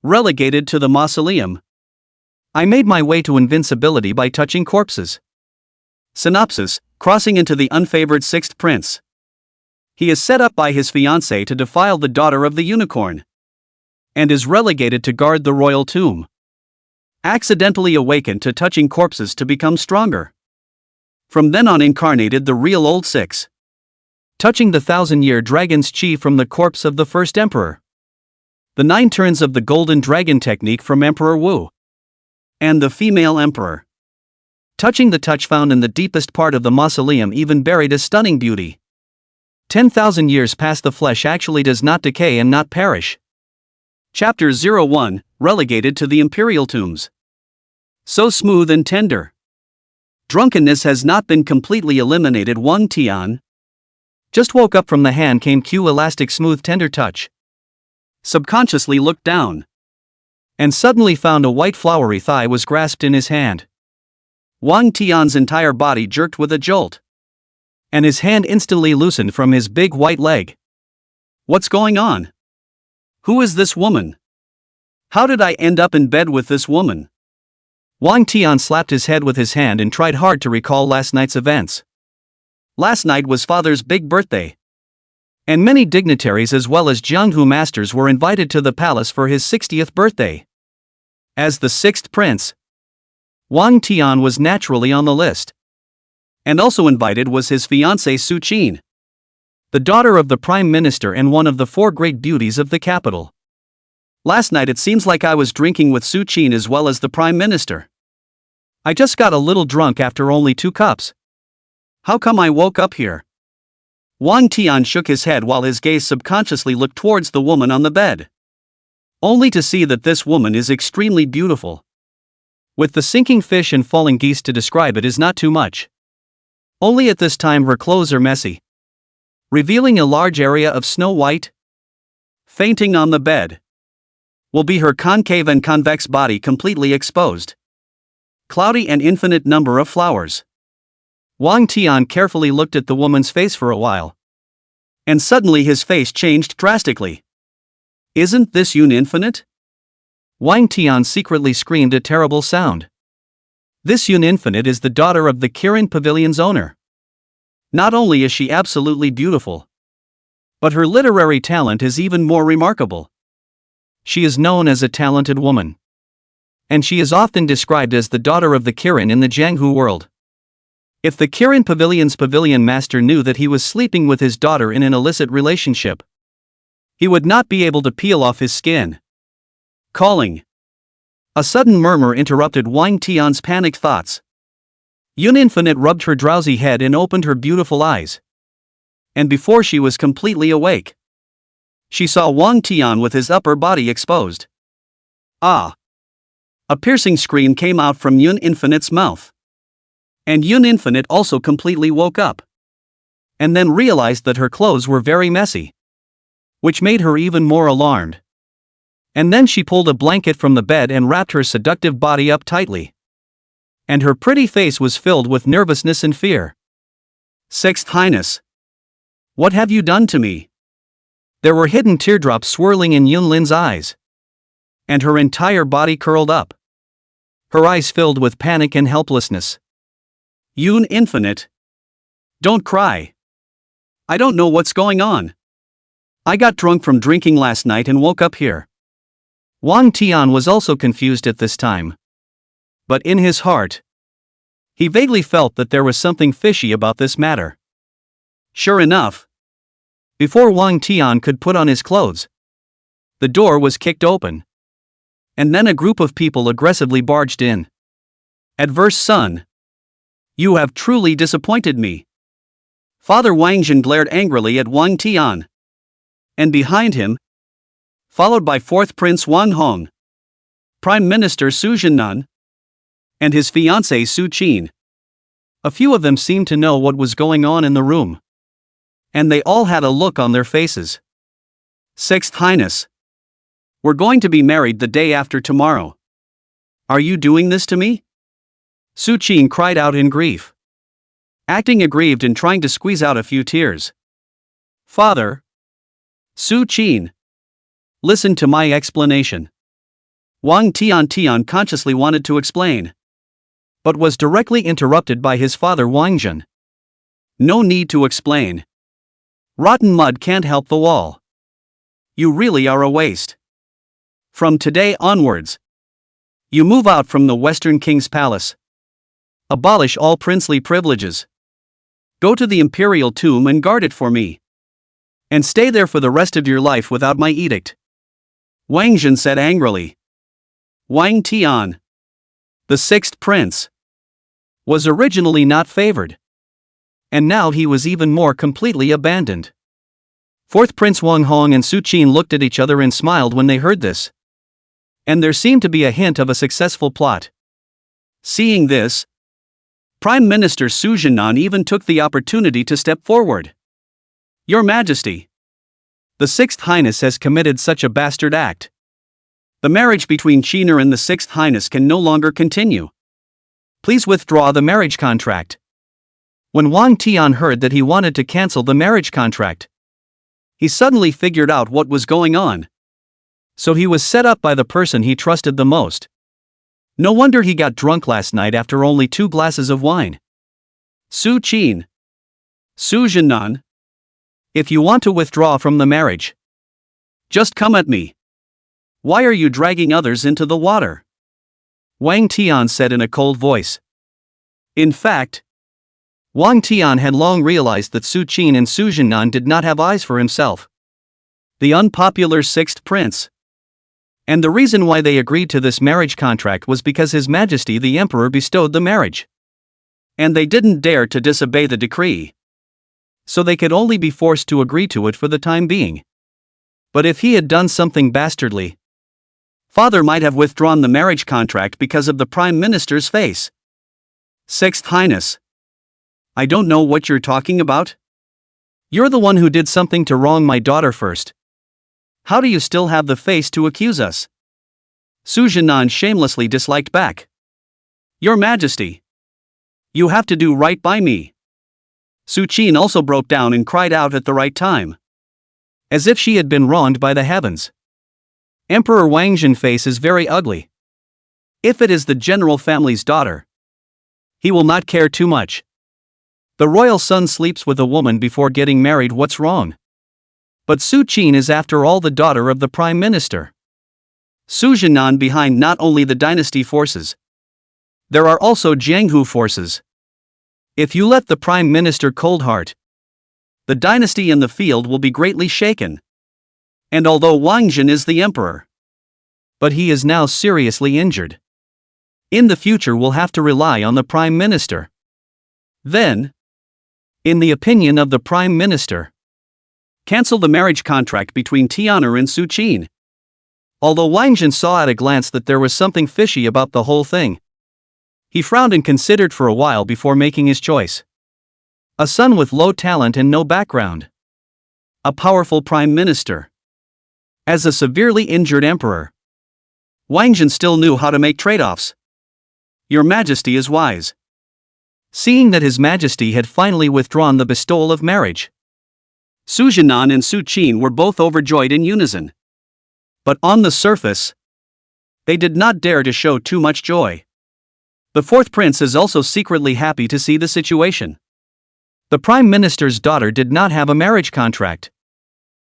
Relegated to the mausoleum. I made my way to invincibility by touching corpses. Synopsis: crossing into the unfavored sixth prince. He is set up by his fiancée to defile the daughter of the unicorn, and is relegated to guard the royal tomb. Accidentally awakened to touching corpses to become stronger. From then on incarnated the real old six. Touching the 1,000-year dragon's chi from the corpse of the first emperor. The 9 turns of the golden dragon technique from Emperor Wu. And the female emperor. Touching the touch found in the deepest part of the mausoleum even buried a stunning beauty. 10,000 years past the flesh actually does not decay and not perish. Chapter 01, Relegated to the imperial tombs. So smooth and tender. Drunkenness has not been completely eliminated. Wang Tian just woke up from the hand came cue elastic smooth tender touch. Subconsciously looked down. And suddenly found a white flowery thigh was grasped in his hand. Wang Tian's entire body jerked with a jolt. And his hand instantly loosened from his big white leg. What's going on? Who is this woman? How did I end up in bed with this woman? Wang Tian slapped his head with his hand and tried hard to recall last night's events. Last night was father's big birthday. And many dignitaries as well as Jianghu masters were invited to the palace for his 60th birthday. As the sixth prince, Wang Tian was naturally on the list. And also invited was his fiancée Su Qin, the daughter of the prime minister and one of the 4 great beauties of the capital. Last night it seems like I was drinking with Su Qin as well as the prime minister. I just got a little drunk after only 2 cups. How come I woke up here? Wang Tian shook his head while his gaze subconsciously looked towards the woman on the bed. Only to see that this woman is extremely beautiful. With the sinking fish and falling geese to describe it is not too much. Only at this time her clothes are messy, revealing a large area of snow white. Fainting on the bed will be her concave and convex body completely exposed. Cloudy and infinite number of flowers. Wang Tian carefully looked at the woman's face for a while. And suddenly his face changed drastically. Isn't this Yun infinite? Wang Tian secretly screamed a terrible sound. This Yun infinite is the daughter of the Kirin Pavilion's owner. Not only is she absolutely beautiful, but her literary talent is even more remarkable. She is known as a talented woman. And she is often described as the daughter of the Kirin in the Jianghu world. If the Kirin Pavilion's pavilion master knew that he was sleeping with his daughter in an illicit relationship, he would not be able to peel off his skin. Calling. A sudden murmur interrupted Wang Tian's panicked thoughts. Yun Infinite rubbed her drowsy head and opened her beautiful eyes. And before she was completely awake, she saw Wang Tian with his upper body exposed. Ah! A piercing scream came out from Yun Infinite's mouth. And Yun Infinite also completely woke up. And then realized that her clothes were very messy, which made her even more alarmed. And then she pulled a blanket from the bed and wrapped her seductive body up tightly. And her pretty face was filled with nervousness and fear. Sixth Highness. What have you done to me? There were hidden teardrops swirling in Yun Lin's eyes. And her entire body curled up. Her eyes filled with panic and helplessness. Yun Infinite. Don't cry. I don't know what's going on. I got drunk from drinking last night and woke up here. Wang Tian was also confused at this time. But in his heart, he vaguely felt that there was something fishy about this matter. Sure enough, before Wang Tian could put on his clothes, the door was kicked open. And then a group of people aggressively barged in. Adverse son. You have truly disappointed me. Father Wang Jin glared angrily at Wang Tian. And behind him, followed by 4th Prince Wang Hong, Prime Minister Su Jinan, and his fiancée Su Qin. A few of them seemed to know what was going on in the room. And they all had a look on their faces. Sixth Highness. We're going to be married the day after tomorrow. Are you doing this to me? Su Qin cried out in grief, acting aggrieved and trying to squeeze out a few tears. Father. Su Qin. Listen to my explanation. Wang Tian consciously wanted to explain, but was directly interrupted by his father Wang Jun. No need to explain. Rotten mud can't help the wall. You really are a waste. From today onwards, you move out from the Western King's palace. Abolish all princely privileges. Go to the imperial tomb and guard it for me. And stay there for the rest of your life without my edict. Wang Jun said angrily. Wang Tian, the sixth prince, was originally not favored. And now he was even more completely abandoned. Fourth Prince Wang Hong and Su Qin looked at each other and smiled when they heard this. And there seemed to be a hint of a successful plot. Seeing this, Prime Minister Su Jinan even took the opportunity to step forward. Your Majesty, the Sixth Highness has committed such a bastard act. The marriage between Qiner and the Sixth Highness can no longer continue. Please withdraw the marriage contract. When Wang Tian heard that he wanted to cancel the marriage contract, he suddenly figured out what was going on. So he was set up by the person he trusted the most. No wonder he got drunk last night after only 2 glasses of wine. Su Qin, Su Jinan, if you want to withdraw from the marriage, just come at me. Why are you dragging others into the water? Wang Tian said in a cold voice. In fact, Wang Tian had long realized that Su Qin and Su Jinan did not have eyes for himself, the unpopular sixth prince. And the reason why they agreed to this marriage contract was because His Majesty the Emperor bestowed the marriage. And they didn't dare to disobey the decree. So they could only be forced to agree to it for the time being. But if he had done something bastardly, Father might have withdrawn the marriage contract because of the Prime Minister's face. Sixth Highness, I don't know what you're talking about. You're the one who did something to wrong my daughter first. How do you still have the face to accuse us? Su Jinan shamelessly disliked back. Your Majesty, you have to do right by me. Su Qin also broke down and cried out at the right time, as if she had been wronged by the heavens. Emperor Wang Jun's face is very ugly. If it is the general family's daughter, he will not care too much. The royal son sleeps with a woman before getting married, what's wrong? But Su Qin is after all the daughter of the Prime Minister. Su Jinan behind not only the dynasty forces. There are also Jianghu forces. If you let the Prime Minister cold heart, the dynasty in the field will be greatly shaken. And although Wang Jun is the emperor, but he is now seriously injured. In the future we'll have to rely on the Prime Minister. Then, in the opinion of the Prime Minister, cancel the marriage contract between Tian'er and Su Qin. Although Wang Jun saw at a glance that there was something fishy about the whole thing, he frowned and considered for a while before making his choice. A son with low talent and no background. A powerful Prime Minister. As a severely injured emperor, Wang Jun still knew how to make trade-offs. Your Majesty is wise. Seeing that His Majesty had finally withdrawn the bestowal of marriage, Su Jinan and Su Qin were both overjoyed in unison. But on the surface, they did not dare to show too much joy. The fourth prince is also secretly happy to see the situation. The Prime Minister's daughter did not have a marriage contract.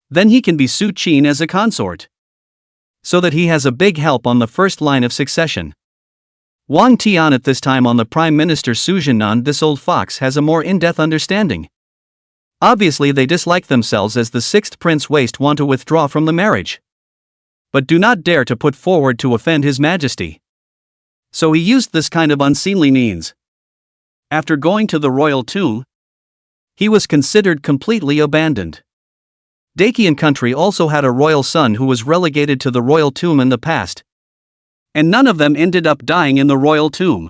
Then he can be Su Qin as a consort, so that he has a big help on the first line of succession. Wang Tian at this time on the Prime Minister Su Jinan, this old fox has a more in-depth understanding. Obviously they dislike themselves as the sixth prince want to withdraw from the marriage, but do not dare to put forward to offend His Majesty. So he used this kind of unseemly means. After going to the royal tomb, he was considered completely abandoned. Dakian country also had a royal son who was relegated to the royal tomb in the past. And none of them ended up dying in the royal tomb.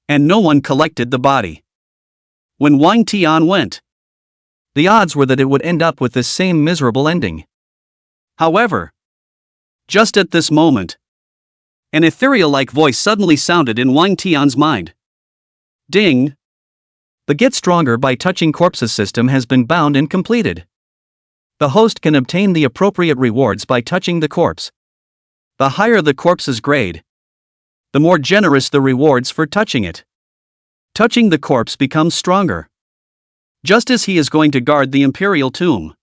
And no one collected the body. When Wang Tian went, the odds were that it would end up with this same miserable ending. However, just at this moment, an ethereal-like voice suddenly sounded in Wang Tian's mind. Ding! The Get Stronger by Touching Corpses system has been bound and completed. The host can obtain the appropriate rewards by touching the corpse. the higher the corpse's grade, the more generous the rewards for touching it. Touching the corpse becomes stronger. Just as he is going to guard the imperial tomb,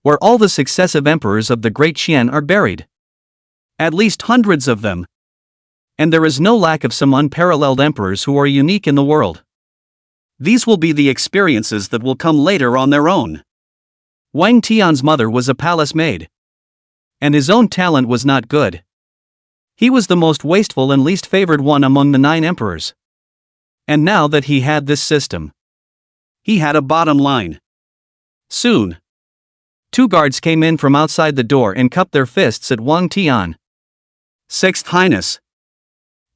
where all the successive emperors of the Great Qian are buried. At least hundreds of them. And there is no lack of some unparalleled emperors who are unique in the world. These will be the experiences that will come later on their own. Wang Tian's mother was a palace maid. And his own talent was not good. He was the most wasteful and least favored one among the 9 emperors. And now that he had this system, he had a bottom line. Soon, 2 guards came in from outside the door and cupped their fists at Wang Tian. "Sixth Highness.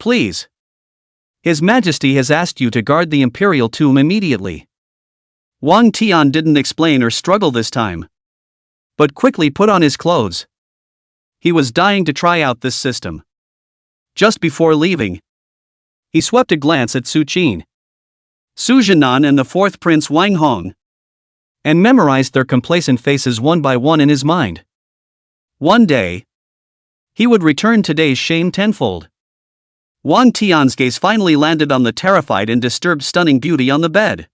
Please. His Majesty has asked you to guard the imperial tomb immediately." Wang Tian didn't explain or struggle this time, but quickly put on his clothes. He was dying to try out this system. Just before leaving, he swept a glance at Su Qin, Su Jianan and the 4th Prince Wang Hong, and memorized their complacent faces one by one in his mind. One day, he would return today's shame tenfold. Wang Tian's gaze finally landed on the terrified and disturbed stunning beauty on the bed.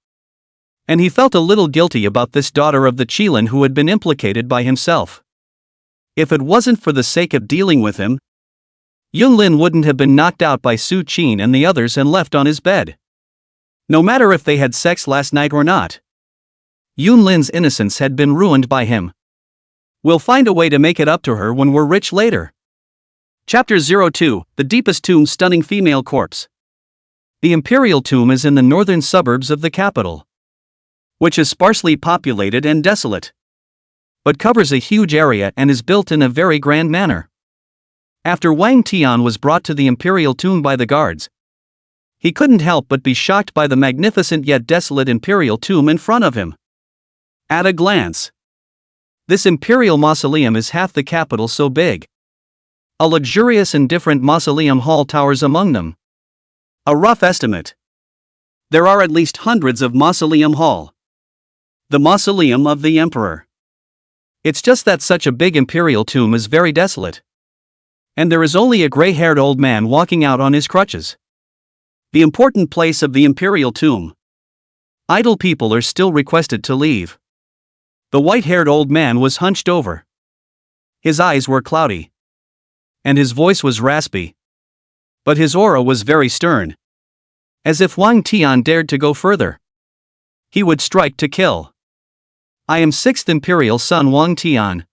And he felt a little guilty about this daughter of the Qilin who had been implicated by himself. If it wasn't for the sake of dealing with him, Yunlin wouldn't have been knocked out by Su Qin and the others and left on his bed. No matter if they had sex last night or not, Yunlin's innocence had been ruined by him. We'll find a way to make it up to her when we're rich later. Chapter 02, The Deepest Tomb. Stunning female corpse. The imperial tomb is in the northern suburbs of the capital, which is sparsely populated and desolate, but covers a huge area and is built in a very grand manner. After Wang Tian was brought to the imperial tomb by the guards, he couldn't help but be shocked by the magnificent yet desolate imperial tomb in front of him. At a glance, this imperial mausoleum is half the capital so big. A luxurious and different mausoleum hall towers among them. A rough estimate: there are at least hundreds of mausoleum hall. The mausoleum of the emperor. It's just that such a big imperial tomb is very desolate. And there is only a gray-haired old man walking out on his crutches. The important place of the imperial tomb. Idle people are still requested to leave. The white-haired old man was hunched over. His eyes were cloudy. And his voice was raspy. But his aura was very stern. As if Wang Tian dared to go further, he would strike to kill. "I am 6th Imperial son Wang Tian.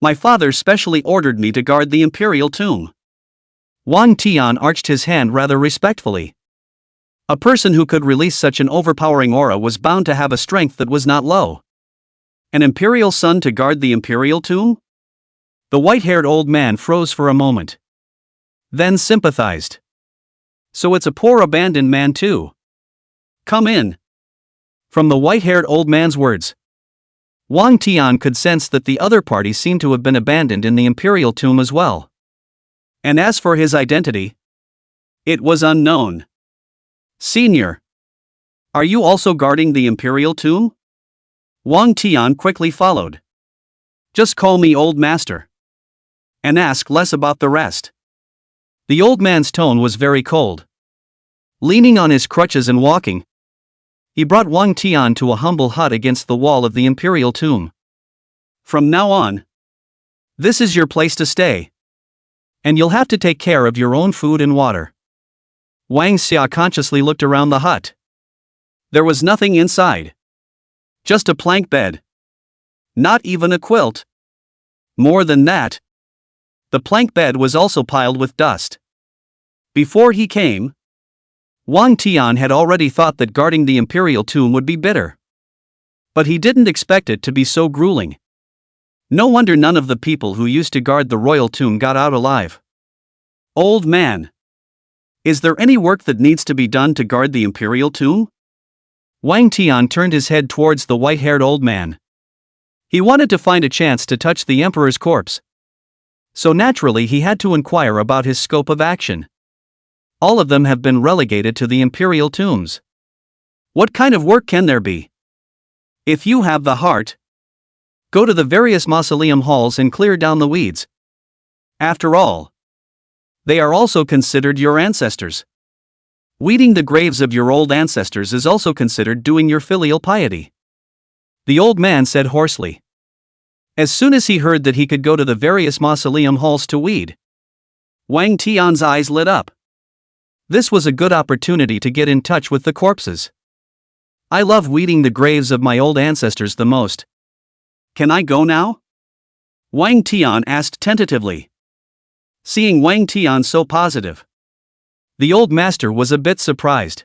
My father specially ordered me to guard the imperial tomb." Wang Tian arched his hand rather respectfully. A person who could release such an overpowering aura was bound to have a strength that was not low. An imperial son to guard the imperial tomb? The white-haired old man froze for a moment. Then sympathized. "So it's a poor abandoned man too. Come in." From the white-haired old man's words, Wang Tian could sense that the other party seemed to have been abandoned in the imperial tomb as well. And as for his identity, it was unknown. "Senior, are you also guarding the imperial tomb?" Wang Tian quickly followed. "Just call me old master. And ask less about the rest." The old man's tone was very cold. Leaning on his crutches and walking, he brought Wang Tian to a humble hut against the wall of the imperial tomb. "From now on, this is your place to stay. And you'll have to take care of your own food and water." Wang Xia consciously looked around the hut. There was nothing inside. Just a plank bed. Not even a quilt. More than that, the plank bed was also piled with dust. Before he came, Wang Tian had already thought that guarding the imperial tomb would be bitter. But he didn't expect it to be so grueling. No wonder none of the people who used to guard the royal tomb got out alive. "Old man, is there any work that needs to be done to guard the imperial tomb?" Wang Tian turned his head towards the white-haired old man. He wanted to find a chance to touch the emperor's corpse. So naturally he had to inquire about his scope of action. All of them have been relegated to the imperial tombs. What kind of work can there be? If you have the heart, go to the various mausoleum halls and clear down the weeds. After all, they are also considered your ancestors. Weeding the graves of your old ancestors is also considered doing your filial piety. The old man said hoarsely. As soon as he heard that he could go to the various mausoleum halls to weed, Wang Tian's eyes lit up. This was a good opportunity to get in touch with the corpses. I love weeding the graves of my old ancestors the most. Can I go now? Wang Tian asked tentatively. Seeing Wang Tian so positive, the old master was a bit surprised.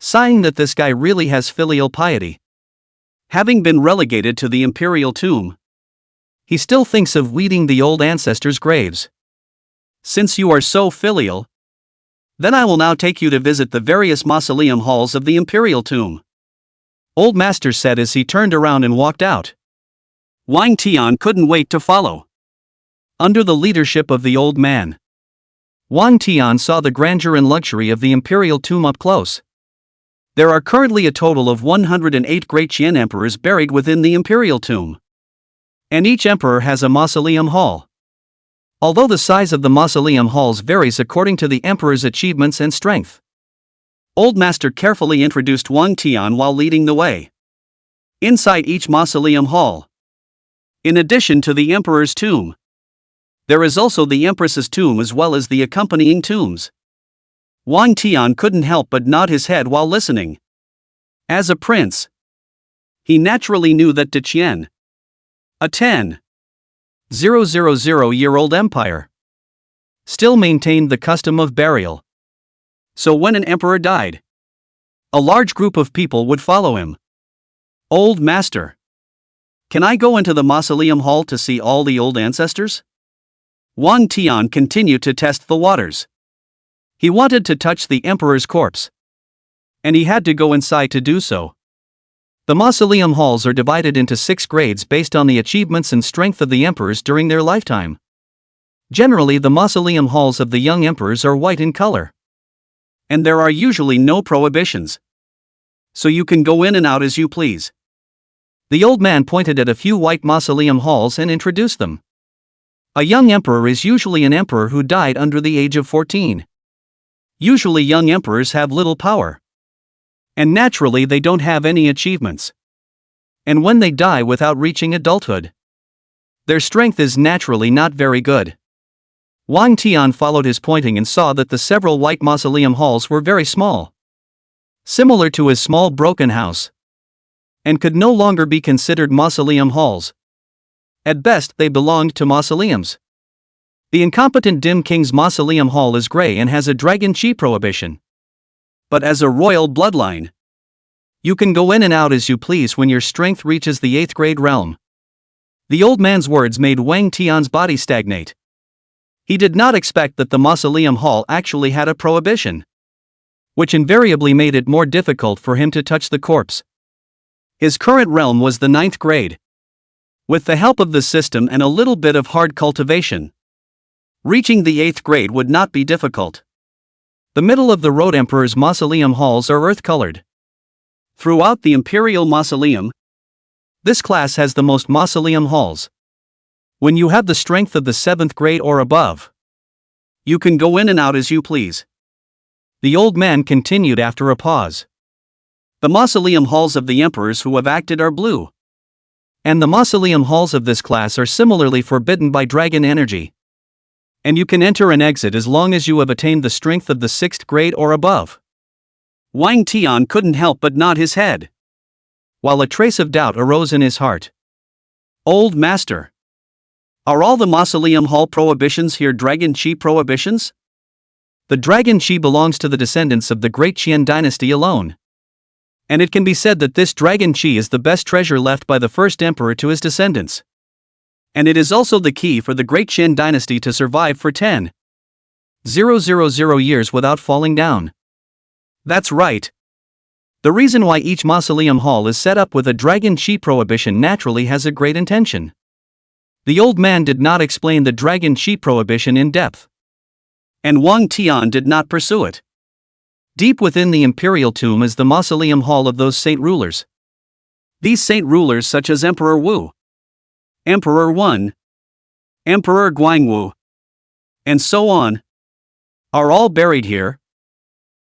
Sighing that this guy really has filial piety. Having been relegated to the imperial tomb, he still thinks of weeding the old ancestors' graves. Since you are so filial, then I will now take you to visit the various mausoleum halls of the imperial tomb. Old master said as he turned around and walked out. Wang Tian couldn't wait to follow. Under the leadership of the old man, Wang Tian saw the grandeur and luxury of the imperial tomb up close. There are currently a total of 108 great Qian emperors buried within the imperial tomb. And each emperor has a mausoleum hall. Although the size of the mausoleum halls varies according to the emperor's achievements and strength. Old master carefully introduced Wang Tian while leading the way. Inside each mausoleum hall, in addition to the emperor's tomb, there is also the empress's tomb as well as the accompanying tombs. Wang Tian couldn't help but nod his head while listening. As a prince, he naturally knew that Deqian, a 10,000-year-old empire, still maintained the custom of burial. So when an emperor died, a large group of people would follow him. Old master, can I go into the mausoleum hall to see all the old ancestors? Wang Tian continued to test the waters. He wanted to touch the emperor's corpse, and he had to go inside to do so. The mausoleum halls are divided into 6 grades based on the achievements and strength of the emperors during their lifetime. Generally, the mausoleum halls of the young emperors are white in color. And there are usually no prohibitions. So you can go in and out as you please. The old man pointed at a few white mausoleum halls and introduced them. A young emperor is usually an emperor who died under the age of 14. Usually young emperors have little power. And naturally they don't have any achievements. And when they die without reaching adulthood, their strength is naturally not very good. Wang Tian followed his pointing and saw that the several white mausoleum halls were very small, similar to his small broken house, and could no longer be considered mausoleum halls. At best, they belonged to mausoleums. The incompetent Dim King's mausoleum hall is gray and has a dragon chi prohibition. But as a royal bloodline, you can go in and out as you please when your strength reaches the 8th grade realm. The old man's words made Wang Tian's body stagnate. He did not expect that the mausoleum hall actually had a prohibition, which invariably made it more difficult for him to touch the corpse. His current realm was the 9th grade. With the help of the system and a little bit of hard cultivation, reaching the 8th grade would not be difficult. The middle-of-the-road emperor's mausoleum halls are earth-colored. Throughout the imperial mausoleum, this class has the most mausoleum halls. When you have the strength of the 7th grade or above, you can go in and out as you please. The old man continued after a pause. The mausoleum halls of the emperors who have acted are blue. And the mausoleum halls of this class are similarly forbidden by dragon energy. And you can enter and exit as long as you have attained the strength of the 6th grade or above. Wang Tian couldn't help but nod his head, while a trace of doubt arose in his heart. Old master, are all the mausoleum hall prohibitions here dragon chi prohibitions? The dragon chi belongs to the descendants of the great Qian dynasty alone. And it can be said that this dragon chi is the best treasure left by the first emperor to his descendants. And it is also the key for the great Qin dynasty to survive for 10,000 years without falling down. That's right. The reason why each mausoleum hall is set up with a dragon chi prohibition naturally has a great intention. The old man did not explain the dragon chi prohibition in depth. And Wang Tian did not pursue it. Deep within the imperial tomb is the mausoleum hall of those saint rulers. These saint rulers such as Emperor Wu, Emperor Wen, Emperor Guangwu, and so on, are all buried here,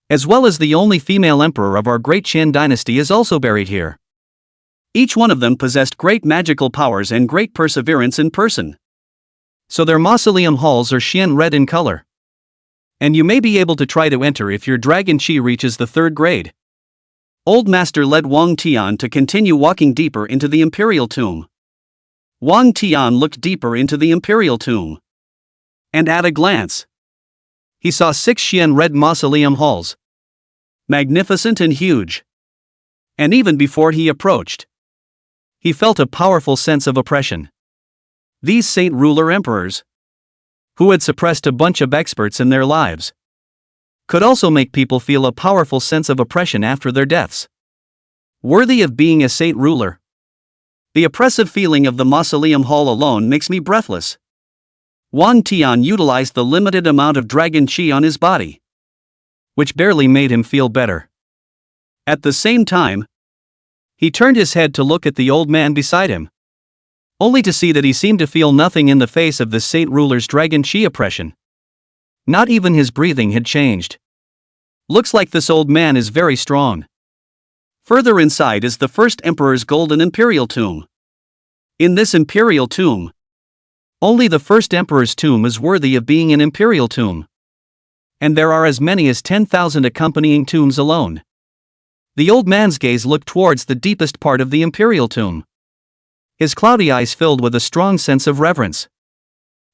as well as the only female emperor of our great Qian dynasty is also buried here. Each one of them possessed great magical powers and great perseverance in person. So their mausoleum halls are Qian red in color. And you may be able to try to enter if your dragon chi reaches the 3rd grade. Old Master led Wang Tian to continue walking deeper into the imperial tomb. Wang Tian looked deeper into the imperial tomb. And at a glance, he saw 6 Qian red mausoleum halls. Magnificent and huge. And even before he approached, he felt a powerful sense of oppression. These saint ruler emperors, who had suppressed a bunch of experts in their lives, could also make people feel a powerful sense of oppression after their deaths. Worthy of being a saint ruler. The oppressive feeling of the mausoleum hall alone makes me breathless. Wang Tian utilized the limited amount of dragon chi on his body, which barely made him feel better. At the same time, he turned his head to look at the old man beside him, only to see that he seemed to feel nothing in the face of the saint ruler's dragon chi oppression. Not even his breathing had changed. Looks like this old man is very strong. Further inside is the first emperor's golden imperial tomb. In this imperial tomb, only the first emperor's tomb is worthy of being an imperial tomb. And there are as many as 10,000 accompanying tombs alone. The old man's gaze looked towards the deepest part of the imperial tomb. His cloudy eyes filled with a strong sense of reverence.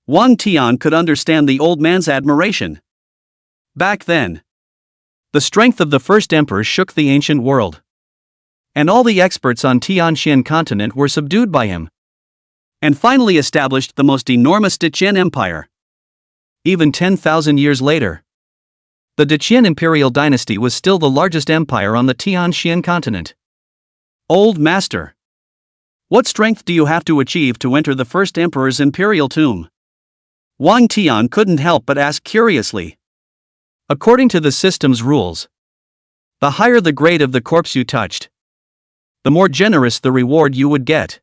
Wang Tian could understand the old man's admiration. Back then, the strength of the first emperor shook the ancient world. And all the experts on Tianxian continent were subdued by him. And finally established the most enormous Deqian Empire. Even 10,000 years later, the Deqian imperial dynasty was still the largest empire on the Tianxian continent. Old Master, what strength do you have to achieve to enter the first emperor's imperial tomb? Wang Tian couldn't help but ask curiously. According to the system's rules, the higher the grade of the corpse you touched, the more generous the reward you would get.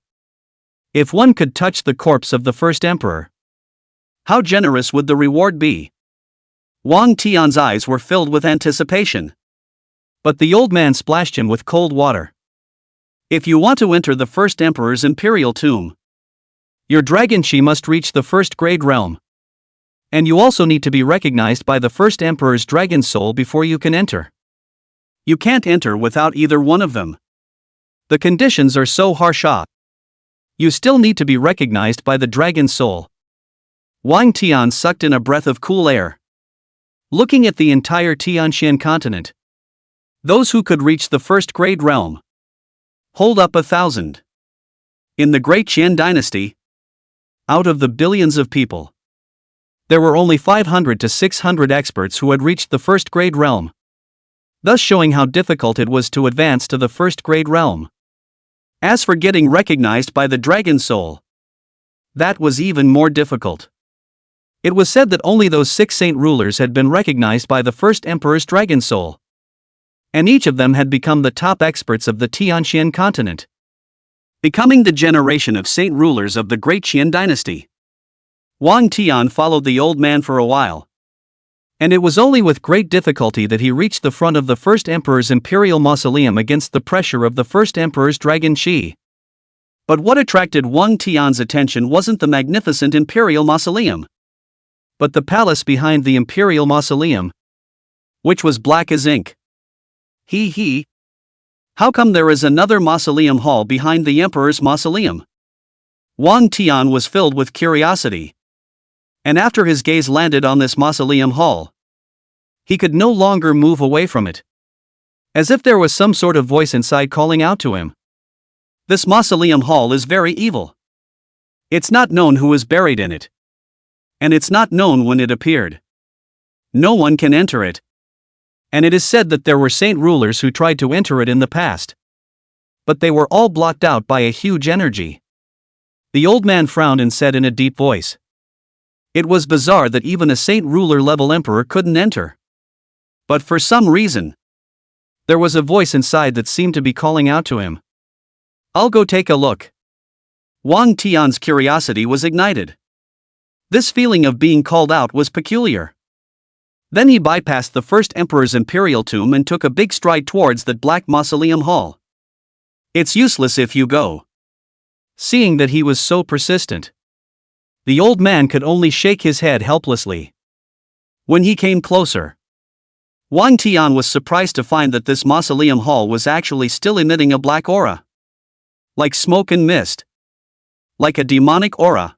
If one could touch the corpse of the first emperor, how generous would the reward be? Wang Tian's eyes were filled with anticipation. But the old man splashed him with cold water. If you want to enter the first emperor's imperial tomb, your dragon chi must reach the 1st grade realm. And you also need to be recognized by the first emperor's dragon soul before you can enter. You can't enter without either one of them. The conditions are so harsh. You still need to be recognized by the dragon soul. Wang Tian sucked in a breath of cool air. Looking at the entire Tianxian continent, those who could reach the 1st grade realm, hold up 1,000. In the great Qian dynasty, out of the billions of people, there were only 500 to 600 experts who had reached the 1st grade realm, thus showing how difficult it was to advance to the 1st grade realm. As for getting recognized by the dragon soul, that was even more difficult. It was said that only those 6 saint rulers had been recognized by the first emperor's dragon soul, and each of them had become the top experts of the Tianxian continent, becoming the generation of saint rulers of the great Qian dynasty. Wang Tian followed the old man for a while, and it was only with great difficulty that he reached the front of the first emperor's imperial mausoleum against the pressure of the first emperor's dragon chi. But what attracted Wang Tian's attention wasn't the magnificent imperial mausoleum, but the palace behind the imperial mausoleum, which was black as ink. How come there is another mausoleum hall behind the emperor's mausoleum? Wang Tian was filled with curiosity. And after his gaze landed on this mausoleum hall, he could no longer move away from it, as if there was some sort of voice inside calling out to him. This mausoleum hall is very evil. It's not known who is buried in it, and it's not known when it appeared. No one can enter it, and it is said that there were saint rulers who tried to enter it in the past, but they were all blocked out by a huge energy. The old man frowned and said in a deep voice, it was bizarre that even a saint ruler level emperor couldn't enter. But for some reason, there was a voice inside that seemed to be calling out to him. I'll go take a look. Wang Tian's curiosity was ignited. This feeling of being called out was peculiar. Then he bypassed the first emperor's imperial tomb and took a big stride towards that black mausoleum hall. It's useless if you go. Seeing that he was so persistent, the old man could only shake his head helplessly. When he came closer, Wang Tian was surprised to find that this mausoleum hall was actually still emitting a black aura. Like smoke and mist. Like a demonic aura.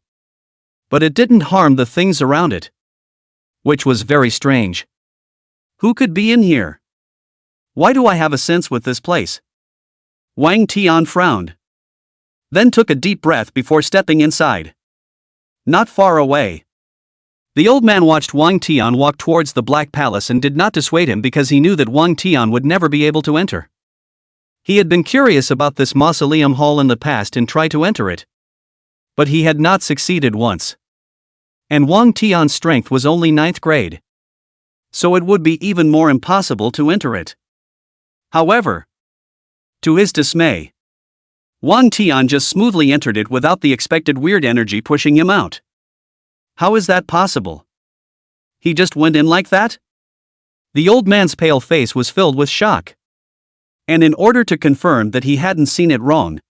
But it didn't harm the things around it. Which was very strange. Who could be in here? Why do I have a sense with this place? Wang Tian frowned. Then took a deep breath before stepping inside. Not far away. The old man watched Wang Tian walk towards the Black Palace and did not dissuade him because he knew that Wang Tian would never be able to enter. He had been curious about this mausoleum hall in the past and tried to enter it. But he had not succeeded once. And Wang Tian's strength was only 9th grade. So it would be even more impossible to enter it. However, to his dismay, Wang Tian just smoothly entered it without the expected weird energy pushing him out. How is that possible? He just went in like that? The old man's pale face was filled with shock. And in order to confirm that he hadn't seen it wrong,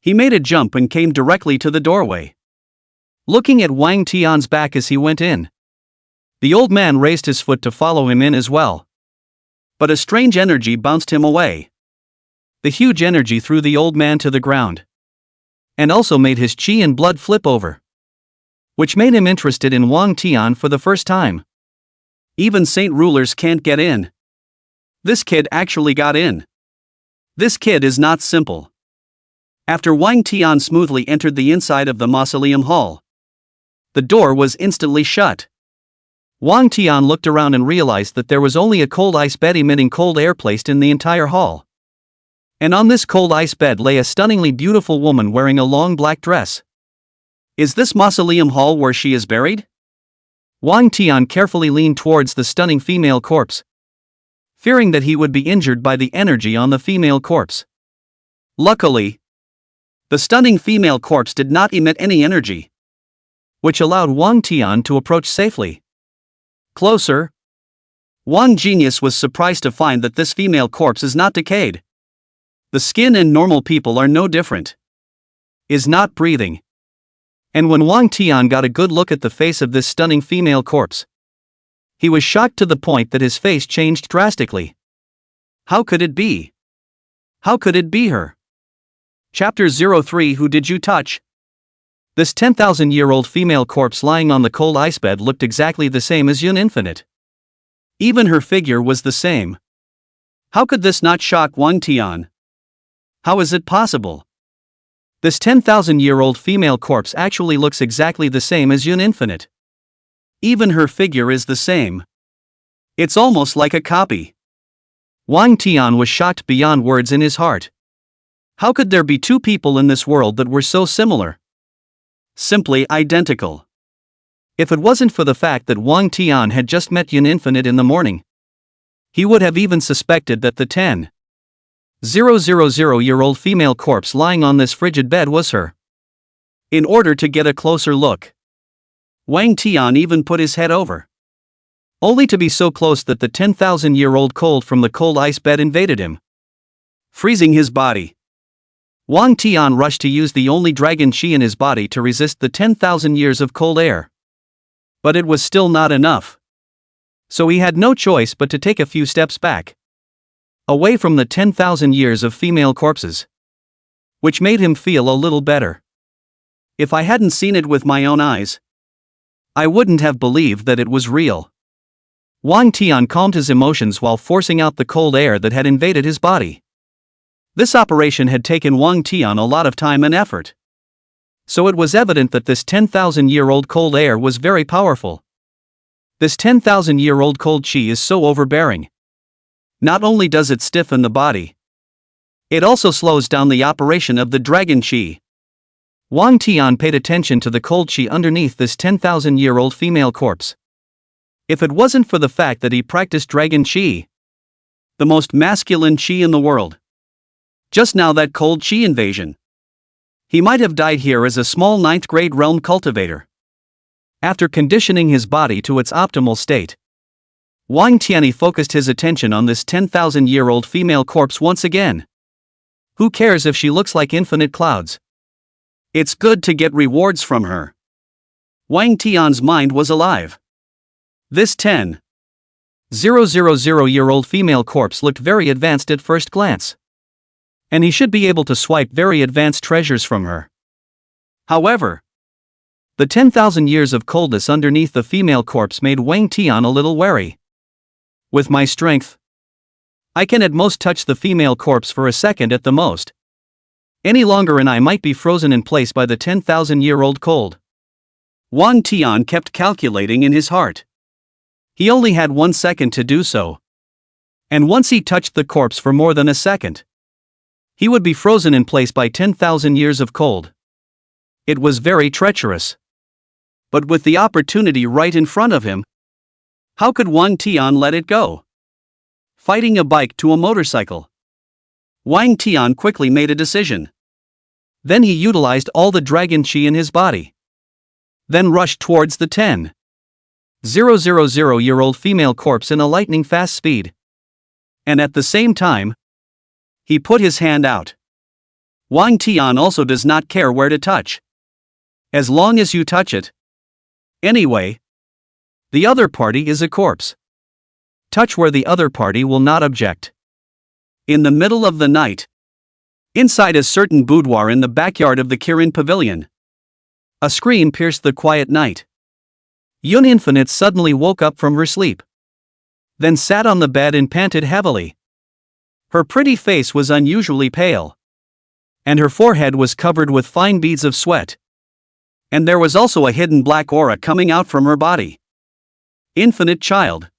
he made a jump and came directly to the doorway. Looking at Wang Tian's back as he went in, the old man raised his foot to follow him in as well. But a strange energy bounced him away. The huge energy threw the old man to the ground. And also made his chi and blood flip over. Which made him interested in Wang Tian for the first time. Even saint rulers can't get in. This kid actually got in. This kid is not simple. After Wang Tian smoothly entered the inside of the mausoleum hall, the door was instantly shut. Wang Tian looked around and realized that there was only a cold ice bed emitting cold air placed in the entire hall. And on this cold ice bed lay a stunningly beautiful woman wearing a long black dress. Is this mausoleum hall where she is buried? Wang Tian carefully leaned towards the stunning female corpse, fearing that he would be injured by the energy on the female corpse. Luckily, the stunning female corpse did not emit any energy, which allowed Wang Tian to approach safely. Closer, Wang Genius was surprised to find that this female corpse is not decayed. The skin and normal people are no different. Is not breathing. And when Wang Tian got a good look at the face of this stunning female corpse, he was shocked to the point that his face changed drastically. How could it be? How could it be her? Chapter 03 Who did you touch? This 10,000-year-old female corpse lying on the cold ice bed looked exactly the same as Yun Infinite. Even her figure was the same. How could this not shock Wang Tian? How is it possible? This 10,000-year-old female corpse actually looks exactly the same as Yun Infinite. Even her figure is the same. It's almost like a copy. Wang Tian was shocked beyond words in his heart. How could there be two people in this world that were so similar? Simply identical. If it wasn't for the fact that Wang Tian had just met Yun Infinite in the morning, he would have even suspected that the 10,000-year-old female corpse lying on this frigid bed was her. In order to get a closer look, Wang Tian even put his head over. Only to be so close that the 10,000-year-old cold from the cold ice bed invaded him, freezing his body. Wang Tian rushed to use the only dragon chi in his body to resist the 10,000 years of cold air. But it was still not enough. So he had no choice but to take a few steps back, away from the 10,000 years of female corpses. Which made him feel a little better. If I hadn't seen it with my own eyes, I wouldn't have believed that it was real. Wang Tian calmed his emotions while forcing out the cold air that had invaded his body. This operation had taken Wang Tian a lot of time and effort. So it was evident that this 10,000-year-old cold air was very powerful. This 10,000-year-old cold chi is so overbearing. Not only does it stiffen the body, it also slows down the operation of the dragon chi. Wang Tian paid attention to the cold chi underneath this 10,000-year-old female corpse. If it wasn't for the fact that he practiced dragon chi, the most masculine chi in the world, just now that cold chi invasion, he might have died here as a small 9th grade realm cultivator. After conditioning his body to its optimal state, Wang Tianyi focused his attention on this 10,000-year-old female corpse once again. Who cares if she looks like infinite clouds? It's good to get rewards from her. Wang Tian's mind was alive. This 10,000-year-old female corpse looked very advanced at first glance. And he should be able to swipe very advanced treasures from her. However, the 10,000 years of coldness underneath the female corpse made Wang Tian a little wary. With my strength, I can at most touch the female corpse for a second at the most. Any longer and I might be frozen in place by the 10,000-year-old cold. Wang Tian kept calculating in his heart. He only had 1 second to do so. And once he touched the corpse for more than a second, he would be frozen in place by 10,000 years of cold. It was very treacherous. But with the opportunity right in front of him, how could Wang Tian let it go? Fighting a bike to a motorcycle. Wang Tian quickly made a decision. Then he utilized all the dragon qi in his body. Then rushed towards the 10,000-year-old female corpse in a lightning fast speed. And at the same time, he put his hand out. Wang Tian also does not care where to touch. As long as you touch it. Anyway, the other party is a corpse. Touch where the other party will not object. In the middle of the night, inside a certain boudoir in the backyard of the Kirin Pavilion, a scream pierced the quiet night. Yun Infinite suddenly woke up from her sleep. Then sat on the bed and panted heavily. Her pretty face was unusually pale. And her forehead was covered with fine beads of sweat. And there was also a hidden black aura coming out from her body. Infinite child.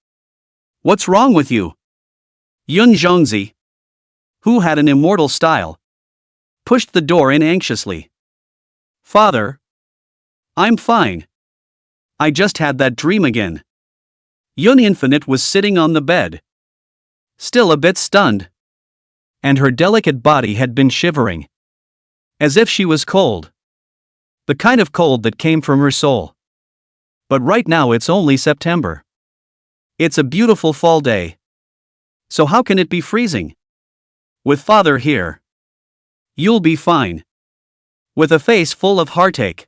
What's wrong with you? Yun Zhongzi, who had an immortal style, pushed the door in anxiously. Father, I'm fine. I just had that dream again. Yun Infinite was sitting on the bed, still a bit stunned. And her delicate body had been shivering. As if she was cold. The kind of cold that came from her soul. But right now it's only September. It's a beautiful fall day. So how can it be freezing? With father here, you'll be fine. With a face full of heartache,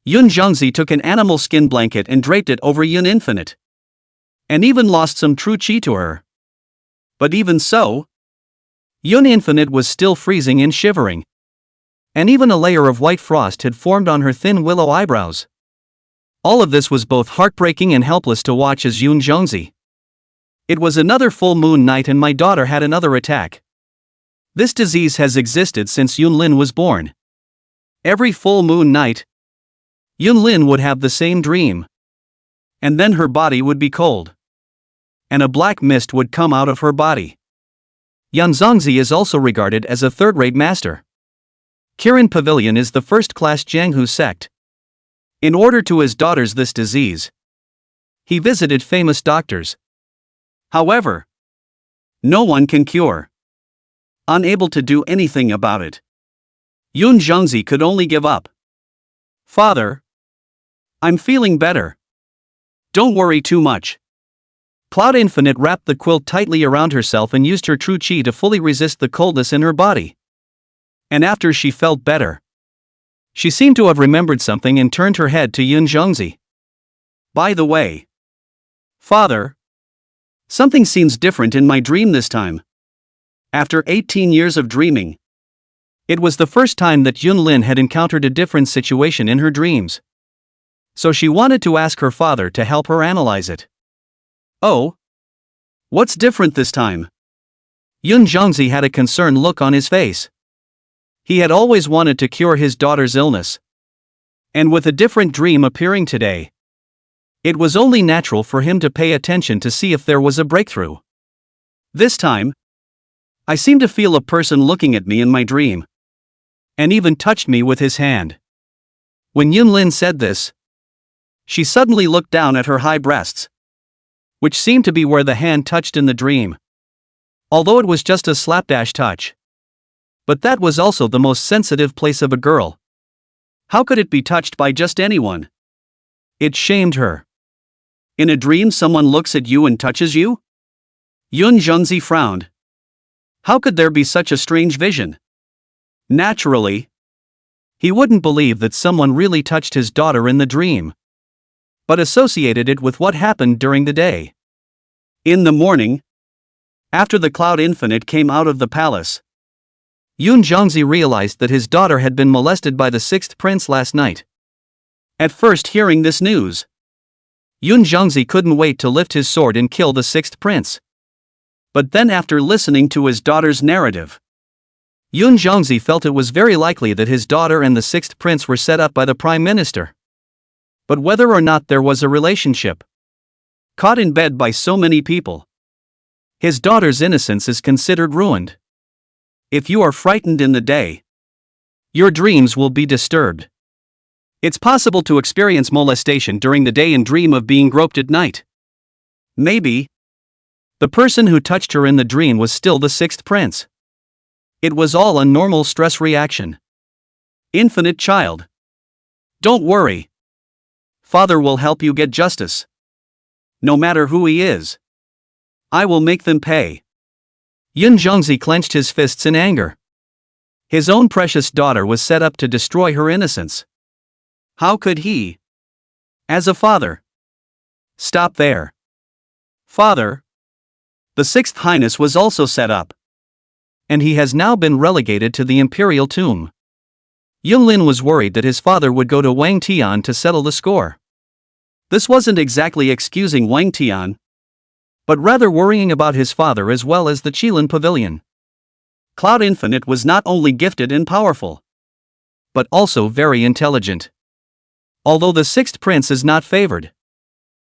Yun Zhongzi took an animal skin blanket and draped it over Yun Infinite. And even lost some true qi to her. But even so, Yun Infinite was still freezing and shivering. And even a layer of white frost had formed on her thin willow eyebrows. All of this was both heartbreaking and helpless to watch as Yun Zhongzi. It was another full moon night and my daughter had another attack. This disease has existed since Yun Lin was born. Every full moon night, Yun Lin would have the same dream. And then her body would be cold. And a black mist would come out of her body. Yun Zhongzi is also regarded as a third-rate master. Kirin Pavilion is the first-class Jianghu sect. In order to his daughters this disease, he visited famous doctors. However, no one can cure. Unable to do anything about it, Yun Zhongzi could only give up. Father, I'm feeling better. Don't worry too much. Cloud Infinite wrapped the quilt tightly around herself and used her true qi to fully resist the coldness in her body. And after she felt better, she seemed to have remembered something and turned her head to Yun Zhongzi. By the way, Father, something seems different in my dream this time. After 18 years of dreaming, it was the first time that Yun Lin had encountered a different situation in her dreams. So she wanted to ask her father to help her analyze it. Oh? What's different this time? Yun Zhongzi had a concerned look on his face. He had always wanted to cure his daughter's illness. And with a different dream appearing today, it was only natural for him to pay attention to see if there was a breakthrough. This time, I seemed to feel a person looking at me in my dream. And even touched me with his hand. When Yun Lin said this, she suddenly looked down at her high breasts, which seemed to be where the hand touched in the dream. Although it was just a slapdash touch. But that was also the most sensitive place of a girl. How could it be touched by just anyone? It shamed her. In a dream someone looks at you and touches you? Yun Zhengzi frowned. How could there be such a strange vision? Naturally, he wouldn't believe that someone really touched his daughter in the dream, but associated it with what happened during the day. In the morning, after the Cloud Infinite came out of the palace, Yun Zhengzi realized that his daughter had been molested by the sixth prince last night. At first hearing this news, Yun Zhengzi couldn't wait to lift his sword and kill the sixth prince. But then after listening to his daughter's narrative, Yun Zhengzi felt it was very likely that his daughter and the sixth prince were set up by the prime minister. But whether or not there was a relationship, caught in bed by so many people, his daughter's innocence is considered ruined. If you are frightened in the day, your dreams will be disturbed. It's possible to experience molestation during the day and dream of being groped at night. Maybe the person who touched her in the dream was still the sixth prince. It was all a normal stress reaction. Infinite child. Don't worry. Father will help you get justice. No matter who he is, I will make them pay. Yun Zhengzi clenched his fists in anger. His own precious daughter was set up to destroy her innocence. How could he, as a father, stop there? Father, the Sixth Highness was also set up, and he has now been relegated to the imperial tomb. Yunlin was worried that his father would go to Wang Tian to settle the score. This wasn't exactly excusing Wang Tian, but rather worrying about his father as well as the Qilin Pavilion. Cloud Infinite was not only gifted and powerful, but also very intelligent. Although the sixth prince is not favored,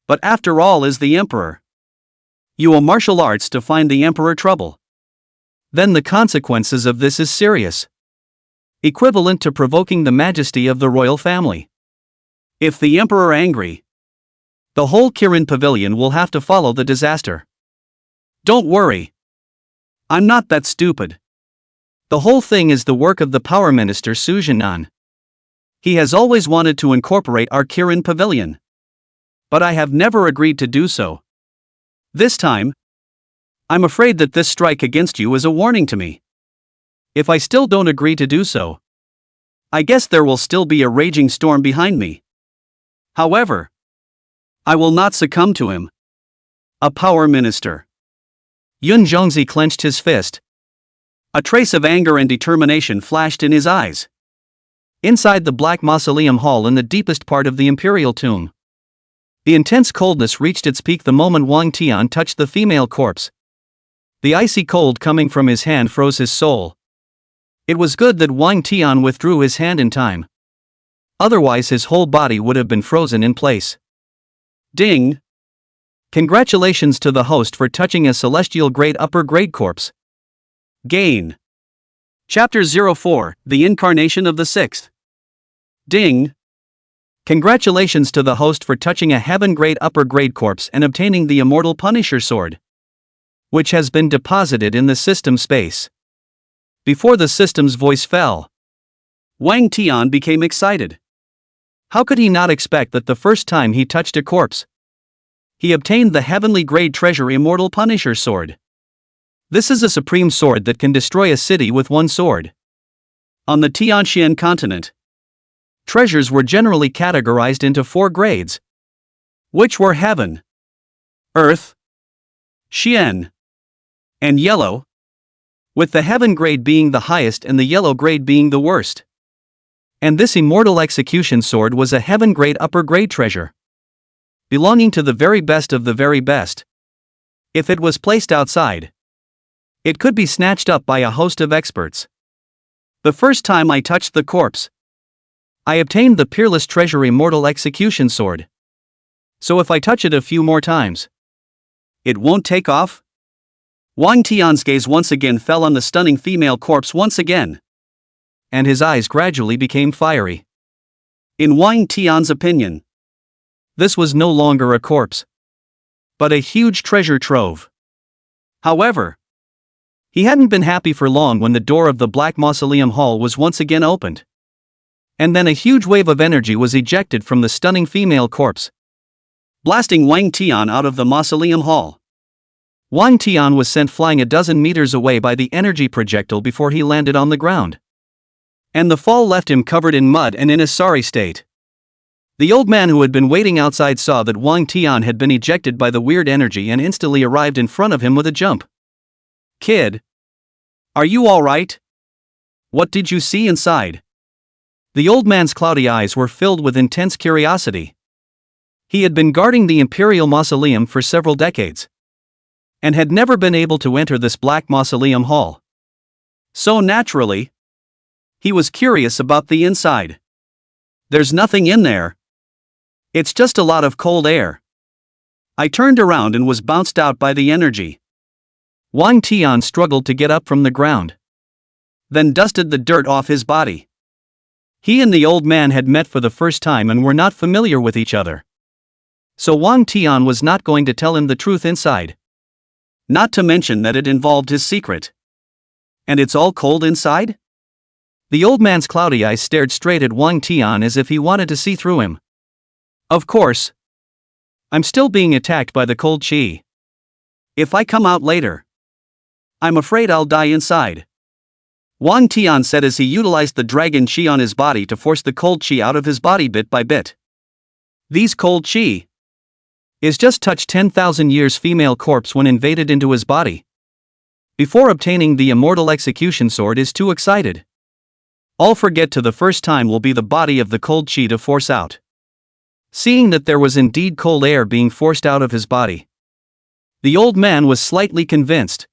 but after all is the emperor. You will martial arts to find the emperor trouble. Then the consequences of this is serious, equivalent to provoking the majesty of the royal family. If the emperor angry, the whole Kirin Pavilion will have to follow the disaster. Don't worry. I'm not that stupid. The whole thing is the work of the power minister Su Jinan. He has always wanted to incorporate our Kirin Pavilion, but I have never agreed to do so. This time, I'm afraid that this strike against you is a warning to me. If I still don't agree to do so, I guess there will still be a raging storm behind me. However, I will not succumb to him. A power minister. Yun Zhengzi clenched his fist. A trace of anger and determination flashed in his eyes. Inside the Black Mausoleum Hall in the deepest part of the imperial tomb, the intense coldness reached its peak the moment Wang Tian touched the female corpse. The icy cold coming from his hand froze his soul. It was good that Wang Tian withdrew his hand in time. Otherwise his whole body would have been frozen in place. Ding! Congratulations to the host for touching a celestial grade upper grade corpse. Gain. Chapter 04, The Incarnation of the Sixth. Ding! Congratulations to the host for touching a heaven grade upper grade corpse and obtaining the immortal Punisher sword, which has been deposited in the system space. Before the system's voice fell, Wang Tian became excited. How could he not expect that the first time he touched a corpse, he obtained the heavenly grade treasure immortal Punisher sword? This is a supreme sword that can destroy a city with one sword. On the Tianxian continent, treasures were generally categorized into 4 grades, which were heaven, earth, Xian, and yellow, with the heaven grade being the highest and the yellow grade being the worst. And this immortal execution sword was a heaven grade upper grade treasure, belonging to the very best of the very best. If it was placed outside, it could be snatched up by a host of experts. The first time I touched the corpse, I obtained the peerless treasure immortal execution sword. So if I touch it a few more times, it won't take off? Wang Tian's gaze once again fell on the stunning female corpse once again, and his eyes gradually became fiery. In Wang Tian's opinion, this was no longer a corpse, but a huge treasure trove. However, he hadn't been happy for long when the door of the Black Mausoleum Hall was once again opened, And then a huge wave of energy was ejected from the stunning female corpse, blasting Wang Tian out of the mausoleum hall. Wang Tian was sent flying a dozen meters away by the energy projectile before he landed on the ground. And the fall left him covered in mud and in a sorry state. The old man who had been waiting outside saw that Wang Tian had been ejected by the weird energy and instantly arrived in front of him with a jump. "Kid, are you all right? What did you see inside?" The old man's cloudy eyes were filled with intense curiosity. He had been guarding the imperial mausoleum for several decades, and had never been able to enter this black mausoleum hall. So naturally, he was curious about the inside. "There's nothing in there. It's just a lot of cold air." I turned around and was bounced out by the energy. Wang Tian struggled to get up from the ground, then dusted the dirt off his body. He and the old man had met for the first time and were not familiar with each other. So Wang Tian was not going to tell him the truth inside. Not to mention that it involved his secret. "And it's all cold inside?" The old man's cloudy eyes stared straight at Wang Tian as if he wanted to see through him. "Of course. I'm still being attacked by the cold chi. If I come out later, I'm afraid I'll die inside," Wang Tian said as he utilized the dragon chi on his body to force the cold chi out of his body bit by bit. "These cold chi is just touched 10,000 years female corpse when invaded into his body. Before obtaining the immortal execution sword is too excited. All forget to the first time will be the body of the cold chi to force out." Seeing that there was indeed cold air being forced out of his body, the old man was slightly convinced.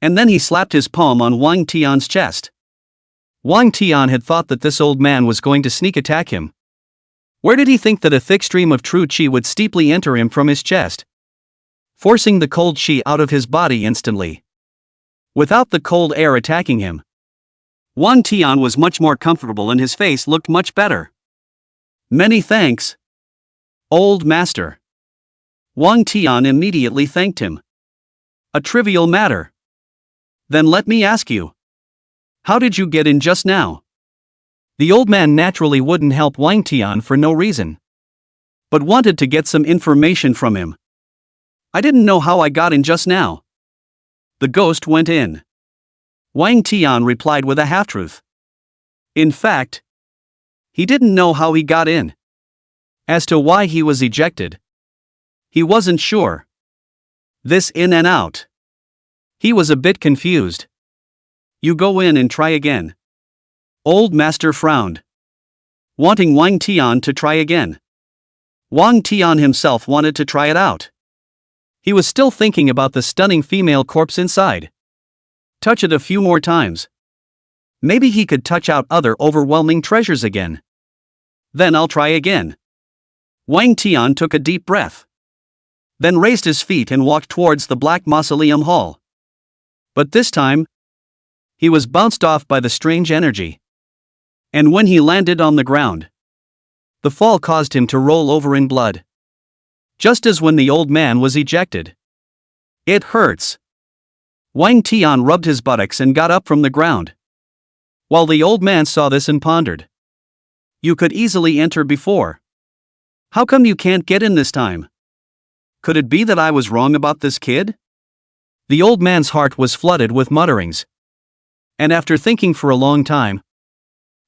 And then he slapped his palm on Wang Tian's chest. Wang Tian had thought that this old man was going to sneak attack him. Where did he think that a thick stream of true chi would steeply enter him from his chest, forcing the cold chi out of his body instantly, without the cold air attacking him? Wang Tian was much more comfortable and his face looked much better. "Many thanks, old master." Wang Tian immediately thanked him. "A trivial matter. Then let me ask you, how did you get in just now?" The old man naturally wouldn't help Wang Tian for no reason, but wanted to get some information from him. "I didn't know how I got in just now. The ghost went in," Wang Tian replied with a half-truth. In fact, he didn't know how he got in. As to why he was ejected, he wasn't sure. This in and out, he was a bit confused. "You go in and try again." Old master frowned, wanting Wang Tian to try again. Wang Tian himself wanted to try it out. He was still thinking about the stunning female corpse inside. Touch it a few more times. Maybe he could touch out other overwhelming treasures again. "Then I'll try again." Wang Tian took a deep breath, then raised his feet and walked towards the black mausoleum hall. But this time, he was bounced off by the strange energy. And when he landed on the ground, the fall caused him to roll over in blood, just as when the old man was ejected. "It hurts." Wang Tian rubbed his buttocks and got up from the ground, while the old man saw this and pondered. "You could easily enter before. How come you can't get in this time? Could it be that I was wrong about this kid?" The old man's heart was flooded with mutterings, and after thinking for a long time,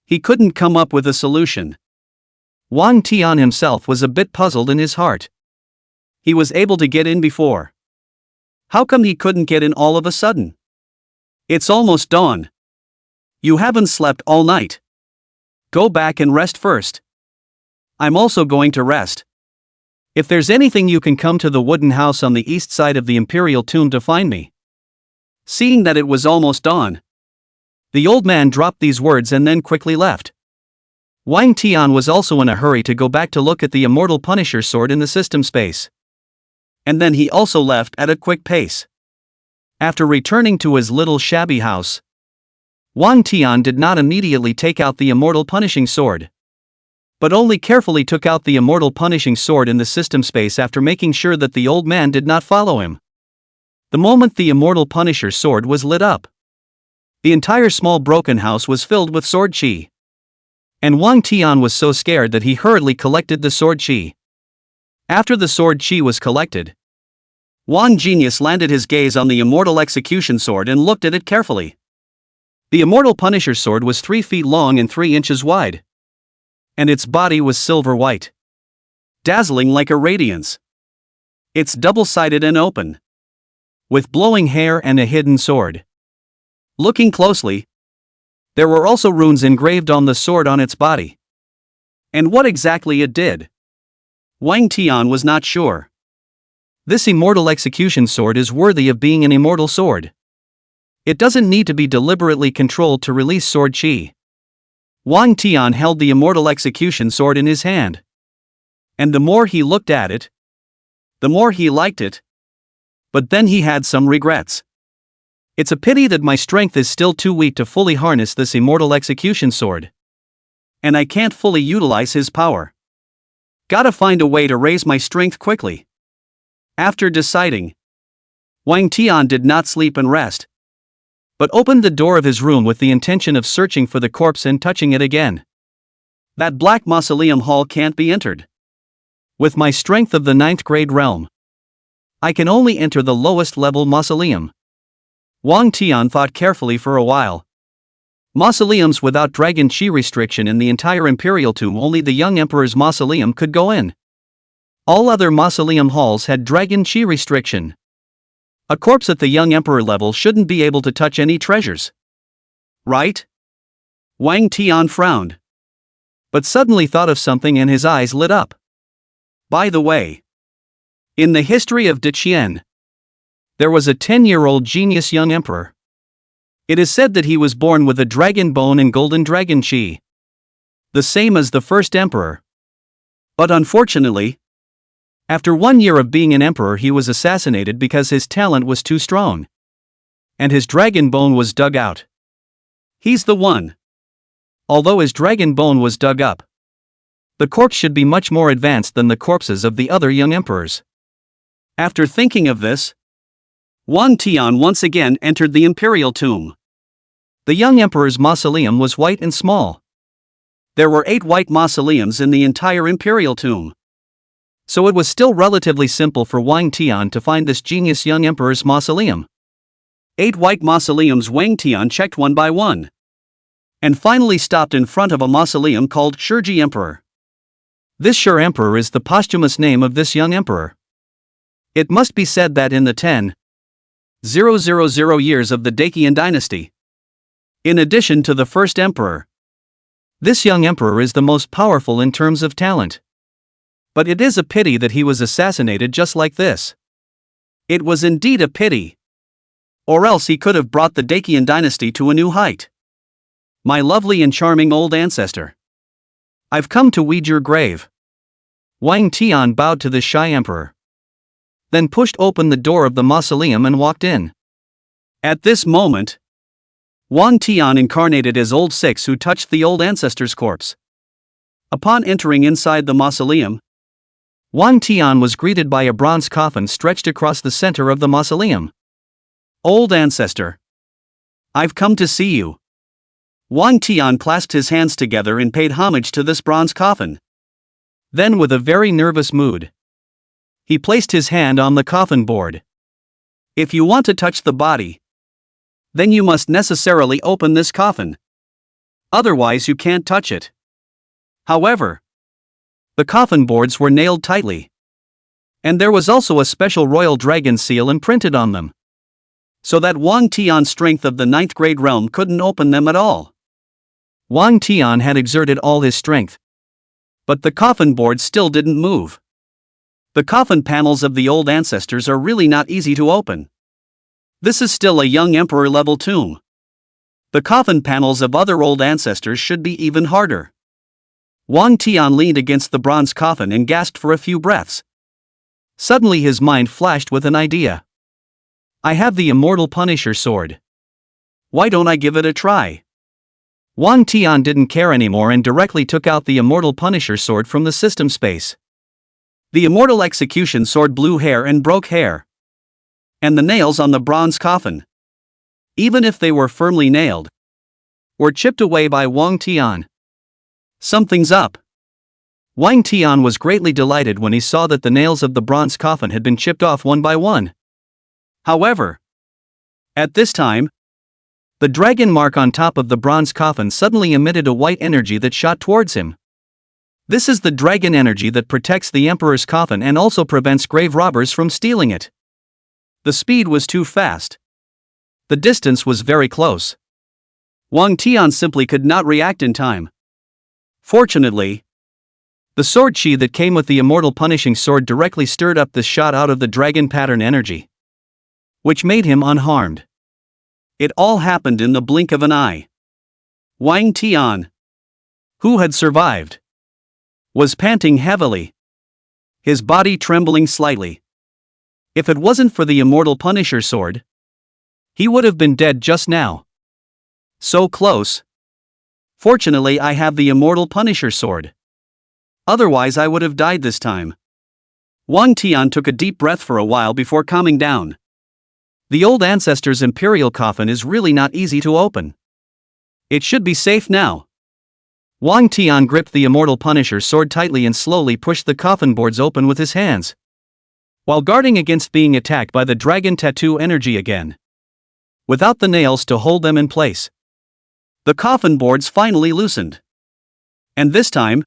he couldn't come up with a solution. Wang Tian himself was a bit puzzled in his heart. He was able to get in before. How come he couldn't get in all of a sudden? "It's almost dawn. You haven't slept all night. Go back and rest first." "I'm also going to rest. If there's anything you can come to the wooden house on the east side of the imperial tomb to find me." Seeing that it was almost dawn, the old man dropped these words and then quickly left. Wang Tian was also in a hurry to go back to look at the immortal Punisher sword in the system space. And then he also left at a quick pace. After returning to his little shabby house, Wang Tian did not immediately take out the immortal punishing sword, but only carefully took out the immortal punishing sword in the system space after making sure that the old man did not follow him. The moment the immortal Punisher sword was lit up, the entire small broken house was filled with sword chi. And Wang Tian was so scared that he hurriedly collected the sword chi. After the sword chi was collected, Wang Genius landed his gaze on the immortal execution sword and looked at it carefully. The immortal Punisher sword was 3 feet long and 3 inches wide. And its body was silver white, dazzling like a radiance. It's double-sided and open, with blowing hair and a hidden sword. Looking closely, there were also runes engraved on the sword on its body. And what exactly it did, Wang Tian was not sure. This immortal execution sword is worthy of being an immortal sword. It doesn't need to be deliberately controlled to release sword chi. Wang Tian held the immortal execution sword in his hand. And the more he looked at it, the more he liked it. But then he had some regrets. It's a pity that my strength is still too weak to fully harness this immortal execution sword. And I can't fully utilize his power. Gotta find a way to raise my strength quickly. After deciding, Wang Tian did not sleep and rest, but opened the door of his room with the intention of searching for the corpse and touching it again. That black mausoleum hall can't be entered. With my strength of the 9th grade realm, I can only enter the lowest level mausoleum. Wang Tian thought carefully for a while. Mausoleums without dragon chi restriction in the entire imperial tomb, only the young emperor's mausoleum could go in. All other mausoleum halls had dragon chi restriction. A corpse at the young emperor level shouldn't be able to touch any treasures. Right? Wang Tian frowned, but suddenly thought of something and his eyes lit up. By the way, in the history of Deqian, there was a 10-year-old genius young emperor. It is said that he was born with a dragon bone and golden dragon chi, the same as the first emperor. But unfortunately, after 1 year of being an emperor, he was assassinated because his talent was too strong, and his dragon bone was dug out. He's the one. Although his dragon bone was dug up, the corpse should be much more advanced than the corpses of the other young emperors. After thinking of this, Wang Tian once again entered the imperial tomb. The young emperor's mausoleum was white and small. There were 8 white mausoleums in the entire imperial tomb. So it was still relatively simple for Wang Tian to find this genius young emperor's mausoleum. 8 white mausoleums. Wang Tian checked one by one, and finally stopped in front of a mausoleum called Shiji Emperor. This Shur Emperor is the posthumous name of this young emperor. It must be said that in the 10,000 years of the Dacian dynasty, in addition to the first emperor, this young emperor is the most powerful in terms of talent. But it is a pity that he was assassinated just like this. It was indeed a pity. Or else he could have brought the Dacian dynasty to a new height. My lovely and charming old ancestor, I've come to weed your grave. Wang Tian bowed to the shy emperor, then pushed open the door of the mausoleum and walked in. At this moment, Wang Tian incarnated as Old Six, who touched the old ancestor's corpse. Upon entering inside the mausoleum, Wang Tian was greeted by a bronze coffin stretched across the center of the mausoleum. Old ancestor, I've come to see you. Wang Tian clasped his hands together and paid homage to this bronze coffin. Then, with a very nervous mood, he placed his hand on the coffin board. If you want to touch the body, then you must necessarily open this coffin. Otherwise you can't touch it. However, the coffin boards were nailed tightly, and there was also a special royal dragon seal imprinted on them, so that Wang Tian's strength of the 9th grade realm couldn't open them at all. Wang Tian had exerted all his strength, but the coffin boards still didn't move. The coffin panels of the old ancestors are really not easy to open. This is still a young emperor level tomb. The coffin panels of other old ancestors should be even harder. Wang Tian leaned against the bronze coffin and gasped for a few breaths. Suddenly his mind flashed with an idea. I have the immortal Punisher sword. Why don't I give it a try? Wang Tian didn't care anymore and directly took out the immortal Punisher sword from the system space. The immortal execution sword blew hair and broke hair. And the nails on the bronze coffin, even if they were firmly nailed, were chipped away by Wang Tian. Something's up. Wang Tian was greatly delighted when he saw that the nails of the bronze coffin had been chipped off one by one. However, at this time, the dragon mark on top of the bronze coffin suddenly emitted a white energy that shot towards him. This is the dragon energy that protects the emperor's coffin and also prevents grave robbers from stealing it. The speed was too fast. The distance was very close. Wang Tian simply could not react in time. Fortunately, the sword chi that came with the immortal punishing sword directly stirred up this shot out of the dragon pattern energy, which made him unharmed. It all happened in the blink of an eye. Wang Tian, who had survived, was panting heavily, his body trembling slightly. If it wasn't for the immortal punisher sword, he would have been dead just now. So close. Fortunately, I have the immortal punisher sword. Otherwise I would have died this time. Wang Tian took a deep breath for a while before calming down. The old ancestor's imperial coffin is really not easy to open. It should be safe now. Wang Tian gripped the immortal punisher sword tightly and slowly pushed the coffin boards open with his hands, while guarding against being attacked by the dragon tattoo energy again. Without the nails to hold them in place, the coffin boards finally loosened. And this time,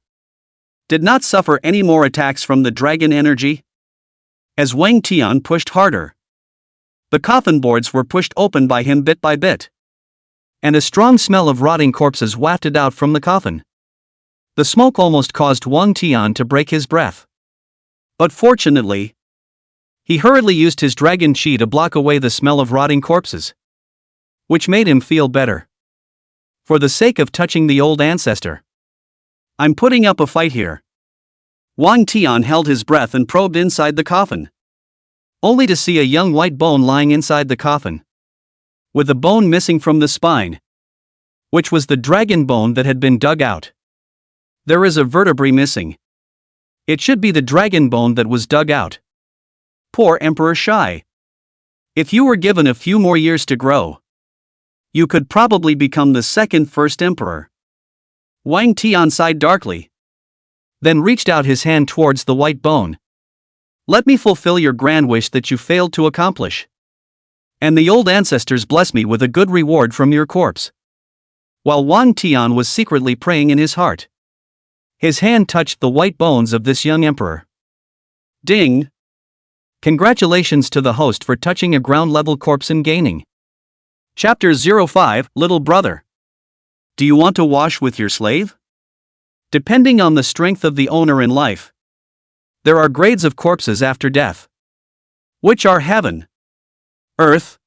did not suffer any more attacks from the dragon energy. As Wang Tian pushed harder, the coffin boards were pushed open by him bit by bit, and a strong smell of rotting corpses wafted out from the coffin. The smoke almost caused Wang Tian to break his breath. But fortunately, he hurriedly used his dragon chi to block away the smell of rotting corpses, which made him feel better. For the sake of touching the old ancestor, I'm putting up a fight here. Wang Tian held his breath and probed inside the coffin, only to see a young white bone lying inside the coffin, with a bone missing from the spine, which was the dragon bone that had been dug out. There is a vertebrae missing. It should be the dragon bone that was dug out. Poor Emperor Shai. If you were given a few more years to grow, you could probably become the first emperor. Wang Tian sighed darkly, then reached out his hand towards the white bone. Let me fulfill your grand wish that you failed to accomplish. And the old ancestors bless me with a good reward from your corpse. While Wang Tian was secretly praying in his heart, his hand touched the white bones of this young emperor. Ding! Congratulations to the host for touching a ground-level corpse and gaining. Chapter 05, Little Brother. Do you want to wash with your slave? Depending on the strength of the owner in life, there are grades of corpses after death, which are heaven, earth,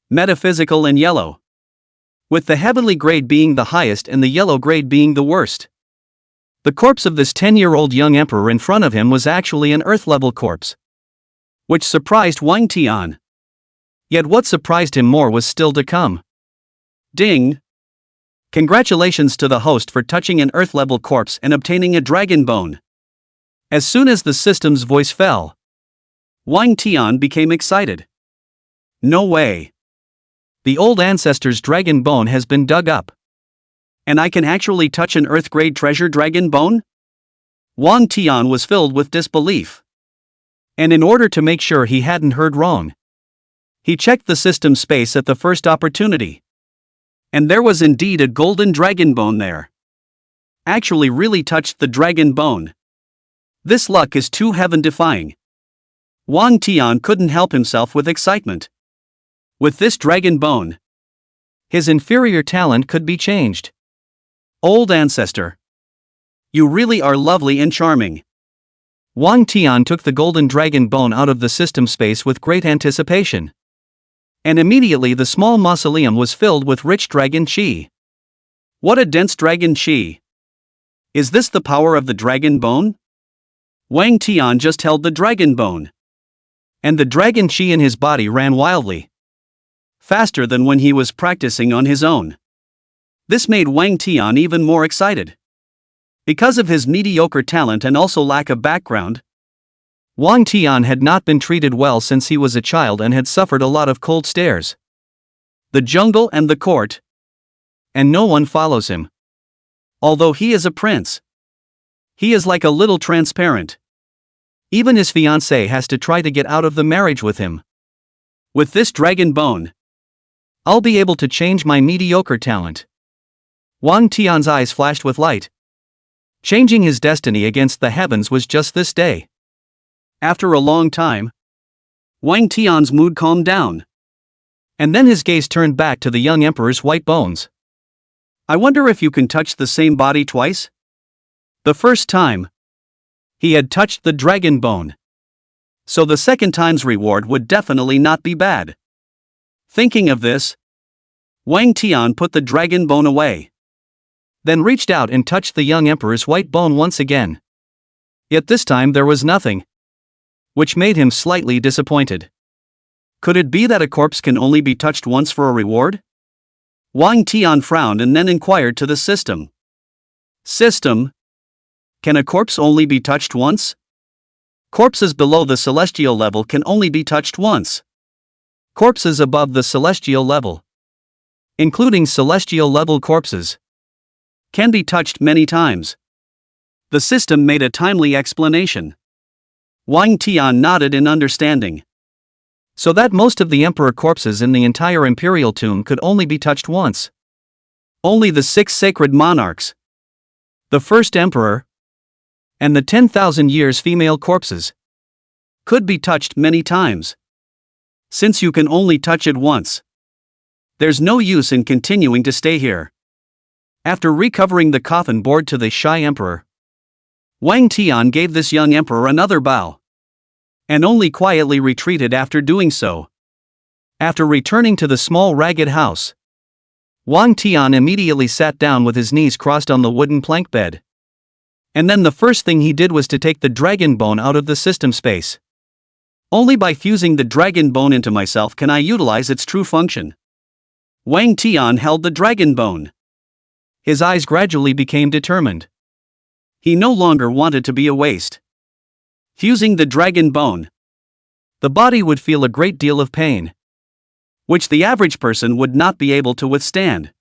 metaphysical and yellow, with the heavenly grade being the highest and the yellow grade being the worst. The corpse of this 10-year-old young emperor in front of him was actually an earth-level corpse, which surprised Wang Tian. Yet what surprised him more was still to come. Ding! Congratulations to the host for touching an earth-level corpse and obtaining a dragon bone. As soon as the system's voice fell, Wang Tian became excited. No way! The old ancestor's dragon bone has been dug up, and I can actually touch an earth-grade treasure dragon bone? Wang Tian was filled with disbelief. And in order to make sure he hadn't heard wrong, he checked the system space at the first opportunity. And there was indeed a golden dragon bone there. Actually really touched the dragon bone. This luck is too heaven-defying. Wang Tian couldn't help himself with excitement. With this dragon bone, his inferior talent could be changed. Old ancestor, you really are lovely and charming. Wang Tian took the golden dragon bone out of the system space with great anticipation. And immediately the small mausoleum was filled with rich dragon chi. What a dense dragon chi! Is this the power of the dragon bone? Wang Tian just held the dragon bone, and the dragon chi in his body ran wildly, faster than when he was practicing on his own. This made Wang Tian even more excited. Because of his mediocre talent and also lack of background, Wang Tian had not been treated well since he was a child and had suffered a lot of cold stares. The jungle and the court, and no one follows him. Although he is a prince, he is like a little transparent. Even his fiancée has to try to get out of the marriage with him. With this dragon bone, I'll be able to change my mediocre talent. Wang Tian's eyes flashed with light. Changing his destiny against the heavens was just this day. After a long time, Wang Tian's mood calmed down. And then his gaze turned back to the young emperor's white bones. I wonder if you can touch the same body twice? The first time, he had touched the dragon bone. So the second time's reward would definitely not be bad. Thinking of this, Wang Tian put the dragon bone away. Then reached out and touched the young emperor's white bone once again. Yet this time there was nothing, which made him slightly disappointed. Could it be that a corpse can only be touched once for a reward? Wang Tian frowned and then inquired to the system. System, can a corpse only be touched once? Corpses below the celestial level can only be touched once. Corpses above the celestial level, including celestial level corpses, can be touched many times. The system made a timely explanation. Wang Tian nodded in understanding. So that most of the emperor corpses in the entire imperial tomb could only be touched once. Only the 6 sacred monarchs, the first emperor, and the 10,000 years female corpses could be touched many times. Since you can only touch it once, there's no use in continuing to stay here. After recovering the coffin board to the shy emperor, Wang Tian gave this young emperor another bow, and only quietly retreated after doing so. After returning to the small ragged house, Wang Tian immediately sat down with his knees crossed on the wooden plank bed. And then the first thing he did was to take the dragon bone out of the system space. Only by fusing the dragon bone into myself can I utilize its true function. Wang Tian held the dragon bone. His eyes gradually became determined. He no longer wanted to be a waste. Fusing the dragon bone, the body would feel a great deal of pain, which the average person would not be able to withstand.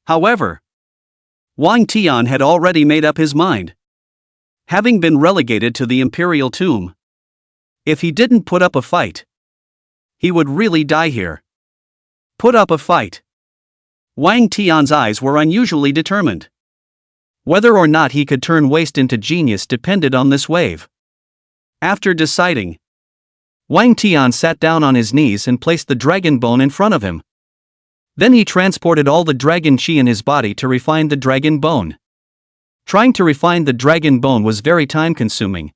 However, Wang Tian had already made up his mind. Having been relegated to the imperial tomb, if he didn't put up a fight, he would really die here. Put up a fight. Wang Tian's eyes were unusually determined. Whether or not he could turn waste into genius depended on this wave. After deciding, Wang Tian sat down on his knees and placed the dragon bone in front of him. Then he transported all the dragon chi in his body to refine the dragon bone. Trying to refine the dragon bone was very time-consuming,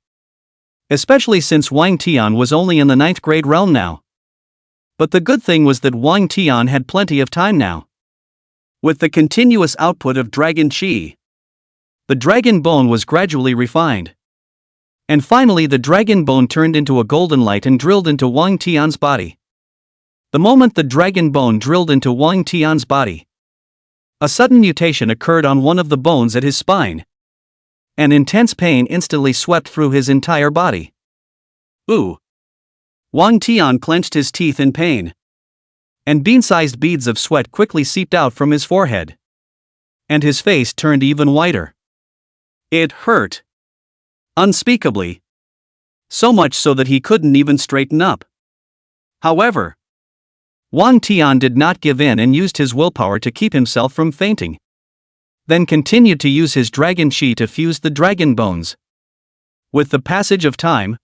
especially since Wang Tian was only in the 9th grade realm now. But the good thing was that Wang Tian had plenty of time now. With the continuous output of dragon chi, the dragon bone was gradually refined. And finally the dragon bone turned into a golden light and drilled into Wang Tian's body. The moment the dragon bone drilled into Wang Tian's body, a sudden mutation occurred on one of the bones at his spine. An intense pain instantly swept through his entire body. Ooh! Wang Tian clenched his teeth in pain, and bean-sized beads of sweat quickly seeped out from his forehead. And his face turned even whiter. It hurt unspeakably. So much so that he couldn't even straighten up. However, Wang Tian did not give in and used his willpower to keep himself from fainting. Then continued to use his dragon chi to fuse the dragon bones. With the passage of time,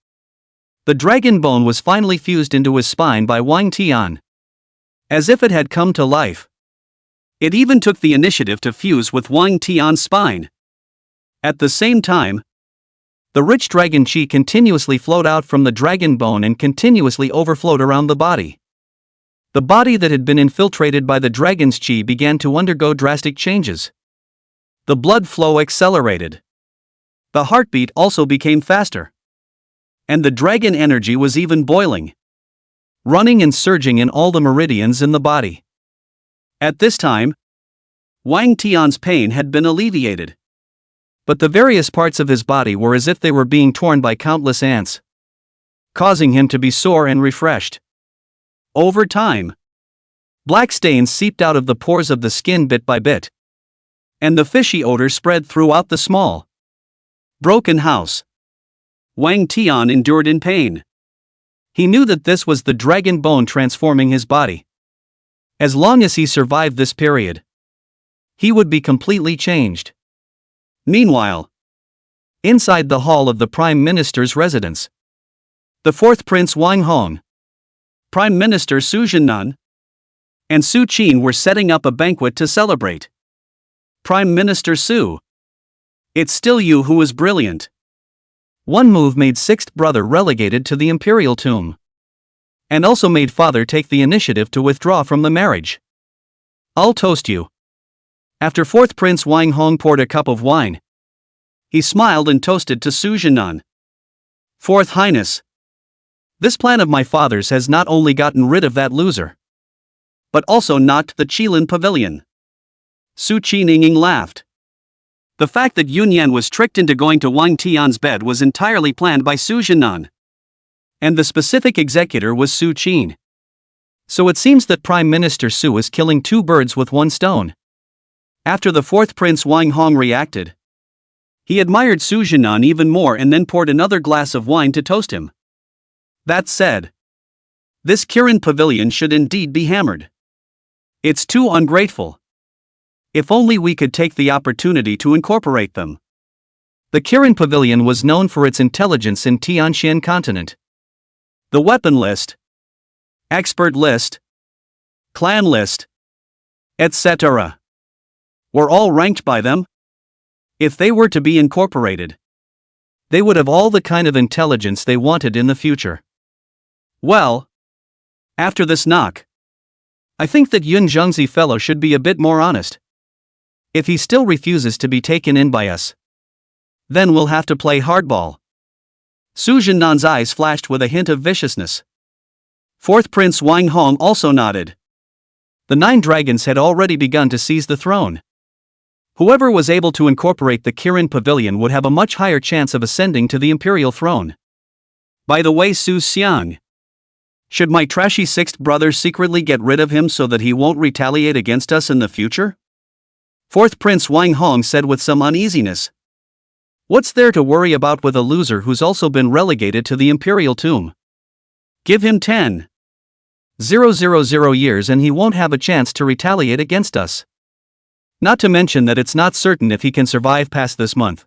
the dragon bone was finally fused into his spine by Wang Tian, as if it had come to life. It even took the initiative to fuse with Wang Tian's spine. At the same time, the rich dragon chi continuously flowed out from the dragon bone and continuously overflowed around the body. The body that had been infiltrated by the dragon's chi began to undergo drastic changes. The blood flow accelerated. The heartbeat also became faster. And the dragon energy was even boiling, running and surging in all the meridians in the body. At this time, Wang Tian's pain had been alleviated. But the various parts of his body were as if they were being torn by countless ants, causing him to be sore and refreshed. Over time, black stains seeped out of the pores of the skin bit by bit. and the fishy odor spread throughout the small, broken house. Wang Tian endured in pain. He knew that this was the dragon bone transforming his body. As long as he survived this period, he would be completely changed. Meanwhile, inside the hall of the Prime Minister's residence, the fourth Prince Wang Hong, Prime Minister Su Jinan, and Su Qin were setting up a banquet to celebrate. Prime Minister Su, it's still you who is brilliant. One move made sixth brother relegated to the imperial tomb, and also made father take the initiative to withdraw from the marriage. I'll toast you. After fourth Prince Wang Hong poured a cup of wine, he smiled and toasted to Su Jinan. Fourth Highness, this plan of my father's has not only gotten rid of that loser, but also knocked the Qilin Pavilion. Su Qining laughed. The fact that Yunyan was tricked into going to Wang Tian's bed was entirely planned by Su Jinan, and the specific executor was Su Qin. So it seems that Prime Minister Su is killing two birds with one stone. After the fourth Prince Wang Hong reacted, he admired Su Jinan even more and then poured another glass of wine to toast him. That said, this Kirin Pavilion should indeed be hammered. It's too ungrateful. If only we could take the opportunity to incorporate them. The Kirin Pavilion was known for its intelligence in Tianxian continent. The weapon list, expert list, clan list, etc. were all ranked by them. If they were to be incorporated, they would have all the kind of intelligence they wanted in the future. Well, after this knock, I think that Yun Zhengzi fellow should be a bit more honest. If he still refuses to be taken in by us, then we'll have to play hardball. Su Jinan's eyes flashed with a hint of viciousness. Fourth Prince Wang Hong also nodded. The 9 dragons had already begun to seize the throne. Whoever was able to incorporate the Kirin Pavilion would have a much higher chance of ascending to the imperial throne. By the way, Su Xiang, should my trashy sixth brother secretly get rid of him so that he won't retaliate against us in the future? Fourth Prince Wang Hong said with some uneasiness. What's there to worry about with a loser who's also been relegated to the imperial tomb? Give him 10,000 years and he won't have a chance to retaliate against us. Not to mention that it's not certain if he can survive past this month.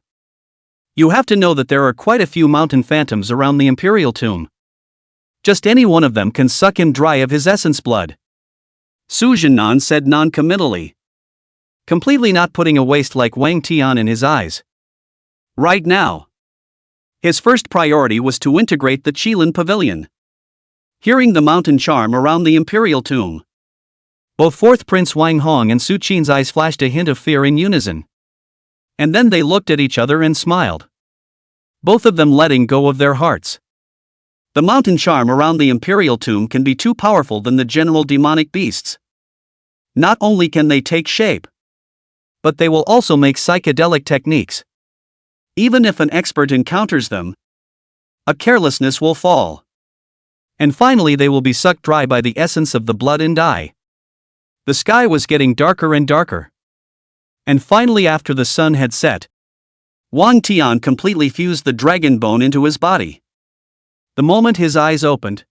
You have to know that there are quite a few mountain phantoms around the imperial tomb. Just any one of them can suck him dry of his essence blood. Su Jinan said non-committally, completely not putting a waste like Wang Tian in his eyes. Right now, his first priority was to integrate the Qilin Pavilion. Hearing the mountain charm around the imperial tomb, both fourth Prince Wang Hong and Su Qin's eyes flashed a hint of fear in unison. And then they looked at each other and smiled, both of them letting go of their hearts. The mountain charm around the imperial tomb can be too powerful than the general demonic beasts. Not only can they take shape, but they will also make psychedelic techniques. Even if an expert encounters them, a carelessness will fall. And finally they will be sucked dry by the essence of the blood and die. The sky was getting darker and darker. And finally, after the sun had set, Wang Tian completely fused the dragon bone into his body. The moment his eyes opened,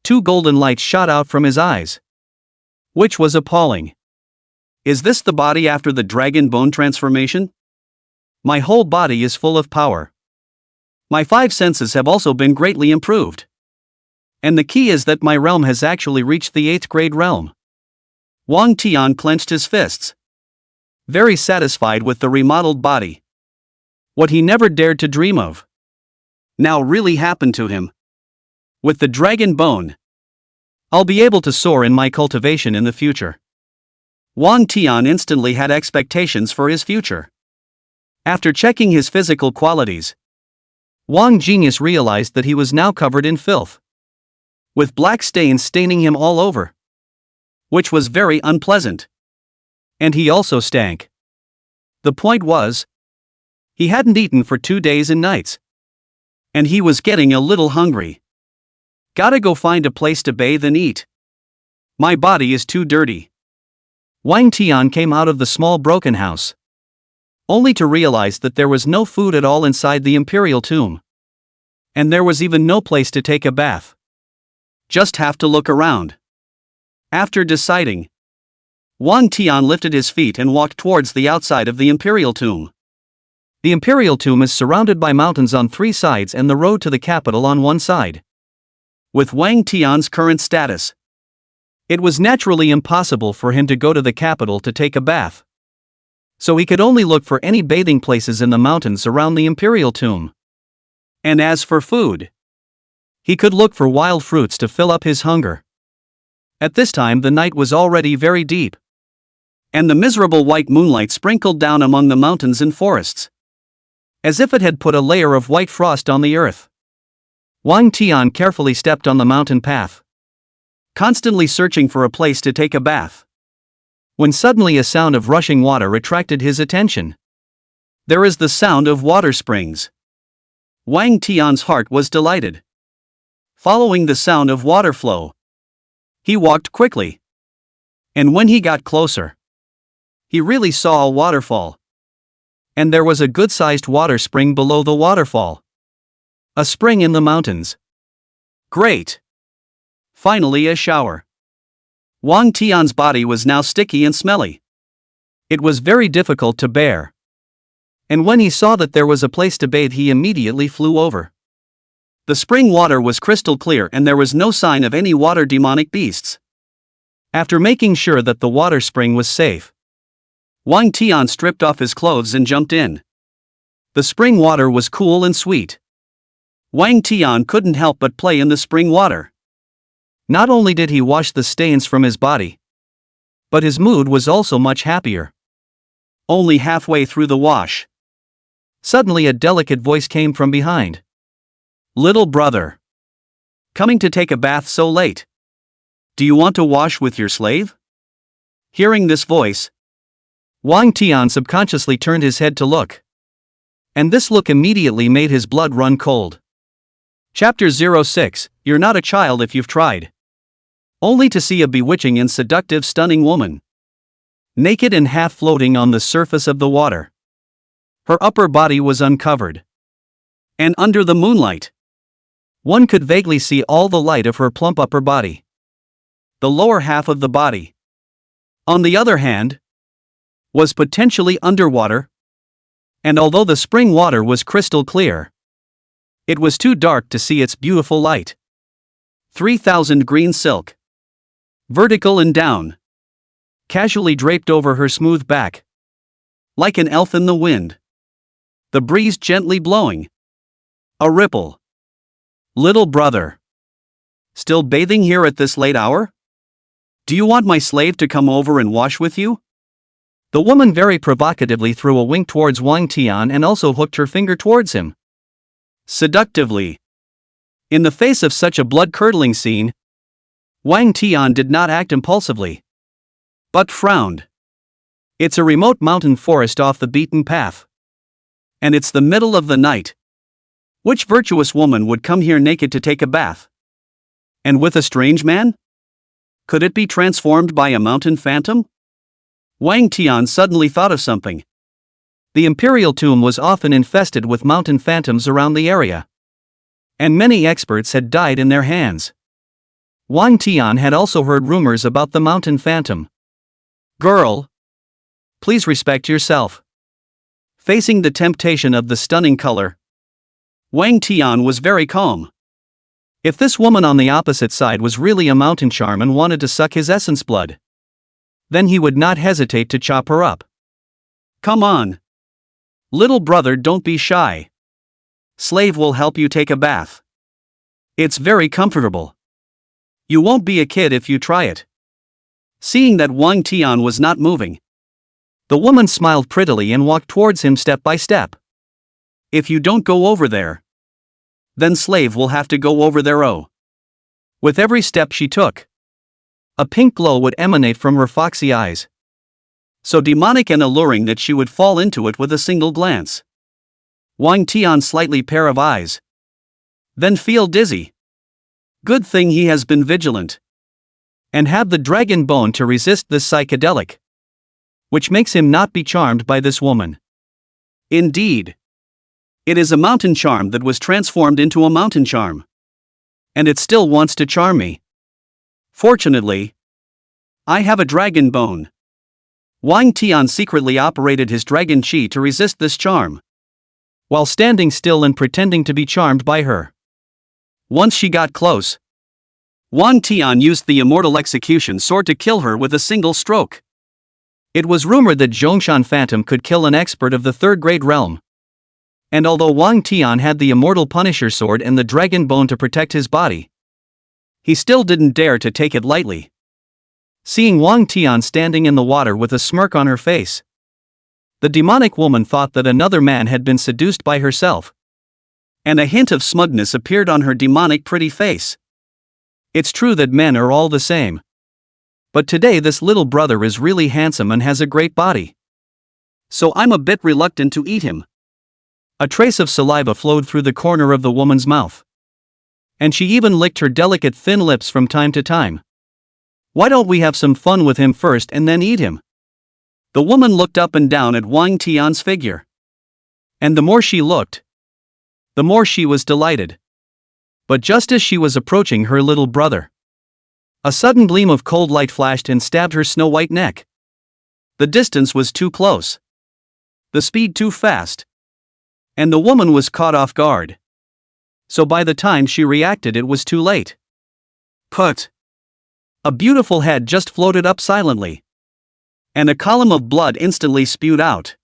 2 golden lights shot out from his eyes, which was appalling. Is this the body after the dragon bone transformation? My whole body is full of power. My 5 senses have also been greatly improved. And the key is that my realm has actually reached the 8th grade realm. Wang Tian clenched his fists, very satisfied with the remodeled body. What he never dared to dream of now really happened to him. With the dragon bone, I'll be able to soar in my cultivation in the future. Wang Tian instantly had expectations for his future. After checking his physical qualities, Wang Genius realized that he was now covered in filth, with black stains staining him all over, which was very unpleasant. And he also stank. The point was, he hadn't eaten for 2 days and nights. And he was getting a little hungry. Gotta go find a place to bathe and eat. My body is too dirty. Wang Tian came out of the small broken house, only to realize that there was no food at all inside the imperial tomb. And there was even no place to take a bath. Just have to look around. After deciding, Wang Tian lifted his feet and walked towards the outside of the imperial tomb. The imperial tomb is surrounded by mountains on 3 sides and the road to the capital on 1 side. With Wang Tian's current status, it was naturally impossible for him to go to the capital to take a bath. So he could only look for any bathing places in the mountains around the imperial tomb. And as for food, he could look for wild fruits to fill up his hunger. At this time the night was already very deep, and the miserable white moonlight sprinkled down among the mountains and forests, as if it had put a layer of white frost on the earth. Wang Tian carefully stepped on the mountain path, constantly searching for a place to take a bath, when suddenly a sound of rushing water attracted his attention. There is the sound of water springs. Wang Tian's heart was delighted. Following the sound of water flow, he walked quickly. And when he got closer, he really saw a waterfall. And there was a good-sized water spring below the waterfall. A spring in the mountains. Great! Finally a shower. Wang Tian's body was now sticky and smelly. It was very difficult to bear. And when he saw that there was a place to bathe, he immediately flew over. The spring water was crystal clear and there was no sign of any water demonic beasts. After making sure that the water spring was safe, Wang Tian stripped off his clothes and jumped in. The spring water was cool and sweet. Wang Tian couldn't help but play in the spring water. Not only did he wash the stains from his body, but his mood was also much happier. Only halfway through the wash, suddenly a delicate voice came from behind. "Little brother, coming to take a bath so late? Do you want to wash with your slave?" Hearing this voice, Wang Tian subconsciously turned his head to look. And this look immediately made his blood run cold. Chapter 06, You're not a child if you've tried. Only to see a bewitching and seductive stunning woman, naked and half floating on the surface of the water. Her upper body was uncovered. And under the moonlight, one could vaguely see all the light of her plump upper body. The lower half of the body, on the other hand, was potentially underwater. And although the spring water was crystal clear, it was too dark to see its beautiful light. 3,000 green silk, vertical and down, casually draped over her smooth back, like an elf in the wind. The breeze gently blowing. A ripple. "Little brother, still bathing here at this late hour? Do you want my slave to come over and wash with you?" The woman very provocatively threw a wink towards Wang Tian and also hooked her finger towards him. Seductively. In the face of such a blood-curdling scene, Wang Tian did not act impulsively, but frowned. It's a remote mountain forest off the beaten path. And it's the middle of the night. Which virtuous woman would come here naked to take a bath? And with a strange man? Could it be transformed by a mountain phantom? Wang Tian suddenly thought of something. The imperial tomb was often infested with mountain phantoms around the area, and many experts had died in their hands. Wang Tian had also heard rumors about the mountain phantom. "Girl, please respect yourself." Facing the temptation of the stunning color, Wang Tian was very calm. If this woman on the opposite side was really a mountain charm and wanted to suck his essence blood, then he would not hesitate to chop her up. "Come on. Little brother, don't be shy. Slave will help you take a bath. It's very comfortable. You won't be a kid if you try it." Seeing that Wang Tian was not moving, the woman smiled prettily and walked towards him step by step. "If you don't go over there, then slave will have to go over there." Oh. With every step she took, a pink glow would emanate from her foxy eyes, so demonic and alluring that she would fall into it with a single glance. Wang Tian slightly pair of eyes, then feel dizzy. Good thing he has been vigilant, and have the dragon bone to resist this psychedelic. which makes him not be charmed by this woman. Indeed. It is a mountain charm that was transformed into a mountain charm. And it still wants to charm me. Fortunately, I have a dragon bone. Wang Tian secretly operated his dragon chi to resist this charm, while standing still and pretending to be charmed by her. Once she got close, Wang Tian used the immortal execution sword to kill her with a single stroke. It was rumored that Zhongshan Phantom could kill an expert of the third-grade realm. And although Wang Tian had the immortal Punisher sword and the dragon bone to protect his body, he still didn't dare to take it lightly. Seeing Wang Tian standing in the water with a smirk on her face, the demonic woman thought that another man had been seduced by herself, and a hint of smugness appeared on her demonic pretty face. It's true that men are all the same. But today this little brother is really handsome and has a great body. So I'm a bit reluctant to eat him. A trace of saliva flowed through the corner of the woman's mouth. And she even licked her delicate thin lips from time to time. Why don't we have some fun with him first and then eat him? The woman looked up and down at Wang Tian's figure. And the more she looked, the more she was delighted. But just as she was approaching her little brother, a sudden gleam of cold light flashed and stabbed her snow-white neck. The distance was too close. The speed too fast. And the woman was caught off guard. So by the time she reacted, it was too late. Put. A beautiful head just floated up silently. And a column of blood instantly spewed out.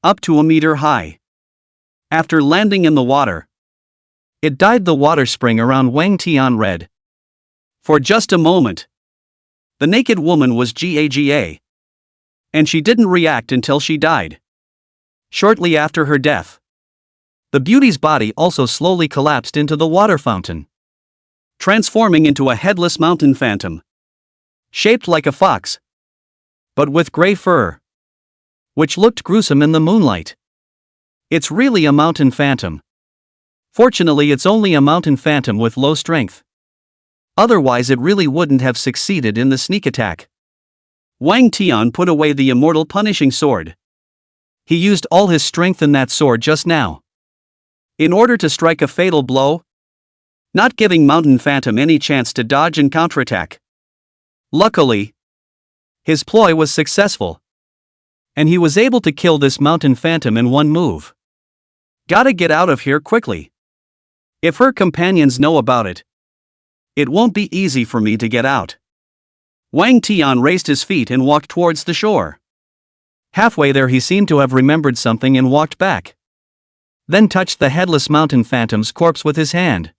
Up to a meter high. After landing in the water, it dyed the water spring around Wang Tian red. For just a moment, the naked woman was GAGA. And she didn't react until she died. Shortly after her death, the beauty's body also slowly collapsed into the water fountain, transforming into a headless mountain phantom, shaped like a fox, but with gray fur, which looked gruesome in the moonlight. It's really a mountain phantom. Fortunately, it's only a mountain phantom with low strength. Otherwise it really wouldn't have succeeded in the sneak attack. Wang Tian put away the immortal punishing sword. He used all his strength in that sword just now, in order to strike a fatal blow, not giving Mountain Phantom any chance to dodge and counterattack. Luckily, his ploy was successful, and he was able to kill this Mountain Phantom in one move. Gotta get out of here quickly. If her companions know about it, it won't be easy for me to get out. Wang Tian raised his feet and walked towards the shore. Halfway there he seemed to have remembered something and walked back. Then touched the headless mountain phantom's corpse with his hand.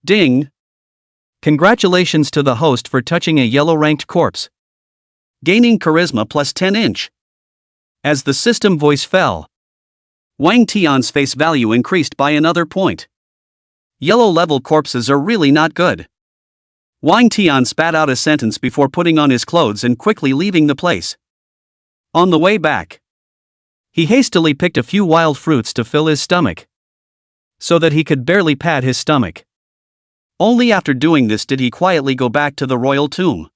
Ding! Congratulations to the host for touching a yellow-ranked corpse. Gaining charisma plus 10 inch. As the system voice fell, Wang Tian's face value increased by another point. Yellow-level corpses are really not good. Wang Tian spat out a sentence before putting on his clothes and quickly leaving the place. On the way back, he hastily picked a few wild fruits to fill his stomach, so that he could barely pad his stomach. Only after doing this did he quietly go back to the royal tomb.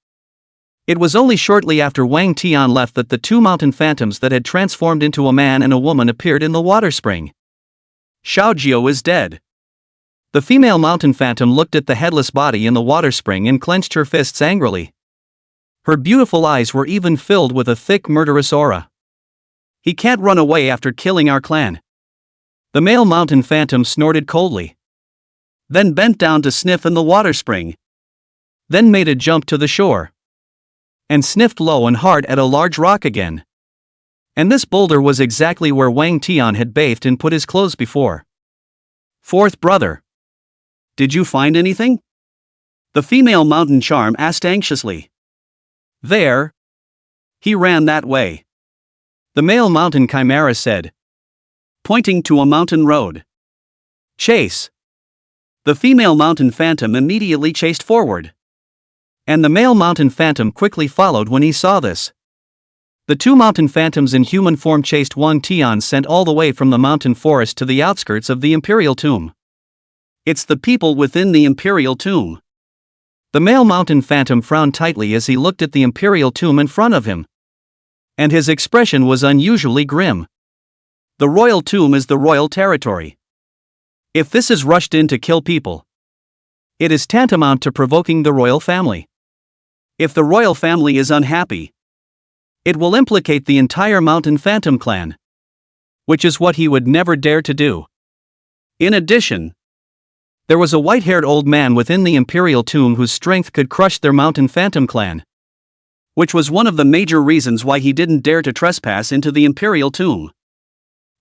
It was only shortly after Wang Tian left that the two mountain phantoms that had transformed into a man and a woman appeared in the water spring. Xiaojiu is dead. The female mountain phantom looked at the headless body in the water spring and clenched her fists angrily. Her beautiful eyes were even filled with a thick murderous aura. He can't run away after killing our clan. The male mountain phantom snorted coldly, then bent down to sniff in the water spring, then made a jump to the shore, and sniffed low and hard at a large rock again. And this boulder was exactly where Wang Tian had bathed and put his clothes before. Fourth brother. Did you find anything? The female mountain charm asked anxiously. There. He ran that way. The male mountain chimera said, pointing to a mountain road. Chase. The female mountain phantom immediately chased forward. And the male mountain phantom quickly followed when he saw this. The two mountain phantoms in human form chased Wang Tian sent all the way from the mountain forest to the outskirts of the imperial tomb. It's the people within the imperial tomb. The male mountain phantom frowned tightly as he looked at the imperial tomb in front of him. and his expression was unusually grim. The royal tomb is the royal territory. If this is rushed in to kill people, it is tantamount to provoking the royal family. If the royal family is unhappy, it will implicate the entire Mountain Phantom clan, which is what he would never dare to do. In addition, there was a white-haired old man within the imperial tomb whose strength could crush their Mountain Phantom clan, which was one of the major reasons why he didn't dare to trespass into the imperial tomb.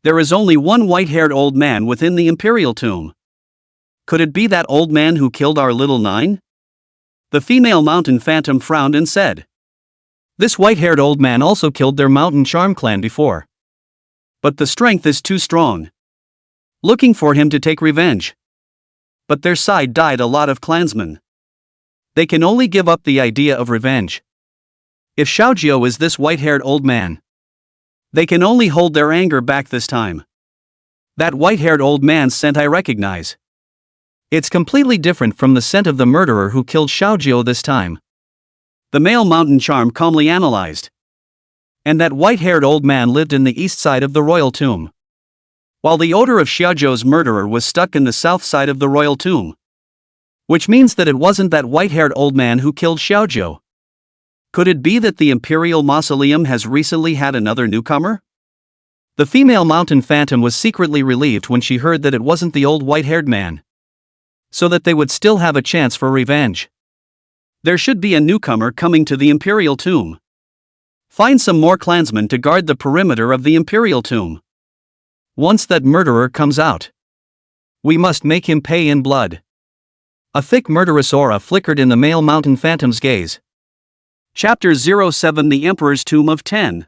There is only one white-haired old man within the imperial tomb. Could it be that old man who killed our little Nine? The female Mountain Phantom frowned and said, "This white-haired old man also killed their Mountain Charm clan before. But the strength is too strong. Looking for him to take revenge. But their side died a lot of clansmen. They can only give up the idea of revenge. If Xiaojiao is this white-haired old man, they can only hold their anger back this time. That white-haired old man's scent I recognize. It's completely different from the scent of the murderer who killed Xiaojiao this time." The male Mountain Charm calmly analyzed. And that white-haired old man lived in the east side of the royal tomb, while the odor of Xiaojiao's murderer was stuck in the south side of the royal tomb. Which means that it wasn't that white-haired old man who killed Xiaojiao. Could it be that the Imperial Mausoleum has recently had another newcomer? The female Mountain Phantom was secretly relieved when she heard that it wasn't the old white-haired man, so that they would still have a chance for revenge. There should be a newcomer coming to the Imperial Tomb. Find some more clansmen to guard the perimeter of the Imperial Tomb. Once that murderer comes out, we must make him pay in blood. A thick murderous aura flickered in the male Mountain Phantom's gaze. Chapter 07 The Emperor's Tomb of 10,000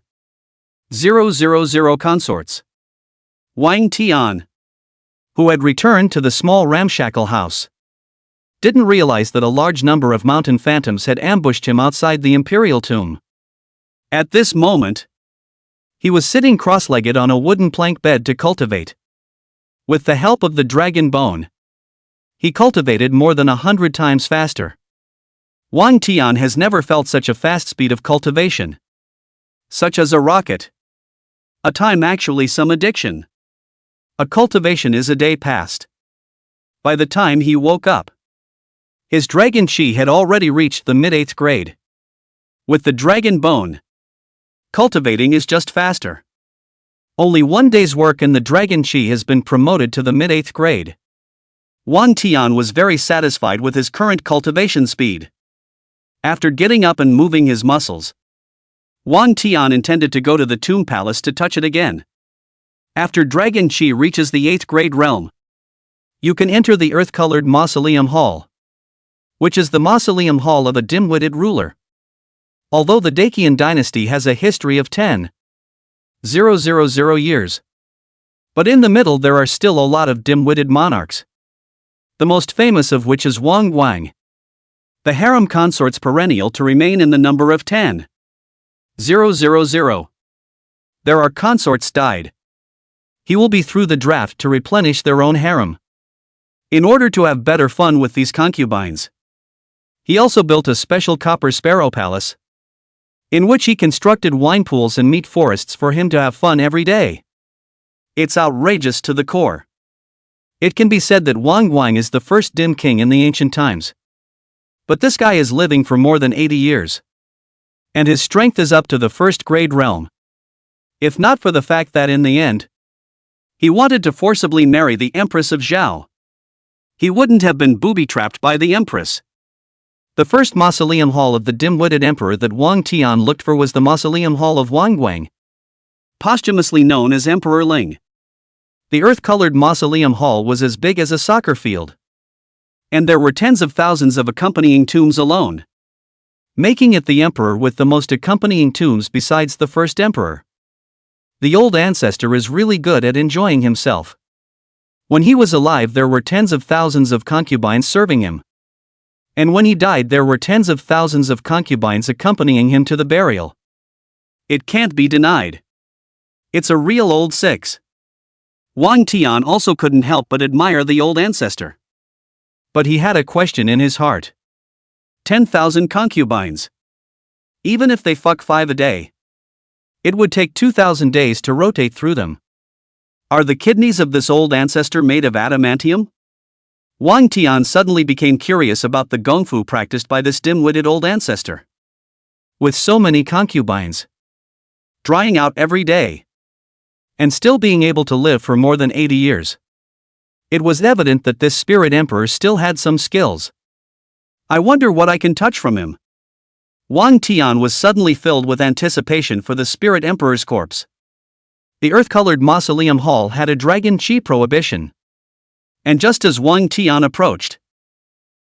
Consorts. Wang Tian, who had returned to the small ramshackle house, didn't realize that a large number of Mountain Phantoms had ambushed him outside the Imperial Tomb. At this moment, he was sitting cross-legged on a wooden plank bed to cultivate. With the help of the dragon bone, he cultivated more than 100 times faster. Wang Tian has never felt such a fast speed of cultivation. Such as a rocket. A time actually some addiction. A cultivation is a day past. By the time he woke up, his dragon chi had already reached the mid-8th grade. With the dragon bone, cultivating is just faster. Only one day's work and the dragon chi has been promoted to the mid-8th grade. Wang Tian was very satisfied with his current cultivation speed. After getting up and moving his muscles, Wang Tian intended to go to the Tomb Palace to touch it again. After Dragon Chi reaches the 8th grade realm, you can enter the earth-colored Mausoleum Hall, which is the Mausoleum Hall of a dim-witted ruler. Although the Dacian dynasty has a history of 10,000 years, but in the middle there are still a lot of dim-witted monarchs. The most famous of which is Wang Guang. The harem consorts perennial to remain in the number of 10,000. There are consorts died. He will be through the draft to replenish their own harem. In order to have better fun with these concubines, he also built a special copper sparrow palace, in which he constructed wine pools and meat forests for him to have fun every day. It's outrageous to the core. It can be said that Wang Guang is the first dim king in the ancient times. But this guy is living for more than 80 years. And his strength is up to the 1st grade realm. If not for the fact that in the end, he wanted to forcibly marry the Empress of Zhao, he wouldn't have been booby-trapped by the Empress. The first mausoleum hall of the dim-witted emperor that Wang Tian looked for was the mausoleum hall of Wang Guang, posthumously known as Emperor Ling. The earth-colored mausoleum hall was as big as a soccer field. And there were tens of thousands of accompanying tombs alone, making it the emperor with the most accompanying tombs besides the first emperor. The old ancestor is really good at enjoying himself. When he was alive there were tens of thousands of concubines serving him. And when he died there were tens of thousands of concubines accompanying him to the burial. It can't be denied. It's a real old six. Wang Tian also couldn't help but admire the old ancestor. But he had a question in his heart. 10,000 concubines. Even if they fuck 5 a day, It would take 2,000 days to rotate through them. Are the kidneys of this old ancestor made of adamantium? Wang Tian suddenly became curious about the gongfu practiced by this dim-witted old ancestor. With so many concubines, drying out every day, and still being able to live for more than 80 years. It was evident that this spirit emperor still had some skills. I wonder what I can touch from him. Wang Tian was suddenly filled with anticipation for the spirit emperor's corpse. The earth-colored mausoleum hall had a dragon chi prohibition. And just as Wang Tian approached,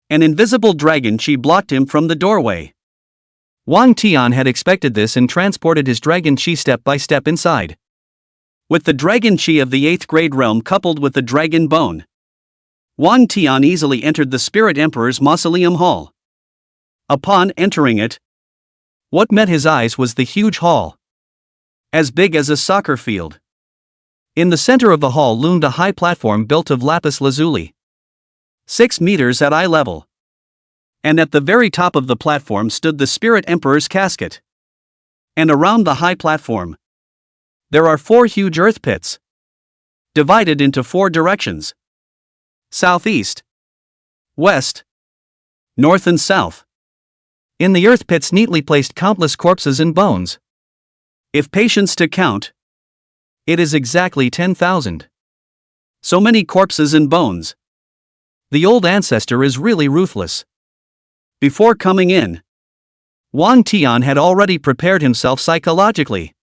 an invisible dragon chi blocked him from the doorway. Wang Tian had expected this and transported his dragon chi step by step inside. With the dragon chi of the 8th grade realm coupled with the dragon bone, Wang Tian easily entered the spirit emperor's mausoleum hall. Upon entering it, what met his eyes was the huge hall, as big as a soccer field. In the center of the hall loomed a high platform built of lapis lazuli, 6 meters at eye level. And at the very top of the platform stood the spirit emperor's casket. And around the high platform, there are 4 huge earth pits, divided into 4 directions: southeast, west, north and south. In the earth pits neatly placed countless corpses and bones. If patience to count, it is exactly 10,000. So many corpses and bones. The old ancestor is really ruthless. Before coming in, Wang Tian had already prepared himself psychologically.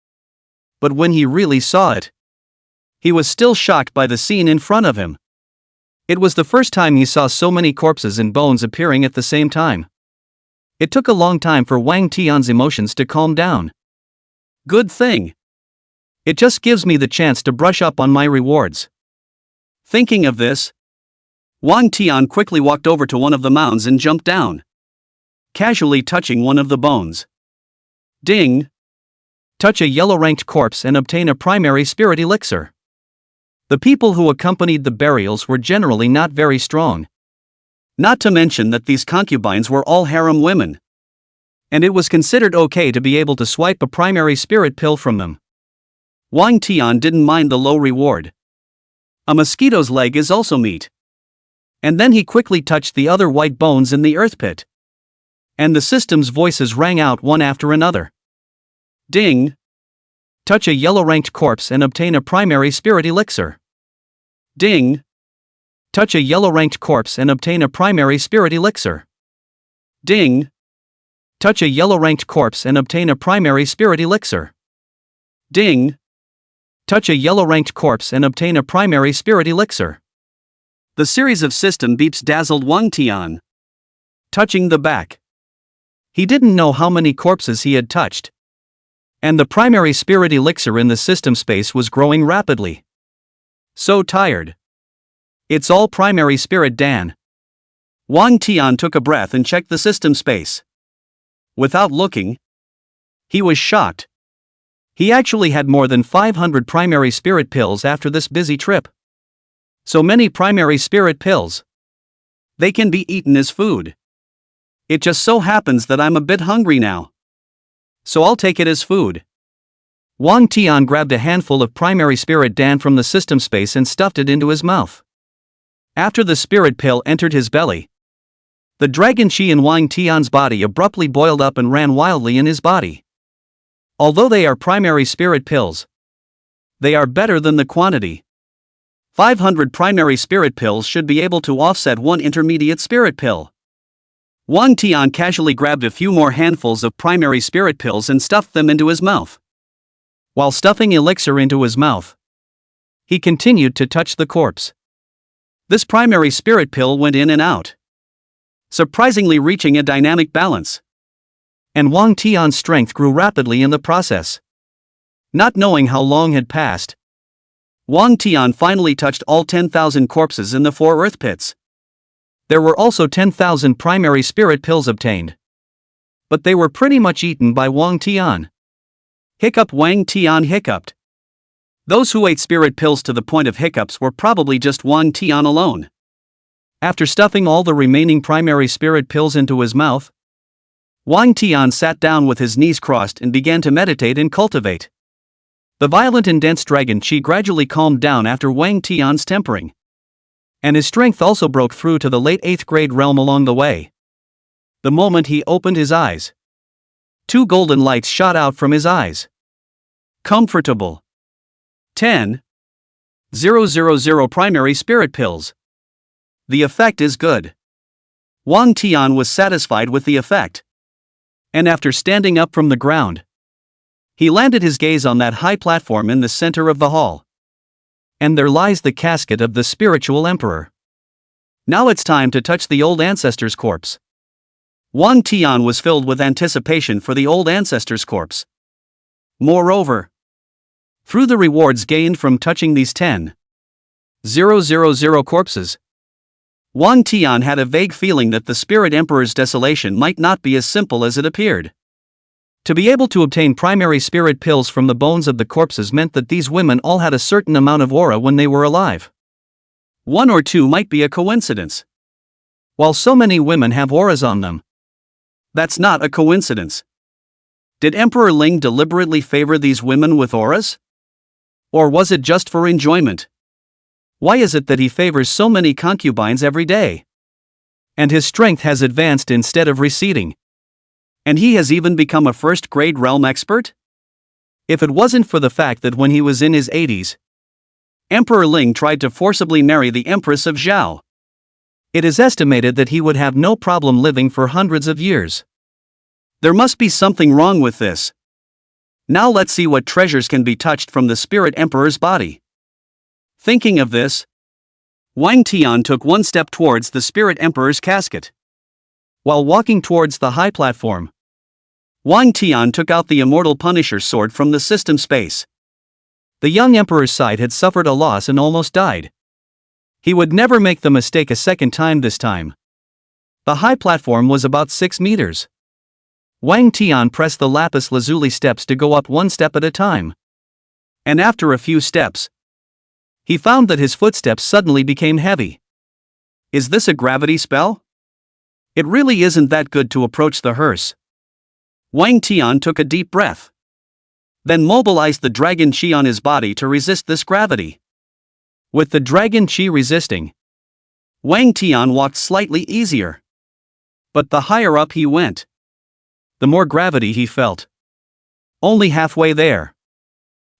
But when he really saw it, he was still shocked by the scene in front of him. It was the first time he saw so many corpses and bones appearing at the same time. It took a long time for Wang Tian's emotions to calm down. Good thing. It just gives me the chance to brush up on my rewards. Thinking of this, Wang Tian quickly walked over to one of the mounds and jumped down, casually touching one of the bones. Ding! Touch a yellow-ranked corpse and obtain a primary spirit elixir. The people who accompanied the burials were generally not very strong. Not to mention that these concubines were all harem women. And it was considered okay to be able to swipe a primary spirit pill from them. Wang Tian didn't mind the low reward. A mosquito's leg is also meat. And then he quickly touched the other white bones in the earth pit. And the system's voices rang out one after another. Ding! Touch a yellow-ranked corpse and obtain a primary spirit elixir. Ding! Touch a yellow-ranked corpse and obtain a primary spirit elixir. Ding! Touch a yellow-ranked corpse and obtain a primary spirit elixir. Ding! Touch a yellow-ranked corpse and obtain a primary spirit elixir. The series of system beeps dazzled Wang Tian. Touching the back. He didn't know how many corpses he had touched. And the primary spirit elixir in the system space was growing rapidly. So tired. It's all primary spirit Dan. Wang Tian took a breath and checked the system space. Without looking, he was shocked. He actually had more than 500 primary spirit pills after this busy trip. So many primary spirit pills. They can be eaten as food. It just so happens that I'm a bit hungry now. So I'll take it as food. Wang Tian grabbed a handful of primary spirit Dan from the system space and stuffed it into his mouth. After the spirit pill entered his belly, the dragon chi in Wang Tian's body abruptly boiled up and ran wildly in his body. Although they are primary spirit pills, they are better than the quantity. 500 primary spirit pills should be able to offset one intermediate spirit pill. Wang Tian casually grabbed a few more handfuls of primary spirit pills and stuffed them into his mouth. While stuffing elixir into his mouth, he continued to touch the corpse. This primary spirit pill went in and out, surprisingly reaching a dynamic balance. And Wang Tian's strength grew rapidly in the process. Not knowing how long had passed, Wang Tian finally touched all 10,000 corpses in the 4 earth pits. There were also 10,000 primary spirit pills obtained. But they were pretty much eaten by Wang Tian. Hiccup. Wang Tian hiccuped. Those who ate spirit pills to the point of hiccups were probably just Wang Tian alone. After stuffing all the remaining primary spirit pills into his mouth, Wang Tian sat down with his knees crossed and began to meditate and cultivate. The violent and dense dragon chi gradually calmed down after Wang Tian's tempering. And his strength also broke through to the late 8th grade realm along the way. The moment he opened his eyes, 2 golden lights shot out from his eyes. Comfortable. 10,000 primary spirit pills. The effect is good. Wang Tian was satisfied with the effect. And after standing up from the ground, he landed his gaze on that high platform in the center of the hall. And there lies the casket of the spiritual emperor. Now it's time to touch the old ancestor's corpse. Wang Tian was filled with anticipation for the old ancestor's corpse. Moreover, through the rewards gained from touching these 10,000 corpses, Wang Tian had a vague feeling that the spirit emperor's desolation might not be as simple as it appeared. To be able to obtain primary spirit pills from the bones of the corpses meant that these women all had a certain amount of aura when they were alive. 1 or 2 might be a coincidence. While so many women have auras on them, that's not a coincidence. Did Emperor Ling deliberately favor these women with auras? Or was it just for enjoyment? Why is it that he favors so many concubines every day? And his strength has advanced instead of receding. And he has even become a first-grade realm expert? If it wasn't for the fact that when he was in his 80s, Emperor Ling tried to forcibly marry the Empress of Zhao, it is estimated that he would have no problem living for hundreds of years. There must be something wrong with this. Now let's see what treasures can be touched from the spirit emperor's body. Thinking of this, Wang Tian took 1 step towards the spirit emperor's casket. While walking towards the high platform, Wang Tian took out the immortal Punisher sword from the system space. The young emperor's side had suffered a loss and almost died. He would never make the mistake a second time this time. The high platform was about 6 meters. Wang Tian pressed the lapis lazuli steps to go up 1 step at a time. And after a few steps, he found that his footsteps suddenly became heavy. Is this a gravity spell? It really isn't that good to approach the hearse. Wang Tian took a deep breath. Then mobilized the dragon chi on his body to resist this gravity. With the dragon chi resisting, Wang Tian walked slightly easier. But the higher up he went, the more gravity he felt. Only halfway there,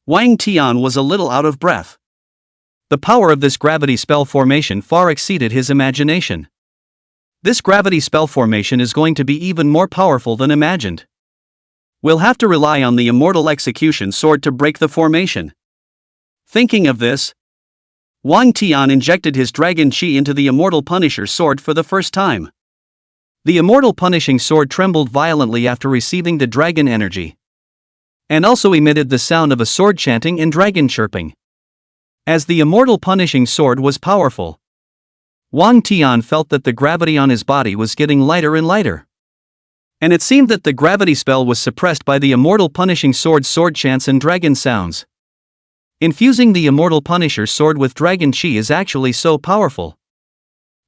Wang Tian was a little out of breath. The power of this gravity spell formation far exceeded his imagination. This gravity spell formation is going to be even more powerful than imagined. We'll have to rely on the immortal execution sword to break the formation. Thinking of this, Wang Tian injected his dragon chi into the immortal Punisher sword for the first time. The immortal punishing sword trembled violently after receiving the dragon energy, and also emitted the sound of a sword chanting and dragon chirping. As the immortal punishing sword was powerful, Wang Tian felt that the gravity on his body was getting lighter and lighter. And it seemed that the gravity spell was suppressed by the immortal punishing sword's sword chants and dragon sounds. Infusing the immortal Punisher sword with dragon chi is actually so powerful.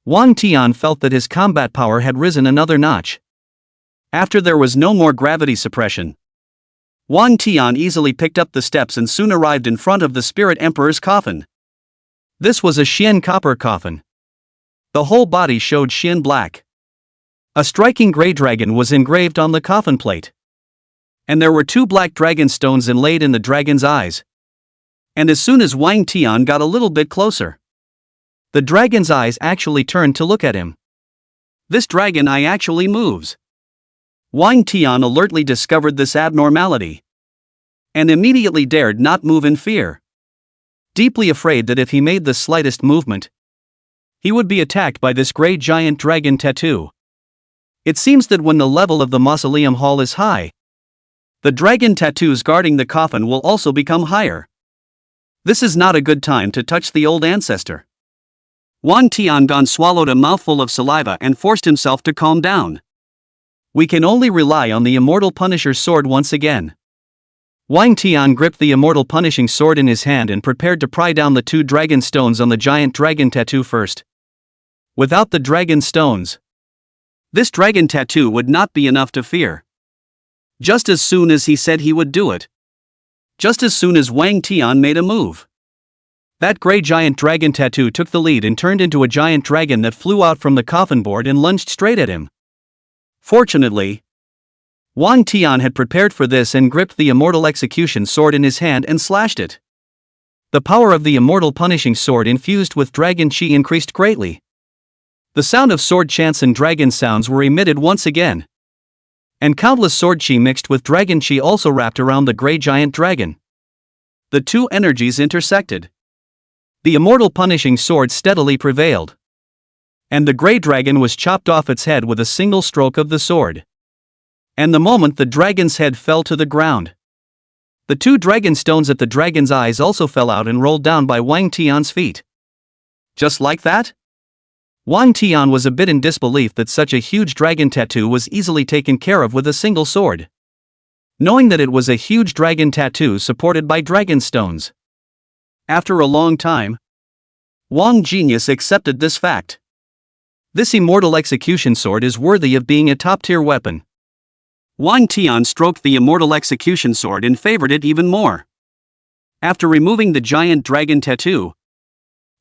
Wang Tian felt that his combat power had risen another notch. After there was no more gravity suppression, Wang Tian easily picked up the steps and soon arrived in front of the Spirit Emperor's coffin. This was a Xian copper coffin. The whole body showed Xian black. A striking gray dragon was engraved on the coffin plate. And there were 2 black dragon stones inlaid in the dragon's eyes. And as soon as Wang Tian got a little bit closer, the dragon's eyes actually turned to look at him. This dragon eye actually moves. Wang Tian alertly discovered this abnormality, and immediately dared not move in fear. Deeply afraid that if he made the slightest movement, he would be attacked by this gray giant dragon tattoo. It seems that when the level of the mausoleum hall is high, the dragon tattoos guarding the coffin will also become higher. This is not a good time to touch the old ancestor. Wang Tian swallowed a mouthful of saliva and forced himself to calm down. We can only rely on the immortal Punisher's sword once again. Wang Tian gripped the immortal punishing sword in his hand and prepared to pry down the 2 dragon stones on the giant dragon tattoo first. Without the dragon stones, this dragon tattoo would not be enough to fear. Just as soon as he said he would do it, just as soon as Wang Tian made a move. That gray giant dragon tattoo took the lead and turned into a giant dragon that flew out from the coffin board and lunged straight at him. Fortunately, Wang Tian had prepared for this and gripped the immortal execution sword in his hand and slashed it. The power of the immortal punishing sword infused with dragon chi increased greatly. The sound of sword chants and dragon sounds were emitted once again. And countless sword chi mixed with dragon chi also wrapped around the gray giant dragon. The two energies intersected. The immortal punishing sword steadily prevailed. And the gray dragon was chopped off its head with a single stroke of the sword. And the moment the dragon's head fell to the ground, the two dragon stones at the dragon's eyes also fell out and rolled down by Wang Tian's feet. Just like that? Wang Tian was a bit in disbelief that such a huge dragon tattoo was easily taken care of with a single sword. Knowing that it was a huge dragon tattoo supported by dragon stones. After a long time, Wang Genius accepted this fact. This immortal execution sword is worthy of being a top-tier weapon. Wang Tian stroked the immortal execution sword and favored it even more. After removing the giant dragon tattoo,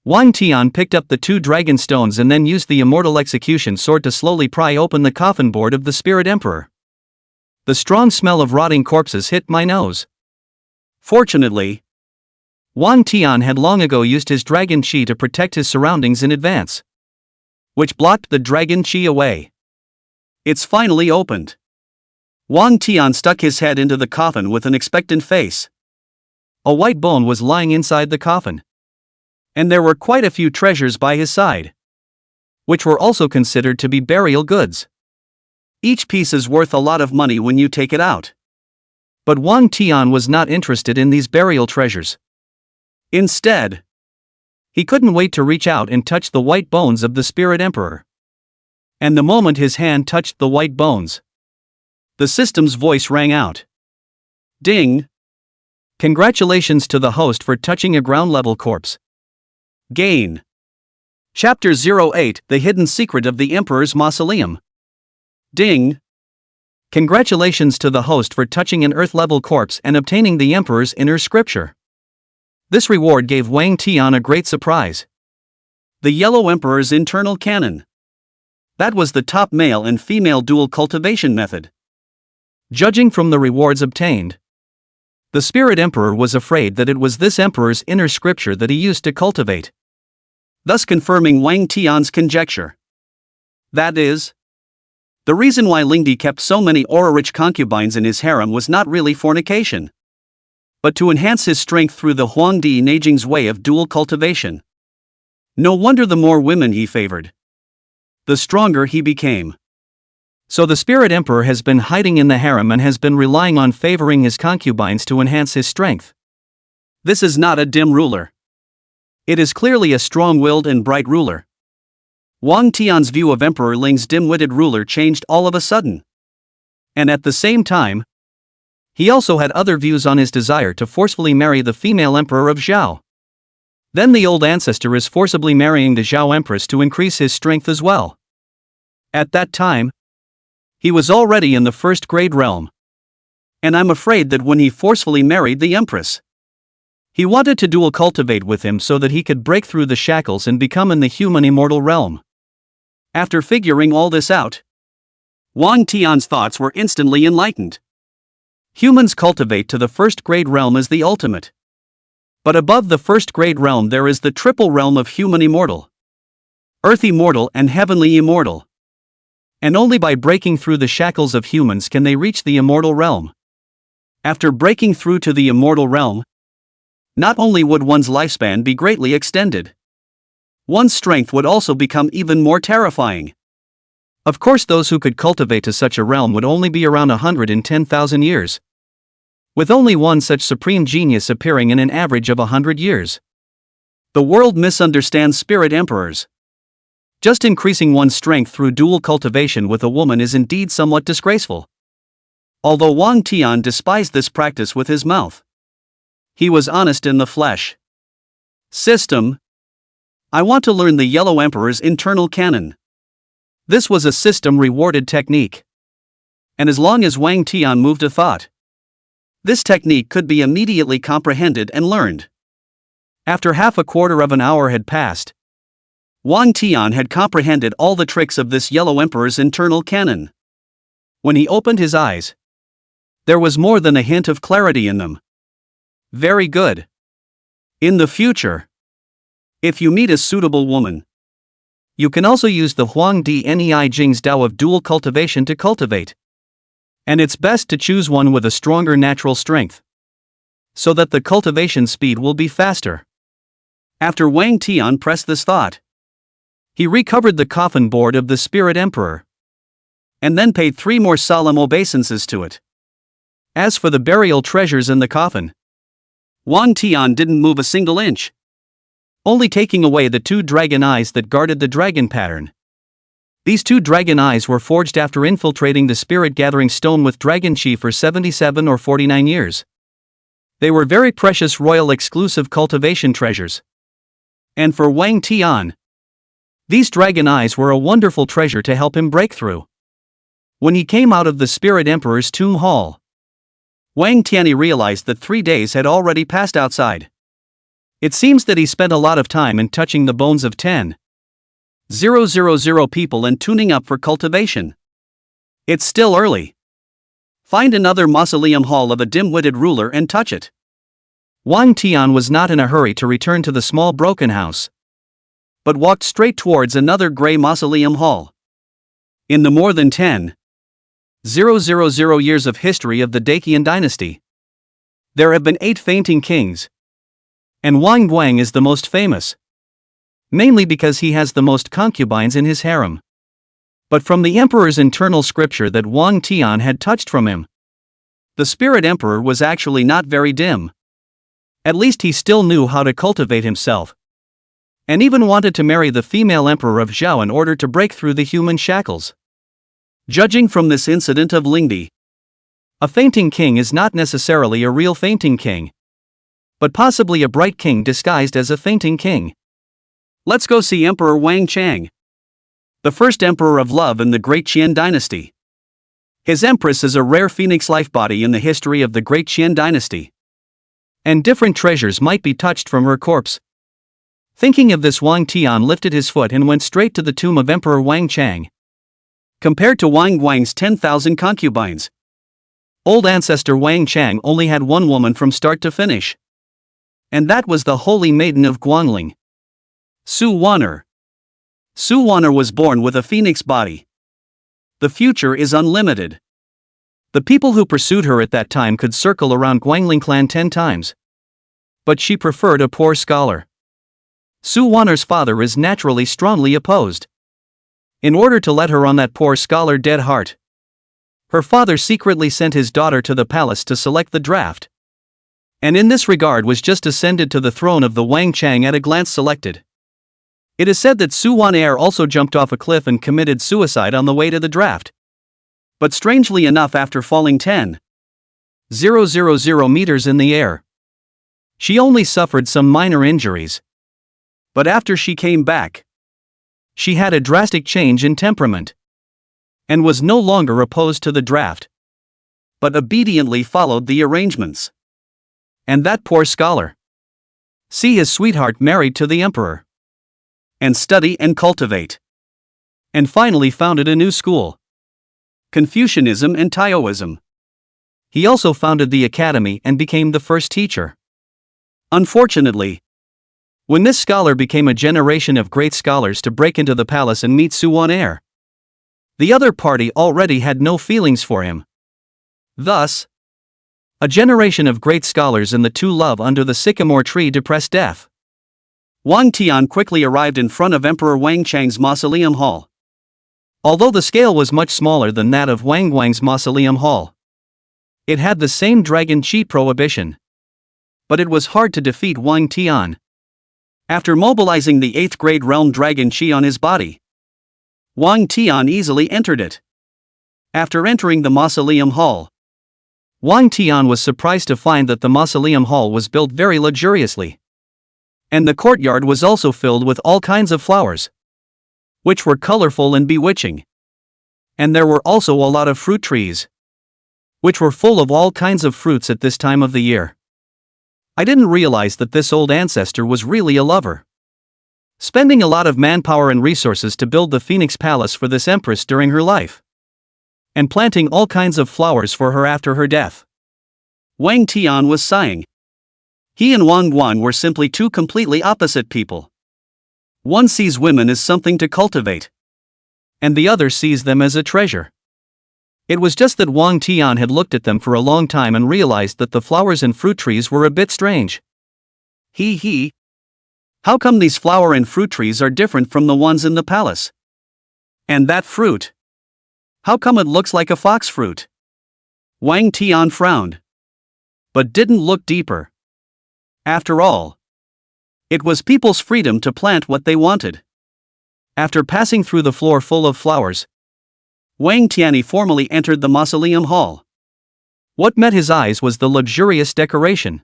Wang Tian picked up the two dragon stones and then used the immortal execution sword to slowly pry open the coffin board of the spirit emperor. The strong smell of rotting corpses hit my nose. Fortunately, Wang Tian had long ago used his dragon chi to protect his surroundings in advance, which blocked the dragon chi away. It's finally opened. Wang Tian stuck his head into the coffin with an expectant face. A white bone was lying inside the coffin. And there were quite a few treasures by his side, which were also considered to be burial goods. Each piece is worth a lot of money when you take it out. But Wang Tian was not interested in these burial treasures. Instead, he couldn't wait to reach out and touch the white bones of the spirit emperor. And the moment his hand touched the white bones, the system's voice rang out. Ding! Congratulations to the host for touching a ground-level corpse. Gain. Chapter 08, The Hidden Secret of the Emperor's Mausoleum. Ding! Congratulations to the host for touching an earth-level corpse and obtaining the Emperor's inner scripture. This reward gave Wang Tian a great surprise. The Yellow Emperor's internal canon. That was the top male and female dual cultivation method. Judging from the rewards obtained, the Spirit Emperor was afraid that it was this emperor's inner scripture that he used to cultivate, thus confirming Wang Tian's conjecture. That is, the reason why Lingdi kept so many aura-rich concubines in his harem was not really fornication, but to enhance his strength through the Huangdi Neijing's way of dual cultivation. No wonder the more women he favored, the stronger he became. So the Spirit Emperor has been hiding in the harem and has been relying on favoring his concubines to enhance his strength. This is not a dim ruler. It is clearly a strong-willed and bright ruler. Wang Tian's view of Emperor Ling's dim-witted ruler changed all of a sudden. And at the same time, he also had other views on his desire to forcefully marry the female emperor of Zhao. Then the old ancestor is forcibly marrying the Zhao empress to increase his strength as well. At that time, he was already in the first-grade realm. And I'm afraid that when he forcefully married the empress, he wanted to dual cultivate with him so that he could break through the shackles and become in the human immortal realm. After figuring all this out, Wang Tian's thoughts were instantly enlightened. Humans cultivate to the first-grade realm as the ultimate. But above the first-grade realm there is the triple realm of human immortal, earth immortal and heavenly immortal. And only by breaking through the shackles of humans can they reach the immortal realm. After breaking through to the immortal realm, not only would one's lifespan be greatly extended, one's strength would also become even more terrifying. Of course, those who could cultivate to such a realm would only be around 110,000 years, with only one such supreme genius appearing in an average of 100 years. The world misunderstands spirit emperors. Just increasing one's strength through dual cultivation with a woman is indeed somewhat disgraceful. Although Wang Tian despised this practice with his mouth, he was honest in the flesh. System. I want to learn the Yellow Emperor's internal canon. This was a system-rewarded technique. And as long as Wang Tian moved a thought, This technique could be immediately comprehended and learned. After half a quarter of an hour had passed, Wang Tian had comprehended all the tricks of this Yellow Emperor's internal canon. When he opened his eyes, there was more than a hint of clarity in them. Very good. In the future, if you meet a suitable woman, you can also use the Huang Di Nei Jing's Tao of dual cultivation to cultivate. And it's best to choose one with a stronger natural strength, so that the cultivation speed will be faster. After Wang Tian pressed this thought, he recovered the coffin board of the Spirit Emperor, and then paid 3 more solemn obeisances to it. As for the burial treasures in the coffin, Wang Tian didn't move a single inch, only taking away the 2 dragon eyes that guarded the dragon pattern. These 2 dragon eyes were forged after infiltrating the spirit gathering stone with dragon chi for 77 or 49 years. They were very precious royal exclusive cultivation treasures. And for Wang Tian, these dragon eyes were a wonderful treasure to help him break through. When he came out of the Spirit Emperor's tomb hall, Wang Tian realized that 3 days had already passed outside. It seems that he spent a lot of time in touching the bones of 10,000 people and tuning up for cultivation. It's still early. Find another mausoleum hall of a dim-witted ruler and touch it. Wang Tian was not in a hurry to return to the small broken house, but walked straight towards another gray mausoleum hall. In the more than 10,000 years of history of the Dacian dynasty, there have been 8 fainting kings, and Wang Guang is the most famous, mainly because he has the most concubines in his harem. But from the emperor's internal scripture that Wang Tian had touched from him, the Spirit Emperor was actually not very dim. At least he still knew how to cultivate himself, and even wanted to marry the female emperor of Zhao in order to break through the human shackles. Judging from this incident of Lingdi, a fainting king is not necessarily a real fainting king, but possibly a bright king disguised as a fainting king. Let's go see Emperor Wang Chang, the first emperor of love in the Great Qian dynasty. His empress is a rare phoenix life body in the history of the Great Qian dynasty, and different treasures might be touched from her corpse. Thinking of this, Wang Tian lifted his foot and went straight to the tomb of Emperor Wang Chang. Compared to Wang Guang's 10,000 concubines, old ancestor Wang Chang only had one woman from start to finish, and that was the holy maiden of Guangling, Su Wan'er. Su Wan'er was born with a phoenix body. The future is unlimited. The people who pursued her at that time could circle around Guangling clan 10 times. But she preferred a poor scholar. Su Wan'er's father is naturally strongly opposed. In order to let her on that poor scholar dead heart, her father secretly sent his daughter to the palace to select the draft. And in this regard was just ascended to the throne of the Wang Chang at a glance selected. It is said that Su Wan'er also jumped off a cliff and committed suicide on the way to the draft. But strangely enough, after falling 10,000 meters in the air, she only suffered some minor injuries. But after she came back, she had a drastic change in temperament, and was no longer opposed to the draft, but obediently followed the arrangements. And that poor scholar, see his sweetheart married to the emperor, and study and cultivate, and finally founded a new school, Confucianism and Taoism. He also founded the academy and became the first teacher. Unfortunately, when this scholar became a generation of great scholars to break into the palace and meet Su Wan'er, the other party already had no feelings for him. Thus, a generation of great scholars and the two love under the sycamore tree to press death. Wang Tian quickly arrived in front of Emperor Wang Chang's mausoleum hall. Although the scale was much smaller than that of Wang Guang's mausoleum hall, it had the same dragon chi prohibition. But it was hard to defeat Wang Tian. After mobilizing the 8th grade realm dragon chi on his body, Wang Tian easily entered it. After entering the mausoleum hall, Wang Tian was surprised to find that the mausoleum hall was built very luxuriously. And the courtyard was also filled with all kinds of flowers, which were colorful and bewitching. And there were also a lot of fruit trees. which were full of all kinds of fruits at this time of the year. I didn't realize that this old ancestor was really a lover, spending a lot of manpower and resources to build the Phoenix Palace for this empress during her life, and planting all kinds of flowers for her after her death. Wang Tian was sighing. He and Wang Guan were simply two completely opposite people. One sees women as something to cultivate, and the other sees them as a treasure. It was just that Wang Tian had looked at them for a long time and realized that the flowers and fruit trees were a bit strange. How come these flower and fruit trees are different from the ones in the palace? And that fruit? How come it looks like a fox fruit? Wang Tian frowned, but didn't look deeper. After all, it was people's freedom to plant what they wanted. After passing through the floor full of flowers, Wang Tianyi formally entered the mausoleum hall. What met his eyes was the luxurious decoration.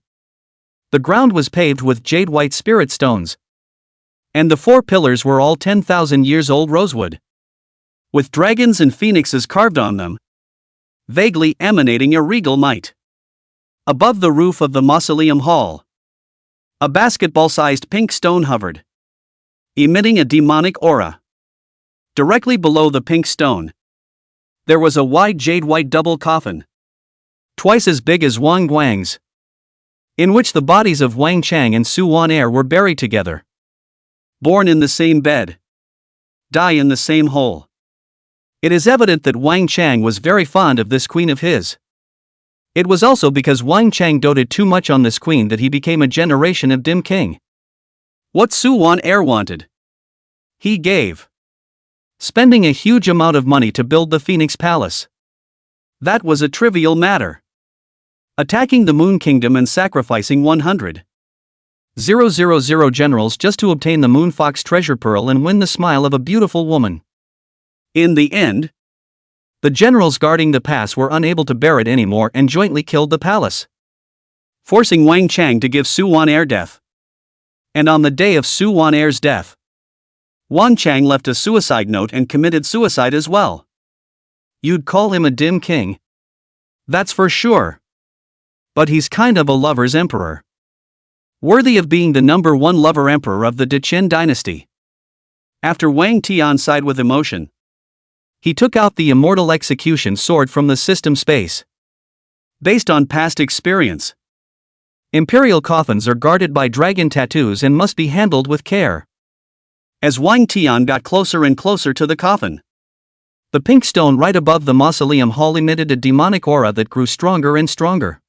The ground was paved with jade-white spirit stones, and the 4 pillars were all 10,000 years old rosewood, with dragons and phoenixes carved on them, vaguely emanating a regal might. Above the roof of the mausoleum hall, a basketball-sized pink stone hovered, emitting a demonic aura. Directly below the pink stone, there was a wide jade-white double coffin, twice as big as Wang Guang's, in which the bodies of Wang Chang and Su Wan-er were buried together. Born in the same bed, die in the same hole. It is evident that Wang Chang was very fond of this queen of his. It was also because Wang Chang doted too much on this queen that he became a generation of dim king. What Su Wan-er wanted, he gave, spending a huge amount of money to build the Phoenix Palace. That was a trivial matter. Attacking the Moon Kingdom and sacrificing 100,000 generals just to obtain the Moon Fox treasure pearl and win the smile of a beautiful woman. In the end, the generals guarding the pass were unable to bear it anymore and jointly killed the palace, forcing Wang Chang to give Su Wan-er death. And on the day of Su Wan-er's death, Wang Chang left a suicide note and committed suicide as well. You'd call him a dim king? That's for sure. But he's kind of a lover's emperor, worthy of being the #1 lover emperor of the Dechen dynasty. After Wang Tian sighed with emotion, he took out the immortal execution sword from the system space. Based on past experience, imperial coffins are guarded by dragon tattoos and must be handled with care. As Wang Tian got closer and closer to the coffin, the pink stone right above the mausoleum hall emitted a demonic aura that grew stronger and stronger.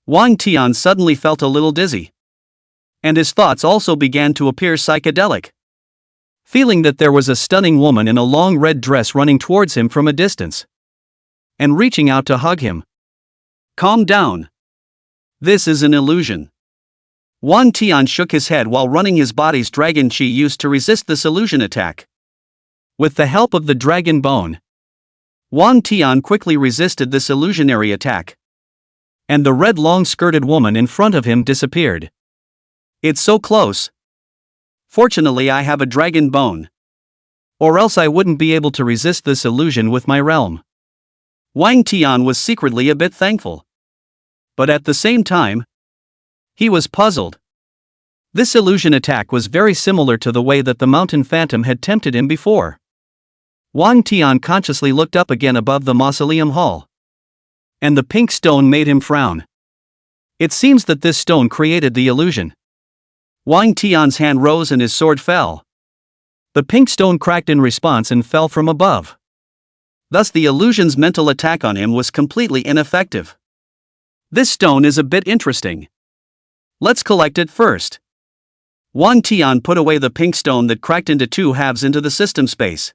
Wang Tian suddenly felt a little dizzy, and his thoughts also began to appear psychedelic, feeling that there was a stunning woman in a long red dress running towards him from a distance, and reaching out to hug him. Calm down. This is an illusion. Wang Tian shook his head while running his body's dragon chi used to resist this illusion attack. With the help of the dragon bone, Wang Tian quickly resisted this illusionary attack, and the red long-skirted woman in front of him disappeared. It's so close. Fortunately, I have a dragon bone, or else I wouldn't be able to resist this illusion with my realm. Wang Tian was secretly a bit thankful, but at the same time, he was puzzled. This illusion attack was very similar to the way that the mountain phantom had tempted him before. Wang Tian consciously looked up again above the mausoleum hall, and the pink stone made him frown. It seems that this stone created the illusion. Wang Tian's hand rose and his sword fell. The pink stone cracked in response and fell from above. Thus the illusion's mental attack on him was completely ineffective. This stone is a bit interesting. Let's collect it first. Wang Tian put away the pink stone that cracked into 2 halves into the system space,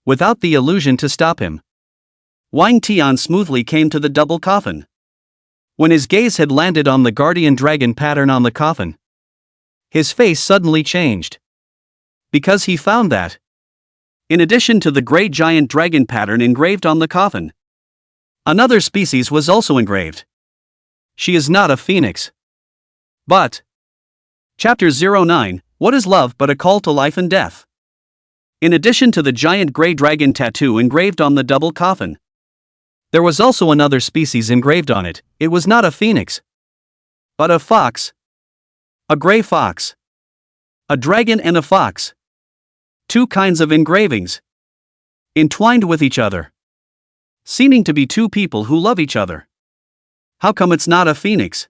without the illusion to stop him. Wang Tian smoothly came to the double coffin. When his gaze had landed on the guardian dragon pattern on the coffin, his face suddenly changed, because he found that, in addition to the great giant dragon pattern engraved on the coffin, another species was also engraved. She is not a phoenix, but... Chapter 09, What is Love but a Call to Life and Death? In addition to the giant grey dragon tattoo engraved on the double coffin, There was also another species engraved on it. It was not a phoenix, but a fox. A gray fox. A dragon and a fox. Two kinds of engravings, entwined with each other, seeming to be two people who love each other. How come it's not a phoenix,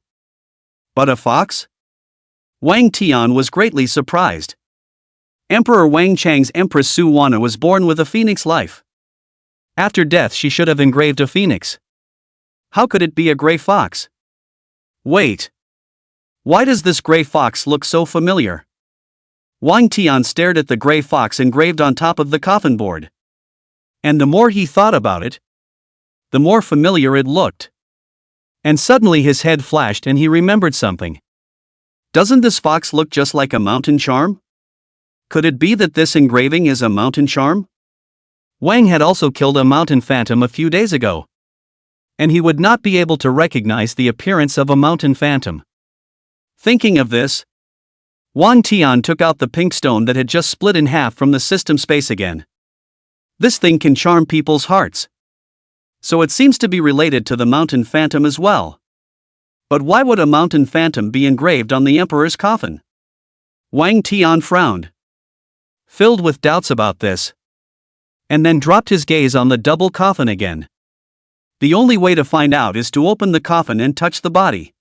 but a fox? Wang Tian was greatly surprised. Emperor Wang Chang's Empress Su Wana was born with a phoenix life. After death she should have engraved a phoenix. How could it be a gray fox? Wait. Why does this gray fox look so familiar? Wang Tian stared at the gray fox engraved on top of the coffin board. And the more he thought about it, the more familiar it looked. And suddenly his head flashed and he remembered something. Doesn't this fox look just like a mountain charm? Could it be that this engraving is a mountain charm? Wang had also killed a mountain phantom a few days ago, and he would not be able to recognize the appearance of a mountain phantom. Thinking of this, Wang Tian took out the pink stone that had just split in half from the system space again. This thing can charm people's hearts. So it seems to be related to the mountain phantom as well. But why would a mountain phantom be engraved on the emperor's coffin? Wang Tian frowned, filled with doubts about this, and then dropped his gaze on the double coffin again. The only way to find out is to open the coffin and touch the body.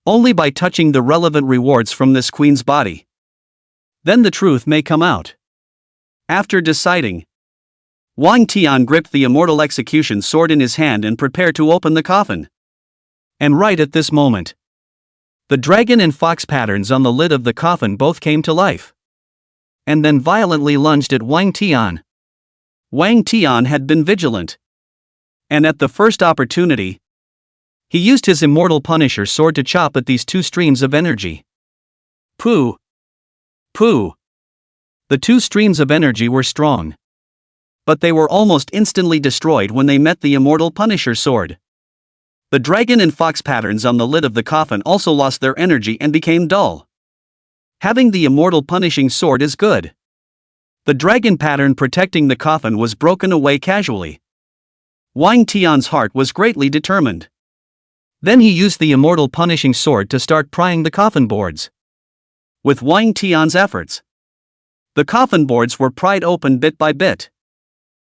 Only by touching the relevant rewards from this queen's body. Then the truth may come out. After deciding, Wang Tian gripped the immortal execution sword in his hand and prepared to open the coffin. And right at this moment, the dragon and fox patterns on the lid of the coffin both came to life, and then violently lunged at Wang Tian. Wang Tian had been vigilant, and at the first opportunity, he used his immortal Punisher sword to chop at these two streams of energy. Pooh! Pooh! The two streams of energy were strong, but they were almost instantly destroyed when they met the immortal Punisher sword. The dragon and fox patterns on the lid of the coffin also lost their energy and became dull. Having the immortal punishing sword is good. The dragon pattern protecting the coffin was broken away casually. Wang Tian's heart was greatly determined. Then he used the immortal punishing sword to start prying the coffin boards. With Wang Tian's efforts, the coffin boards were pried open bit by bit.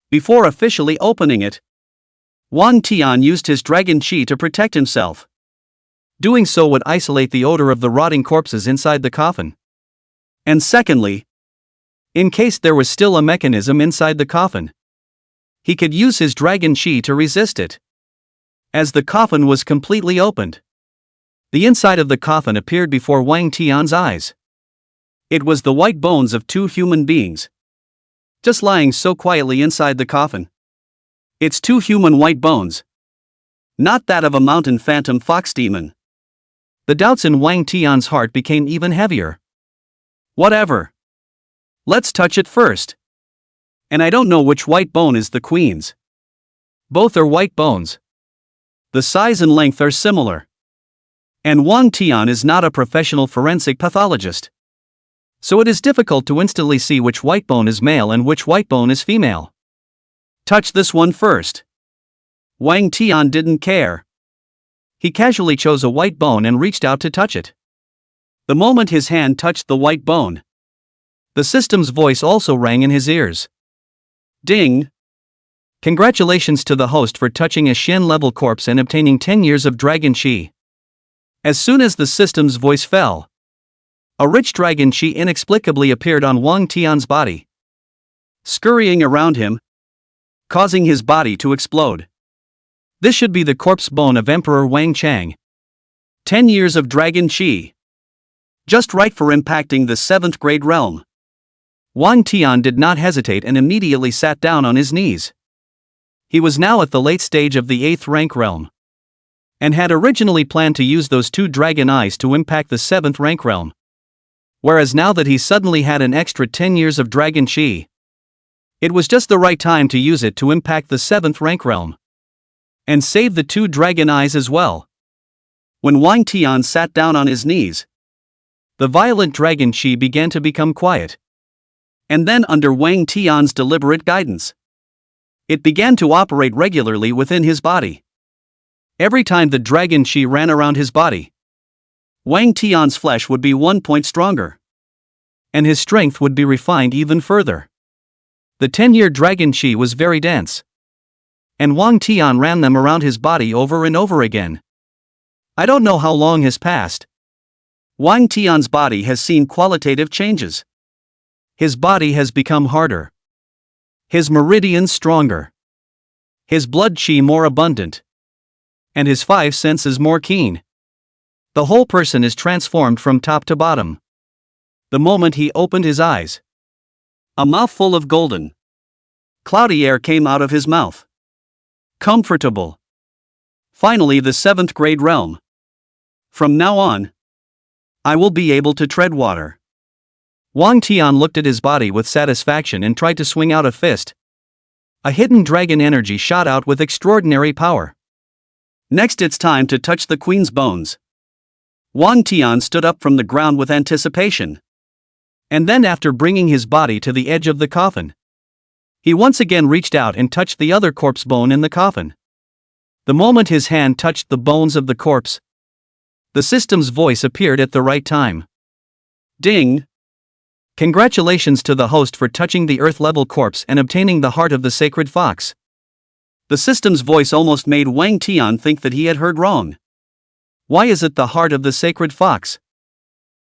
Before officially opening it, Wang Tian used his dragon chi to protect himself. Doing so would isolate the odor of the rotting corpses inside the coffin. And secondly, in case there was still a mechanism inside the coffin, he could use his dragon chi to resist it. As the coffin was completely opened, the inside of the coffin appeared before Wang Tian's eyes. It was the white bones of two human beings, just lying so quietly inside the coffin. It's two human white bones, not that of a mountain phantom fox demon. The doubts in Wang Tian's heart became even heavier. Whatever. Let's touch it first. And I don't know which white bone is the queen's. Both are white bones. The size and length are similar. And Wang Tian is not a professional forensic pathologist, so it is difficult to instantly see which white bone is male and which white bone is female. Touch this one first. Wang Tian didn't care. He casually chose a white bone and reached out to touch it. The moment his hand touched the white bone, the system's voice also rang in his ears. Ding! Congratulations to the host for touching a Shen-level corpse and obtaining 10 years of dragon chi. As soon as the system's voice fell, a rich dragon chi inexplicably appeared on Wang Tian's body, scurrying around him, causing his body to explode. This should be the corpse bone of Emperor Wang Chang. 10 years of dragon chi. Just right for impacting the 7th grade realm. Wang Tian did not hesitate and immediately sat down on his knees. He was now at the late stage of the 8th rank realm, and had originally planned to use those two dragon eyes to impact the 7th rank realm. Whereas now that he suddenly had an extra 10 years of dragon chi, it was just the right time to use it to impact the 7th rank realm, and save the two dragon eyes as well. When Wang Tian sat down on his knees, the violent dragon chi began to become quiet. And then under Wang Tian's deliberate guidance, It began to operate regularly within his body. Every time the dragon chi ran around his body, Wang Tian's flesh would be 1 point stronger, and his strength would be refined even further. The 10-year dragon chi was very dense, and Wang Tian ran them around his body over and over again. I don't know how long has passed. Wang Tian's body has seen qualitative changes. His body has become harder, his meridians stronger, his blood chi more abundant, and his 5 senses more keen. The whole person is transformed from top to bottom. The moment he opened his eyes, a mouthful of golden, cloudy air came out of his mouth. Comfortable. Finally, the 7th grade realm. From now on, I will be able to tread water. Wang Tian looked at his body with satisfaction and tried to swing out a fist. A hidden dragon energy shot out with extraordinary power. Next, it's time to touch the queen's bones. Wang Tian stood up from the ground with anticipation. And then, after bringing his body to the edge of the coffin, he once again reached out and touched the other corpse bone in the coffin. The moment his hand touched the bones of the corpse, the system's voice appeared at the right time. Ding! Congratulations to the host for touching the earth-level corpse and obtaining the heart of the sacred fox. The system's voice almost made Wang Tian think that he had heard wrong. Why is it the heart of the sacred fox?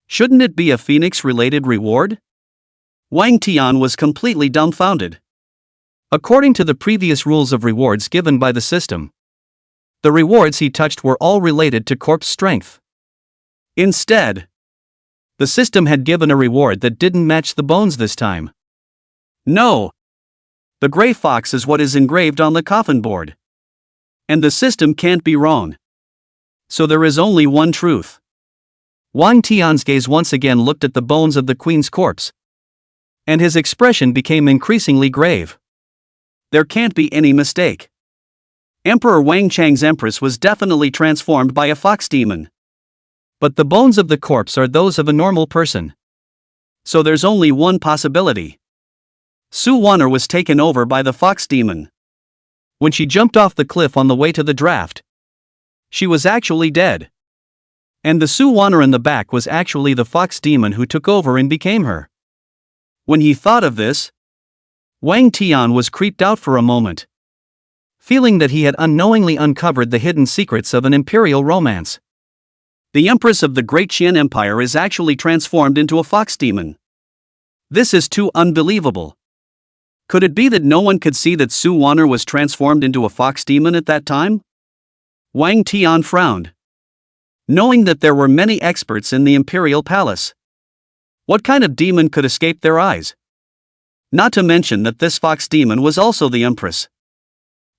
Shouldn't it be a phoenix-related reward? Wang Tian was completely dumbfounded. According to the previous rules of rewards given by the system, the rewards he touched were all related to corpse strength. Instead, the system had given a reward that didn't match the bones this time. No! The gray fox is what is engraved on the coffin board. And the system can't be wrong. So there is only one truth. Wang Tian's gaze once again looked at the bones of the queen's corpse, and his expression became increasingly grave. There can't be any mistake. Emperor Wang Chang's empress was definitely transformed by a fox demon. But the bones of the corpse are those of a normal person. So there's only one possibility. Su Wanner was taken over by the fox demon. When she jumped off the cliff on the way to the draft, she was actually dead. And the Su Wanner in the back was actually the fox demon who took over and became her. When he thought of this, Wang Tian was creeped out for a moment, feeling that he had unknowingly uncovered the hidden secrets of an imperial romance. The empress of the Great Qian Empire is actually transformed into a fox demon. This is too unbelievable. Could it be that no one could see that Su Wanner was transformed into a fox demon at that time? Wang Tian frowned, knowing that there were many experts in the imperial palace. What kind of demon could escape their eyes? Not to mention that this fox demon was also the empress.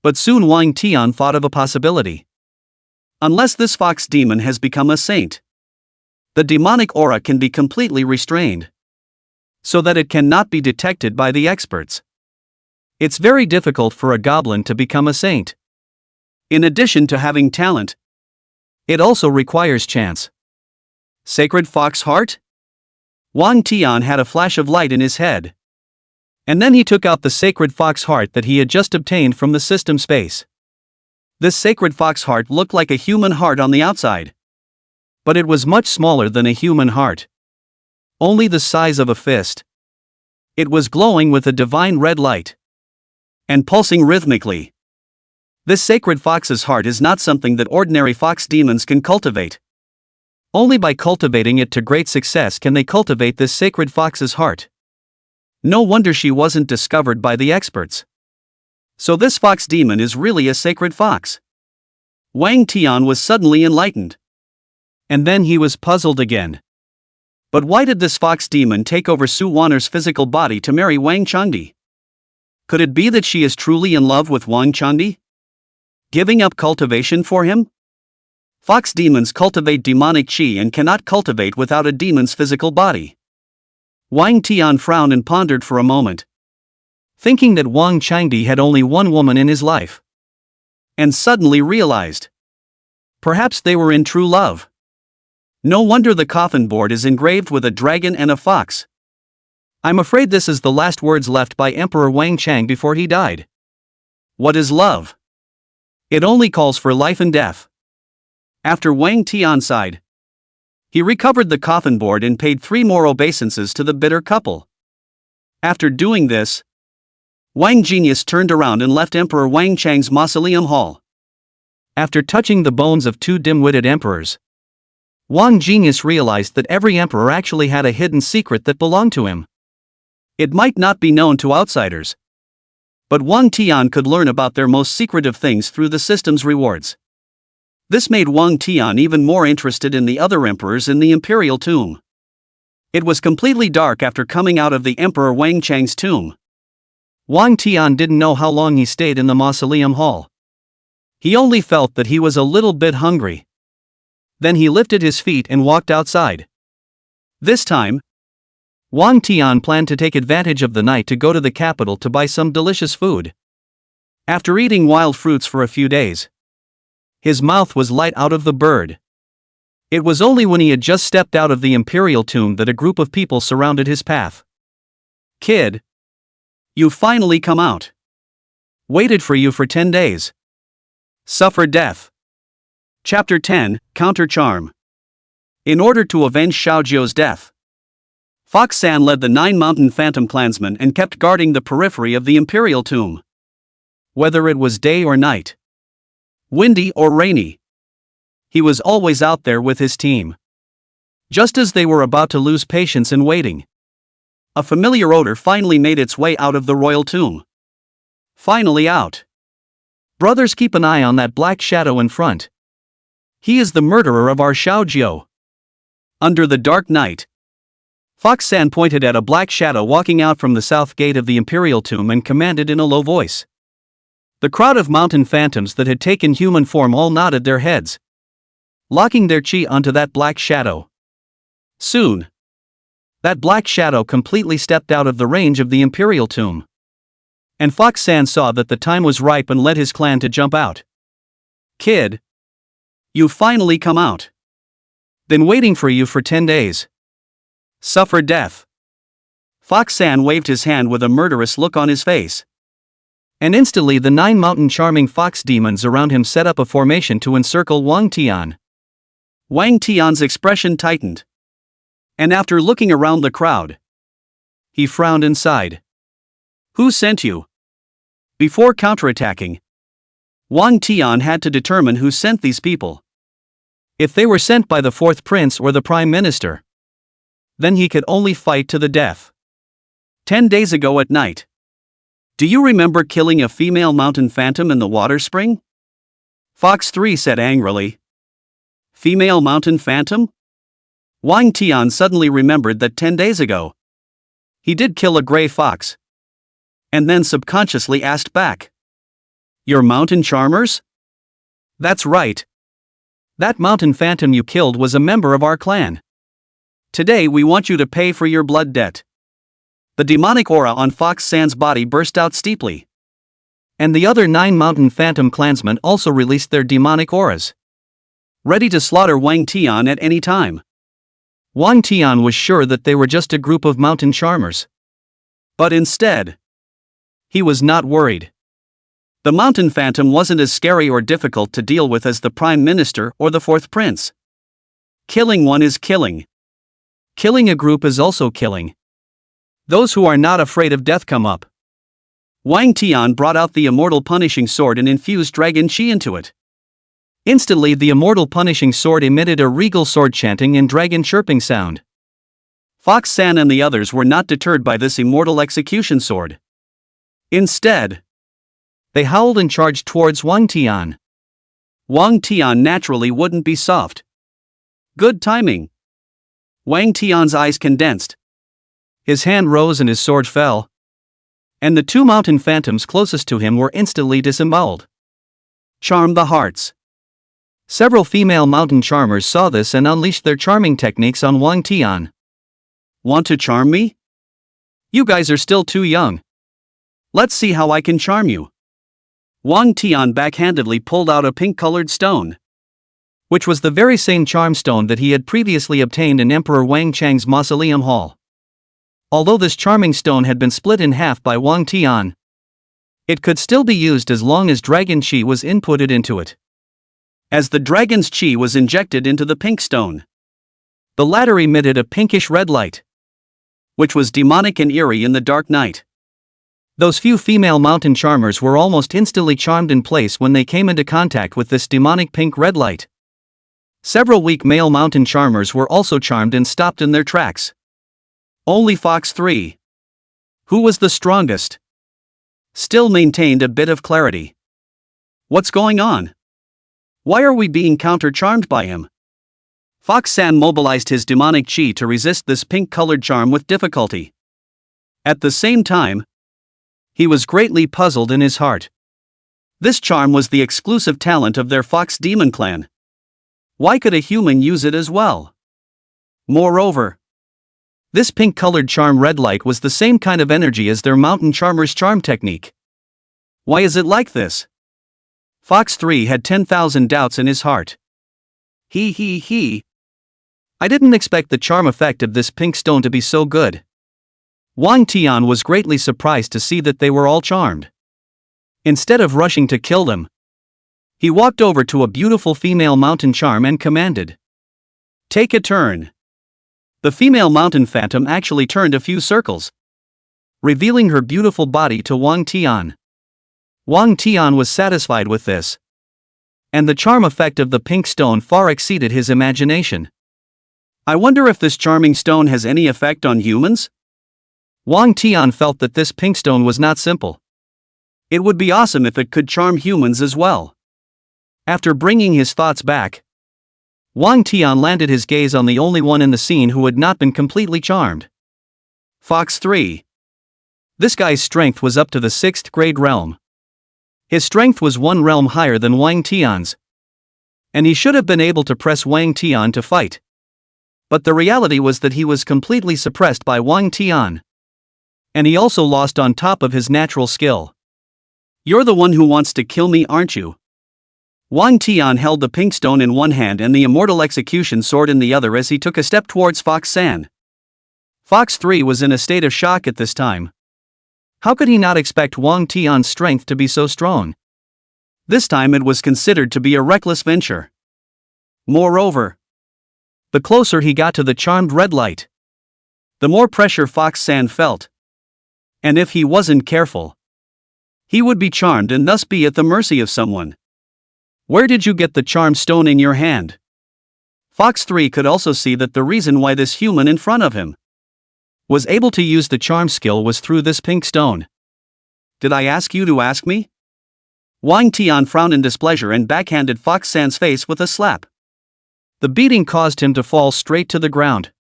But soon Wang Tian thought of a possibility. Unless this fox demon has become a saint, the demonic aura can be completely restrained, so that it cannot be detected by the experts. It's very difficult for a goblin to become a saint. In addition to having talent, it also requires chance. Sacred fox heart? Wang Tian had a flash of light in his head. And then he took out the sacred fox heart that he had just obtained from the system space. This sacred fox heart looked like a human heart on the outside. But it was much smaller than a human heart. Only the size of a fist. It was glowing with a divine red light, and pulsing rhythmically. This sacred fox's heart is not something that ordinary fox demons can cultivate. Only by cultivating it to great success can they cultivate this sacred fox's heart. No wonder she wasn't discovered by the experts. So this fox demon is really a sacred fox. Wang Tian was suddenly enlightened. And then he was puzzled again. But why did this fox demon take over Su Wanner's physical body to marry Wang Changdi? Could it be that she is truly in love with Wang Changdi, giving up cultivation for him? Fox demons cultivate demonic chi and cannot cultivate without a demon's physical body. Wang Tian frowned and pondered for a moment, thinking that Wang Changdi had only one woman in his life. And suddenly realized, perhaps they were in true love. No wonder the coffin board is engraved with a dragon and a fox. I'm afraid this is the last words left by Emperor Wang Chang before he died. What is love? It only calls for life and death. After Wang Tian sighed, he recovered the coffin board and paid 3 more obeisances to the bitter couple. After doing this, Wang Genius turned around and left Emperor Wang Chang's mausoleum hall. After touching the bones of 2 dim-witted emperors, Wang Genius realized that every emperor actually had a hidden secret that belonged to him. It might not be known to outsiders, but Wang Tian could learn about their most secretive things through the system's rewards. This made Wang Tian even more interested in the other emperors in the imperial tomb. It was completely dark after coming out of the Emperor Wang Chang's tomb. Wang Tian didn't know how long he stayed in the mausoleum hall. He only felt that he was a little bit hungry. Then he lifted his feet and walked outside. This time, Wang Tian planned to take advantage of the night to go to the capital to buy some delicious food. After eating wild fruits for a few days, his mouth was light out of the bird. It was only when he had just stepped out of the imperial tomb that a group of people surrounded his path. "Kid, you finally come out. Waited for you for 10 days. Suffer death." Chapter 10, Counter Charm. In order to avenge Xiaojiu's death, Fox San led the 9 mountain phantom clansmen and kept guarding the periphery of the imperial tomb. Whether it was day or night, windy or rainy, he was always out there with his team. Just as they were about to lose patience in waiting, a familiar odor finally made its way out of the royal tomb. Finally out. Brothers, keep an eye on that black shadow in front. He is the murderer of our Xiaojiu. Under the dark night, Fox San pointed at a black shadow walking out from the south gate of the imperial tomb and commanded in a low voice. The crowd of mountain phantoms that had taken human form all nodded their heads, locking their chi onto that black shadow. Soon, that black shadow completely stepped out of the range of the imperial tomb, and Fox San saw that the time was ripe and led his clan to jump out. "Kid, you finally come out. Been waiting for you for 10 days. Suffer death." Fox San waved his hand with a murderous look on his face. And instantly the 9 mountain charming fox demons around him set up a formation to encircle Wang Tian. Wang Tian's expression tightened. And after looking around the crowd, he frowned and sighed. "Who sent you?" Before counterattacking, Wang Tian had to determine who sent these people. If they were sent by the 4th prince or the prime minister, then he could only fight to the death. 10 days ago at night, do you remember killing a female mountain phantom in the water spring? Fox 3 said angrily. Female mountain phantom? Wang Tian suddenly remembered that 10 days ago, he did kill a gray fox. And then subconsciously asked back. "Your mountain charmers?" "That's right. That mountain phantom you killed was a member of our clan. Today we want you to pay for your blood debt." The demonic aura on Fox San's body burst out steeply. And the other 9 mountain phantom clansmen also released their demonic auras, ready to slaughter Wang Tian at any time. Wang Tian was sure that they were just a group of mountain charmers. But instead, he was not worried. The mountain phantom wasn't as scary or difficult to deal with as the prime minister or the 4th prince. Killing one is killing. Killing a group is also killing. Those who are not afraid of death come up. Wang Tian brought out the immortal punishing sword and infused dragon chi into it. Instantly the immortal punishing sword emitted a regal sword chanting and dragon chirping sound. Fox San and the others were not deterred by this immortal execution sword. Instead, they howled and charged towards Wang Tian. Wang Tian naturally wouldn't be soft. Good timing. Wang Tian's eyes condensed. His hand rose and his sword fell. And the 2 mountain phantoms closest to him were instantly disemboweled. Charm the hearts. Several female mountain charmers saw this and unleashed their charming techniques on Wang Tian. "Want to charm me? You guys are still too young. Let's see how I can charm you." Wang Tian backhandedly pulled out a pink-colored stone, which was the very same charm stone that he had previously obtained in Emperor Wang Chang's mausoleum hall. Although this charming stone had been split in half by Wang Tian, It could still be used as long as dragon chi was inputted into it. As the dragon's chi was injected into the pink stone, the latter emitted a pinkish red light, which was demonic and eerie in the dark night. Those few female mountain charmers were almost instantly charmed in place when they came into contact with this demonic pink red light. Several weak male mountain charmers were also charmed and stopped in their tracks. Only Fox 3, who was the strongest, still maintained a bit of clarity. What's going on? Why are we being counter-charmed by him? Fox-san mobilized his demonic chi to resist this pink-colored charm with difficulty. At the same time, he was greatly puzzled in his heart. This charm was the exclusive talent of their Fox Demon clan. Why could a human use it as well? Moreover, this pink-colored charm red light was the same kind of energy as their mountain charmer's charm technique. Why is it like this? Fox 3 had 10,000 doubts in his heart. I didn't expect the charm effect of this pink stone to be so good. Wang Tian was greatly surprised to see that they were all charmed. Instead of rushing to kill them, he walked over to a beautiful female mountain charm and commanded, "Take a turn." The female mountain phantom actually turned a few circles, revealing her beautiful body to Wang Tian. Wang Tian was satisfied with this, and the charm effect of the pink stone far exceeded his imagination. I wonder if this charming stone has any effect on humans? Wang Tian felt that this pink stone was not simple. It would be awesome if it could charm humans as well. After bringing his thoughts back, Wang Tian landed his gaze on the only one in the scene who had not been completely charmed. Fox 3. This guy's strength was up to the 6th grade realm. His strength was one realm higher than Wang Tian's, and he should have been able to press Wang Tian to fight. But the reality was that he was completely suppressed by Wang Tian. And he also lost on top of his natural skill. "You're the one who wants to kill me, aren't you?" Wang Tian held the pink stone in one hand and the immortal execution sword in the other as he took a step towards Fox-san. Fox 3 was in a state of shock at this time. How could he not expect Wang Tian's strength to be so strong? This time it was considered to be a reckless venture. Moreover, the closer he got to the charmed red light, the more pressure Fox-san felt. And if he wasn't careful, he would be charmed and thus be at the mercy of someone. "Where did you get the charmed stone in your hand?" Fox 3 could also see that the reason why this human in front of him was able to use the charm skill was through this pink stone. "Did I ask you to ask me?" Wang Tian frowned in displeasure and backhanded Fox-san's face with a slap. The beating caused him to fall straight to the ground,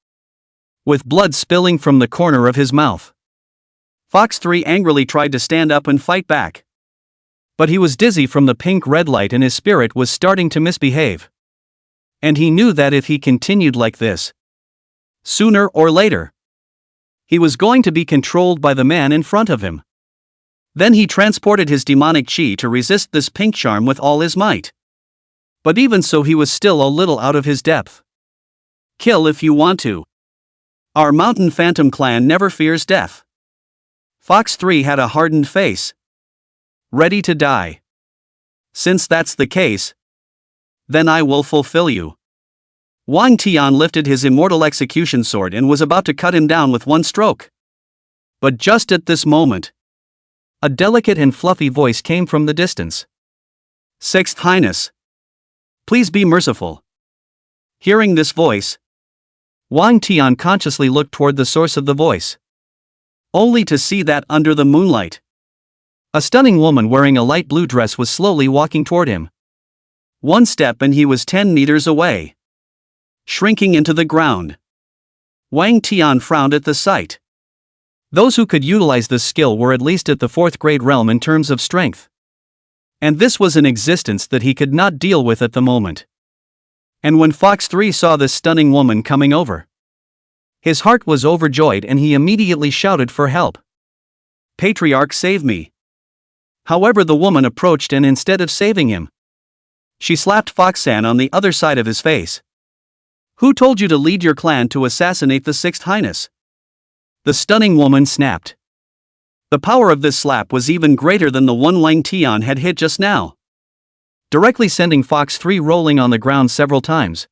with blood spilling from the corner of his mouth. Fox 3 angrily tried to stand up and fight back, but he was dizzy from the pink red light and his spirit was starting to misbehave. And he knew that if he continued like this, sooner or later, he was going to be controlled by the man in front of him. Then he transported his demonic chi to resist this pink charm with all his might. But even so, he was still a little out of his depth. "Kill if you want to. Our mountain phantom clan never fears death." Fox 3 had a hardened face, ready to die. "Since that's the case, then I will fulfill you." Wang Tian lifted his immortal execution sword and was about to cut him down with one stroke. But just at this moment, a delicate and fluffy voice came from the distance. "Sixth Highness, please be merciful." Hearing this voice, Wang Tian consciously looked toward the source of the voice, only to see that under the moonlight, a stunning woman wearing a light blue dress was slowly walking toward him. One step and he was 10 meters away, shrinking into the ground. Wang Tian frowned at the sight. Those who could utilize this skill were at least at the 4th grade realm in terms of strength. And this was an existence that he could not deal with at the moment. And when Fox 3 saw this stunning woman coming over, his heart was overjoyed and he immediately shouted for help. "Patriarch, save me." However, the woman approached and instead of saving him, she slapped Fox-san on the other side of his face. "Who told you to lead your clan to assassinate the 6th Highness?" The stunning woman snapped. The power of this slap was even greater than the one Wang Tian had hit just now, directly sending Fox 3 rolling on the ground several times,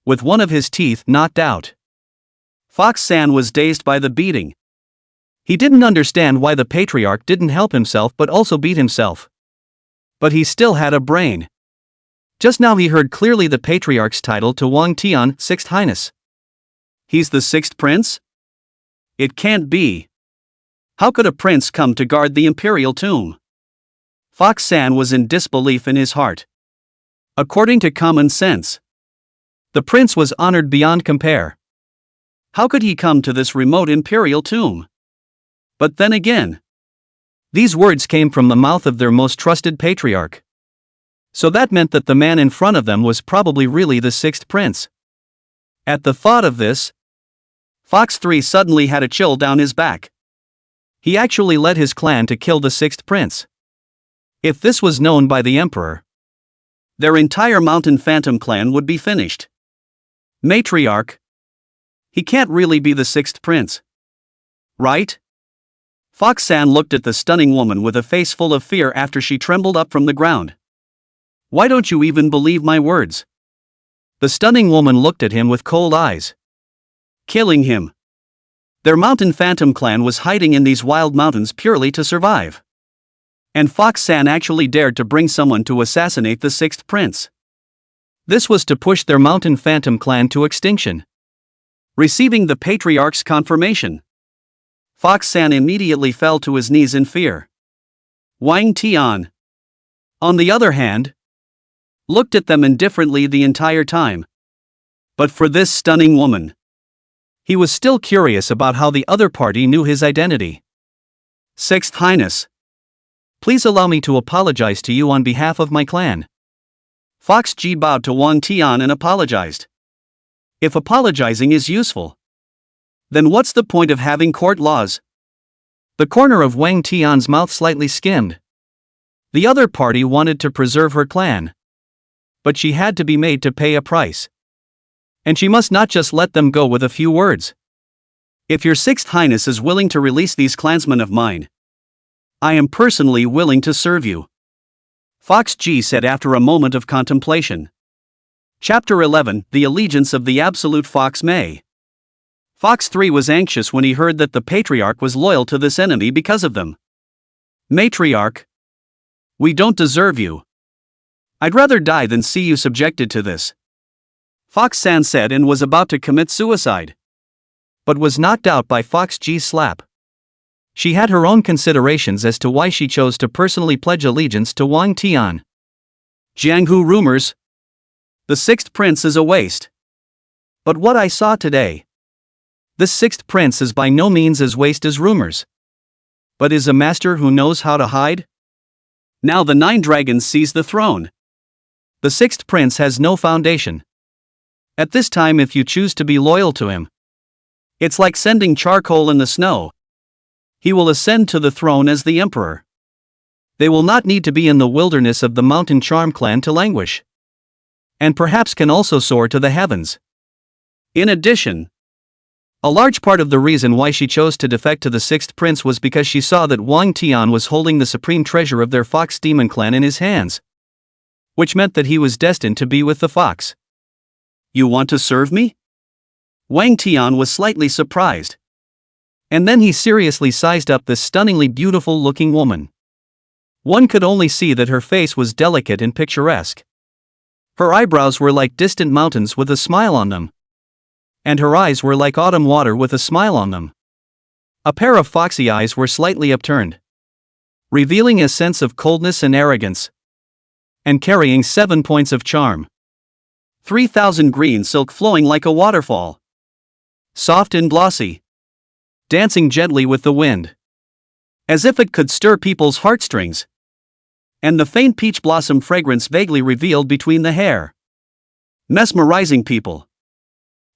with one of his teeth knocked out. Fox San was dazed by the beating. He didn't understand why the patriarch didn't help himself but also beat himself. But he still had a brain. Just now he heard clearly the patriarch's title to Wang Tian, Sixth Highness. He's the sixth prince? It can't be. How could a prince come to guard the imperial tomb? Fox San was in disbelief in his heart. According to common sense, the prince was honored beyond compare. How could he come to this remote imperial tomb? But then again, these words came from the mouth of their most trusted patriarch. So that meant that the man in front of them was probably really the sixth prince. At the thought of this, Fox 3 suddenly had a chill down his back. He actually led his clan to kill the sixth prince. If this was known by the emperor, their entire Mountain Phantom clan would be finished. Matriarch. He can't really be the sixth prince. Right? Fox San looked at the stunning woman with a face full of fear after she trembled up from the ground. Why don't you even believe my words? The stunning woman looked at him with cold eyes. Killing him. Their Mountain Phantom clan was hiding in these wild mountains purely to survive. And Fox San actually dared to bring someone to assassinate the sixth prince. This was to push their Mountain Phantom clan to extinction. Receiving the patriarch's confirmation, Fox San immediately fell to his knees in fear. Wang Tian, on the other hand, looked at them indifferently the entire time. But for this stunning woman, he was still curious about how the other party knew his identity. Sixth Highness, please allow me to apologize to you on behalf of my clan. Fox Ji bowed to Wang Tian and apologized. If apologizing is useful, then what's the point of having court laws? The corner of Wang Tian's mouth slightly skimmed. The other party wanted to preserve her clan, but she had to be made to pay a price. And she must not just let them go with a few words. If your Sixth Highness is willing to release these clansmen of mine, I am personally willing to serve you, Fox Ji said after a moment of contemplation. Chapter 11, The Allegiance of the Absolute Fox May. Fox 3 was anxious when he heard that the patriarch was loyal to this enemy because of them. Matriarch, we don't deserve you. I'd rather die than see you subjected to this, Fox San said, and was about to commit suicide, but was knocked out by Fox Ji's slap. She had her own considerations as to why she chose to personally pledge allegiance to Wang Tian. Jianghu rumors. The sixth prince is a waste. But what I saw today, this sixth prince is by no means as waste as rumors, but is a master who knows how to hide. Now the 9 dragons seize the throne. The sixth prince has no foundation. At this time, if you choose to be loyal to him, it's like sending charcoal in the snow. He will ascend to the throne as the emperor. They will not need to be in the wilderness of the Mountain Charm clan to languish, and perhaps can also soar to the heavens. In addition, a large part of the reason why she chose to defect to the sixth prince was because she saw that Wang Tian was holding the supreme treasure of their Fox Demon clan in his hands, which meant that he was destined to be with the fox. You want to serve me? Wang Tian was slightly surprised. And then he seriously sized up this stunningly beautiful-looking woman. One could only see that her face was delicate and picturesque. Her eyebrows were like distant mountains with a smile on them, and her eyes were like autumn water with a smile on them. A pair of foxy eyes were slightly upturned, revealing a sense of coldness and arrogance, and carrying 7 points of charm. 3,000 green silk flowing like a waterfall, soft and glossy, dancing gently with the wind, as if it could stir people's heartstrings, and the faint peach blossom fragrance vaguely revealed between the hair, mesmerizing people.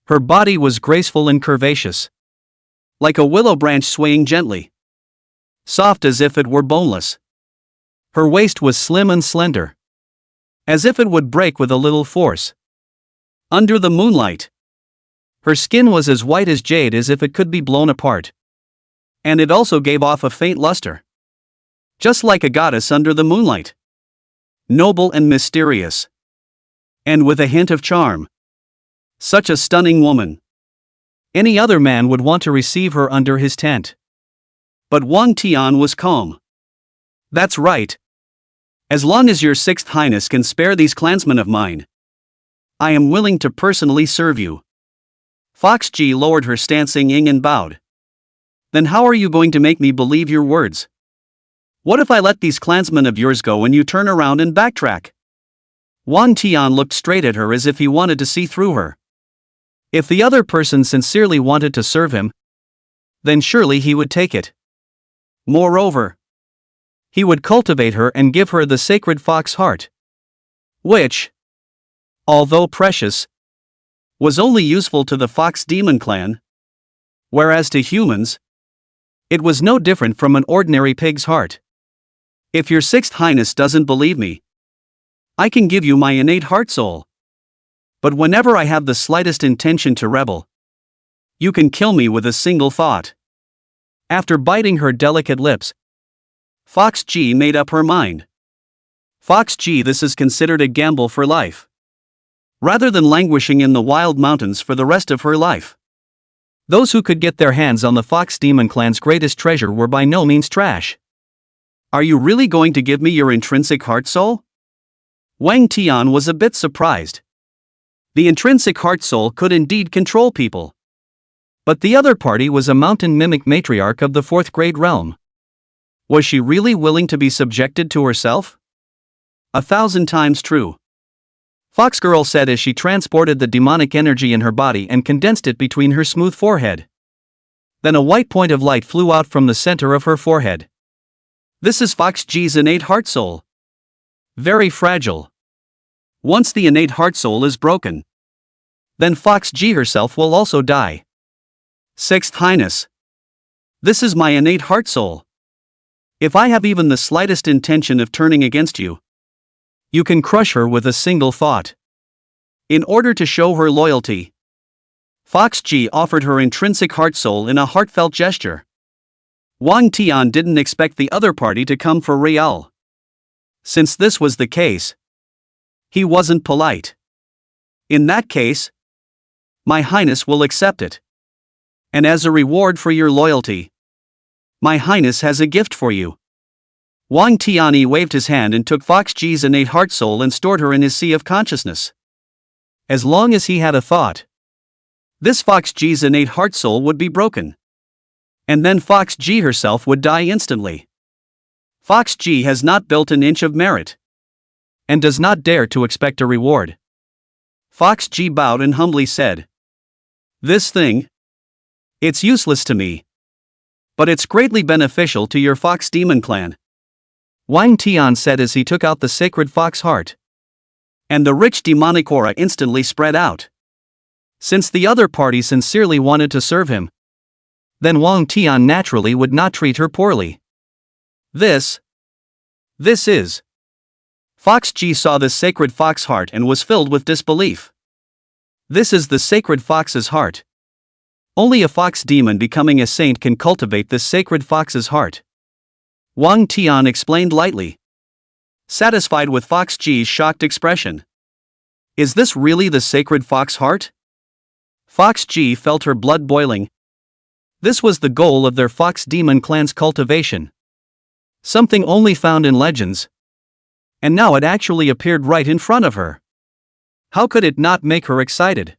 Her body was graceful and curvaceous, like a willow branch swaying gently, soft as if it were boneless. Her waist was slim and slender, as if it would break with a little force. Under the moonlight, her skin was as white as jade, as if it could be blown apart. And it also gave off a faint luster. Just like a goddess under the moonlight. Noble and mysterious. And with a hint of charm. Such a stunning woman. Any other man would want to receive her under his tent. But Wang Tian was calm. That's right. As long as your Sixth Highness can spare these clansmen of mine, I am willing to personally serve you. Fox Ji lowered her stancing ing and bowed. Then how are you going to make me believe your words? What if I let these clansmen of yours go and you turn around and backtrack? Wang Tian looked straight at her as if he wanted to see through her. If the other person sincerely wanted to serve him, then surely he would take it. Moreover, he would cultivate her and give her the sacred fox heart, which, although precious, was only useful to the fox demon clan, whereas to humans, it was no different from an ordinary pig's heart. If your Sixth Highness doesn't believe me, I can give you my innate heart soul. But whenever I have the slightest intention to rebel, you can kill me with a single thought. After biting her delicate lips, Fox Ji made up her mind. Fox Ji, this is considered a gamble for life. Rather than languishing in the wild mountains for the rest of her life. Those who could get their hands on the Fox Demon Clan's greatest treasure were by no means trash. Are you really going to give me your intrinsic heart soul? Wang Tian was a bit surprised. The intrinsic heart soul could indeed control people. But the other party was a mountain mimic matriarch of the 4th grade realm. Was she really willing to be subjected to herself? 1,000 times true. Fox Girl said as she transported the demonic energy in her body and condensed it between her smooth forehead. Then a white point of light flew out from the center of her forehead. This is Fox Ji's innate heart soul. Very fragile. Once the innate heart soul is broken, then Fox Ji herself will also die. Sixth Highness. This is my innate heart soul. If I have even the slightest intention of turning against you, you can crush her with a single thought. In order to show her loyalty, Fox Ji offered her intrinsic heart soul in a heartfelt gesture. Wang Tian didn't expect the other party to come for real. Since this was the case, he wasn't polite. In that case, my highness will accept it. And as a reward for your loyalty, my highness has a gift for you. Wang Tianyi waved his hand and took Fox Ji's innate heart soul and stored her in his sea of consciousness. As long as he had a thought, this Fox Ji's innate heart soul would be broken. And then Fox Ji herself would die instantly. Fox Ji has not built an inch of merit, and does not dare to expect a reward. Fox Ji bowed and humbly said, "This thing, it's useless to me. But it's greatly beneficial to your Fox Demon Clan." Wang Tian said as he took out the sacred fox heart. And the rich demonic aura instantly spread out. Since the other party sincerely wanted to serve him, then Wang Tian naturally would not treat her poorly. This is. Fox Ji saw this sacred fox heart and was filled with disbelief. This is the sacred fox's heart. Only a fox demon becoming a saint can cultivate this sacred fox's heart. Wang Tian explained lightly, satisfied with Fox Ji's shocked expression. Is this really the sacred fox heart? Fox Ji felt her blood boiling. This was the goal of their Fox Demon Clan's cultivation. Something only found in legends. And now it actually appeared right in front of her. How could it not make her excited?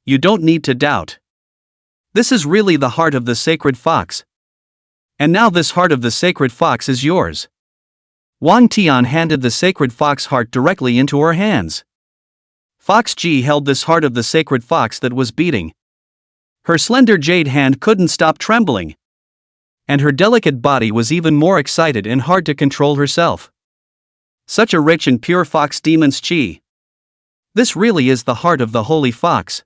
You don't need to doubt. This is really the heart of the sacred fox. And now this heart of the sacred fox is yours. Wang Tian handed the sacred fox heart directly into her hands. Fox Ji held this heart of the sacred fox that was beating. Her slender jade hand couldn't stop trembling. And her delicate body was even more excited and hard to control herself. Such a rich and pure fox demon's chi. This really is the heart of the holy fox.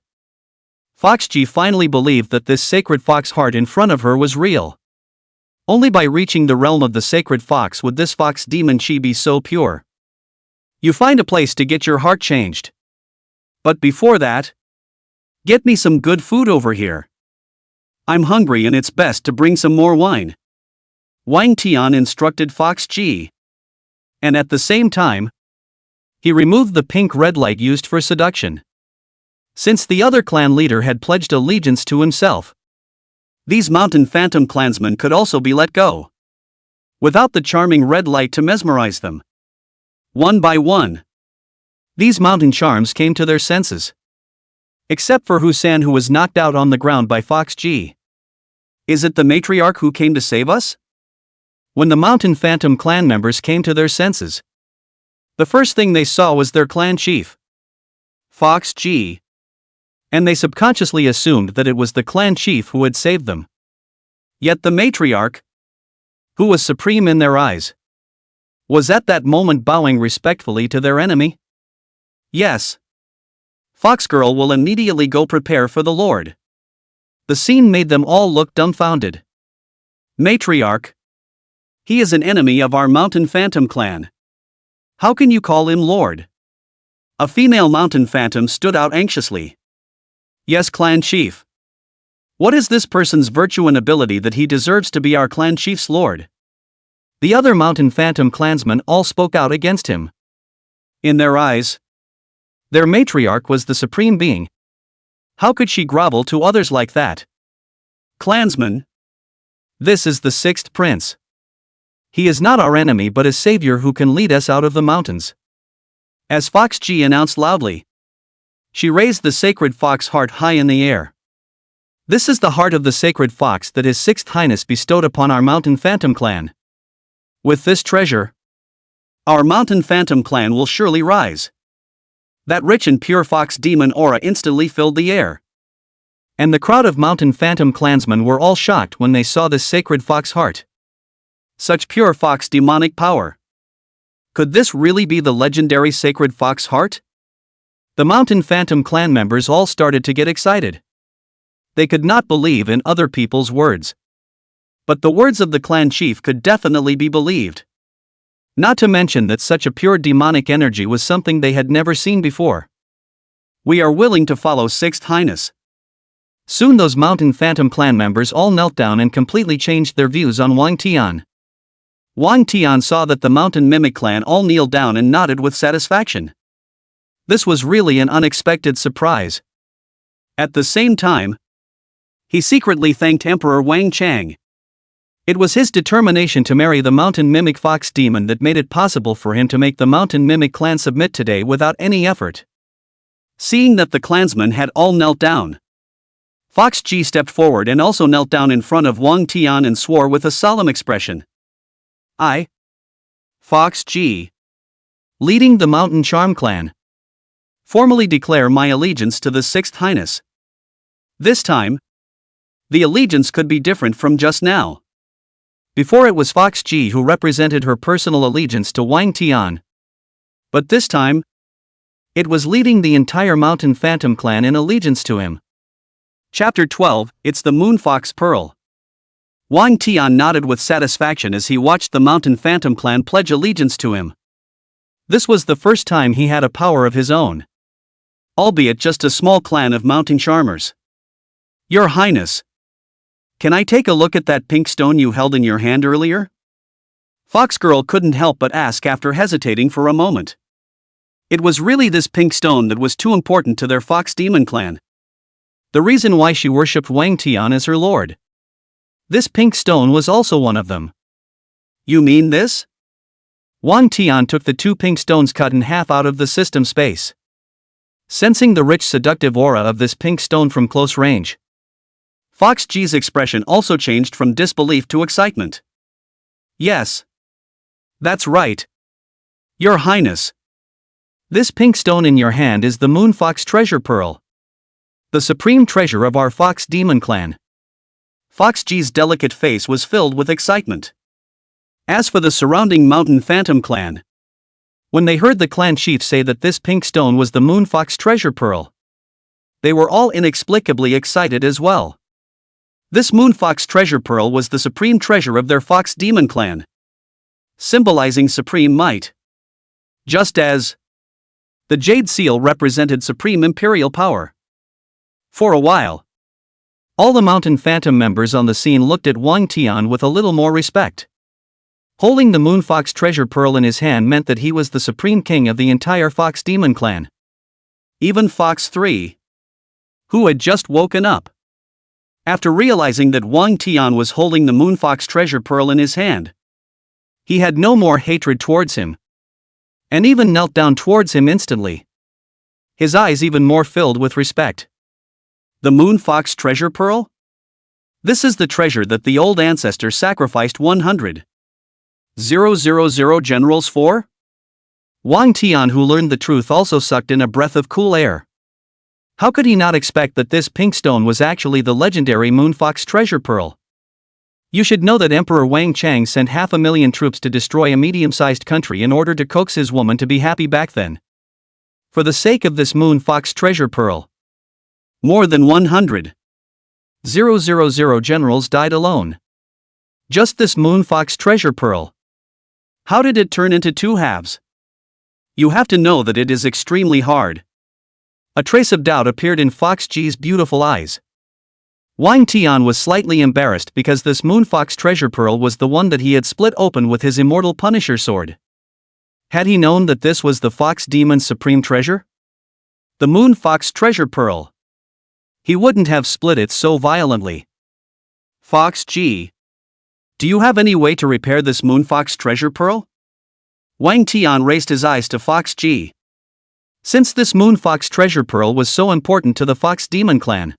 Fox Ji finally believed that this sacred fox heart in front of her was real. Only by reaching the realm of the sacred fox would this fox demon chi be so pure. You find a place to get your heart changed. But before that, get me some good food over here. I'm hungry and it's best to bring some more wine, Wang Tian instructed Fox Ji. And at the same time, he removed the pink red light used for seduction. Since the other clan leader had pledged allegiance to himself, these mountain phantom clansmen could also be let go, without the charming red light to mesmerize them. One by one, these mountain charms came to their senses. Except for Husan, who was knocked out on the ground by Fox Ji. Is it the matriarch who came to save us? When the mountain phantom clan members came to their senses, the first thing they saw was their clan chief, Fox Ji. And they subconsciously assumed that it was the clan chief who had saved them. Yet the matriarch, who was supreme in their eyes, was at that moment bowing respectfully to their enemy. Yes. Fox Girl will immediately go prepare for the Lord. The scene made them all look dumbfounded. Matriarch. He is an enemy of our mountain phantom clan. How can you call him Lord? A female mountain phantom stood out anxiously. Yes, clan chief. What is this person's virtue and ability that he deserves to be our clan chief's lord? The other mountain phantom clansmen all spoke out against him. In their eyes, their matriarch was the supreme being. How could she grovel to others like that? Clansmen, this is the sixth prince. He is not our enemy but a savior who can lead us out of the mountains. As Fox Ji announced loudly, she raised the sacred fox heart high in the air. This is the heart of the sacred fox that His Sixth Highness bestowed upon our mountain phantom clan. With this treasure, our mountain phantom clan will surely rise. That rich and pure fox demon aura instantly filled the air. And the crowd of mountain phantom clansmen were all shocked when they saw this sacred fox heart. Such pure fox demonic power. Could this really be the legendary sacred fox heart? The mountain phantom clan members all started to get excited. They could not believe in other people's words. But the words of the clan chief could definitely be believed. Not to mention that such a pure demonic energy was something they had never seen before. We are willing to follow Sixth Highness. Soon those mountain phantom clan members all knelt down and completely changed their views on Wang Tian. Wang Tian saw that the mountain mimic clan all kneeled down and nodded with satisfaction. This was really an unexpected surprise. At the same time, he secretly thanked Emperor Wang Chang. It was his determination to marry the mountain mimic fox demon that made it possible for him to make the mountain mimic clan submit today without any effort. Seeing that the clansmen had all knelt down, Fox Ji stepped forward and also knelt down in front of Wang Tian and swore with a solemn expression. I, Fox Ji, leading the Mountain Charm Clan, formally declare my allegiance to the Sixth Highness. This time, the allegiance could be different from just now. Before it was Fox Ji who represented her personal allegiance to Wang Tian. But this time, it was leading the entire Mountain Phantom Clan in allegiance to him. Chapter 12, It's the Moon Fox Pearl. Wang Tian nodded with satisfaction as he watched the Mountain Phantom Clan pledge allegiance to him. This was the first time he had a power of his own. Albeit just a small clan of mountain charmers. Your Highness, can I take a look at that pink stone you held in your hand earlier? Fox Girl couldn't help but ask after hesitating for a moment. It was really this pink stone that was too important to their Fox Demon clan. The reason why she worshipped Wang Tian as her lord. This pink stone was also one of them. You mean this? Wang Tian took the two pink stones cut in half out of the system space. Sensing the rich seductive aura of this pink stone from close range, Fox Ji's expression also changed from disbelief to excitement. Yes. That's right. Your Highness. This pink stone in your hand is the Moon Fox Treasure Pearl. The supreme treasure of our Fox Demon clan. Fox Ji's delicate face was filled with excitement. As for the surrounding Mountain Phantom clan, when they heard the clan chief say that this pink stone was the Moon Fox Treasure Pearl, they were all inexplicably excited as well. This Moon Fox Treasure Pearl was the supreme treasure of their Fox Demon clan, symbolizing supreme might. Just as the Jade Seal represented supreme imperial power. For a while, All the Mountain Phantom members on the scene looked at Wang Tian with a little more respect. Holding the Moon Fox treasure pearl in his hand meant that he was the supreme king of the entire Fox Demon clan. Even Fox 3, who had just woken up, after realizing that Wang Tian was holding the Moon Fox treasure pearl in his hand, he had no more hatred towards him, and even knelt down towards him instantly, his eyes even more filled with respect. The Moon Fox treasure pearl? This is the treasure that the old ancestor sacrificed 100,000 generals for? Wang Tian, who learned the truth, also sucked in a breath of cool air. How could he not expect that this pink stone was actually the legendary Moon Fox treasure pearl? You should know that Emperor Wang Chang sent 500,000 troops to destroy a medium-sized country in order to coax his woman to be happy back then. For the sake of this Moon Fox treasure pearl, more than 100,000 generals died alone. Just this Moon Fox treasure pearl. How did it turn into two halves? You have to know that it is extremely hard. A trace of doubt appeared in Fox G's beautiful eyes. Wang Tian was slightly embarrassed because this Moon Fox treasure pearl was the one that he had split open with his immortal Punisher sword. Had he known that this was the Fox Demon's supreme treasure? The Moon Fox treasure pearl, he wouldn't have split it so violently. Fox G, do you have any way to repair this Moon Fox treasure pearl? Wang Tian raised his eyes to Fox G. Since this Moon Fox treasure pearl was so important to the Fox Demon clan,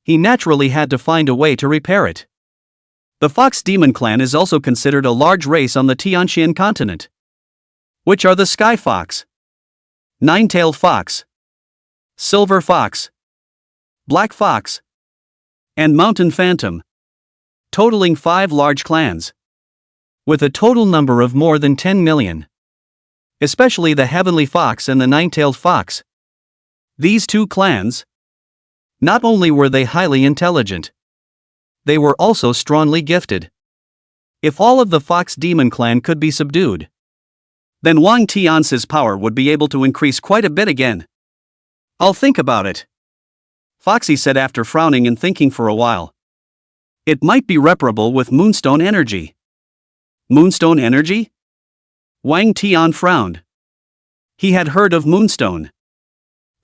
he naturally had to find a way to repair it. The Fox Demon clan is also considered a large race on the Tianxian continent, which are the Sky Fox, Nine-tailed Fox, Silver Fox, Black Fox, and Mountain Phantom, totaling 5 large clans, with a total number of more than 10 million. Especially the Heavenly Fox and the Nine-tailed Fox. These two clans, not only were they highly intelligent, they were also strongly gifted. If all of the Fox Demon clan could be subdued, then Wang Tian's power would be able to increase quite a bit again. I'll think about it, Foxy said after frowning and thinking for a while. It might be reparable with Moonstone energy. Moonstone energy? Wang Tian frowned. He had heard of Moonstone.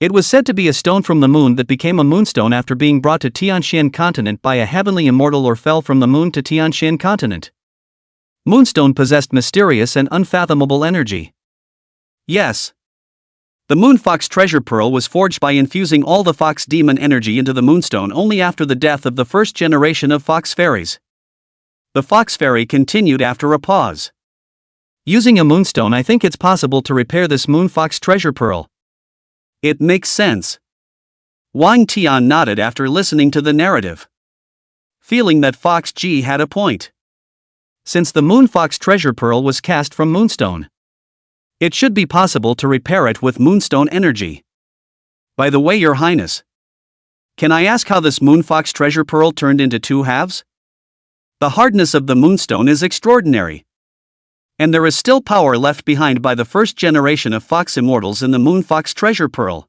It was said to be a stone from the moon that became a moonstone after being brought to Tianxian continent by a heavenly immortal or fell from the moon to Tianxian continent. Moonstone possessed mysterious and unfathomable energy. Yes. The Moon Fox treasure pearl was forged by infusing all the Fox Demon energy into the Moonstone only after the death of the first generation of Fox Fairies. The Fox Fairy continued after a pause. Using a Moonstone, I think it's possible to repair this Moon Fox treasure pearl. It makes sense. Wang Tian nodded after listening to the narrative, feeling that Fox G had a point. Since the Moon Fox treasure pearl was cast from Moonstone, it should be possible to repair it with Moonstone energy. By the way, Your Highness, can I ask how this Moon Fox treasure pearl turned into two halves? The hardness of the Moonstone is extraordinary, and there is still power left behind by the first generation of Fox Immortals in the Moon Fox treasure pearl.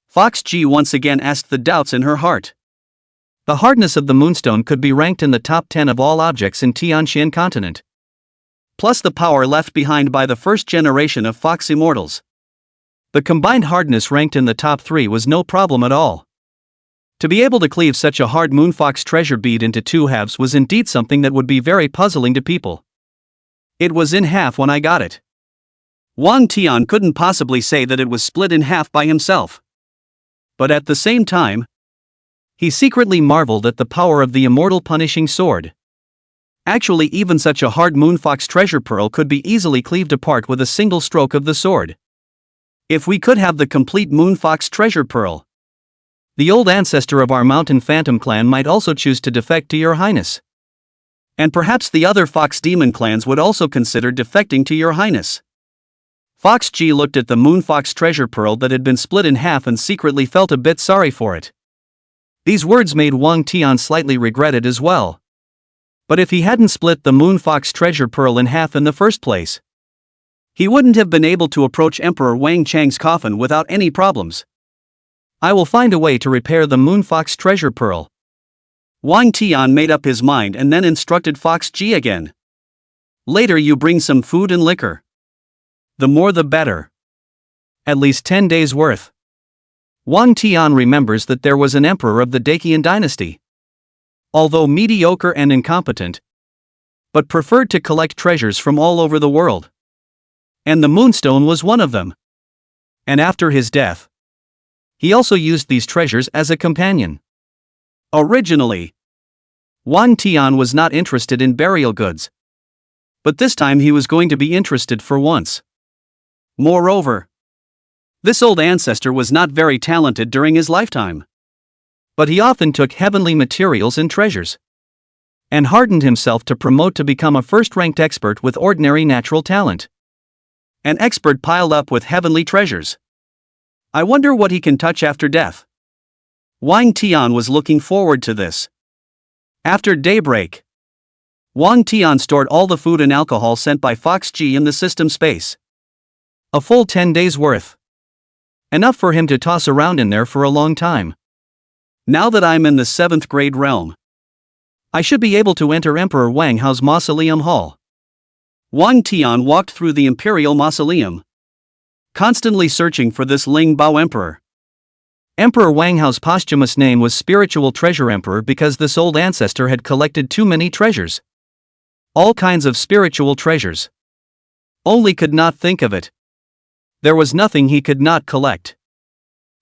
Fox G once again asked the doubts in her heart. The hardness of the Moonstone could be ranked in the top 10 of all objects in Tianxian continent, plus the power left behind by the first generation of Fox Immortals. The combined hardness ranked in the top 3 was no problem at all. To be able to cleave such a hard Moon Fox treasure bead into two halves was indeed something that would be very puzzling to people. It was in half when I got it. Wang Tian couldn't possibly say that it was split in half by himself. But at the same time, he secretly marveled at the power of the immortal punishing sword. Actually, even such a hard Moon Fox treasure pearl could be easily cleaved apart with a single stroke of the sword. If we could have the complete Moon Fox treasure pearl, the old ancestor of our Mountain Phantom clan might also choose to defect to Your Highness. And perhaps the other Fox Demon clans would also consider defecting to Your Highness. Fox G looked at the Moon Fox treasure pearl that had been split in half and secretly felt a bit sorry for it. These words made Wang Tian slightly regret it as well. But if he hadn't split the Moon Fox treasure pearl in half in the first place, he wouldn't have been able to approach Emperor Wang Chang's coffin without any problems. I will find a way to repair the Moon Fox treasure pearl, Wang Tian made up his mind and then instructed Fox Ji again. Later you bring some food and liquor. The more the better. At least 10 days worth. Wang Tian remembers that there was an emperor of the Dacian dynasty. Although mediocre and incompetent, but preferred to collect treasures from all over the world. And the moonstone was one of them. And after his death, he also used these treasures as a companion. Originally, Wang Tian was not interested in burial goods. But this time he was going to be interested for once. Moreover, this old ancestor was not very talented during his lifetime. But he often took heavenly materials and treasures, and hardened himself to promote to become a first-ranked expert with ordinary natural talent. An expert piled up with heavenly treasures. I wonder what he can touch after death. Wang Tian was looking forward to this. After daybreak, Wang Tian stored all the food and alcohol sent by Fox Ji in the system space. A full 10 days worth. Enough for him to toss around in there for a long time. Now that I'm in the 7th grade realm, I should be able to enter Emperor Wang Hao's mausoleum hall. Wang Tian walked through the imperial mausoleum, constantly searching for this Ling Bao emperor. Emperor Wang Hao's posthumous name was Spiritual Treasure Emperor because this old ancestor had collected too many treasures. All kinds of spiritual treasures. Only could not think of it. There was nothing he could not collect.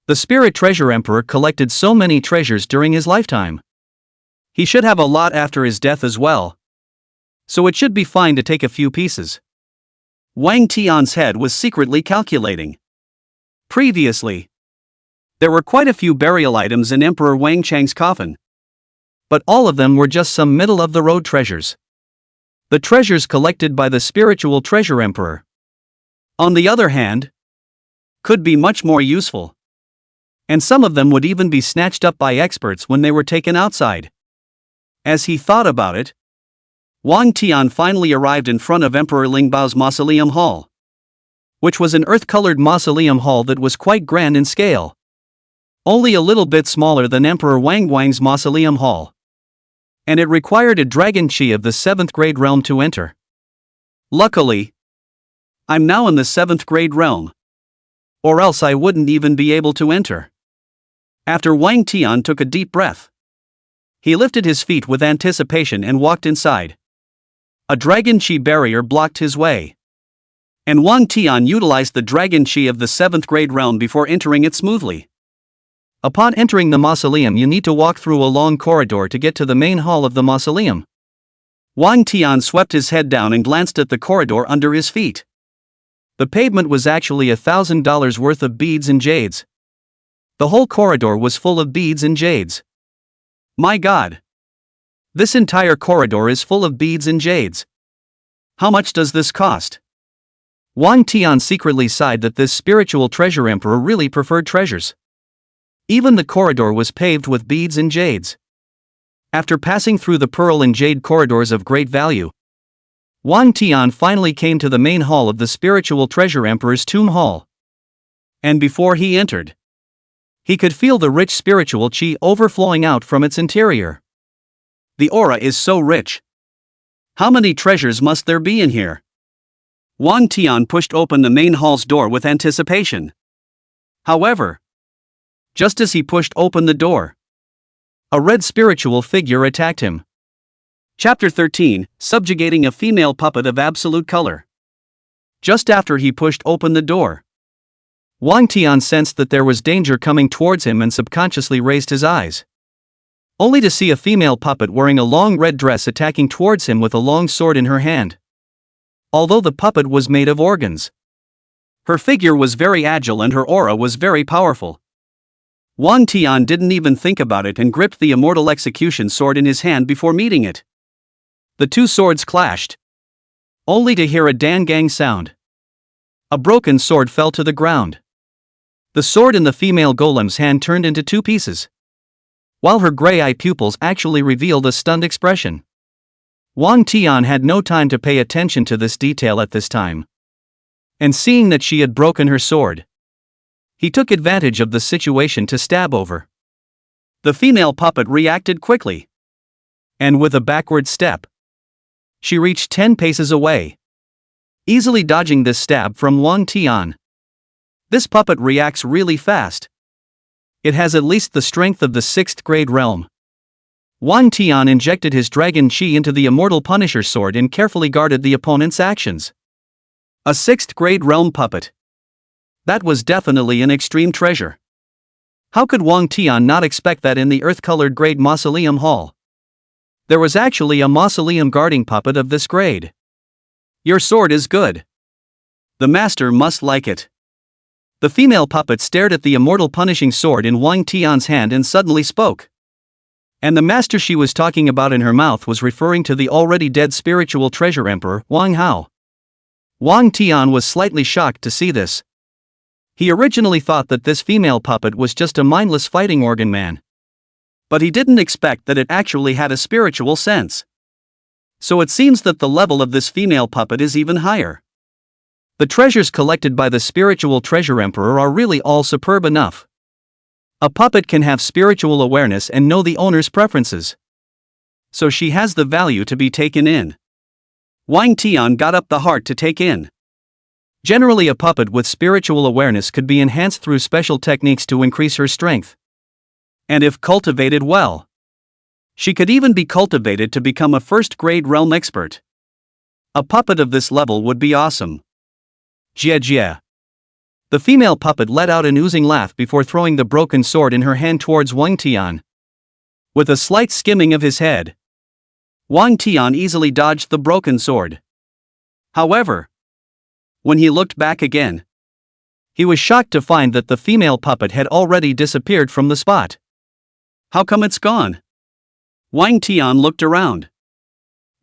The Spirit Treasure Emperor collected so many treasures during his lifetime. He should have a lot after his death as well. So it should be fine to take a few pieces. Wang Tian's head was secretly calculating. Previously, there were quite a few burial items in Emperor Wang Chang's coffin. But all of them were just some middle-of-the-road treasures. The treasures collected by the Spiritual Treasure Emperor, on the other hand, could be much more useful. And some of them would even be snatched up by experts when they were taken outside. As he thought about it, Wang Tian finally arrived in front of Emperor Ling Bao's mausoleum hall, which was an earth-colored mausoleum hall that was quite grand in scale. Only a little bit smaller than Emperor Wang's mausoleum hall. And it required a dragon chi of the 7th grade realm to enter. Luckily, I'm now in the 7th grade realm. Or else I wouldn't even be able to enter. After Wang Tian took a deep breath, he lifted his feet with anticipation and walked inside. A dragon chi barrier blocked his way. And Wang Tian utilized the dragon chi of the 7th grade realm before entering it smoothly. Upon entering the mausoleum, you need to walk through a long corridor to get to the main hall of the mausoleum. Wang Tian swept his head down and glanced at the corridor under his feet. The pavement was actually $1,000 worth of beads and jades. The whole corridor was full of beads and jades. My God! This entire corridor is full of beads and jades. How much does this cost? Wang Tian secretly sighed that this Spiritual Treasure Emperor really preferred treasures. Even the corridor was paved with beads and jades. After passing through the pearl and jade corridors of great value, Wang Tian finally came to the main hall of the Spiritual Treasure Emperor's tomb hall. And before he entered, he could feel the rich spiritual chi overflowing out from its interior. The aura is so rich. How many treasures must there be in here? Wang Tian pushed open the main hall's door with anticipation. However, just as he pushed open the door, a red spiritual figure attacked him. Chapter 13, Subjugating a Female Puppet of Absolute Color. Just after he pushed open the door, Wang Tian sensed that there was danger coming towards him and subconsciously raised his eyes, only to see a female puppet wearing a long red dress attacking towards him with a long sword in her hand. Although the puppet was made of organs, her figure was very agile and her aura was very powerful. Wang Tian didn't even think about it and gripped the immortal execution sword in his hand before meeting it. The two swords clashed, only to hear a dangang sound. A broken sword fell to the ground. The sword in the female golem's hand turned into two pieces, while her gray-eye pupils actually revealed a stunned expression. Wang Tian had no time to pay attention to this detail at this time. And seeing that she had broken her sword, he took advantage of the situation to stab over. The female puppet reacted quickly. And with a backward step, she reached 10 paces away, easily dodging this stab from Wang Tian. This puppet reacts really fast. It has at least the strength of the 6th grade realm. Wang Tian injected his dragon chi into the immortal Punisher sword and carefully guarded the opponent's actions. A 6th grade realm puppet. That was definitely an extreme treasure. How could Wang Tian not expect that in the earth-colored grade mausoleum hall? There was actually a mausoleum guarding puppet of this grade. Your sword is good. The master must like it. The female puppet stared at the immortal punishing sword in Wang Tian's hand and suddenly spoke. And the master she was talking about in her mouth was referring to the already dead spiritual treasure emperor, Wang Hao. Wang Tian was slightly shocked to see this. He originally thought that this female puppet was just a mindless fighting organ man. But he didn't expect that it actually had a spiritual sense. So it seems that the level of this female puppet is even higher. The treasures collected by the spiritual treasure emperor are really all superb enough. A puppet can have spiritual awareness and know the owner's preferences. So she has the value to be taken in. Wang Tian got up the heart to take in. Generally, a puppet with spiritual awareness could be enhanced through special techniques to increase her strength. And if cultivated well, she could even be cultivated to become a 1st grade realm expert. A puppet of this level would be awesome. Jia Jia. The female puppet let out an oozing laugh before throwing the broken sword in her hand towards Wang Tian. With a slight skimming of his head, Wang Tian easily dodged the broken sword. However, when he looked back again, he was shocked to find that the female puppet had already disappeared from the spot. How come it's gone? Wang Tian looked around.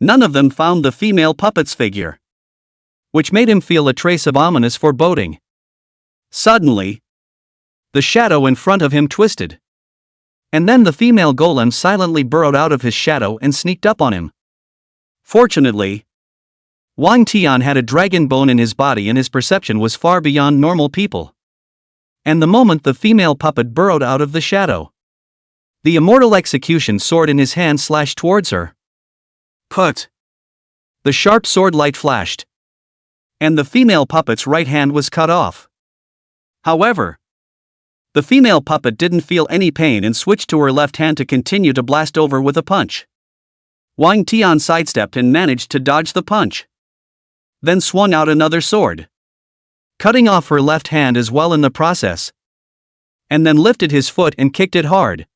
None of them found the female puppet's figure, which made him feel a trace of ominous foreboding. Suddenly, the shadow in front of him twisted. And then the female golem silently burrowed out of his shadow and sneaked up on him. Fortunately, Wang Tian had a dragon bone in his body and his perception was far beyond normal people. And the moment the female puppet burrowed out of the shadow, the immortal execution sword in his hand slashed towards her. Put! The sharp sword light flashed, and the female puppet's right hand was cut off. However, the female puppet didn't feel any pain and switched to her left hand to continue to blast over with a punch. Wang Tian sidestepped and managed to dodge the punch, then swung out another sword, cutting off her left hand as well in the process, and then lifted his foot and kicked it hard,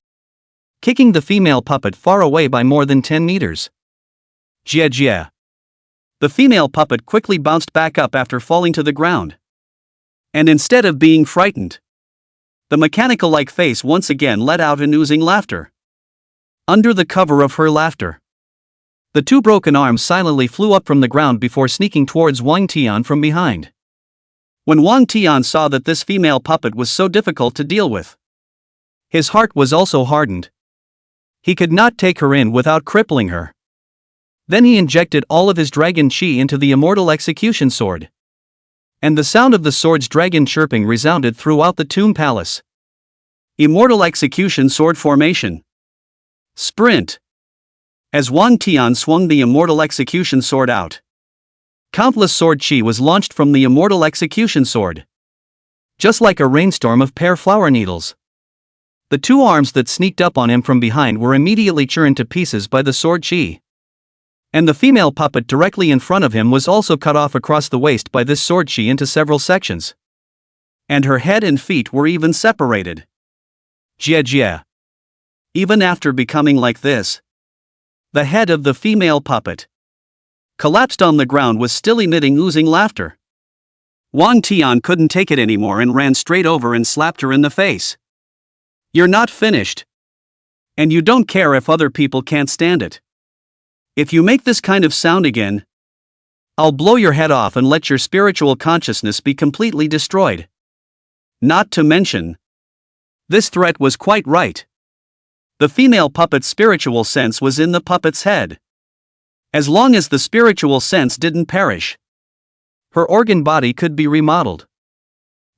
kicking the female puppet far away by more than 10 meters. Jia Jia. The female puppet quickly bounced back up after falling to the ground. And instead of being frightened, the mechanical-like face once again let out an oozing laughter. Under the cover of her laughter, the 2 broken arms silently flew up from the ground before sneaking towards Wang Tian from behind. When Wang Tian saw that this female puppet was so difficult to deal with, his heart was also hardened. He could not take her in without crippling her. Then he injected all of his dragon chi into the immortal execution sword. And the sound of the sword's dragon chirping resounded throughout the tomb palace. Immortal execution sword formation. Sprint. As Wang Tian swung the immortal execution sword out, countless sword chi was launched from the immortal execution sword, just like a rainstorm of pear flower needles. The 2 arms that sneaked up on him from behind were immediately churned to pieces by the sword chi. And the female puppet directly in front of him was also cut off across the waist by this sword chi into several sections. And her head and feet were even separated. Jia Jia. Even after becoming like this, the head of the female puppet, collapsed on the ground, was still emitting oozing laughter. Wang Tian couldn't take it anymore and ran straight over and slapped her in the face. You're not finished. And you don't care if other people can't stand it. If you make this kind of sound again, I'll blow your head off and let your spiritual consciousness be completely destroyed. Not to mention, this threat was quite right. The female puppet's spiritual sense was in the puppet's head. As long as the spiritual sense didn't perish, her organ body could be remodeled.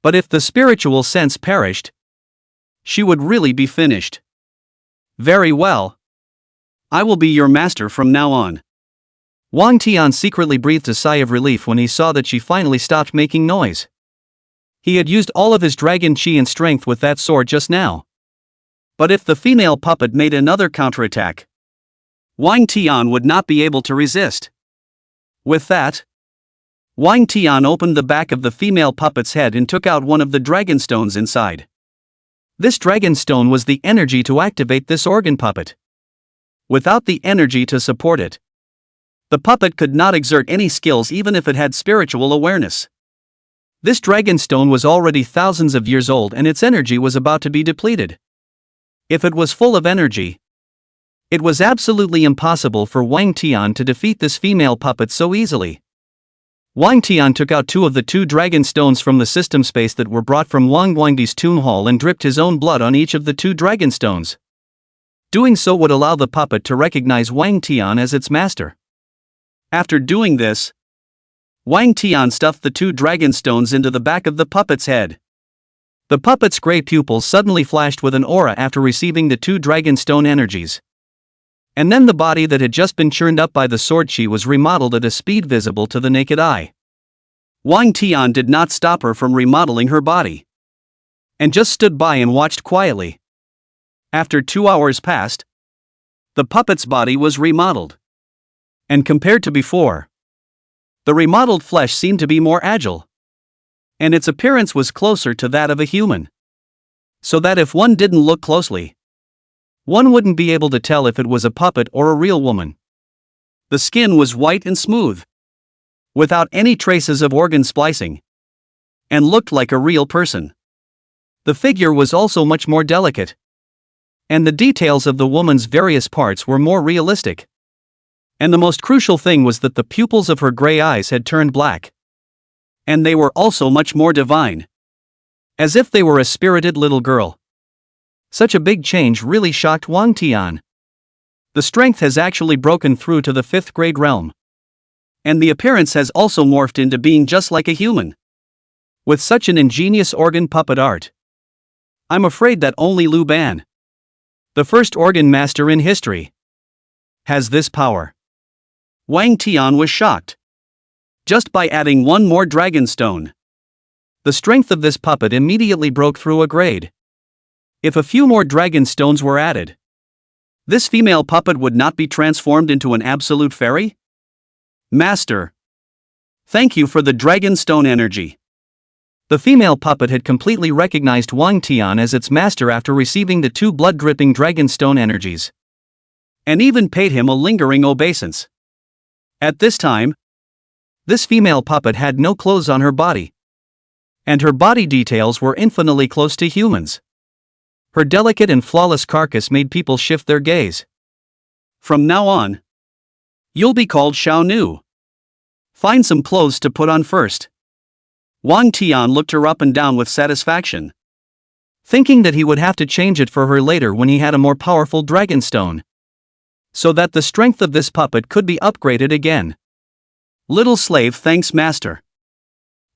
But if the spiritual sense perished, she would really be finished. Very well. I will be your master from now on. Wang Tian secretly breathed a sigh of relief when he saw that she finally stopped making noise. He had used all of his dragon chi and strength with that sword just now. But if the female puppet made another counterattack, Wang Tian would not be able to resist. With that, Wang Tian opened the back of the female puppet's head and took out one of the dragon stones inside. This dragon stone was the energy to activate this organ puppet. Without the energy to support it, the puppet could not exert any skills even if it had spiritual awareness. This dragon stone was already thousands of years old and its energy was about to be depleted. If it was full of energy, it was absolutely impossible for Wang Tian to defeat this female puppet so easily. Wang Tian took out two of the two dragon stones from the system space that were brought from Wang Guangdi's tomb hall and dripped his own blood on each of the two dragon stones. Doing so would allow the puppet to recognize Wang Tian as its master. After doing this, Wang Tian stuffed the two dragon stones into the back of the puppet's head. The puppet's gray pupils suddenly flashed with an aura after receiving the two dragon stone energies. And then the body that had just been churned up by the sword chi was remodeled at a speed visible to the naked eye. Wang Tian did not stop her from remodeling her body, and just stood by and watched quietly. After 2 hours passed, the puppet's body was remodeled. And compared to before, the remodeled flesh seemed to be more agile, and its appearance was closer to that of a human. So that if one didn't look closely, one wouldn't be able to tell if it was a puppet or a real woman. The skin was white and smooth, without any traces of organ splicing, and looked like a real person. The figure was also much more delicate, and the details of the woman's various parts were more realistic. And the most crucial thing was that the pupils of her gray eyes had turned black. And they were also much more divine, as if they were a spirited little girl. Such a big change really shocked Wang Tian. The strength has actually broken through to the 5th grade realm. And the appearance has also morphed into being just like a human. With such an ingenious organ puppet art, I'm afraid that only Lu Ban, the first organ master in history, has this power. Wang Tian was shocked. Just by adding one more dragon stone, the strength of this puppet immediately broke through a grade. If a few more dragon stones were added, this female puppet would not be transformed into an absolute fairy? Master, thank you for the dragon stone energy. The female puppet had completely recognized Wang Tian as its master after receiving the two blood-dripping dragon stone energies, and even paid him a lingering obeisance. At this time, this female puppet had no clothes on her body, and her body details were infinitely close to humans. Her delicate and flawless carcass made people shift their gaze. From now on, you'll be called Xiao Nu. Find some clothes to put on first. Wang Tian looked her up and down with satisfaction, thinking that he would have to change it for her later when he had a more powerful dragon stone, so that the strength of this puppet could be upgraded again. Little slave thanks master.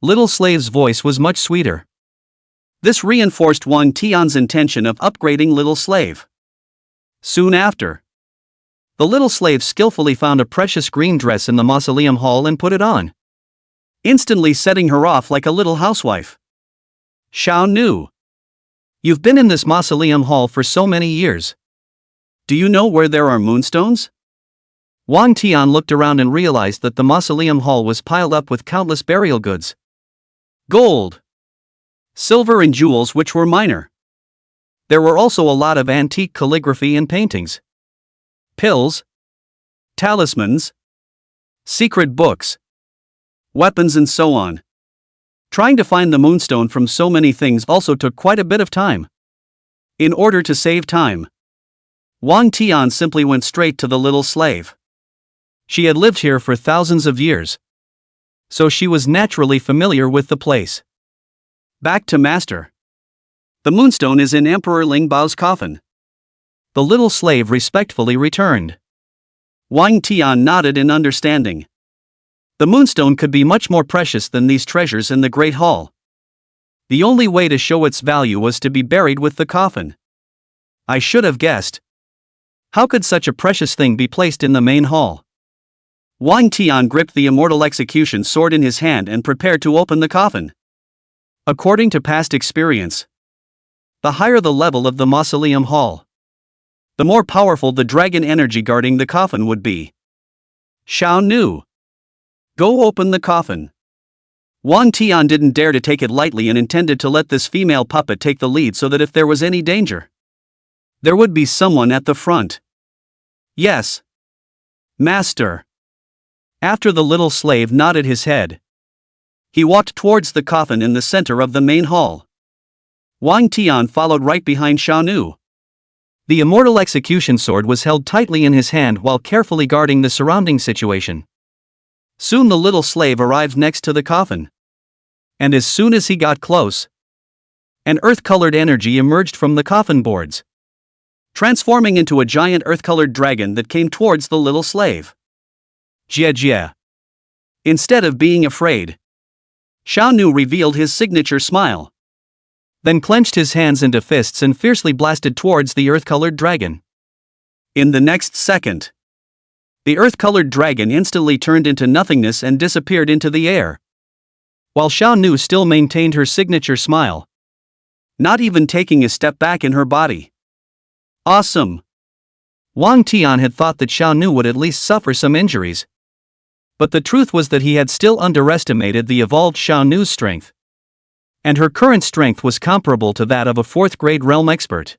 Little slave's voice was much sweeter. This reinforced Wang Tian's intention of upgrading little slave. Soon after, the little slave skillfully found a precious green dress in the mausoleum hall and put it on, instantly setting her off like a little housewife. Xiao Nu, you've been in this mausoleum hall for so many years. Do you know where there are moonstones? Wang Tian looked around and realized that the mausoleum hall was piled up with countless burial goods. Gold, silver and jewels which were minor. There were also a lot of antique calligraphy and paintings, pills, talismans, secret books, weapons and so on. Trying to find the moonstone from so many things also took quite a bit of time. In order to save time, Wang Tian simply went straight to the little slave. She had lived here for thousands of years, so she was naturally familiar with the place. Back to master. The moonstone is in Emperor Ling Bao's coffin. The little slave respectfully returned. Wang Tian nodded in understanding. The moonstone could be much more precious than these treasures in the Great Hall. The only way to show its value was to be buried with the coffin. I should have guessed. How could such a precious thing be placed in the main hall? Wang Tian gripped the immortal execution sword in his hand and prepared to open the coffin. According to past experience, the higher the level of the mausoleum hall, the more powerful the dragon energy guarding the coffin would be. Xiao Nu, go open the coffin. Wang Tian didn't dare to take it lightly and intended to let this female puppet take the lead so that if there was any danger, there would be someone at the front. Yes, master. After the little slave nodded his head, he walked towards the coffin in the center of the main hall. Wang Tian followed right behind Xiao Nu. The immortal execution sword was held tightly in his hand while carefully guarding the surrounding situation. Soon the little slave arrived next to the coffin. And as soon as he got close, an earth-colored energy emerged from the coffin boards, transforming into a giant earth-colored dragon that came towards the little slave. Jie Jie. Instead of being afraid, Xiao Nu revealed his signature smile, then clenched his hands into fists and fiercely blasted towards the earth-colored dragon. In the next second, the earth-colored dragon instantly turned into nothingness and disappeared into the air, while Xiao Nu still maintained her signature smile, not even taking a step back in her body. Awesome! Wang Tian had thought that Xiao Nu would at least suffer some injuries, but the truth was that he had still underestimated the evolved Xiao Nu's strength, and her current strength was comparable to that of a 4th-grade realm expert.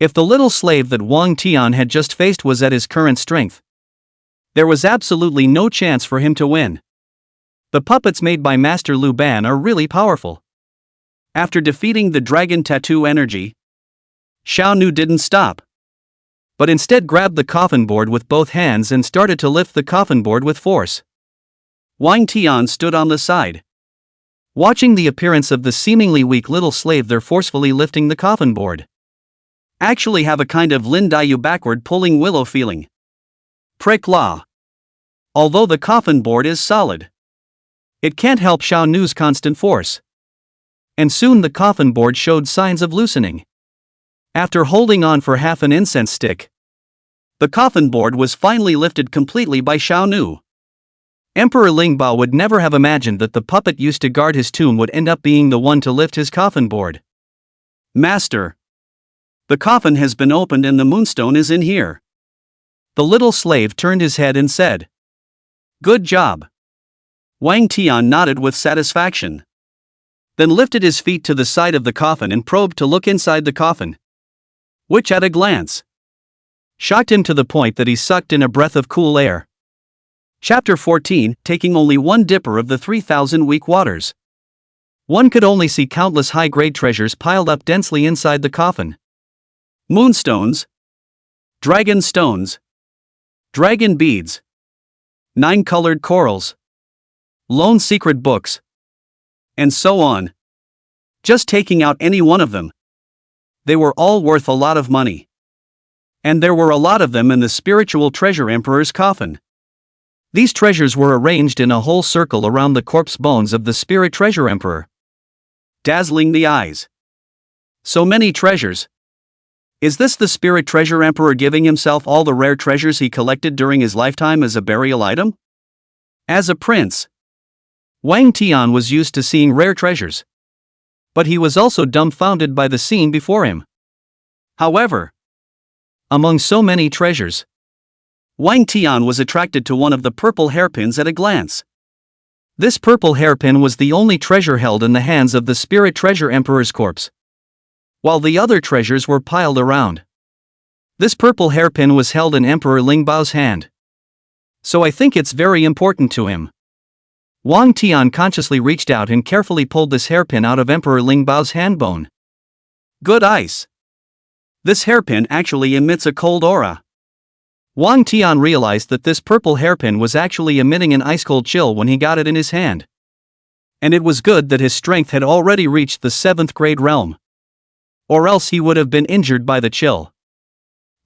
If the little slave that Wang Tian had just faced was at his current strength, there was absolutely no chance for him to win. The puppets made by Master Lu Ban are really powerful. After defeating the dragon tattoo energy, Xiao Nu didn't stop, but instead grabbed the coffin board with both hands and started to lift the coffin board with force. Wang Tian stood on the side, watching the appearance of the seemingly weak little slave there forcefully lifting the coffin board. Actually have a kind of Lin Daiyu backward pulling willow feeling. Prick la. Although the coffin board is solid, it can't help Xiao Nu's constant force. And soon the coffin board showed signs of loosening. After holding on for half an incense stick, the coffin board was finally lifted completely by Xiao Nu. Emperor Lingbao would never have imagined that the puppet used to guard his tomb would end up being the one to lift his coffin board. Master, the coffin has been opened and the moonstone is in here. The little slave turned his head and said, "Good job." Wang Tian nodded with satisfaction, then lifted his feet to the side of the coffin and probed to look inside the coffin, which at a glance shocked him to the point that he sucked in a breath of cool air. Chapter 14, taking only one dipper of the 3,000 weak waters. One could only see countless high-grade treasures piled up densely inside the coffin. Moonstones, dragon stones, dragon beads, 9-colored corals, lone secret books, and so on. Just taking out any one of them, they were all worth a lot of money. And there were a lot of them in the spiritual treasure emperor's coffin. These treasures were arranged in a whole circle around the corpse bones of the spirit treasure emperor, dazzling the eyes. So many treasures. Is this the spirit treasure emperor giving himself all the rare treasures he collected during his lifetime as a burial item? As a prince, Wang Tian was used to seeing rare treasures, but he was also dumbfounded by the scene before him. However, among so many treasures, Wang Tian was attracted to one of the purple hairpins at a glance. This purple hairpin was the only treasure held in the hands of the spirit treasure emperor's corpse, while the other treasures were piled around. This purple hairpin was held in Emperor Lingbao's hand, so I think it's very important to him. Wang Tian consciously reached out and carefully pulled this hairpin out of Emperor Lingbao's hand bone. Good ice. This hairpin actually emits a cold aura. Wang Tian realized that this purple hairpin was actually emitting an ice-cold chill when he got it in his hand. And it was good that his strength had already reached the 7th grade realm, or else he would have been injured by the chill.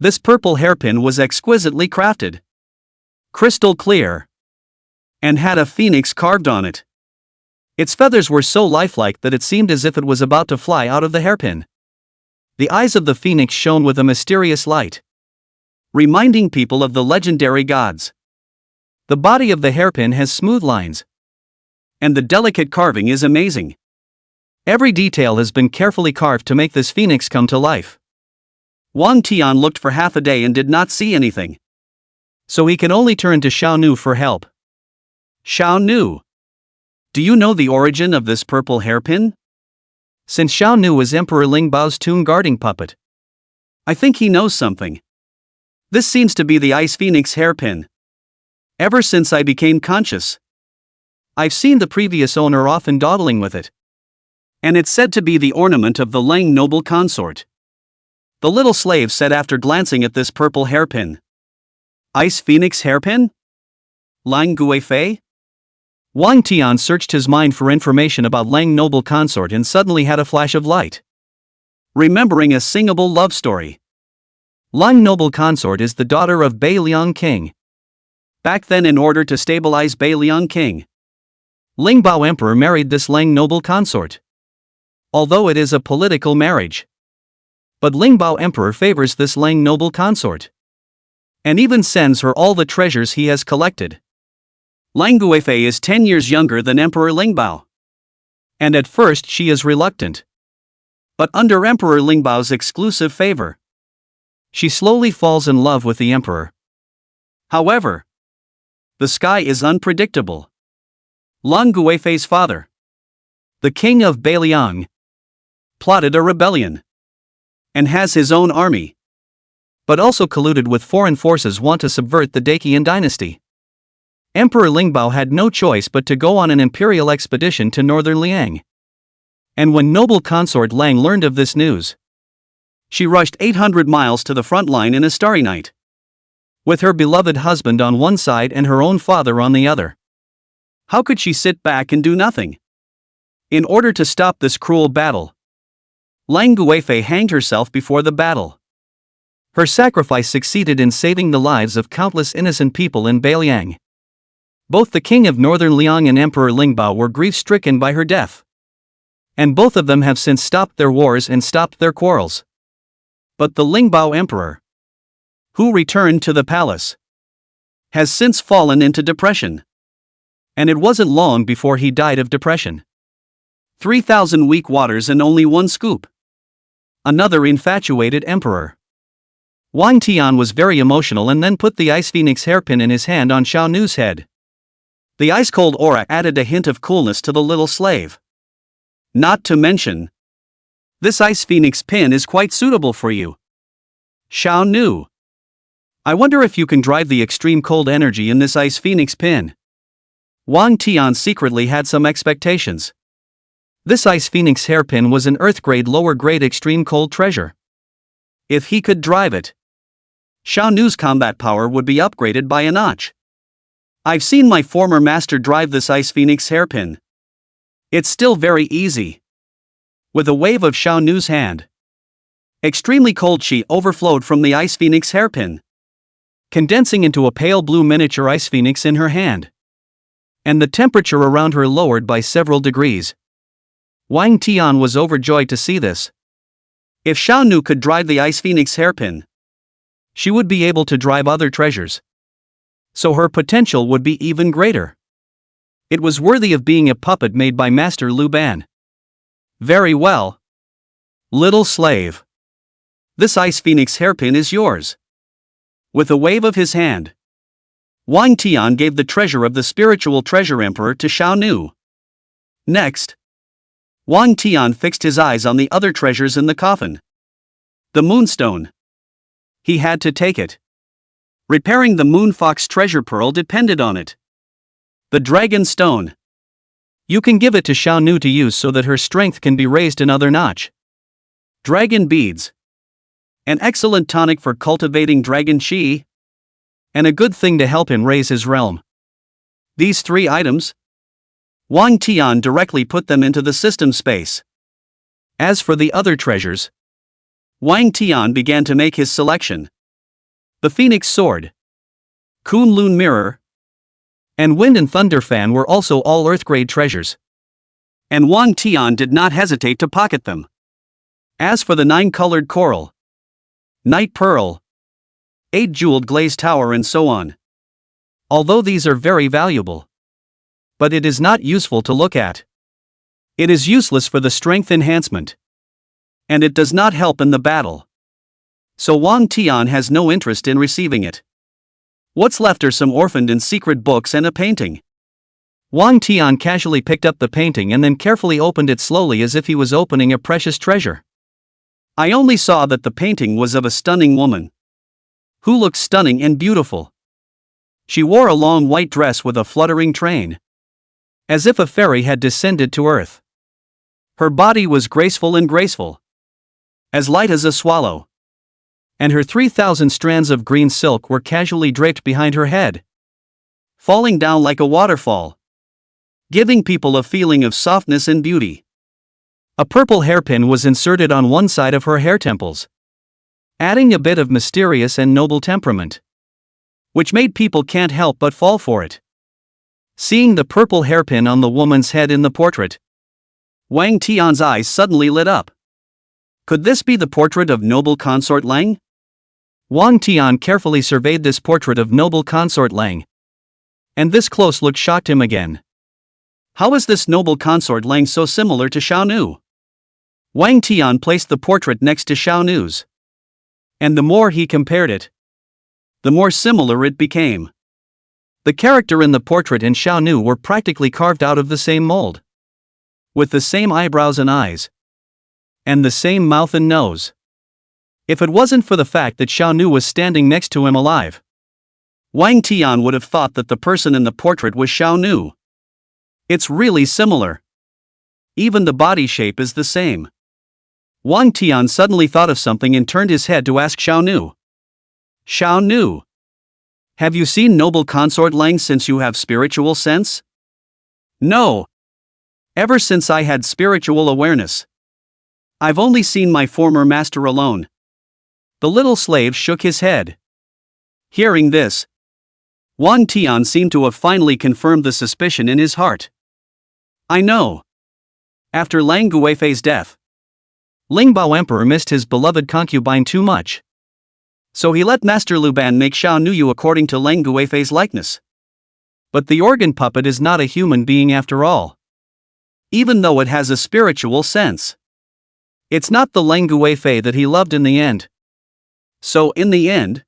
This purple hairpin was exquisitely crafted, crystal clear, and had a phoenix carved on it. Its feathers were so lifelike that it seemed as if it was about to fly out of the hairpin. The eyes of the phoenix shone with a mysterious light, reminding people of the legendary gods. The body of the hairpin has smooth lines, and the delicate carving is amazing. Every detail has been carefully carved to make this phoenix come to life. Wang Tian looked for half a day and did not see anything, so he can only turn to Xiao Nu for help. Xiao Nu, do you know the origin of this purple hairpin? Since Xiao Nu was Emperor Ling Bao's tomb guarding puppet, I think he knows something. This seems to be the Ice Phoenix hairpin. Ever since I became conscious, I've seen the previous owner often dawdling with it. And it's said to be the ornament of the Lang noble consort. The little slave said after glancing at this purple hairpin. Ice Phoenix hairpin? Lang Guifei? Wang Tian searched his mind for information about Lang noble consort and suddenly had a flash of light. Remembering a singable love story. Lang noble consort is the daughter of Bei Liang King. Back then, in order to stabilize Bei Liang King, Ling Bao Emperor married this Lang noble consort. Although it is a political marriage, but Ling Bao Emperor favors this Lang noble consort, and even sends her all the treasures he has collected. Lang Guifei is 10 years younger than Emperor Ling Bao, and at first she is reluctant. But under Emperor Ling Bao's exclusive favor, she slowly falls in love with the emperor. However, the sky is unpredictable. Lang Guifei's father, the king of Beiliang, plotted a rebellion and has his own army, but also colluded with foreign forces want to subvert the Daqian dynasty. Emperor Ling Bao had no choice but to go on an imperial expedition to northern Liang. And when noble consort Lang learned of this news, she rushed 800 miles to the front line in a starry night, with her beloved husband on one side and her own father on the other. How could she sit back and do nothing? In order to stop this cruel battle, Lang Guifei hanged herself before the battle. Her sacrifice succeeded in saving the lives of countless innocent people in Beiliang. Both the king of northern Liang and Emperor Ling Bao were grief-stricken by her death, and both of them have since stopped their wars and stopped their quarrels. But the Ling Bao Emperor, who returned to the palace, has since fallen into depression. And it wasn't long before he died of depression. 3,000 weak waters and only one scoop. Another infatuated emperor. Wang Tian was very emotional and then put the Ice Phoenix hairpin in his hand on Xiao Nu's head. The ice-cold aura added a hint of coolness to the little slave. Not to mention, this Ice Phoenix pin is quite suitable for you, Xiao Nu. I wonder if you can drive the extreme cold energy in this Ice Phoenix pin. Wang Tian secretly had some expectations. This Ice Phoenix hairpin was an Earth-grade lower-grade extreme cold treasure. If he could drive it, Xiao Nu's combat power would be upgraded by a notch. I've seen my former master drive this Ice Phoenix hairpin. It's still very easy. With a wave of Xiao Nu's hand, extremely cold qi overflowed from the Ice Phoenix hairpin, condensing into a pale blue miniature Ice Phoenix in her hand. And the temperature around her lowered by several degrees. Wang Tian was overjoyed to see this. If Xiao Nu could drive the Ice Phoenix hairpin, she would be able to drive other treasures, so her potential would be even greater. It was worthy of being a puppet made by Master Lu Ban. Very well, little slave. This Ice Phoenix hairpin is yours. With a wave of his hand, Wang Tian gave the treasure of the spiritual treasure emperor to Xiao Nu. Next, Wang Tian fixed his eyes on the other treasures in the coffin. The moonstone. He had to take it. Repairing the moon fox treasure pearl depended on it. The dragon stone. You can give it to Xiao Nu to use so that her strength can be raised another notch. Dragon beads. An excellent tonic for cultivating dragon qi, and a good thing to help him raise his realm. These 3 items, Wang Tian directly put them into the system space. As for the other treasures, Wang Tian began to make his selection. The Phoenix Sword, Kunlun Mirror, and Wind and Thunder Fan were also all Earth-grade treasures. And Wang Tian did not hesitate to pocket them. As for the 9-colored coral, Night Pearl, 8 jeweled glazed tower and so on. Although these are very valuable. But it is not useful to look at. It is useless for the strength enhancement. And it does not help in the battle. So Wang Tian has no interest in receiving it. What's left are some orphaned and secret books and a painting. Wang Tian casually picked up the painting and then carefully opened it slowly as if he was opening a precious treasure. I only saw that the painting was of a stunning woman. Who looked stunning and beautiful. She wore a long white dress with a fluttering train. As if a fairy had descended to earth. Her body was graceful and graceful. As light as a swallow. And her 3,000 strands of green silk were casually draped behind her head. Falling down like a waterfall. Giving people a feeling of softness and beauty. A purple hairpin was inserted on one side of her hair temples. Adding a bit of mysterious and noble temperament. Which made people can't help but fall for it. Seeing the purple hairpin on the woman's head in the portrait, Wang Tian's eyes suddenly lit up. Could this be the portrait of noble consort Lang? Wang Tian carefully surveyed this portrait of noble consort Lang. And this close look shocked him again. How is this noble consort Lang so similar to Xiao Nu? Wang Tian placed the portrait next to Xiao Nu's. And the more he compared it, the more similar it became. The character in the portrait and Xiao Nu were practically carved out of the same mold. With the same eyebrows and eyes. And the same mouth and nose. If it wasn't for the fact that Xiao Nu was standing next to him alive, Wang Tian would have thought that the person in the portrait was Xiao Nu. It's really similar. Even the body shape is the same. Wang Tian suddenly thought of something and turned his head to ask Xiao Nu. Xiao Nu. Have you seen noble consort Lang since you have spiritual sense? No. Ever since I had spiritual awareness. I've only seen my former master alone. The little slave shook his head. Hearing this, Wang Tian seemed to have finally confirmed the suspicion in his heart. I know. After Lang Guifei's death, Lingbao Emperor missed his beloved concubine too much. So he let Master Luban make Xiao Nuyu according to Lang Guifei's likeness. But the organ puppet is not a human being after all. Even though it has a spiritual sense. It's not the Lang Guifei that he loved in the end. So in the end,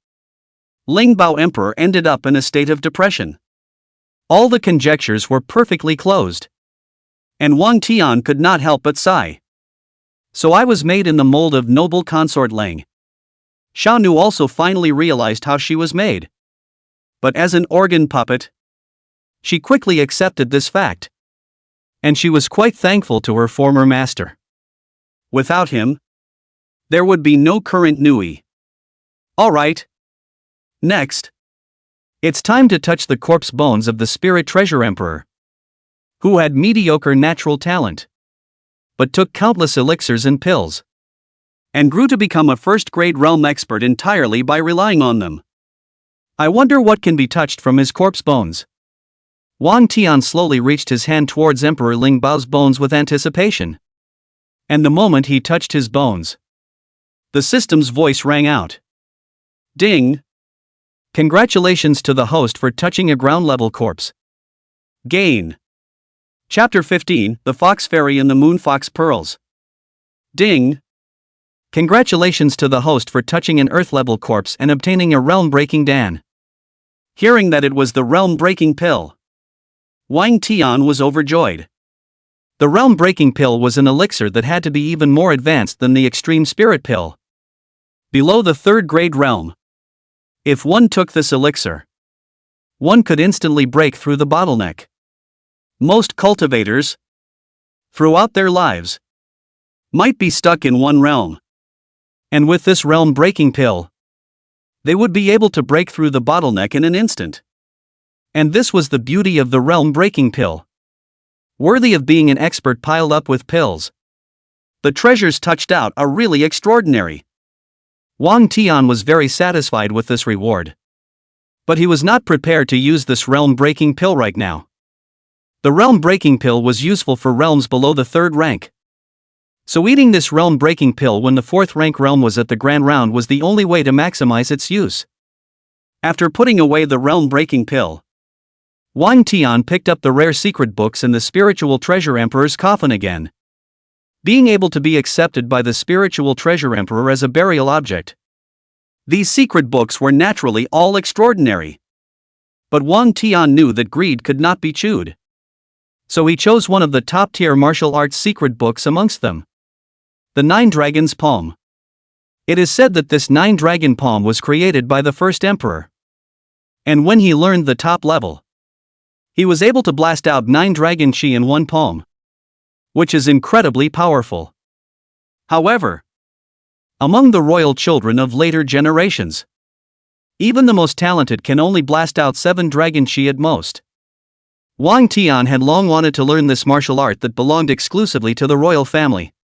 Lingbao Emperor ended up in a state of depression. All the conjectures were perfectly closed. And Wang Tian could not help but sigh. So I was made in the mold of noble consort Lang. Xiao Nu also finally realized how she was made. But as an organ puppet, she quickly accepted this fact. And she was quite thankful to her former master. Without him, there would be no current Nui. Alright. Next. It's time to touch the corpse bones of the Spirit Treasure Emperor. Who had mediocre natural talent. But took countless elixirs and pills. And grew to become a first-grade realm expert entirely by relying on them. I wonder what can be touched from his corpse bones. Wang Tian slowly reached his hand towards Emperor Lingbao's bones with anticipation. And the moment he touched his bones, the system's voice rang out. Ding! Congratulations to the host for touching a ground-level corpse. Gain. Chapter 15, The Fox Fairy and the Moon Fox Pearls. Ding! Congratulations to the host for touching an earth-level corpse and obtaining a realm-breaking Dan. Hearing that it was the realm-breaking pill, Wang Tian was overjoyed. The realm-breaking pill was an elixir that had to be even more advanced than the extreme spirit pill. Below the third-grade realm. If one took this elixir, one could instantly break through the bottleneck. Most cultivators, throughout their lives, might be stuck in one realm. And with this realm-breaking pill, they would be able to break through the bottleneck in an instant. And this was the beauty of the realm-breaking pill. Worthy of being an expert piled up with pills. The treasures touched out are really extraordinary. Wang Tian was very satisfied with this reward. But he was not prepared to use this realm-breaking pill right now. The realm-breaking pill was useful for realms below the third rank. So eating this realm-breaking pill when the fourth rank realm was at the grand round was the only way to maximize its use. After putting away the realm-breaking pill, Wang Tian picked up the rare secret books in the spiritual treasure emperor's coffin again. Being able to be accepted by the spiritual treasure emperor as a burial object. These secret books were naturally all extraordinary. But Wang Tian knew that greed could not be chewed. So he chose one of the top-tier martial arts secret books amongst them. The Nine Dragons Palm. It is said that this nine-dragon palm was created by the first emperor. And when he learned the top level, he was able to blast out 9 dragon chi in one palm, which is incredibly powerful. However, among the royal children of later generations, even the most talented can only blast out 7 dragon chi at most. Wang Tian had long wanted to learn this martial art that belonged exclusively to the royal family.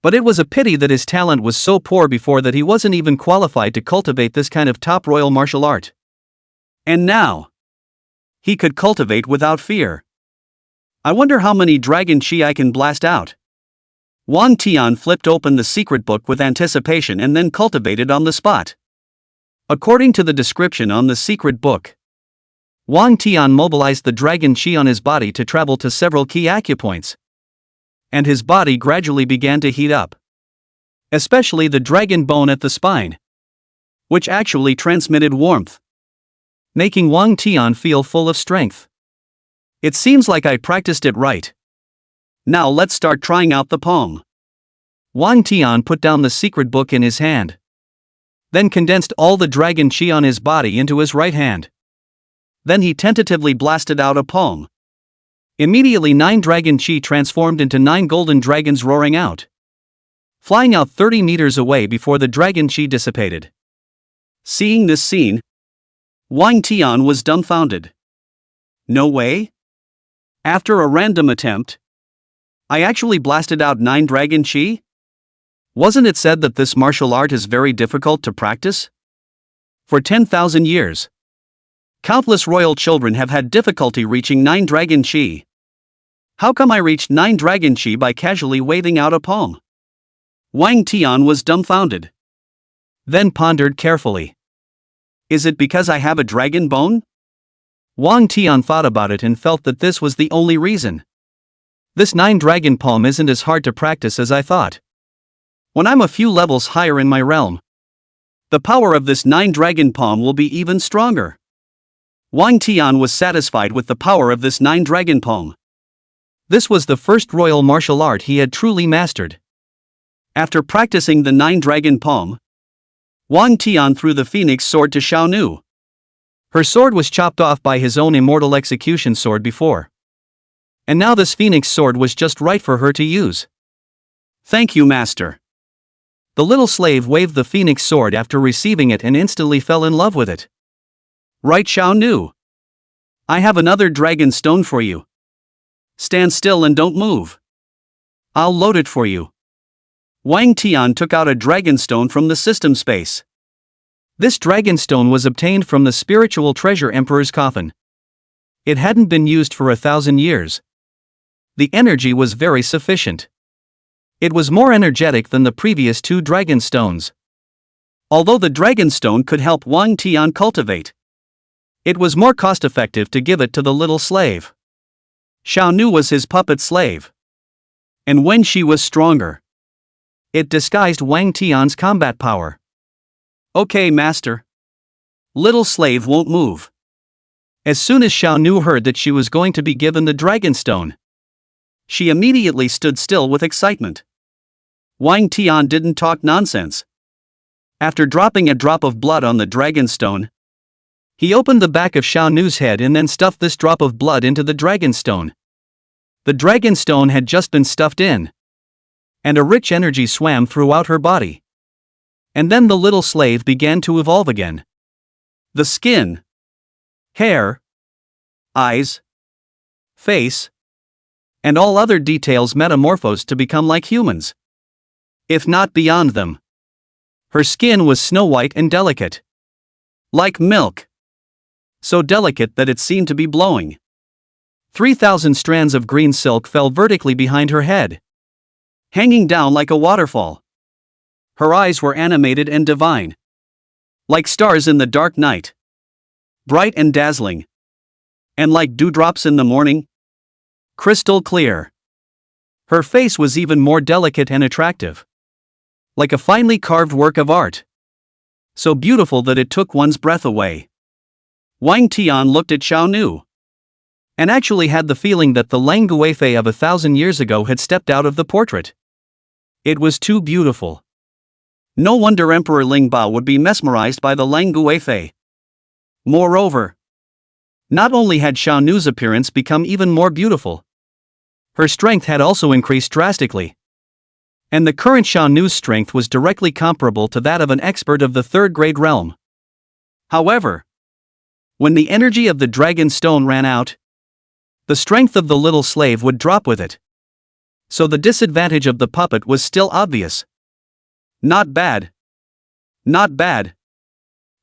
But it was a pity that his talent was so poor before that he wasn't even qualified to cultivate this kind of top royal martial art. And now, he could cultivate without fear. I wonder how many dragon chi I can blast out. Wang Tian flipped open the secret book with anticipation and then cultivated on the spot. According to the description on the secret book, Wang Tian mobilized the dragon chi on his body to travel to several key acupoints. And his body gradually began to heat up. Especially the dragon bone at the spine, which actually transmitted warmth, making Wang Tian feel full of strength. It seems like I practiced it right. Now let's start trying out the palm. Wang Tian put down the secret book in his hand, then condensed all the dragon chi on his body into his right hand. Then he tentatively blasted out a palm. Immediately 9 dragon chi transformed into 9 golden dragons roaring out, flying out 30 meters away before the dragon chi dissipated. Seeing this scene, Wang Tian was dumbfounded. No way? After a random attempt, I actually blasted out 9 dragon chi? Wasn't it said that this martial art is very difficult to practice? For 10,000 years, countless royal children have had difficulty reaching 9 dragon chi. How come I reached 9 dragon chi by casually waving out a palm? Wang Tian was dumbfounded. Then pondered carefully. Is it because I have a dragon bone? Wang Tian thought about it and felt that this was the only reason. This 9 dragon palm isn't as hard to practice as I thought. When I'm a few levels higher in my realm, the power of this 9 dragon palm will be even stronger. Wang Tian was satisfied with the power of this 9 dragon palm. This was the first royal martial art he had truly mastered. After practicing the 9 dragon palm, Wang Tian threw the phoenix sword to Xiaonu. Her sword was chopped off by his own immortal execution sword before. And now this phoenix sword was just right for her to use. Thank you, master. The little slave waved the phoenix sword after receiving it and instantly fell in love with it. Right, Xiaonu? I have another dragon stone for you. Stand still and don't move. I'll load it for you. Wang Tian took out a dragon stone from the system space. This dragon stone was obtained from the spiritual treasure emperor's coffin. It hadn't been used for 1,000 years. The energy was very sufficient. It was more energetic than the previous 2 dragon stones. Although the dragon stone could help Wang Tian cultivate, it was more cost-effective to give it to the little slave. Xiaonu was his puppet slave. And when she was stronger, it disguised Wang Tian's combat power. Okay, master. Little slave won't move. As soon as Xiaonu heard that she was going to be given the dragon stone, she immediately stood still with excitement. Wang Tian didn't talk nonsense. After dropping a drop of blood on the dragon stone, he opened the back of Xiaonu's head and then stuffed this drop of blood into the dragon stone. The dragon stone had just been stuffed in, and a rich energy swam throughout her body. And then the little slave began to evolve again. The skin, hair, eyes, face, and all other details metamorphosed to become like humans, if not beyond them. Her skin was snow-white and delicate, like milk, so delicate that it seemed to be blowing. 3,000 strands of green silk fell vertically behind her head, hanging down like a waterfall. Her eyes were animated and divine, like stars in the dark night. bright and dazzling. And like dewdrops in the morning, crystal clear. Her face was even more delicate and attractive. Like a finely carved work of art. So beautiful that it took one's breath away. Wang Tian looked at Xiao Nu. And actually had the feeling that the Lang Guifei of 1,000 years ago had stepped out of the portrait. It was too beautiful. No wonder Emperor Ling Bao would be mesmerized by the Lang Guifei. Moreover, not only had Xiao Nu's appearance become even more beautiful, her strength had also increased drastically. And the current Xiao Nu's strength was directly comparable to that of an expert of the third-grade realm. However, when the energy of the dragon stone ran out, the strength of the little slave would drop with it. So the disadvantage of the puppet was still obvious. Not bad. Not bad.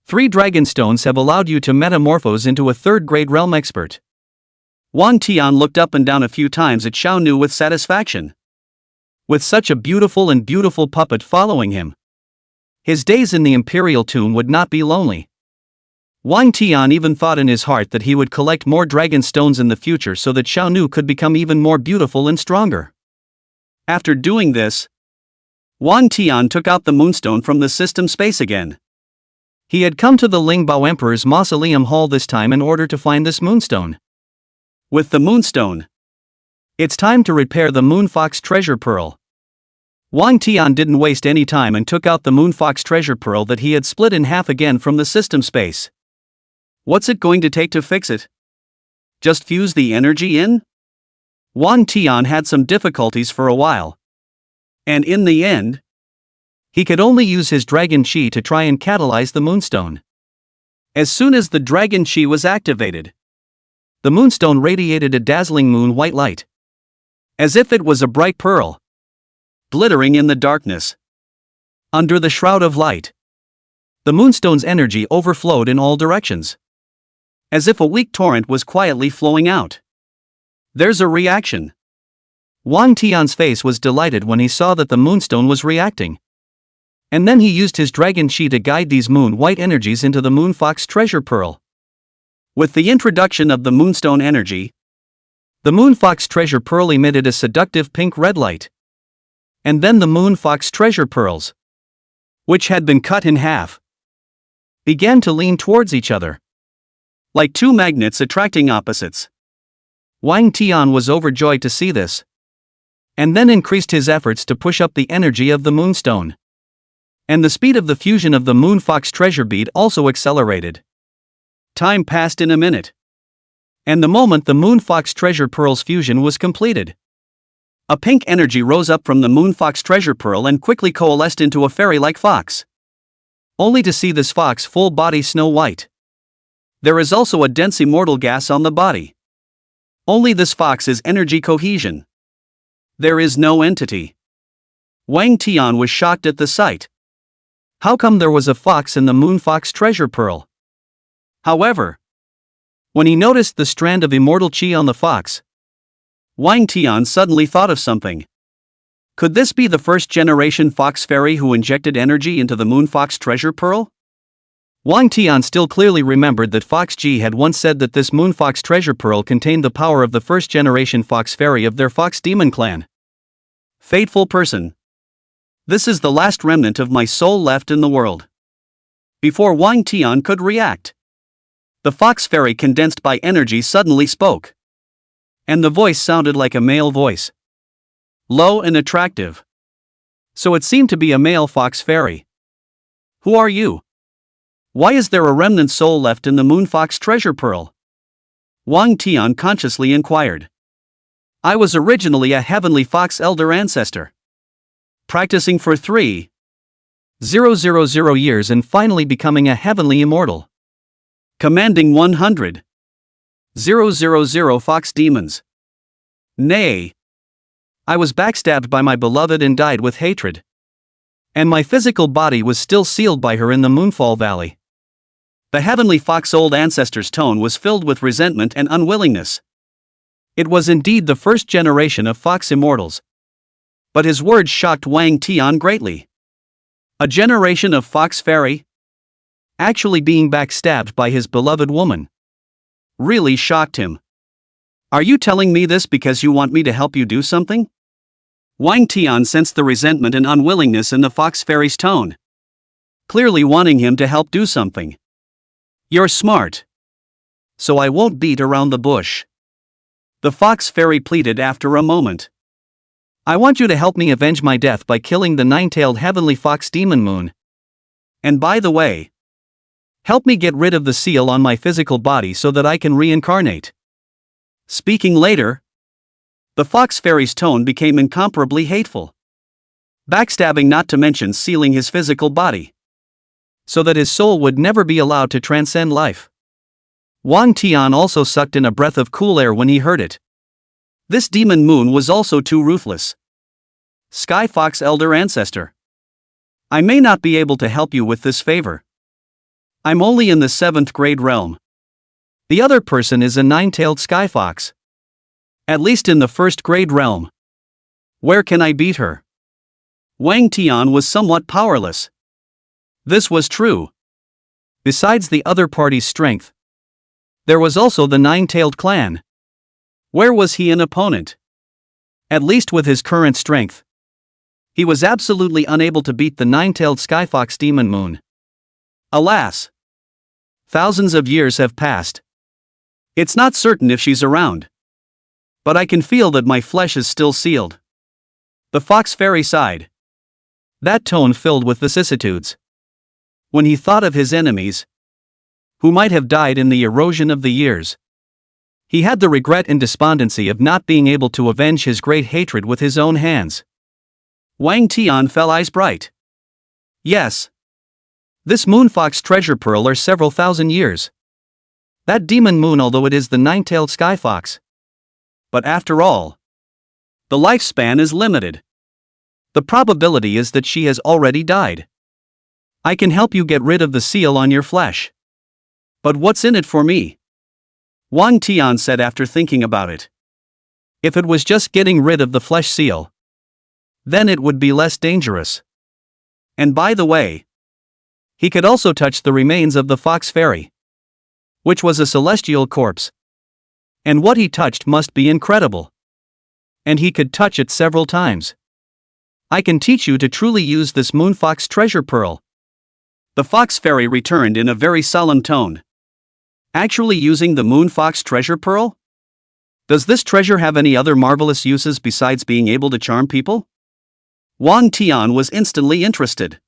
3 dragon stones have allowed you to metamorphose into a third-grade realm expert. Wang Tian looked up and down a few times at Xiao Nu with satisfaction. With such a beautiful puppet following him, his days in the imperial tomb would not be lonely. Wang Tian even thought in his heart that he would collect more dragon stones in the future so that Xiao Nu could become even more beautiful and stronger. After doing this, Wang Tian took out the moonstone from the system space again. He had come to the Ling Bao Emperor's mausoleum hall this time in order to find this moonstone. With the moonstone, it's time to repair the Moonfox treasure pearl. Wang Tian didn't waste any time and took out the Moonfox treasure pearl that he had split in half again from the system space. What's it going to take to fix it? Just fuse the energy in? Wang Tian had some difficulties for a while. And in the end, he could only use his dragon chi to try and catalyze the moonstone. As soon as the dragon chi was activated, the moonstone radiated a dazzling moon-white light. As if it was a bright pearl, glittering in the darkness. Under the shroud of light, the moonstone's energy overflowed in all directions. As if a weak torrent was quietly flowing out. There's a reaction. Wang Tian's face was delighted when he saw that the moonstone was reacting. And then he used his dragon chi to guide these moon-white energies into the Moonfox treasure pearl. With the introduction of the moonstone energy, the Moonfox treasure pearl emitted a seductive pink-red light. And then the Moonfox treasure pearls, which had been cut in half, began to lean towards each other, like 2 magnets attracting opposites. Wang Tian was overjoyed to see this, and then increased his efforts to push up the energy of the moonstone. And the speed of the fusion of the Moonfox treasure bead also accelerated. Time passed in a minute. And the moment the Moonfox treasure pearl's fusion was completed, a pink energy rose up from the Moonfox treasure pearl and quickly coalesced into a fairy-like fox. Only to see this fox full body snow white. There is also a dense immortal gas on the body. Only this fox is energy cohesion. There is no entity. Wang Tian was shocked at the sight. How come there was a fox in the Moonfox treasure pearl? However, when he noticed the strand of immortal chi on the fox, Wang Tian suddenly thought of something. Could this be the first-generation fox fairy who injected energy into the Moonfox treasure pearl? Wang Tian still clearly remembered that Fox Ji had once said that this Moonfox treasure pearl contained the power of the first-generation fox fairy of their fox demon clan. Fateful person. This is the last remnant of my soul left in the world. Before Wang Tian could react, the fox fairy condensed by energy suddenly spoke. And the voice sounded like a male voice. Low and attractive. So it seemed to be a male fox fairy. Who are you? Why is there a remnant soul left in the Moonfox treasure pearl? Wang Tian consciously inquired. I was originally a heavenly fox elder ancestor, practicing for 3,000 years and finally becoming a heavenly immortal, commanding 100,000 fox demons. Nay, I was backstabbed by my beloved and died with hatred. And my physical body was still sealed by her in the Moonfall Valley. The heavenly fox old ancestor's tone was filled with resentment and unwillingness. It was indeed the first generation of fox immortals. But his words shocked Wang Tian greatly. A generation of fox fairy? actually being backstabbed by his beloved woman, really shocked him. Are you telling me this because you want me to help you do something? Wang Tian sensed the resentment and unwillingness in the fox fairy's tone, clearly wanting him to help do something. You're smart, so I won't beat around the bush, the fox fairy pleaded after a moment. I want you to help me avenge my death by killing the nine-tailed heavenly fox demon moon. And by the way, help me get rid of the seal on my physical body so that I can reincarnate. Speaking later, the fox fairy's tone became incomparably hateful. Backstabbing, not to mention sealing his physical body, so that his soul would never be allowed to transcend life. Wang Tian also sucked in a breath of cool air when he heard it. This demon moon was also too ruthless. Sky Fox Elder Ancestor, I may not be able to help you with this favor. I'm only in the 7th grade realm. The other person is a nine-tailed sky fox. At least in the 1st grade realm. Where can I beat her? Wang Tian was somewhat powerless. This was true. Besides the other party's strength, there was also the nine-tailed clan. Where was he an opponent? At least with his current strength, he was absolutely unable to beat the nine-tailed Skyfox Demon Moon. Alas! Thousands of years have passed. It's not certain if she's around. But I can feel that my flesh is still sealed. The Fox Fairy sighed. That tone filled with vicissitudes. When he thought of his enemies, who might have died in the erosion of the years, he had the regret and despondency of not being able to avenge his great hatred with his own hands. Wang Tian fell eyes bright. Yes. This Moonfox treasure pearl are several thousand years. That demon moon, although it is the nine-tailed sky fox. But after all, the lifespan is limited. The probability is that she has already died. I can help you get rid of the seal on your flesh. But what's in it for me? Wang Tian said after thinking about it. If it was just getting rid of the flesh seal, then it would be less dangerous. And by the way, he could also touch the remains of the Fox Fairy, which was a celestial corpse. And what he touched must be incredible. And he could touch it several times. I can teach you to truly use this Moonfox treasure pearl. The Fox Fairy returned in a very solemn tone. Actually using the Moonfox treasure pearl? Does this treasure have any other marvelous uses besides being able to charm people? Wang Tian was instantly interested.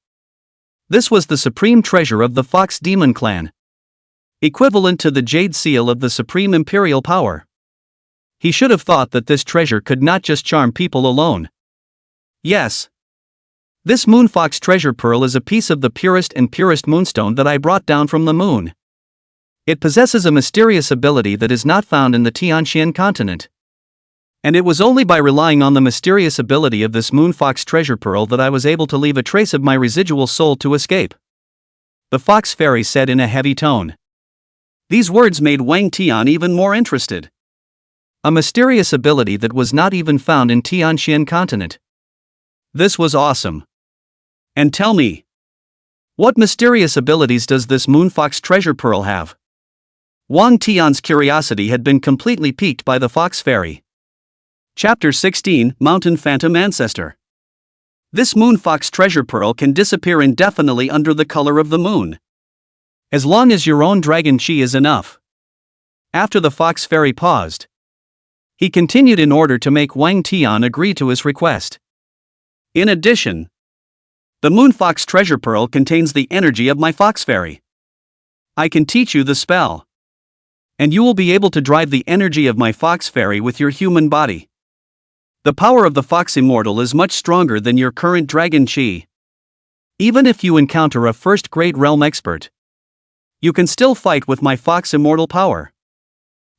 This was the supreme treasure of the Fox Demon Clan, equivalent to the jade seal of the supreme imperial power. He should have thought that this treasure could not just charm people alone. Yes. This Moonfox treasure pearl is a piece of the purest moonstone that I brought down from the moon. It possesses a mysterious ability that is not found in the Tianxian continent. And it was only by relying on the mysterious ability of this Moonfox treasure pearl that I was able to leave a trace of my residual soul to escape. The Fox Fairy said in a heavy tone. These words made Wang Tian even more interested. A mysterious ability that was not even found in Tianxian continent. This was awesome. And tell me, what mysterious abilities does this Moonfox treasure pearl have? Wang Tian's curiosity had been completely piqued by the Fox Fairy. Chapter 16, Mountain Phantom Ancestor. This Moonfox treasure pearl can disappear indefinitely under the color of the moon, as long as your own dragon chi is enough. After the Fox Fairy paused, he continued in order to make Wang Tian agree to his request. In addition, the Moonfox treasure pearl contains the energy of my Fox Fairy. I can teach you the spell, and you will be able to drive the energy of my Fox Fairy with your human body. The power of the Fox Immortal is much stronger than your current dragon chi. Even if you encounter a first-grade realm expert, you can still fight with my Fox Immortal power.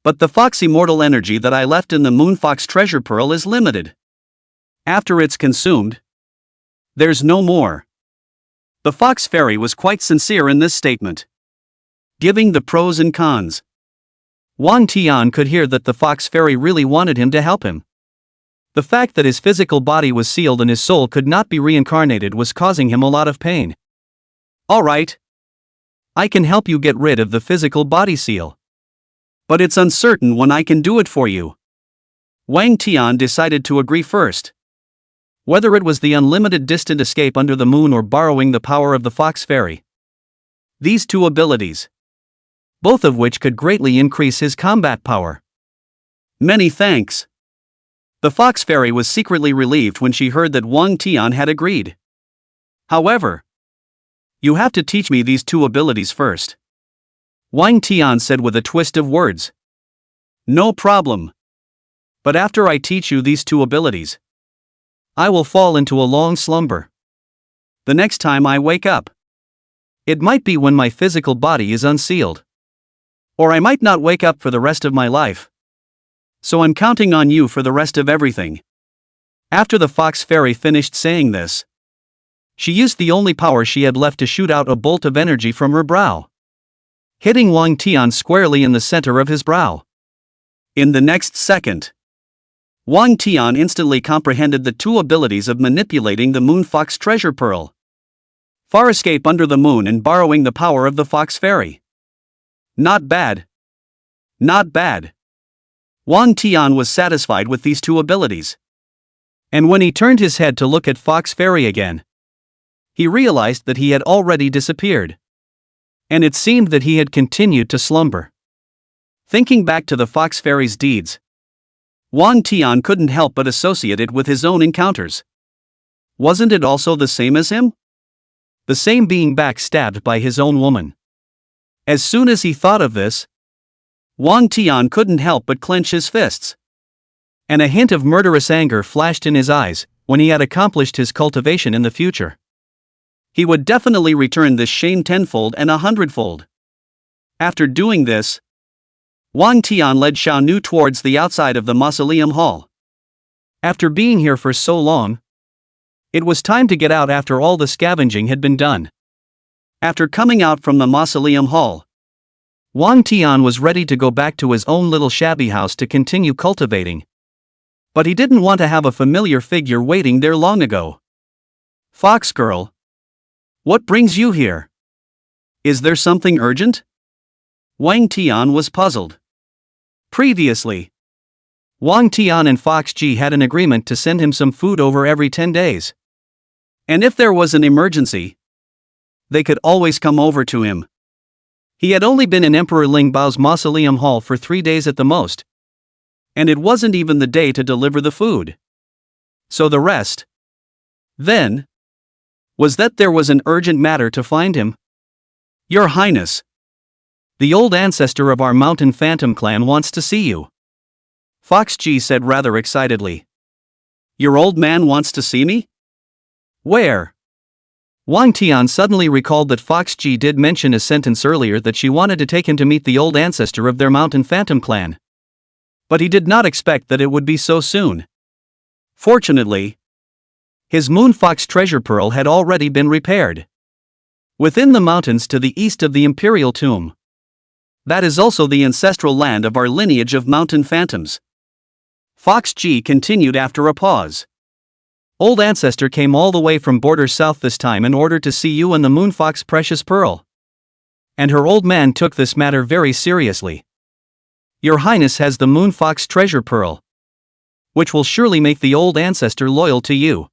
But the Fox Immortal energy that I left in the Moonfox treasure pearl is limited. After it's consumed, there's no more. The Fox Fairy was quite sincere in this statement, giving the pros and cons. Wang Tian could hear that the Fox Fairy really wanted him to help him. The fact that his physical body was sealed and his soul could not be reincarnated was causing him a lot of pain. Alright. I can help you get rid of the physical body seal. But it's uncertain when I can do it for you. Wang Tian decided to agree first. Whether it was the unlimited distant escape under the moon or borrowing the power of the Fox Fairy. These two abilities, both of which could greatly increase his combat power. Many thanks. The Fox Fairy was secretly relieved when she heard that Wang Tian had agreed. However, you have to teach me these two abilities first. Wang Tian said with a twist of words. No problem. But after I teach you these two abilities, I will fall into a long slumber. The next time I wake up, it might be when my physical body is unsealed. Or I might not wake up for the rest of my life. So I'm counting on you for the rest of everything. After the Fox Fairy finished saying this, she used the only power she had left to shoot out a bolt of energy from her brow, hitting Wang Tian squarely in the center of his brow. In the next second, Wang Tian instantly comprehended the two abilities of manipulating the Moon Fox treasure pearl, far escape under the moon, and borrowing the power of the Fox Fairy. Not bad. Not bad. Wang Tian was satisfied with these two abilities. And when he turned his head to look at Fox Fairy again, he realized that he had already disappeared. And it seemed that he had continued to slumber. Thinking back to the Fox Fairy's deeds, Wang Tian couldn't help but associate it with his own encounters. Wasn't it also the same as him? The same being backstabbed by his own woman. As soon as he thought of this, Wang Tian couldn't help but clench his fists. And a hint of murderous anger flashed in his eyes when he had accomplished his cultivation in the future. He would definitely return this shame tenfold and 100-fold. After doing this, Wang Tian led Xiao Nu towards the outside of the mausoleum hall. After being here for so long, it was time to get out after all the scavenging had been done. After coming out from the mausoleum hall, Wang Tian was ready to go back to his own little shabby house to continue cultivating. But he didn't want to have a familiar figure waiting there long ago. Fox girl, what brings you here? Is there something urgent? Wang Tian was puzzled. Previously, Wang Tian and Fox Ji had an agreement to send him some food over every 10 days. And if there was an emergency, they could always come over to him. He had only been in Emperor Ling Bao's mausoleum hall for 3 days at the most. And it wasn't even the day to deliver the food. So the rest, then, was that there was an urgent matter to find him. Your Highness, the old ancestor of our Mountain Phantom clan wants to see you. Fox Ji said rather excitedly. Your old man wants to see me? Where? Wang Tian suddenly recalled that Fox Ji did mention a sentence earlier that she wanted to take him to meet the old ancestor of their Mountain Phantom clan. But he did not expect that it would be so soon. Fortunately, his Moon Fox treasure pearl had already been repaired. Within the mountains to the east of the imperial tomb. That is also the ancestral land of our lineage of mountain phantoms. Fox Ji continued after a pause. Old ancestor came all the way from border south this time in order to see you and the Moon Fox precious pearl. And her old man took this matter very seriously. Your Highness has the Moon Fox treasure pearl, which will surely make the old ancestor loyal to you.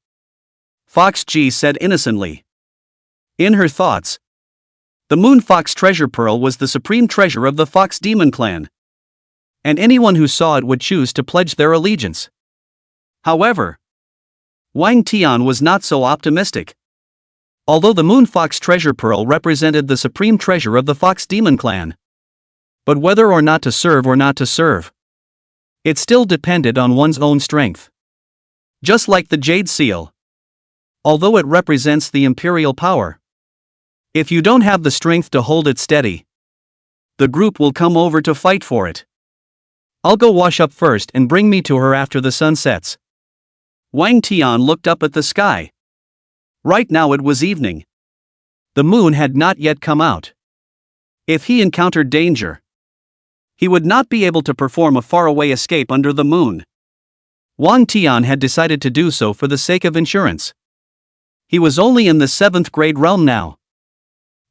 Fox Ji said innocently. In her thoughts, the Moon Fox treasure pearl was the supreme treasure of the Fox Demon clan. And anyone who saw it would choose to pledge their allegiance. However, Wang Tian was not so optimistic. Although the Moon Fox treasure pearl represented the supreme treasure of the Fox Demon clan. But whether or not to serve, it still depended on one's own strength. Just like the Jade Seal. Although it represents the imperial power. If you don't have the strength to hold it steady, the group will come over to fight for it. I'll go wash up first and bring me to her after the sun sets. Wang Tian looked up at the sky. Right now it was evening. The moon had not yet come out. If he encountered danger, he would not be able to perform a faraway escape under the moon. Wang Tian had decided to do so for the sake of insurance. He was only in the 7th grade realm now.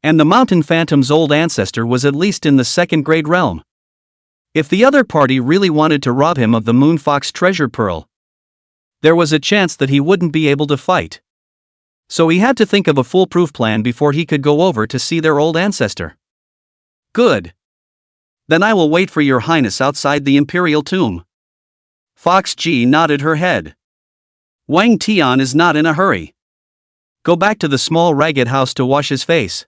And the mountain phantom's old ancestor was at least in the second grade realm. If the other party really wanted to rob him of the moon fox treasure pearl, there was a chance that he wouldn't be able to fight. So he had to think of a foolproof plan before he could go over to see their old ancestor. Good. Then I will wait for your highness outside the imperial tomb. Fox G nodded her head. Wang Tian is not in a hurry. Go back to the small ragged house to wash his face.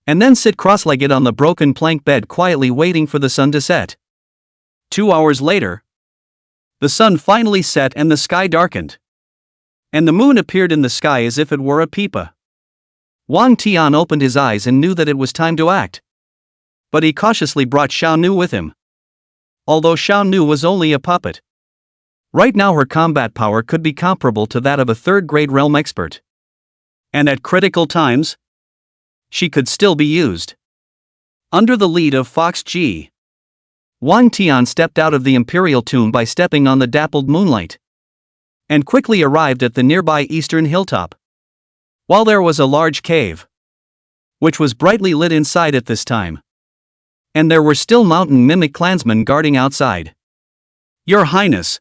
And then sit cross-legged on the broken plank bed quietly waiting for the sun to set. 2 hours later, the sun finally set and the sky darkened. And the moon appeared in the sky as if it were a peepa. Wang Tian opened his eyes and knew that it was time to act. But he cautiously brought Xiao Nu with him. Although Xiao Nu was only a puppet, right now her combat power could be comparable to that of a third-grade realm expert. And at critical times, she could still be used. Under the lead of Fox G, Wang Tian stepped out of the imperial tomb by stepping on the dappled moonlight, and quickly arrived at the nearby eastern hilltop. While there was a large cave, which was brightly lit inside at this time, and there were still mountain mimic clansmen guarding outside. Your Highness,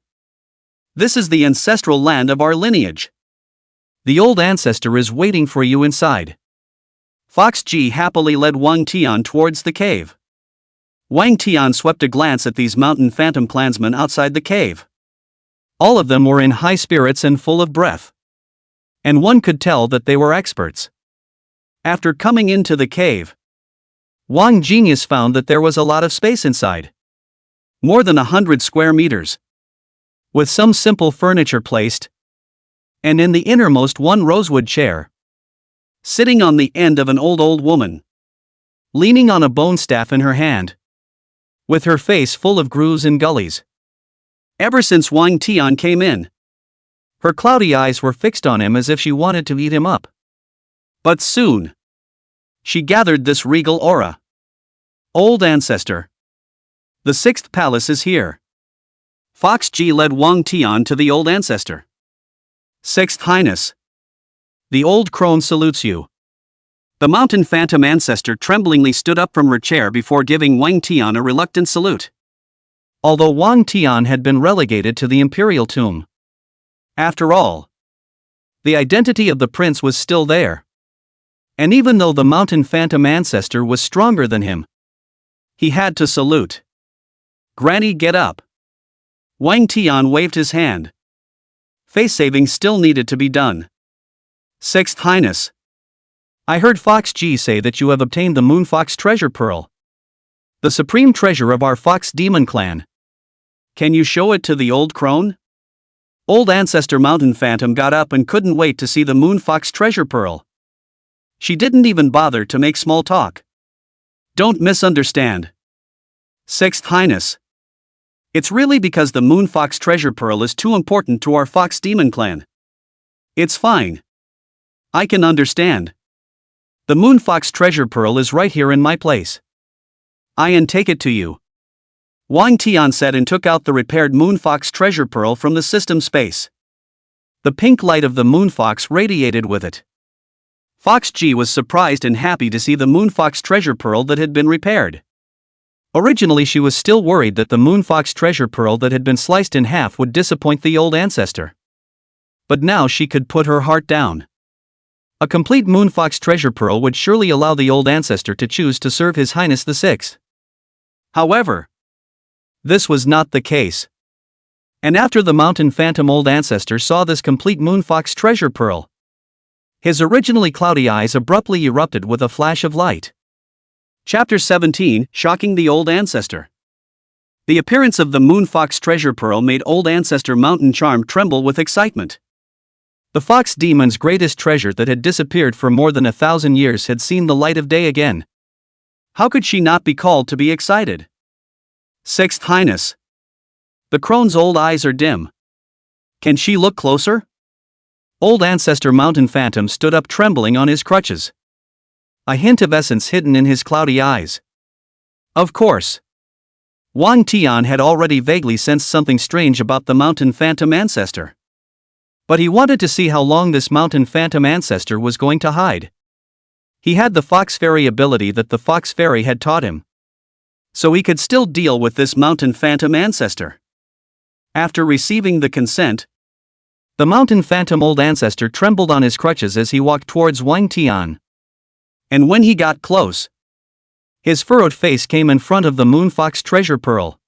this is the ancestral land of our lineage. The old ancestor is waiting for you inside. Fox G happily led Wang Tian towards the cave. Wang Tian swept a glance at these mountain phantom clansmen outside the cave. All of them were in high spirits and full of breath. And one could tell that they were experts. After coming into the cave, Wang Genius found that there was a lot of space inside. More than 100 square meters. With some simple furniture placed. And in the innermost one rosewood chair, sitting on the end of an old woman, leaning on a bone staff in her hand, with her face full of grooves and gullies. Ever since Wang Tian came in, her cloudy eyes were fixed on him as if she wanted to eat him up. But soon, she gathered this regal aura. Old ancestor, the sixth palace is here. Fox G led Wang Tian to the old ancestor. Sixth Highness, the old crone salutes you. The mountain phantom ancestor tremblingly stood up from her chair before giving Wang Tian a reluctant salute. Although Wang Tian had been relegated to the imperial tomb, after all, the identity of the prince was still there. And even though the mountain phantom ancestor was stronger than him, he had to salute. Granny, get up. Wang Tian waved his hand. Face saving still needed to be done. Sixth Highness, I heard Fox G say that you have obtained the Moon Fox treasure pearl, the supreme treasure of our Fox Demon clan. Can you show it to the old crone? Old ancestor mountain phantom got up and couldn't wait to see the Moon Fox treasure pearl. She didn't even bother to make small talk. Don't misunderstand. Sixth Highness, it's really because the Moon Fox treasure pearl is too important to our Fox Demon clan. It's fine. I can understand. The Moon Fox treasure pearl is right here in my place. I take it to you. Wang Tian said and took out the repaired Moon Fox treasure pearl from the system space. The pink light of the Moon Fox radiated with it. Fox G was surprised and happy to see the Moon Fox treasure pearl that had been repaired. Originally she was still worried that the Moon Fox treasure pearl that had been sliced in half would disappoint the old ancestor. But now she could put her heart down. A complete Moon Fox treasure pearl would surely allow the old ancestor to choose to serve His Highness the Sixth. However, this was not the case. And after the mountain phantom old ancestor saw this complete Moon Fox treasure pearl, his originally cloudy eyes abruptly erupted with a flash of light. Chapter 17, Shocking the Old Ancestor. The appearance of the Moon Fox treasure pearl made old ancestor Mountain Charm tremble with excitement. The fox demon's greatest treasure that had disappeared for more than 1,000 years had seen the light of day again. How could she not be called to be excited? Sixth Highness, the crone's old eyes are dim. Can she look closer? Old ancestor Mountain Phantom stood up trembling on his crutches, a hint of essence hidden in his cloudy eyes. Of course, Wang Tian had already vaguely sensed something strange about the Mountain Phantom ancestor. But he wanted to see how long this Mountain Phantom ancestor was going to hide. He had the fox fairy ability that the fox fairy had taught him, so he could still deal with this mountain phantom ancestor. After receiving the consent, the mountain phantom old ancestor trembled on his crutches as he walked towards Wang Tian. And when he got close, his furrowed face came in front of the moon fox treasure pearl.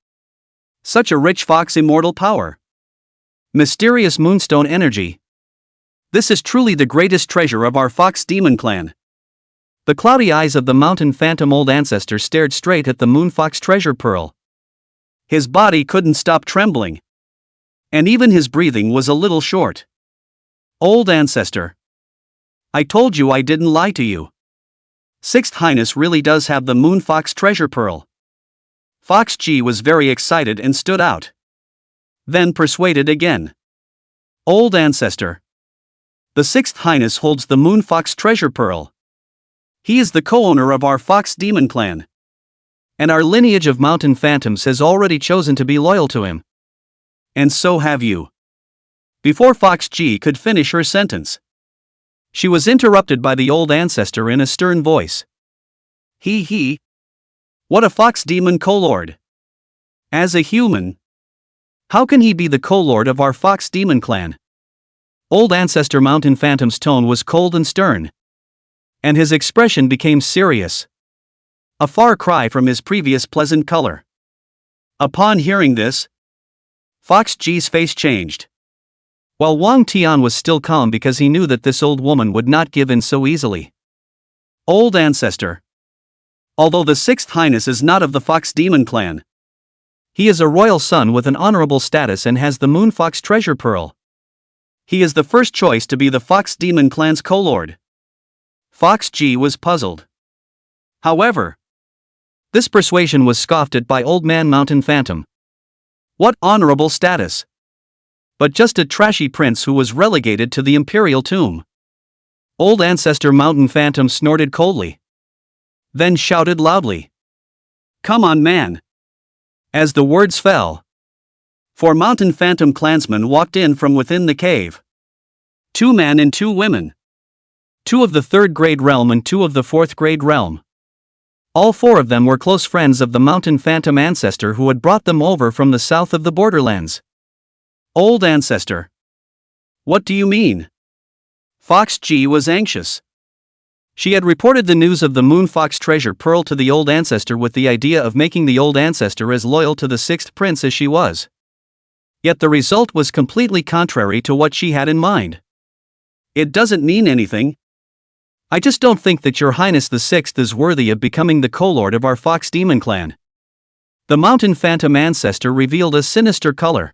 Such a rich fox immortal power. Mysterious moonstone energy. This is truly the greatest treasure of our fox demon clan. The cloudy eyes of the mountain phantom old ancestor stared straight at the moon fox treasure pearl. His body couldn't stop trembling, and even his breathing was a little short. Old ancestor, I told you I didn't lie to you. Sixth Highness really does have the moon fox treasure pearl. Fox G was very excited and stood out. Then persuaded again. Old ancestor, the Sixth Highness holds the moon fox treasure pearl. He is the co-owner of our fox demon clan, and our lineage of mountain phantoms has already chosen to be loyal to him. And so have you. Before Fox G could finish her sentence, she was interrupted by the old ancestor in a stern voice. He. What a fox demon co-lord. As a human, how can he be the co-lord of our fox demon clan? Old ancestor mountain phantom's tone was cold and stern, and his expression became serious, a far cry from his previous pleasant color. Upon hearing this, Fox G's face changed. While Wang Tian was still calm because he knew that this old woman would not give in so easily. Old ancestor, although the Sixth Highness is not of the fox demon clan, he is a royal son with an honorable status and has the moon fox treasure pearl. He is the first choice to be the fox demon clan's co-lord. Fox G was puzzled. However, this persuasion was scoffed at by Old Man Mountain Phantom. What honorable status! But just a trashy prince who was relegated to the imperial tomb. Old ancestor Mountain Phantom snorted coldly, then shouted loudly. Come on, man! As the words fell, 4 Mountain Phantom clansmen walked in from within the cave. 2 men and 2 women. 2 of the 3rd grade realm and 2 of the 4th grade realm. All 4 of them were close friends of the Mountain Phantom ancestor who had brought them over from the south of the borderlands. Old ancestor. What do you mean? Fox G was anxious. She had reported the news of the moon fox treasure pearl to the old ancestor with the idea of making the old ancestor as loyal to the 6th prince as she was. Yet the result was completely contrary to what she had in mind. It doesn't mean anything. I just don't think that your highness the 6th is worthy of becoming the co-lord of our fox demon clan. The mountain phantom ancestor revealed a sinister color.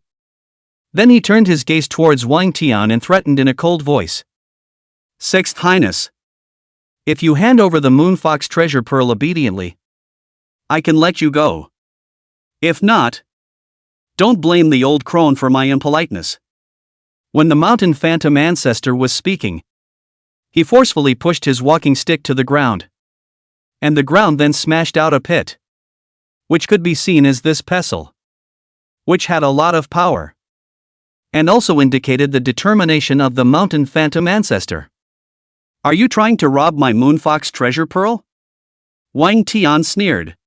Then he turned his gaze towards Wang Tian and threatened in a cold voice. 6th Highness, if you hand over the moon fox treasure pearl obediently, I can let you go. If not, don't blame the old crone for my impoliteness. When the mountain phantom ancestor was speaking, he forcefully pushed his walking stick to the ground, and the ground then smashed out a pit, which could be seen as this pestle, which had a lot of power, and also indicated the determination of the mountain phantom ancestor. Are you trying to rob my moonfox treasure pearl? Wang Tian sneered.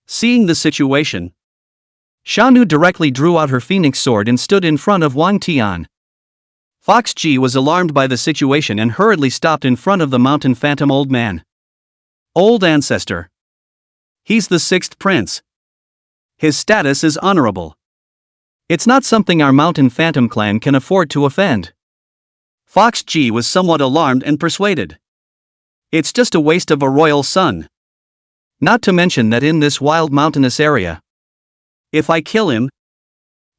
Seeing the situation, Shanu directly drew out her phoenix sword and stood in front of Wang Tian. Fox G was alarmed by the situation and hurriedly stopped in front of the mountain phantom old man. Old ancestor. He's the 6th prince. His status is honorable. It's not something our mountain phantom clan can afford to offend. Fox G was somewhat alarmed and persuaded. It's just a waste of a royal son. Not to mention that in this wild mountainous area, if I kill him,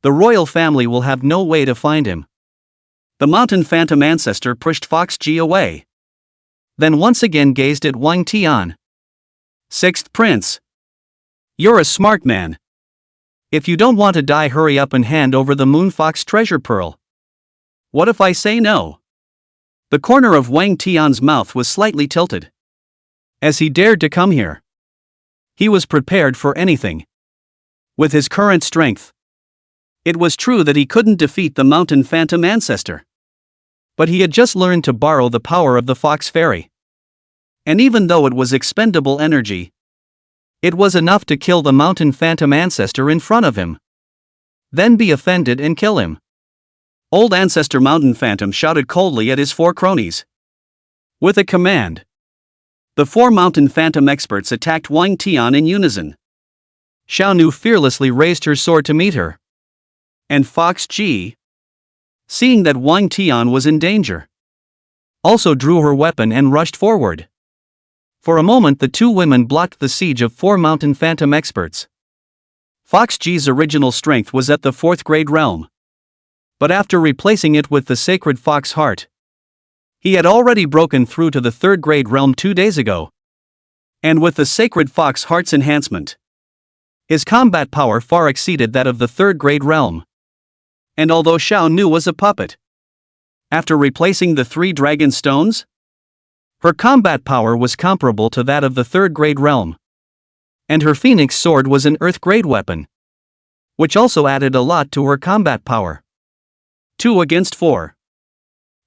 the royal family will have no way to find him. The mountain phantom ancestor pushed Fox G away, then once again gazed at Wang Tian. 6th prince. You're a smart man. If you don't want to die, hurry up and hand over the moon fox treasure pearl. What if I say no? The corner of Wang Tian's mouth was slightly tilted, as he dared to come here. He was prepared for anything. With his current strength, it was true that he couldn't defeat the mountain phantom ancestor. But he had just learned to borrow the power of the fox fairy. And even though it was expendable energy, it was enough to kill the mountain phantom ancestor in front of him. Then be offended and kill him. Old ancestor mountain phantom shouted coldly at his 4 cronies. With a command, the 4 mountain phantom experts attacked Wang Tian in unison. Xiao Nu fearlessly raised her sword to meet her. And Fox Ji, seeing that Wang Tian was in danger, also drew her weapon and rushed forward. For a moment the 2 women blocked the siege of 4 mountain phantom experts. Fox Ji's original strength was at the 4th grade realm. But after replacing it with the sacred fox heart, he had already broken through to the 3rd grade realm 2 days ago. And with the sacred fox heart's enhancement, his combat power far exceeded that of the 3rd grade realm. And although Xiao Nu was a puppet, after replacing the 3 dragon stones, her combat power was comparable to that of the 3rd grade realm. And her phoenix sword was an earth grade weapon, which also added a lot to her combat power. 2 against 4.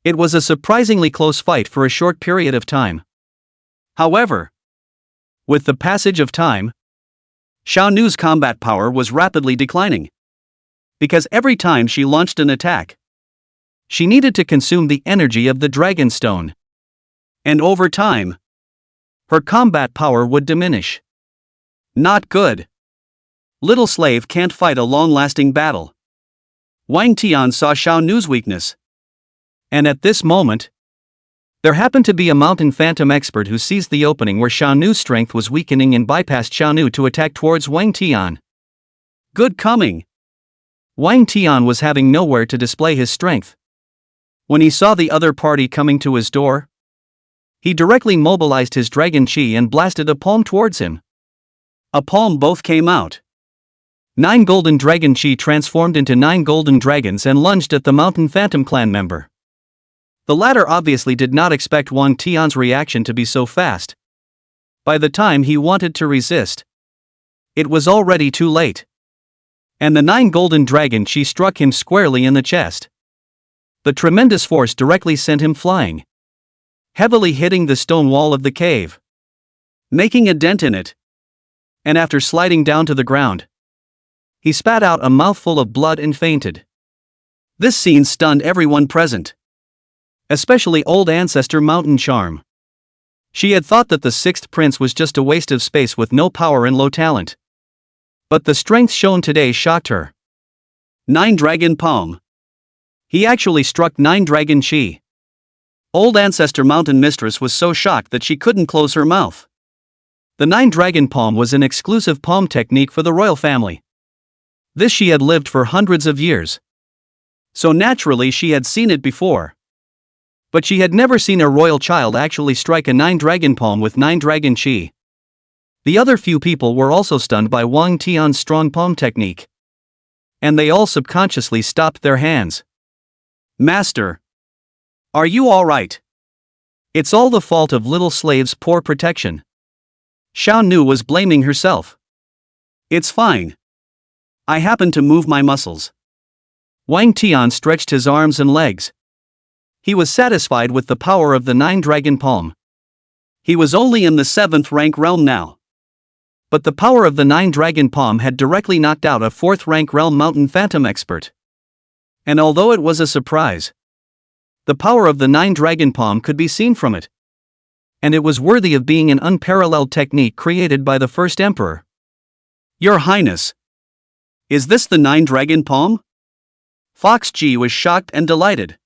It was a surprisingly close fight for a short period of time. However, with the passage of time, Xiao Nu's combat power was rapidly declining. Because every time she launched an attack, she needed to consume the energy of the dragon stone. And over time, her combat power would diminish. Not good. Little slave can't fight a long-lasting battle. Wang Tian saw Xiao Nu's weakness. And at this moment, there happened to be a mountain phantom expert who seized the opening where Xiao Nu's strength was weakening and bypassed Xiao Nu to attack towards Wang Tian. Good coming. Wang Tian was having nowhere to display his strength. When he saw the other party coming to his door, he directly mobilized his dragon chi and blasted a palm towards him. A palm both came out. 9 golden dragon chi transformed into 9 golden dragons and lunged at the mountain phantom clan member. The latter obviously did not expect Wang Tian's reaction to be so fast. By the time he wanted to resist, it was already too late. And the 9 golden dragon chi struck him squarely in the chest. The tremendous force directly sent him flying, heavily hitting the stone wall of the cave, making a dent in it. And after sliding down to the ground, he spat out a mouthful of blood and fainted. This scene stunned everyone present, especially old ancestor Mountain Charm. She had thought that the 6th prince was just a waste of space with no power and low talent. But the strength shown today shocked her. 9 dragon palm. He actually struck 9 dragon chi. Old ancestor Mountain Mistress was so shocked that she couldn't close her mouth. The 9 dragon palm was an exclusive palm technique for the royal family. This she had lived for hundreds of years. So naturally she had seen it before. But she had never seen a royal child actually strike a 9 dragon palm with 9 dragon chi. The other few people were also stunned by Wang Tian's strong palm technique. And they all subconsciously stopped their hands. Master, are you alright? It's all the fault of little slave's poor protection. Xiao Nu was blaming herself. It's fine. I happened to move my muscles. Wang Tian stretched his arms and legs. He was satisfied with the power of the 9 dragon palm. He was only in the 7th rank realm now. But the power of the 9 dragon palm had directly knocked out a 4th rank realm mountain phantom expert. And although it was a surprise, the power of the 9 dragon palm could be seen from it. And it was worthy of being an unparalleled technique created by the first emperor. Your Highness, is this the 9 dragon palm? Fox Ji was shocked and delighted.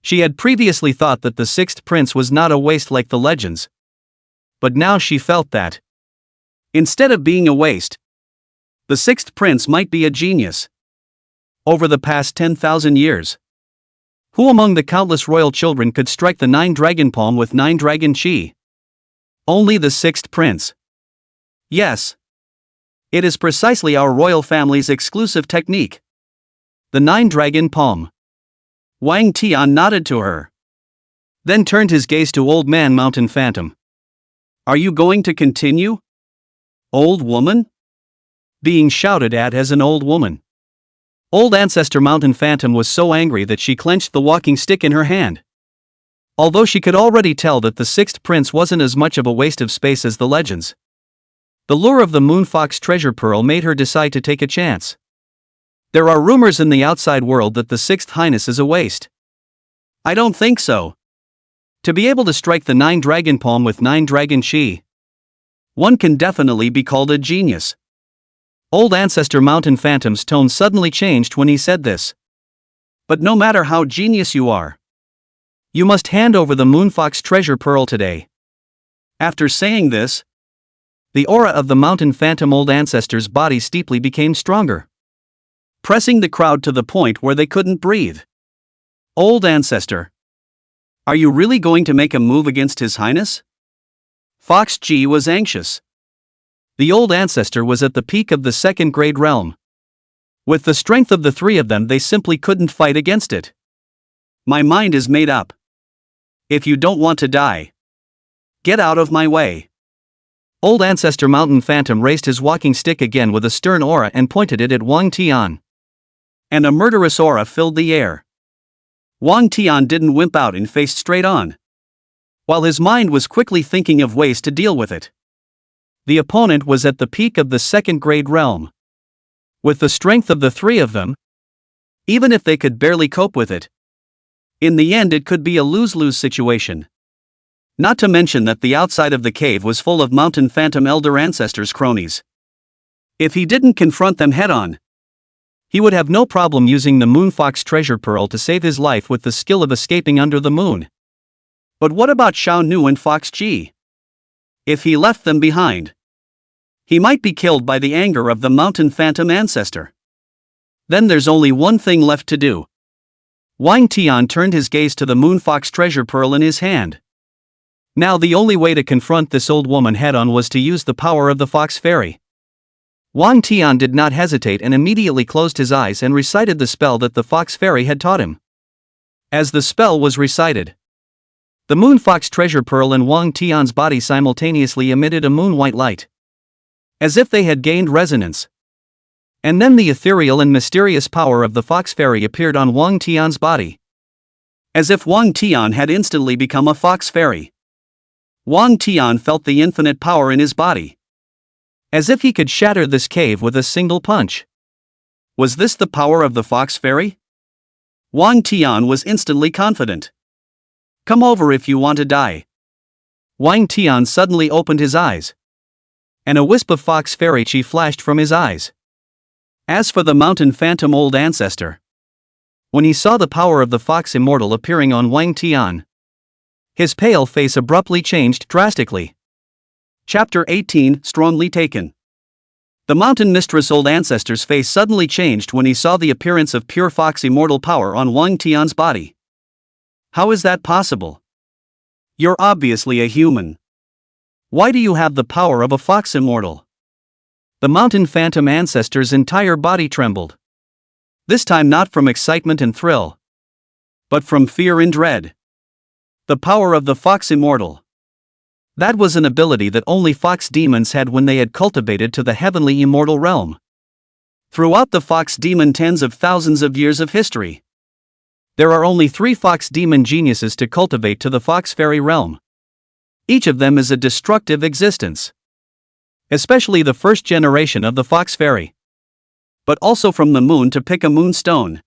She had previously thought that the 6th prince was not a waste like the legends. But now she felt that, instead of being a waste, the 6th prince might be a genius. Over the past 10,000 years, who among the countless royal children could strike the 9 dragon palm with 9 dragon chi? Only the 6th prince. Yes. It is precisely our royal family's exclusive technique. The 9 dragon palm. Wang Tian nodded to her, then turned his gaze to Old Man Mountain Phantom. Are you going to continue? Old woman? Being shouted at as an old woman. Old Ancestor Mountain Phantom was so angry that she clenched the walking stick in her hand. Although she could already tell that the sixth prince wasn't as much of a waste of space as the legends. The lure of the Moon Fox treasure pearl made her decide to take a chance. There are rumors in the outside world that the sixth highness is a waste. I don't think so. To be able to strike the 9 dragon palm with 9 dragon chi, one can definitely be called a genius. Old Ancestor Mountain Phantom's tone suddenly changed when he said this. But no matter how genius you are, you must hand over the Moonfox treasure pearl today. After saying this, the aura of the Mountain Phantom Old Ancestor's body steeply became stronger, pressing the crowd to the point where they couldn't breathe. Old Ancestor, are you really going to make a move against His Highness? Fox G was anxious. The Old Ancestor was at the peak of the second grade realm. With the strength of the three of them, they simply couldn't fight against it. My mind is made up. If you don't want to die, get out of my way. Old Ancestor Mountain Phantom raised his walking stick again with a stern aura and pointed it at Wang Tian. And a murderous aura filled the air. Wang Tian didn't wimp out and faced straight on, while his mind was quickly thinking of ways to deal with it. The opponent was at the peak of the second grade realm. With the strength of the three of them, even if they could barely cope with it, in the end it could be a lose-lose situation. Not to mention that the outside of the cave was full of Mountain Phantom Elder Ancestors' cronies. If he didn't confront them head-on, he would have no problem using the Moonfox treasure pearl to save his life with the skill of escaping under the moon. But what about Xiao Nu and Fox G? If he left them behind, he might be killed by the anger of the Mountain Phantom Ancestor. Then there's only one thing left to do. Wang Tian turned his gaze to the Moonfox treasure pearl in his hand. Now the only way to confront this old woman head-on was to use the power of the Fox Fairy. Wang Tian did not hesitate and immediately closed his eyes and recited the spell that the Fox Fairy had taught him. As the spell was recited, the Moonfox treasure pearl and Wang Tian's body simultaneously emitted a moon-white light, as if they had gained resonance. And then the ethereal and mysterious power of the Fox Fairy appeared on Wang Tian's body, as if Wang Tian had instantly become a Fox Fairy. Wang Tian felt the infinite power in his body, as if he could shatter this cave with a single punch. Was this the power of the Fox Fairy? Wang Tian was instantly confident. Come over if you want to die. Wang Tian suddenly opened his eyes, and a wisp of Fox Fairy chi flashed from his eyes. As for the Mountain Phantom Old Ancestor, when he saw the power of the Fox Immortal appearing on Wang Tian, his pale face abruptly changed drastically. Chapter 18, Strongly Taken. The Mountain Mistress Old Ancestor's face suddenly changed when he saw the appearance of pure Fox Immortal power on Wang Tian's body. How is that possible? You're obviously a human. Why do you have the power of a Fox Immortal? The Mountain Phantom Ancestor's entire body trembled. This time not from excitement and thrill, but from fear and dread. The power of the Fox Immortal. That was an ability that only fox demons had when they had cultivated to the heavenly immortal realm. Throughout the fox demon tens of thousands of years of history, there are only 3 fox demon geniuses to cultivate to the Fox Fairy realm. Each of them is a destructive existence. Especially the first generation of the Fox Fairy. But also from the moon to pick a moonstone,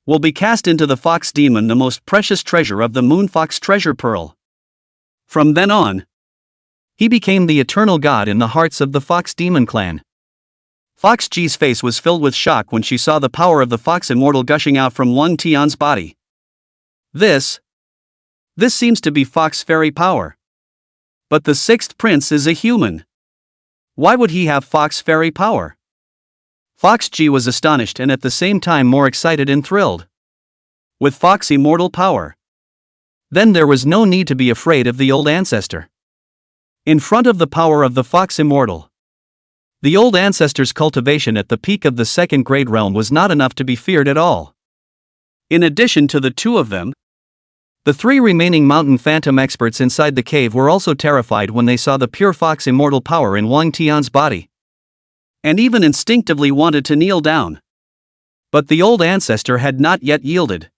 will be cast into the fox demon the most precious treasure of the Moonfox treasure pearl. From then on, he became the eternal god in the hearts of the Fox Demon clan. Fox G's face was filled with shock when she saw the power of the Fox Immortal gushing out from Wang Tian's body. This seems to be Fox Fairy power. But the 6th prince is a human. Why would he have Fox Fairy power? Fox G was astonished and at the same time more excited and thrilled. With Fox Immortal power, then there was no need to be afraid of the Old Ancestor. In front of the power of the Fox Immortal, the Old Ancestor's cultivation at the peak of the second grade realm was not enough to be feared at all. In addition to the 2 of them, the 3 remaining Mountain Phantom experts inside the cave were also terrified when they saw the pure Fox Immortal power in Wang Tian's body, and even instinctively wanted to kneel down. But the Old Ancestor had not yet yielded,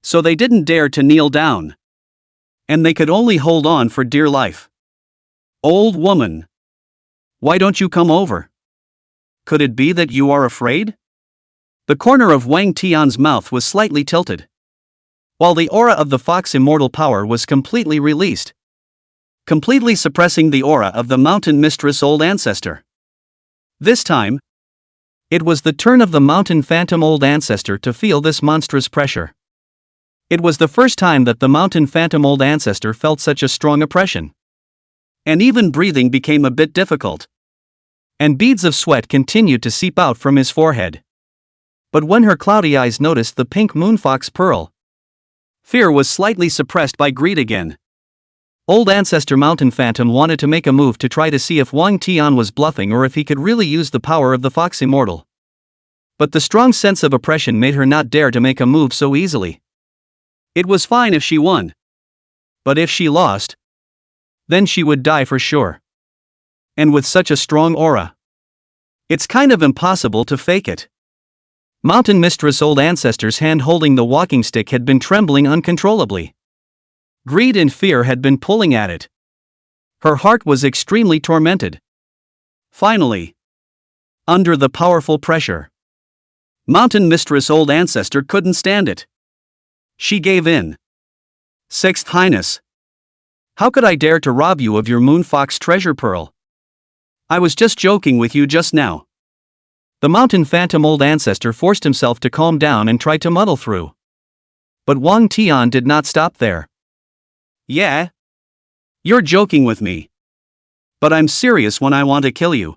so they didn't dare to kneel down. and they could only hold on for dear life. Old woman. Why don't you come over? Could it be that you are afraid? The corner of Wang Tian's mouth was slightly tilted, while the aura of the fox immortal power was completely released, completely suppressing the aura of the mountain mistress old ancestor. This time, it was the turn of the mountain phantom old ancestor to feel this monstrous pressure. It was the first time that the mountain phantom old ancestor felt such a strong oppression. And even breathing became a bit difficult. And beads of sweat continued to seep out from his forehead. But when her cloudy eyes noticed the pink moonfox pearl, fear was slightly suppressed by greed again. Old ancestor mountain phantom wanted to make a move to try to see if Wang Tian was bluffing or if he could really use the power of the fox immortal. But the strong sense of oppression made her not dare to make a move so easily. It was fine if she won. But if she lost, then she would die for sure. And with such a strong aura, it's kind of impossible to fake it. Mountain mistress old ancestor's hand holding the walking stick had been trembling uncontrollably. Greed and fear had been pulling at it. Her heart was extremely tormented. Finally, under the powerful pressure, mountain mistress old ancestor couldn't stand it. She gave in. Sixth Highness. How could I dare to rob you of your moonfox treasure pearl? I was just joking with you just now. The mountain phantom old ancestor forced himself to calm down and tried to muddle through. But Wang Tian did not stop there. Yeah? You're joking with me. But I'm serious when I want to kill you.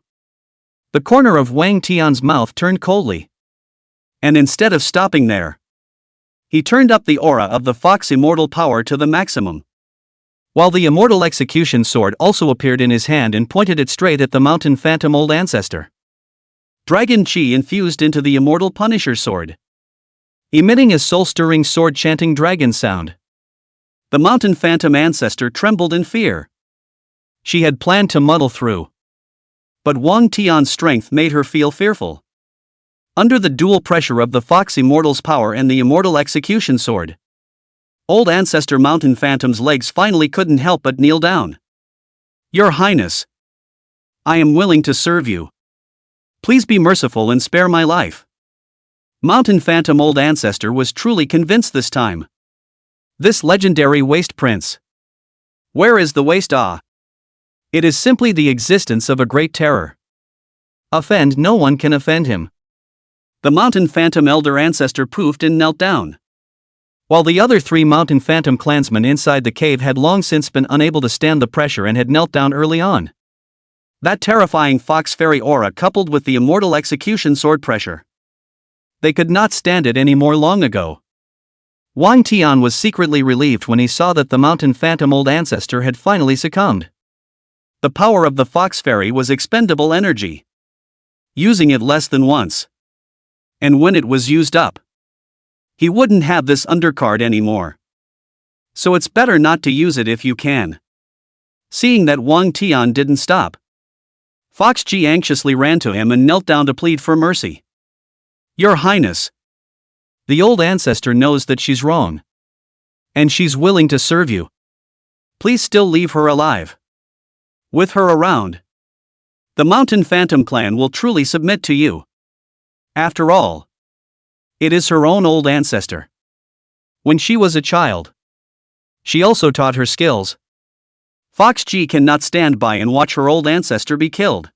The corner of Wang Tian's mouth turned coldly. And instead of stopping there, he turned up the aura of the fox immortal power to the maximum. While the immortal execution sword also appeared in his hand and pointed it straight at the mountain phantom old ancestor. Dragon chi infused into the immortal Punisher sword, emitting a soul-stirring sword-chanting dragon sound. The mountain phantom ancestor trembled in fear. She had planned to muddle through, but Wang Tian's strength made her feel fearful. Under the dual pressure of the fox immortal's power and the immortal execution sword, old ancestor mountain phantom's legs finally couldn't help but kneel down. Your Highness, I am willing to serve you. Please be merciful and spare my life. Mountain phantom old ancestor was truly convinced this time. This legendary waste prince. Where is the waste? It is simply the existence of a great terror. Offend no one can offend him. The mountain phantom elder ancestor poofed and knelt down. While the other three mountain phantom clansmen inside the cave had long since been unable to stand the pressure and had knelt down early on. That terrifying fox fairy aura coupled with the immortal execution sword pressure. They could not stand it any more long ago. Wang Tian was secretly relieved when he saw that the mountain phantom old ancestor had finally succumbed. The power of the fox fairy was expendable energy. Using it less than once. And when it was used up, he wouldn't have this undercard anymore. So it's better not to use it if you can. Seeing that Wang Tian didn't stop, Fox Ji anxiously ran to him and knelt down to plead for mercy. Your Highness. The old ancestor knows that she's wrong. And she's willing to serve you. Please still leave her alive. With her around, the Mountain Phantom clan will truly submit to you. After all, it is her own old ancestor. When she was a child, she also taught her skills. Fox Ji cannot stand by and watch her old ancestor be killed.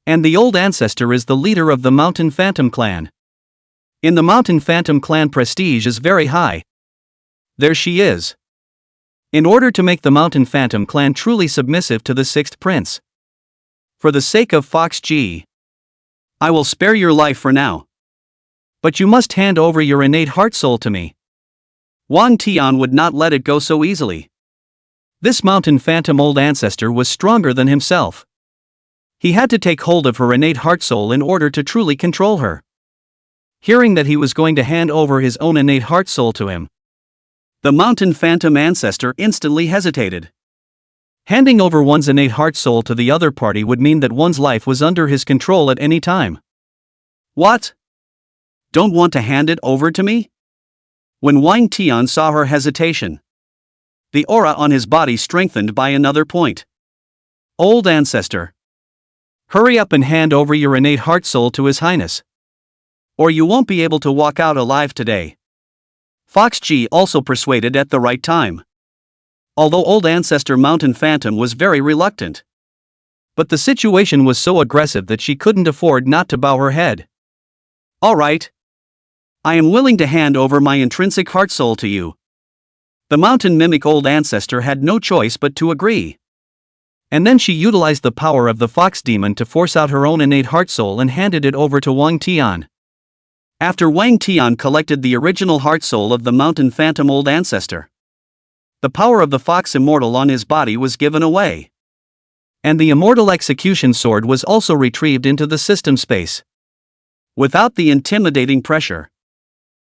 And the old ancestor is the leader of the Mountain Phantom clan. In the Mountain Phantom clan, prestige is very high. There she is. In order to make the Mountain Phantom clan truly submissive to the sixth prince. For the sake of Fox Ji, I will spare your life for now. But you must hand over your innate heart soul to me. Wang Tian would not let it go so easily. This Mountain Phantom old ancestor was stronger than himself. He had to take hold of her innate heart soul in order to truly control her. Hearing that he was going to hand over his own innate heart soul to him, the Mountain Phantom ancestor instantly hesitated. Handing over one's innate heart soul to the other party would mean that one's life was under his control at any time. What? Don't want to hand it over to me? When Wang Tian saw her hesitation, The aura on his body strengthened by another point. Old ancestor. Hurry up and hand over your innate heart soul to His Highness. Or you won't be able to walk out alive today. Fox G also persuaded at the right time. Although old ancestor Mountain Phantom was very reluctant. But the situation was so aggressive that she couldn't afford not to bow her head. All right. I am willing to hand over my intrinsic heart soul to you. The mountain mimic old ancestor had no choice but to agree. And then she utilized the power of the fox demon to force out her own innate heart soul and handed it over to Wang Tian. After Wang Tian collected the original heart soul of the mountain phantom old ancestor, the power of the fox immortal on his body was given away. And the immortal execution sword was also retrieved into the system space. Without the intimidating pressure,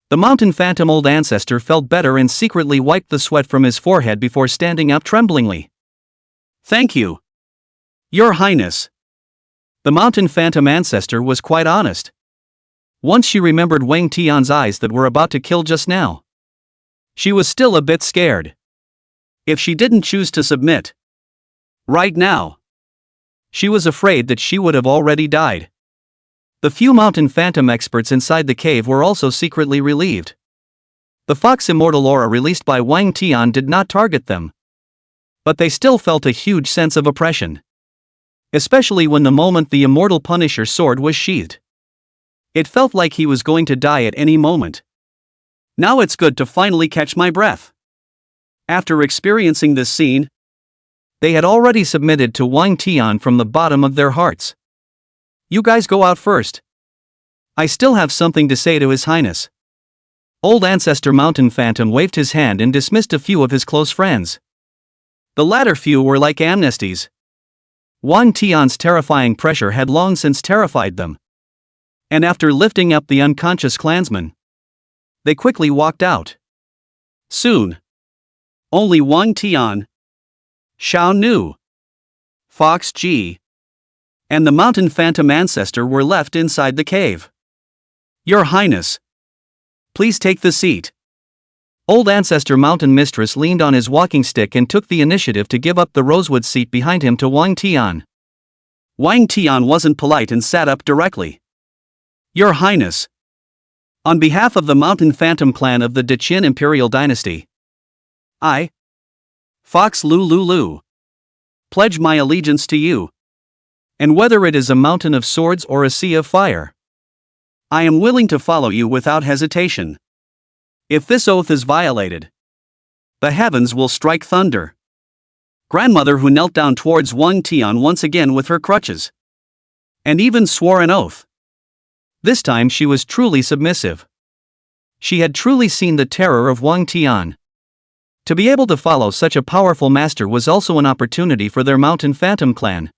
the mountain phantom old ancestor felt better and secretly wiped the sweat from his forehead before standing up tremblingly. Thank you, Your Highness. The mountain phantom ancestor was quite honest. Once she remembered Wang Tian's eyes that were about to kill just now, she was still a bit scared. If she didn't choose to submit right now, she was afraid that she would have already died. The few mountain phantom experts inside the cave were also secretly relieved. The fox immortal aura released by Wang Tian did not target them. But they still felt a huge sense of oppression. Especially when the moment the immortal Punisher sword was sheathed. It felt like he was going to die at any moment. Now it's good to finally catch my breath. After experiencing this scene, they had already submitted to Wang Tian from the bottom of their hearts. You guys go out first. I still have something to say to His Highness. Old ancestor Mountain Phantom waved his hand and dismissed a few of his close friends. The latter few were like amnesties. Wang Tian's terrifying pressure had long since terrified them. And after lifting up the unconscious clansman, they quickly walked out. Soon, only Wang Tian, Xiao Nu, Fox G, and the mountain phantom ancestor were left inside the cave. Your Highness, please take the seat. Old ancestor mountain mistress leaned on his walking stick and took the initiative to give up the rosewood seat behind him to Wang Tian. Wang Tian wasn't polite and sat up directly. Your Highness, on behalf of the mountain phantom clan of the Deqin imperial dynasty, I, Fox Lu, pledge my allegiance to you. And whether it is a mountain of swords or a sea of fire, I am willing to follow you without hesitation. If this oath is violated, the heavens will strike thunder. Grandmother, who knelt down towards Wang Tian once again with her crutches, and even swore an oath. This time she was truly submissive. She had truly seen the terror of Wang Tian. To be able to follow such a powerful master was also an opportunity for their mountain phantom clan.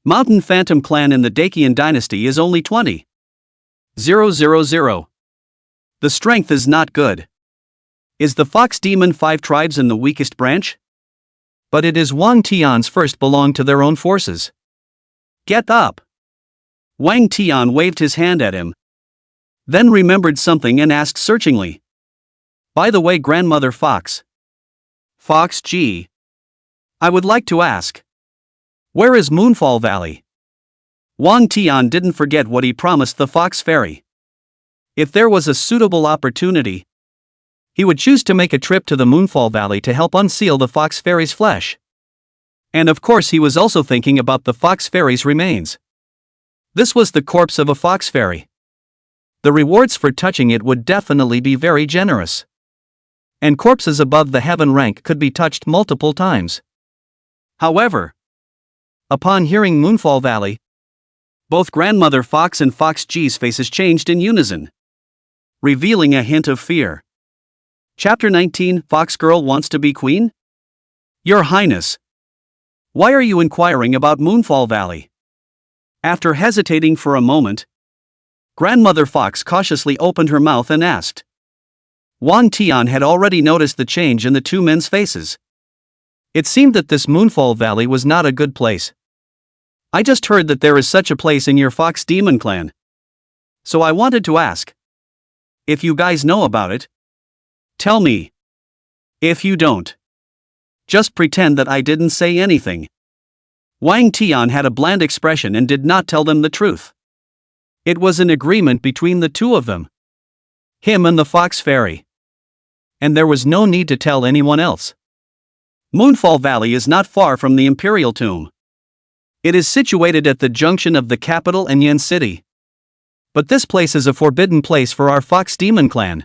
Mountain Phantom clan in the Dacian dynasty is only 20,000. The strength is not good. Is the fox demon 5 tribes in the weakest branch? But it is Wang Tian's first belonged to their own forces. Get up! Wang Tian waved his hand at him. Then remembered something and asked searchingly. By the way, Grandmother Fox G, I would like to ask, where is Moonfall Valley? Wang Tian didn't forget what he promised the Fox Fairy. If there was a suitable opportunity, he would choose to make a trip to the Moonfall Valley to help unseal the Fox Fairy's flesh. And of course he was also thinking about the Fox Fairy's remains. This was the corpse of a Fox Fairy. The rewards for touching it would definitely be very generous. And corpses above the heaven rank could be touched multiple times. However, upon hearing Moonfall Valley, both Grandmother Fox and Fox G's faces changed in unison, revealing a hint of fear. Chapter 19, Fox Girl Wants to Be Queen? Your Highness, why are you inquiring about Moonfall Valley? After hesitating for a moment, Grandmother Fox cautiously opened her mouth and asked. Wang Tian had already noticed the change in the two men's faces. It seemed that this Moonfall Valley was not a good place. I just heard that there is such a place in your Fox Demon clan. So I wanted to ask. If you guys know about it, tell me. If you don't, Just pretend that I didn't say anything. Wang Tian had a bland expression and did not tell them the truth. It was an agreement between the two of them. Him and the Fox Fairy. And there was no need to tell anyone else. Moonfall Valley is not far from the Imperial Tomb. It is situated at the junction of the capital and Yen City. But this place is a forbidden place for our Fox Demon clan.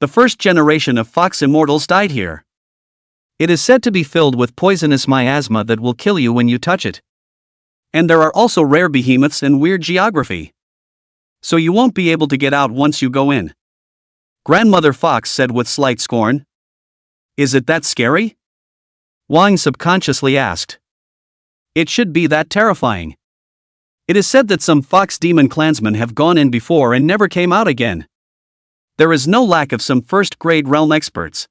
The first generation of Fox Immortals died here. It is said to be filled with poisonous miasma that will kill you when you touch it. And there are also rare behemoths and weird geography. So you won't be able to get out once you go in. Grandmother Fox said with slight scorn. Is it that scary? Wang subconsciously asked. It should be that terrifying. It is said that some Fox Demon clansmen have gone in before and never came out again. There is no lack of some first-grade realm experts.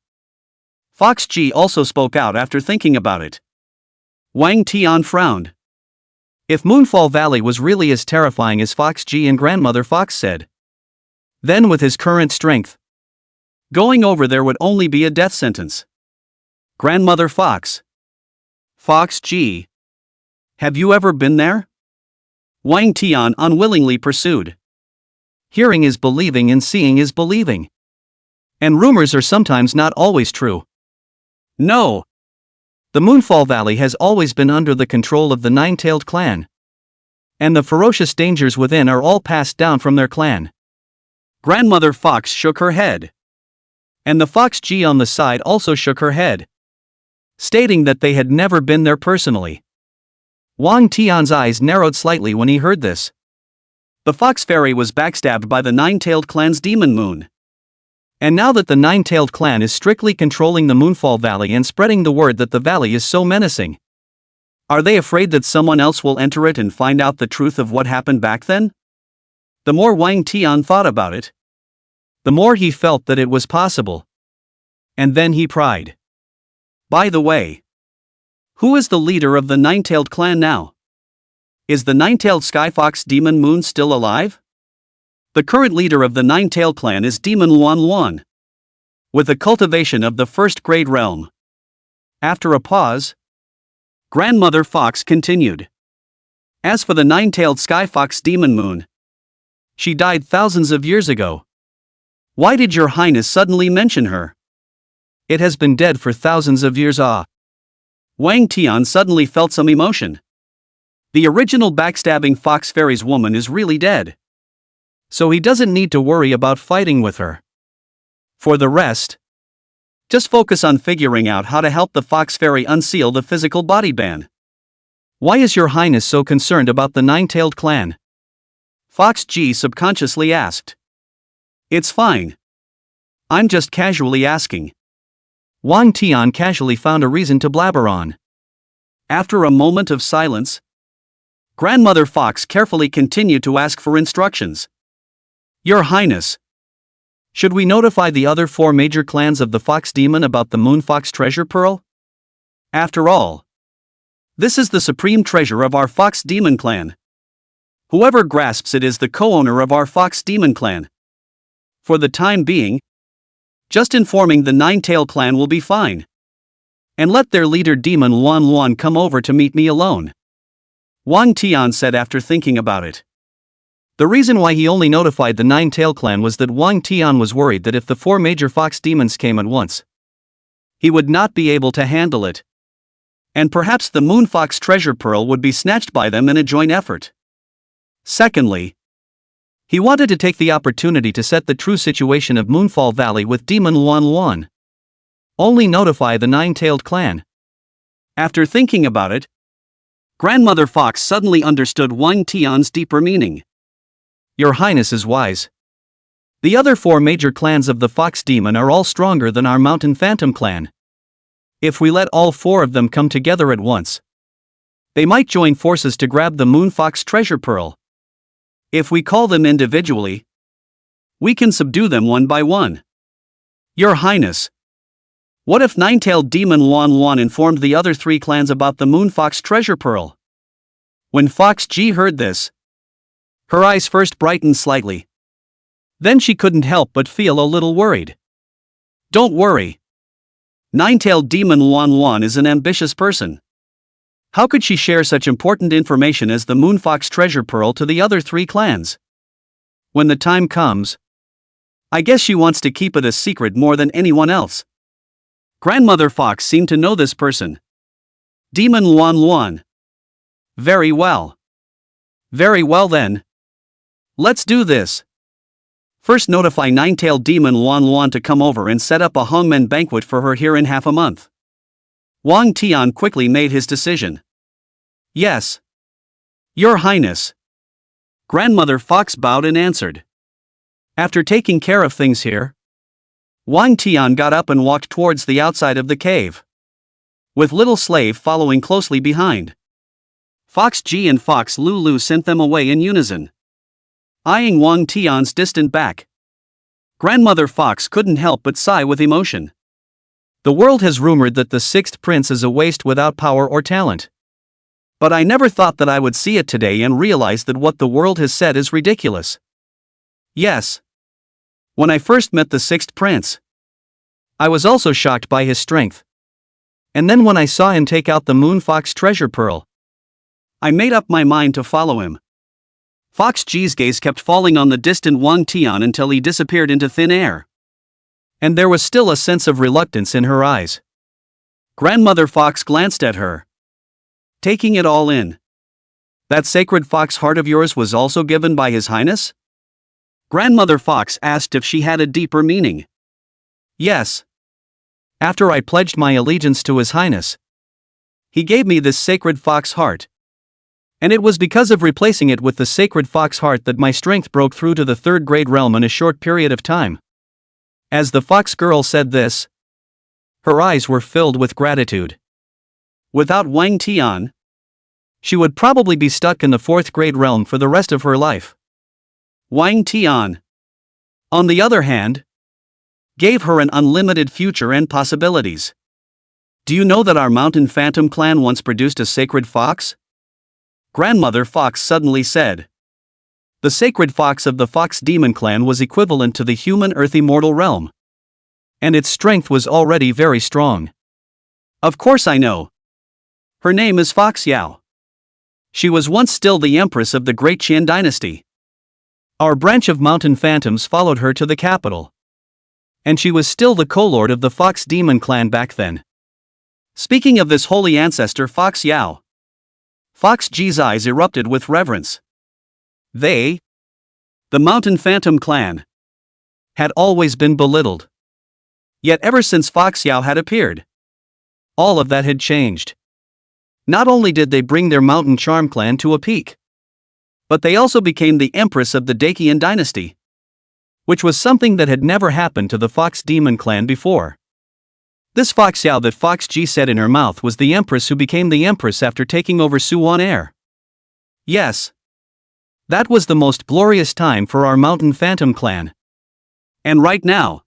Fox Ji also spoke out after thinking about it. Wang Tian frowned. If Moonfall Valley was really as terrifying as Fox Ji and Grandmother Fox said, then with his current strength, going over there would only be a death sentence. Grandmother Fox. Fox Ji. Have you ever been there? Wang Tian unwillingly pursued. Hearing is believing and seeing is believing. And rumors are sometimes not always true. No. The Moonfall Valley has always been under the control of the Nine-Tailed clan. And the ferocious dangers within are all passed down from their clan. Grandmother Fox shook her head. And the Fox Ji on the side also shook her head, stating that they had never been there personally. Wang Tian's eyes narrowed slightly when he heard this. The Fox Fairy was backstabbed by the Nine-Tailed clan's Demon Moon. And now that the Nine-Tailed clan is strictly controlling the Moonfall Valley and spreading the word that the valley is so menacing, are they afraid that someone else will enter it and find out the truth of what happened back then? The more Wang Tian thought about it, the more he felt that it was possible. And then he cried. By the way, who is the leader of the Nine-Tailed clan now? Is the Nine-Tailed Skyfox Demon Moon still alive? The current leader of the Nine-Tailed clan is Demon Luan Luan, with the cultivation of the first-grade realm. After a pause, Grandmother Fox continued. As for the Nine-Tailed Skyfox Demon Moon, she died thousands of years ago. Why did your highness suddenly mention her? It has been dead for thousands of years. Wang Tian suddenly felt some emotion. The original backstabbing Fox Fairy's woman is really dead. So he doesn't need to worry about fighting with her. For the rest, just focus on figuring out how to help the Fox Fairy unseal the physical body ban. Why is your highness so concerned about the Nine-Tailed clan? Fox Ji subconsciously asked. It's fine. I'm just casually asking. Wang Tian casually found a reason to blabber on. After a moment of silence, Grandmother Fox carefully continued to ask for instructions. Your Highness, should we notify the other 4 major clans of the Fox Demon about the Moon Fox treasure pearl? After all, this is the supreme treasure of our Fox Demon clan. Whoever grasps it is the co-owner of our Fox Demon clan. For the time being, just informing the Nine-Tailed clan will be fine. And let their leader Demon Luan Luan come over to meet me alone. Wang Tian said after thinking about it. The reason why he only notified the Nine-Tailed clan was that Wang Tian was worried that if the 4 major fox demons came at once, he would not be able to handle it. And perhaps the Moon Fox treasure pearl would be snatched by them in a joint effort. Secondly, he wanted to take the opportunity to set the true situation of Moonfall Valley with Demon Luan Luan. Only notify the Nine-Tailed clan. After thinking about it, Grandmother Fox suddenly understood Wang Tian's deeper meaning. Your Highness is wise. The other 4 major clans of the Fox Demon are all stronger than our Mountain Phantom clan. If we let all 4 of them come together at once, they might join forces to grab the Moon Fox treasure pearl. If we call them individually, we can subdue them one by one. Your Highness, what if Nine-Tailed Demon Luan Luan informed the other 3 clans about the Moon Fox treasure pearl? When Fox Ji heard this, her eyes first brightened slightly. Then she couldn't help but feel a little worried. Don't worry. Nine-tailed demon Luan Luan is an ambitious person. How could she share such important information as the Moonfox treasure pearl to the other 3 clans? When the time comes, I guess she wants to keep it a secret more than anyone else. Grandmother Fox seemed to know this person. Demon Luan Luan. Very well. Very well then. Let's do this. First notify Nine-tailed demon Luan Luan to come over and set up a hongmen banquet for her here in half a month. Wang Tian quickly made his decision. Yes. Your Highness. Grandmother Fox bowed and answered. After taking care of things here, Wang Tian got up and walked towards the outside of the cave, with little slave following closely behind. Fox Ji and Fox Lulu sent them away in unison, eyeing Wang Tian's distant back. Grandmother Fox couldn't help but sigh with emotion. The world has rumored that the 6th prince is a waste without power or talent. But I never thought that I would see it today and realize that what the world has said is ridiculous. Yes. When I first met the 6th prince, I was also shocked by his strength. And then when I saw him take out the Moonfox treasure pearl, I made up my mind to follow him. Fox Ji's gaze kept falling on the distant Wang Tian until he disappeared into thin air. And there was still a sense of reluctance in her eyes. Grandmother Fox glanced at her, taking it all in. That sacred fox heart of yours was also given by His Highness? Grandmother Fox asked if she had a deeper meaning. Yes. After I pledged my allegiance to His Highness, he gave me this sacred fox heart. And it was because of replacing it with the sacred fox heart that my strength broke through to the 3rd grade realm in a short period of time. As the fox girl said this, her eyes were filled with gratitude. Without Wang Tian, she would probably be stuck in the 4th grade realm for the rest of her life. Wang Tian, on the other hand, gave her an unlimited future and possibilities. Do you know that our Mountain Phantom clan once produced a sacred fox? Grandmother Fox suddenly said. The sacred fox of the Fox Demon clan was equivalent to the human earth immortal realm. And its strength was already very strong. Of course I know. Her name is Fox Yao. She was once still the empress of the Great Qian dynasty. Our branch of Mountain Phantoms followed her to the capital. And she was still the co-lord of the Fox Demon clan back then. Speaking of this holy ancestor Fox Yao, Fox Ji's eyes erupted with reverence. They, the Mountain Phantom clan, had always been belittled. Yet ever since Fox Yao had appeared, all of that had changed. Not only did they bring their Mountain Charm clan to a peak, but they also became the empress of the Dacian dynasty, which was something that had never happened to the Fox Demon clan before. This Fox Yao that Fox Ji said in her mouth was the empress who became the empress after taking over Suwon Air. Yes. That was the most glorious time for our Mountain Phantom clan. And right now,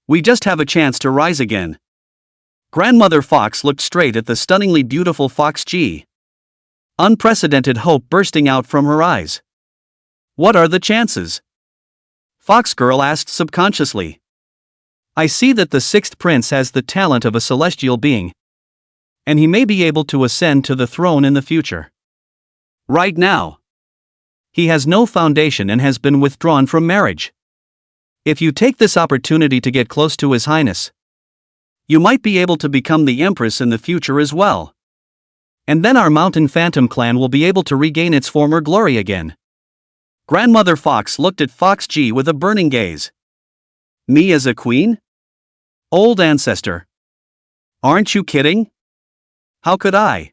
we just have a chance to rise again. Grandmother Fox looked straight at the stunningly beautiful Fox Ji. Unprecedented hope bursting out from her eyes. What are the chances? Fox Girl asked subconsciously. I see that the 6th prince has the talent of a celestial being, and he may be able to ascend to the throne in the future. Right now, he has no foundation and has been withdrawn from marriage. If you take this opportunity to get close to His Highness, you might be able to become the empress in the future as well. And then our Mountain Phantom clan will be able to regain its former glory again. Grandmother Fox looked at Fox Ji with a burning gaze. Me as a queen? Old ancestor. Aren't you kidding? How could I,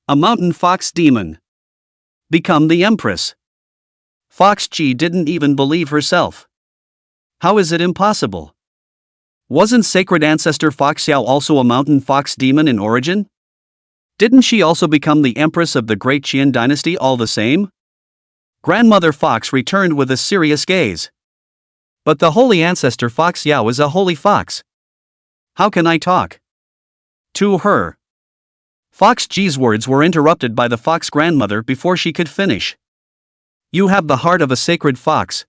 a mountain fox demon, become the empress? Fox Ji didn't even believe herself. How is it impossible? Wasn't sacred ancestor Fox Yao also a mountain fox demon in origin? Didn't she also become the empress of the Great Qian dynasty all the same? Grandmother Fox returned with a serious gaze. But the holy ancestor Fox Yao is a holy fox. How can I talk to her? Fox Ji's words were interrupted by the fox grandmother before she could finish. You have the heart of a sacred fox.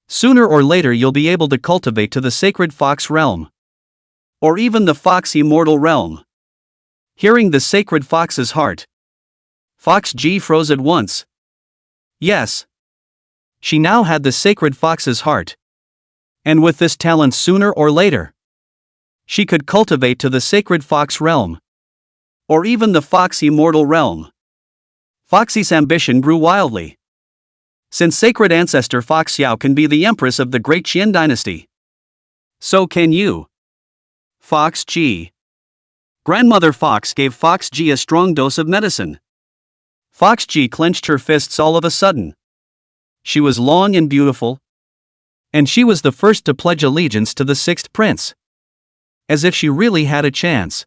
Sooner or later you'll be able to cultivate to the sacred fox realm. or even the fox immortal realm. Hearing the sacred fox's heart, Fox G froze at once. Yes. She now had the sacred fox's heart. And with this talent, sooner or later, she could cultivate to the sacred fox realm, or even the fox immortal realm. Foxy's ambition grew wildly. Since sacred ancestor Fox Xiao can be the empress of the great Qian dynasty, so can you. Fox G. Grandmother Fox gave Fox G a strong dose of medicine. Fox G clenched her fists all of a sudden. She was long and beautiful, and she was the first to pledge allegiance to the sixth prince. As if she really had a chance.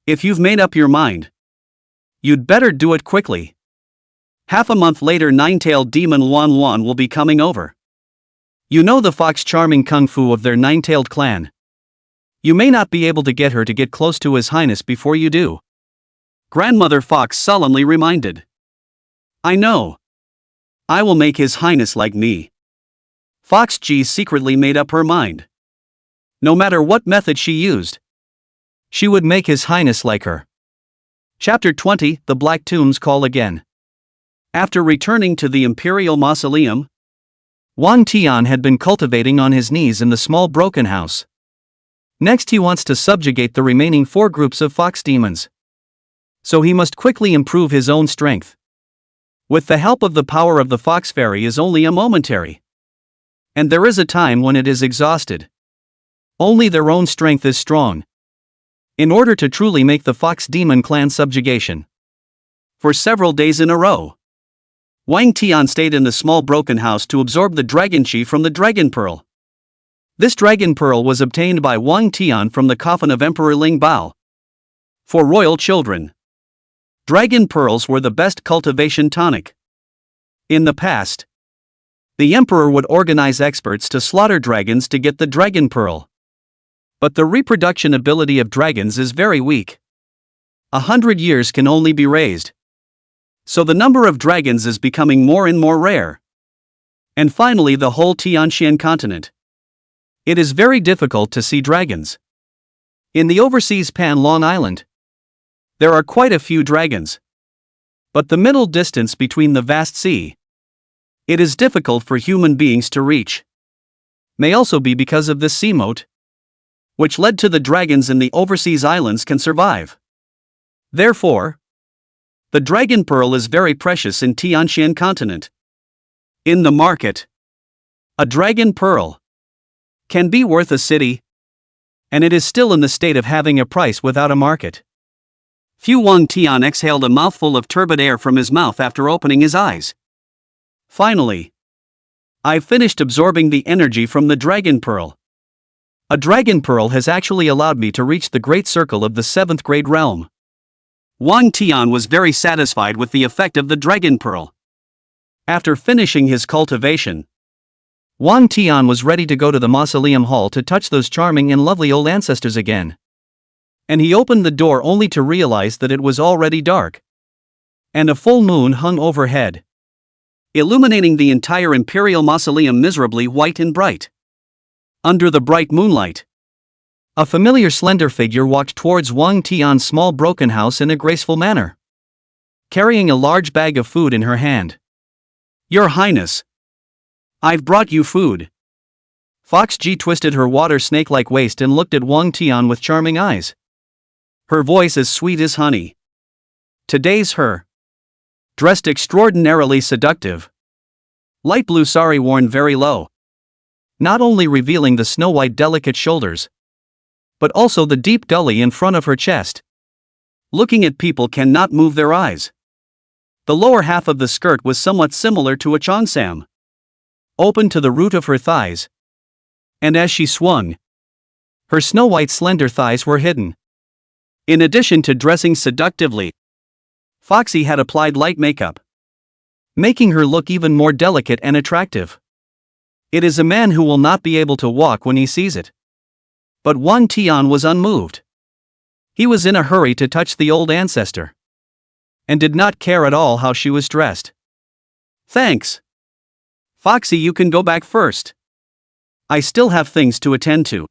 If you've made up your mind, you'd better do it quickly. Half a month later, nine-tailed demon Wan Wan will be coming over. You know the fox charming kung fu of their nine-tailed clan. You may not be able to get her to get close to His Highness before you do. Grandmother Fox solemnly reminded. I know. I will make His Highness like me. Fox G secretly made up her mind. No matter what method she used, she would make His Highness like her. Chapter 20, The Black Tombs Call Again. After returning to the imperial mausoleum, Wang Tian had been cultivating on his knees in the small broken house. Next, he wants to subjugate the remaining 4 groups of fox demons. So he must quickly improve his own strength. With the help of the power of the fox fairy is only a momentary. And there is a time when it is exhausted. Only their own strength is strong. In order to truly make the fox demon clan subjugation. For several days in a row, Wang Tian stayed in the small broken house to absorb the dragon chi from the dragon pearl. This dragon pearl was obtained by Wang Tian from the coffin of Emperor Ling Bao. For royal children, dragon pearls were the best cultivation tonic. In the past, the emperor would organize experts to slaughter dragons to get the dragon pearl. But the reproduction ability of dragons is very weak. 100 years can only be raised. So the number of dragons is becoming more and more rare. And finally, the whole Tianxian continent. It is very difficult to see dragons. In the overseas Pan Long Island, there are quite a few dragons. But the middle distance between the vast sea, it is difficult for human beings to reach. May also be because of this sea moat, which led to the dragons in the overseas islands can survive. Therefore, the dragon pearl is very precious in Tianxian continent. In the market, a dragon pearl can be worth a city, and it is still in the state of having a price without a market. Fu Wang Tian exhaled a mouthful of turbid air from his mouth after opening his eyes. Finally, I've finished absorbing the energy from the dragon pearl. A dragon pearl has actually allowed me to reach the great circle of the 7th grade realm. Wang Tian was very satisfied with the effect of the dragon pearl. After finishing his cultivation, Wang Tian was ready to go to the mausoleum hall to touch those charming and lovely old ancestors again. And he opened the door only to realize that it was already dark. And a full moon hung overhead, illuminating the entire imperial mausoleum miserably white and bright. Under the bright moonlight, a familiar slender figure walked towards Wang Tian's small broken house in a graceful manner, carrying a large bag of food in her hand. Your Highness, I've brought you food. Fox G twisted her water snake-like waist and looked at Wang Tian with charming eyes. Her voice as sweet as honey. Today's her. Dressed extraordinarily seductive. Light blue sari worn very low, not only revealing the snow-white delicate shoulders, but also the deep gully in front of her chest. Looking at people cannot move their eyes. The lower half of the skirt was somewhat similar to a cheongsam, open to the root of her thighs. And as she swung, her snow-white slender thighs were hidden. In addition to dressing seductively, Foxy had applied light makeup, making her look even more delicate and attractive. It is a man who will not be able to walk when he sees it. But Wang Tian was unmoved. He was in a hurry to touch the old ancestor, and did not care at all how she was dressed. Thanks. Foxy, you can go back first. I still have things to attend to.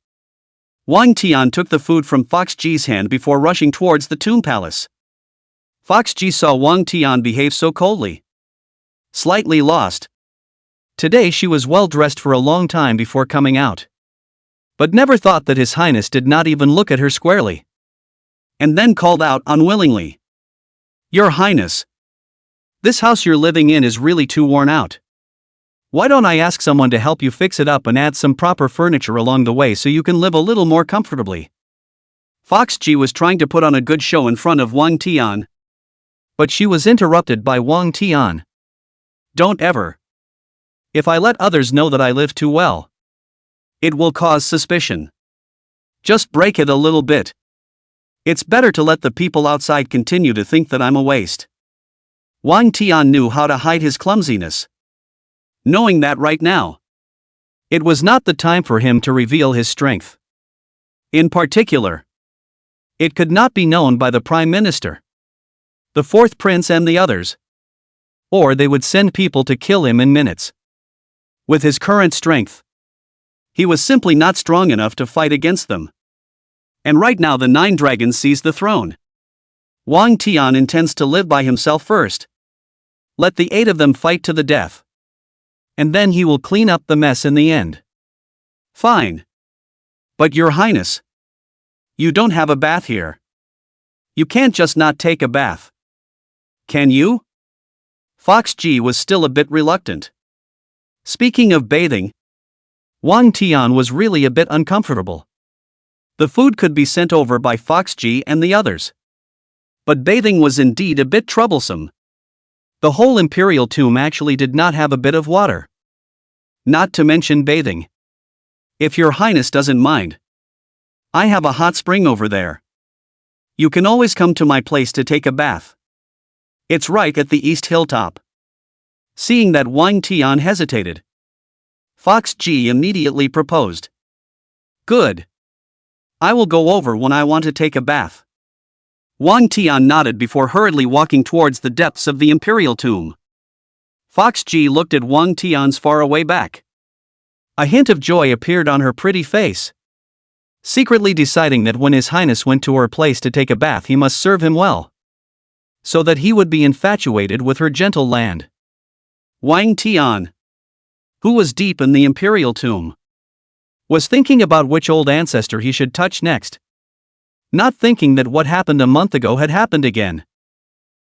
Wang Tian took the food from Fox Ji's hand before rushing towards the tomb palace. Fox Ji saw Wang Tian behave so coldly. Slightly lost. Today she was well dressed for a long time before coming out. But never thought that His Highness did not even look at her squarely. And then called out unwillingly. "Your Highness. This house you're living in is really too worn out. Why don't I ask someone to help you fix it up and add some proper furniture along the way so you can live a little more comfortably?" Fox Ji was trying to put on a good show in front of Wang Tian. But she was interrupted by Wang Tian. "Don't ever. If I let others know that I live too well, it will cause suspicion. Just break it a little bit. It's better to let the people outside continue to think that I'm a waste." Wang Tian knew how to hide his clumsiness. Knowing that right now, it was not the time for him to reveal his strength. In particular, it could not be known by the Prime Minister, the fourth prince and the others, or they would send people to kill him in minutes. With his current strength, he was simply not strong enough to fight against them. And right now the 9 dragons seize the throne. Wang Tian intends to live by himself first. Let the 8 of them fight to the death. And then he will clean up the mess in the end. Fine. But Your Highness, you don't have a bath here. You can't just not take a bath. Can you? Fox Ji was still a bit reluctant. Speaking of bathing, Wang Tian was really a bit uncomfortable. The food could be sent over by Fox Ji and the others. But bathing was indeed a bit troublesome. The whole imperial tomb actually did not have a bit of water. Not to mention bathing. If Your Highness doesn't mind, I have a hot spring over there. You can always come to my place to take a bath. It's right at the east hilltop. Seeing that Wang Tian hesitated, Fox Ji immediately proposed. Good. I will go over when I want to take a bath. Wang Tian nodded before hurriedly walking towards the depths of the imperial tomb. Fox Ji looked at Wang Tian's faraway back. A hint of joy appeared on her pretty face. Secretly deciding that when His Highness went to her place to take a bath he must serve him well, so that he would be infatuated with her gentle land. Wang Tian, who was deep in the imperial tomb, was thinking about which old ancestor he should touch next. Not thinking that what happened a month ago had happened again.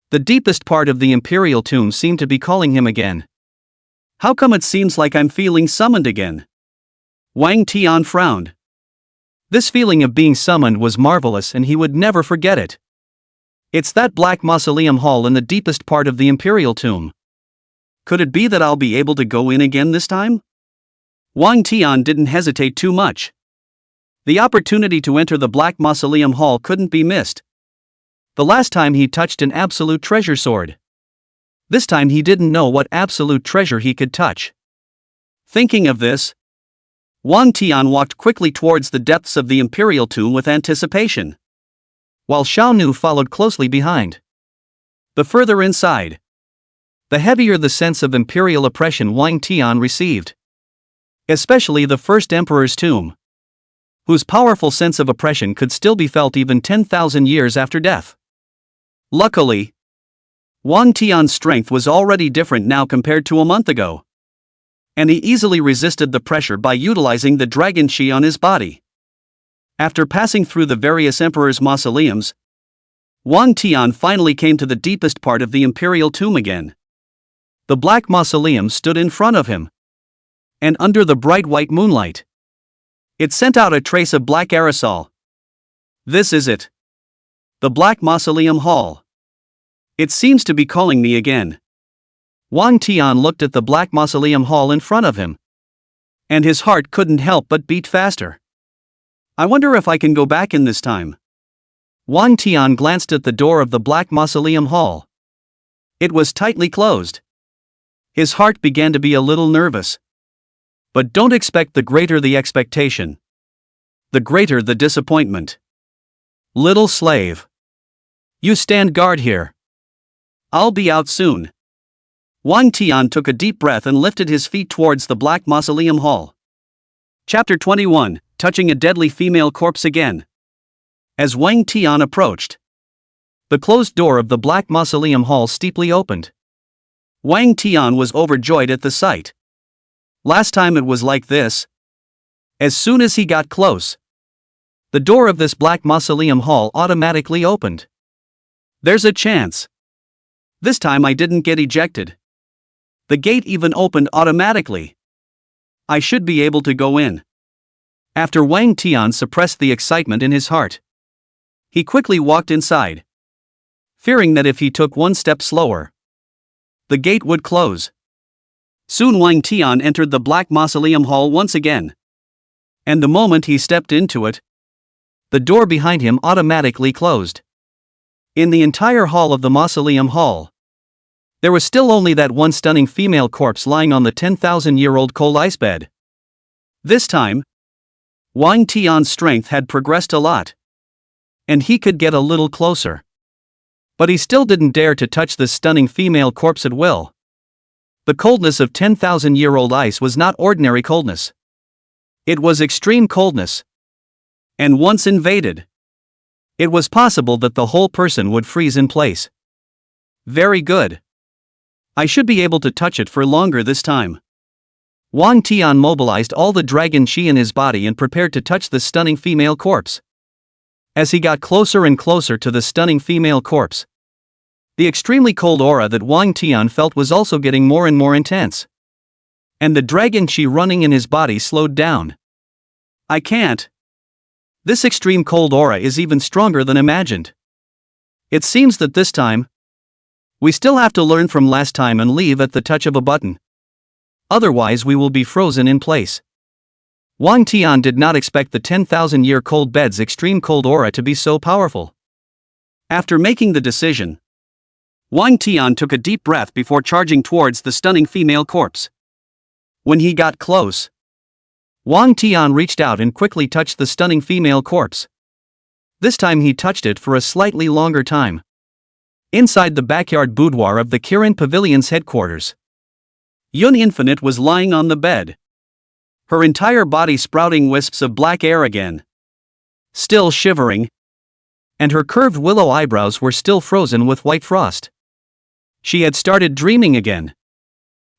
The deepest part of the imperial tomb seemed to be calling him again. How come it seems like I'm feeling summoned again? Wang Tian frowned. This feeling of being summoned was marvelous and he would never forget it. It's that black mausoleum hall in the deepest part of the imperial tomb. Could it be that I'll be able to go in again this time? Wang Tian didn't hesitate too much. The opportunity to enter the Black Mausoleum Hall couldn't be missed. The last time he touched an absolute treasure sword. This time he didn't know what absolute treasure he could touch. Thinking of this, Wang Tian walked quickly towards the depths of the imperial tomb with anticipation, while Xiao Nu followed closely behind. The further inside, the heavier the sense of imperial oppression Wang Tian received. Especially the first emperor's tomb, whose powerful sense of oppression could still be felt even 10,000 years after death. Luckily, Wang Tian's strength was already different now compared to a month ago, and he easily resisted the pressure by utilizing the dragon chi on his body. After passing through the various emperors' mausoleums, Wang Tian finally came to the deepest part of the imperial tomb again. The black mausoleum stood in front of him, and under the bright white moonlight, it sent out a trace of black aerosol. This is it. The Black Mausoleum Hall. It seems to be calling me again. Wang Tian looked at the Black Mausoleum Hall in front of him, and his heart couldn't help but beat faster. I wonder if I can go back in this time. Wang Tian glanced at the door of the Black Mausoleum Hall. It was tightly closed. His heart began to be a little nervous. But don't expect the greater the expectation, the greater the disappointment. Little slave, you stand guard here. I'll be out soon. Wang Tian took a deep breath and lifted his feet towards the Black Mausoleum Hall. Chapter 21, touching a deadly female corpse again. As Wang Tian approached, the closed door of the Black Mausoleum Hall steeply opened. Wang Tian was overjoyed at the sight. Last time it was like this. As soon as he got close, the door of this Black Mausoleum Hall automatically opened. There's a chance. This time I didn't get ejected. The gate even opened automatically. I should be able to go in. After Wang Tian suppressed the excitement in his heart, he quickly walked inside, fearing that if he took one step slower, the gate would close. Soon Wang Tian entered the Black Mausoleum Hall once again. And the moment he stepped into it, the door behind him automatically closed. In the entire hall of the Mausoleum Hall, there was still only that one stunning female corpse lying on the 10,000-year-old cold ice bed. This time, Wang Tian's strength had progressed a lot, and he could get a little closer. But he still didn't dare to touch this stunning female corpse at will. The coldness of 10,000-year-old ice was not ordinary coldness. It was extreme coldness. And once invaded, it was possible that the whole person would freeze in place. Very good. I should be able to touch it for longer this time. Wang Tian mobilized all the dragon chi in his body and prepared to touch the stunning female corpse. As he got closer and closer to the stunning female corpse, the extremely cold aura that Wang Tian felt was also getting more and more intense. And the dragon chi running in his body slowed down. I can't. This extreme cold aura is even stronger than imagined. It seems that this time, we still have to learn from last time and leave at the touch of a button. Otherwise we will be frozen in place. Wang Tian did not expect the 10,000-year cold bed's extreme cold aura to be so powerful. After making the decision, Wang Tian took a deep breath before charging towards the stunning female corpse. When he got close, Wang Tian reached out and quickly touched the stunning female corpse. This time he touched it for a slightly longer time. Inside the backyard boudoir of the Kirin Pavilion's headquarters, Yun Infinite was lying on the bed, her entire body sprouting wisps of black air again, still shivering, and her curved willow eyebrows were still frozen with white frost. She had started dreaming again.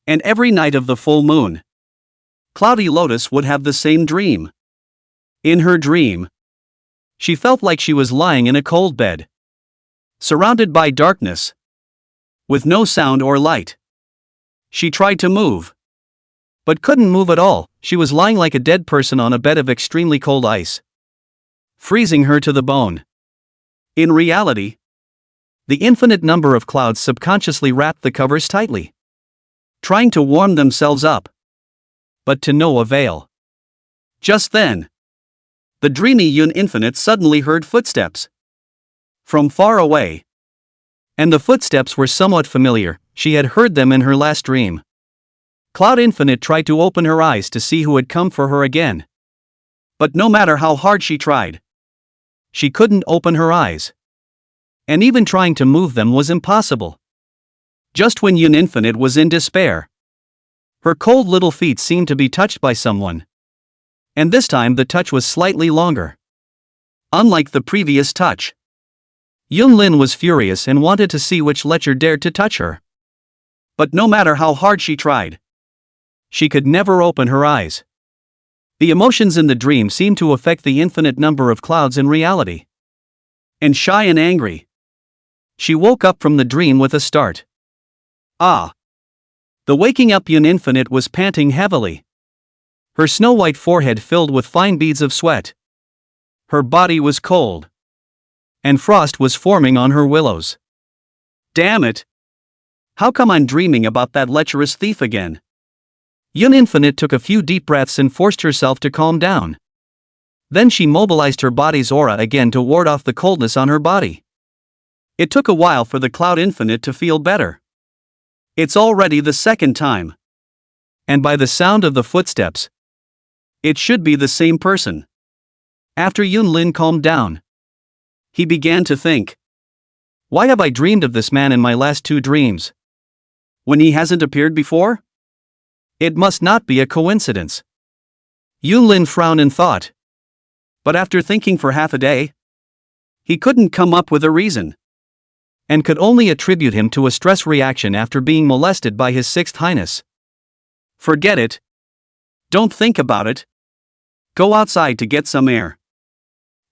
And every night of the full moon, Cloudy Lotus would have the same dream. In her dream, she felt like she was lying in a cold bed, surrounded by darkness, with no sound or light. She tried to move, but couldn't move at all. She was lying like a dead person on a bed of extremely cold ice, freezing her to the bone. In reality, the infinite number of clouds subconsciously wrapped the covers tightly, trying to warm themselves up, but to no avail. Just then, the dreamy Yun Infinite suddenly heard footsteps from far away. And the footsteps were somewhat familiar. She had heard them in her last dream. Cloud Infinite tried to open her eyes to see who had come for her again. But no matter how hard she tried, she couldn't open her eyes. And even trying to move them was impossible. Just when Yun Infinite was in despair, her cold little feet seemed to be touched by someone. And this time the touch was slightly longer. Unlike the previous touch, Yun Lin was furious and wanted to see which lecher dared to touch her. But no matter how hard she tried, she could never open her eyes. The emotions in the dream seemed to affect the infinite number of clouds in reality. And shy and angry, she woke up from the dream with a start. Ah! The waking up Yun Infinite was panting heavily, her snow-white forehead filled with fine beads of sweat. Her body was cold, and frost was forming on her willows. Damn it! How come I'm dreaming about that lecherous thief again? Yun Infinite took a few deep breaths and forced herself to calm down. Then she mobilized her body's aura again to ward off the coldness on her body. It took a while for the Cloud Infinite to feel better. It's already the second time. And by the sound of the footsteps, it should be the same person. After Yun Lin calmed down, he began to think. Why have I dreamed of this man in my last two dreams, when he hasn't appeared before? It must not be a coincidence. Yun Lin frowned and thought. But after thinking for half a day, he couldn't come up with a reason, and could only attribute him to a stress reaction after being molested by His Sixth Highness. Forget it. Don't think about it. Go outside to get some air.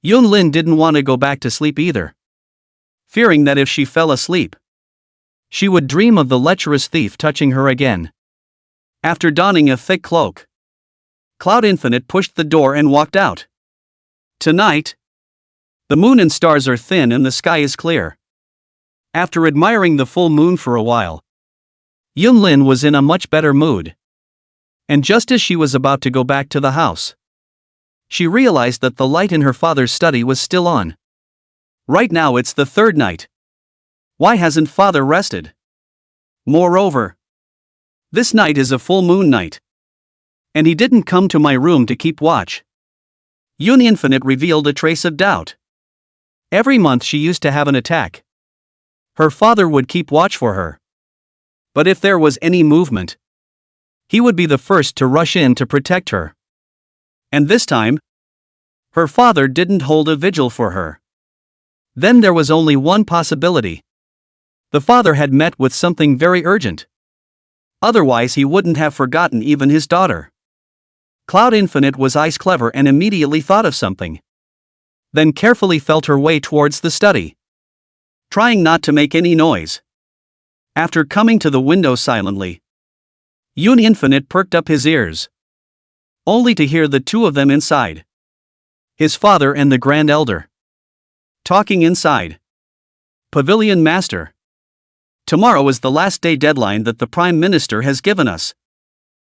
Yun-Lin didn't want to go back to sleep either, fearing that if she fell asleep, she would dream of the lecherous thief touching her again. After donning a thick cloak, Cloud Infinite pushed the door and walked out. Tonight, the moon and stars are thin and the sky is clear. After admiring the full moon for a while, Yun-Lin was in a much better mood. And just as she was about to go back to the house, she realized that the light in her father's study was still on. Right now it's the third night. Why hasn't father rested? Moreover, this night is a full moon night, and he didn't come to my room to keep watch. Yun Infinite revealed a trace of doubt. Every month she used to have an attack. Her father would keep watch for her. But if there was any movement, he would be the first to rush in to protect her. And this time, her father didn't hold a vigil for her. Then there was only one possibility. The father had met with something very urgent. Otherwise he wouldn't have forgotten even his daughter. Cloud Infinite was ice clever and immediately thought of something. Then carefully felt her way towards the study, trying not to make any noise. After coming to the window silently, Yun Infinite perked up his ears, only to hear the two of them inside. His father and the Grand Elder talking inside. Pavilion Master, tomorrow is the last day deadline that the Prime Minister has given us.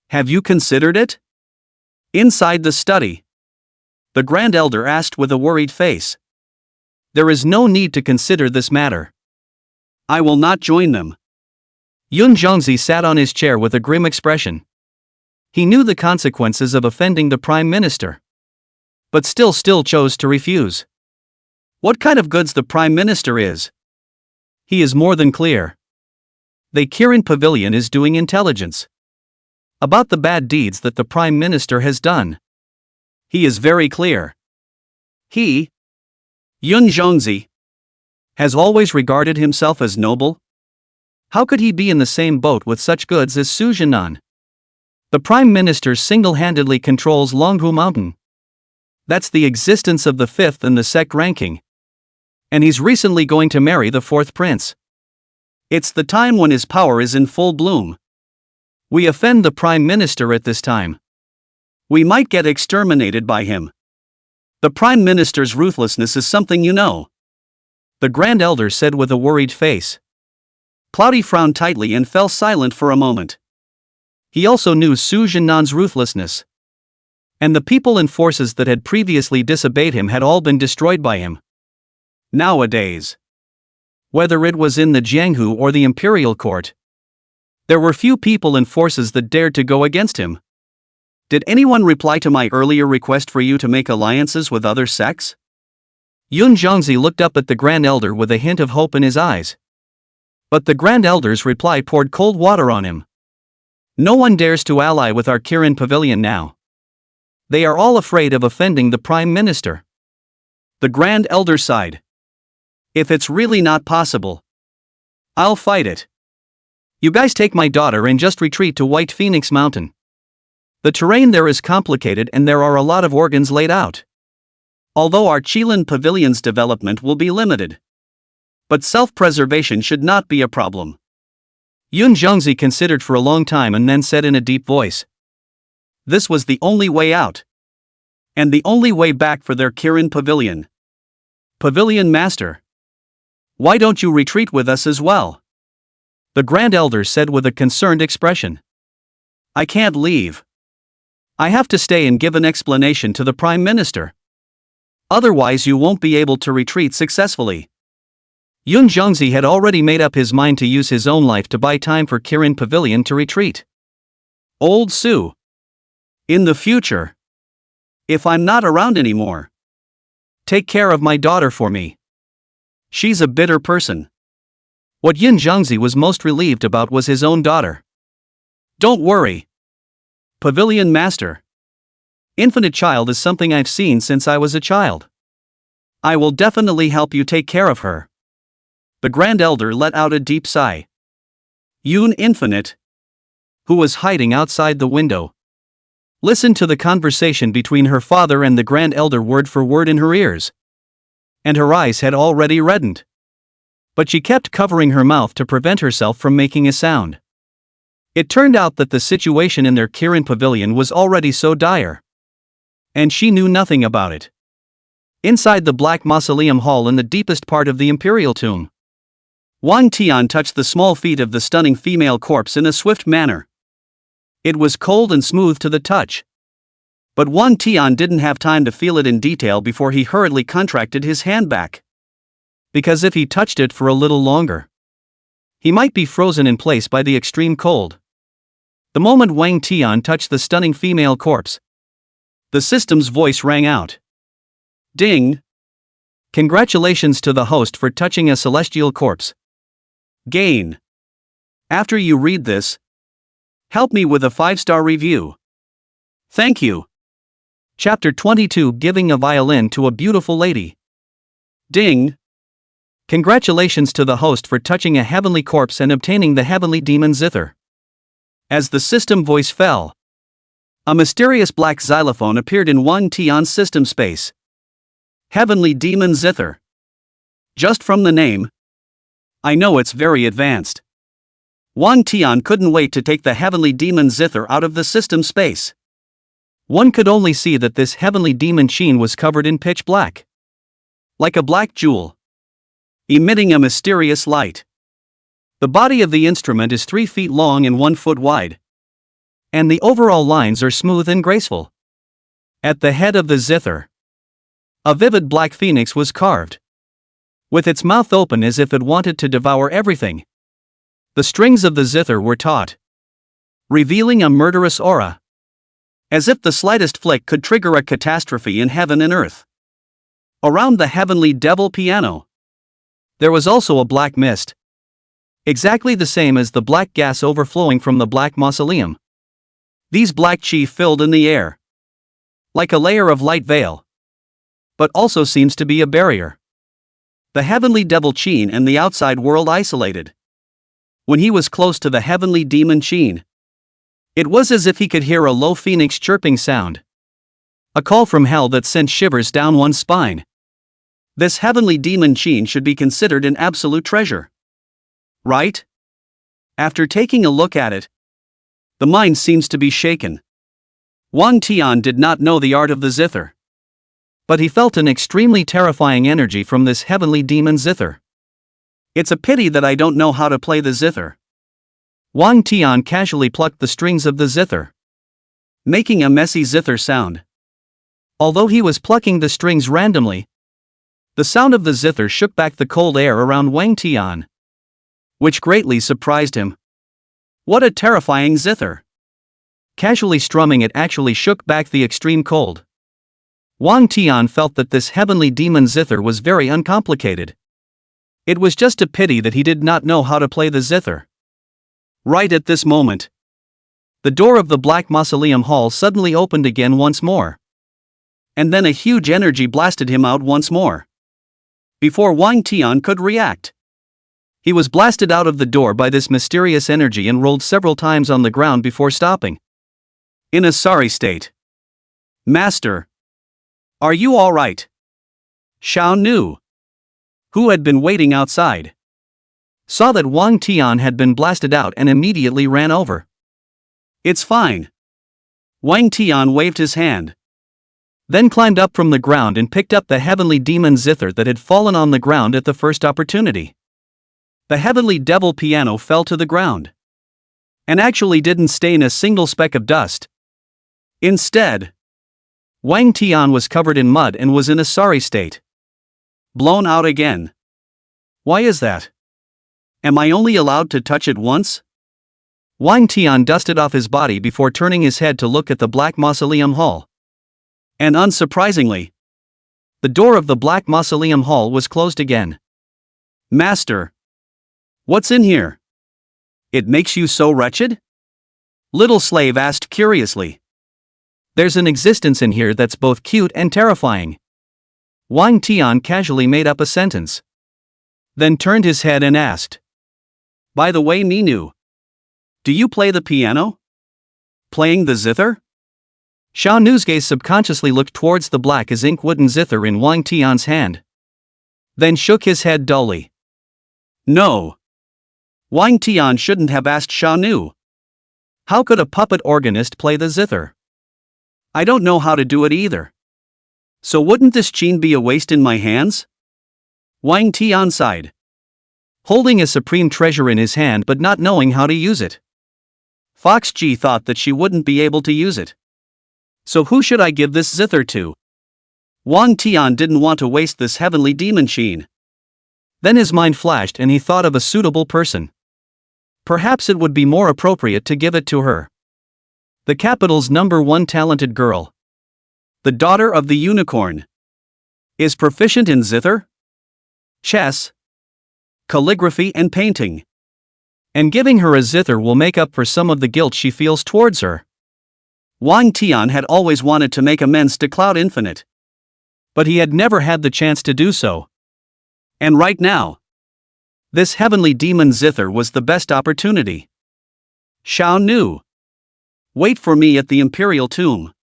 Have you considered it? Inside the study, the Grand Elder asked with a worried face. There is no need to consider this matter. I will not join them. Yun Zhongzi sat on his chair with a grim expression. He knew the consequences of offending the Prime Minister, but still chose to refuse. What kind of goods the Prime Minister is? He is more than clear. The Kirin Pavilion is doing intelligence about the bad deeds that the Prime Minister has done. He is very clear. He, Yun Zhongzi, has always regarded himself as noble. How could he be in the same boat with such goods as Su Jinan? The Prime Minister single-handedly controls Longhu Mountain. That's the existence of the 5th in the sect ranking. And he's recently going to marry the 4th prince. It's the time when his power is in full bloom. We offend the Prime Minister at this time, we might get exterminated by him. The Prime Minister's ruthlessness is something you know, the Grand Elder said with a worried face. Cloudy frowned tightly and fell silent for a moment. He also knew Su Jinnan's ruthlessness, and the people and forces that had previously disobeyed him had all been destroyed by him. Nowadays, whether it was in the Jianghu or the imperial court, there were few people and forces that dared to go against him. Did anyone reply to my earlier request for you to make alliances with other sects? Yun Zhongzi looked up at the Grand Elder with a hint of hope in his eyes. But the Grand Elder's reply poured cold water on him. No one dares to ally with our Kirin Pavilion now. They are all afraid of offending the Prime Minister. The Grand Elder sighed. If it's really not possible, I'll fight it. You guys take my daughter and just retreat to White Phoenix Mountain. The terrain there is complicated and there are a lot of organs laid out. Although our Qilin Pavilion's development will be limited, but self-preservation should not be a problem. Yun Zhongzi considered for a long time and then said in a deep voice. This was the only way out, and the only way back for their Kirin Pavilion. Pavilion Master, why don't you retreat with us as well? The Grand Elder said with a concerned expression. I can't leave. I have to stay and give an explanation to the Prime Minister. Otherwise you won't be able to retreat successfully. Yun Zhongzi had already made up his mind to use his own life to buy time for Kirin Pavilion to retreat. Old Su. In the future, if I'm not around anymore, take care of my daughter for me. She's a bitter person. What Yun Zhongzi was most relieved about was his own daughter. Don't worry, Pavilion Master. Infinite child is something I've seen since I was a child. I will definitely help you take care of her. The Grand Elder let out a deep sigh. Yoon Infinite, who was hiding outside the window, listened to the conversation between her father and the Grand Elder word for word in her ears. And her eyes had already reddened. But she kept covering her mouth to prevent herself from making a sound. It turned out that the situation in their Kirin pavilion was already so dire. And she knew nothing about it. Inside the Black Mausoleum Hall in the deepest part of the Imperial tomb, Wang Tian touched the small feet of the stunning female corpse in a swift manner. It was cold and smooth to the touch. But Wang Tian didn't have time to feel it in detail before he hurriedly contracted his hand back. Because if he touched it for a little longer, he might be frozen in place by the extreme cold. The moment Wang Tian touched the stunning female corpse, the system's voice rang out. Ding! Congratulations to the host for touching a celestial corpse. Gain. After you read this, help me with a 5-star review. Thank you. Chapter 22, Giving a Violin to a Beautiful Lady. Ding! Congratulations to the host for touching a heavenly corpse and obtaining the heavenly demon zither. As the system voice fell, a mysterious black xylophone appeared in Wang Tian's system space. Heavenly demon zither. Just from the name, I know it's very advanced. Wang Tian couldn't wait to take the heavenly demon zither out of the system space. One could only see that this heavenly demon sheen was covered in pitch black, like a black jewel, emitting a mysterious light. The body of the instrument is 3 feet long and 1 foot wide, and the overall lines are smooth and graceful. At the head of the zither, a vivid black phoenix was carved, with its mouth open as if it wanted to devour everything. The strings of the zither were taut, revealing a murderous aura, as if the slightest flick could trigger a catastrophe in heaven and earth. Around the heavenly devil piano, there was also a black mist, exactly the same as the black gas overflowing from the Black Mausoleum. These black chi filled in the air, like a layer of light veil, but also seems to be a barrier. The heavenly devil Qin and the outside world isolated. When he was close to the heavenly demon Qin, it was as if he could hear a low phoenix chirping sound, a call from hell that sent shivers down one's spine. This heavenly demon Qin should be considered an absolute treasure, right? After taking a look at it, the mind seems to be shaken. Wang Tian did not know the art of the zither, but he felt an extremely terrifying energy from this heavenly demon zither. It's a pity that I don't know how to play the zither. Wang Tian casually plucked the strings of the zither, making a messy zither sound. Although he was plucking the strings randomly, the sound of the zither shook back the cold air around Wang Tian, which greatly surprised him. What a terrifying zither! Casually strumming it actually shook back the extreme cold. Wang Tian felt that this heavenly demon zither was very uncomplicated. It was just a pity that he did not know how to play the zither. Right at this moment, the door of the Black Mausoleum Hall suddenly opened again once more. And then a huge energy blasted him out once more. Before Wang Tian could react, he was blasted out of the door by this mysterious energy and rolled several times on the ground before stopping, in a sorry state. Master, are you all right? Xiao Nu, who had been waiting outside, saw that Wang Tian had been blasted out and immediately ran over. It's fine. Wang Tian waved his hand, then climbed up from the ground and picked up the heavenly demon zither that had fallen on the ground at the first opportunity. The heavenly devil piano fell to the ground, and actually didn't stain a single speck of dust. Instead, Wang Tian was covered in mud and was in a sorry state. Blown out again. Why is that? Am I only allowed to touch it once? Wang Tian dusted off his body before turning his head to look at the Black Mausoleum Hall. And unsurprisingly, the door of the Black Mausoleum Hall was closed again. Master, what's in here? It makes you so wretched? Little slave asked curiously. There's an existence in here that's both cute and terrifying. Wang Tian casually made up a sentence. Then turned his head and asked. By the way, Ninu, do you play the piano? Playing the zither? Xiao Nu's gaze subconsciously looked towards the black as ink wooden zither in Wang Tian's hand. Then shook his head dully. No. Wang Tian shouldn't have asked Xiao Nu. How could a puppet organist play the zither? I don't know how to do it either. So wouldn't this qin be a waste in my hands? Wang Tian sighed. Holding a supreme treasure in his hand but not knowing how to use it. Fox Ji thought that she wouldn't be able to use it. So who should I give this zither to? Wang Tian didn't want to waste this heavenly demon qin. Then his mind flashed and he thought of a suitable person. Perhaps it would be more appropriate to give it to her. The capital's #1 talented girl. The daughter of the unicorn. Is proficient in zither, chess, calligraphy and painting. And giving her a zither will make up for some of the guilt she feels towards her. Wang Tian had always wanted to make amends to Cloud Infinite. But he had never had the chance to do so. And right now, this heavenly demon zither was the best opportunity. Xiao Nu. Wait for me at the imperial tomb.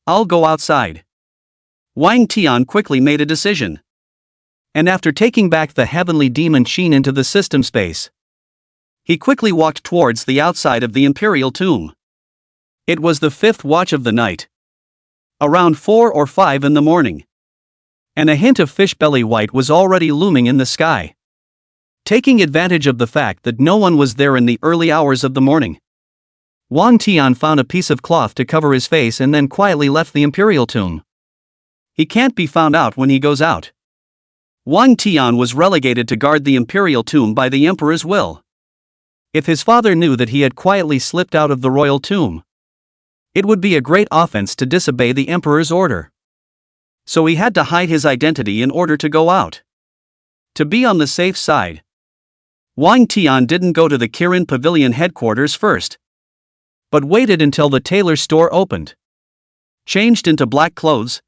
I'll go outside. Wang Tian quickly made a decision. And after taking back the heavenly demon qin into the system space, he quickly walked towards the outside of the imperial tomb. It was the 5th watch of the night. Around 4 or 5 in the morning. And a hint of fish belly white was already looming in the sky. Taking advantage of the fact that no one was there in the early hours of the morning, Wang Tian found a piece of cloth to cover his face and then quietly left the imperial tomb. He can't be found out when he goes out. Wang Tian was relegated to guard the imperial tomb by the emperor's will. If his father knew that he had quietly slipped out of the royal tomb, it would be a great offense to disobey the emperor's order. So he had to hide his identity in order to go out. To be on the safe side, Wang Tian didn't go to the Kirin Pavilion headquarters first, but waited until the tailor store opened. Changed into black clothes,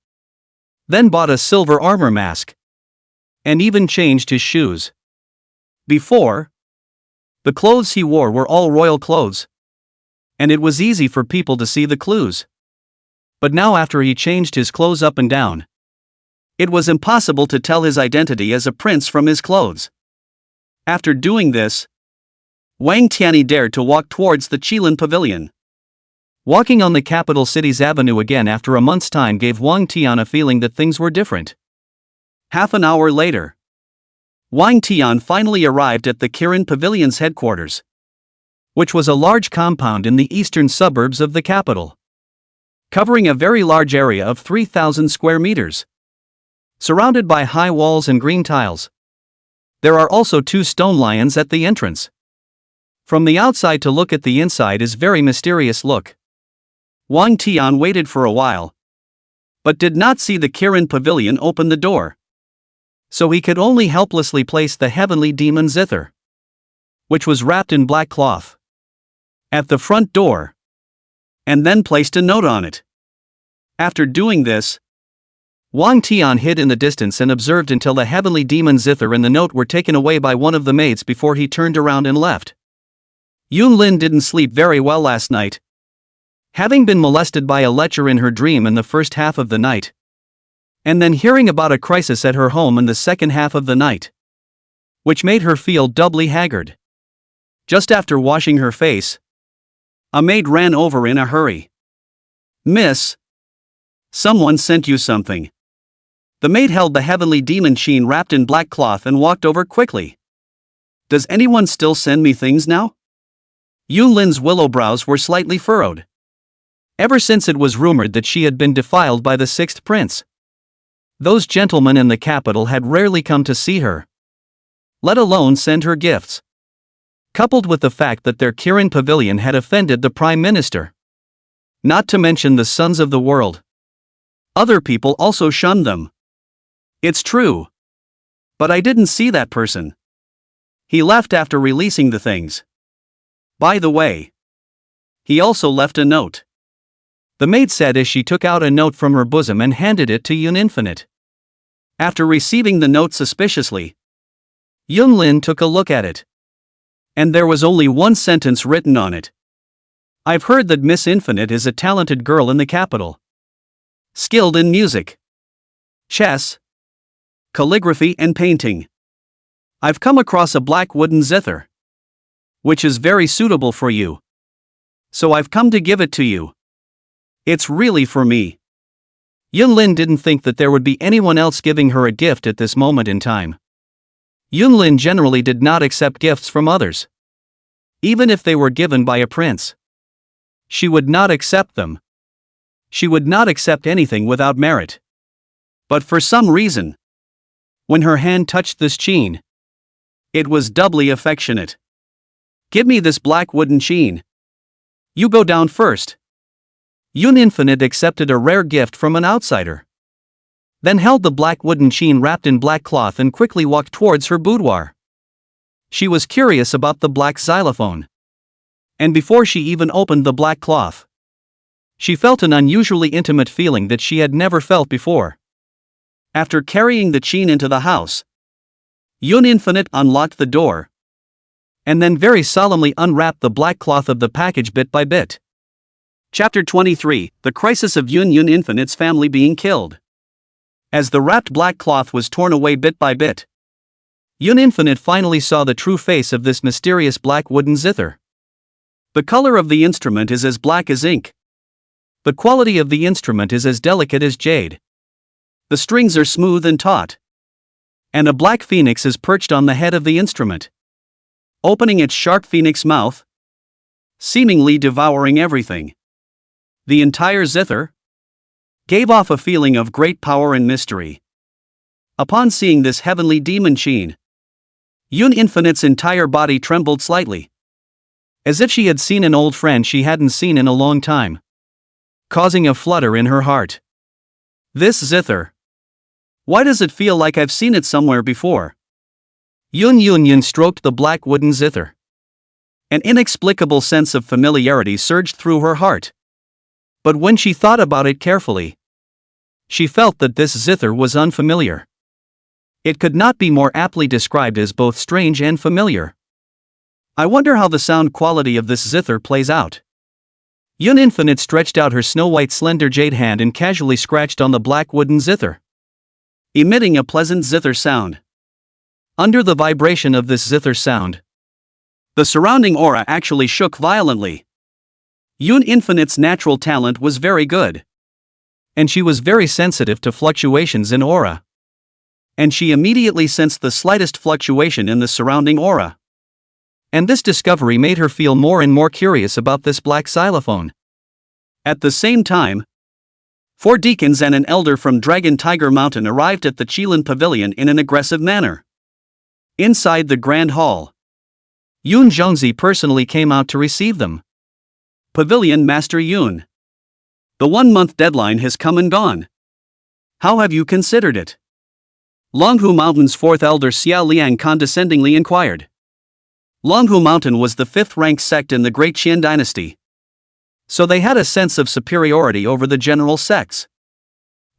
then bought a silver armor mask, and even changed his shoes. Before, the clothes he wore were all royal clothes, and it was easy for people to see the clues. But now after he changed his clothes up and down, it was impossible to tell his identity as a prince from his clothes. After doing this, Wang Tianyi dared to walk towards the Qilin Pavilion. Walking on the capital city's avenue again after a month's time gave Wang Tian a feeling that things were different. Half an hour later, Wang Tian finally arrived at the Kirin Pavilion's headquarters, which was a large compound in the eastern suburbs of the capital, covering a very large area of 3,000 square meters, surrounded by high walls and green tiles. There are also 2 stone lions at the entrance. From the outside to look at the inside is very mysterious look. Wang Tian waited for a while, but did not see the Kirin Pavilion open the door. So he could only helplessly place the heavenly demon zither, which was wrapped in black cloth, at the front door, and then placed a note on it. After doing this, Wang Tian hid in the distance and observed until the heavenly demon zither and the note were taken away by one of the maids before he turned around and left. Yunlin didn't sleep very well last night, having been molested by a lecher in her dream in the first half of the night, and then hearing about a crisis at her home in the second half of the night, which made her feel doubly haggard. Just after washing her face, a maid ran over in a hurry. "Miss, someone sent you something." The maid held the heavenly demon qin wrapped in black cloth and walked over quickly. "Does anyone still send me things now?" Yunlin's willow brows were slightly furrowed. Ever since it was rumored that she had been defiled by the 6th prince, those gentlemen in the capital had rarely come to see her, let alone send her gifts. Coupled with the fact that their Kirin Pavilion had offended the Prime Minister, not to mention the sons of the world, other people also shunned them. "It's true. But I didn't see that person. He left after releasing the things. By the way, he also left a note." the maid said as she took out a note from her bosom and handed it to Yun Infinite. After receiving the note suspiciously, Yun Lin took a look at it. And there was only one sentence written on it. I've heard that Miss Infinite is a talented girl in the capital. Skilled in music, chess, calligraphy and painting. I've come across a black wooden zither, which is very suitable for you. So I've come to give it to you. It's really for me. Yun Lin didn't think that there would be anyone else giving her a gift at this moment in time. Yun Lin generally did not accept gifts from others. Even if they were given by a prince, she would not accept them. She would not accept anything without merit. But for some reason, when her hand touched this chain, it was doubly affectionate. Give me this black wooden chain. You go down first. Yun Infinite accepted a rare gift from an outsider, then held the black wooden chain wrapped in black cloth and quickly walked towards her boudoir. She was curious about the black xylophone. And before she even opened the black cloth, she felt an unusually intimate feeling that she had never felt before. After carrying the chain into the house, Yun Infinite unlocked the door, and then very solemnly unwrapped the black cloth of the package bit by bit. Chapter 23, The Crisis of Yun Infinite's Family Being Killed. As the wrapped black cloth was torn away bit by bit, Yun Infinite finally saw the true face of this mysterious black wooden zither. The color of the instrument is as black as ink. The quality of the instrument is as delicate as jade. The strings are smooth and taut. And a black phoenix is perched on the head of the instrument, opening its sharp phoenix mouth, seemingly devouring everything. The entire zither gave off a feeling of great power and mystery. Upon seeing this heavenly demon chain, Yun Infinite's entire body trembled slightly, as if she had seen an old friend she hadn't seen in a long time, causing a flutter in her heart. This zither. Why does it feel like I've seen it somewhere before? Yun stroked the black wooden zither. An inexplicable sense of familiarity surged through her heart. But when she thought about it carefully, she felt that this zither was unfamiliar. It could not be more aptly described as both strange and familiar. I wonder how the sound quality of this zither plays out. Yun Infinite stretched out her snow-white slender jade hand and casually scratched on the black wooden zither, emitting a pleasant zither sound. Under the vibration of this zither sound, the surrounding aura actually shook violently. Yun Infinite's natural talent was very good, and she was very sensitive to fluctuations in aura. And she immediately sensed the slightest fluctuation in the surrounding aura. And this discovery made her feel more and more curious about this black xylophone. At the same time, 4 deacons and an elder from Dragon Tiger Mountain arrived at the Qilin Pavilion in an aggressive manner. Inside the Grand Hall, Yun Zhongzi personally came out to receive them. Pavilion Master Yun, the 1-month deadline has come and gone. How have you considered it? Longhu Mountain's 4th elder Xiao Liang condescendingly inquired. Longhu Mountain was the 5th-ranked sect in the Great Qian dynasty, so they had a sense of superiority over the general sects.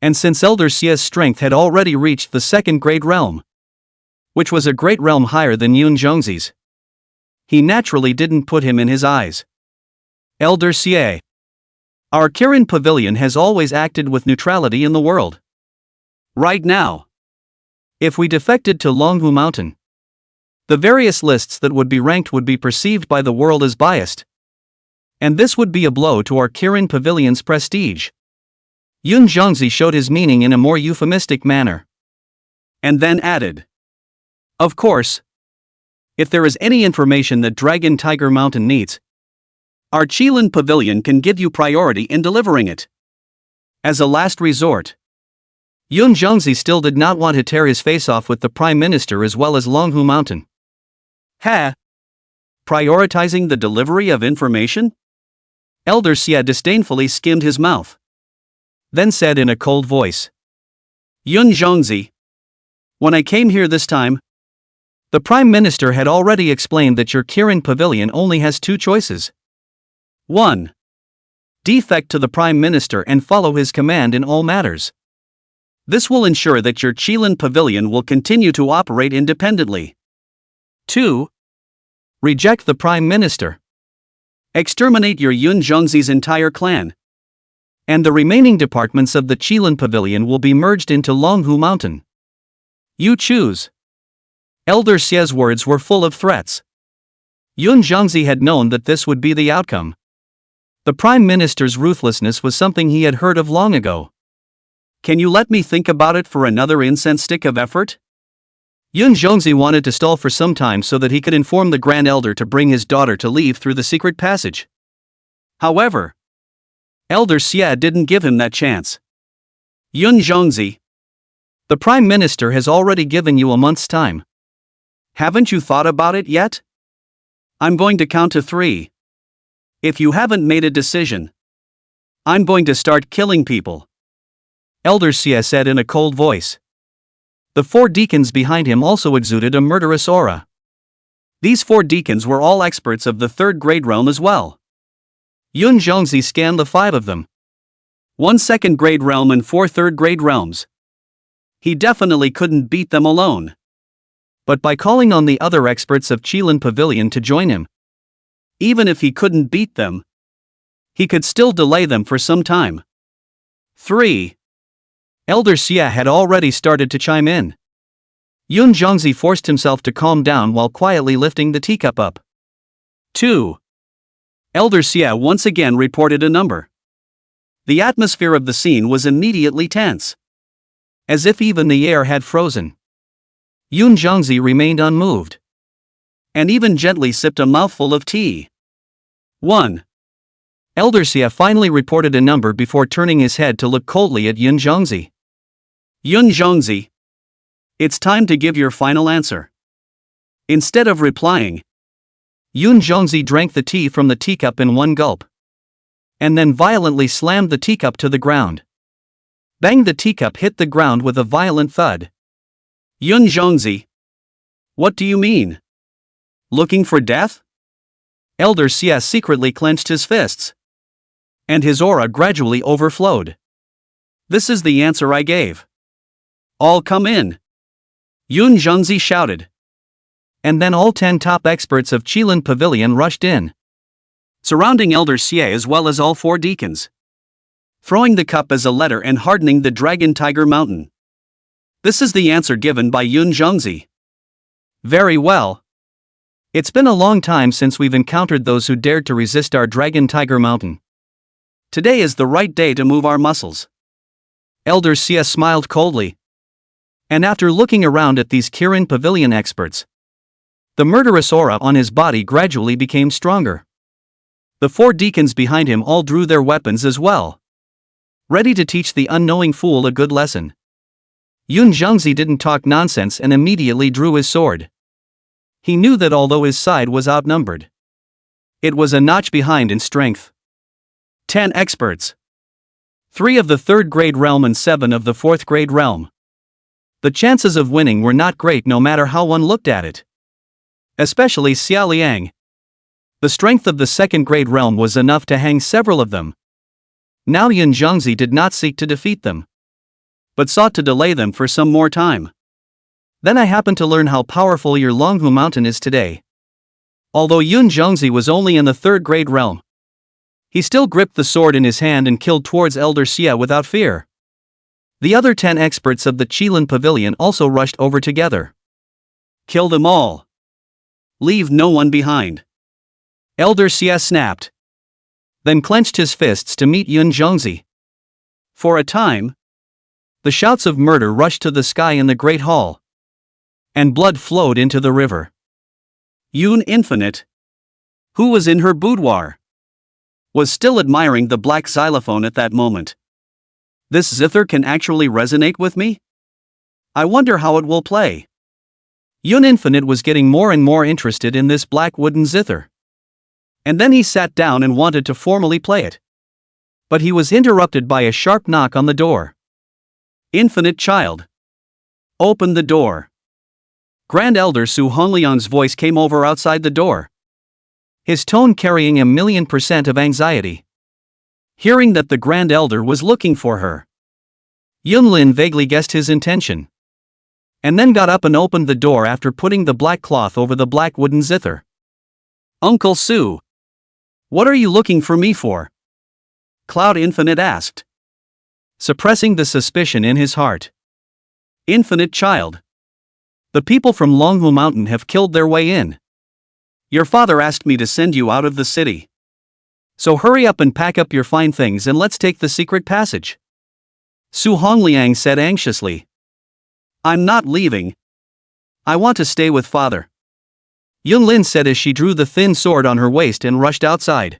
And since Elder Xia's strength had already reached the 2nd great realm, which was a great realm higher than Yun Zhongzi's, he naturally didn't put him in his eyes. Elder Xie, our Kirin Pavilion has always acted with neutrality in the world. Right now, if we defected to Longhu Mountain, the various lists that would be ranked would be perceived by the world as biased. And this would be a blow to our Kirin Pavilion's prestige. Yun Zhongzi showed his meaning in a more euphemistic manner, and then added, of course, if there is any information that Dragon Tiger Mountain needs, our Qilin Pavilion can give you priority in delivering it. As a last resort, Yun Zhongzi still did not want to tear his face off with the Prime Minister as well as Longhu Mountain. Ha! Prioritizing the delivery of information? Elder Xia disdainfully skimmed his mouth, then said in a cold voice, Yun Zhongzi, when I came here this time, the Prime Minister had already explained that your Kirin Pavilion only has 2 choices. 1. defect to the Prime Minister and follow his command in all matters. This will ensure that your Qilin Pavilion will continue to operate independently. 2. Reject the Prime Minister. Exterminate your Yun Zhongzi's entire clan. And the remaining departments of the Qilin Pavilion will be merged into Longhu Mountain. You choose. Elder Xie's words were full of threats. Yun Zhongzi had known that this would be the outcome. The Prime Minister's ruthlessness was something he had heard of long ago. Can you let me think about it for another incense stick of effort? Yun Zhongzi wanted to stall for some time so that he could inform the Grand Elder to bring his daughter to leave through the secret passage. However, Elder Xie didn't give him that chance. Yun Zhongzi, the Prime Minister has already given you a month's time. Haven't you thought about it yet? I'm going to count to 3. If you haven't made a decision, I'm going to start killing people. Elder Xie said in a cold voice. The 4 deacons behind him also exuded a murderous aura. These 4 deacons were all experts of the 3rd grade realm as well. Yun Zhongzi scanned the 5 of them. 1 2nd grade realm and 4 3rd grade realms. He definitely couldn't beat them alone. But by calling on the other experts of Qilin Pavilion to join him, even if he couldn't beat them, he could still delay them for some time. 3. Elder Xie had already started to chime in. Yun Zhongzi forced himself to calm down while quietly lifting the teacup up. 2. Elder Xie once again reported a number. The atmosphere of the scene was immediately tense. As if even the air had frozen. Yun Zhongzi remained unmoved. And even gently sipped a mouthful of tea. 1. Elder Xie finally reported a number before turning his head to look coldly at Yun Zhongzi. Yun Zhongzi, it's time to give your final answer. Instead of replying, Yun Zhongzi drank the tea from the teacup in one gulp. And then violently slammed the teacup to the ground. Bang! The teacup hit the ground with a violent thud. Yun Zhongzi, what do you mean? Looking for death? Elder Xie secretly clenched his fists. And his aura gradually overflowed. This is the answer I gave. All come in. Yun Zhongzi shouted. And then all 10 top experts of Qilin Pavilion rushed in, surrounding Elder Xie as well as all 4 deacons, throwing the cup as a letter and hardening the Dragon Tiger Mountain. This is the answer given by Yun Zhongzi. Very well. It's been a long time since we've encountered those who dared to resist our Dragon Tiger Mountain. Today is the right day to move our muscles. Elder Xie smiled coldly. And after looking around at these Qilin Pavilion experts, the murderous aura on his body gradually became stronger. The 4 deacons behind him all drew their weapons as well, ready to teach the unknowing fool a good lesson. Yun Zhongzi didn't talk nonsense and immediately drew his sword. He knew that although his side was outnumbered, it was a notch behind in strength. 10 experts. 3 of the 3rd grade realm and 7 of the 4th grade realm. The chances of winning were not great no matter how one looked at it. Especially Xia Liang. The strength of the 2nd grade realm was enough to hang several of them. Now Yun Zhongzi did not seek to defeat them, but sought to delay them for some more time. Then I happened to learn how powerful your Longhu Mountain is today. Although Yun Zhongzi was only in the 3rd grade realm, he still gripped the sword in his hand and killed towards Elder Xie without fear. The other 10 experts of the Qilin Pavilion also rushed over together. Kill them all. Leave no one behind. Elder Xie snapped. Then clenched his fists to meet Yun Zhongzi. For a time, the shouts of murder rushed to the sky in the Great Hall. And blood flowed into the river. Yun Infinite, who was in her boudoir, was still admiring the black xylophone at that moment. This zither can actually resonate with me? I wonder how it will play. Yun Infinite was getting more and more interested in this black wooden zither. And then he sat down and wanted to formally play it. But he was interrupted by a sharp knock on the door. Infinite child, open the door. Grand Elder Su Hongliang's voice came over outside the door, his tone carrying 1,000,000% of anxiety. hearing that the Grand Elder was looking for her. Yunlin vaguely guessed his intention, and then got up and opened the door after putting the black cloth over the black wooden zither. "Uncle Su, what are you looking for me for?" Cloud Infinite asked, suppressing the suspicion in his heart. "Infinite child. The people from Longhu Mountain have killed their way in. Your father asked me to send you out of the city. So hurry up and pack up your fine things and let's take the secret passage." Su Hongliang said anxiously. "I'm not leaving. I want to stay with father," Yunlin said as she drew the thin sword on her waist and rushed outside.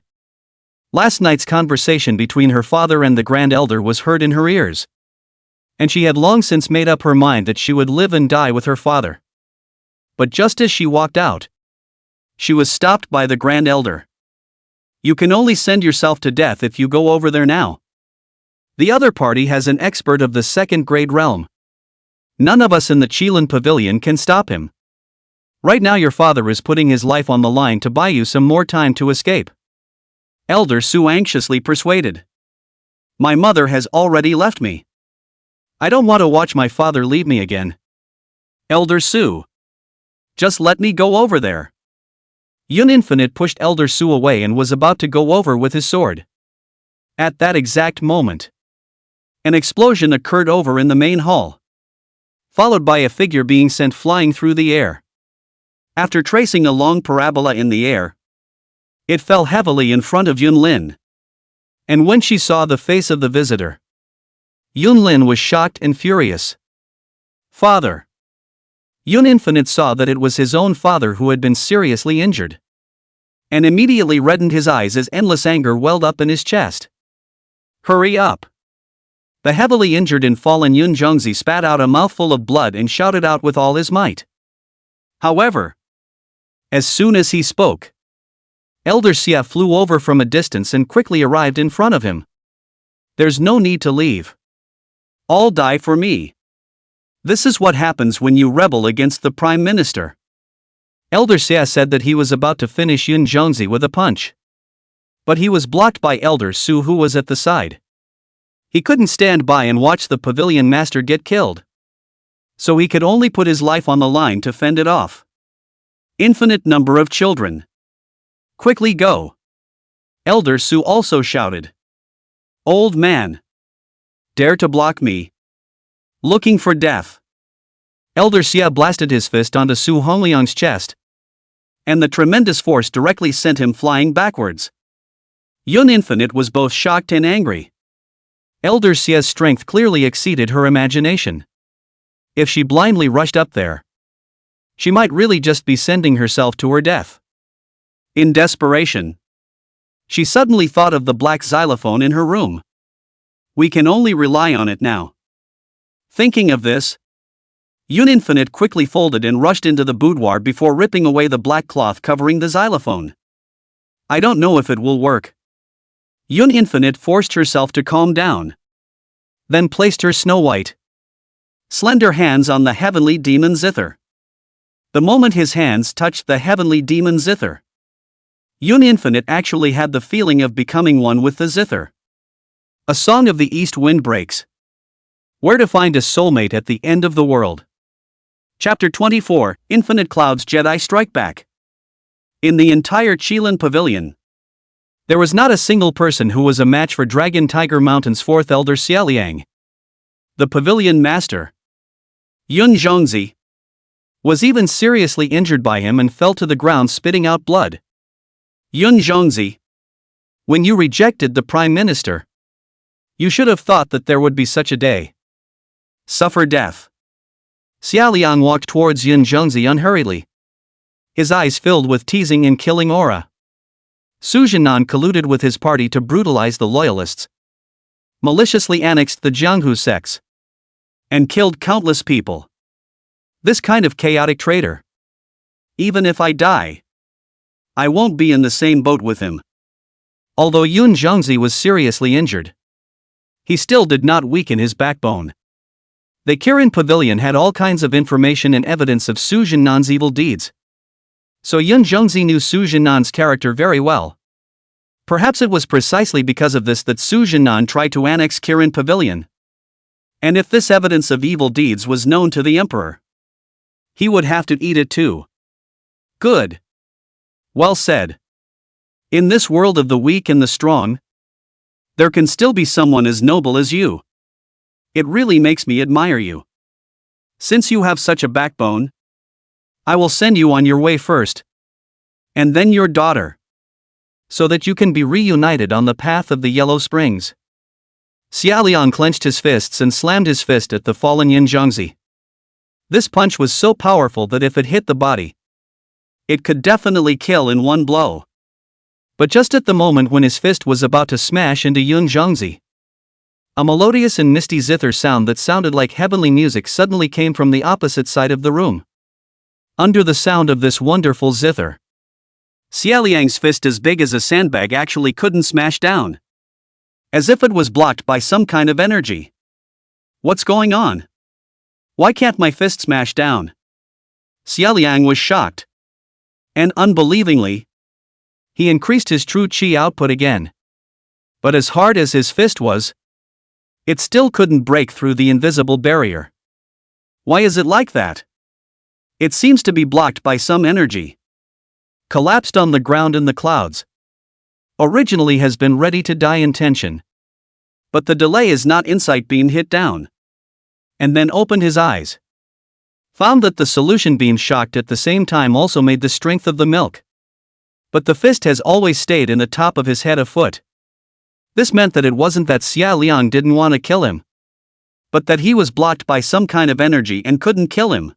Last night's conversation between her father and the Grand Elder was heard in her ears, and she had long since made up her mind that she would live and die with her father. But just as she walked out, she was stopped by the Grand Elder. "You can only send yourself to death if you go over there now. The other party has an expert of the second-grade realm. None of us in the Qilin Pavilion can stop him. Right now your father is putting his life on the line to buy you some more time to escape," Elder Su anxiously persuaded. "My mother has already left me. I don't want to watch my father leave me again. Elder Su, just let me go over there." Yun Infinite pushed Elder Su away and was about to go over with his sword. At that exact moment, an explosion occurred over in the main hall, followed by a figure being sent flying through the air. After tracing a long parabola in the air, it fell heavily in front of Yunlin. And when she saw the face of the visitor, Yunlin was shocked and furious. "Father!" Yun Infinite saw that it was his own father who had been seriously injured, and immediately reddened his eyes as endless anger welled up in his chest. "Hurry up!" The heavily injured and fallen Yun Zhongzi spat out a mouthful of blood and shouted out with all his might. However, as soon as he spoke, Elder Xia flew over from a distance and quickly arrived in front of him. "There's no need to leave. All die for me. This is what happens when you rebel against the Prime Minister." Elder Xia said that he was about to finish Yun Zhongzi with a punch, but he was blocked by Elder Su, who was at the side. He couldn't stand by and watch the pavilion master get killed, so he could only put his life on the line to fend it off. "Infinite number of children. Quickly go!" Elder Su also shouted. "Old man! Dare to block me? Looking for death!" Elder Xia blasted his fist onto Su Hongliang's chest, and the tremendous force directly sent him flying backwards. Yun Infinite was both shocked and angry. Elder Xia's strength clearly exceeded her imagination. If she blindly rushed up there, she might really just be sending herself to her death. In desperation, she suddenly thought of the black xylophone in her room. "We can only rely on it now." Thinking of this, Yun Infinite quickly folded and rushed into the boudoir before ripping away the black cloth covering the xylophone. "I don't know if it will work." Yun Infinite forced herself to calm down, then placed her snow-white, slender hands on the heavenly demon zither. The moment his hands touched the heavenly demon zither, Yun Infinite actually had the feeling of becoming one with the zither. A song of the east wind breaks. Where to find a soulmate at the end of the world. Chapter 24, Infinite Cloud's Jedi Strike Back. In the entire Qilin Pavilion, there was not a single person who was a match for Dragon Tiger Mountain's fourth elder Xiaoliang. The pavilion master, Yun Zhongzi, was even seriously injured by him and fell to the ground spitting out blood. "Yun Zhongzi, when you rejected the Prime Minister, you should have thought that there would be such a day. Suffer death." Xiaoliang walked towards Yun Zhongzi unhurriedly, his eyes filled with teasing and killing aura. Su Jinan colluded with his party to brutalize the loyalists, maliciously annexed the Jianghu sects, and killed countless people. This kind of chaotic traitor. Even if I die, I won't be in the same boat with him. Although Yun Zhongzi was seriously injured, he still did not weaken his backbone. The Kirin Pavilion had all kinds of information and evidence of Su Jinan's evil deeds, so Yun Zhongzi knew Su Jinan's character very well. Perhaps it was precisely because of this that Su Jinan tried to annex Kirin Pavilion. And if this evidence of evil deeds was known to the emperor, he would have to eat it too. Good. Well said. In this world of the weak and the strong, there can still be someone as noble as you. It really makes me admire you. Since you have such a backbone, I will send you on your way first, and then your daughter, so that you can be reunited on the path of the Yellow Springs. Xia Liang clenched his fists and slammed his fist at the fallen Yin Zhongzi. This punch was so powerful that if it hit the body, it could definitely kill in one blow. But just at the moment when his fist was about to smash into Yun Zhongzi, a melodious and misty zither sound that sounded like heavenly music suddenly came from the opposite side of the room. Under the sound of this wonderful zither, Xia Liang's fist as big as a sandbag actually couldn't smash down, as if it was blocked by some kind of energy. What's going on? Why can't my fist smash down? Xia Liang was shocked. And unbelievingly, he increased his true qi output again. But as hard as his fist was, it still couldn't break through the invisible barrier. Why is it like that? It seems to be blocked by some energy. Collapsed on the ground in the clouds. Originally has been ready to die in tension. But the delay is not insight beam hit down. And then opened his eyes. Found that the solution beam shocked at the same time also made the strength of the milk. But the fist has always stayed in the top of his head a foot. This meant that it wasn't that Xia Liang didn't want to kill him, but that he was blocked by some kind of energy and couldn't kill him.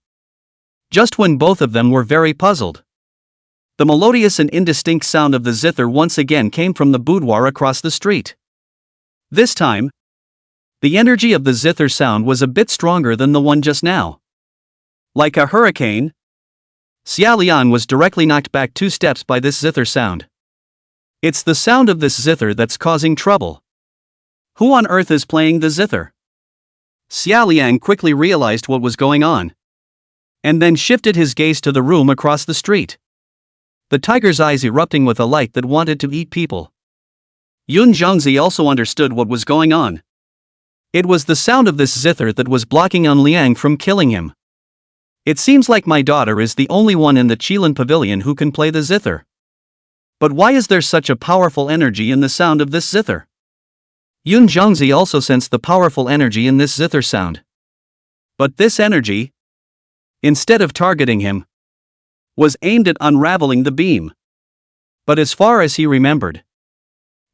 Just when both of them were very puzzled, the melodious and indistinct sound of the zither once again came from the boudoir across the street. This time, the energy of the zither sound was a bit stronger than the one just now. Like a hurricane, Xia Liang was directly knocked back 2 steps by this zither sound. It's the sound of this zither that's causing trouble. Who on earth is playing the zither? Xia Liang quickly realized what was going on, and then shifted his gaze to the room across the street. The tiger's eyes erupting with a light that wanted to eat people. Yun Zhongzi also understood what was going on. It was the sound of this zither that was blocking An Liang from killing him. It seems like my daughter is the only one in the Qilin Pavilion who can play the zither. But why is there such a powerful energy in the sound of this zither? Yun Zhongzi also sensed the powerful energy in this zither sound. But this energy, instead of targeting him, was aimed at unraveling the beam. But as far as he remembered,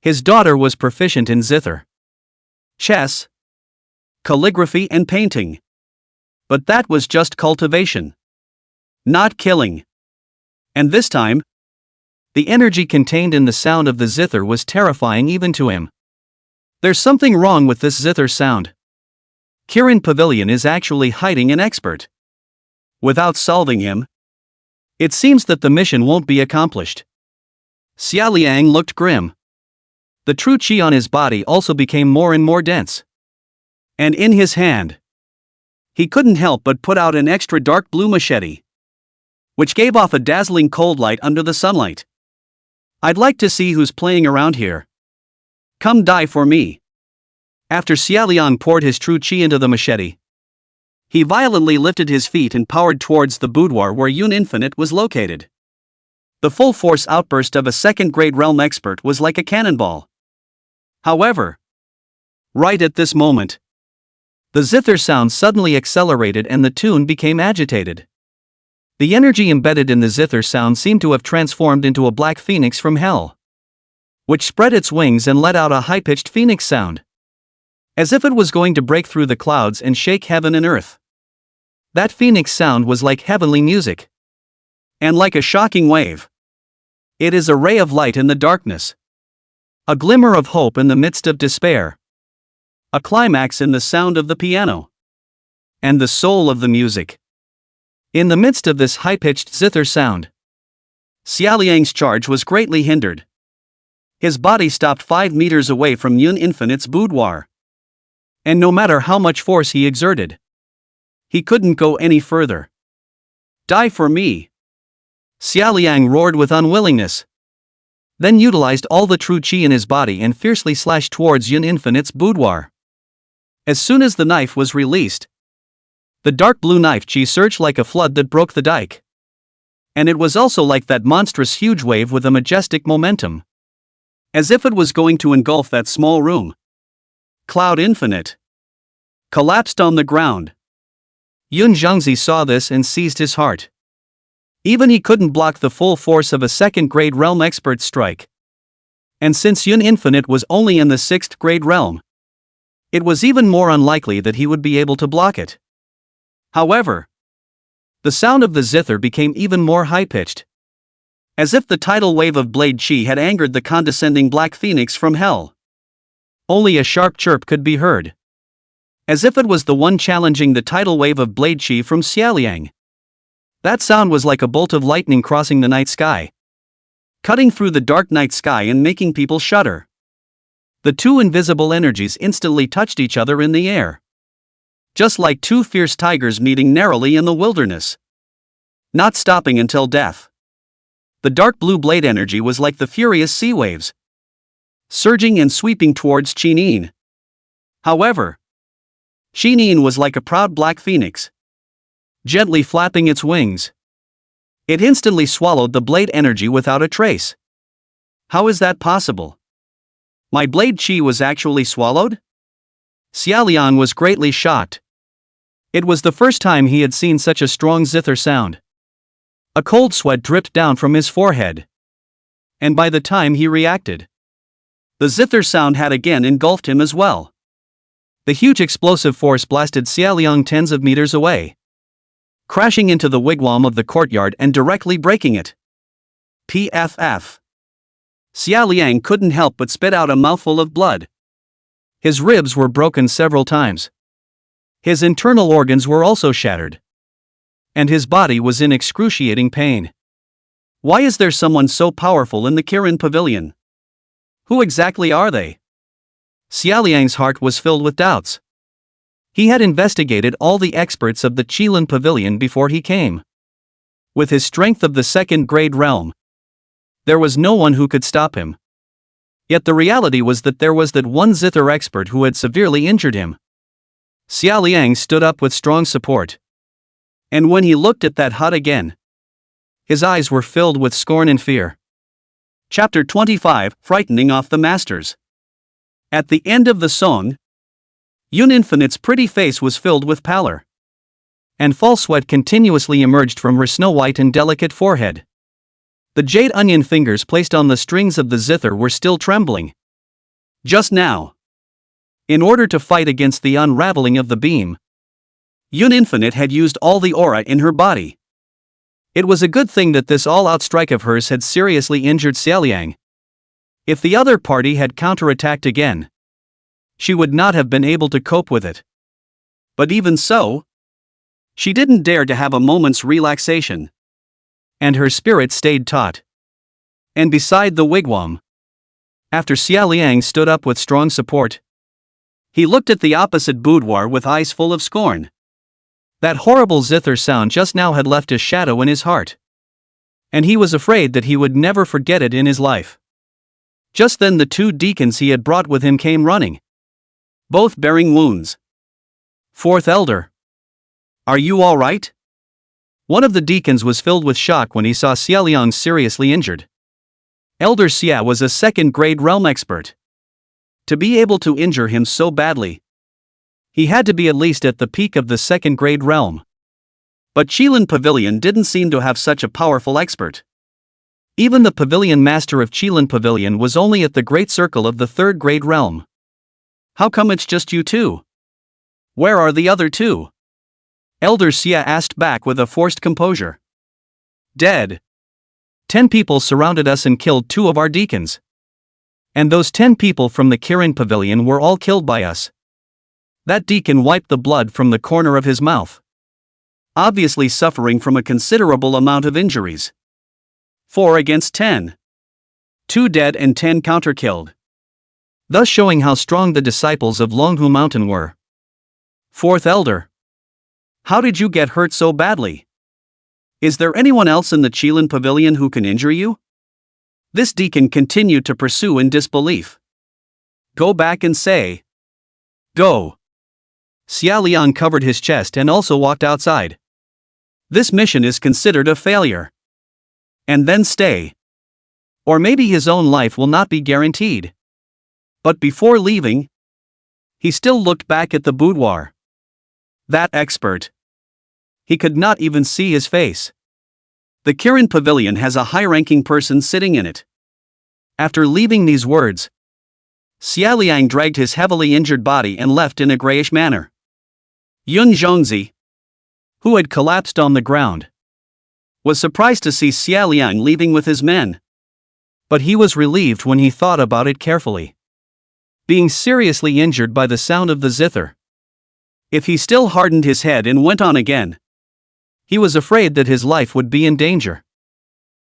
his daughter was proficient in zither, chess, calligraphy and painting. But that was just cultivation, not killing. And this time, the energy contained in the sound of the zither was terrifying even to him. There's something wrong with this zither sound. Kirin Pavilion is actually hiding an expert. Without solving him, it seems that the mission won't be accomplished. Xia Liang looked grim. The true qi on his body also became more and more dense. And in his hand, he couldn't help but put out an extra dark blue machete, which gave off a dazzling cold light under the sunlight. I'd like to see who's playing around here. Come die for me. After Xia Liang poured his true qi into the machete, he violently lifted his feet and powered towards the boudoir where Yun Infinite was located. The full force outburst of a second-grade realm expert was like a cannonball. However, right at this moment, the zither sound suddenly accelerated and the tune became agitated. The energy embedded in the zither sound seemed to have transformed into a black phoenix from hell, which spread its wings and let out a high-pitched phoenix sound, as if it was going to break through the clouds and shake heaven and earth. That phoenix sound was like heavenly music, and like a shocking wave. It is a ray of light in the darkness, a glimmer of hope in the midst of despair, a climax in the sound of the piano, and the soul of the music. In the midst of this high-pitched zither sound, Xia Liang's charge was greatly hindered. His body stopped 5 meters away from Yun Infinite's boudoir. And no matter how much force he exerted, he couldn't go any further. Die for me! Xia Liang roared with unwillingness. then utilized all the true chi in his body and fiercely slashed towards Yun Infinite's boudoir. As soon as the knife was released, the dark blue knife chi surged like a flood that broke the dike. And it was also like that monstrous huge wave with a majestic momentum, as if it was going to engulf that small room. Cloud Infinite collapsed on the ground. Yun Zhangzi saw this and seized his heart. Even he couldn't block the full force of a second-grade realm expert's strike. And since Yun Infinite was only in the 6th grade realm, it was even more unlikely that he would be able to block it. However, the sound of the zither became even more high-pitched, as if the tidal wave of blade chi had angered the condescending black phoenix from hell. Only a sharp chirp could be heard, as if it was the one challenging the tidal wave of blade chi from Xiaoliang. That sound was like a bolt of lightning crossing the night sky, cutting through the dark night sky and making people shudder. The two invisible energies instantly touched each other in the air, just like two fierce tigers meeting narrowly in the wilderness, not stopping until death. The dark blue blade energy was like the furious sea waves, surging and sweeping towards Qinin. However, Qinin was like a proud black phoenix, gently flapping its wings. It instantly swallowed the blade energy without a trace. How is that possible? My blade chi was actually swallowed? Xiaoliang was greatly shocked. It was the first time he had seen such a strong zither sound. A cold sweat dripped down from his forehead. And by the time he reacted, the zither sound had again engulfed him as well. The huge explosive force blasted Xiaoliang tens of meters away, crashing into the wigwam of the courtyard and directly breaking it. PFF. Xiaoliang couldn't help but spit out a mouthful of blood. His ribs were broken several times. His internal organs were also shattered, and his body was in excruciating pain. Why is there someone so powerful in the Kirin Pavilion? Who exactly are they? Xiaoliang's heart was filled with doubts. He had investigated all the experts of the Qilin Pavilion before he came. With his strength of the 2nd grade realm, there was no one who could stop him. Yet the reality was that there was that one zither expert who had severely injured him. Xiaoliang stood up with strong support. And when he looked at that hut again, his eyes were filled with scorn and fear. Chapter 25, Frightening Off the Masters. At the end of the song, Yun Infinite's pretty face was filled with pallor, and false sweat continuously emerged from her snow-white and delicate forehead. The jade onion fingers placed on the strings of the zither were still trembling. Just now, in order to fight against the unraveling of the beam, Yun Infinite had used all the aura in her body. It was a good thing that this all-out strike of hers had seriously injured Xiaoliang. If the other party had counterattacked again, she would not have been able to cope with it. But even so, she didn't dare to have a moment's relaxation, and her spirit stayed taut. And beside the wigwam, after Xiaoliang stood up with strong support, he looked at the opposite boudoir with eyes full of scorn. That horrible zither sound just now had left a shadow in his heart, and he was afraid that he would never forget it in his life. Just then the two deacons he had brought with him came running, both bearing wounds. Fourth Elder. Are you all right? One of the deacons was filled with shock when he saw Xiaoliang seriously injured. Elder Xia was a 2nd grade realm expert. To be able to injure him so badly, he had to be at least at the peak of the 2nd grade realm. But Qilin Pavilion didn't seem to have such a powerful expert. Even the pavilion master of Qilin Pavilion was only at the great circle of the 3rd grade realm. How come it's just you two? Where are the other two? Elder Xia asked back with a forced composure. Dead. 10 people surrounded us and killed 2 of our deacons. And those 10 people from the Kirin Pavilion were all killed by us. That deacon wiped the blood from the corner of his mouth, obviously suffering from a considerable amount of injuries. 4 against 10. 2 dead and 10 counter-killed, thus showing how strong the disciples of Longhu Mountain were. Fourth Elder. How did you get hurt so badly? Is there anyone else in the Qilin Pavilion who can injure you? This deacon continued to pursue in disbelief. Go back and say. Go. Xia Liang covered his chest and also walked outside. This mission is considered a failure. And then stay. Or maybe his own life will not be guaranteed. But before leaving, he still looked back at the boudoir. That expert. He could not even see his face. The Kirin Pavilion has a high-ranking person sitting in it. After leaving these words, Xia Liang dragged his heavily injured body and left in a grayish manner. Yun Zhongzi, who had collapsed on the ground, was surprised to see Xia Liang leaving with his men. But he was relieved when he thought about it carefully. Being seriously injured by the sound of the zither. If he still hardened his head and went on again, he was afraid that his life would be in danger.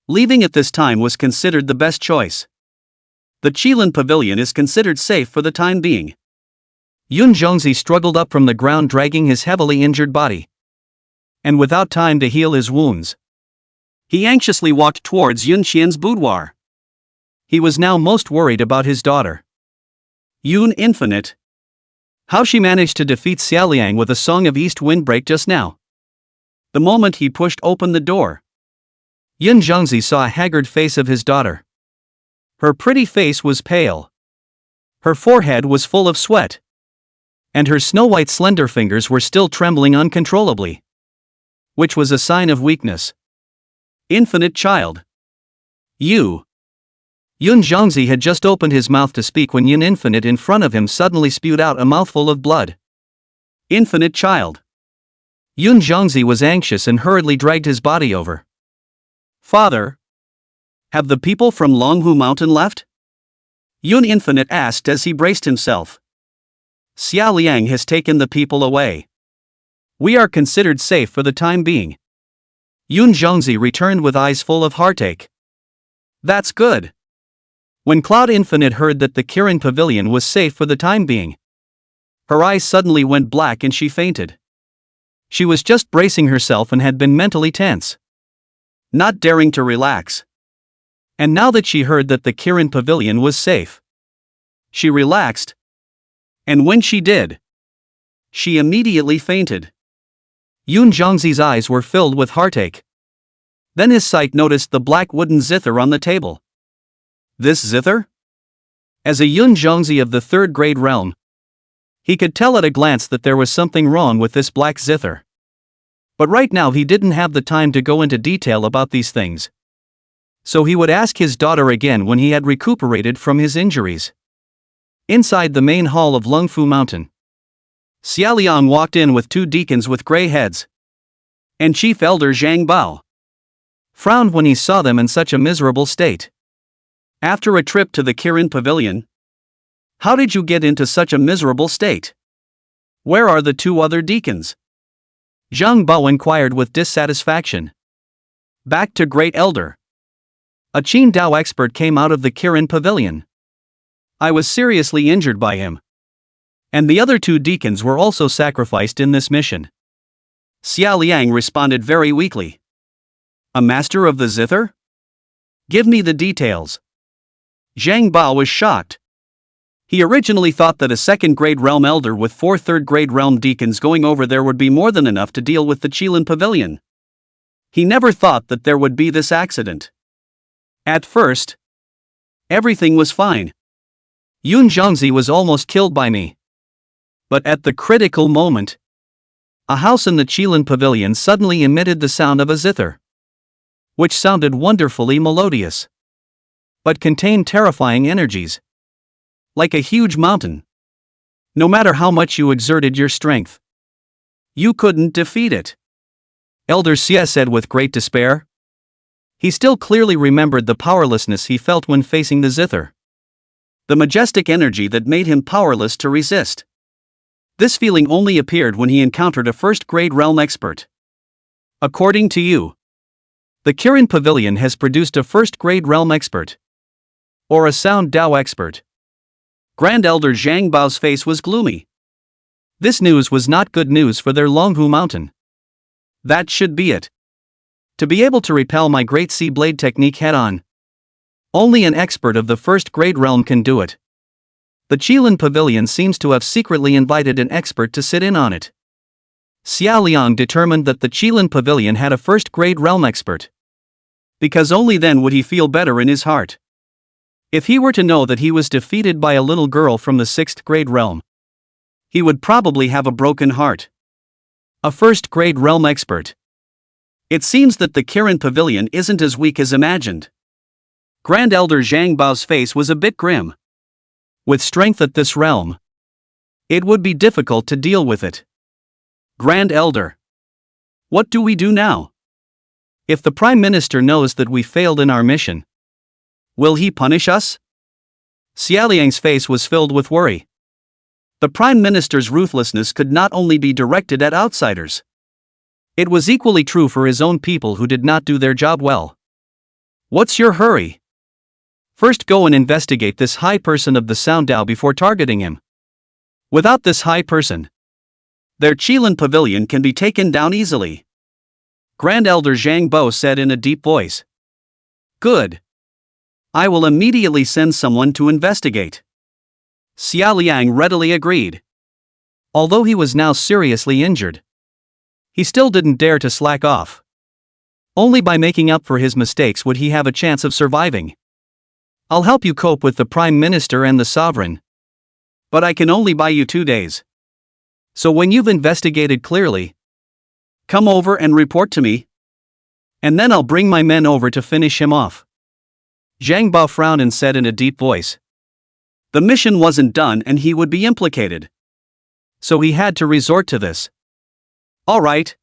Leaving at this time was considered the best choice. The Qilin Pavilion is considered safe for the time being. Yun Zhongzi struggled up from the ground dragging his heavily injured body. And without time to heal his wounds, he anxiously walked towards Yun Qian's boudoir. He was now most worried about his daughter. Yun Infinite. How she managed to defeat Xia Liang with a Song of East Windbreak just now. The moment he pushed open the door, Yun Zhongzi saw a haggard face of his daughter. Her pretty face was pale. Her forehead was full of sweat. And her snow-white slender fingers were still trembling uncontrollably. Which was a sign of weakness. Infinite child. You. Yun Zhongzi had just opened his mouth to speak when Yun Infinite in front of him suddenly spewed out a mouthful of blood. Infinite child. Yun Zhongzi was anxious and hurriedly dragged his body over. Father. Have the people from Longhu Mountain left? Yun Infinite asked as he braced himself. Xia Liang has taken the people away. We are considered safe for the time being. Yun Zhongzi returned with eyes full of heartache. That's good. When Cloud Infinite heard that the Kirin Pavilion was safe for the time being, her eyes suddenly went black and she fainted. She was just bracing herself and had been mentally tense, not daring to relax. And now that she heard that the Kirin Pavilion was safe, she relaxed. And when she did, she immediately fainted. Yun Zhongzi's eyes were filled with heartache. Then his sight noticed the black wooden zither on the table. This zither? As a Yun Zhongzi of the third grade realm, he could tell at a glance that there was something wrong with this black zither. But right now he didn't have the time to go into detail about these things. So he would ask his daughter again when he had recuperated from his injuries. Inside the main hall of Lungfu Mountain, Xia Liang walked in with two deacons with gray heads. And Chief Elder Zhang Bao frowned when he saw them in such a miserable state. After a trip to the Kirin Pavilion, how did you get into such a miserable state? Where are the two other deacons? Zhang Bao inquired with dissatisfaction. Back to Great Elder. A Qin Dao expert came out of the Kirin Pavilion. I was seriously injured by him. And the other two deacons were also sacrificed in this mission. Xia Liang responded very weakly. A master of the zither? Give me the details. Zhang Bao was shocked. He originally thought that a second-grade realm elder with 4 third-grade realm deacons going over there would be more than enough to deal with the Qilin Pavilion. He never thought that there would be this accident. At first, everything was fine. Yun Zhongzi was almost killed by me. But at the critical moment, a house in the Qilin Pavilion suddenly emitted the sound of a zither, which sounded wonderfully melodious, but contained terrifying energies. Like a huge mountain. No matter how much you exerted your strength, you couldn't defeat it. Elder Xie said with great despair. He still clearly remembered the powerlessness he felt when facing the zither. The majestic energy that made him powerless to resist. This feeling only appeared when he encountered a first-grade realm expert. According to you, the Kirin Pavilion has produced a first-grade realm expert. Or a sound Dao expert. Grand Elder Zhang Bao's face was gloomy. This news was not good news for their Longhu Mountain. That should be it. To be able to repel my great sea blade technique head-on. Only an expert of the first-grade realm can do it. The Qilin Pavilion seems to have secretly invited an expert to sit in on it. Xiao Liang determined that the Qilin Pavilion had a first-grade realm expert. Because only then would he feel better in his heart. If he were to know that he was defeated by a little girl from the 6th-grade realm, he would probably have a broken heart. A first-grade realm expert. It seems that the Kirin Pavilion isn't as weak as imagined. Grand Elder Zhang Bao's face was a bit grim. With strength at this realm, it would be difficult to deal with it. Grand Elder, what do we do now? If the Prime Minister knows that we failed in our mission, will he punish us? Xiaoliang's face was filled with worry. The Prime Minister's ruthlessness could not only be directed at outsiders. It was equally true for his own people who did not do their job well. What's your hurry? First go and investigate this high person of the Sound Dao before targeting him. Without this high person, their Qilin Pavilion can be taken down easily. Grand Elder Zhang Bo said in a deep voice. Good. I will immediately send someone to investigate. Xiao Liang readily agreed. Although he was now seriously injured, he still didn't dare to slack off. Only by making up for his mistakes would he have a chance of surviving. I'll help you cope with the Prime Minister and the Sovereign. But I can only buy you 2 days. So when you've investigated clearly, come over and report to me. And then I'll bring my men over to finish him off. Zhang Bao frowned and said in a deep voice. The mission wasn't done and he would be implicated. So he had to resort to this. All right.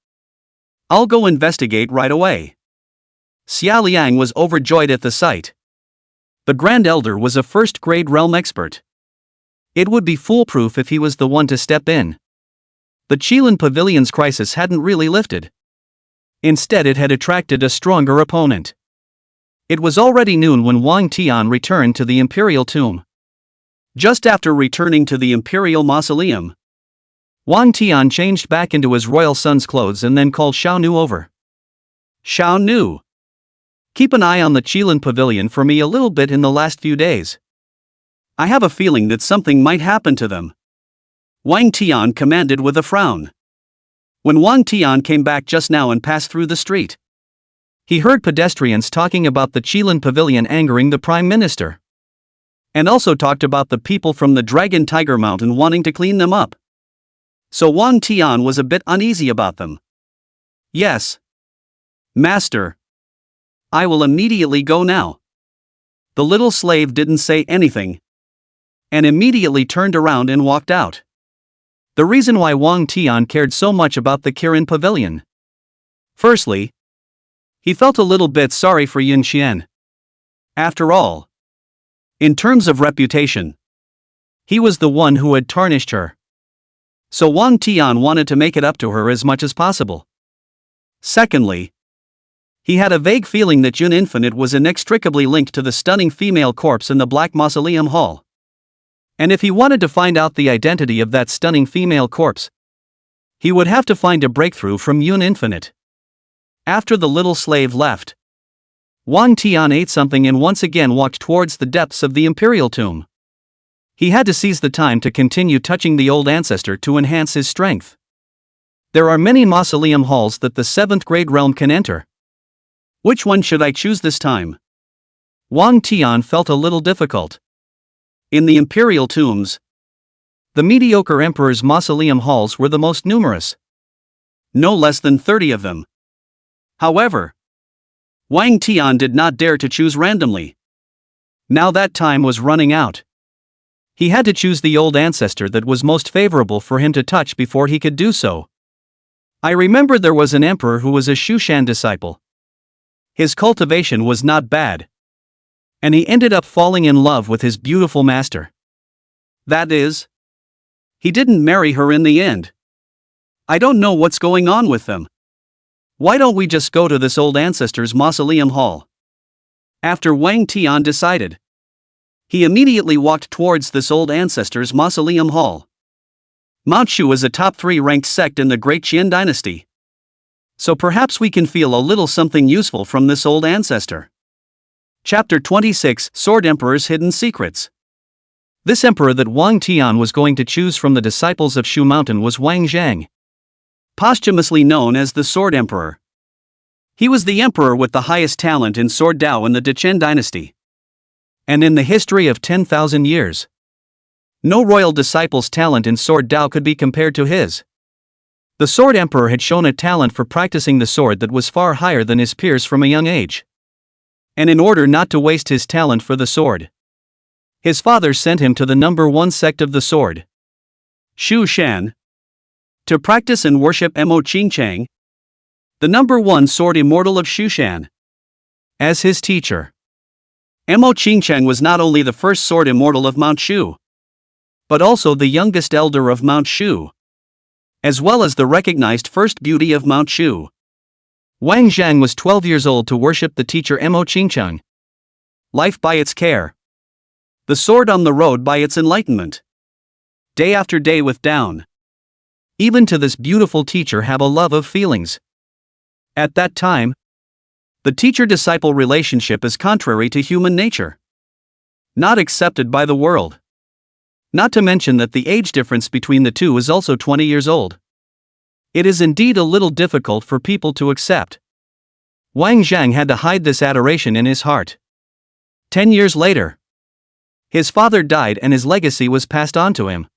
I'll go investigate right away. Xiao Liang was overjoyed at the sight. The Grand Elder was a first-grade realm expert. It would be foolproof if he was the one to step in. The Qilin Pavilion's crisis hadn't really lifted. Instead, it had attracted a stronger opponent. It was already noon when Wang Tian returned to the imperial tomb. Just after returning to the imperial mausoleum, Wang Tian changed back into his royal son's clothes and then called Xiao Nu over. Xiao Nu, keep an eye on the Qilin Pavilion for me a little bit in the last few days. I have a feeling that something might happen to them. Wang Tian commanded with a frown. When Wang Tian came back just now and passed through the street, he heard pedestrians talking about the Qilin Pavilion angering the Prime Minister. And also talked about the people from the Dragon Tiger Mountain wanting to clean them up. So Wang Tian was a bit uneasy about them. Yes. Master. I will immediately go now. The little slave didn't say anything, and immediately turned around and walked out. The reason why Wang Tian cared so much about the Kirin Pavilion. Firstly, he felt a little bit sorry for Yin Xian. After all, in terms of reputation, he was the one who had tarnished her. So Wang Tian wanted to make it up to her as much as possible. Secondly, he had a vague feeling that Yun Infinite was inextricably linked to the stunning female corpse in the Black Mausoleum Hall. And if he wanted to find out the identity of that stunning female corpse, he would have to find a breakthrough from Yun Infinite. After the little slave left, Wang Tian ate something and once again walked towards the depths of the imperial tomb. He had to seize the time to continue touching the old ancestor to enhance his strength. There are many mausoleum halls that the 7th grade realm can enter. Which one should I choose this time? Wang Tian felt a little difficult. In the imperial tombs, the mediocre emperor's mausoleum halls were the most numerous. No less than 30 of them. However, Wang Tian did not dare to choose randomly. Now that time was running out. He had to choose the old ancestor that was most favorable for him to touch before he could do so. I remember there was an emperor who was a Shushan disciple. His cultivation was not bad, and he ended up falling in love with his beautiful master. That is, he didn't marry her in the end. I don't know what's going on with them. Why don't we just go to this old ancestor's mausoleum hall? After Wang Tian decided, he immediately walked towards this old ancestor's mausoleum hall. Mount Shu is a top 3 ranked sect in the Great Qian dynasty. So perhaps we can feel a little something useful from this old ancestor. Chapter 26: Sword Emperor's Hidden Secrets. This emperor that Wang Tian was going to choose from the disciples of Shu Mountain was Wang Zhang, posthumously known as the Sword Emperor. He was the emperor with the highest talent in sword Dao in the Dechen dynasty. And in the history of 10,000 years, no royal disciple's talent in sword Dao could be compared to his. The Sword Emperor had shown a talent for practicing the sword that was far higher than his peers from a young age. And in order not to waste his talent for the sword, his father sent him to the number one sect of the sword, Shu Shan, to practice and worship Mo Qingchang, the number one sword immortal of Shu Shan, as his teacher. Mo Qingchang was not only the first sword immortal of Mount Shu, but also the youngest elder of Mount Shu, as well as the recognized first beauty of Mount Shu. Wang Zhang was 12 years old to worship the teacher Mo Qingchang. Life by its care, the sword on the road by its enlightenment. Day after day with down. Even to this beautiful teacher have a love of feelings. At that time, the teacher-disciple relationship is contrary to human nature, not accepted by the world. Not to mention that the age difference between the two is also 20 years old. It is indeed a little difficult for people to accept. Wang Zhang had to hide this adoration in his heart. 10 years later, his father died and his legacy was passed on to him.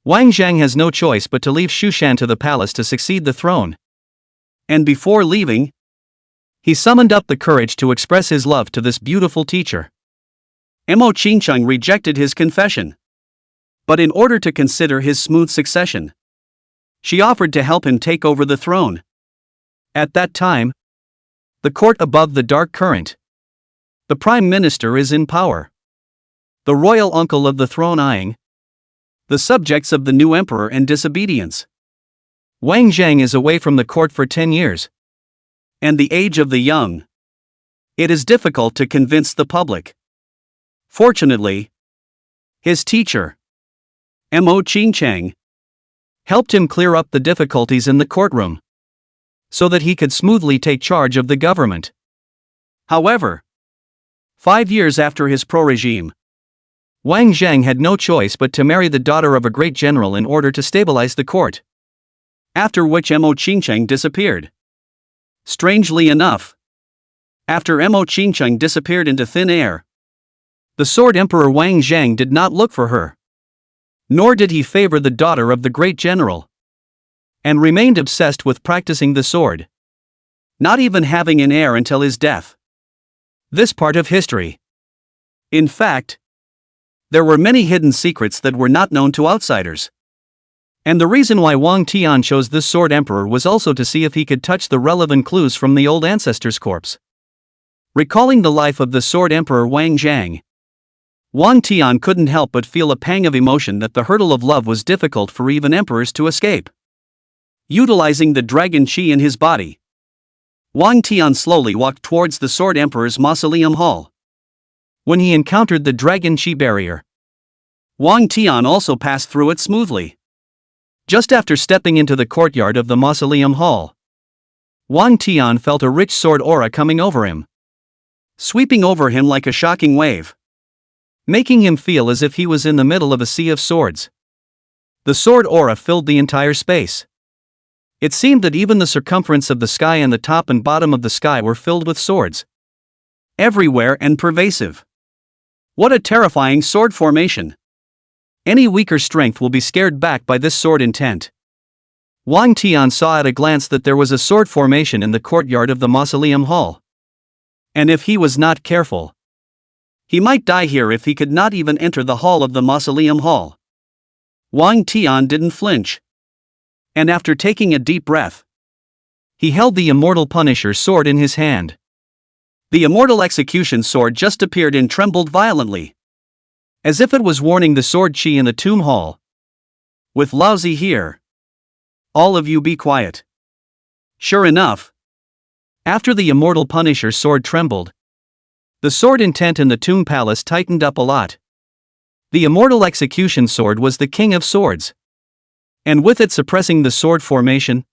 Wang Zhang has no choice but to leave Shushan to the palace to succeed the throne. And before leaving, he summoned up the courage to express his love to this beautiful teacher. Mo Qingchang rejected his confession. But in order to consider his smooth succession, she offered to help him take over the throne. At that time, the court above the dark current, the prime minister is in power. The royal uncle of the throne eyeing the subjects of the new emperor and disobedience. Wang Zhang is away from the court for 10 years. And the age of the young. It is difficult to convince the public. Fortunately, his teacher, Mo Qingchang, helped him clear up the difficulties in the courtroom, so that he could smoothly take charge of the government. However, 5 years after his pro-regime, Wang Zhang had no choice but to marry the daughter of a great general in order to stabilize the court. After which Mo Qingchang disappeared. Strangely enough, after Mo Qingchang disappeared into thin air, the Sword Emperor Wang Zhang did not look for her. Nor did he favor the daughter of the great general, and remained obsessed with practicing the sword, not even having an heir until his death. This part of history. In fact, there were many hidden secrets that were not known to outsiders. And the reason why Wang Tian chose this Sword Emperor was also to see if he could touch the relevant clues from the old ancestor's corpse. Recalling the life of the Sword Emperor Wang Zhang, Wang Tian couldn't help but feel a pang of emotion that the hurdle of love was difficult for even emperors to escape. Utilizing the dragon qi in his body, Wang Tian slowly walked towards the Sword Emperor's mausoleum hall. When he encountered the dragon qi barrier, Wang Tian also passed through it smoothly. Just after stepping into the courtyard of the mausoleum hall, Wang Tian felt a rich sword aura coming over him, sweeping over him like a shocking wave, making him feel as if he was in the middle of a sea of swords. The sword aura filled the entire space. It seemed that even the circumference of the sky and the top and bottom of the sky were filled with swords. Everywhere and pervasive. What a terrifying sword formation. Any weaker strength will be scared back by this sword intent. Wang Tian saw at a glance that there was a sword formation in the courtyard of the mausoleum hall. And if he was not careful, he might die here if he could not even enter the hall of the mausoleum hall. Wang Tian didn't flinch. And after taking a deep breath, he held the immortal Punisher sword in his hand. The immortal execution sword just appeared and trembled violently, as if it was warning the sword qi in the tomb hall. With Laozi here, all of you be quiet. Sure enough, after the immortal Punisher sword trembled, the sword intent in the tomb palace tightened up a lot. The immortal execution sword was the king of swords. And with it suppressing the sword formation,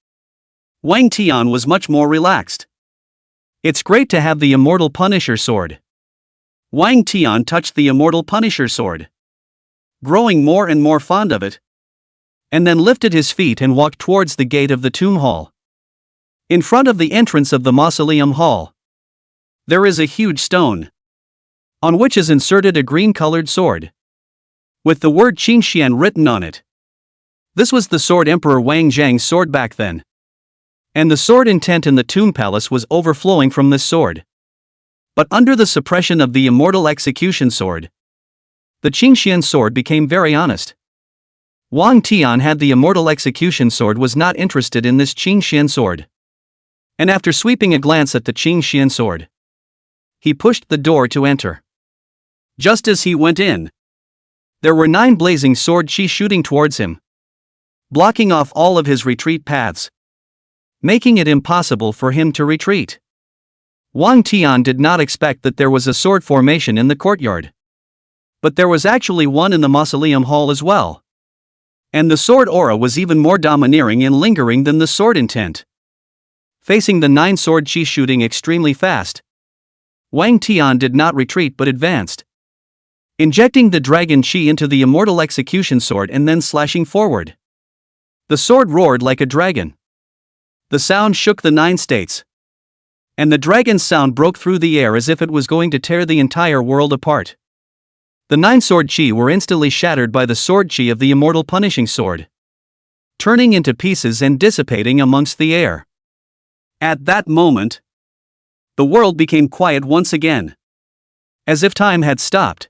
Wang Tian was much more relaxed. It's great to have the immortal Punisher sword. Wang Tian touched the immortal Punisher sword, growing more and more fond of it, and then lifted his feet and walked towards the gate of the tomb hall. In front of the entrance of the mausoleum hall, there is a huge stone, on which is inserted a green-colored sword, with the word Qingxian written on it. This was the sword Emperor Wang Zhang's sword back then, and the sword intent in the tomb palace was overflowing from this sword. But under the suppression of the immortal execution sword, the Qingxian sword became very honest. Wang Tian had the immortal execution sword, was not interested in this Qingxian sword. And after sweeping a glance at the Qingxian sword, he pushed the door to enter. Just as he went in, there were 9 blazing sword chi shooting towards him, blocking off all of his retreat paths, making it impossible for him to retreat. Wang Tian did not expect that there was a sword formation in the courtyard. But there was actually one in the mausoleum hall as well. And the sword aura was even more domineering and lingering than the sword intent. Facing the 9 sword chi shooting extremely fast, Wang Tian did not retreat but advanced, injecting the dragon chi into the immortal execution sword and then slashing forward. The sword roared like a dragon. The sound shook the 9 states, and the dragon's sound broke through the air as if it was going to tear the entire world apart. The 9 sword chi were instantly shattered by the sword chi of the immortal punishing sword, turning into pieces and dissipating amongst the air. At that moment, the world became quiet once again, as if time had stopped.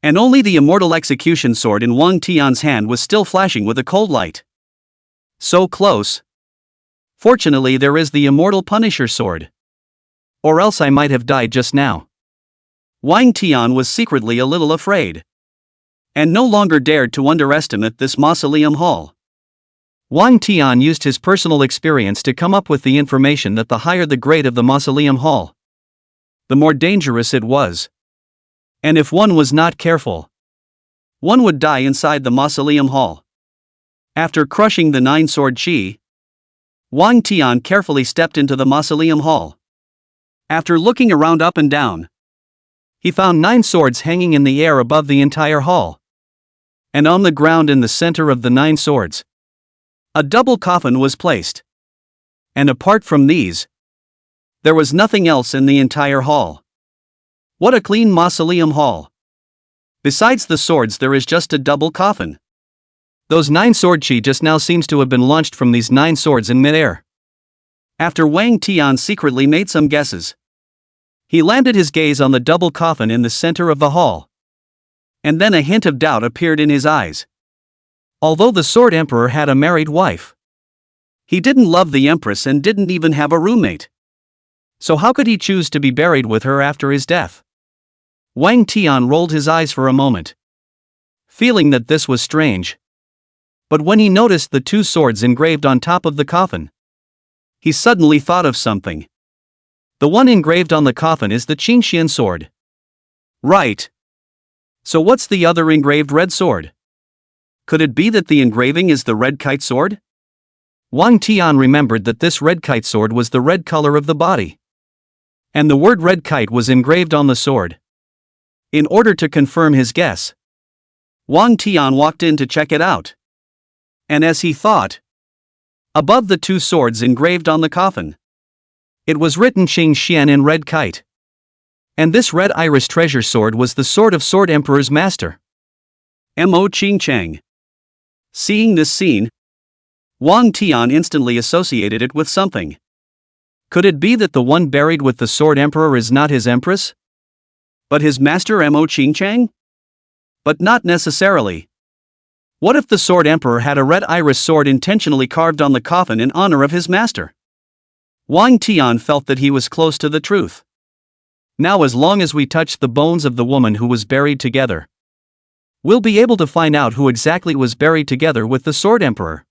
And only the immortal execution sword in Wang Tian's hand was still flashing with a cold light. So close. Fortunately, there is the immortal Punisher sword, or else I might have died just now. Wang Tian was secretly a little afraid, and no longer dared to underestimate this mausoleum hall. Wang Tian used his personal experience to come up with the information that the higher the grade of the mausoleum hall, the more dangerous it was. And if one was not careful, one would die inside the mausoleum hall. After crushing the 9 sword chi, Wang Tian carefully stepped into the mausoleum hall. After looking around up and down, he found 9 swords hanging in the air above the entire hall. And on the ground in the center of the 9 swords, a double coffin was placed. And apart from these, there was nothing else in the entire hall. What a clean mausoleum hall! Besides the swords, there is just a double coffin. Those 9 sword chi just now seems to have been launched from these 9 swords in midair. After Wang Tian secretly made some guesses, he landed his gaze on the double coffin in the center of the hall. And then a hint of doubt appeared in his eyes. Although the Sword Emperor had a married wife, he didn't love the Empress and didn't even have a roommate. So how could he choose to be buried with her after his death? Wang Tian rolled his eyes for a moment, feeling that this was strange. But when he noticed the 2 swords engraved on top of the coffin, he suddenly thought of something. The one engraved on the coffin is the Qingxian sword. Right. So what's the other engraved red sword? Could it be that the engraving is the red kite sword? Wang Tian remembered that this red kite sword was the red color of the body, and the word red kite was engraved on the sword. In order to confirm his guess, Wang Tian walked in to check it out. And as he thought, above the 2 swords engraved on the coffin, it was written Qingxian in red kite. And this red iris treasure sword was the sword of Sword Emperor's master, Mo Qingchang. Seeing this scene, Wang Tian instantly associated it with something. Could it be that the one buried with the Sword Emperor is not his empress, but his master Mo Qingchang? But not necessarily. What if the Sword Emperor had a red iris sword intentionally carved on the coffin in honor of his master? Wang Tian felt that he was close to the truth. Now, as long as we touch the bones of the woman who was buried together, we'll be able to find out who exactly was buried together with the Sword Emperor,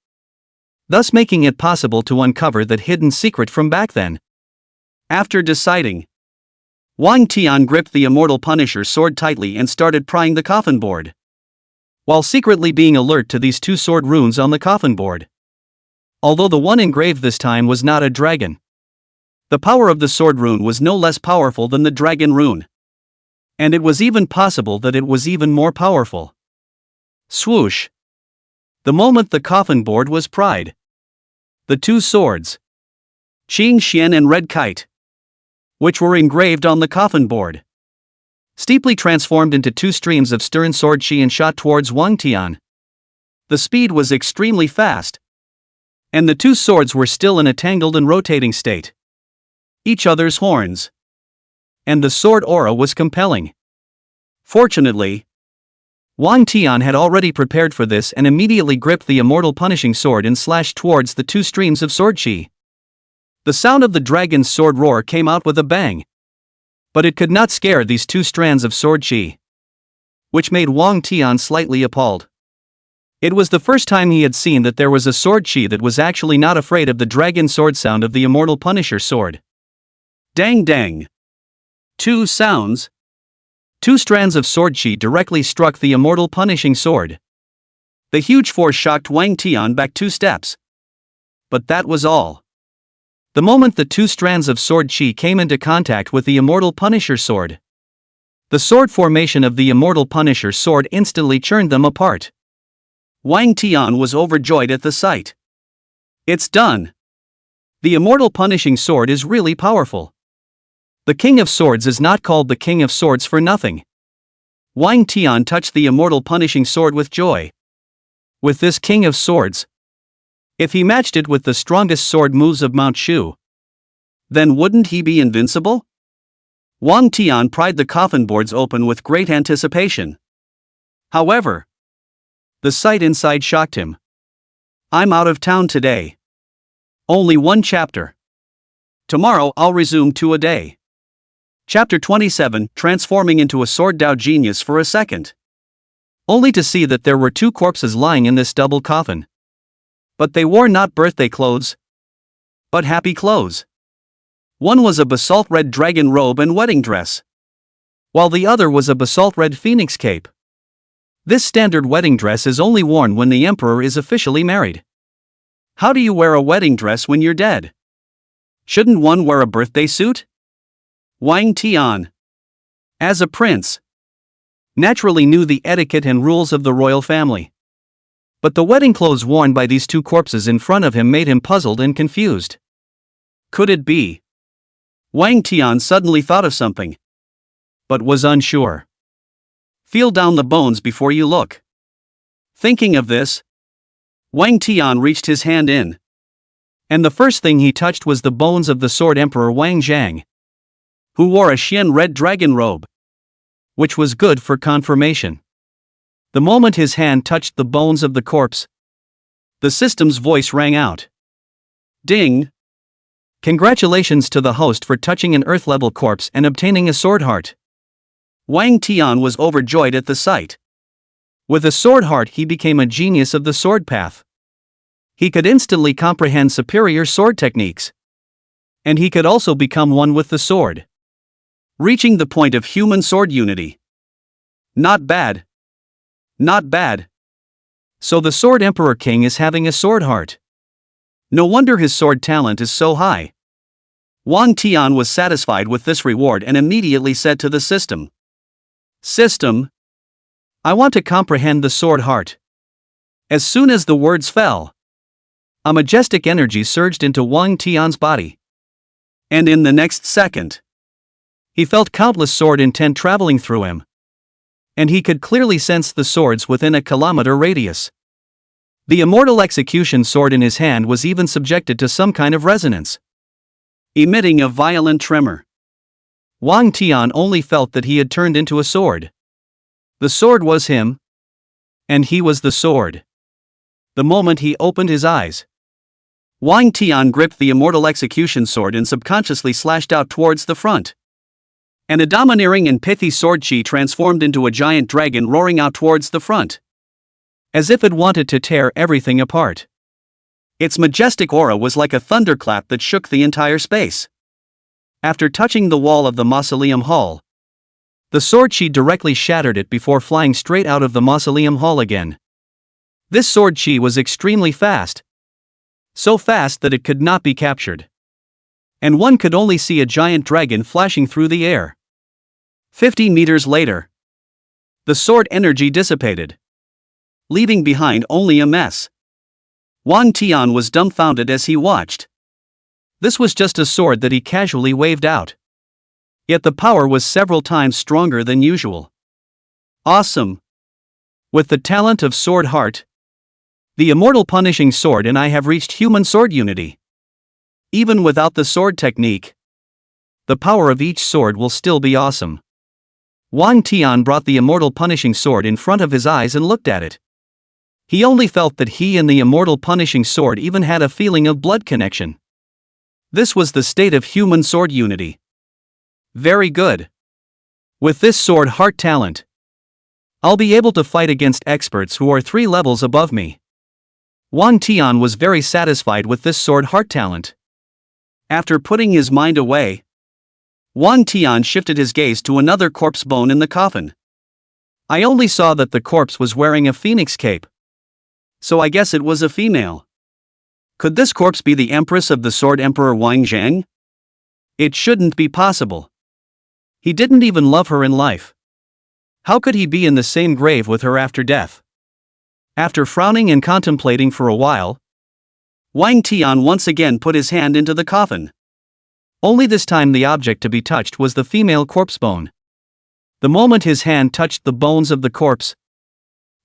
thus making it possible to uncover that hidden secret from back then. After deciding, Wang Tian gripped the immortal Punisher sword tightly and started prying the coffin board, while secretly being alert to these 2 sword runes on the coffin board. Although the one engraved this time was not a dragon, the power of the sword rune was no less powerful than the dragon rune. And it was even possible that it was even more powerful. Swoosh! The moment the coffin board was pried, the two swords, Qing Xian and Red Kite, which were engraved on the coffin board, steeply transformed into two streams of stern sword chi and shot towards Wang Tian. The speed was extremely fast, and the two swords were still in a tangled and rotating state. Each other's horns. And the sword aura was compelling. Fortunately, Wang Tian had already prepared for this and immediately gripped the immortal punishing sword and slashed towards the two streams of sword chi. The sound of the dragon's sword roar came out with a bang. But it could not scare these two strands of sword chi, which made Wang Tian slightly appalled. It was the first time he had seen that there was a sword chi that was actually not afraid of the dragon sword sound of the immortal punisher sword. Dang dang! Two sounds. Two strands of sword chi directly struck the immortal punishing sword. The huge force shocked Wang Tian back 2 steps. But that was all. The moment the two strands of sword chi came into contact with the immortal punisher sword, the sword formation of the immortal punisher sword instantly churned them apart. Wang Tian was overjoyed at the sight. It's done! The immortal punishing sword is really powerful. The King of Swords is not called the King of Swords for nothing. Wang Tian touched the immortal punishing sword with joy. With this King of Swords, if he matched it with the strongest sword moves of Mount Shu, then wouldn't he be invincible? Wang Tian pried the coffin boards open with great anticipation. However, the sight inside shocked him. I'm out of town today. Only 1 chapter. Tomorrow I'll resume 2 a day. Chapter 27, transforming into a sword Dao genius for a second. Only to see that there were 2 corpses lying in this double coffin. But they wore not birthday clothes, but happy clothes. One was a basalt red dragon robe and wedding dress, while the other was a basalt red phoenix cape. This standard wedding dress is only worn when the emperor is officially married. How do you wear a wedding dress when you're dead? Shouldn't one wear a birthday suit? Wang Tian, as a prince, naturally knew the etiquette and rules of the royal family. But the wedding clothes worn by these 2 corpses in front of him made him puzzled and confused. Could it be? Wang Tian suddenly thought of something, but was unsure. Feel down the bones before you look. Thinking of this, Wang Tian reached his hand in, and the first thing he touched was the bones of the sword emperor Wang Zhang, who wore a Xian red dragon robe, which was good for confirmation. The moment his hand touched the bones of the corpse, the system's voice rang out. Ding! Congratulations to the host for touching an earth-level corpse and obtaining a sword heart. Wang Tian was overjoyed at the sight. With a sword heart he became a genius of the sword path. He could instantly comprehend superior sword techniques. And he could also become one with the sword, reaching the point of human sword unity. Not bad. Not bad. So the Sword Emperor King is having a sword heart. No wonder his sword talent is so high. Wang Tian was satisfied with this reward and immediately said to the system, System, I want to comprehend the sword heart. As soon as the words fell, a majestic energy surged into Wang Tian's body. And in the next second, he felt countless sword intent traveling through him. And he could clearly sense the swords within a kilometer radius. The immortal execution sword in his hand was even subjected to some kind of resonance, emitting a violent tremor. Wang Tian only felt that he had turned into a sword. The sword was him, and he was the sword. The moment he opened his eyes, Wang Tian gripped the immortal execution sword and subconsciously slashed out towards the front. And a domineering and pithy sword chi transformed into a giant dragon roaring out towards the front, as if it wanted to tear everything apart. Its majestic aura was like a thunderclap that shook the entire space. After touching the wall of the mausoleum hall, the sword chi directly shattered it before flying straight out of the mausoleum hall again. This sword chi was extremely fast. So fast that it could not be captured. And one could only see a giant dragon flashing through the air. 50 meters later. The sword energy dissipated, leaving behind only a mess. Wang Tian was dumbfounded as he watched. This was just a sword that he casually waved out. Yet the power was several times stronger than usual. Awesome! With the talent of Sword Heart, the immortal punishing sword and I have reached human sword unity. Even without the sword technique, the power of each sword will still be awesome. Wang Tian brought the immortal punishing sword in front of his eyes and looked at it. He only felt that he and the immortal punishing sword even had a feeling of blood connection. This was the state of human sword unity. Very good. With this sword heart talent, I'll be able to fight against experts who are 3 levels above me. Wang Tian was very satisfied with this sword heart talent. After putting his mind away, Wang Tian shifted his gaze to another corpse bone in the coffin. I only saw that the corpse was wearing a phoenix cape. So I guess it was a female. Could this corpse be the empress of the sword emperor Wang Zhang? It shouldn't be possible. He didn't even love her in life. How could he be in the same grave with her after death? After frowning and contemplating for a while, Wang Tian once again put his hand into the coffin. Only this time the object to be touched was the female corpse bone. The moment his hand touched the bones of the corpse,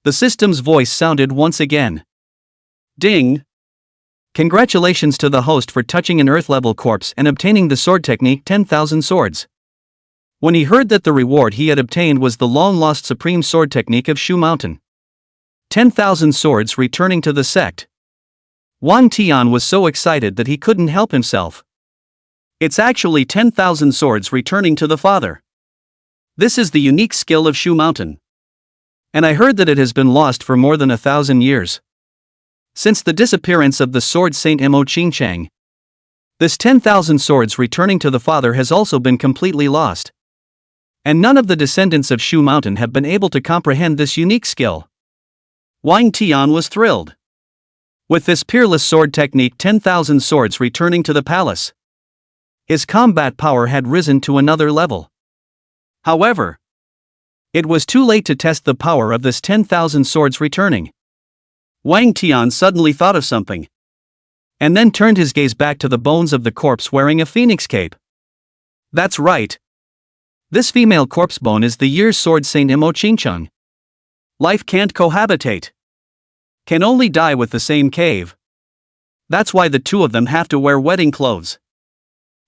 the system's voice sounded once again. Ding! Congratulations to the host for touching an Earth-level corpse and obtaining the sword technique 10,000 swords. When he heard that the reward he had obtained was the long-lost supreme sword technique of Shu Mountain, 10,000 swords returning to the sect, Wang Tian was so excited that he couldn't help himself. It's actually 10,000 swords returning to the father. This is the unique skill of Shu Mountain. And I heard that it has been lost for more than 1,000 years. Since the disappearance of the sword Saint Mo Qingchang, this 10,000 swords returning to the father has also been completely lost. And none of the descendants of Shu Mountain have been able to comprehend this unique skill. Wang Tian was thrilled. With this peerless sword technique 10,000 swords returning to the palace, his combat power had risen to another level. However, it was too late to test the power of this 10,000 swords returning. Wang Tian suddenly thought of something, and then turned his gaze back to the bones of the corpse wearing a phoenix cape. That's right. This female corpse bone is the year's sword Saint Mo Qingcheng. Life can't cohabitate. Can only die with the same cave. That's why the two of them have to wear wedding clothes.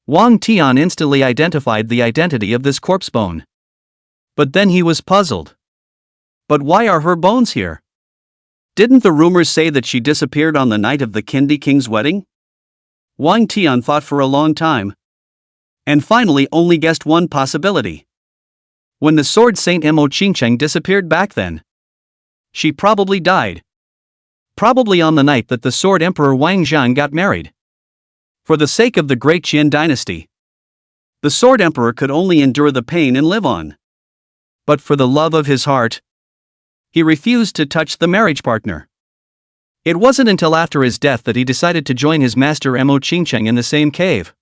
Wang Tian instantly identified the identity of this corpse bone. But then he was puzzled. But why are her bones here? Didn't the rumors say that she disappeared on the night of the Kindi King's wedding? Wang Tian thought for a long time, and finally only guessed one possibility. When the sword Saint Mo Qingcheng disappeared back then, she probably died. Probably on the night that the sword emperor Wang Zhang got married. For the sake of the great Qin dynasty, the sword emperor could only endure the pain and live on. But for the love of his heart, he refused to touch the marriage partner. It wasn't until after his death that he decided to join his master Mo Qingcheng in the same cave.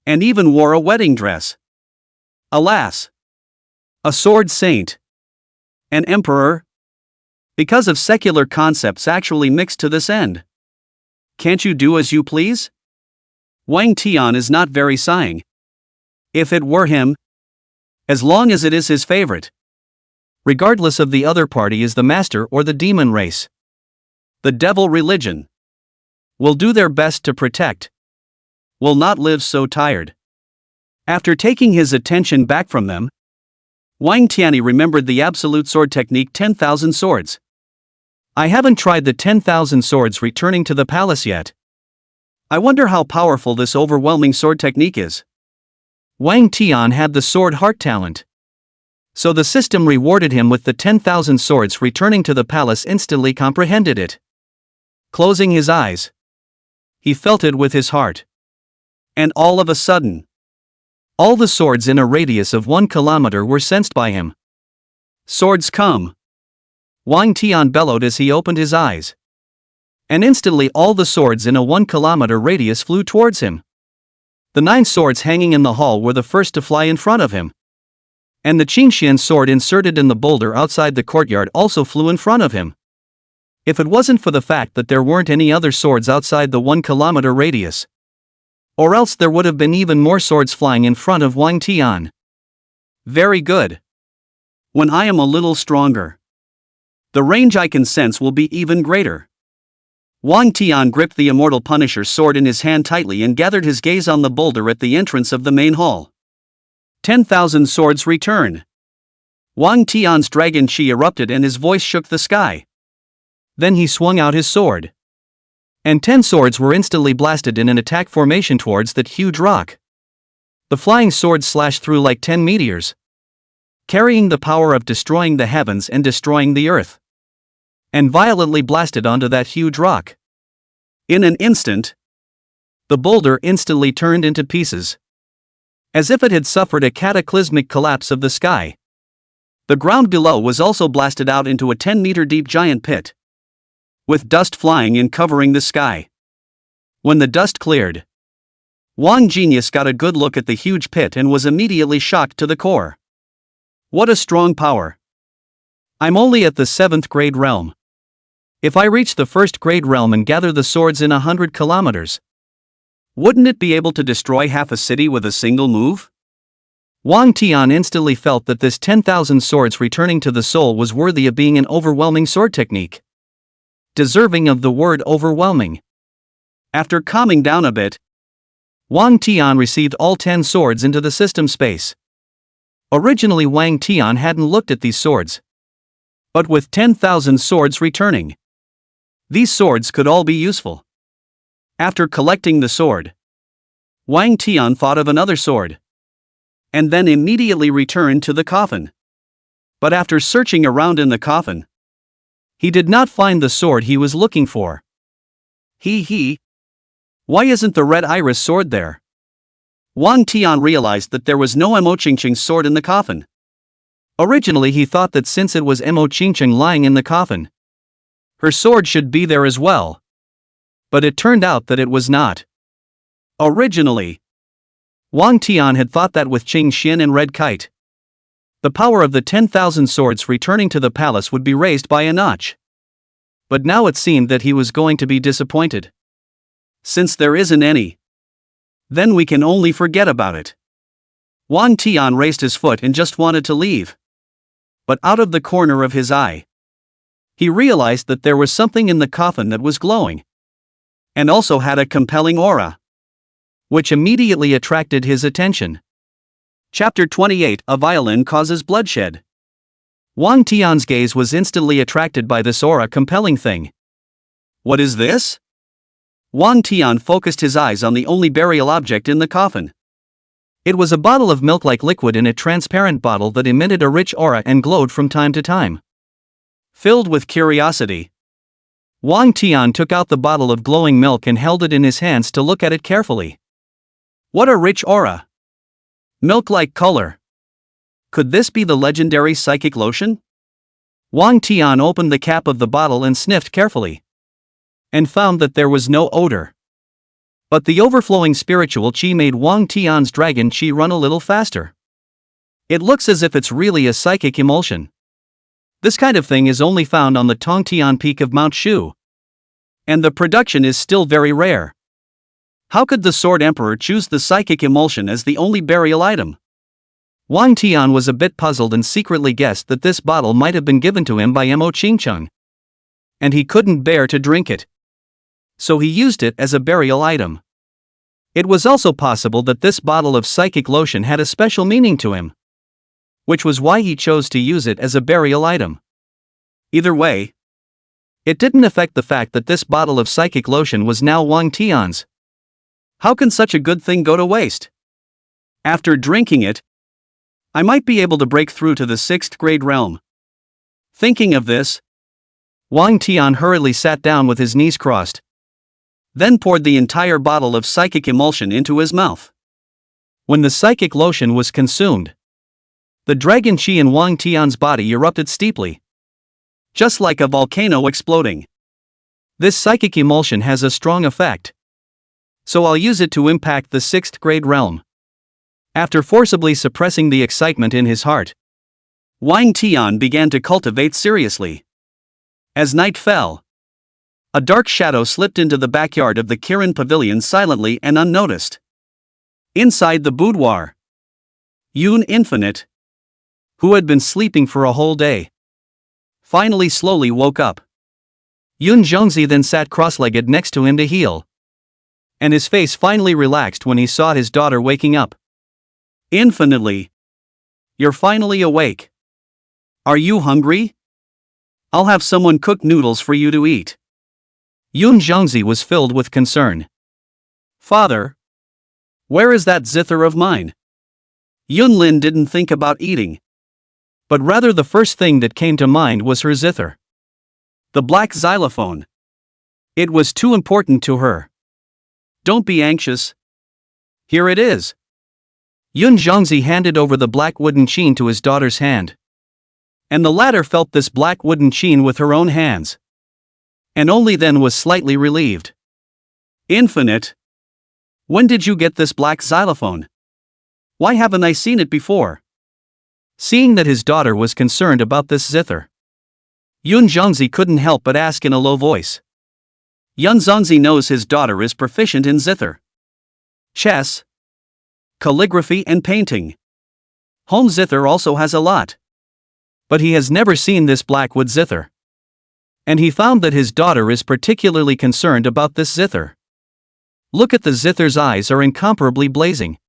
And even wore a wedding dress. Alas! A sword saint. An emperor? Because of secular concepts actually mixed to this end. Can't you do as you please? Wang Tian is not very sighing. If it were him, as long as it is his favorite, regardless of the other party is the master or the demon race, the devil religion, will do their best to protect, will not live so tired. After taking his attention back from them, Wang Tianyi remembered the absolute sword technique 10,000 swords. I haven't tried the 10,000 swords returning to the palace yet. I wonder how powerful this overwhelming sword technique is. Wang Tian had the sword heart talent. So the system rewarded him with the 10,000 swords returning to the palace instantly comprehended it. Closing his eyes, he felt it with his heart. And all of a sudden, all the swords in a radius of 1 kilometer were sensed by him. Swords come! Wang Tian bellowed as he opened his eyes. And instantly all the swords in a 1 kilometer radius flew towards him. The 9 swords hanging in the hall were the first to fly in front of him. And the Qingxian sword inserted in the boulder outside the courtyard also flew in front of him. If it wasn't for the fact that there weren't any other swords outside the 1 kilometer radius. Or else there would have been even more swords flying in front of Wang Tian. Very good. When I am a little stronger, the range I can sense will be even greater. Wang Tian gripped the immortal Punisher's sword in his hand tightly and gathered his gaze on the boulder at the entrance of the main hall. 10,000 swords return. Wang Tian's dragon chi erupted and his voice shook the sky. Then he swung out his sword. And 10 swords were instantly blasted in an attack formation towards that huge rock. The flying swords slashed through like 10 meteors, carrying the power of destroying the heavens and destroying the earth, and violently blasted onto that huge rock. In an instant, the boulder instantly turned into pieces, as if it had suffered a cataclysmic collapse of the sky. The ground below was also blasted out into a 10-meter deep giant pit, with dust flying and covering the sky. When the dust cleared, Wang Genius got a good look at the huge pit and was immediately shocked to the core. What a strong power! I'm only at the 7th grade realm. If I reach the 1st grade realm and gather the swords in 100 kilometers, wouldn't it be able to destroy half a city with a single move? Wang Tian instantly felt that this 10,000 swords returning to the soul was worthy of being an overwhelming sword technique. Deserving of the word overwhelming. After calming down a bit, Wang Tian received all 10 swords into the system space. Originally Wang Tian hadn't looked at these swords. But with 10,000 swords returning, these swords could all be useful. After collecting the sword, Wang Tian thought of another sword, and then immediately returned to the coffin. But after searching around in the coffin, he did not find the sword he was looking for. Why isn't the red iris sword there? Wang Tian realized that there was no Mo Qingqing's sword in the coffin. Originally he thought that since it was Mo Qingqing lying in the coffin, her sword should be there as well. But it turned out that it was not. Originally, Wang Tian had thought that with Qing Xin and Red Kite, the power of the 10,000 swords returning to the palace would be raised by a notch. But now it seemed that he was going to be disappointed. Since there isn't any, then we can only forget about it. Wang Tian raised his foot and just wanted to leave. But out of the corner of his eye, he realized that there was something in the coffin that was glowing, and also had a compelling aura, which immediately attracted his attention. Chapter 28: A violin causes bloodshed. Wang Tian's gaze was instantly attracted by this aura-compelling thing. What is this? Wang Tian focused his eyes on the only burial object in the coffin. It was a bottle of milk-like liquid in a transparent bottle that emitted a rich aura and glowed from time to time. Filled with curiosity, Wang Tian took out the bottle of glowing milk and held it in his hands to look at it carefully. What a rich aura! Milk-like color. Could this be the legendary psychic lotion? Wang Tian opened the cap of the bottle and sniffed carefully, and found that there was no odor. But the overflowing spiritual qi made Wang Tian's dragon qi run a little faster. It looks as if it's really a psychic emulsion. This kind of thing is only found on the Tongtian peak of Mount Shu, and the production is still very rare. How could the Sword Emperor choose the psychic emulsion as the only burial item? Wang Tian was a bit puzzled and secretly guessed that this bottle might have been given to him by Mo Qingqing, and he couldn't bear to drink it, so he used it as a burial item. It was also possible that this bottle of psychic lotion had a special meaning to him, which was why he chose to use it as a burial item. Either way, it didn't affect the fact that this bottle of psychic lotion was now Wang Tian's. How can such a good thing go to waste? After drinking it, I might be able to break through to the 6th grade realm. Thinking of this, Wang Tian hurriedly sat down with his knees crossed, then poured the entire bottle of psychic emulsion into his mouth. When the psychic lotion was consumed, the dragon qi in Wang Tian's body erupted steeply, just like a volcano exploding. This psychic emulsion has a strong effect, so I'll use it to impact the 6th grade realm. After forcibly suppressing the excitement in his heart, Wang Tian began to cultivate seriously. As night fell, a dark shadow slipped into the backyard of the Kirin Pavilion silently and unnoticed. Inside the boudoir, Yoon Infinite, who had been sleeping for a whole day, finally slowly woke up. Yoon Jongzi then sat cross-legged next to him to heal, and his face finally relaxed when he saw his daughter waking up. Infinitely. You're finally awake. Are you hungry? I'll have someone cook noodles for you to eat. Yoon Jongzi was filled with concern. Father, where is that zither of mine? Yunlin didn't think about eating, but rather the first thing that came to mind was her zither. The black xylophone. It was too important to her. Don't be anxious. Here it is. Yoon Jongzi handed over the black wooden chain to his daughter's hand, and the latter felt this black wooden chain with her own hands, and only then was slightly relieved. Infinite. When did you get this black xylophone? Why haven't I seen it before? Seeing that his daughter was concerned about this zither, Yoon Jongzi couldn't help but ask in a low voice. Yoon Jongzi knows his daughter is proficient in zither, chess, calligraphy and painting. Home zither also has a lot, but he has never seen this blackwood zither, and he found that his daughter is particularly concerned about this zither. Look at the zither's eyes are incomparably blazing,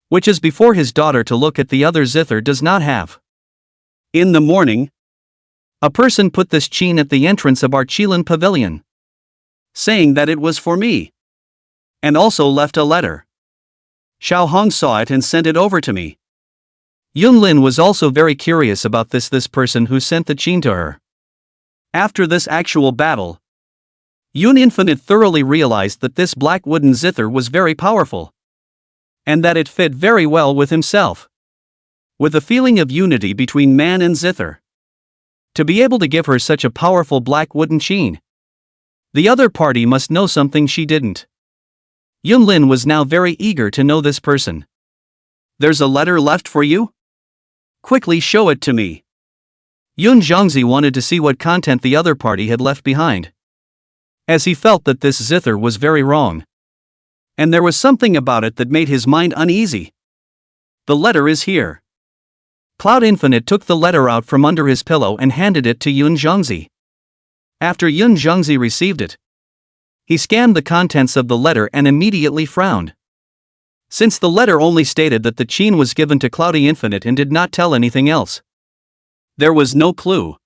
which is before his daughter to look at the other zither does not have. In the morning, a person put this chain at the entrance of our Qilin Pavilion, saying that it was for me, and also left a letter. Xiao Hong saw it and sent it over to me. Yunlin was also very curious about this person who sent the chain to her. After this actual battle, Yoon Infinite thoroughly realized that this black wooden zither was very powerful, and that it fit very well with himself. With a feeling of unity between man and zither, to be able to give her such a powerful black wooden chain, the other party must know something she didn't. Yunlin was now very eager to know this person. There's a letter left for you? Quickly show it to me. Yoon Jongzi wanted to see what content the other party had left behind, as he felt that this zither was very wrong, and there was something about it that made his mind uneasy. The letter is here. Cloud Infinite took the letter out from under his pillow and handed it to Yoon Jongzi. After Yoon Jongzi received it, he scanned the contents of the letter and immediately frowned. Since the letter only stated that the chain was given to Cloudy Infinite and did not tell anything else, there was no clue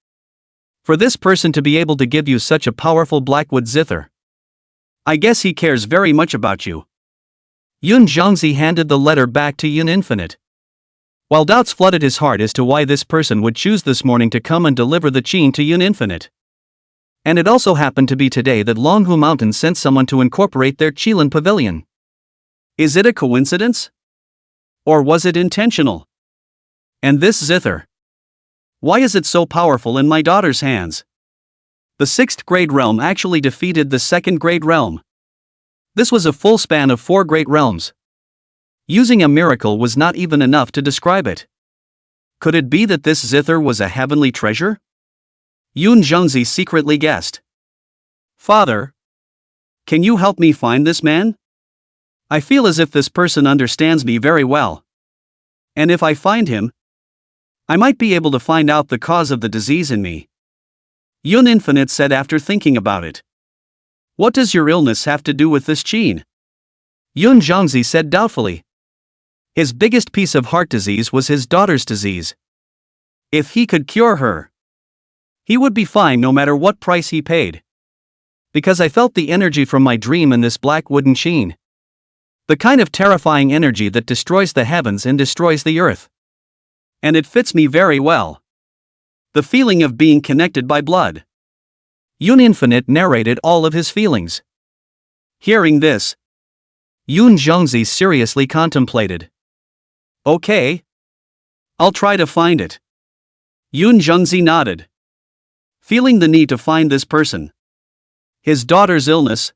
for this person to be able to give you such a powerful blackwood zither. I guess he cares very much about you. Yoon Jongzi handed the letter back to Yoon Infinite, while doubts flooded his heart as to why this person would choose this morning to come and deliver the chain to Yoon Infinite. And it also happened to be today that Longhu Mountain sent someone to incorporate their Qilin Pavilion. Is it a coincidence? Or was it intentional? And this zither, why is it so powerful in my daughter's hands? The 6th grade realm actually defeated the 2nd grade realm. This was a full span of 4 great realms. Using a miracle was not even enough to describe it. Could it be that this zither was a heavenly treasure? Yoon Jongzi secretly guessed. Father, can you help me find this man? I feel as if this person understands me very well. And if I find him, I might be able to find out the cause of the disease in me. Yoon Infinite said after thinking about it. What does your illness have to do with this chain? Yoon Jongzi said doubtfully. His biggest piece of heart disease was his daughter's disease. If he could cure her, he would be fine no matter what price he paid. Because I felt the energy from my dream in this black wooden chain. The kind of terrifying energy that destroys the heavens and destroys the earth. And it fits me very well. The feeling of being connected by blood. Yoon Infinite narrated all of his feelings. Hearing this, Yoon Jongzi seriously contemplated. Okay. I'll try to find it. Yoon Jongzi nodded, feeling the need to find this person. His daughter's illness.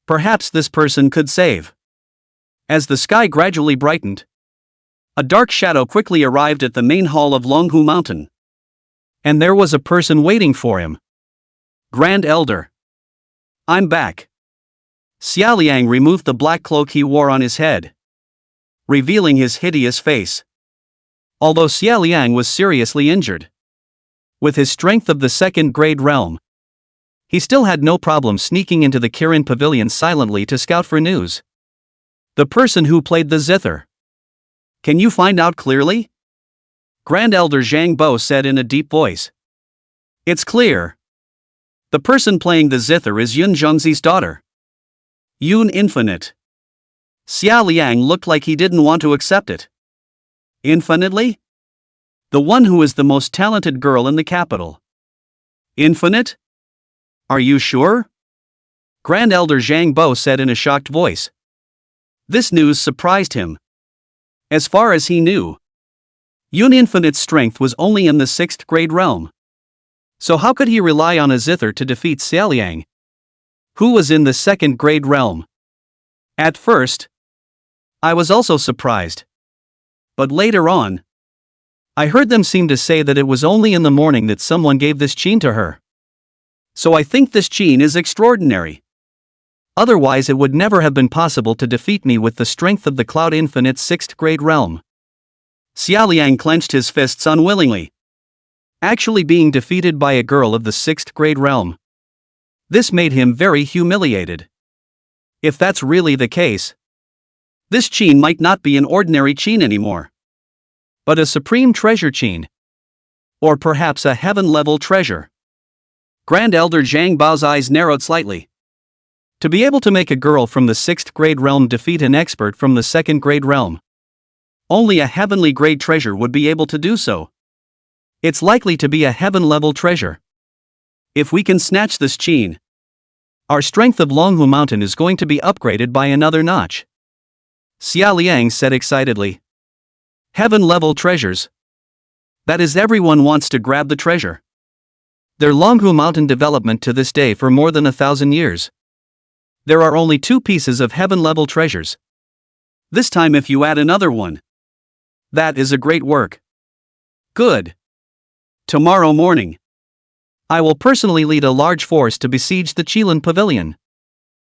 Perhaps this person could save. As the sky gradually brightened, A dark shadow quickly arrived at the main hall of Longhu Mountain. And there was a person waiting for him. Grand Elder. I'm back. Xia Liang removed the black cloak he wore on his head, revealing his hideous face. Although Xia Liang was seriously injured, with his strength of the second-grade realm, he still had no problem sneaking into the Kirin Pavilion silently to scout for news. The person who played the zither. Can you find out clearly? Grand Elder Zhang Bo said in a deep voice. It's clear. The person playing the zither is Yun Zhongzi's daughter, Yun Infinite. Xia Liang looked like he didn't want to accept it. Infinitely? The one who is the most talented girl in the capital. Infinite? Are you sure? Grand Elder Zhang Bo said in a shocked voice. This news surprised him. As far as he knew, Yun Infinite's strength was only in the 6th grade realm. So how could he rely on a zither to defeat Xia Liang, who was in the 2nd grade realm? At first, I was also surprised. But later on, I heard them seem to say that it was only in the morning that someone gave this gene to her. So I think this gene is extraordinary. Otherwise it would never have been possible to defeat me with the strength of the Cloud Infinite's 6th grade realm. Xia Liang clenched his fists unwillingly. Actually being defeated by a girl of the 6th grade realm. This made him very humiliated. If that's really the case, this Qin might not be an ordinary Qin anymore, but a supreme treasure Qin. Or perhaps a heaven-level treasure. Grand Elder Zhang Bao's eyes narrowed slightly. To be able to make a girl from the 6th grade realm defeat an expert from the 2nd grade realm, only a heavenly grade treasure would be able to do so. It's likely to be a heaven-level treasure. If we can snatch this Qin, our strength of Longhu Mountain is going to be upgraded by another notch. Xia Liang said excitedly. Heaven-level treasures. That is, everyone wants to grab the treasure. Their Longhu Mountain development to this day for more than 1,000 years. There are only 2 pieces of heaven-level treasures. This time if you add another one. That is a great work. Good. Tomorrow morning, I will personally lead a large force to besiege the Qilin Pavilion.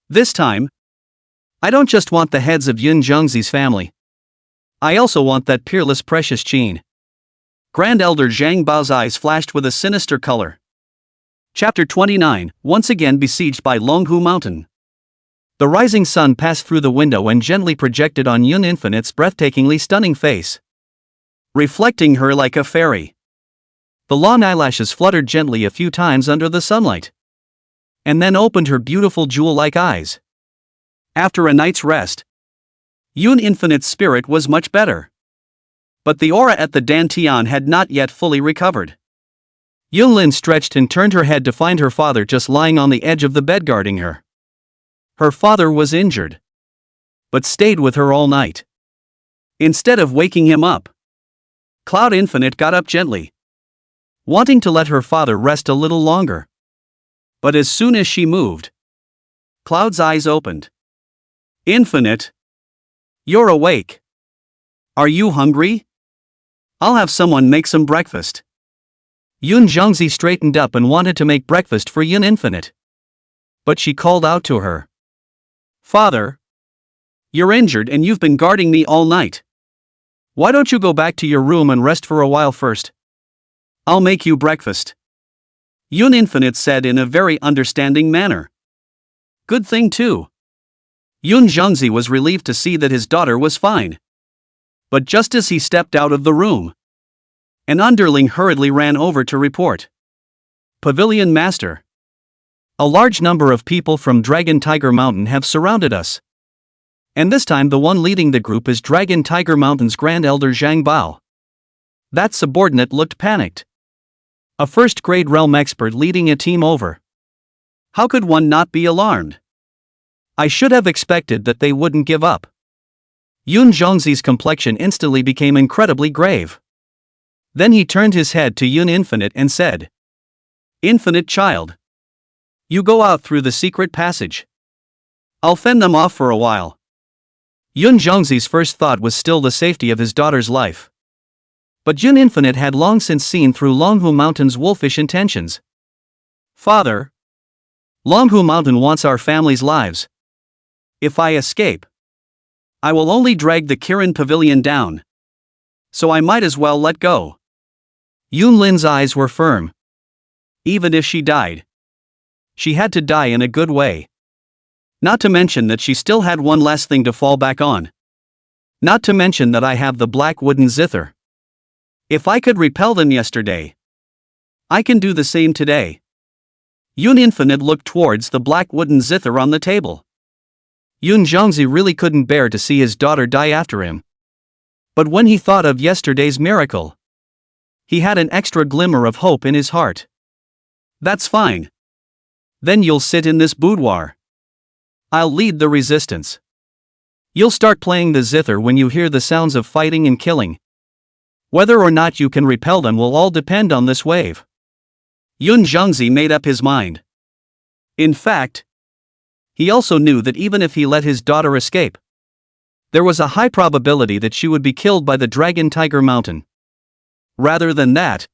This time, I don't just want the heads of Yun Zhongzi's family. I also want that peerless precious Qin. Grand Elder Zhang Bao's eyes flashed with a sinister color. Chapter 29, once again besieged by Longhu Mountain. The rising sun passed through the window and gently projected on Yun Infinite's breathtakingly stunning face, reflecting her like a fairy. The long eyelashes fluttered gently a few times under the sunlight, and then opened her beautiful jewel-like eyes. After a night's rest, Yun Infinite's spirit was much better. But the aura at the Dantian had not yet fully recovered. Yunlin stretched and turned her head to find her father just lying on the edge of the bed guarding her. Her father was injured, but stayed with her all night. Instead of waking him up, Cloud Infinite got up gently, wanting to let her father rest a little longer. But as soon as she moved, Cloud's eyes opened. Infinite, you're awake. Are you hungry? I'll have someone make some breakfast. Yun Zhongzi straightened up and wanted to make breakfast for Yun Infinite. But she called out to her. Father, you're injured and you've been guarding me all night. Why don't you go back to your room and rest for a while first? I'll make you breakfast. Yun Infinite said in a very understanding manner. Good thing too. Yun Zhongzi was relieved to see that his daughter was fine. But just as he stepped out of the room, an underling hurriedly ran over to report. Pavilion Master. A large number of people from Dragon Tiger Mountain have surrounded us. And this time the one leading the group is Dragon Tiger Mountain's Grand Elder Zhang Bao. That subordinate looked panicked. A first-grade realm expert leading a team over. How could one not be alarmed? I should have expected that they wouldn't give up. Yun Zhongzi's complexion instantly became incredibly grave. Then he turned his head to Yun Infinite and said, Infinite child, you go out through the secret passage. I'll fend them off for a while. Yun Zhongzi's first thought was still the safety of his daughter's life. But Yun Infinite had long since seen through Longhu Mountain's wolfish intentions. Father, Longhu Mountain wants our family's lives. If I escape, I will only drag the Kirin Pavilion down. So I might as well let go. Yun Lin's eyes were firm. Even if she died, she had to die in a good way. Not to mention that she still had one last thing to fall back on. Not to mention that I have the black wooden zither. If I could repel them yesterday, I can do the same today. Yun Infinite looked towards the black wooden zither on the table. Yun Zhongzi really couldn't bear to see his daughter die after him. But when he thought of yesterday's miracle, he had an extra glimmer of hope in his heart. That's fine. Then you'll sit in this boudoir. I'll lead the resistance. You'll start playing the zither when you hear the sounds of fighting and killing. Whether or not you can repel them will all depend on this wave. Yun Zhongzi made up his mind. In fact, he also knew that even if he let his daughter escape, there was a high probability that she would be killed by the Dragon Tiger Mountain. Rather than that,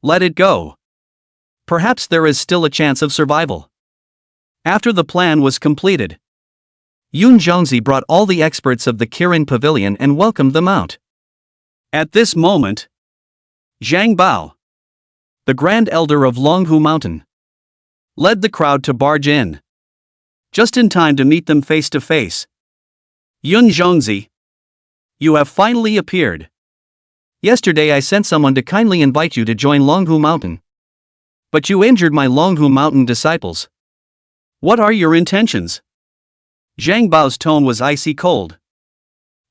let it go. Perhaps there is still a chance of survival. After the plan was completed, Yun Zhongzi brought all the experts of the Kirin Pavilion and welcomed them out. At this moment, Zhang Bao, the Grand Elder of Longhu Mountain, led the crowd to barge in, just in time to meet them face to face. Yun Zhongzi, you have finally appeared. Yesterday I sent someone to kindly invite you to join Longhu Mountain. But you injured my Longhu Mountain disciples. What are your intentions? Zhang Bao's tone was icy cold,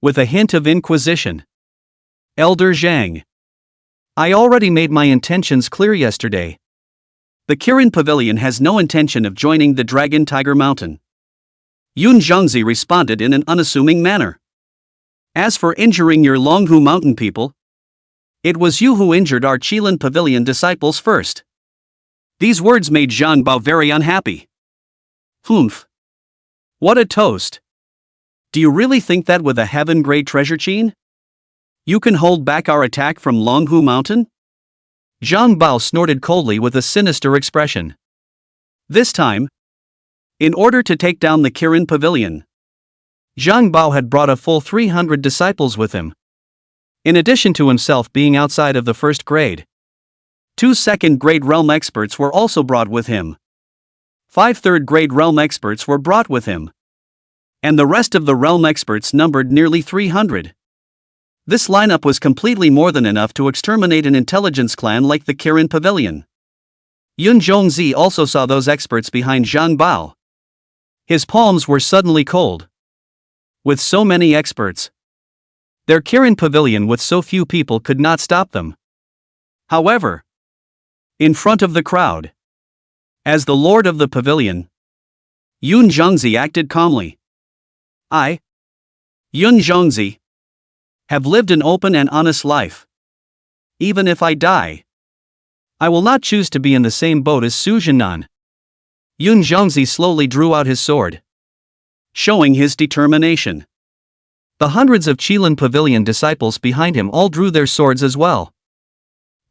with a hint of inquisition. Elder Zhang, I already made my intentions clear yesterday. The Kirin Pavilion has no intention of joining the Dragon Tiger Mountain. Yun Zhongzi responded in an unassuming manner. As for injuring your Longhu Mountain people, it was you who injured our Qilin Pavilion disciples first. These words made Zhang Bao very unhappy. Humph. What a toast. Do you really think that with a heaven-grade treasure chain, you can hold back our attack from Longhu Mountain? Zhang Bao snorted coldly with a sinister expression. This time, in order to take down the Kirin Pavilion, Zhang Bao had brought a full 300 disciples with him. In addition to himself being outside of the first grade, 2 second-grade realm experts were also brought with him. 5 third-grade realm experts were brought with him. And the rest of the realm experts numbered nearly 300. This lineup was completely more than enough to exterminate an intelligence clan like the Kirin Pavilion. Yun Zhongzi also saw those experts behind Zhang Bao. His palms were suddenly cold. With so many experts, their Kirin Pavilion with so few people could not stop them. However, in front of the crowd, as the lord of the pavilion, Yun Zhongzi acted calmly. I, Yun Zhongzi, have lived an open and honest life. Even if I die, I will not choose to be in the same boat as Su Jinan. Yun Zhongzi slowly drew out his sword, showing his determination. The hundreds of Qilin Pavilion disciples behind him all drew their swords as well.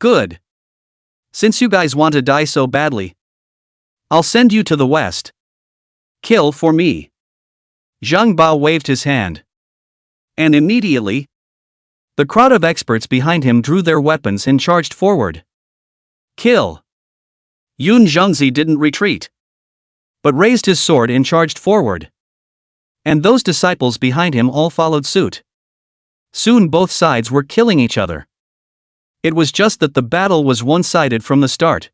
Good. Since you guys want to die so badly, I'll send you to the west. Kill for me. Zhang Bao waved his hand. And immediately, the crowd of experts behind him drew their weapons and charged forward. Kill. Yun Zhongzi didn't retreat, but raised his sword and charged forward. And those disciples behind him all followed suit. Soon both sides were killing each other. It was just that the battle was one-sided from the start.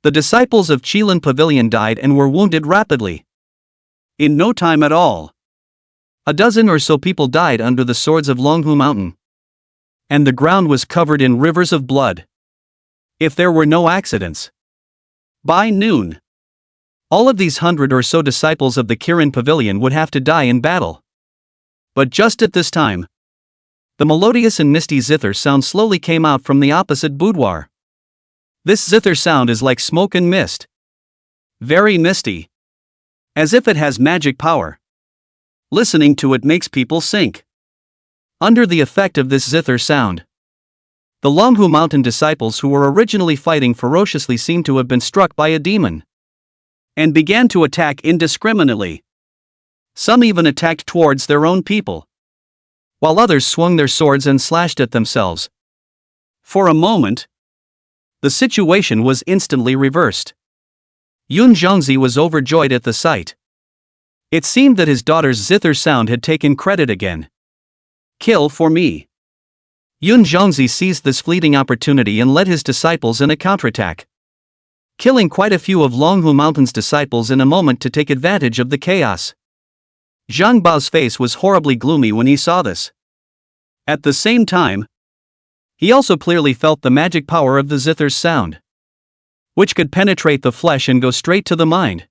The disciples of Qilin Pavilion died and were wounded rapidly. In no time at all, a dozen or so people died under the swords of Longhu Mountain. And the ground was covered in rivers of blood. If there were no accidents, by noon, all of these 100 or so disciples of the Kirin Pavilion would have to die in battle. But just at this time, the melodious and misty zither sound slowly came out from the opposite boudoir. This zither sound is like smoke and mist. Very misty. As if it has magic power. Listening to it makes people sink under the effect of this zither sound. The Longhu Mountain disciples who were originally fighting ferociously seemed to have been struck by a demon and began to attack indiscriminately. Some even attacked towards their own people, while others swung their swords and slashed at themselves. For a moment, the situation was instantly reversed. Yun Zhongzi was overjoyed at the sight. It seemed that his daughter's zither sound had taken credit again. Kill for me. Yun Zhongzi seized this fleeting opportunity and led his disciples in a counterattack, killing quite a few of Longhu Mountain's disciples in a moment to take advantage of the chaos. Zhang Bao's face was horribly gloomy when he saw this. At the same time, he also clearly felt the magic power of the zither's sound, which could penetrate the flesh and go straight to the mind,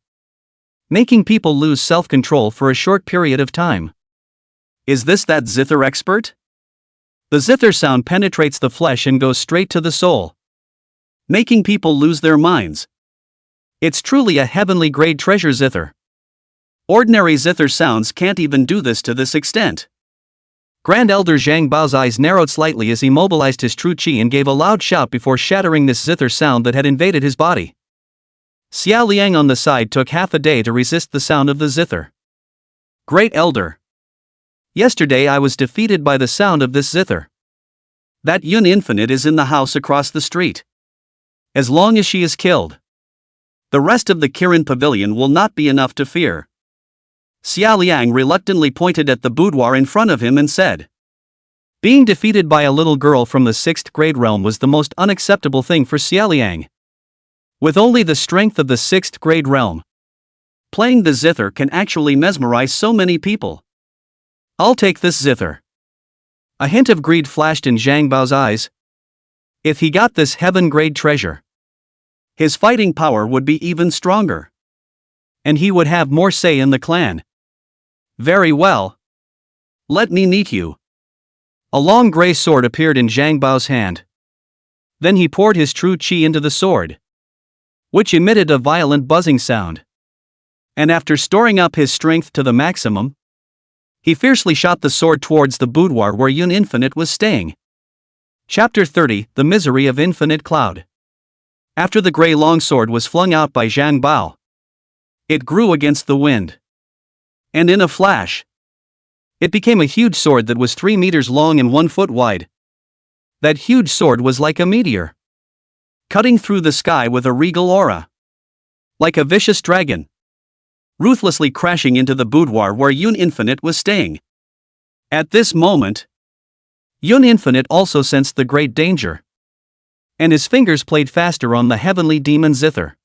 making people lose self-control for a short period of time. Is this that zither expert? The zither sound penetrates the flesh and goes straight to the soul, making people lose their minds. It's truly a heavenly grade treasure zither. Ordinary zither sounds can't even do this to this extent. Grand Elder Zhang Bao's eyes narrowed slightly as he mobilized his true qi and gave a loud shout before shattering this zither sound that had invaded his body. Xiao Liang on the side took half a day to resist the sound of the zither. Great Elder. Yesterday I was defeated by the sound of this zither. That Yun Infinite is in the house across the street. As long as she is killed, the rest of the Kirin Pavilion will not be enough to fear. Xiao Liang reluctantly pointed at the boudoir in front of him and said, being defeated by a little girl from the 6th grade realm was the most unacceptable thing for Xiao Liang. With only the strength of the 6th grade realm, playing the zither can actually mesmerize so many people. I'll take this zither. A hint of greed flashed in Zhang Bao's eyes. If he got this heaven-grade treasure, his fighting power would be even stronger, and he would have more say in the clan. Very well. Let me meet you. A long gray sword appeared in Zhang Bao's hand. Then he poured his true qi into the sword, which emitted a violent buzzing sound. And after storing up his strength to the maximum, he fiercely shot the sword towards the boudoir where Yun Infinite was staying. Chapter 30, The Misery of Infinite Cloud. After the gray longsword was flung out by Zhang Bao, it grew against the wind. And in a flash, it became a huge sword that was 3 meters long and 1 foot wide. That huge sword was like a meteor, cutting through the sky with a regal aura, like a vicious dragon, ruthlessly crashing into the boudoir where Yun Infinite was staying. At this moment, Yun Infinite also sensed the great danger, and his fingers played faster on the heavenly demon zither.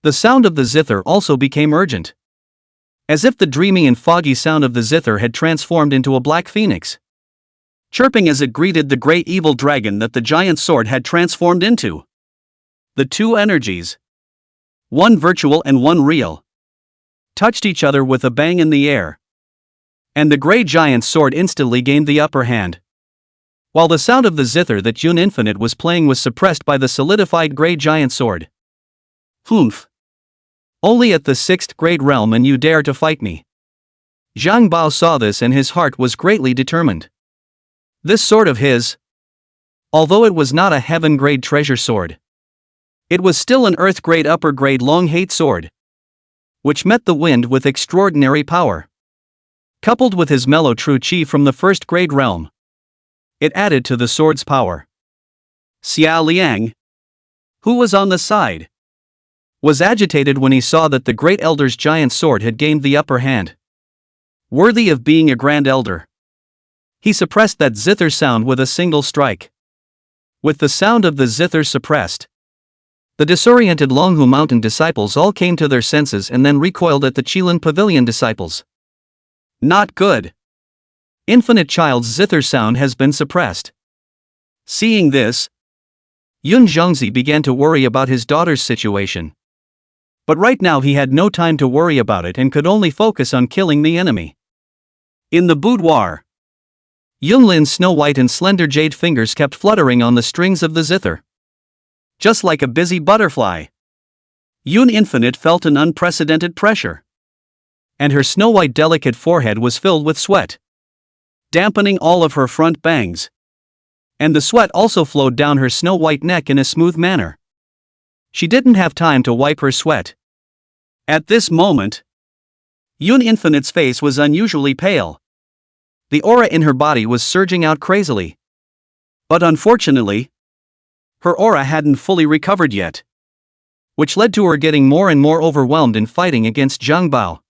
The sound of the zither also became urgent, as if the dreamy and foggy sound of the zither had transformed into a black phoenix, chirping as it greeted the great evil dragon that the giant sword had transformed into. The two energies, one virtual and one real, touched each other with a bang in the air, and the grey giant's sword instantly gained the upper hand, while the sound of the zither that Yun Infinite was playing was suppressed by the solidified grey giant sword. Humph. Only at the 6th grade realm and you dare to fight me. Zhang Bao saw this and his heart was greatly determined. This sword of his, although it was not a heaven-grade treasure sword, it was still an earth-grade upper-grade long-hate sword, which met the wind with extraordinary power. Coupled with his mellow true qi from the 1st grade realm, it added to the sword's power. Xiao Liang, who was on the side, was agitated when he saw that the great elder's giant sword had gained the upper hand. Worthy of being a grand elder, he suppressed that zither sound with a single strike. With the sound of the zither suppressed, the disoriented Longhu Mountain disciples all came to their senses and then recoiled at the Qilin Pavilion disciples. Not good. Infinite Child's zither sound has been suppressed. Seeing this, Yun Zhongzi began to worry about his daughter's situation. But right now he had no time to worry about it and could only focus on killing the enemy. In the boudoir, Yunlin's snow-white and slender jade fingers kept fluttering on the strings of the zither, just like a busy butterfly. Yun Infinite felt an unprecedented pressure, and her snow-white delicate forehead was filled with sweat, dampening all of her front bangs. And the sweat also flowed down her snow-white neck in a smooth manner. She didn't have time to wipe her sweat. At this moment, Yoon Infinite's face was unusually pale. The aura in her body was surging out crazily. But unfortunately, her aura hadn't fully recovered yet, which led to her getting more and more overwhelmed in fighting against Zhang Bao.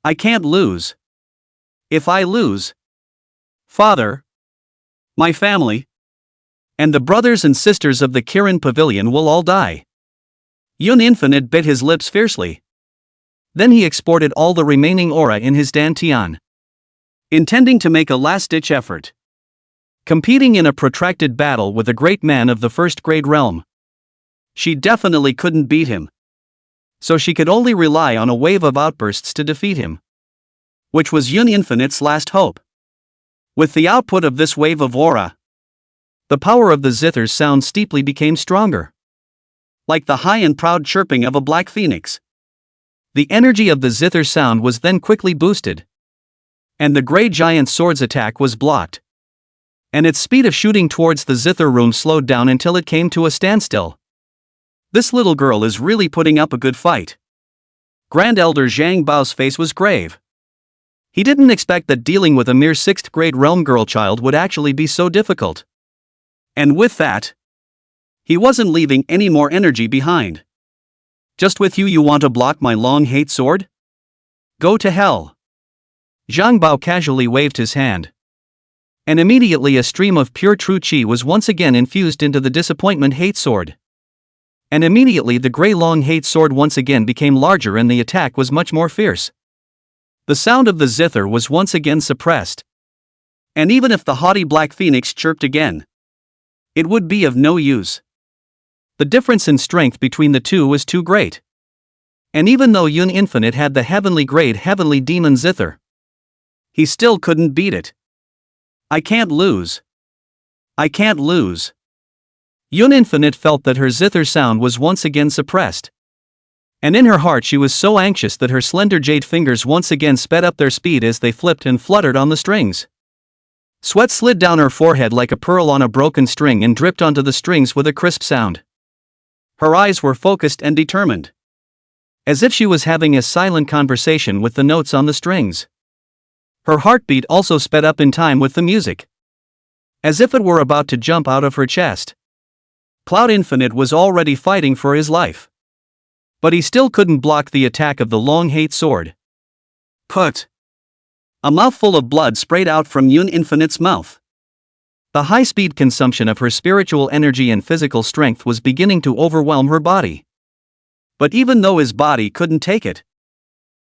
I can't lose. If I lose, father, my family, and the brothers and sisters of the Kirin Pavilion will all die. Yoon Infinite bit his lips fiercely. Then he exported all the remaining aura in his dantian, intending to make a last-ditch effort, competing in a protracted battle with a great man of the first-grade realm. She definitely couldn't beat him, so she could only rely on a wave of outbursts to defeat him, which was Yoon Infinite's last hope. With the output of this wave of aura, the power of the zither's sound steeply became stronger, like the high and proud chirping of a black phoenix. The energy of the zither sound was then quickly boosted, and the grey giant sword's attack was blocked, and its speed of shooting towards the zither room slowed down until it came to a standstill. This little girl is really putting up a good fight. Grand Elder Zhang Bao's face was grave. He didn't expect that dealing with a mere 6th grade realm girl child would actually be so difficult. And with that, he wasn't leaving any more energy behind. Just with you want to block my long hate sword? Go to hell. Zhang Bao casually waved his hand, and immediately a stream of pure true qi was once again infused into the disappointment hate sword. And immediately the grey long hate sword once again became larger and the attack was much more fierce. The sound of the zither was once again suppressed. And even if the haughty black phoenix chirped again, it would be of no use. The difference in strength between the two was too great. And even though Yoon Infinite had the heavenly grade heavenly demon zither, he still couldn't beat it. I can't lose. I can't lose. Yoon Infinite felt that her zither sound was once again suppressed. And in her heart she was so anxious that her slender jade fingers once again sped up their speed as they flipped and fluttered on the strings. Sweat slid down her forehead like a pearl on a broken string and dripped onto the strings with a crisp sound. Her eyes were focused and determined, as if she was having a silent conversation with the notes on the strings. Her heartbeat also sped up in time with the music, as if it were about to jump out of her chest. Cloud Infinite was already fighting for his life, but he still couldn't block the attack of the long hate sword. Put! A mouthful of blood sprayed out from Yoon Infinite's mouth. The high-speed consumption of her spiritual energy and physical strength was beginning to overwhelm her body. But even though his body couldn't take it,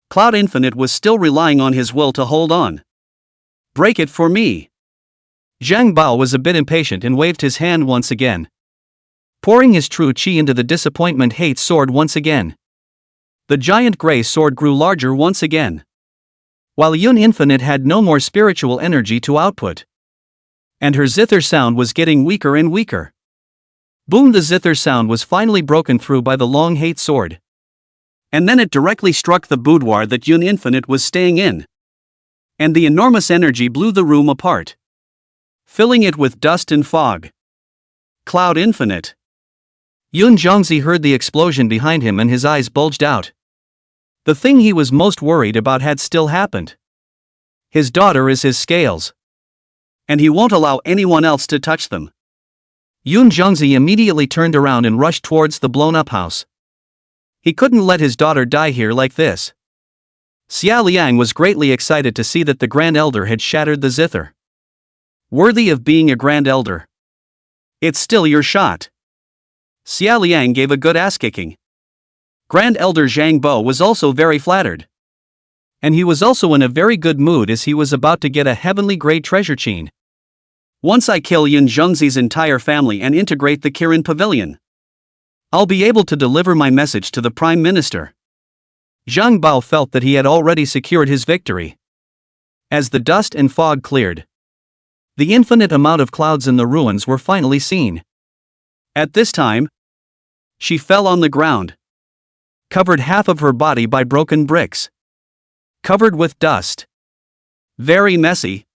Cloud Infinite was still relying on his will to hold on. Break it for me. Zhang Bao was a bit impatient and waved his hand once again, pouring his true qi into the disappointment hate sword once again. The giant grey sword grew larger once again, while Yoon Infinite had no more spiritual energy to output, and her zither sound was getting weaker and weaker. Boom! The zither sound was finally broken through by the long hate sword. And then it directly struck the boudoir that Yoon Infinite was staying in. And the enormous energy blew the room apart, filling it with dust and fog. Cloud Infinite. Yoon Zhongzi heard the explosion behind him and his eyes bulged out. The thing he was most worried about had still happened. His daughter is his scales, and he won't allow anyone else to touch them. Yoon Zhongzi immediately turned around and rushed towards the blown-up house. He couldn't let his daughter die here like this. Xia Liang was greatly excited to see that the Grand Elder had shattered the zither. Worthy of being a Grand Elder. It's still your shot. Xia Liang gave a good ass-kicking. Grand Elder Zhang Bo was also very flattered. And he was also in a very good mood as he was about to get a heavenly grade treasure chain. Once I kill Yoon Zhongzi's entire family and integrate the Kirin Pavilion, I'll be able to deliver my message to the Prime Minister. Zhang Bao felt that he had already secured his victory. As the dust and fog cleared, the infinite amount of clouds in the ruins were finally seen. At this time, she fell on the ground, covered half of her body by broken bricks. covered with dust. Very messy.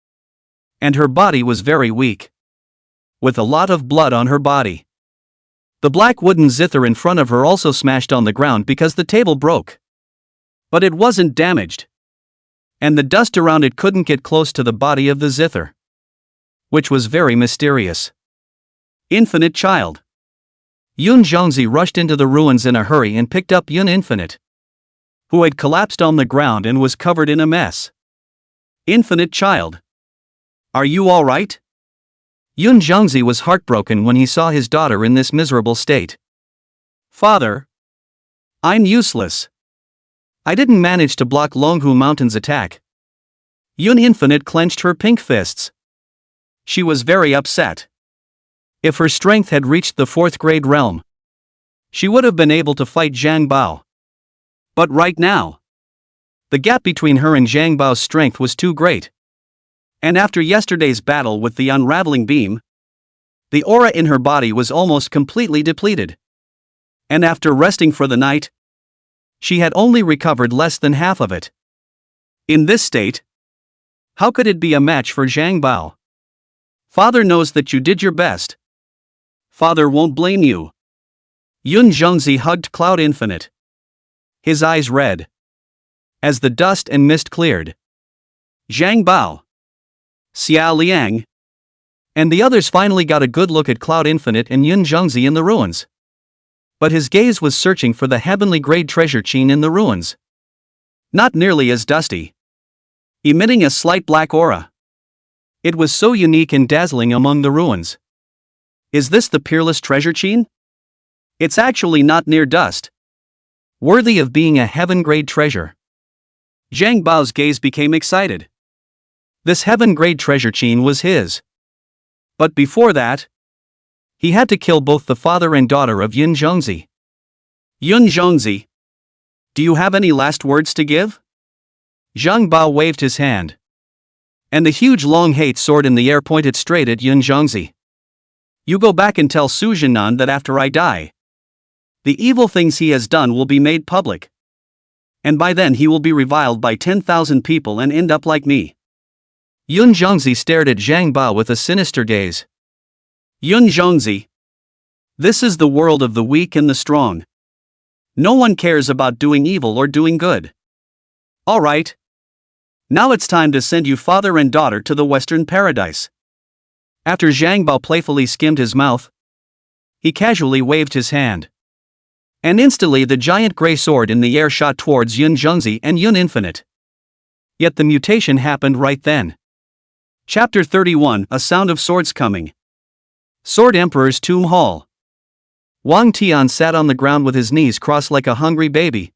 And her body was very weak. With a lot of blood on her body. The black wooden zither in front of her also smashed on the ground because the table broke. But it wasn't damaged. And the dust around it couldn't get close to the body of the zither. Which was very mysterious. Infinite child. Yun Zhongzi rushed into the ruins in a hurry and picked up Yun Infinite, who had collapsed on the ground and was covered in a mess. Infinite child. Are you all right? Yun Zhongzi was heartbroken when he saw his daughter in this miserable state. Father. I'm useless. I didn't manage to block Longhu Mountain's attack. Yun Infinite clenched her pink fists. She was very upset. If her strength had reached the 4th grade realm, she would have been able to fight Zhang Bao. But right now, the gap between her and Zhang Bao's strength was too great. And after yesterday's battle with the unraveling beam, the aura in her body was almost completely depleted. And after resting for the night, she had only recovered less than half of it. In this state, how could it be a match for Zhang Bao? Father knows that you did your best. Father won't blame you. Yun Zhongzi hugged Cloud Infinite. His eyes red. As the dust and mist cleared. Zhang Bao, Xiao Liang, and the others finally got a good look at Cloud Infinite and Yun Zhongzi in the ruins. But his gaze was searching for the heavenly grade treasure chain in the ruins. Not nearly as dusty. Emitting a slight black aura. It was so unique and dazzling among the ruins. Is this the peerless treasure chain? It's actually not near dust. Worthy of being a heaven-grade treasure. Zhang Bao's gaze became excited. This heaven-grade treasure chain was his. But before that, he had to kill both the father and daughter of Yun Zhongzi. Yun Zhongzi, do you have any last words to give? Zhang Bao waved his hand. And the huge long hate sword in the air pointed straight at Yun Zhongzi. You go back and tell Su Jinan that after I die, the evil things he has done will be made public. And by then he will be reviled by 10,000 people and end up like me. Yun Zhongzi stared at Zhang Bao with a sinister gaze. Yun Zhongzi. This is the world of the weak and the strong. No one cares about doing evil or doing good. Alright. Now it's time to send you father and daughter to the Western Paradise. After Zhang Bao playfully skimmed his mouth, he casually waved his hand. And instantly the giant grey sword in the air shot towards Yun Zhongzi and Yun Infinite. Yet the mutation happened right then. Chapter 31, A Sound of Swords Coming. Sword Emperor's Tomb Hall. Wang Tian sat on the ground with his knees crossed like a hungry baby,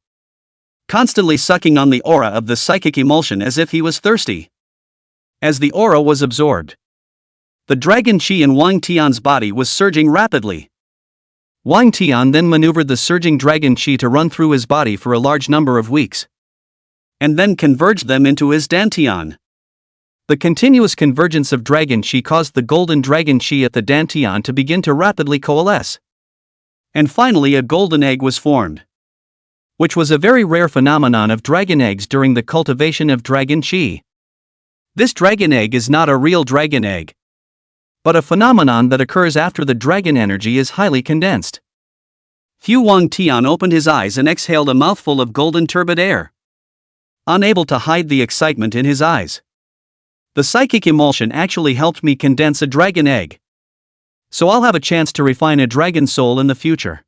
constantly sucking on the aura of the psychic emulsion as if he was thirsty. As the aura was absorbed, the dragon chi in Wang Tian's body was surging rapidly. Wang Tian then maneuvered the surging dragon chi to run through his body for a large number of weeks, and then converged them into his dantian. The continuous convergence of dragon chi caused the golden dragon chi at the dantian to begin to rapidly coalesce. And finally a golden egg was formed, which was a very rare phenomenon of dragon eggs during the cultivation of dragon chi. This dragon egg is not a real dragon egg, but a phenomenon that occurs after the dragon energy is highly condensed. Hu Wang Tian opened his eyes and exhaled a mouthful of golden turbid air, unable to hide the excitement in his eyes. The psychic emulsion actually helped me condense a dragon egg. So I'll have a chance to refine a dragon soul in the future.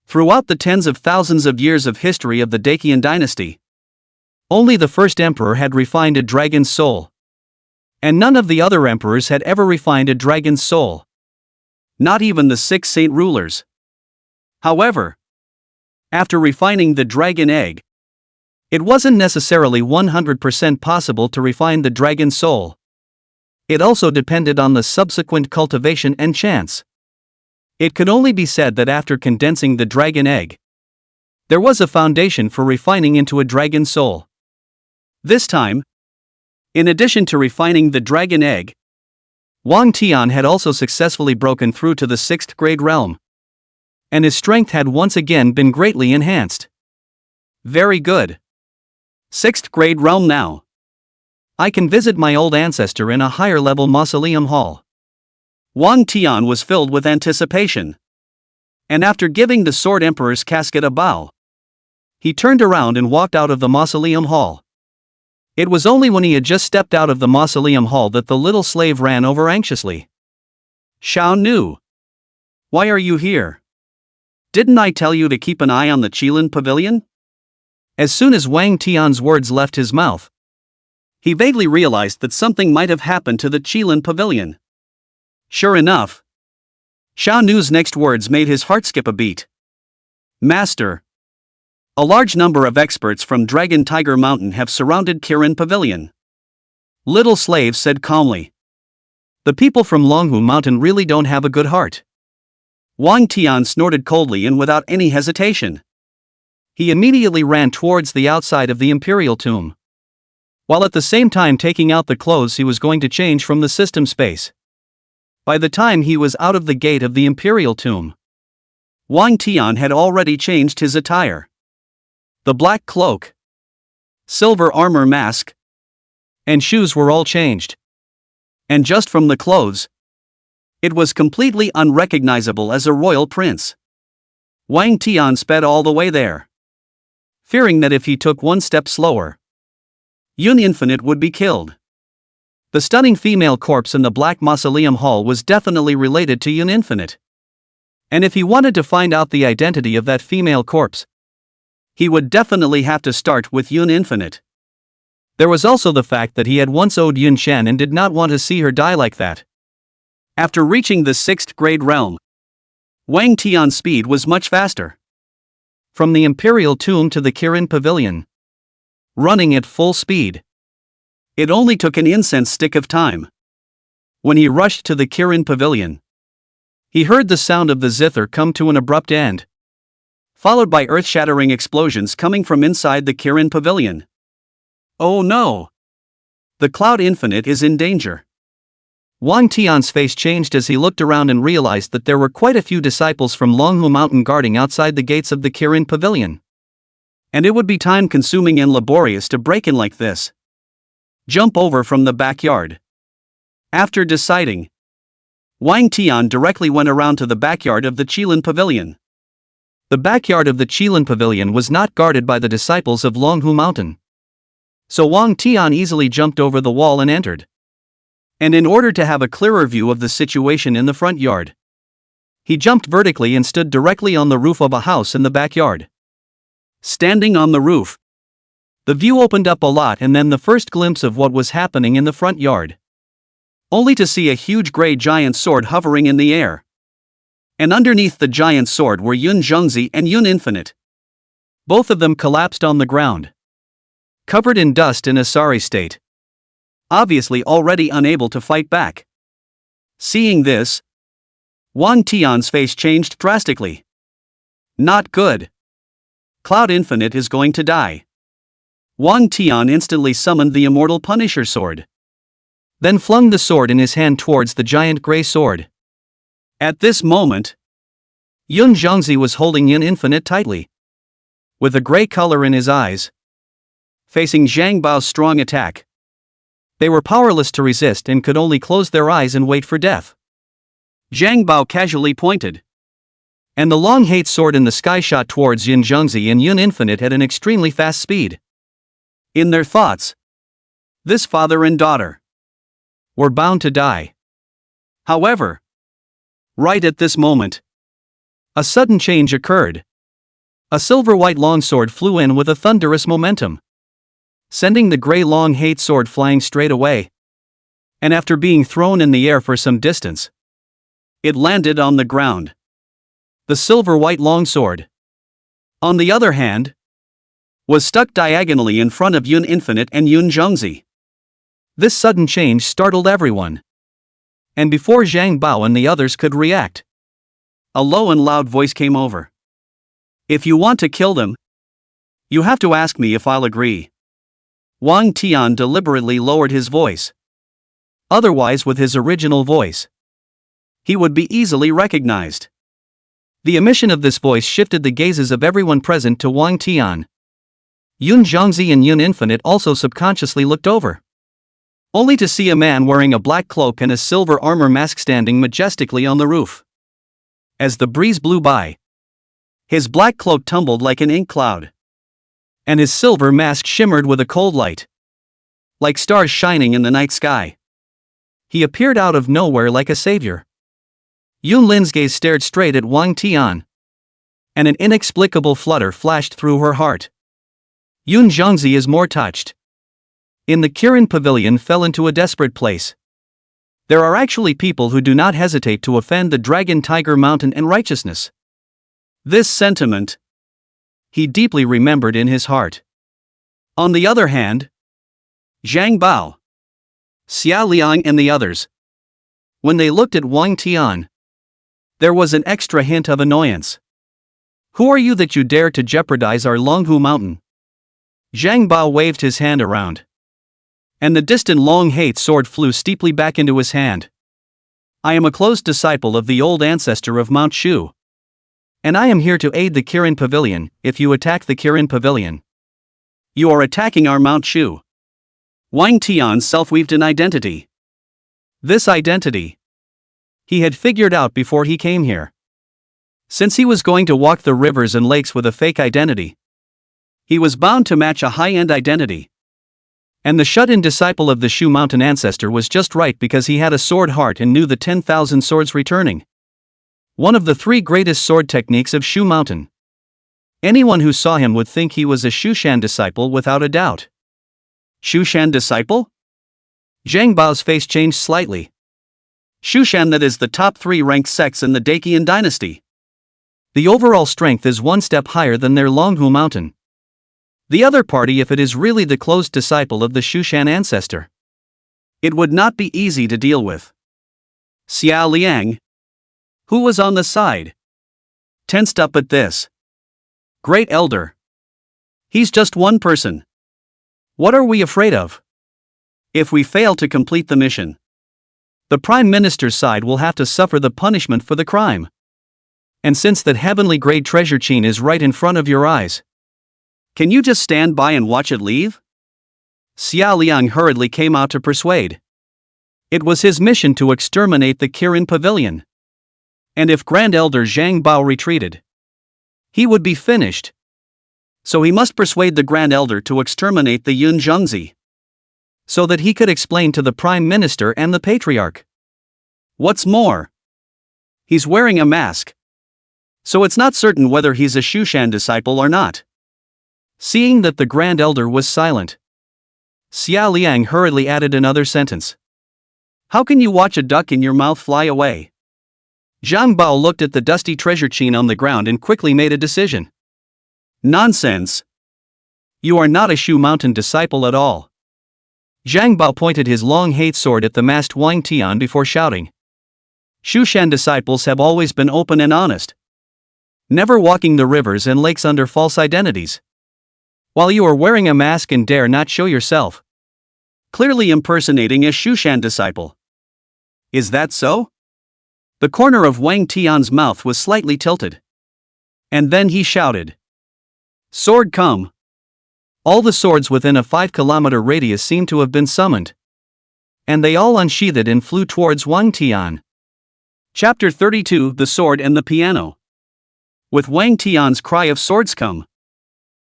Throughout the tens of thousands of years of history of the Dacian dynasty, only the first emperor had refined a dragon's soul. And none of the other emperors had ever refined a dragon's soul. Not even the 6 saint rulers. However, after refining the dragon egg, it wasn't necessarily 100% possible to refine the dragon soul. It also depended on the subsequent cultivation and chance. It could only be said that after condensing the dragon egg, there was a foundation for refining into a dragon soul. This time, in addition to refining the dragon egg, Wang Tian had also successfully broken through to the 6th grade realm, and his strength had once again been greatly enhanced. Very good. 6th grade realm now. I can visit my old ancestor in a higher level mausoleum hall. Wang Tian was filled with anticipation. And after giving the Sword Emperor's casket a bow, he turned around and walked out of the mausoleum hall. It was only when he had just stepped out of the mausoleum hall that the little slave ran over anxiously. Xiao Nu. Why are you here? Didn't I tell you to keep an eye on the Qilin Pavilion? As soon as Wang Tian's words left his mouth, he vaguely realized that something might have happened to the Qilin Pavilion. Sure enough, Xiao Nu's next words made his heart skip a beat. Master. A large number of experts from Dragon Tiger Mountain have surrounded Kirin Pavilion. Little slave said calmly. The people from Longhu Mountain really don't have a good heart. Wang Tian snorted coldly and without any hesitation. He immediately ran towards the outside of the imperial tomb, while at the same time taking out the clothes he was going to change from the system space. By the time he was out of the gate of the imperial tomb, Wang Tian had already changed his attire. The black cloak, silver armor mask, and shoes were all changed. And just from the clothes, it was completely unrecognizable as a royal prince. Wang Tian sped all the way there, fearing that if he took one step slower, Yun Infinite would be killed. The stunning female corpse in the Black Mausoleum Hall was definitely related to Yun Infinite. And if he wanted to find out the identity of that female corpse, he would definitely have to start with Yun Infinite. There was also the fact that he had once owed Yun Shan and did not want to see her die like that. After reaching the 6th grade realm, Wang Tian's speed was much faster. From the Imperial Tomb to the Kirin Pavilion, running at full speed. It only took an incense stick of time. When he rushed to the Kirin Pavilion, he heard the sound of the zither come to an abrupt end, followed by earth-shattering explosions coming from inside the Kirin Pavilion. Oh no! The Cloud Infinite is in danger. Wang Tian's face changed as he looked around and realized that there were quite a few disciples from Longhu Mountain guarding outside the gates of the Kirin Pavilion. And it would be time-consuming and laborious to break in like this. Jump over from the backyard. After deciding, Wang Tian directly went around to the backyard of the Qilin Pavilion. The backyard of the Qilin Pavilion was not guarded by the disciples of Longhu Mountain. So Wang Tian easily jumped over the wall and entered. And in order to have a clearer view of the situation in the front yard, he jumped vertically and stood directly on the roof of a house in the backyard. Standing on the roof, the view opened up a lot and then the first glimpse of what was happening in the front yard. Only to see a huge gray giant sword hovering in the air. And underneath the giant sword were Yun Zhengzi and Yun Infinite. Both of them collapsed on the ground, covered in dust in a sorry state, obviously already unable to fight back. Seeing this, Wang Tian's face changed drastically. Not good. Cloud Infinite is going to die. Wang Tian instantly summoned the immortal Punisher sword, then flung the sword in his hand towards the giant gray sword. At this moment, Yun Zhengzi was holding Yun Infinite tightly, with a gray color in his eyes, facing Zhang Bao's strong attack. They were powerless to resist and could only close their eyes and wait for death. Zhang Bao casually pointed, and the long hate sword in the sky shot towards Yun Zhengzi and Yun Infinite at an extremely fast speed. In their thoughts, this father and daughter were bound to die. However, right at this moment, a sudden change occurred. A silver-white longsword flew in with a thunderous momentum, sending the gray long hate sword flying straight away. And after being thrown in the air for some distance, it landed on the ground. The silver-white longsword, on the other hand, was stuck diagonally in front of Yun Infinite and Yun Zhengzi. This sudden change startled everyone. And before Zhang Bao and the others could react, a low and loud voice came over. If you want to kill them, you have to ask me if I'll agree. Wang Tian deliberately lowered his voice. Otherwise, with his original voice, he would be easily recognized. The emission of this voice shifted the gazes of everyone present to Wang Tian. Yun Zhongzi and Yun Infinite also subconsciously looked over, only to see a man wearing a black cloak and a silver armor mask standing majestically on the roof. As the breeze blew by, his black cloak tumbled like an ink cloud, and his silver mask shimmered with a cold light, like stars shining in the night sky. He appeared out of nowhere like a savior. Yun Lin's gaze stared straight at Wang Tian, and an inexplicable flutter flashed through her heart. Yun Zhongzi is more touched. In the Kirin Pavilion fell into a desperate place. There are actually people who do not hesitate to offend the Dragon Tiger Mountain and righteousness. This sentiment he deeply remembered in his heart. On the other hand, Zhang Bao, Xia Liang and the others, when they looked at Wang Tian, there was an extra hint of annoyance. Who are you that you dare to jeopardize our Longhu Mountain? Zhang Bao waved his hand around, and the distant long hate sword flew steeply back into his hand. I am a close disciple of the old ancestor of Mount Shu, and I am here to aid the Kirin Pavilion. If you attack the Kirin Pavilion, you are attacking our Mount Shu. Wang Tian self-weaved an identity. This identity he had figured out before he came here. Since he was going to walk the rivers and lakes with a fake identity, he was bound to match a high-end identity. And the shut-in disciple of the Shu Mountain ancestor was just right because he had a sword heart and knew the 10,000 swords returning. One of the 3 greatest sword techniques of Shu Mountain. Anyone who saw him would think he was a Shushan disciple without a doubt. Shushan disciple? Zhang Bao's face changed slightly. Shushan, that is the top 3 ranked sects in the Dacian dynasty. The overall strength is 1 step higher than their Longhu Mountain. The other party, if it is really the close disciple of the Shushan ancestor, it would not be easy to deal with. Xia Liang, who was on the side, tensed up at this. Great Elder. He's just one person. What are we afraid of? If we fail to complete the mission, the Prime Minister's side will have to suffer the punishment for the crime. And since that heavenly grade treasure chain is right in front of your eyes, can you just stand by and watch it leave? Xia Liang hurriedly came out to persuade. It was his mission to exterminate the Kirin Pavilion. And if Grand Elder Zhang Bao retreated, he would be finished. So he must persuade the Grand Elder to exterminate the Yun Zhongzi, so that he could explain to the Prime Minister and the Patriarch. What's more, he's wearing a mask, so it's not certain whether he's a Shushan disciple or not. Seeing that the Grand Elder was silent, Xia Liang hurriedly added another sentence. How can you watch a duck in your mouth fly away? Zhang Bao looked at the dusty treasure chain on the ground and quickly made a decision. Nonsense. You are not a Shu Mountain disciple at all. Zhang Bao pointed his long hate sword at the masked Wang Tian before shouting. Shushan disciples have always been open and honest, never walking the rivers and lakes under false identities. While you are wearing a mask and dare not show yourself, clearly impersonating a Shushan disciple. Is that so? The corner of Wang Tian's mouth was slightly tilted. And then he shouted. Sword come! All the swords within a 5-kilometer radius seemed to have been summoned. And they all unsheathed and flew towards Wang Tian. Chapter 32: The Sword and the Piano. With Wang Tian's cry of swords come,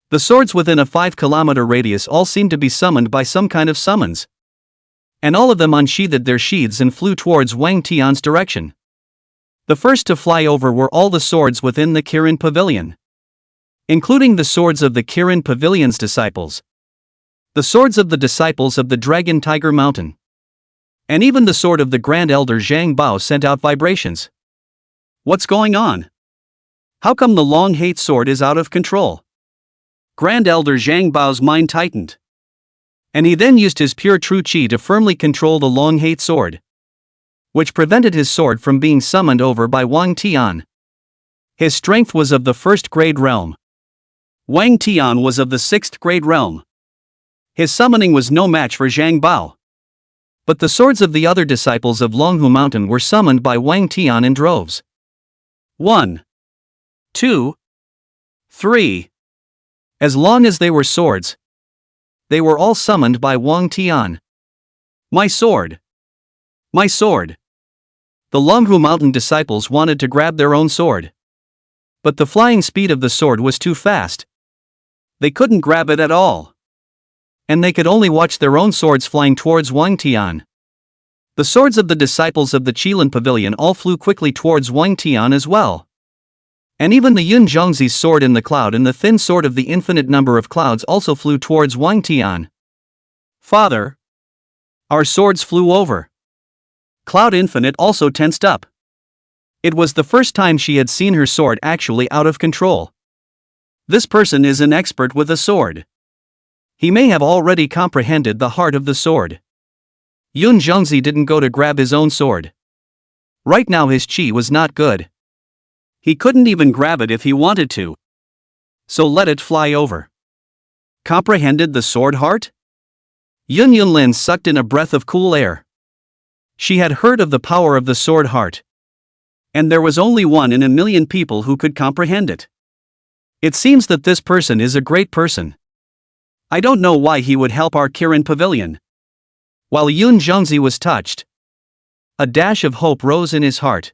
the swords within a 5-kilometer radius all seemed to be summoned by some kind of summons. And all of them unsheathed their sheaths and flew towards Wang Tian's direction. The first to fly over were all the swords within the Kirin Pavilion, including the swords of the Kirin Pavilion's disciples, the swords of the disciples of the Dragon Tiger Mountain, and even the sword of the Grand Elder Zhang Bao sent out vibrations. What's going on? How come the long hate sword is out of control? Grand Elder Zhang Bao's mind tightened, and he then used his pure true qi to firmly control the long hate sword, which prevented his sword from being summoned over by Wang Tian. His strength was of the 1st grade realm. Wang Tian was of the 6th grade realm. His summoning was no match for Zhang Bao. But the swords of the other disciples of Longhu Mountain were summoned by Wang Tian in droves. 1, 2, 3. As long as they were swords, they were all summoned by Wang Tian. My sword! My sword! The Longhu Mountain disciples wanted to grab their own sword. But the flying speed of the sword was too fast. They couldn't grab it at all. And they could only watch their own swords flying towards Wang Tian. The swords of the disciples of the Qilin Pavilion all flew quickly towards Wang Tian as well. And even the Yun Zhongzi's sword in the cloud and the thin sword of the infinite number of clouds also flew towards Wang Tian. Father! Our swords flew over. Cloud Infinite also tensed up. It was the first time she had seen her sword actually out of control. This person is an expert with a sword. He may have already comprehended the heart of the sword. Yun Zhongzi didn't go to grab his own sword. Right now his chi was not good. He couldn't even grab it if he wanted to. So let it fly over. Comprehended the sword heart? Yun Yunlin sucked in a breath of cool air. She had heard of the power of the sword heart. And there was only 1 in a million people who could comprehend it. It seems that this person is a great person. I don't know why he would help our Kirin Pavilion. While Yun Zhongzi was touched, a dash of hope rose in his heart.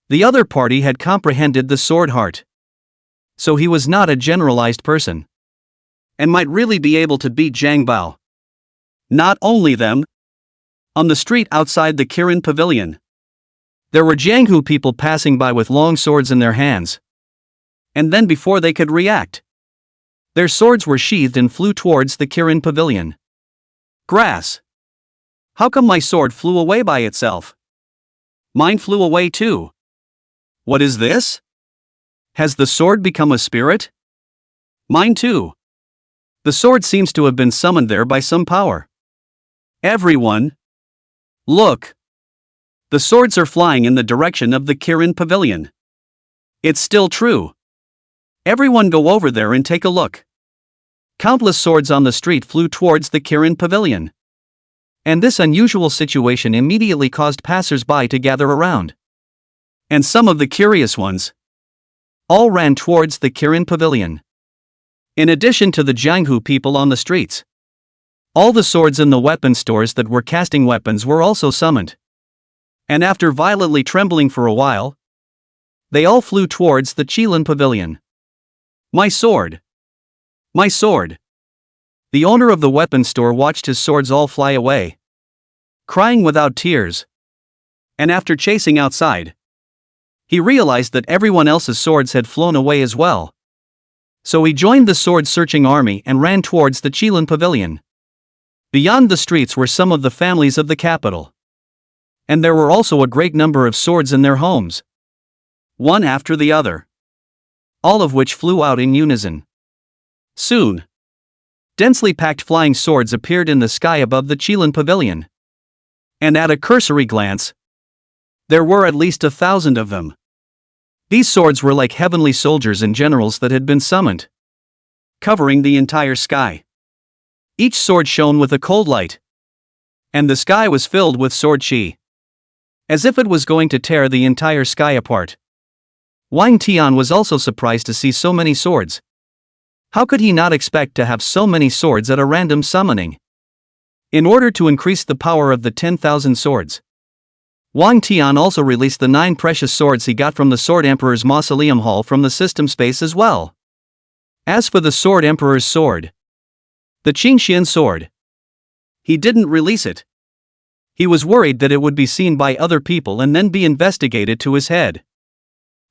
The other party had comprehended the sword heart. So he was not a generalized person. And might really be able to beat Zhang Bao. Not only them. On the street outside the Kirin Pavilion, there were Jianghu people passing by with long swords in their hands. And then before they could react, their swords were sheathed and flew towards the Kirin Pavilion. Grass! How come my sword flew away by itself? Mine flew away too. What is this? Has the sword become a spirit? Mine too. The sword seems to have been summoned there by some power. Everyone! Look! The swords are flying in the direction of the Kirin Pavilion. It's still true. Everyone go over there and take a look. Countless swords on the street flew towards the Kirin Pavilion. And this unusual situation immediately caused passers-by to gather around. And some of the curious ones all ran towards the Kirin Pavilion. In addition to the Jianghu people on the streets, all the swords in the weapon stores that were casting weapons were also summoned. And after violently trembling for a while, they all flew towards the Qilin Pavilion. My sword! My sword! The owner of the weapon store watched his swords all fly away, crying without tears. And after chasing outside, he realized that everyone else's swords had flown away as well. So he joined the sword-searching army and ran towards the Qilin Pavilion. Beyond the streets were some of the families of the capital. And there were also a great number of swords in their homes. One after the other. All of which flew out in unison. Soon, densely packed flying swords appeared in the sky above the Qilin Pavilion. And at a cursory glance, there were at least 1,000 of them. These swords were like heavenly soldiers and generals that had been summoned, covering the entire sky. Each sword shone with a cold light. And the sky was filled with sword chi. As if it was going to tear the entire sky apart. Wang Tian was also surprised to see so many swords. How could he not expect to have so many swords at a random summoning? In order to increase the power of the 10,000 swords, Wang Tian also released the 9 precious swords he got from the Sword Emperor's Mausoleum Hall from the system space as well. As for the Sword Emperor's sword, the Qingxian sword, he didn't release it. He was worried that it would be seen by other people and then be investigated to his head.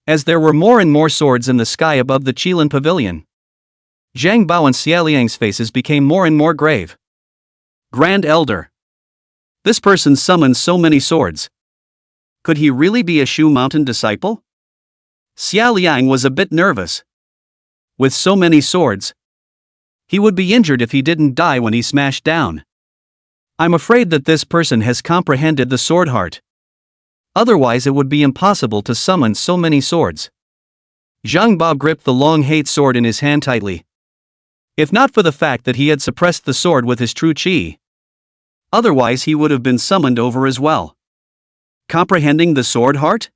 As there were more and more swords in the sky above the Qilin Pavilion, Zhang Bao and Xia Liang's faces became more and more grave. Grand Elder. This person summons so many swords. Could he really be a Shu Mountain disciple? Xia Liang was a bit nervous. With so many swords, he would be injured if he didn't die when he smashed down. I'm afraid that this person has comprehended the sword heart. Otherwise it would be impossible to summon so many swords. Zhang Bao gripped the long hate sword in his hand tightly. If not for the fact that he had suppressed the sword with his true chi, otherwise he would have been summoned over as well. Comprehending the sword heart?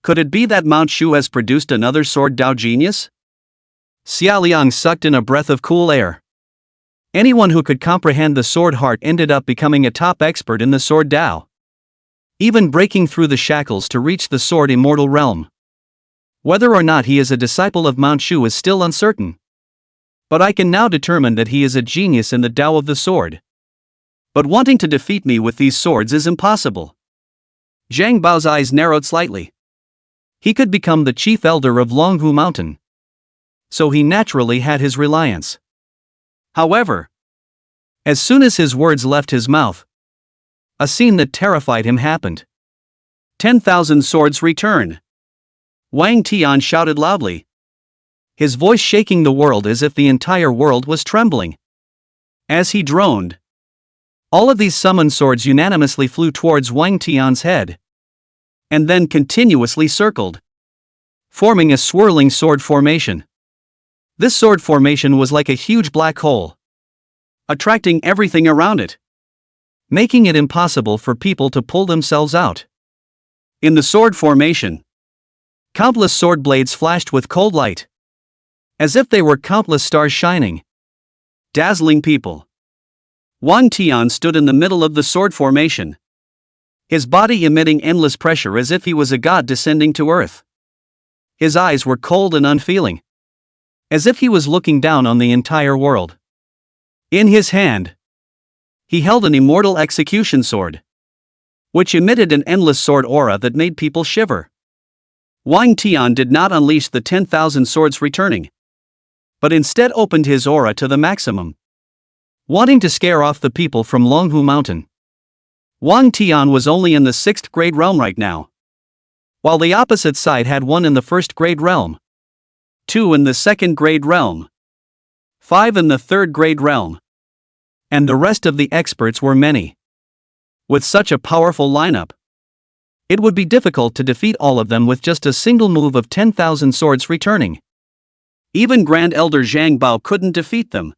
Could it be that Mount Shu has produced another sword Dao genius? Xia Liang sucked in a breath of cool air. Anyone who could comprehend the sword heart ended up becoming a top expert in the sword Dao, even breaking through the shackles to reach the sword immortal realm. Whether or not he is a disciple of Mount Shu is still uncertain. But I can now determine that he is a genius in the Dao of the sword. But wanting to defeat me with these swords is impossible. Zhang Bao's eyes narrowed slightly. He could become the chief elder of Longhu Mountain, so he naturally had his reliance. However, as soon as his words left his mouth, a scene that terrified him happened. 10,000 swords return. Wang Tian shouted loudly, his voice shaking the world as if the entire world was trembling. As he droned, all of these summoned swords unanimously flew towards Wang Tian's head, and then continuously circled, forming a swirling sword formation. This sword formation was like a huge black hole, attracting everything around it, making it impossible for people to pull themselves out. In the sword formation, countless sword blades flashed with cold light, as if they were countless stars shining, dazzling people. Wang Tian stood in the middle of the sword formation, his body emitting endless pressure as if he was a god descending to earth. His eyes were cold and unfeeling, as if he was looking down on the entire world. In his hand, he held an immortal execution sword, which emitted an endless sword aura that made people shiver. Wang Tian did not unleash the 10,000 swords returning, but instead opened his aura to the maximum, wanting to scare off the people from Longhu Mountain. Wang Tian was only in the 6th grade realm right now, while the opposite side had 1 in the 1st grade realm, 2 in the 2nd grade realm, 5 in the 3rd grade realm, and the rest of the experts were many. With such a powerful lineup, it would be difficult to defeat all of them with just a single move of 10,000 swords returning. Even Grand Elder Zhang Bao couldn't defeat them.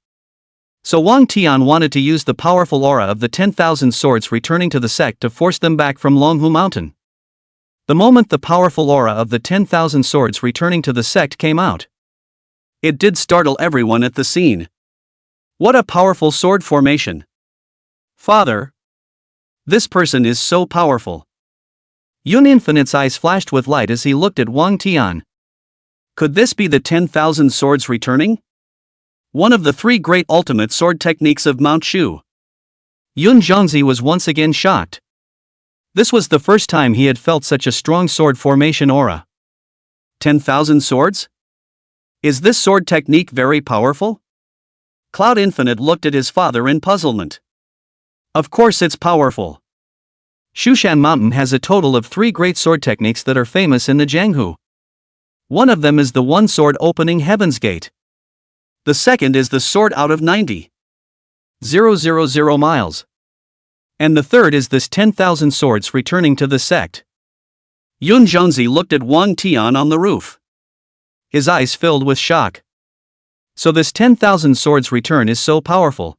So Wang Tian wanted to use the powerful aura of the 10,000 swords returning to the sect to force them back from Longhu Mountain. The moment the powerful aura of the 10,000 swords returning to the sect came out, it did startle everyone at the scene. What a powerful sword formation! Father, this person is so powerful. Yun Infinite's eyes flashed with light as he looked at Wang Tian. Could this be the 10,000 swords returning? One of the 3 great ultimate sword techniques of Mount Shu. Yun Zhongzi was once again shocked. This was the first time he had felt such a strong sword formation aura. 10,000 swords? Is this sword technique very powerful? Cloud Infinite looked at his father in puzzlement. Of course it's powerful. Shushan Mountain has a total of 3 great sword techniques that are famous in the Jianghu. One of them is the one sword opening Heaven's Gate. The second is the sword out of 90,000 miles. And the third is this 10,000 swords returning to the sect. Yun Zhongzi looked at Wang Tian on the roof. His eyes filled with shock. So this 10,000 swords return is so powerful.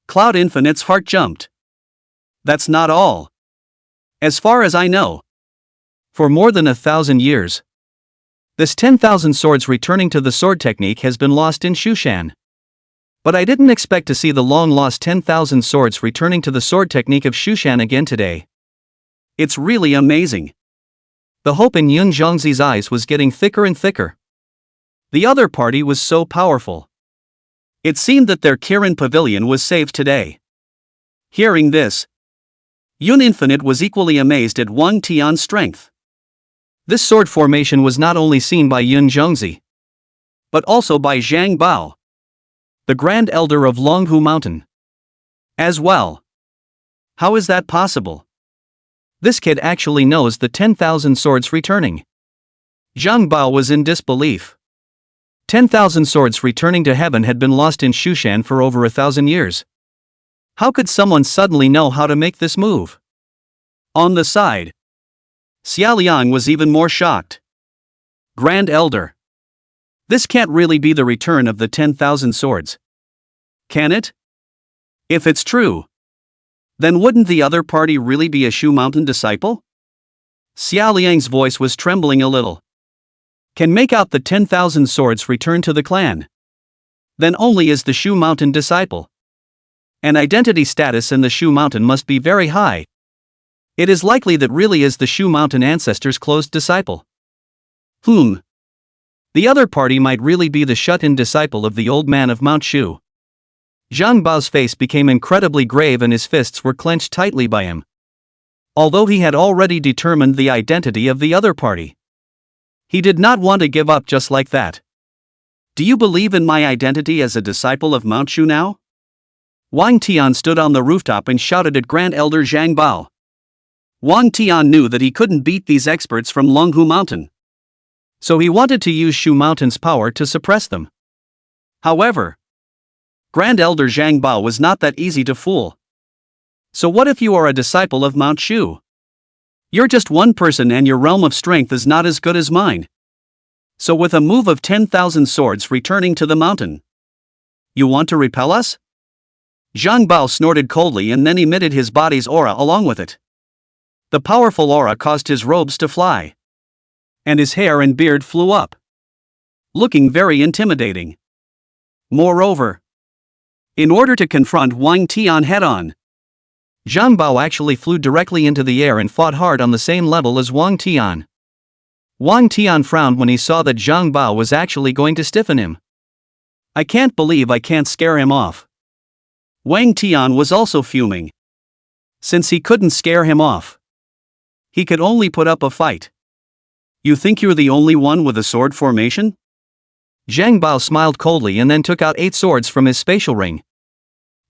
Cloud Infinite's heart jumped. That's not all. As far as I know, for more than 1,000 years, this 10,000 swords returning to the sword technique has been lost in Shushan. But I didn't expect to see the long-lost 10,000 swords returning to the sword technique of Shushan again today. It's really amazing. The hope in Yun Zhongzi's eyes was getting thicker and thicker. The other party was so powerful. It seemed that their Kirin Pavilion was saved today. Hearing this, Yun Infinite was equally amazed at Wang Tian's strength. This sword formation was not only seen by Yun Zhongzi, but also by Zhang Bao, the Grand Elder of Longhu Mountain, as well. How is that possible? This kid actually knows the 10,000 swords returning. Zhang Bao was in disbelief. 10,000 swords returning to heaven had been lost in Shushan for over 1,000 years. How could someone suddenly know how to make this move? On the side, Xia Liang was even more shocked. Grand Elder, this can't really be the return of the 10,000 swords. Can it? If it's true, then wouldn't the other party really be a Shu Mountain disciple? Xia Liang's voice was trembling a little. can make out the 10,000 swords return to the clan. Then only is the Shu Mountain disciple. An identity status in the Shu Mountain must be very high. It is likely that really is the Shu Mountain ancestor's close disciple. The other party might really be the shut-in disciple of the old man of Mount Shu. Zhang Bao's face became incredibly grave and his fists were clenched tightly by him. Although he had already determined the identity of the other party, he did not want to give up just like that. Do you believe in my identity as a disciple of Mount Shu now? Wang Tian stood on the rooftop and shouted at Grand Elder Zhang Bao. Wang Tian knew that he couldn't beat these experts from Longhu Mountain, so he wanted to use Shu Mountain's power to suppress them. However, Grand Elder Zhang Bao was not that easy to fool. So what if you are a disciple of Mount Shu? You're just one person and your realm of strength is not as good as mine. So with a move of 10,000 swords returning to the mountain, you want to repel us? Zhang Bao snorted coldly and then emitted his body's aura along with it. The powerful aura caused his robes to fly, and his hair and beard flew up, looking very intimidating. Moreover, in order to confront Wang Tian head-on, Zhang Bao actually flew directly into the air and fought hard on the same level as Wang Tian. Wang Tian frowned when he saw that Zhang Bao was actually going to stiffen him. I can't believe I can't scare him off. Wang Tian was also fuming. Since he couldn't scare him off, he could only put up a fight. You think you're the only one with a sword formation? Zhang Bao smiled coldly and then took out 8 swords from his spatial ring,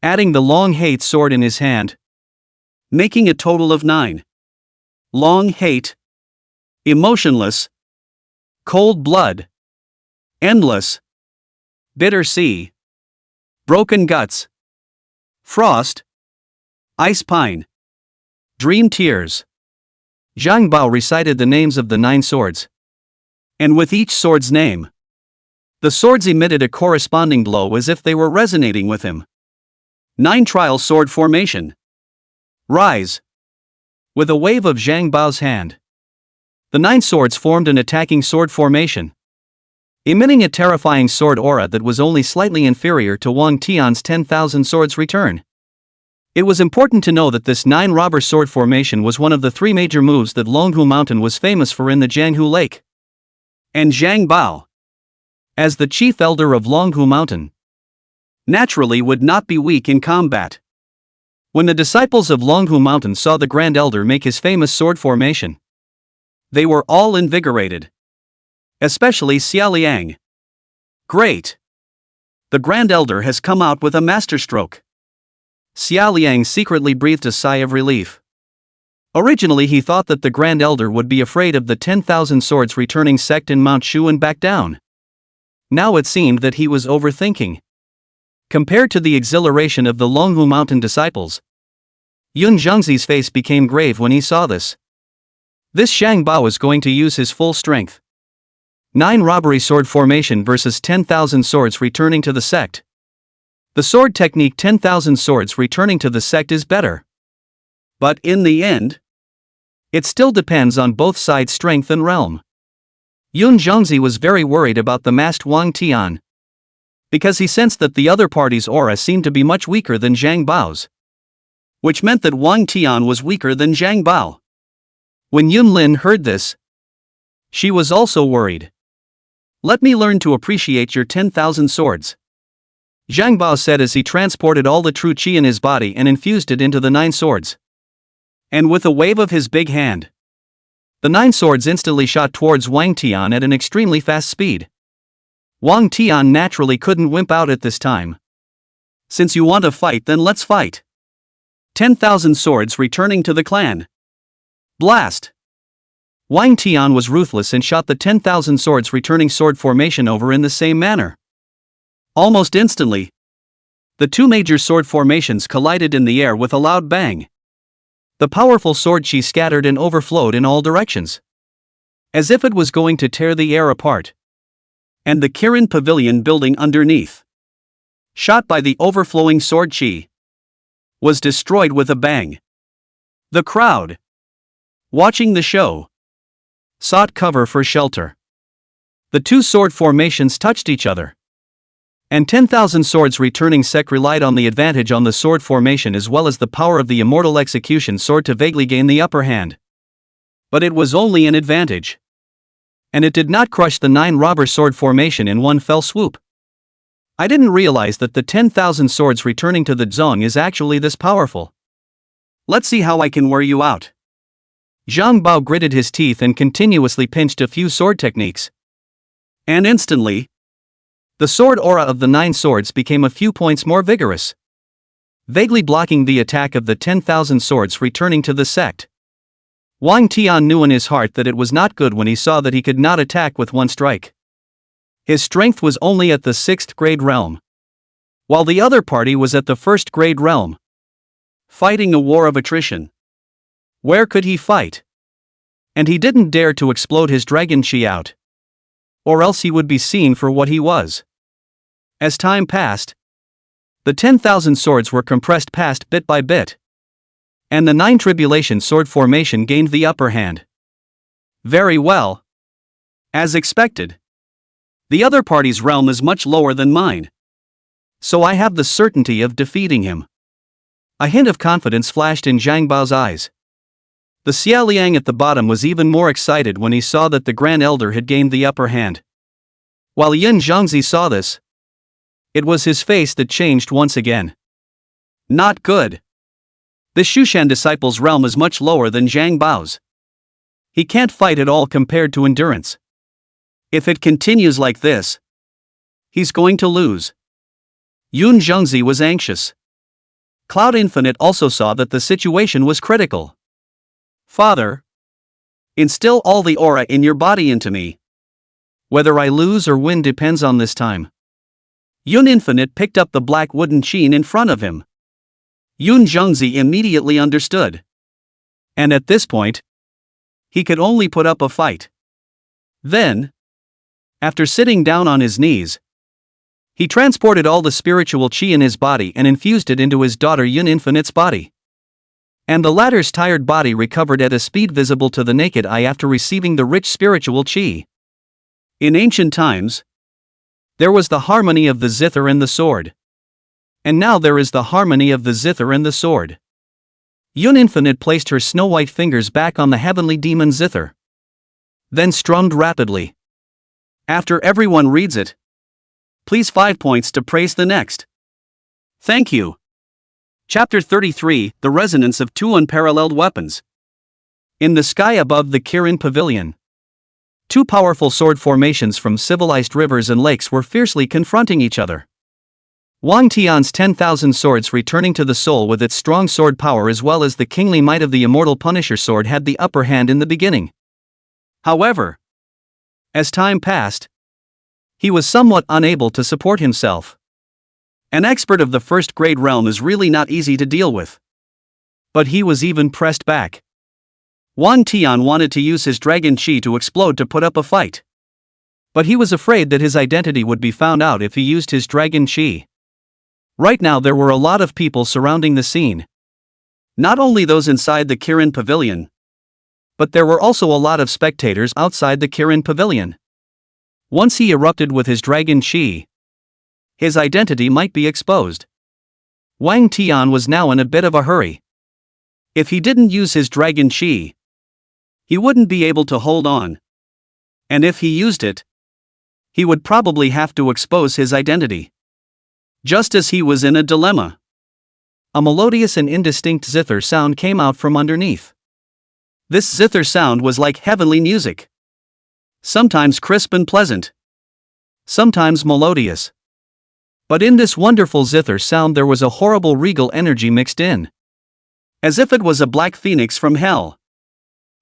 adding the long hate sword in his hand, making a total of 9. Long hate, emotionless, cold blood, endless, bitter sea, broken guts, frost, ice pine, dream tears. Zhang Bao recited the names of the 9 swords. And with each sword's name, the swords emitted a corresponding glow as if they were resonating with him. 9 trial sword formation. Rise. With a wave of Zhang Bao's hand, the 9 swords formed an attacking sword formation, emitting a terrifying sword aura that was only slightly inferior to Wang Tian's 10,000 swords return. It was important to know that this 9 robber sword formation was one of the 3 major moves that Longhu Mountain was famous for in the Jianghu Lake. And Zhang Bao, as the chief elder of Longhu Mountain, naturally would not be weak in combat. When the disciples of Longhu Mountain saw the Grand Elder make his famous sword formation, they were all invigorated. Especially Xia Liang. Great! The Grand Elder has come out with a masterstroke. Xia Liang secretly breathed a sigh of relief. Originally he thought that the Grand Elder would be afraid of the 10,000 swords returning sect in Mount Shu and back down. Now it seemed that he was overthinking. Compared to the exhilaration of the Longhu Mountain disciples, Yun Zhengzi's face became grave when he saw this. This Zhang Bao is going to use his full strength. 9 robbery sword formation versus 10,000 swords returning to the sect. The sword technique 10,000 swords returning to the sect is better. But in the end, it still depends on both sides' strength and realm. Yun Zhengzi was very worried about the masked Wang Tian, because he sensed that the other party's aura seemed to be much weaker than Zhang Bao's, which meant that Wang Tian was weaker than Zhang Bao. When Yun Lin heard this, she was also worried. Let me learn to appreciate your 10,000 swords, Zhang Bao said as he transported all the true qi in his body and infused it into the 9 swords. And with a wave of his big hand, the 9 swords instantly shot towards Wang Tian at an extremely fast speed. Wang Tian naturally couldn't wimp out at this time. Since you want to fight, then let's fight. 10,000 swords returning to the clan. Blast! Wang Tian was ruthless and shot the 10,000 swords returning sword formation over in the same manner. Almost instantly, the 2 major sword formations collided in the air with a loud bang. The powerful sword chi scattered and overflowed in all directions, as if it was going to tear the air apart. And the Kirin Pavilion building underneath, shot by the overflowing sword chi, was destroyed with a bang. The crowd, watching the show, sought cover for shelter. The two sword formations touched each other. And 10,000 swords returning sect relied on the advantage on the sword formation as well as the power of the immortal execution sword to vaguely gain the upper hand. But it was only an advantage. And it did not crush the 9 robber sword formation in one fell swoop. I didn't realize that the 10,000 swords returning to the zone is actually this powerful. Let's see how I can wear you out. Zhang Bao gritted his teeth and continuously pinched a few sword techniques. And instantly, the sword aura of the 9 swords became a few points more vigorous, vaguely blocking the attack of the 10,000 swords returning to the sect. Wang Tian knew in his heart that it was not good when he saw that he could not attack with one strike. His strength was only at the 6th grade realm, while the other party was at the 1st grade realm, fighting a war of attrition. Where could he fight? And he didn't dare to explode his dragon chi out, or else he would be seen for what he was. As time passed, the 10,000 swords were compressed past bit by bit, and the 9 tribulation sword formation gained the upper hand. Very well. As expected. The other party's realm is much lower than mine, so I have the certainty of defeating him. A hint of confidence flashed in Zhang Bao's eyes. The Xia Liang at the bottom was even more excited when he saw that the Grand Elder had gained the upper hand. While Yin Zhangzi saw this, it was his face that changed once again. Not good. The Shushan disciple's realm is much lower than Zhang Bao's. He can't fight at all compared to endurance. If it continues like this, he's going to lose. Yun Zhangzi was anxious. Cloud Infinite also saw that the situation was critical. Father, instill all the aura in your body into me. Whether I lose or win depends on this time. Yun Infinite picked up the black wooden chain in front of him. Yun Zhangzi immediately understood. And at this point, he could only put up a fight. Then, after sitting down on his knees, he transported all the spiritual chi in his body and infused it into his daughter Yun Infinite's body. And the latter's tired body recovered at a speed visible to the naked eye after receiving the rich spiritual chi. In ancient times, there was the harmony of the zither and the sword. And now there is the harmony of the zither and the sword. Yun Infinite placed her snow-white fingers back on the heavenly demon zither, then strummed rapidly. After everyone reads it, please 5 points to praise the next. Thank you. Chapter 33, The Resonance of Two Unparalleled Weapons. In the sky above the Kirin Pavilion, 2 powerful sword formations from civilized rivers and lakes were fiercely confronting each other. Wang Tian's 10,000 swords returning to the soul with its strong sword power as well as the kingly might of the immortal Punisher sword had the upper hand in the beginning. However, as time passed, he was somewhat unable to support himself. An expert of the 1st grade realm is really not easy to deal with. But he was even pressed back. Wang Tian wanted to use his dragon chi to explode to put up a fight. But he was afraid that his identity would be found out if he used his dragon chi. Right now there were a lot of people surrounding the scene. Not only those inside the Kirin Pavilion, but there were also a lot of spectators outside the Kirin Pavilion. Once he erupted with his dragon chi, his identity might be exposed. Wang Tian was now in a bit of a hurry. If he didn't use his dragon chi, he wouldn't be able to hold on. And if he used it, he would probably have to expose his identity. Just as he was in a dilemma, a melodious and indistinct zither sound came out from underneath. This zither sound was like heavenly music. Sometimes crisp and pleasant, sometimes melodious. But in this wonderful zither sound there was a horrible regal energy mixed in. As if it was a black phoenix from hell,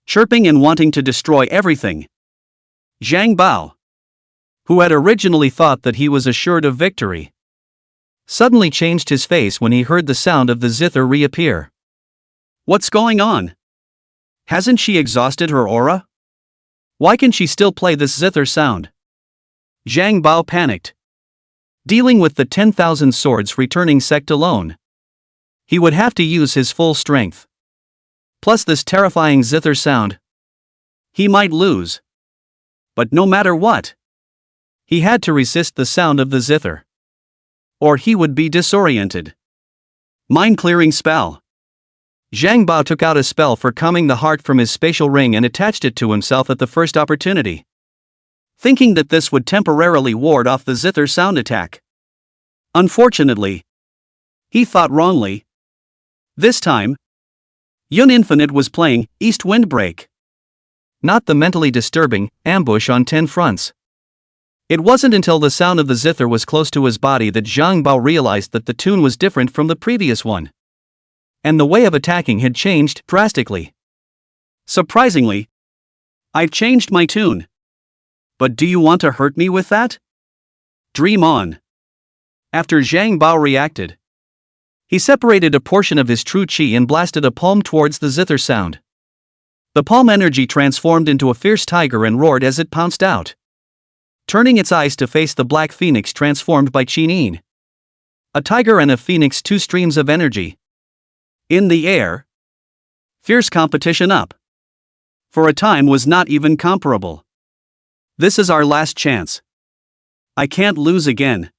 chirping and wanting to destroy everything. Zhang Bao, who had originally thought that he was assured of victory, suddenly changed his face when he heard the sound of the zither reappear. What's going on? Hasn't she exhausted her aura? Why can she still play this zither sound? Zhang Bao panicked. Dealing with the 10,000 swords returning sect alone, he would have to use his full strength. Plus this terrifying zither sound. He might lose. But no matter what, He had to resist the sound of the zither, or he would be disoriented. Mind-clearing spell. Zhang Bao took out a spell for calming the heart from his spatial ring and attached it to himself at the first opportunity, thinking that this would temporarily ward off the zither sound attack. Unfortunately, he thought wrongly. This time, Yun Infinite was playing East Windbreak, not the mentally disturbing ambush on 10 fronts. It wasn't until the sound of the zither was close to his body that Zhang Bao realized that the tune was different from the previous one, and the way of attacking had changed drastically. Surprisingly, I've changed my tune. But do you want to hurt me with that? Dream on. After Zhang Bao reacted, he separated a portion of his true chi and blasted a palm towards the zither sound. The palm energy transformed into a fierce tiger and roared as it pounced out, turning its eyes to face the black phoenix transformed by Qinin. A tiger and a phoenix, two streams of energy. In the air. Fierce competition up. For a time was not even comparable. This is our last chance. I can't lose again.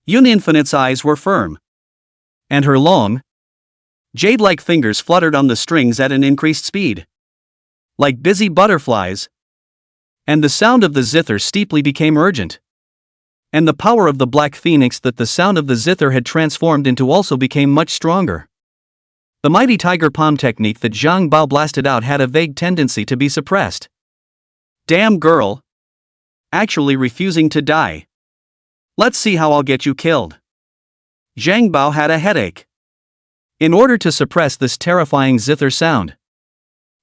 Yun Infinite's eyes were firm, and her long, jade-like fingers fluttered on the strings at an increased speed, like busy butterflies. And the sound of the zither steeply became urgent. And the power of the black phoenix that the sound of the zither had transformed into also became much stronger. The mighty tiger palm technique that Zhang Bao blasted out had a vague tendency to be suppressed. Damn girl! Actually refusing to die. Let's see how I'll get you killed. Zhang Bao had a headache. In order to suppress this terrifying zither sound,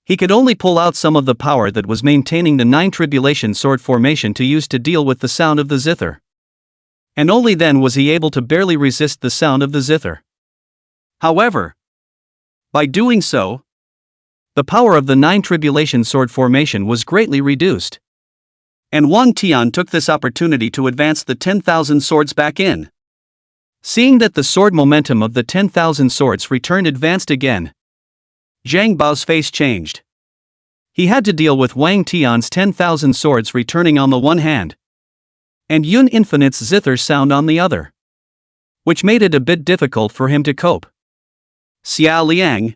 he could only pull out some of the power that was maintaining the 9 tribulation sword formation to use to deal with the sound of the zither. And only then was he able to barely resist the sound of the zither. However, by doing so, the power of the 9 tribulation sword formation was greatly reduced. And Wang Tian took this opportunity to advance the 10,000 swords back in. Seeing that the sword momentum of the 10,000 swords returned advanced again, Zhang Bao's face changed. He had to deal with Wang Tian's 10,000 swords returning on the one hand, and Yun Infinite's zither sound on the other, which made it a bit difficult for him to cope. Xia Liang,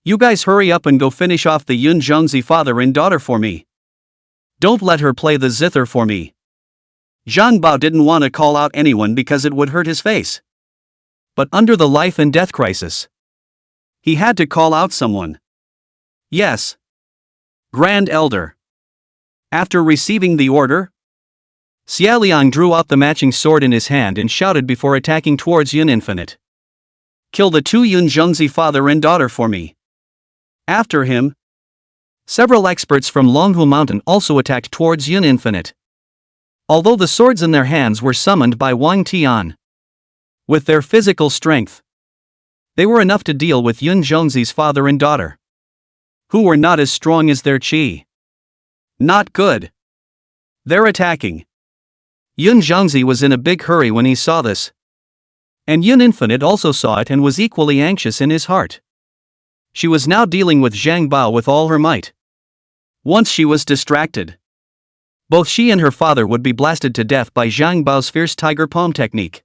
you guys hurry up and go finish off the Yun Zhongzi father and daughter for me. Don't let her play the zither for me. Zhang Bao didn't want to call out anyone because it would hurt his face. But under the life and death crisis, he had to call out someone. Yes. Grand Elder. After receiving the order, Xia Liang drew out the matching sword in his hand and shouted before attacking towards Yun Infinite. Kill the 2 Yun Zhongzi father and daughter for me. After him, several experts from Longhu Mountain also attacked towards Yun Infinite, although the swords in their hands were summoned by Wang Tian. With their physical strength, they were enough to deal with Yun Zhongzi's father and daughter, who were not as strong as their chi. Not good. They're attacking. Yun Zhongzi was in a big hurry when he saw this, and Yun Infinite also saw it and was equally anxious in his heart. She was now dealing with Zhang Bao with all her might. Once she was distracted, both she and her father would be blasted to death by Zhang Bao's fierce tiger palm technique.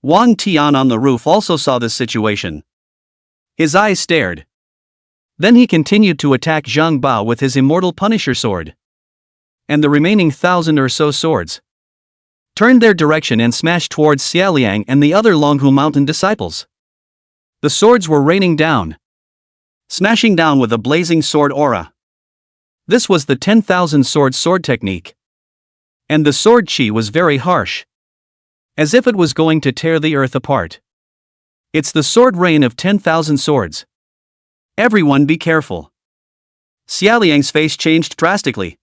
Wang Tian on the roof also saw this situation. His eyes stared. Then he continued to attack Zhang Bao with his immortal Punisher sword. And the remaining 1,000 or so swords turned their direction and smashed towards Xia Liang and the other Longhu Mountain disciples. The swords were raining down, smashing down with a blazing sword aura. This was the 10,000 sword technique. And the sword chi was very harsh, as if it was going to tear the earth apart. It's the sword rain of 10,000 swords. Everyone be careful. Xia Liang's face changed drastically,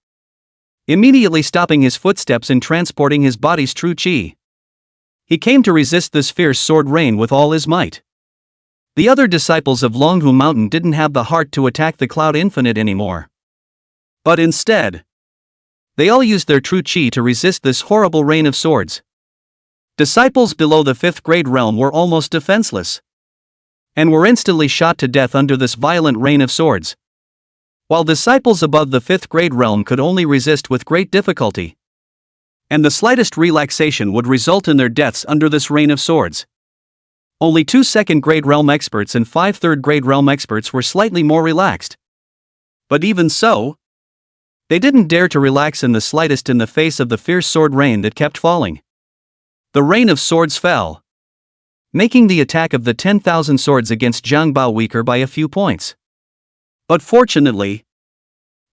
immediately stopping his footsteps and transporting his body's true chi. He came to resist this fierce sword rain with all his might. The other disciples of Longhu Mountain didn't have the heart to attack the Cloud Infinite anymore. But instead, they all used their true chi to resist this horrible rain of swords. Disciples below the 5th grade realm were almost defenseless, and were instantly shot to death under this violent rain of swords, while disciples above the 5th grade realm could only resist with great difficulty. and the slightest relaxation would result in their deaths under this rain of swords. Only 2 second-grade realm experts and 5 third-grade realm experts were slightly more relaxed. But even so, they didn't dare to relax in the slightest in the face of the fierce sword rain that kept falling. The rain of swords fell, making the attack of the 10,000 swords against Zhang Bao weaker by a few points. But fortunately,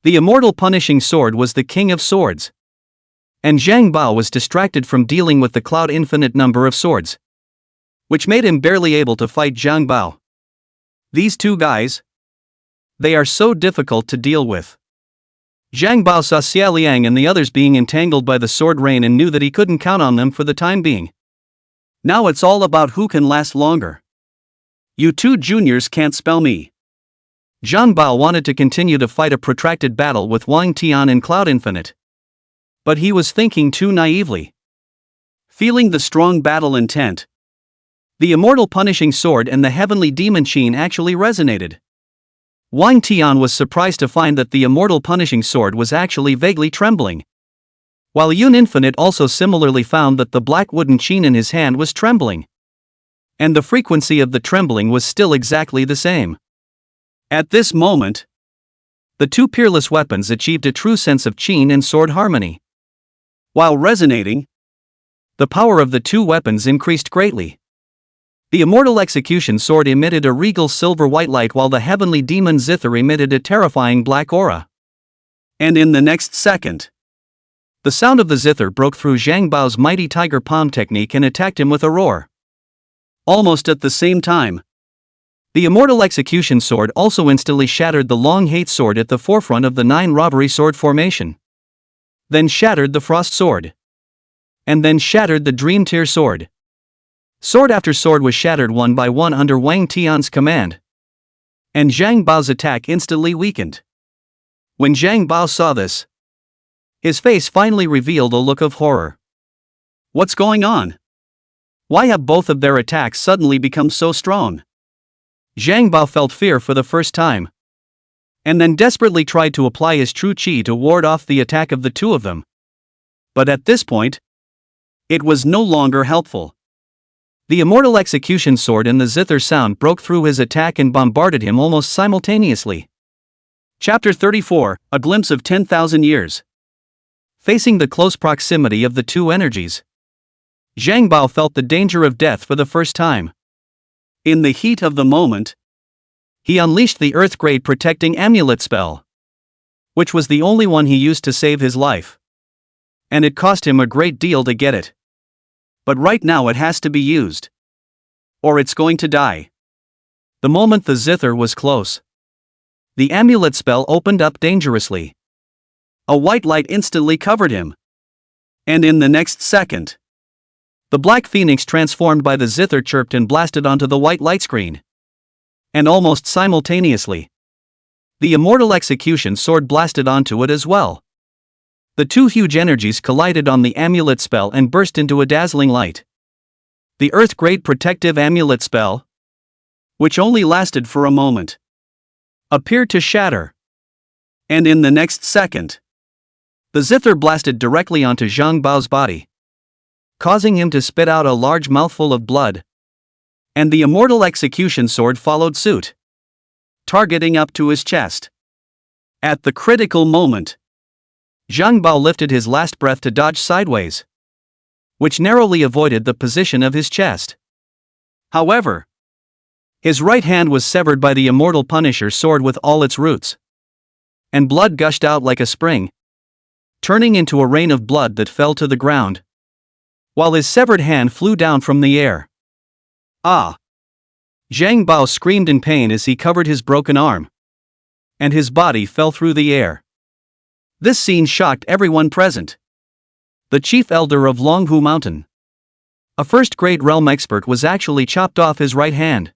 the immortal punishing sword was the king of swords, and Zhang Bao was distracted from dealing with the cloud infinite number of swords, which made him barely able to fight Zhang Bao. These two guys, they are so difficult to deal with. Zhang Bao saw Xia Liang and the others being entangled by the sword rain and knew that he couldn't count on them for the time being. Now it's all about who can last longer. You two juniors can't spell me. Zhang Bao wanted to continue to fight a protracted battle with Wang Tian in Cloud Infinite. But he was thinking too naively. Feeling the strong battle intent, the immortal punishing sword and the heavenly demon sheen actually resonated. Wang Tian was surprised to find that the immortal punishing sword was actually vaguely trembling, while Yun Infinite also similarly found that the black wooden sheen in his hand was trembling. And the frequency of the trembling was still exactly the same. At this moment, the two peerless weapons achieved a true sense of qin and sword harmony. While resonating, the power of the two weapons increased greatly. The immortal execution sword emitted a regal silver-white light while the heavenly demon zither emitted a terrifying black aura. And in the next second, the sound of the zither broke through Zhang Bao's mighty tiger palm technique and attacked him with a roar. Almost at the same time, the immortal execution sword also instantly shattered the long hate sword at the forefront of the 9 robbery sword formation. Then shattered the frost sword. And then shattered the dream tear sword. Sword after sword was shattered one by one under Wang Tian's command. And Zhang Bao's attack instantly weakened. When Zhang Bao saw this, his face finally revealed a look of horror. What's going on? Why have both of their attacks suddenly become so strong? Zhang Bao felt fear for the first time, and then desperately tried to apply his true qi to ward off the attack of the two of them. But at this point, it was no longer helpful. The immortal execution sword and the zither sound broke through his attack and bombarded him almost simultaneously. Chapter 34, A Glimpse of 10,000 Years. Facing the close proximity of the two energies, Zhang Bao felt the danger of death for the first time. In the heat of the moment, he unleashed the Earth-grade protecting amulet spell, which was the only one he used to save his life. And it cost him a great deal to get it. But right now it has to be used, or it's going to die. The moment the zither was close, the amulet spell opened up dangerously. A white light instantly covered him. And in the next second, the black phoenix transformed by the zither chirped and blasted onto the white light screen. And almost simultaneously, the immortal execution sword blasted onto it as well. The two huge energies collided on the amulet spell and burst into a dazzling light. The Earth-grade protective amulet spell, which only lasted for a moment, appeared to shatter. And in the next second, the zither blasted directly onto Zhang Bao's body, causing him to spit out a large mouthful of blood. And the immortal execution sword followed suit, targeting up to his chest. At the critical moment, Zhang Bao lifted his last breath to dodge sideways, which narrowly avoided the position of his chest. However, his right hand was severed by the immortal Punisher sword with all its roots, and blood gushed out like a spring, turning into a rain of blood that fell to the ground, while his severed hand flew down from the air. Ah! Zhang Bao screamed in pain as he covered his broken arm, and his body fell through the air. This scene shocked everyone present. The chief elder of Longhu Mountain, a first-grade realm expert, was actually chopped off his right hand.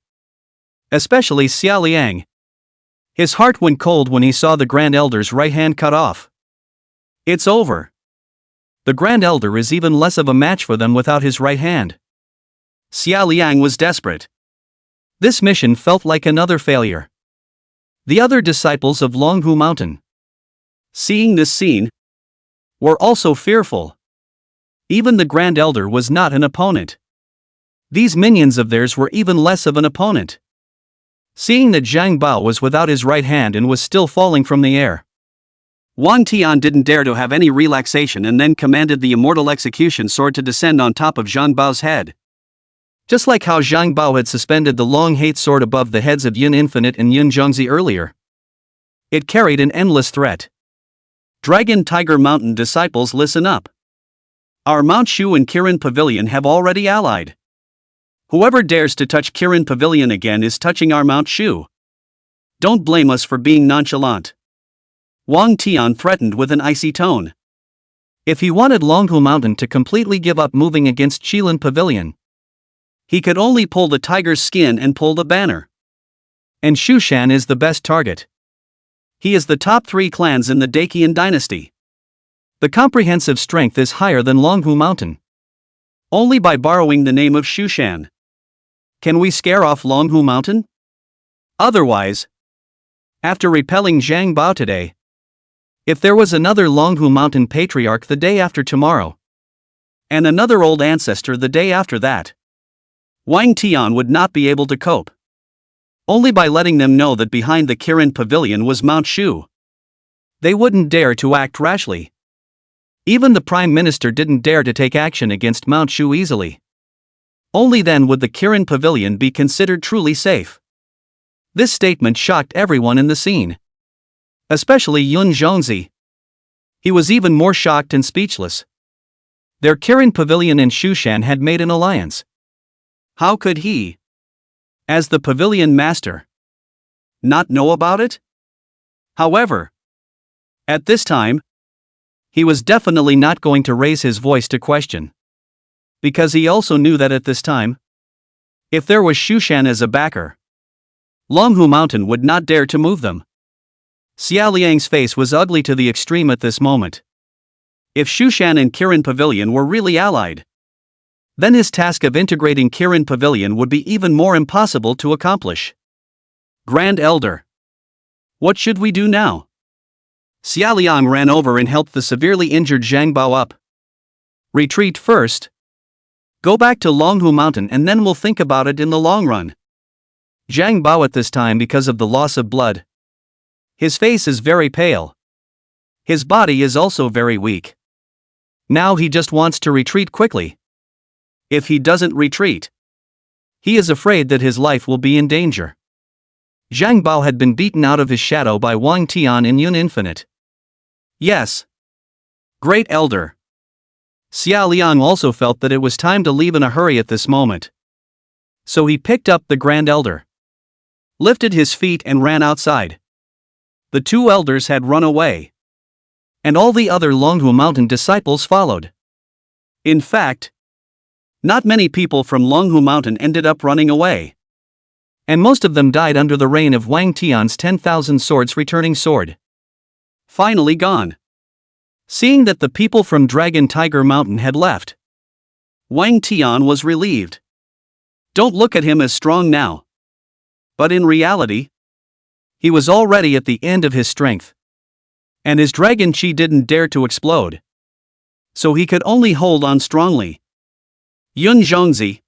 Especially Xia Liang. His heart went cold when he saw the Grand Elder's right hand cut off. It's over. The Grand Elder is even less of a match for them without his right hand. Xia Liang was desperate. This mission felt like another failure. The other disciples of Longhu Mountain, seeing this scene, were also fearful. Even the Grand Elder was not an opponent. These minions of theirs were even less of an opponent. Seeing that Zhang Bao was without his right hand and was still falling from the air, Wang Tian didn't dare to have any relaxation and then commanded the immortal execution sword to descend on top of Zhang Bao's head. Just like how Zhang Bao had suspended the long hate sword above the heads of Yun Infinite and Yun Zhongzi earlier. It carried an endless threat. Dragon Tiger Mountain disciples, listen up. Our Mount Shu and Kirin Pavilion have already allied. Whoever dares to touch Kirin Pavilion again is touching our Mount Shu. Don't blame us for being nonchalant. Wang Tian threatened with an icy tone. If he wanted Longhu Mountain to completely give up moving against Qilin Pavilion, he could only pull the tiger's skin and pull the banner. And Shushan is the best target. He is the top 3 clans in the Dacian dynasty. The comprehensive strength is higher than Longhu Mountain. Only by borrowing the name of Shushan can we scare off Longhu Mountain? Otherwise, after repelling Zhang Bao today, if there was another Longhu Mountain patriarch the day after tomorrow, and another old ancestor the day after that, Wang Tian would not be able to cope. Only by letting them know that behind the Kirin Pavilion was Mount Shu, they wouldn't dare to act rashly. Even the Prime Minister didn't dare to take action against Mount Shu easily. Only then would the Kirin Pavilion be considered truly safe. This statement shocked everyone in the scene, especially Yun Zhongzi. He was even more shocked and speechless. Their Kirin Pavilion and Shushan had made an alliance. How could he, as the pavilion master, not know about it? However, at this time, he was definitely not going to raise his voice to question. Because he also knew that at this time, if there was Shushan as a backer, Longhu Mountain would not dare to move them. Xia Liang's face was ugly to the extreme at this moment. If Shushan and Kirin Pavilion were really allied, then his task of integrating Kirin Pavilion would be even more impossible to accomplish. Grand Elder, what should we do now? Xia Liang ran over and helped the severely injured Zhang Bao up. Retreat first. Go back to Longhu Mountain and then we'll think about it in the long run. Zhang Bao at this time, because of the loss of blood, his face is very pale. His body is also very weak. Now he just wants to retreat quickly. If he doesn't retreat, he is afraid that his life will be in danger. Zhang Bao had been beaten out of his shadow by Wang Tian and Yun Infinite. Yes. Great Elder. Xia Liang also felt that it was time to leave in a hurry at this moment. So he picked up the Grand Elder, lifted his feet and ran outside. The 2 elders had run away, and all the other Longhu Mountain disciples followed. In fact, not many people from Longhu Mountain ended up running away, and most of them died under the reign of Wang Tian's 10,000 swords returning sword. Finally gone. Seeing that the people from Dragon Tiger Mountain had left, Wang Tian was relieved. Don't look at him as strong now. But in reality, he was already at the end of his strength, and his dragon chi didn't dare to explode, so he could only hold on strongly. Yun Zhongzi,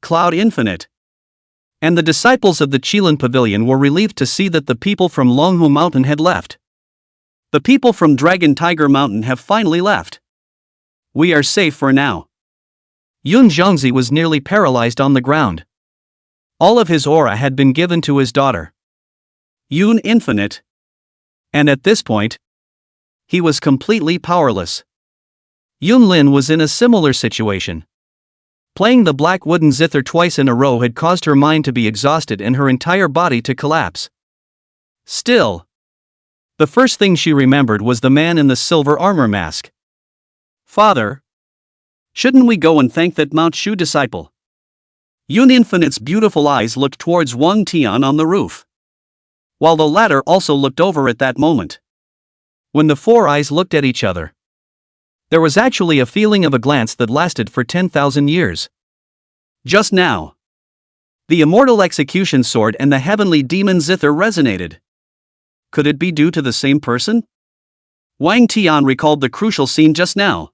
Cloud Infinite, and the disciples of the Qilin Pavilion were relieved to see that the people from Longhu Mountain had left. The people from Dragon Tiger Mountain have finally left. We are safe for now. Yun Zhongzi was nearly paralyzed on the ground. All of his aura had been given to his daughter, Yun Infinite, and at this point, he was completely powerless. Yun Lin was in a similar situation. Playing the black wooden zither twice in a row had caused her mind to be exhausted and her entire body to collapse. Still, the first thing she remembered was the man in the silver armor mask. Father, shouldn't we go and thank that Mount Shu disciple? Yun Infinite's beautiful eyes looked towards Wang Tian on the roof, while the latter also looked over at that moment. When the 4 eyes looked at each other, there was actually a feeling of a glance that lasted for 10,000 years. Just now, the immortal execution sword and the heavenly demon zither resonated. Could it be due to the same person? Wang Tian recalled the crucial scene just now.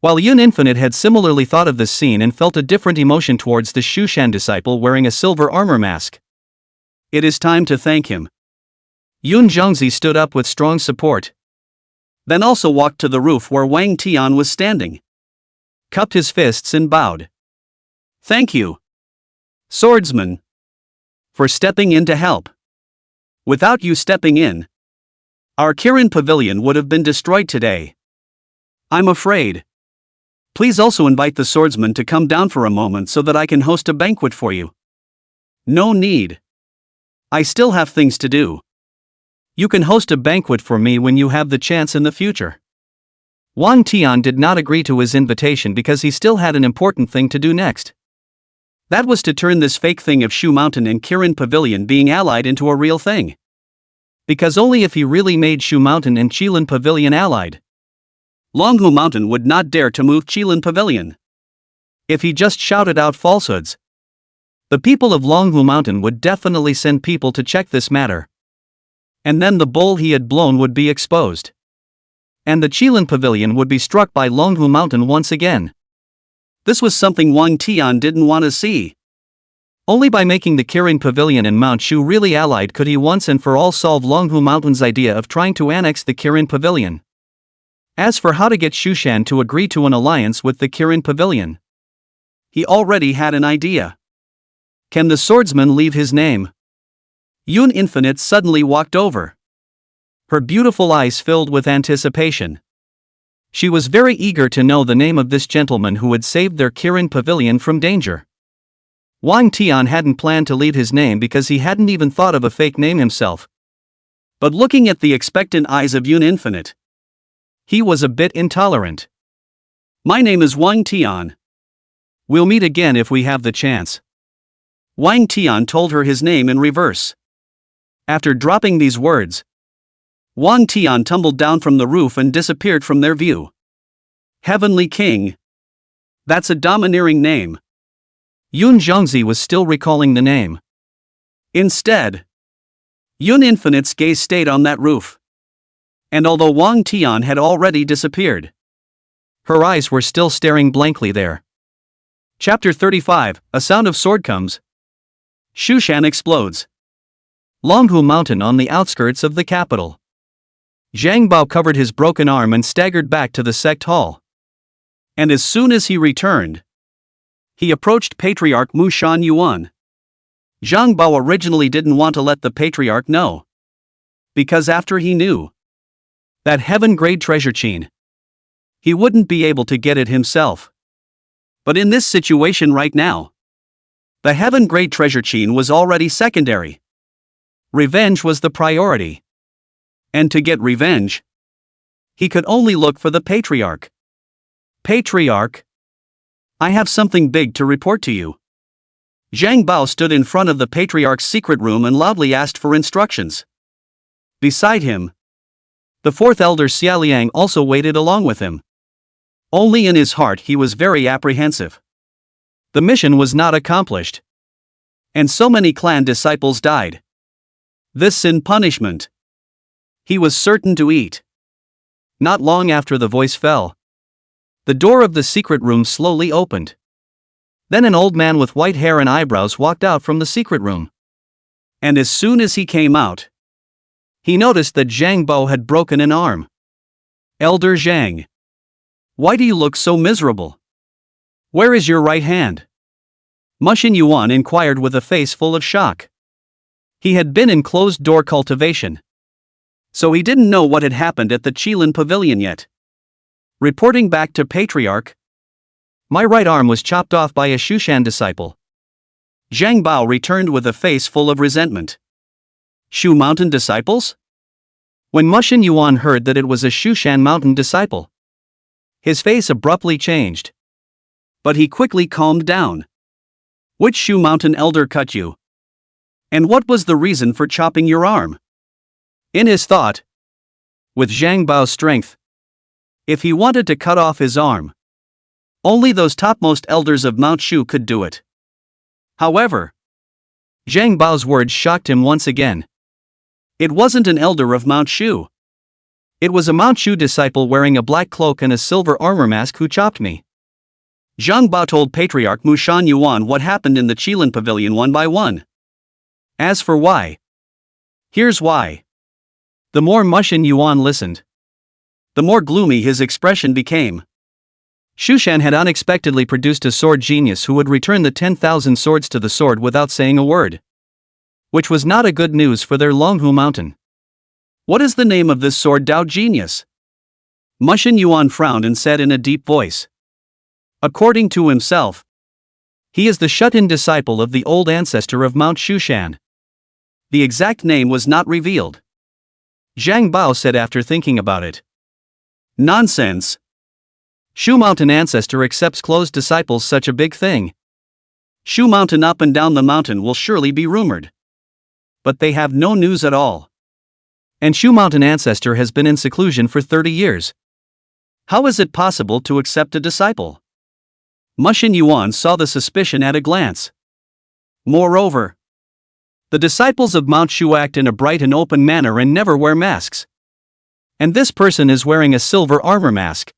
While Yun Infinite had similarly thought of this scene and felt a different emotion towards the Shushan disciple wearing a silver armor mask. It is time to thank him. Yun Zhongzi stood up with strong support. Then also walked to the roof where Wang Tian was standing. Cupped his fists and bowed. Thank you, swordsman, for stepping in to help. Without you stepping in, our Kirin Pavilion would have been destroyed today. I'm afraid. Please also invite the swordsman to come down for a moment so that I can host a banquet for you. No need. I still have things to do. You can host a banquet for me when you have the chance in the future. Wang Tian did not agree to his invitation because he still had an important thing to do next. That was to turn this fake thing of Shu Mountain and Kirin Pavilion being allied into a real thing. Because only if he really made Shu Mountain and Qilin Pavilion allied, Longhu Mountain would not dare to move Qilin Pavilion. If he just shouted out falsehoods, the people of Longhu Mountain would definitely send people to check this matter. And then the bull he had blown would be exposed. And the Qilin Pavilion would be struck by Longhu Mountain once again. This was something Wang Tian didn't want to see. Only by making the Kirin Pavilion and Mount Shu really allied could he once and for all solve Longhu Mountain's idea of trying to annex the Kirin Pavilion. As for how to get Shushan to agree to an alliance with the Kirin Pavilion, he already had an idea. Can the swordsman leave his name? Yun Infinite suddenly walked over. Her beautiful eyes filled with anticipation. She was very eager to know the name of this gentleman who had saved their Kirin Pavilion from danger. Wang Tian hadn't planned to leave his name because he hadn't even thought of a fake name himself. But looking at the expectant eyes of Yun Infinite, he was a bit intolerant. My name is Wang Tian. We'll meet again if we have the chance. Wang Tian told her his name in reverse. After dropping these words, Wang Tian tumbled down from the roof and disappeared from their view. Heavenly King. That's a domineering name. Yun Zhongzi was still recalling the name. Instead, Yun Infinite's gaze stayed on that roof. And although Wang Tian had already disappeared, her eyes were still staring blankly there. Chapter 35, A Sound of Sword Comes. Shushan explodes. Longhu Mountain on the outskirts of the capital. Zhang Bao covered his broken arm and staggered back to the sect hall. And as soon as he returned, he approached Patriarch Mu Shan Yuan. Zhang Bao originally didn't want to let the Patriarch know, because after he knew that heaven-grade treasure chain, he wouldn't be able to get it himself. But in this situation right now, the heaven-grade treasure chain was already secondary. Revenge was the priority. And to get revenge, he could only look for the Patriarch. Patriarch, I have something big to report to you. Zhang Bao stood in front of the Patriarch's secret room and loudly asked for instructions. Beside him, the fourth elder Xia Liang also waited along with him. Only in his heart he was very apprehensive. The mission was not accomplished. And so many clan disciples died. This in punishment. He was certain to eat. Not long after the voice fell, the door of the secret room slowly opened. Then an old man with white hair and eyebrows walked out from the secret room. And as soon as he came out, he noticed that Zhang Bao had broken an arm. Elder Zhang, why do you look so miserable? Where is your right hand? Mushin Yuan inquired with a face full of shock. He had been in closed-door cultivation, so he didn't know what had happened at the Qilin Pavilion yet. Reporting back to Patriarch, my right arm was chopped off by a Shushan disciple. Zhang Bao returned with a face full of resentment. Shu Mountain disciples? When Mushin Yuan heard that it was a Shushan Mountain disciple, his face abruptly changed. But he quickly calmed down. Which Shu Mountain elder cut you? And what was the reason for chopping your arm? In his thought, with Zhang Bao's strength, if he wanted to cut off his arm, only those topmost elders of Mount Shu could do it. However, Zhang Bao's words shocked him once again. It wasn't an elder of Mount Shu. It was a Mount Shu disciple wearing a black cloak and a silver armor mask who chopped me. Zhang Bao told Patriarch Mu Shan Yuan what happened in the Qilin Pavilion one by one. As for why, here's why. The more Mu Shan Yuan listened, the more gloomy his expression became. Shushan had unexpectedly produced a sword genius who would return the 10,000 swords to the sword without saying a word. Which was not a good news for their Longhu Mountain. What is the name of this sword Dao genius? Mu Shan Yuan frowned and said in a deep voice. According to himself, he is the shut-in disciple of the old ancestor of Mount Shushan. The exact name was not revealed. Zhang Bao said after thinking about it. Nonsense. Shu Mountain ancestor accepts closed disciples, such a big thing. Shu Mountain up and down the mountain will surely be rumored. But they have no news at all. And Shu Mountain ancestor has been in seclusion for 30 years. How is it possible to accept a disciple? Mu Shan Yuan saw the suspicion at a glance. Moreover, the disciples of Mount Shu act in a bright and open manner and never wear masks. And this person is wearing a silver armor mask,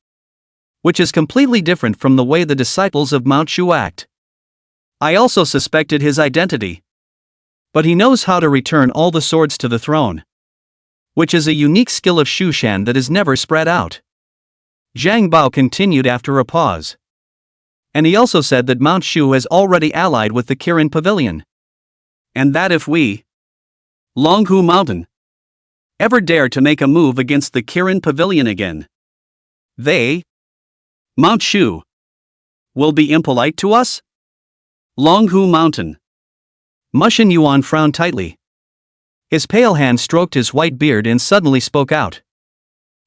which is completely different from the way the disciples of Mount Shu act. I also suspected his identity. But he knows how to return all the swords to the throne, which is a unique skill of Shushan that is never spread out. Zhang Bao continued after a pause. And he also said that Mount Shu has already allied with the Kirin Pavilion. And that if we, Longhu Mountain, ever dare to make a move against the Kirin Pavilion again, they, Mount Shu, will be impolite to us? Longhu Mountain. Mu Shan Yuan frowned tightly. His pale hand stroked his white beard and suddenly spoke out.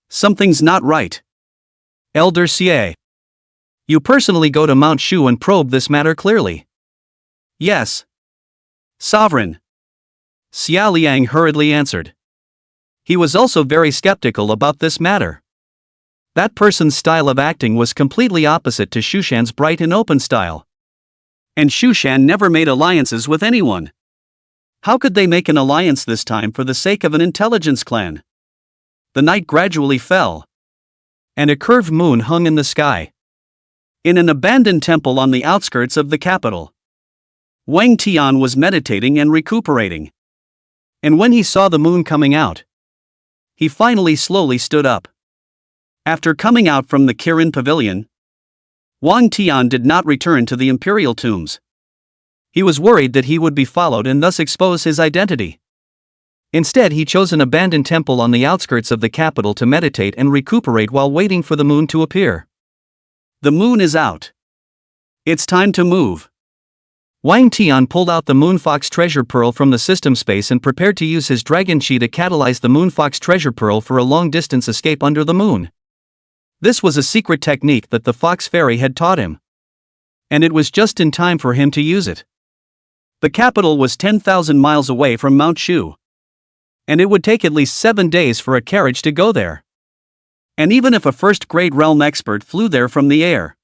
Something's not right. Elder Xie, you personally go to Mount Shu and probe this matter clearly. Yes. Sovereign. Xia Liang hurriedly answered. He was also very skeptical about this matter. That person's style of acting was completely opposite to Shushan's bright and open style. And Shushan never made alliances with anyone. How could they make an alliance this time for the sake of an intelligence clan? The night gradually fell, and a curved moon hung in the sky. In an abandoned temple on the outskirts of the capital, Wang Tian was meditating and recuperating. And when he saw the moon coming out, he finally slowly stood up. After coming out from the Kirin Pavilion, Wang Tian did not return to the imperial tombs. He was worried that he would be followed and thus expose his identity. Instead, he chose an abandoned temple on the outskirts of the capital to meditate and recuperate while waiting for the moon to appear. The moon is out. It's time to move. Wang Tian pulled out the Moonfox treasure pearl from the system space and prepared to use his dragon chi to catalyze the Moonfox treasure pearl for a long-distance escape under the moon. This was a secret technique that the Fox Fairy had taught him. And it was just in time for him to use it. The capital was 10,000 miles away from Mount Shu. And it would take at least 7 days for a carriage to go there. And even if a first-grade realm expert flew there from the air,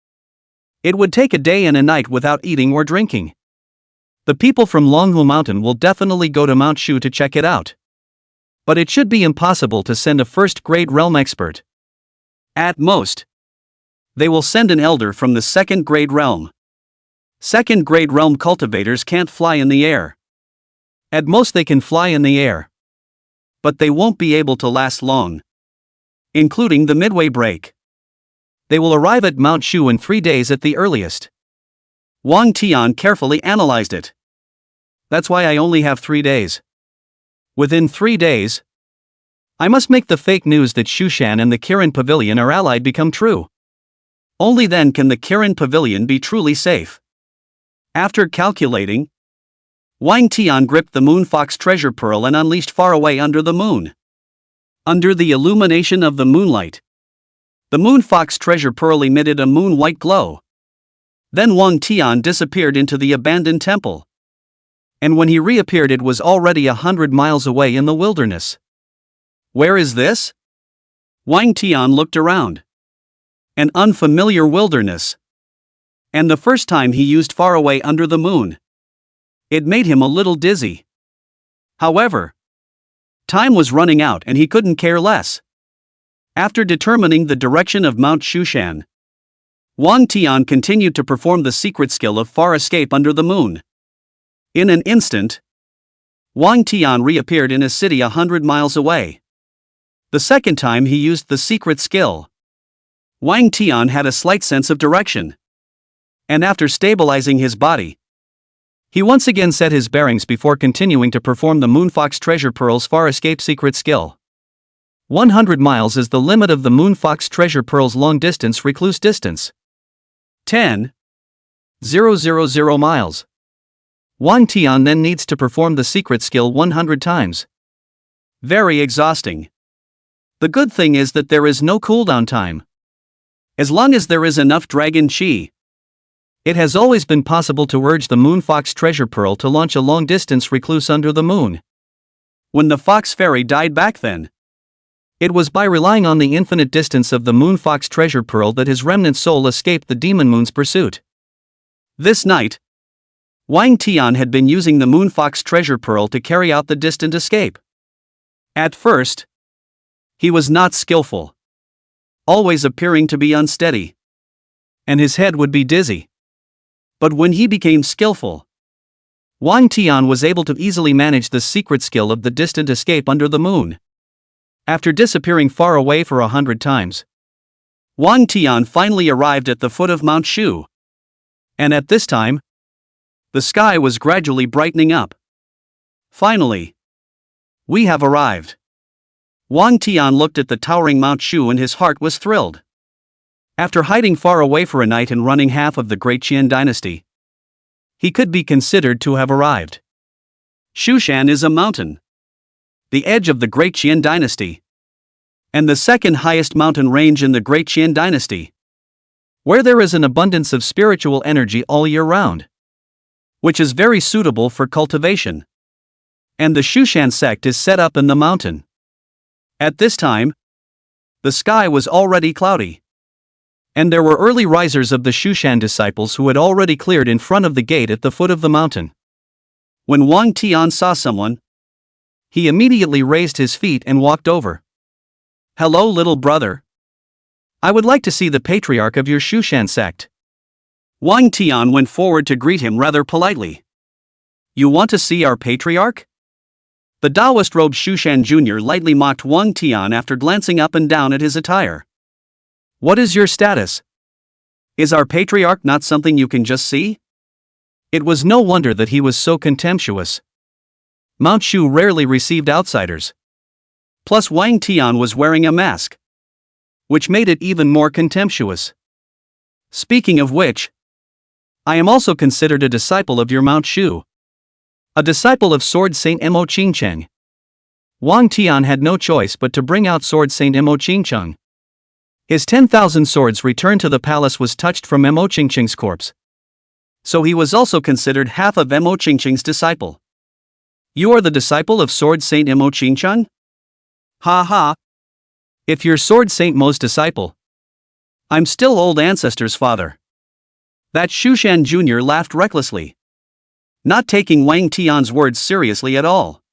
it would take a day and a night without eating or drinking. The people from Longhu Mountain will definitely go to Mount Shu to check it out. But it should be impossible to send a first-grade realm expert. At most, they will send an elder from the second-grade realm. Second-grade realm cultivators can't fly in the air. At most they can fly in the air. But they won't be able to last long, including the midway break. They will arrive at Mount Shu in 3 days at the earliest. Wang Tian carefully analyzed it. That's why I only have 3 days. Within 3 days, I must make the fake news that Shushan and the Kirin Pavilion are allied become true. Only then can the Kirin Pavilion be truly safe. After calculating, Wang Tian gripped the Moonfox treasure pearl and unleashed far away under the moon. Under the illumination of the moonlight, the Moonfox treasure pearl emitted a moon-white glow. Then Wang Tian disappeared into the abandoned temple. And when he reappeared, it was already 100 miles away in the wilderness. Where is this? Wang Tian looked around. An unfamiliar wilderness. And the first time he used far away under the moon, it made him a little dizzy. However, time was running out and he couldn't care less. After determining the direction of Mount Shushan, Wang Tian continued to perform the secret skill of far escape under the moon. In an instant, Wang Tian reappeared in a city 100 miles away. The second time he used the secret skill, Wang Tian had a slight sense of direction. And after stabilizing his body, he once again set his bearings before continuing to perform the Moonfox Treasure Pearl's far escape secret skill. 100 miles is the limit of the Moonfox Treasure Pearl's long distance recluse distance. 10,000 miles. Wang Tian then needs to perform the secret skill 100 times. Very exhausting. The good thing is that there is no cooldown time. As long as there is enough dragon chi, it has always been possible to urge the Moonfox Treasure Pearl to launch a long-distance recluse under the moon. When the Fox Fairy died back then, it was by relying on the infinite distance of the Moonfox Treasure Pearl that his remnant soul escaped the Demon Moon's pursuit. This night, Wang Tian had been using the Moonfox Treasure Pearl to carry out the distant escape. At first, he was not skillful, always appearing to be unsteady, and his head would be dizzy. But when he became skillful, Wang Tian was able to easily manage the secret skill of the distant escape under the moon. After disappearing far away for 100 times, Wang Tian finally arrived at the foot of Mount Shu. And at this time, the sky was gradually brightening up. Finally, we have arrived. Wang Tian looked at the towering Mount Shu and his heart was thrilled. After hiding far away for a night and running half of the Great Qian dynasty, he could be considered to have arrived. Shushan is a mountain, the edge of the Great Qian dynasty, and the second highest mountain range in the Great Qian dynasty, where there is an abundance of spiritual energy all year round, which is very suitable for cultivation. And the Shushan sect is set up in the mountain. At this time, the sky was already cloudy, and there were early risers of the Shushan disciples who had already cleared in front of the gate at the foot of the mountain. When Wang Tian saw someone, he immediately raised his feet and walked over. "Hello, little brother. I would like to see the patriarch of your Shushan sect." Wang Tian went forward to greet him rather politely. "You want to see our patriarch?" The Taoist-robed Shushan Jr. lightly mocked Wang Tian after glancing up and down at his attire. "What is your status? Is our patriarch not something you can just see?" It was no wonder that he was so contemptuous. Mount Shu rarely received outsiders. Plus Wang Tian was wearing a mask, which made it even more contemptuous. "Speaking of which, I am also considered a disciple of your Mount Shu. A disciple of Sword Saint Mo Qingcheng." Wang Tian had no choice but to bring out Sword Saint Mo Qingcheng. His 10,000 swords returned to the palace was touched from Mo Qingcheng's corpse. So he was also considered half of Mo Qingcheng's disciple. "You are the disciple of Sword Saint Mo Qingcheng? Ha ha. If you're Sword Saint Mo's disciple, I'm still old ancestor's father." That Shushan Jr. laughed recklessly, not taking Wang Tian's words seriously at all.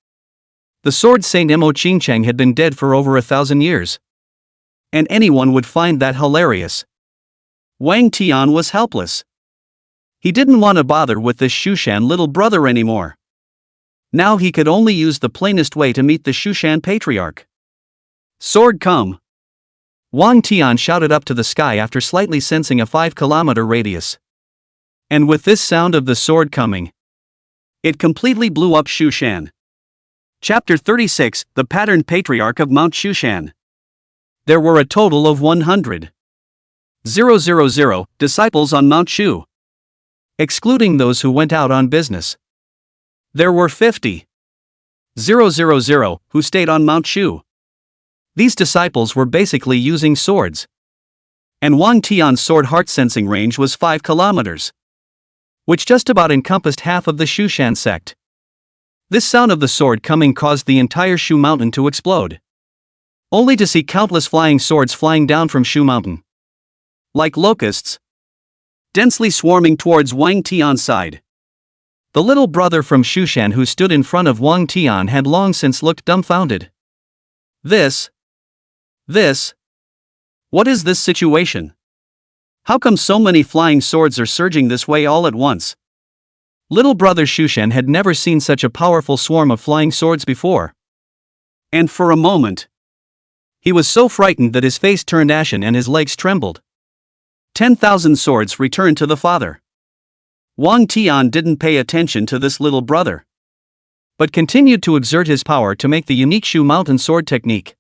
The Sword Saint Mo Qingcheng had been dead for over 1,000 years. And anyone would find that hilarious. Wang Tian was helpless. He didn't want to bother with this Shushan little brother anymore. Now he could only use the plainest way to meet the Shushan patriarch. "Sword come!" Wang Tian shouted up to the sky after slightly sensing a 5-kilometer radius. And with this sound of the sword coming, it completely blew up Shushan. Chapter 36, The Patterned Patriarch of Mount Shushan. There were a total of 100,000 disciples on Mount Shu, excluding those who went out on business. There were 50,000 who stayed on Mount Shu. These disciples were basically using swords. And Wang Tian's sword heart sensing range was 5 kilometers, which just about encompassed half of the Shushan sect. This sound of the sword coming caused the entire Shu Mountain to explode, only to see countless flying swords flying down from Shu Mountain, like locusts, densely swarming towards Wang Tian's side. The little brother from Shushan who stood in front of Wang Tian had long since looked dumbfounded. This What is this situation? How come so many flying swords are surging this way all at once? Little brother Shushan had never seen such a powerful swarm of flying swords before. And for a moment, he was so frightened that his face turned ashen and his legs trembled. 10,000 swords returned to the father. Wang Tian didn't pay attention to this little brother, but continued to exert his power to make the unique Shu mountain sword technique.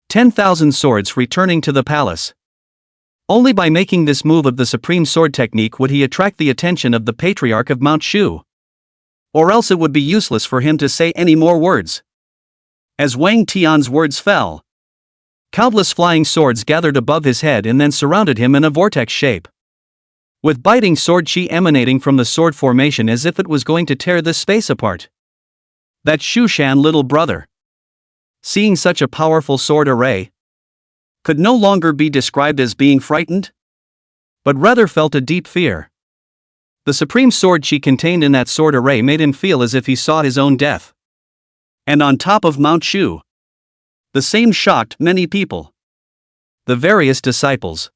10,000 swords returning to the palace. Only by making this move of the supreme sword technique would he attract the attention of the patriarch of Mount Shu. Or else it would be useless for him to say any more words. As Wang Tian's words fell, countless flying swords gathered above his head and then surrounded him in a vortex shape, with biting sword chi emanating from the sword formation as if it was going to tear this space apart. That Shushan little brother, seeing such a powerful sword array, could no longer be described as being frightened, but rather felt a deep fear. The supreme sword chi contained in that sword array made him feel as if he saw his own death. And on top of Mount Shu, the same shocked many people. The various disciples,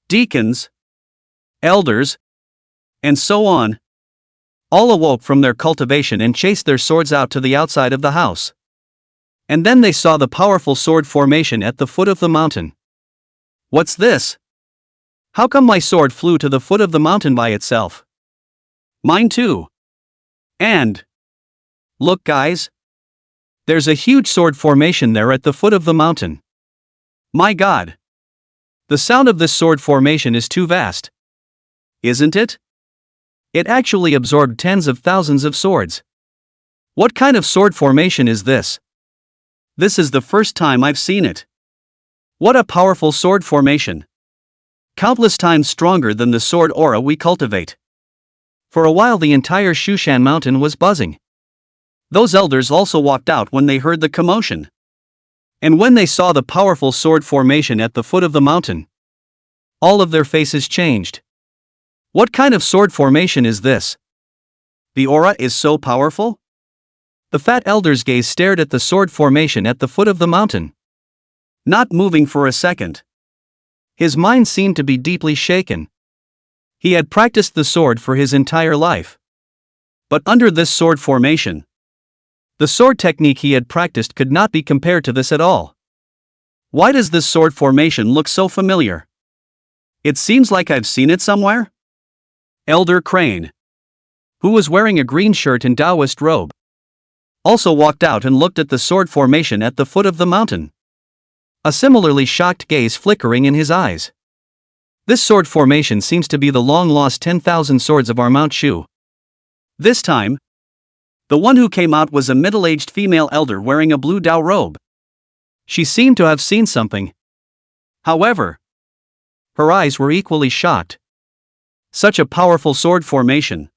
deacons, elders, and so on, all awoke from their cultivation and chased their swords out to the outside of the house. And then they saw the powerful sword formation at the foot of the mountain. What's this? How come my sword flew to the foot of the mountain by itself? Mine too. And look, guys, there's a huge sword formation there at the foot of the mountain. My God! The sound of this sword formation is too vast. Isn't it? It actually absorbed tens of thousands of swords. What kind of sword formation is this? This is the first time I've seen it. What a powerful sword formation. Countless times stronger than the sword aura we cultivate. For a while the entire Shushan mountain was buzzing. Those elders also walked out when they heard the commotion. And when they saw the powerful sword formation at the foot of the mountain, all of their faces changed. What kind of sword formation is this? The aura is so powerful? The fat elder's gaze stared at the sword formation at the foot of the mountain, not moving for a second. His mind seemed to be deeply shaken. He had practiced the sword for his entire life. But under this sword formation, the sword technique he had practiced could not be compared to this at all. Why does this sword formation look so familiar? It seems like I've seen it somewhere. Elder Crane, who was wearing a green shirt and Taoist robe, also walked out and looked at the sword formation at the foot of the mountain, a similarly shocked gaze flickering in his eyes. This sword formation seems to be the long-lost 10,000 swords of our Mount Shu. This time, the one who came out was a middle-aged female elder wearing a blue Dao robe. She seemed to have seen something. However, her eyes were equally shocked. Such a powerful sword formation.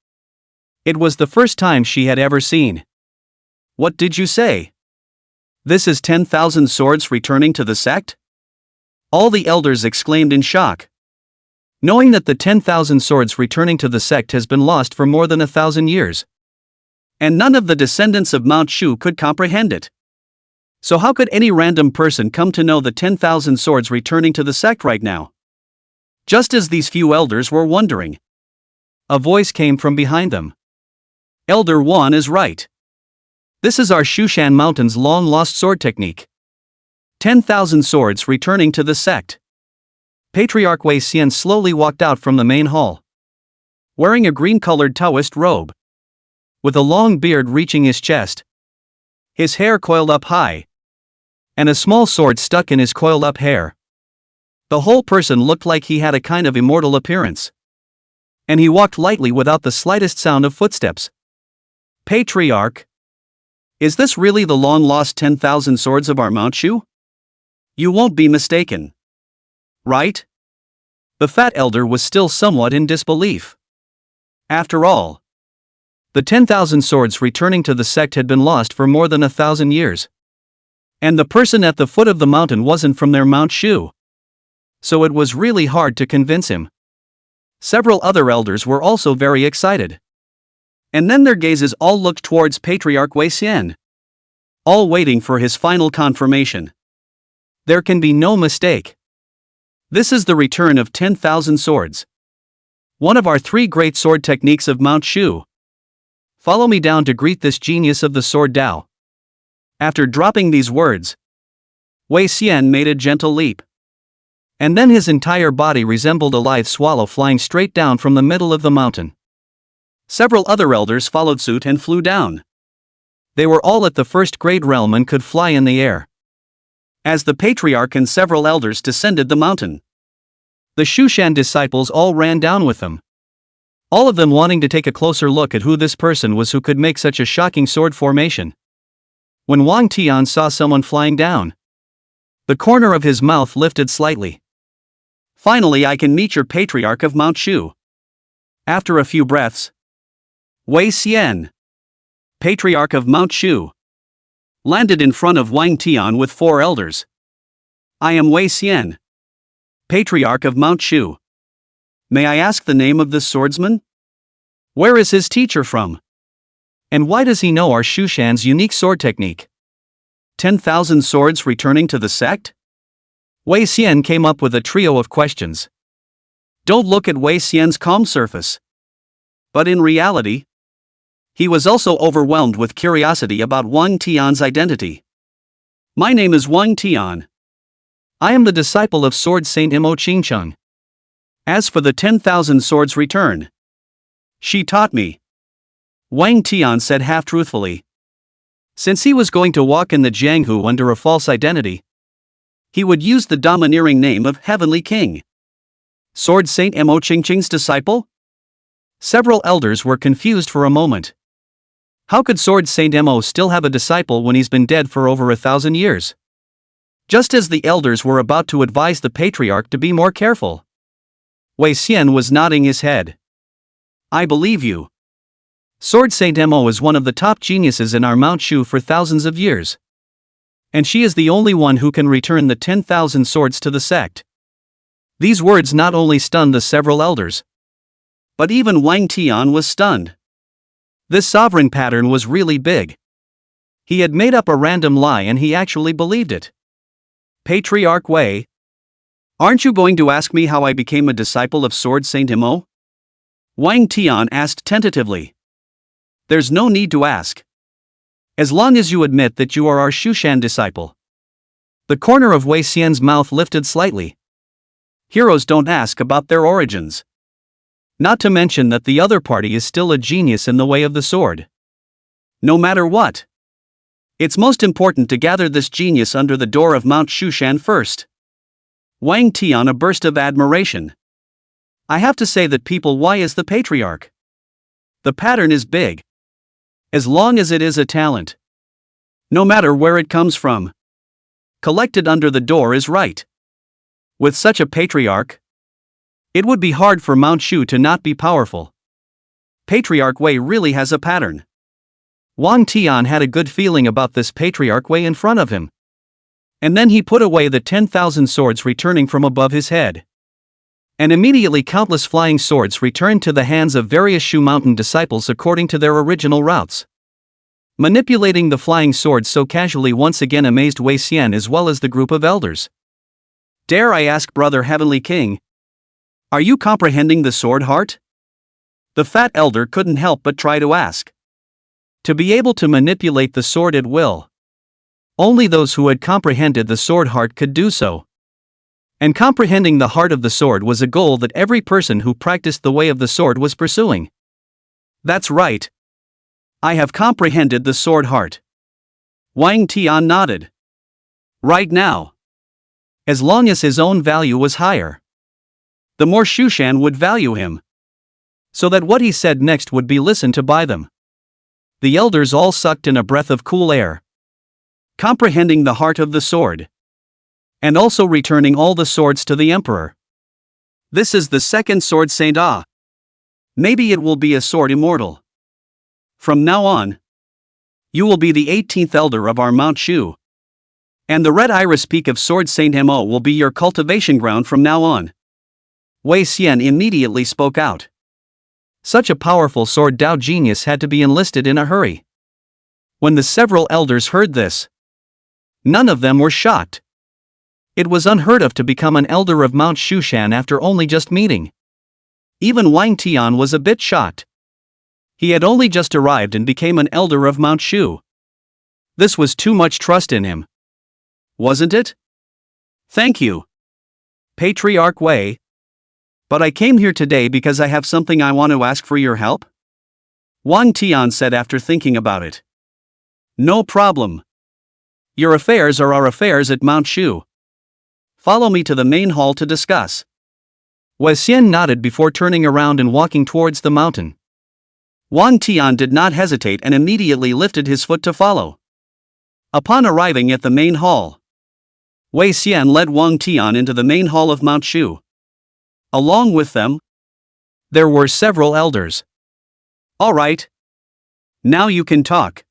It was the first time she had ever seen. What did you say? This is 10,000 swords returning to the sect? All the elders exclaimed in shock, knowing that the 10,000 swords returning to the sect has been lost for more than 1,000 years. And none of the descendants of Mount Shu could comprehend it. So how could any random person come to know the 10,000 swords returning to the sect right now? Just as these few elders were wondering, a voice came from behind them. Elder Wan is right. This is our Shushan Mountain's long-lost sword technique. 10,000 swords returning to the sect. Patriarch Wei Xian slowly walked out from the main hall, wearing a green-colored Taoist robe, with a long beard reaching his chest, his hair coiled up high, and a small sword stuck in his coiled-up hair. The whole person looked like he had a kind of immortal appearance. And he walked lightly without the slightest sound of footsteps. Patriarch, is this really the long-lost 10,000 swords of our Mount Shu? You won't be mistaken. Right? The fat elder was still somewhat in disbelief. After all, the 10,000 swords returning to the sect had been lost for more than 1,000 years. And the person at the foot of the mountain wasn't from their Mount Shu. So it was really hard to convince him. Several other elders were also very excited. And then their gazes all looked towards Patriarch Wei Xian, all waiting for his final confirmation. There can be no mistake. This is the return of 10,000 swords. One of our 3 great sword techniques of Mount Shu. Follow me down to greet this genius of the sword Dao. After dropping these words, Wei Xian made a gentle leap. And then his entire body resembled a lithe swallow flying straight down from the middle of the mountain. Several other elders followed suit and flew down. They were all at the first grade realm and could fly in the air. As the patriarch and several elders descended the mountain, the Shushan disciples all ran down with them. All of them wanting to take a closer look at who this person was who could make such a shocking sword formation. When Wang Tian saw someone flying down, the corner of his mouth lifted slightly. Finally, I can meet your patriarch of Mount Shu. After a few breaths, Wei Xian, patriarch of Mount Shu, landed in front of Wang Tian with 4 elders. I am Wei Xian, patriarch of Mount Shu. May I ask the name of this swordsman? Where is his teacher from? And why does he know our Shushan's unique sword technique? 10,000 swords returning to the sect? Wei Xian came up with a trio of questions. Don't look at Wei Xian's calm surface. But in reality, he was also overwhelmed with curiosity about Wang Tian's identity. My name is Wang Tian. I am the disciple of Sword Saint Imo Qingcheng. As for the 10,000 swords return, she taught me. Wang Tian said half-truthfully. Since he was going to walk in the Jianghu under a false identity, he would use the domineering name of Heavenly King. Sword Saint Imo Qingcheng's disciple? Several elders were confused for a moment. How could Sword Saint Imo still have a disciple when he's been dead for over 1,000 years? Just as the elders were about to advise the patriarch to be more careful, Wei Xian was nodding his head. I believe you. Sword Saint Imo is one of the top geniuses in our Mount Shu for thousands of years. And she is the only one who can return the 10,000 swords to the sect. These words not only stunned the several elders, but even Wang Tian was stunned. This sovereign pattern was really big. He had made up a random lie and he actually believed it. Patriarch Wei, aren't you going to ask me how I became a disciple of Sword Saint Imo? Wang Tian asked tentatively. There's no need to ask. As long as you admit that you are our Shushan disciple. The corner of Wei Xian's mouth lifted slightly. Heroes don't ask about their origins. Not to mention that the other party is still a genius in the way of the sword. No matter what, it's most important to gather this genius under the door of Mount Shushan first. Wang Tian a burst of admiration. I have to say that people, why is the patriarch? The pattern is big. As long as it is a talent. No matter where it comes from. Collected under the door is right. With such a patriarch, it would be hard for Mount Shu to not be powerful. Patriarch Wei really has a pattern. Wang Tian had a good feeling about this Patriarch Wei in front of him. And then he put away the 10,000 swords returning from above his head. And immediately countless flying swords returned to the hands of various Shu Mountain disciples according to their original routes. Manipulating the flying swords so casually once again amazed Wei Xian as well as the group of elders. Dare I ask, Brother Heavenly King, are you comprehending the sword heart? The fat elder couldn't help but try to ask. To be able to manipulate the sword at will. Only those who had comprehended the sword heart could do so. And comprehending the heart of the sword was a goal that every person who practiced the way of the sword was pursuing. That's right. I have comprehended the sword heart. Wang Tian nodded. Right now. As long as his own value was higher, the more Shushan would value him. So that what he said next would be listened to by them. The elders all sucked in a breath of cool air. Comprehending the heart of the sword. And also returning all the swords to the emperor. This is the second sword Saint Ah. Maybe it will be a sword immortal. From now on, you will be the 18th elder of our Mount Shu. And the red iris peak of Sword Saint Mo will be your cultivation ground from now on. Wei Xian immediately spoke out. Such a powerful sword Dao genius had to be enlisted in a hurry. When the several elders heard this, none of them were shocked. It was unheard of to become an elder of Mount Shushan after only just meeting. Even Wang Tian was a bit shocked. He had only just arrived and became an elder of Mount Shu. This was too much trust in him. Wasn't it? Thank you, Patriarch Wei. But I came here today because I have something I want to ask for your help? Wang Tian said after thinking about it. No problem. Your affairs are our affairs at Mount Shu. Follow me to the main hall to discuss. Wei Xian nodded before turning around and walking towards the mountain. Wang Tian did not hesitate and immediately lifted his foot to follow. Upon arriving at the main hall, Wei Xian led Wang Tian into the main hall of Mount Shu. Along with them, there were several elders. All right. Now you can talk.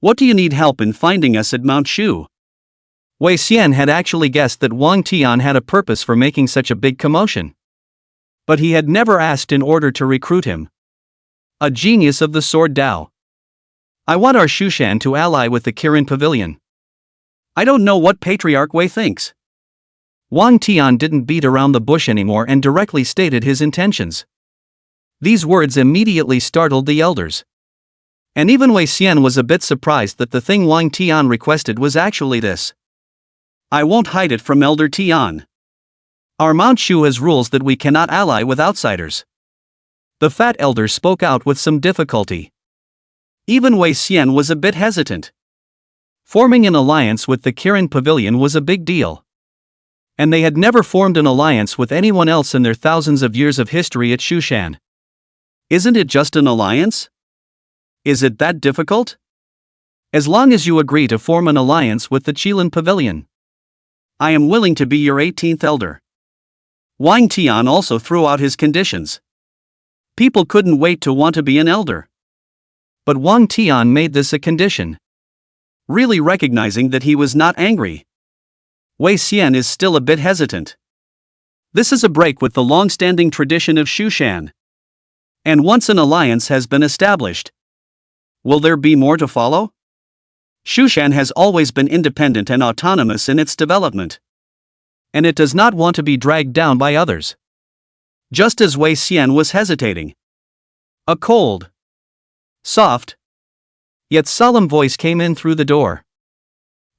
What do you need help in finding us at Mount Shu? Wei Xian had actually guessed that Wang Tian had a purpose for making such a big commotion. But he had never asked in order to recruit him. A genius of the sword Dao. I want our Shushan to ally with the Kirin Pavilion. I don't know what Patriarch Wei thinks. Wang Tian didn't beat around the bush anymore and directly stated his intentions. These words immediately startled the elders. And even Wei Xian was a bit surprised that the thing Wang Tian requested was actually this. I won't hide it from Elder Tian. Our Mount Shu has rules that we cannot ally with outsiders. The fat elder spoke out with some difficulty. Even Wei Xian was a bit hesitant. Forming an alliance with the Kirin Pavilion was a big deal. And they had never formed an alliance with anyone else in their thousands of years of history at Shushan. Isn't it just an alliance? Is it that difficult? As long as you agree to form an alliance with the Qilin Pavilion, I am willing to be your 18th elder. Wang Tian also threw out his conditions. People couldn't wait to want to be an elder. But Wang Tian made this a condition, really recognizing that he was not angry. Wei Xian is still a bit hesitant. This is a break with the long-standing tradition of Shushan. And once an alliance has been established, will there be more to follow? Shushan has always been independent and autonomous in its development. And it does not want to be dragged down by others. Just as Wei Xian was hesitating, a cold, soft, yet solemn voice came in through the door.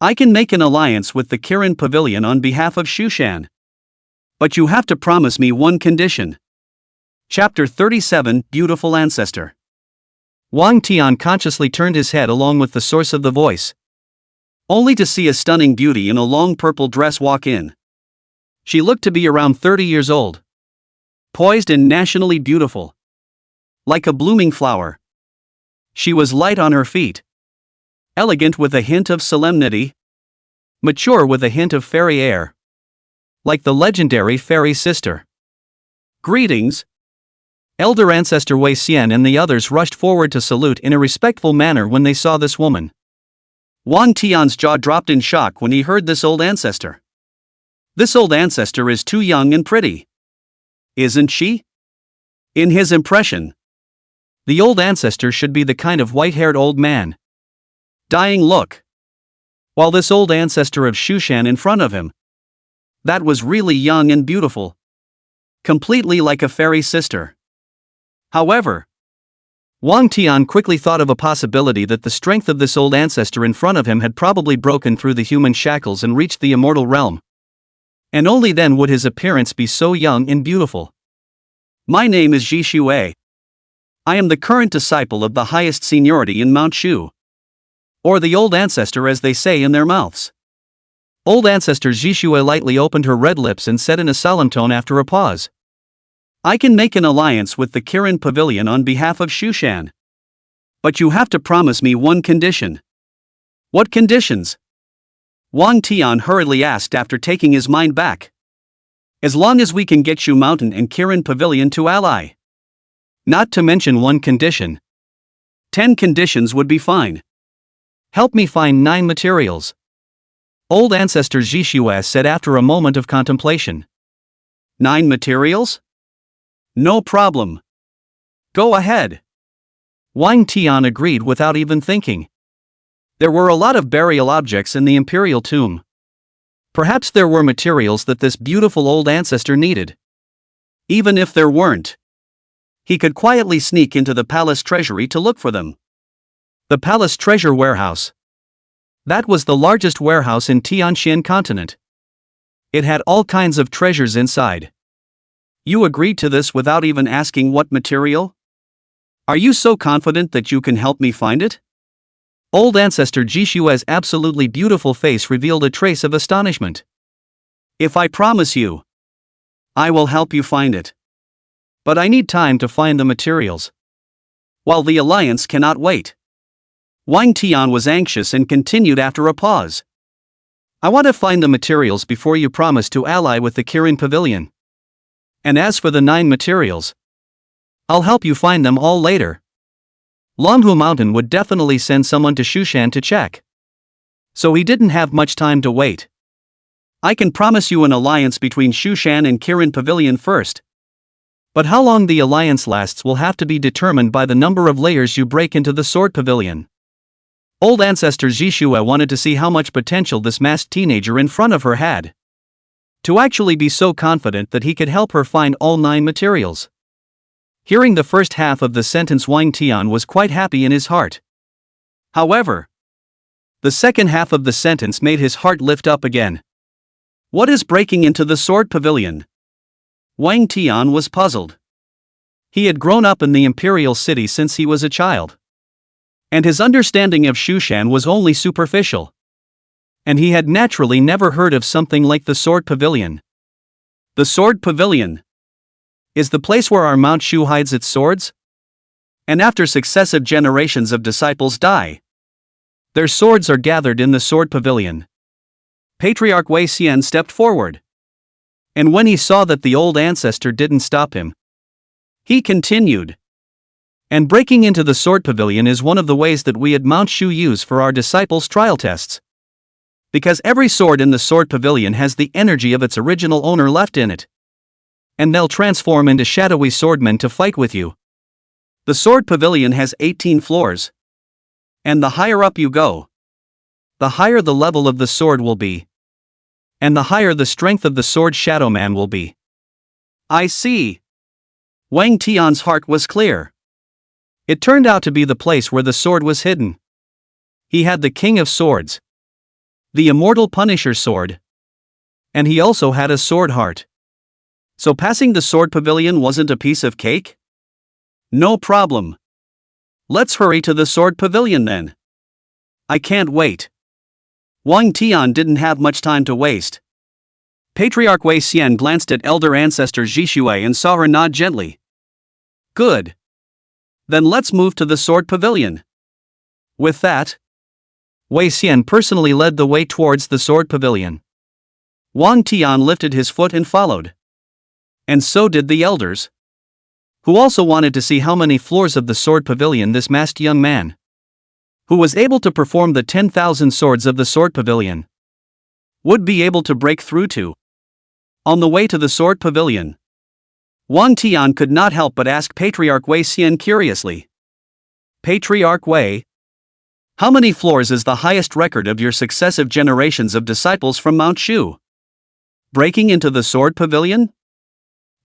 I can make an alliance with the Kirin Pavilion on behalf of Shushan. But you have to promise me one condition. Chapter 37, Beautiful Ancestor. Wang Tian consciously turned his head along with the source of the voice, only to see a stunning beauty in a long purple dress walk in. She looked to be around 30 years old. Poised and nationally beautiful. Like a blooming flower. She was light on her feet. Elegant with a hint of solemnity. Mature with a hint of fairy air. Like the legendary fairy sister. Greetings. Elder Ancestor Wei Xian and the others rushed forward to salute in a respectful manner when they saw this woman. Wang Tian's jaw dropped in shock when he heard this old ancestor. This old ancestor is too young and pretty. Isn't she? In his impression, the old ancestor should be the kind of white-haired old man. Dying look. While this old ancestor of Shushan in front of him, that was really young and beautiful. Completely like a fairy sister. However, Wang Tian quickly thought of a possibility that the strength of this old ancestor in front of him had probably broken through the human shackles and reached the immortal realm. And only then would his appearance be so young and beautiful. My name is Ji Shuai. I am the current disciple of the highest seniority in Mount Shu. Or the old ancestor as they say in their mouths. Old ancestor Ji Shuai lightly opened her red lips and said in a solemn tone after a pause. I can make an alliance with the Kirin Pavilion on behalf of Shushan. But you have to promise me one condition. What conditions? Wang Tian hurriedly asked after taking his mind back. As long as we can get Shu Mountain and Kirin Pavilion to ally. Not to mention one condition. 10 conditions would be fine. Help me find 9 materials. Old ancestor Zhishuas said after a moment of contemplation. 9 materials? No problem. Go ahead. Wang Tian agreed without even thinking. There were a lot of burial objects in the imperial tomb. Perhaps there were materials that this beautiful old ancestor needed. Even if there weren't, he could quietly sneak into the palace treasury to look for them. The palace treasure warehouse. That was the largest warehouse in Tianxian continent. It had all kinds of treasures inside. You agreed to this without even asking what material? Are you so confident that you can help me find it? Old ancestor Jishue's absolutely beautiful face revealed a trace of astonishment. If I promise you, I will help you find it. But I need time to find the materials. While the alliance cannot wait. Wang Tian was anxious and continued after a pause. I want to find the materials before you promise to ally with the Kirin Pavilion. And as for the 9 materials, I'll help you find them all later. Longhu Mountain would definitely send someone to Shushan to check. So he didn't have much time to wait. I can promise you an alliance between Shushan and Kirin Pavilion first. But how long the alliance lasts will have to be determined by the number of layers you break into the Sword Pavilion. Old ancestor Jishue wanted to see how much potential this masked teenager in front of her had. To actually be so confident that he could help her find all 9 materials. Hearing the first half of the sentence, Wang Tian was quite happy in his heart. However, the second half of the sentence made his heart lift up again. What is breaking into the Sword Pavilion? Wang Tian was puzzled. He had grown up in the imperial city since he was a child. And his understanding of Shushan was only superficial. And he had naturally never heard of something like the Sword Pavilion. The Sword Pavilion is the place where our Mount Shu hides its swords? And after successive generations of disciples die, their swords are gathered in the Sword Pavilion. Patriarch Wei Xian stepped forward. And when he saw that the old ancestor didn't stop him, he continued. And breaking into the Sword Pavilion is one of the ways that we at Mount Shu use for our disciples' trial tests. Because every sword in the Sword Pavilion has the energy of its original owner left in it. And they'll transform into shadowy swordmen to fight with you. The Sword Pavilion has 18 floors. And the higher up you go, the higher the level of the sword will be. And the higher the strength of the sword Shadow Man will be. I see. Wang Tian's heart was clear. It turned out to be the place where the sword was hidden. He had the King of Swords, the immortal Punisher sword, and he also had a sword heart. So passing the Sword Pavilion wasn't a piece of cake? No problem. Let's hurry to the Sword Pavilion then. I can't wait. Wang Tian didn't have much time to waste. Patriarch Wei Xian glanced at elder ancestor Jishue and saw her nod gently. Good. Then let's move to the Sword Pavilion. With that, Wei Xian personally led the way towards the Sword Pavilion. Wang Tian lifted his foot and followed. And so did the elders, who also wanted to see how many floors of the Sword Pavilion this masked young man, who was able to perform the 10,000 swords of the Sword Pavilion, would be able to break through to. On the way to the Sword Pavilion, Wang Tian could not help but ask Patriarch Wei Xian curiously. Patriarch Wei, how many floors is the highest record of your successive generations of disciples from Mount Shu? Breaking into the Sword Pavilion?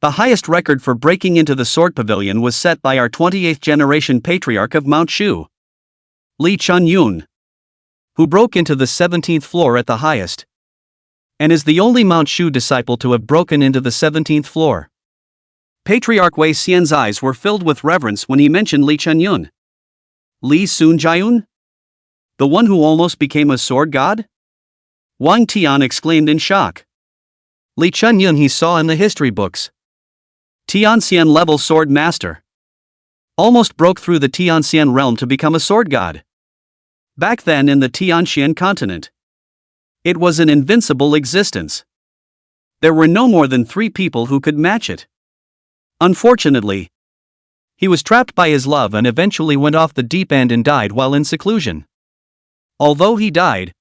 The highest record for breaking into the Sword Pavilion was set by our 28th generation Patriarch of Mount Shu, Li Chunyun, who broke into the 17th floor at the highest, and is the only Mount Shu disciple to have broken into the 17th floor. Patriarch Wei Xian's eyes were filled with reverence when he mentioned Li Chunyun. Li Sunjiayun? The one who almost became a sword god? Wang Tian exclaimed in shock. Li Chunyun he saw in the history books. Tianxian level sword master. Almost broke through the Tianxian realm to become a sword god. Back then in the Tianxian continent, it was an invincible existence. There were no more than 3 people who could match it. Unfortunately, he was trapped by his love and eventually went off the deep end and died while in seclusion. Although he died,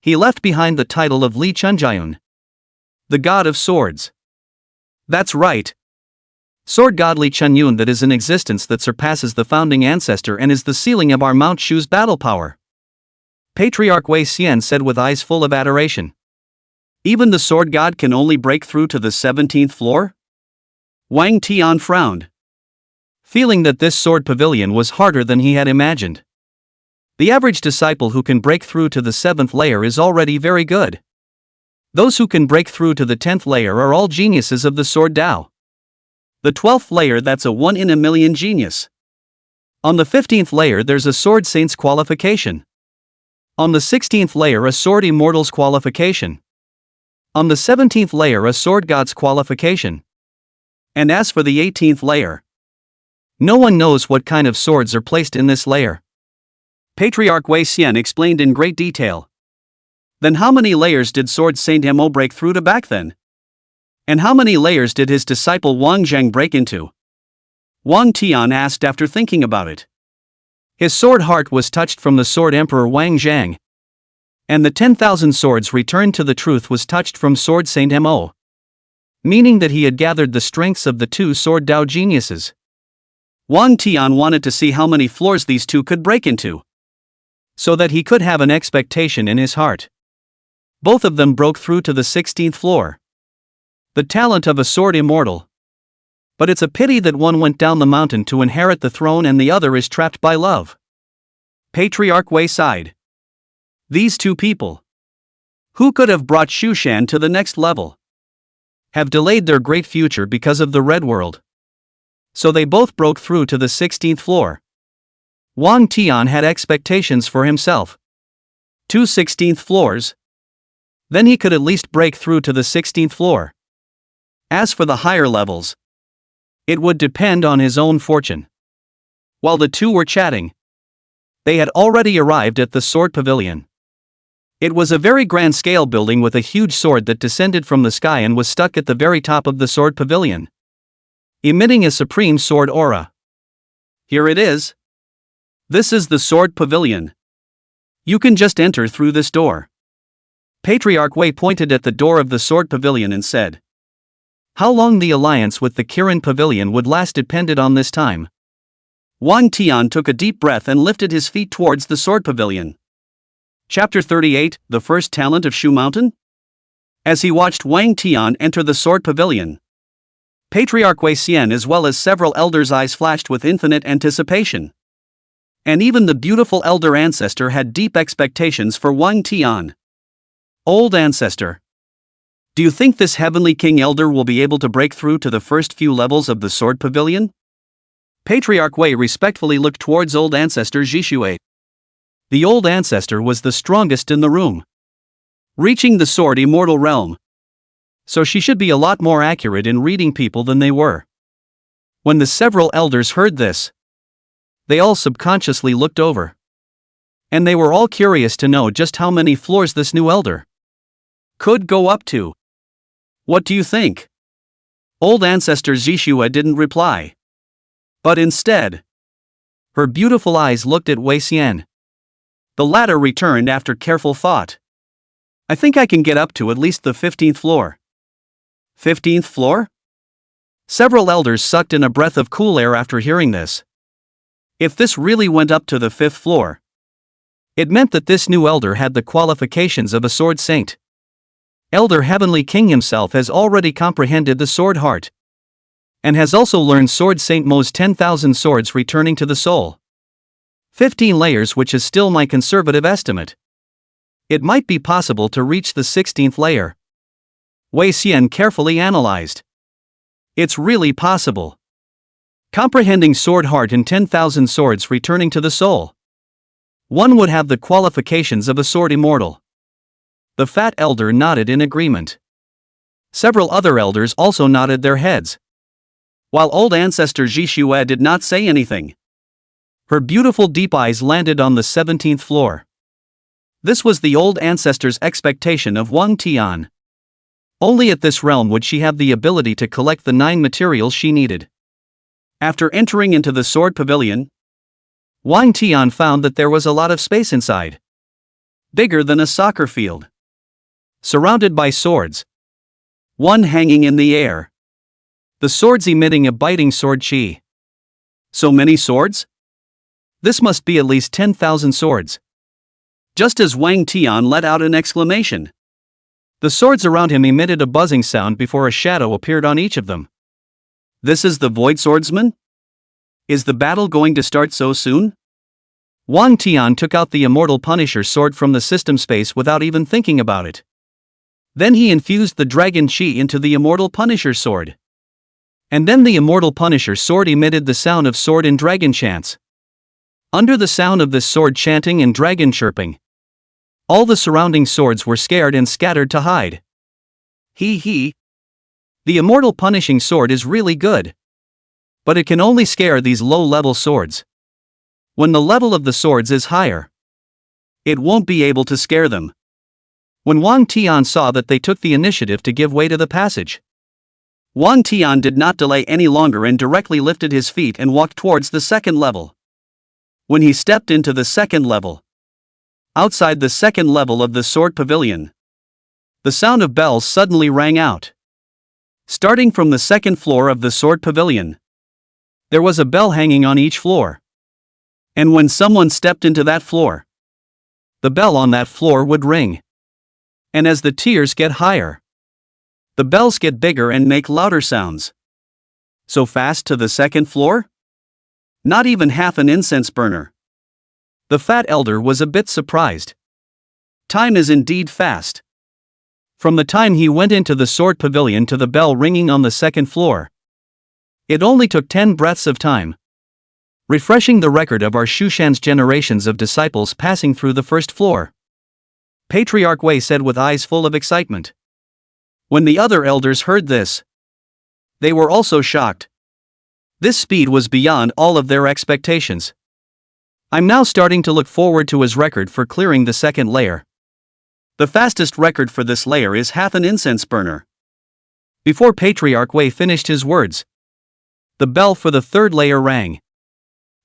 he left behind the title of Li Chunjiayun, the god of swords. That's right. Sword god Li Chunyun that is an existence that surpasses the founding ancestor and is the ceiling of our Mount Shu's battle power. Patriarch Wei Xian said with eyes full of adoration. Even the sword god can only break through to the 17th floor? Wang Tian frowned, feeling that this sword pavilion was harder than he had imagined. The average disciple who can break through to the 7th layer is already very good. Those who can break through to the 10th layer are all geniuses of the sword Dao. The 12th layer, that's a 1 in a million genius. On the 15th layer there's a sword saint's qualification. On the 16th layer a sword immortal's qualification. On the 17th layer a sword god's qualification. And as for the 18th layer, no one knows what kind of swords are placed in this layer. Patriarch Wei Xian explained in great detail. Then how many layers did Sword Saint Mo break through to back then? And how many layers did his disciple Wang Zheng break into? Wang Tian asked after thinking about it. His sword heart was touched from the sword emperor Wang Zhang. And the 10,000 swords returned to the truth was touched from Sword Saint Mo. Meaning that he had gathered the strengths of the two sword Dao geniuses. Wang Tian wanted to see how many floors these two could break into, so that he could have an expectation in his heart. Both of them broke through to the 16th floor. The talent of a sword immortal. But it's a pity that one went down the mountain to inherit the throne and the other is trapped by love. Patriarch Wei sighed. These two people, who could have brought Shushan to the next level, have delayed their great future because of the Red World. So they both broke through to the 16th floor. Wang Tian had expectations for himself. 2 16th floors. Then he could at least break through to the 16th floor. As for the higher levels, it would depend on his own fortune. While the two were chatting, they had already arrived at the sword pavilion. It was a very grand scale building with a huge sword that descended from the sky and was stuck at the very top of the sword pavilion, emitting a supreme sword aura. Here it is. This is the sword pavilion. You can just enter through this door. Patriarch Wei pointed at the door of the sword pavilion and said. How long the alliance with the Kirin pavilion would last depended on this time. Wang Tian took a deep breath and lifted his feet towards the sword pavilion. Chapter 38, The First Talent of Shu Mountain? As he watched Wang Tian enter the sword pavilion, Patriarch Wei Xian as well as several elders' eyes flashed with infinite anticipation. And even the beautiful elder ancestor had deep expectations for Wang Tian. Old ancestor, do you think this heavenly king elder will be able to break through to the first few levels of the sword pavilion? Patriarch Wei respectfully looked towards old ancestor Zhishui. The old ancestor was the strongest in the room, reaching the sword immortal realm. So she should be a lot more accurate in reading people than they were. When the several elders heard this, they all subconsciously looked over. And they were all curious to know just how many floors this new elder could go up to. What do you think? Old ancestor Zhishua didn't reply. But instead, her beautiful eyes looked at Wei Xian. The latter returned after careful thought. I think I can get up to at least the 15th floor. 15th floor? Several elders sucked in a breath of cool air after hearing this. If this really went up to the 5th floor, it meant that this new elder had the qualifications of a sword saint. Elder Heavenly King himself has already comprehended the sword heart, and has also learned Sword Saint Mo's 10,000 swords returning to the soul. 15 layers, which is still my conservative estimate. It might be possible to reach the 16th layer. Wei Xian carefully analyzed. It's really possible. Comprehending sword heart and 10,000 swords returning to the soul, one would have the qualifications of a sword immortal. The fat elder nodded in agreement. Several other elders also nodded their heads, while old ancestor Zhishue did not say anything. Her beautiful deep eyes landed on the 17th floor. This was the old ancestor's expectation of Wang Tian. Only at this realm would she have the ability to collect the 9 materials she needed. After entering into the sword pavilion, Wang Tian found that there was a lot of space inside. Bigger than a soccer field. Surrounded by swords. One hanging in the air. The swords emitting a biting sword chi. So many swords? This must be at least 10,000 swords. Just as Wang Tian let out an exclamation, The swords around him emitted a buzzing sound before a shadow appeared on each of them. This is the Void Swordsman? Is the battle going to start so soon? Wang Tian took out the Immortal Punisher sword from the system space without even thinking about it. Then he infused the Dragon Chi into the Immortal Punisher sword. And then the Immortal Punisher sword emitted the sound of sword and dragon chants. Under the sound of this sword chanting and dragon chirping, all the surrounding swords were scared and scattered to hide. The Immortal Punishing Sword is really good. But it can only scare these low-level swords. When the level of the swords is higher, it won't be able to scare them. When Wang Tian saw that they took the initiative to give way to the passage, Wang Tian did not delay any longer and directly lifted his feet and walked towards the second level. When he stepped into the second level, outside the second level of the sword pavilion, the sound of bells suddenly rang out. Starting from the second floor of the sword pavilion, there was a bell hanging on each floor. And when someone stepped into that floor, the bell on that floor would ring. And as the tiers get higher, the bells get bigger and make louder sounds. So fast to the second floor? Not even half an incense burner. The fat elder was a bit surprised. Time is indeed fast. From the time he went into the sword pavilion to the bell ringing on the second floor, it only took 10 breaths of time, refreshing the record of our Shushan's generations of disciples passing through the first floor. Patriarch Wei said with eyes full of excitement. When the other elders heard this, they were also shocked. This speed was beyond all of their expectations. I'm now starting to look forward to his record for clearing the second layer. The fastest record for this layer is half an incense burner. Before Patriarch Wei finished his words, the bell for the third layer rang,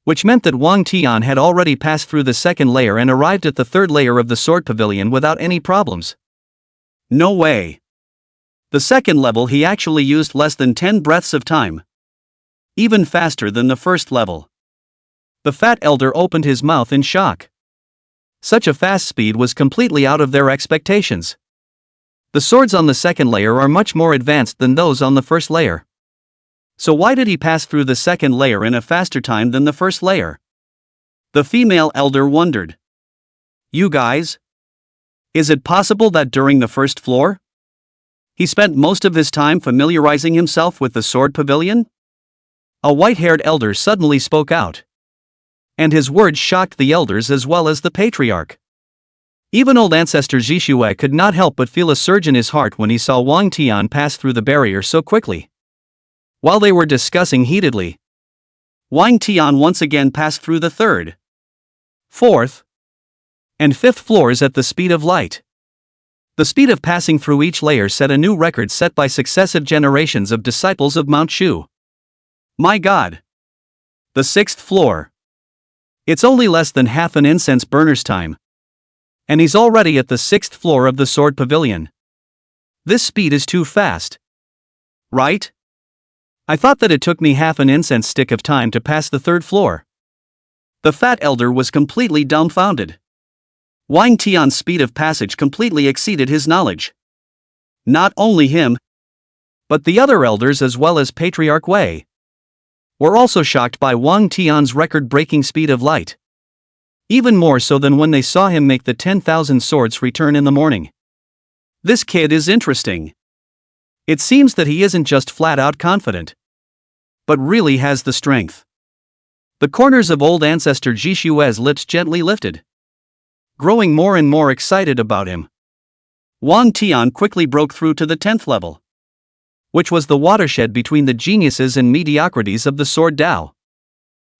which meant that Wang Tian had already passed through the second layer and arrived at the third layer of the sword pavilion without any problems. No way. The second level he actually used less than 10 breaths of time. Even faster than the first level. The fat elder opened his mouth in shock. Such a fast speed was completely out of their expectations. The swords on the second layer are much more advanced than those on the first layer. So why did he pass through the second layer in a faster time than the first layer? The female elder wondered. You guys? Is it possible that during the first floor, he spent most of his time familiarizing himself with the sword pavilion? A white-haired elder suddenly spoke out. And his words shocked the elders as well as the patriarch. Even old ancestor Zhixue could not help but feel a surge in his heart when he saw Wang Tian pass through the barrier so quickly. While they were discussing heatedly, Wang Tian once again passed through the third, fourth, and fifth floors at the speed of light. The speed of passing through each layer set a new record set by successive generations of disciples of Mount Shu. My God! The sixth floor. It's only less than half an incense burner's time. And he's already at the sixth floor of the sword pavilion. This speed is too fast. Right? I thought that it took me half an incense stick of time to pass the third floor. The fat elder was completely dumbfounded. Wang Tian's speed of passage completely exceeded his knowledge. Not only him, but the other elders as well as Patriarch Wei were also shocked by Wang Tian's record-breaking speed of light. Even more so than when they saw him make the 10,000 swords return in the morning. This kid is interesting. It seems that he isn't just flat-out confident, but really has the strength. The corners of old ancestor Zhishue's lips gently lifted, growing more and more excited about him. Wang Tian quickly broke through to the 10th level, which was the watershed between the geniuses and mediocrities of the Sword Dao.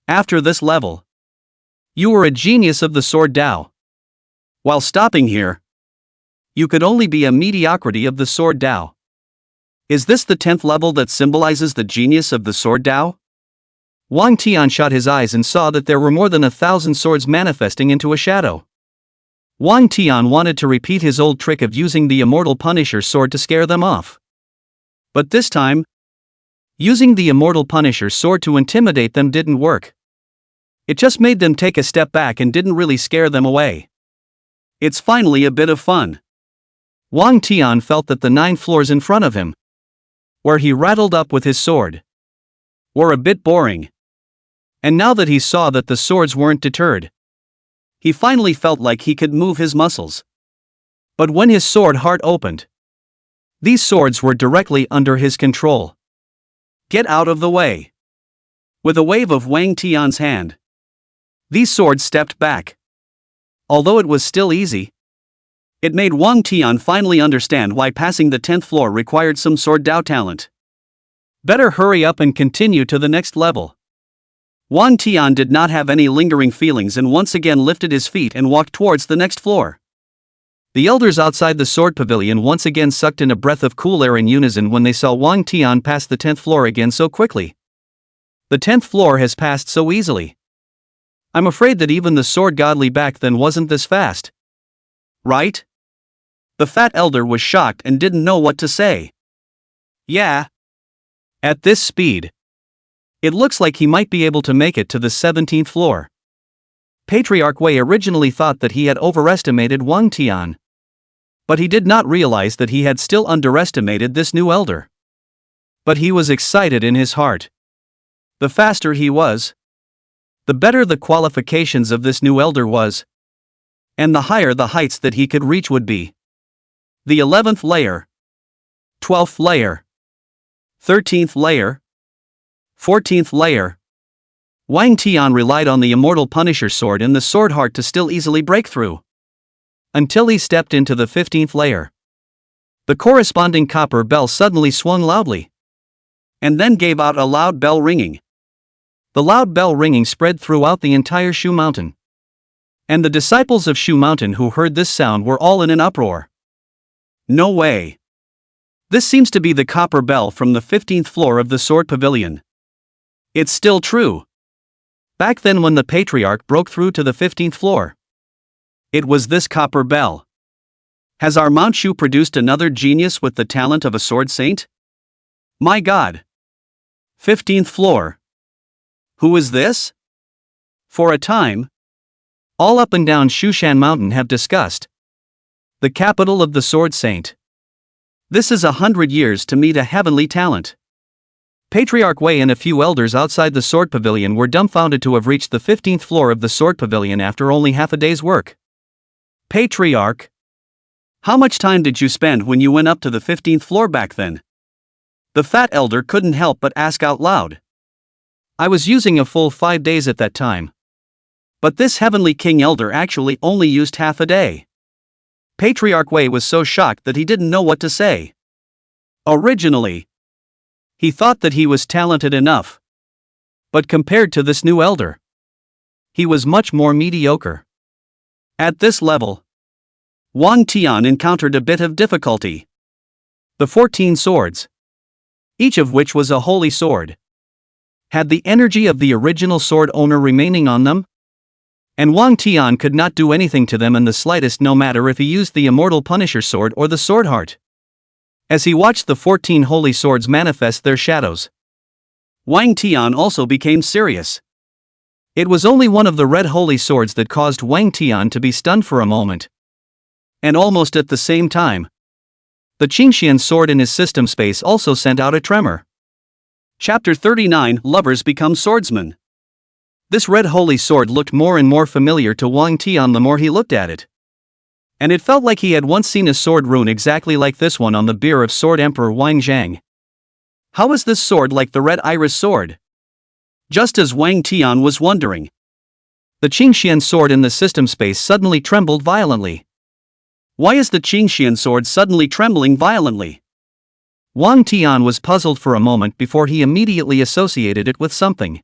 After this level, you were a genius of the Sword Dao. While stopping here, you could only be a mediocrity of the Sword Dao. Is this the 10th level that symbolizes the genius of the Sword Dao? Wang Tian shut his eyes and saw that there were more than 1,000 swords manifesting into a shadow. Wang Tian wanted to repeat his old trick of using the Immortal Punisher sword to scare them off. But this time, using the Immortal Punisher sword to intimidate them didn't work. It just made them take a step back and didn't really scare them away. It's finally a bit of fun. Wang Tian felt that the 9 floors in front of him, where he rattled up with his sword, were a bit boring. And now that he saw that the swords weren't deterred, he finally felt like he could move his muscles. But when his sword heart opened, these swords were directly under his control. Get out of the way. With a wave of Wang Tian's hand, these swords stepped back. Although it was still easy, it made Wang Tian finally understand why passing the 10th floor required some sword Dao talent. Better hurry up and continue to the next level. Wang Tian did not have any lingering feelings and once again lifted his feet and walked towards the next floor. The elders outside the sword pavilion once again sucked in a breath of cool air in unison when they saw Wang Tian pass the 10th floor again so quickly. The 10th floor has passed so easily. I'm afraid that even the sword godly back then wasn't this fast. Right? The fat elder was shocked and didn't know what to say. Yeah. At this speed, it looks like he might be able to make it to the 17th floor. Patriarch Wei originally thought that he had overestimated Wang Tian. But he did not realize that he had still underestimated this new elder. But he was excited in his heart. The faster he was, the better the qualifications of this new elder was, and the higher the heights that he could reach would be. The 11th layer, 12th layer, 13th layer, 14th layer. Wang Tian relied on the immortal Punisher sword and the sword heart to still easily break through, until he stepped into the 15th layer. The corresponding copper bell suddenly swung loudly, and then gave out a loud bell ringing. The loud bell ringing spread throughout the entire Shu Mountain. And the disciples of Shu Mountain who heard this sound were all in an uproar. No way. This seems to be the copper bell from the 15th floor of the sword pavilion. It's still true. Back then when the patriarch broke through to the 15th floor, it was this copper bell. Has our Mount Shu produced another genius with the talent of a sword saint? My God. 15th floor. Who is this? For a time, all up and down Shushan Mountain have discussed the capital of the sword saint. This is 100 years to meet a heavenly talent. Patriarch Wei and a few elders outside the sword pavilion were dumbfounded to have reached the 15th floor of the sword pavilion after only half a day's work. Patriarch, how much time did you spend when you went up to the 15th floor back then? The fat elder couldn't help but ask out loud. I was using a full 5 days at that time. But this heavenly king elder actually only used half a day. Patriarch Wei was so shocked that he didn't know what to say. Originally, he thought that he was talented enough. But compared to this new elder, he was much more mediocre. At this level, Wang Tian encountered a bit of difficulty. The 14 swords, each of which was a holy sword, had the energy of the original sword owner remaining on them, and Wang Tian could not do anything to them in the slightest, no matter if he used the immortal Punisher sword or the sword heart. As he watched the 14 holy swords manifest their shadows, Wang Tian also became serious. It was only one of the red holy swords that caused Wang Tian to be stunned for a moment. And almost at the same time, the Qingxian sword in his system space also sent out a tremor. Chapter 39, Lovers Become Swordsmen. This red holy sword looked more and more familiar to Wang Tian the more he looked at it. And it felt like he had once seen a sword rune exactly like this one on the bier of Sword Emperor Wang Zhang. How is this sword like the red iris sword? Just as Wang Tian was wondering, the Qingxian sword in the system space suddenly trembled violently. Why is the Qingxian sword suddenly trembling violently? Wang Tian was puzzled for a moment before he immediately associated it with something.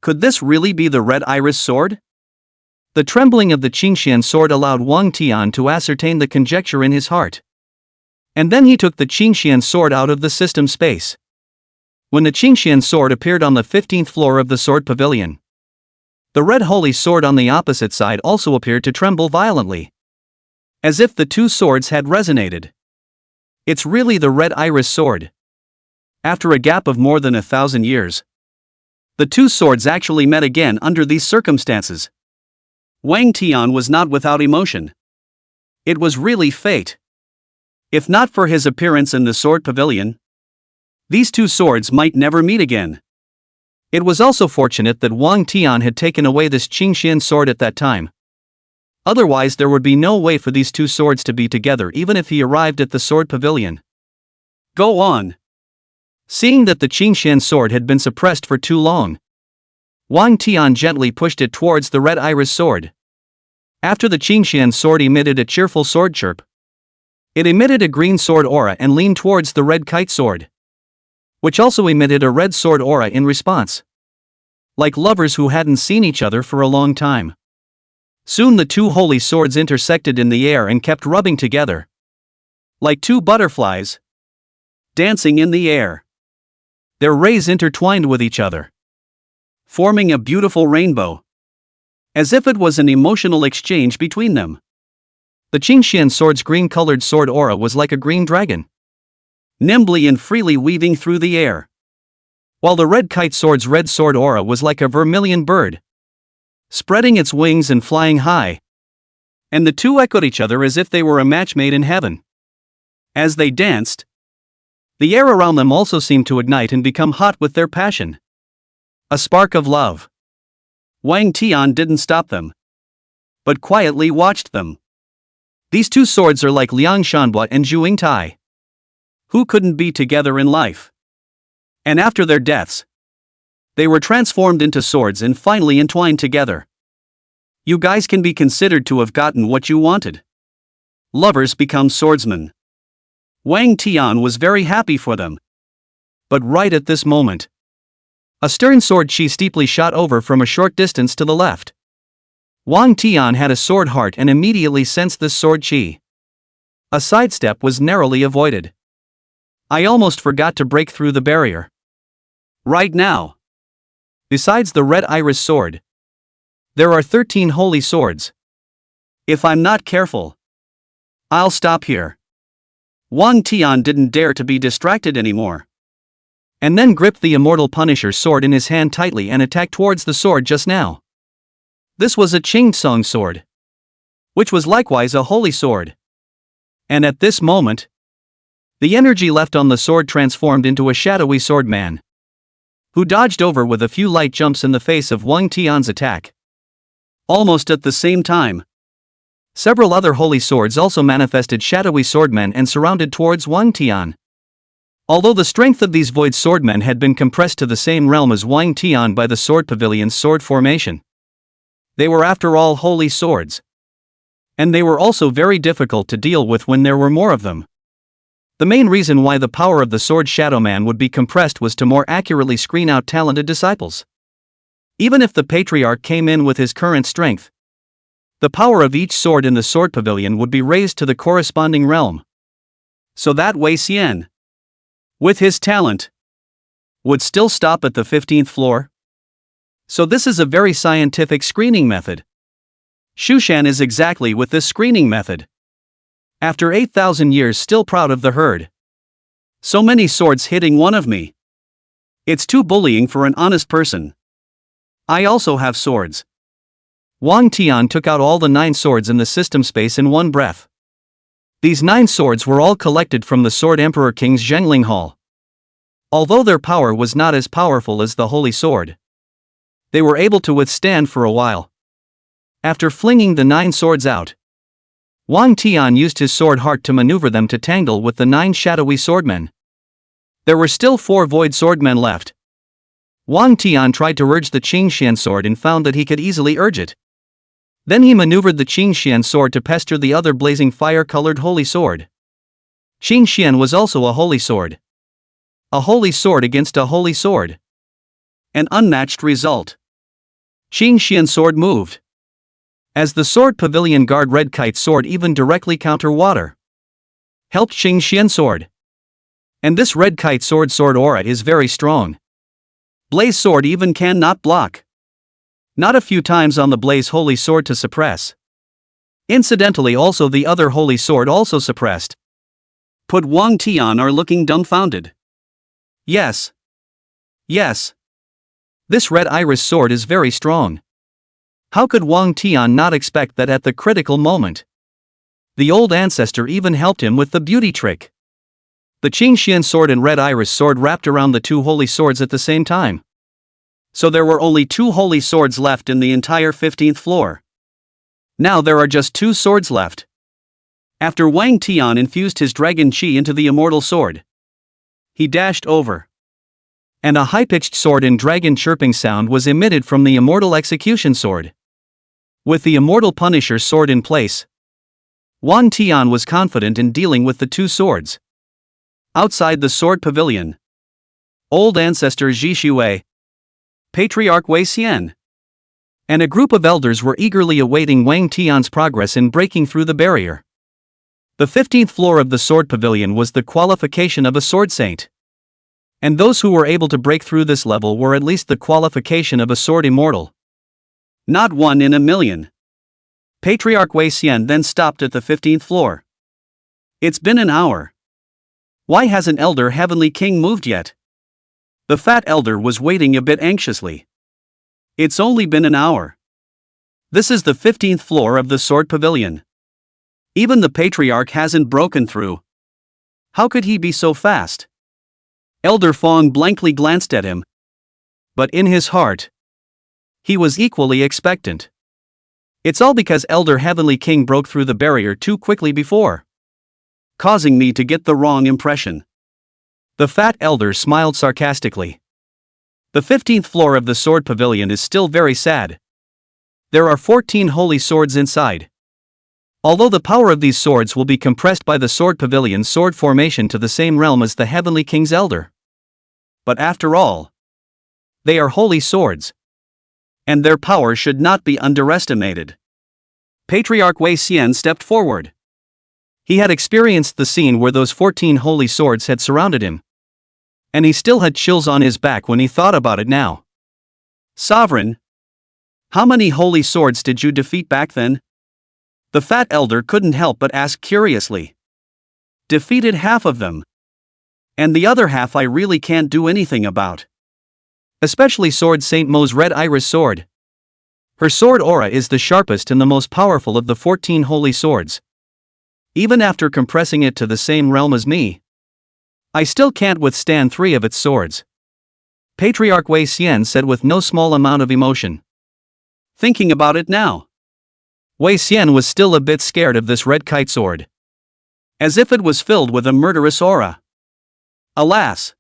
Could this really be the red iris sword? The trembling of the Qingxian sword allowed Wang Tian to ascertain the conjecture in his heart. And then he took the Qingxian sword out of the system space. When the Qingxian sword appeared on the 15th floor of the sword pavilion, the red holy sword on the opposite side also appeared to tremble violently, as if the two swords had resonated. It's really the red iris sword. After a gap of more than 1,000 years, the two swords actually met again under these circumstances. Wang Tian was not without emotion. It was really fate. If not for his appearance in the sword pavilion, these two swords might never meet again. It was also fortunate that Wang Tian had taken away this Qingxian sword at that time. Otherwise there would be no way for these two swords to be together even if he arrived at the sword pavilion. Go on. Seeing that the Qingxian sword had been suppressed for too long, Wang Tian gently pushed it towards the red iris sword. After the Qingxian sword emitted a cheerful sword chirp, it emitted a green sword aura and leaned towards the red kite sword, which also emitted a red sword aura in response. Like lovers who hadn't seen each other for a long time. Soon the two holy swords intersected in the air and kept rubbing together. Like two butterflies dancing in the air. Their rays intertwined with each other, forming a beautiful rainbow. As if it was an emotional exchange between them. The Qingxian sword's green-colored sword aura was like a green dragon, nimbly and freely weaving through the air. While the red kite sword's red sword aura was like a vermilion bird, spreading its wings and flying high. And the two echoed each other as if they were a match made in heaven. As they danced, the air around them also seemed to ignite and become hot with their passion. A spark of love. Wang Tian didn't stop them, but quietly watched them. These two swords are like Liang Shanhua and Zhu Yingtai, who couldn't be together in life. And after their deaths, they were transformed into swords and finally entwined together. You guys can be considered to have gotten what you wanted. Lovers become swordsmen. Wang Tian was very happy for them. But right at this moment, a stern sword chi steeply shot over from a short distance to the left. Wang Tian had a sword heart and immediately sensed this sword chi. A sidestep was narrowly avoided. I almost forgot to break through the barrier. Right now, besides the red iris sword, there are 13 holy swords. If I'm not careful, I'll stop here. Wang Tian didn't dare to be distracted anymore. And then gripped the immortal Punisher sword in his hand tightly and attacked towards the sword just now. This was a Qing sword, which was likewise a holy sword. And at this moment, the energy left on the sword transformed into a shadowy swordman, who dodged over with a few light jumps in the face of Wang Tian's attack. Almost at the same time, several other holy swords also manifested shadowy swordmen and surrounded towards Wang Tian. Although the strength of these void swordmen had been compressed to the same realm as Wang Tian by the sword pavilion's sword formation, they were after all holy swords. And they were also very difficult to deal with when there were more of them. The main reason why the power of the sword Shadow Man would be compressed was to more accurately screen out talented disciples. Even if the Patriarch came in with his current strength, the power of each sword in the sword pavilion would be raised to the corresponding realm. So that Wei Xian, with his talent, would still stop at the 15th floor? So this is a very scientific screening method. Shushan is exactly with this screening method. After 8,000 years still proud of the herd. So many swords hitting one of me. It's too bullying for an honest person. I also have swords. Wang Tian took out all the 9 swords in the system space in one breath. These 9 swords were all collected from the Sword Emperor King's Zhengling Hall. Although their power was not as powerful as the Holy Sword, they were able to withstand for a while. After flinging the 9 swords out, Wang Tian used his sword heart to maneuver them to tangle with the 9 shadowy swordmen. There were still 4 void swordmen left. Wang Tian tried to urge the Qingxian sword and found that he could easily urge it. Then he maneuvered the Qingxian sword to pester the other blazing fire-colored holy sword. Qingxian was also a holy sword. A holy sword against a holy sword. An unmatched result. Qingxian sword moved. As the sword pavilion guard red kite sword even directly counter water. Helped Qingxian sword. And this red kite sword aura is very strong. Blaze sword even cannot block. Not a few times on the blaze holy sword to suppress. Incidentally also the other holy sword also suppressed. Put Wang Tian are looking dumbfounded. Yes. Yes. This red iris sword is very strong. How could Wang Tian not expect that at the critical moment? The old ancestor even helped him with the beauty trick. The Qingxian sword and red iris sword wrapped around the two holy swords at the same time. So there were only 2 holy swords left in the entire 15th floor. Now there are just 2 swords left. After Wang Tian infused his dragon qi into the immortal sword, he dashed over. And a high-pitched sword and dragon chirping sound was emitted from the immortal execution sword. With the immortal Punisher sword in place, Wang Tian was confident in dealing with the 2 swords. Outside the sword pavilion, old ancestor Zhi Shui, Patriarch Wei Xian, and a group of elders were eagerly awaiting Wang Tian's progress in breaking through the barrier. The 15th floor of the sword pavilion was the qualification of a sword saint. And those who were able to break through this level were at least the qualification of a sword immortal. Not 1 in a million. Patriarch Wei Xian then stopped at the 15th floor. It's been an hour. Why hasn't Elder Heavenly King moved yet? The fat elder was waiting a bit anxiously. It's only been an hour. This is the 15th floor of the sword pavilion. Even the patriarch hasn't broken through. How could he be so fast? Elder Fong blankly glanced at him. But in his heart, he was equally expectant. It's all because Elder Heavenly King broke through the barrier too quickly before, causing me to get the wrong impression. The fat elder smiled sarcastically. The 15th floor of the sword pavilion is still very sad. There are 14 holy swords inside. Although the power of these swords will be compressed by the sword pavilion's sword formation to the same realm as the Heavenly King's elder. But after all, they are holy swords, and their power should not be underestimated. Patriarch Wei Xian stepped forward. He had experienced the scene where those 14 holy swords had surrounded him, and he still had chills on his back when he thought about it now. Sovereign, how many holy swords did you defeat back then? The fat elder couldn't help but ask curiously. Defeated half of them. And the other half I really can't do anything about. Especially Sword Saint Mo's red iris sword. Her sword aura is the sharpest and the most powerful of the 14 holy swords. Even after compressing it to the same realm as me, I still can't withstand 3 of its swords. Patriarch Wei Xian said with no small amount of emotion. Thinking about it now, Wei Xian was still a bit scared of this red kite sword. As if it was filled with a murderous aura. Alas!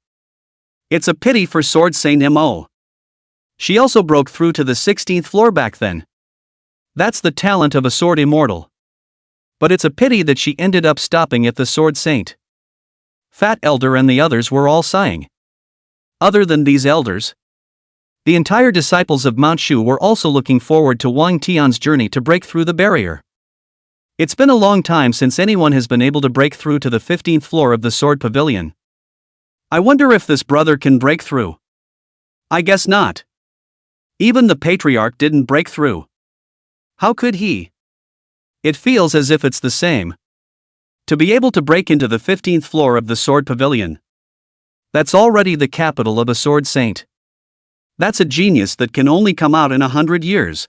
It's a pity for Sword Saint Mo. She also broke through to the 16th floor back then. That's the talent of a sword immortal. But it's a pity that she ended up stopping at the Sword Saint. Fat Elder and the others were all sighing. Other than these elders, the entire disciples of Mount Shu were also looking forward to Wang Tian's journey to break through the barrier. It's been a long time since anyone has been able to break through to the 15th floor of the sword pavilion. I wonder if this brother can break through. I guess not. Even the patriarch didn't break through. How could he? It feels as if it's the same. To be able to break into the 15th floor of the sword pavilion. That's already the capital of a sword saint. That's a genius that can only come out in 100 years.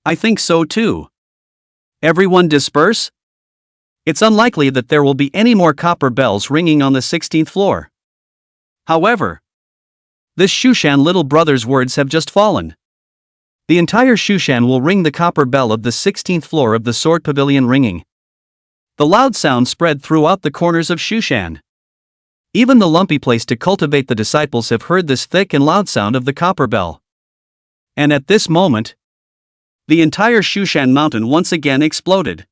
I think so too. Everyone disperse? It's unlikely that there will be any more copper bells ringing on the 16th floor. However, this Shushan little brother's words have just fallen. The entire Shushan will ring the copper bell of the 16th floor of the sword pavilion ringing. The loud sound spread throughout the corners of Shushan. Even the lumpy place to cultivate the disciples have heard this thick and loud sound of the copper bell. And at this moment, the entire Shushan mountain once again exploded.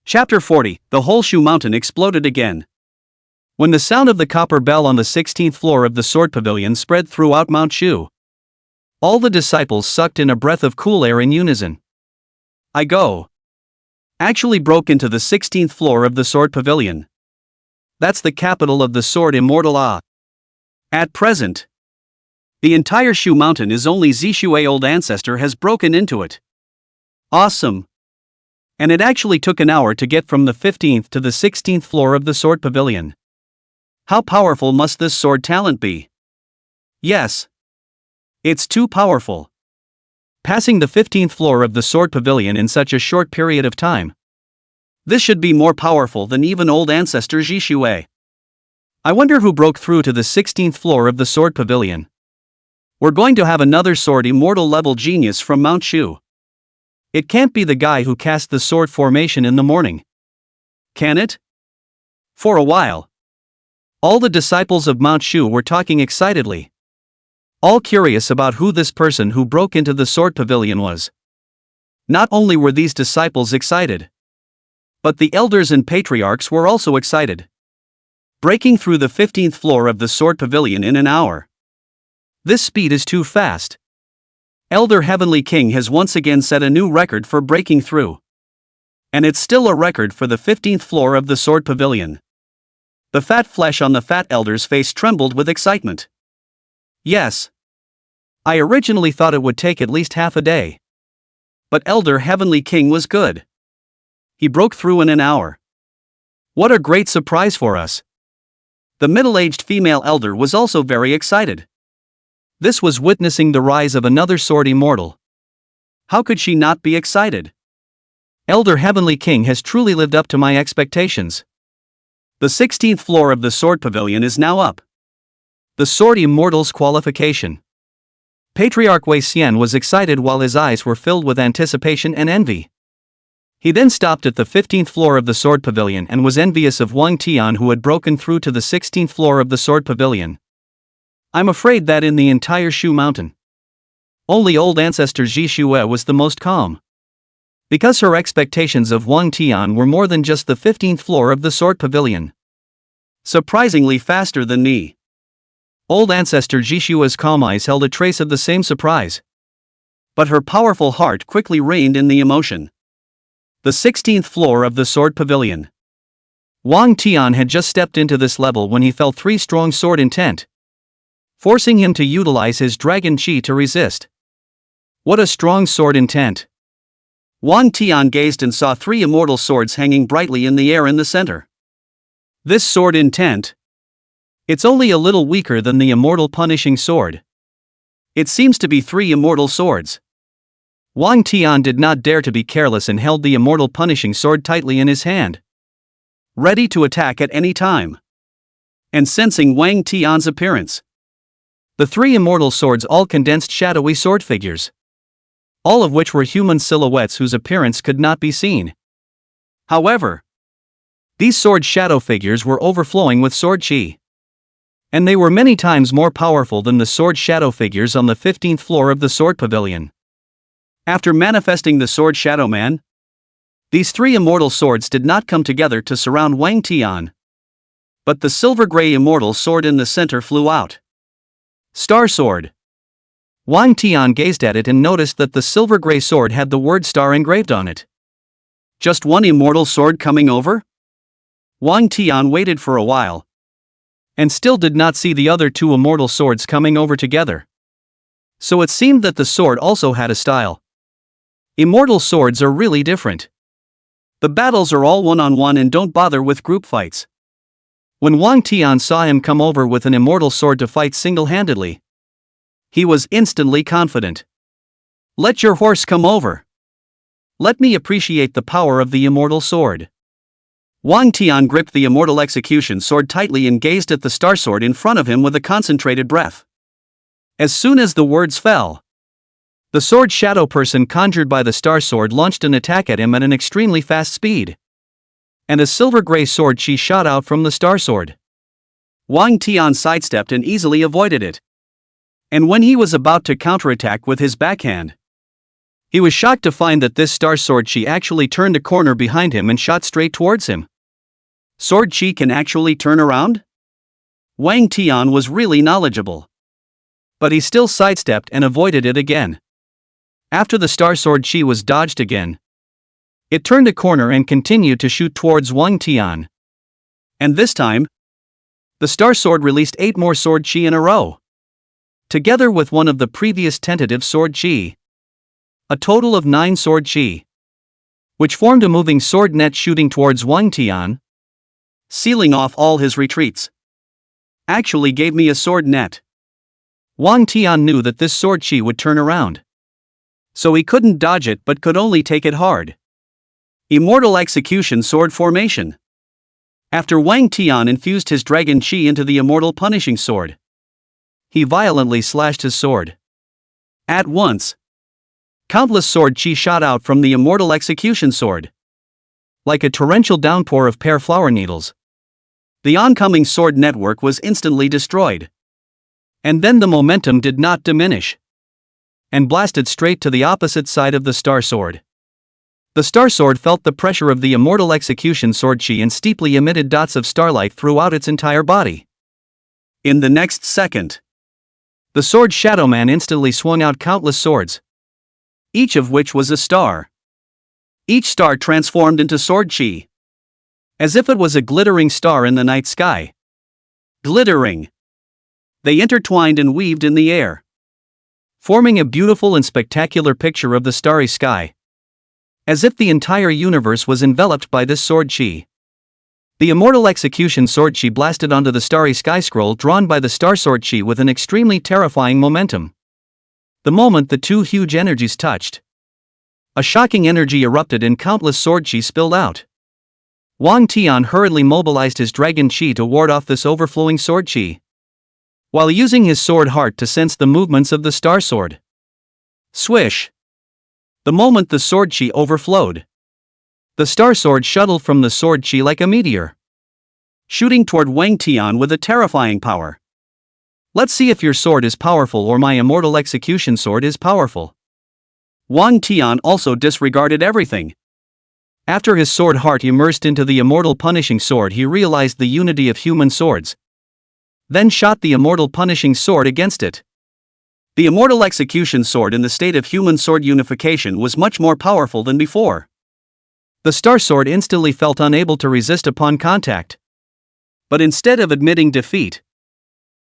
Chapter 40, the whole Shu mountain exploded again. When the sound of the copper bell on the 16th floor of the sword pavilion spread throughout Mount Shu, all the disciples sucked in a breath of cool air in unison. I go. Actually broke into the 16th floor of the sword pavilion. That's the capital of the sword immortal Ah. At present, the entire Shu mountain is only Zishu's old ancestor has broken into it. Awesome. And it actually took an hour to get from the 15th to the 16th floor of the sword pavilion. How powerful must this sword talent be? Yes. It's too powerful. Passing the 15th floor of the sword pavilion in such a short period of time. This should be more powerful than even old ancestor Jishui. I wonder who broke through to the 16th floor of the Sword Pavilion. We're going to have another sword immortal level genius from Mount Shu. It can't be the guy who cast the sword formation in the morning. Can it? For a while, all the disciples of Mount Shu were talking excitedly, all curious about who this person who broke into the Sword Pavilion was. Not only were these disciples excited, but the elders and patriarchs were also excited. Breaking through the 15th floor of the Sword Pavilion in an hour. This speed is too fast. Elder Heavenly King has once again set a new record for breaking through. And it's still a record for the 15th floor of the Sword Pavilion. The fat flesh on the fat elder's face trembled with excitement. Yes. I originally thought it would take at least half a day. But Elder Heavenly King was good. He broke through in an hour. What a great surprise for us. The middle-aged female elder was also very excited. This was witnessing the rise of another sword immortal. How could she not be excited? Elder Heavenly King has truly lived up to my expectations. The 16th floor of the Sword Pavilion is now up. The Sword Immortals qualification. Patriarch Wei Xian was excited while his eyes were filled with anticipation and envy. He then stopped at the 15th floor of the Sword Pavilion and was envious of Wang Tian, who had broken through to the 16th floor of the Sword Pavilion. I'm afraid that in the entire Shu Mountain, only old ancestor Jishui was the most calm. Because her expectations of Wang Tian were more than just the 15th floor of the Sword Pavilion. Surprisingly faster than me. Old ancestor Jishui's calm eyes held a trace of the same surprise. But her powerful heart quickly reined in the emotion. The 16th floor of the Sword Pavilion. Wang Tian had just stepped into this level when he felt 3 strong sword intent, forcing him to utilize his dragon chi to resist. What a strong sword intent! Wang Tian gazed and saw 3 immortal swords hanging brightly in the air in the center. This sword intent. It's only a little weaker than the immortal punishing sword. It seems to be 3 immortal swords. Wang Tian did not dare to be careless and held the immortal punishing sword tightly in his hand, ready to attack at any time. And sensing Wang Tian's appearance, the 3 immortal swords all condensed shadowy sword figures, all of which were human silhouettes whose appearance could not be seen. However, these sword shadow figures were overflowing with sword chi. And they were many times more powerful than the sword shadow figures on the 15th floor of the Sword Pavilion. After manifesting the Sword Shadow Man, these 3 immortal swords did not come together to surround Wang Tian. But the silver-gray immortal sword in the center flew out. Star Sword. Wang Tian gazed at it and noticed that the silver-gray sword had the word star engraved on it. Just one immortal sword coming over? Wang Tian waited for a while, and still did not see the other 2 immortal swords coming over together. So it seemed that the sword also had a style. Immortal swords are really different. The battles are all one-on-one and don't bother with group fights. When Wang Tian saw him come over with an immortal sword to fight single-handedly, he was instantly confident. Let your horse come over. Let me appreciate the power of the immortal sword. Wang Tian gripped the immortal execution sword tightly and gazed at the star sword in front of him with a concentrated breath. As soon as the words fell, the sword shadow person conjured by the star sword launched an attack at him at an extremely fast speed. And a silver-gray sword chi shot out from the star sword. Wang Tian sidestepped and easily avoided it. And when he was about to counterattack with his backhand, he was shocked to find that this star sword chi actually turned a corner behind him and shot straight towards him. Sword chi can actually turn around? Wang Tian was really knowledgeable. But he still sidestepped and avoided it again. After the star sword chi was dodged again, it turned a corner and continued to shoot towards Wang Tian. And this time, the star sword released 8 more sword chi in a row, together with one of the previous tentative sword chi. A total of 9 sword chi, which formed a moving sword net shooting towards Wang Tian, sealing off all his retreats. Actually gave me a sword net. Wang Tian knew that this sword chi would turn around, so he couldn't dodge it but could only take it hard. Immortal Execution Sword Formation. After Wang Tian infused his dragon qi into the immortal punishing sword, he violently slashed his sword. At once, countless sword qi shot out from the immortal execution sword, like a torrential downpour of pear flower needles. The oncoming sword network was instantly destroyed. And then the momentum did not diminish, and blasted straight to the opposite side of the star sword. The star sword felt the pressure of the immortal execution sword qi and steeply emitted dots of starlight throughout its entire body. In the next second, the sword Shadow Man instantly swung out countless swords, each of which was a star. Each star transformed into sword qi, as if it was a glittering star in the night sky. Glittering. They intertwined and weaved in the air, forming a beautiful and spectacular picture of the starry sky, as if the entire universe was enveloped by this sword qi. The immortal execution sword qi blasted onto the starry sky scroll drawn by the star sword qi with an extremely terrifying momentum. The moment the two huge energies touched, a shocking energy erupted and countless sword qi spilled out. Wang Tian hurriedly mobilized his dragon qi to ward off this overflowing sword qi, while using his sword heart to sense the movements of the star sword. Swish! The moment the sword qi overflowed, the star sword shuttled from the sword qi like a meteor, shooting toward Wang Tian with a terrifying power. Let's see if your sword is powerful or my immortal execution sword is powerful. Wang Tian also disregarded everything. After his sword heart immersed into the immortal punishing sword, he realized the unity of human swords, then shot the immortal punishing sword against it. The immortal execution sword in the state of human sword unification was much more powerful than before. The star sword instantly felt unable to resist upon contact. But instead of admitting defeat,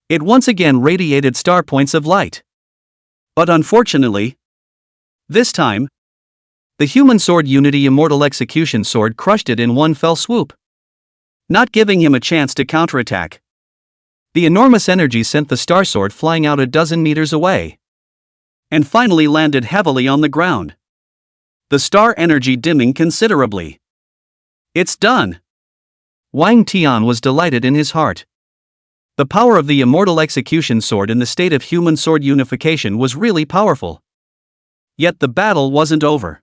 it once again radiated star points of light. But unfortunately, this time, the human sword unity immortal execution sword crushed it in one fell swoop, not giving him a chance to counterattack. The enormous energy sent the star sword flying out a dozen meters away, and finally landed heavily on the ground, the star energy dimming considerably. It's done! Wang Tian was delighted in his heart. The power of the immortal execution sword in the state of human sword unification was really powerful. Yet the battle wasn't over.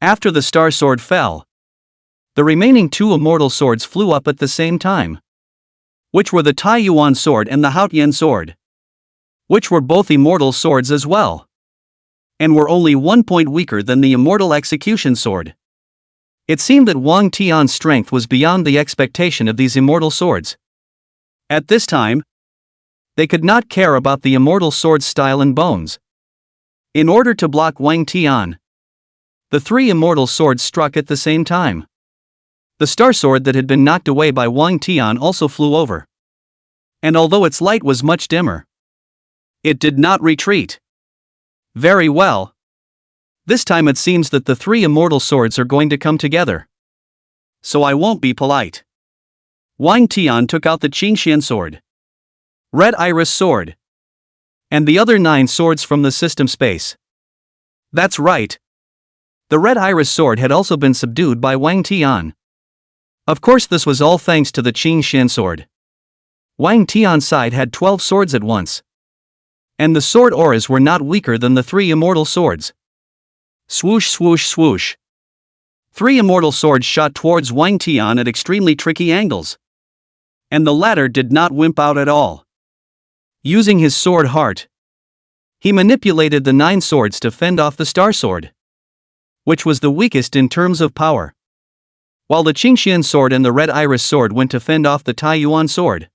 After the star sword fell, the remaining two immortal swords flew up at the same time, which were the Tai Yuan sword and the Haotian sword, which were both immortal swords as well, and were only 1 point weaker than the immortal execution sword. It seemed that Wang Tian's strength was beyond the expectation of these immortal swords. At this time, they could not care about the immortal sword's style and bones. In order to block Wang Tian, the three immortal swords struck at the same time. The star sword that had been knocked away by Wang Tian also flew over, and although its light was much dimmer, it did not retreat. Very well. This time it seems that the three immortal swords are going to come together. So I won't be polite. Wang Tian took out the Qingxian sword, Red Iris sword, and the other 9 swords from the system space. That's right. The Red Iris sword had also been subdued by Wang Tian. Of course, this was all thanks to the Qingxian sword. Wang Tian's side had 12 swords at once, and the sword auras were not weaker than the 3 immortal swords. Swoosh, swoosh, swoosh. 3 immortal swords shot towards Wang Tian at extremely tricky angles, and the latter did not wimp out at all. Using his sword heart, he manipulated the 9 swords to fend off the star sword, which was the weakest in terms of power, while the Qingxian sword and the Red Iris sword went to fend off the Tai Yuan sword,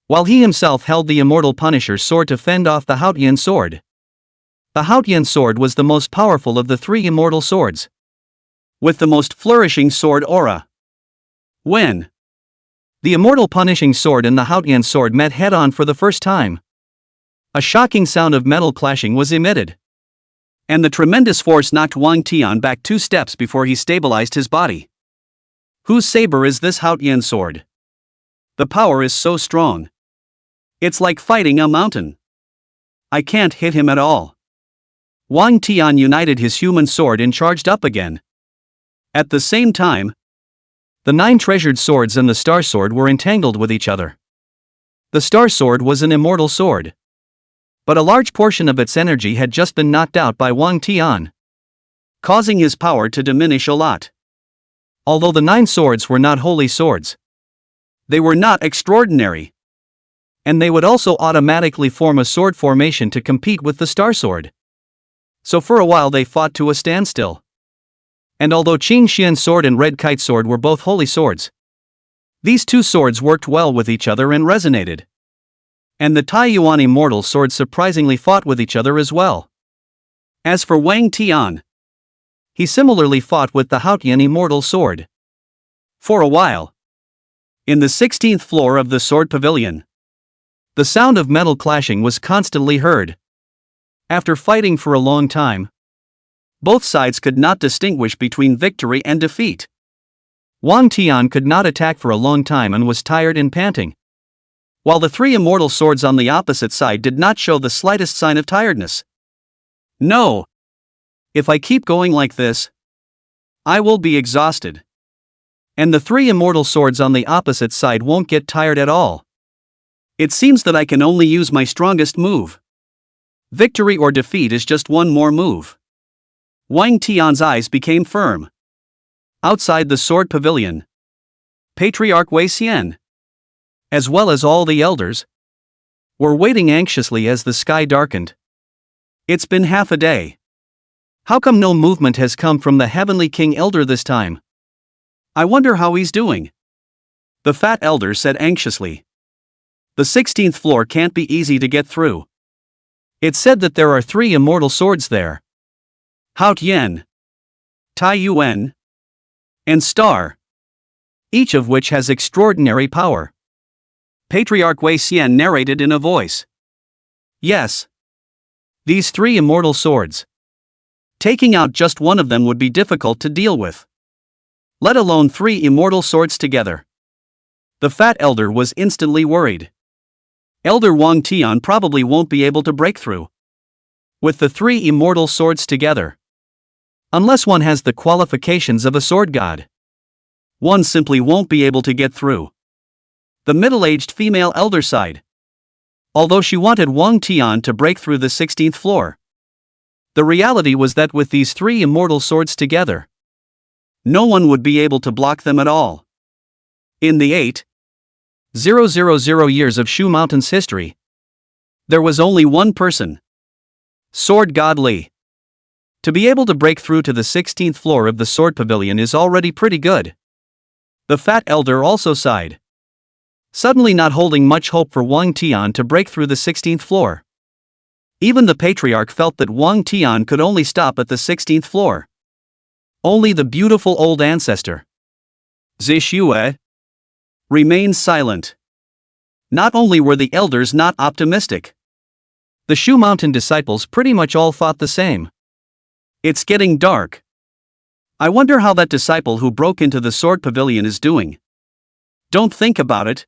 while he himself held the immortal Punisher sword to fend off the Haotian sword. The Haotian sword was the most powerful of the 3 immortal swords, with the most flourishing sword aura. When the immortal punishing sword and the Haotian sword met head-on for the first time, a shocking sound of metal clashing was emitted, and the tremendous force knocked Wang Tian back 2 steps before he stabilized his body. Whose saber is this Haotian sword? The power is so strong. It's like fighting a mountain. I can't hit him at all. Wang Tian united his human sword and charged up again. At the same time, the 9 treasured swords and the star sword were entangled with each other. The star sword was an immortal sword, but a large portion of its energy had just been knocked out by Wang Tian, causing his power to diminish a lot. Although the 9 swords were not holy swords, they were not extraordinary, and they would also automatically form a sword formation to compete with the star sword. So for a while they fought to a standstill. And although Qing Xian sword and Red Kite sword were both holy swords, these 2 swords worked well with each other and resonated. And the Taiyuan immortal swords surprisingly fought with each other as well. As for Wang Tian, he similarly fought with the Haotian immortal sword. For a while, in the 16th floor of the sword pavilion, the sound of metal clashing was constantly heard. After fighting for a long time, both sides could not distinguish between victory and defeat. Wang Tian could not attack for a long time and was tired and panting, while the 3 immortal swords on the opposite side did not show the slightest sign of tiredness. No! If I keep going like this, I will be exhausted. And the 3 immortal swords on the opposite side won't get tired at all. It seems that I can only use my strongest move. Victory or defeat is just one more move. Wang Tian's eyes became firm. Outside the sword pavilion, Patriarch Wei Xian, as well as all the elders, were waiting anxiously as the sky darkened. It's been half a day. How come no movement has come from the Heavenly King Elder this time? I wonder how he's doing. The fat elder said anxiously. The 16th floor can't be easy to get through. It's said that there are 3 immortal swords there. Hao Tian, Tai Yuan, and Star, each of which has extraordinary power. Patriarch Wei Xian narrated in a voice. Yes. These 3 immortal swords. Taking out just one of them would be difficult to deal with, let alone 3 immortal swords together. The fat elder was instantly worried. Elder Wang Tian probably won't be able to break through with the 3 immortal swords together, unless one has the qualifications of a sword god. One simply won't be able to get through. The middle-aged female elder sighed, although she wanted Wang Tian to break through the 16th floor. The reality was that with these 3 immortal swords together, no one would be able to block them at all. In the 8,000 years of Shu Mountain's history, there was only one person, Sword God Li. To be able to break through to the 16th floor of the sword pavilion is already pretty good. The fat elder also sighed, suddenly not holding much hope for Wang Tian to break through the 16th floor. Even the patriarch felt that Wang Tian could only stop at the 16th floor. Only the beautiful old ancestor, Zixue, remained silent. Not only were the elders not optimistic, the Shu Mountain disciples pretty much all thought the same. It's getting dark. I wonder how that disciple who broke into the sword pavilion is doing. Don't think about it.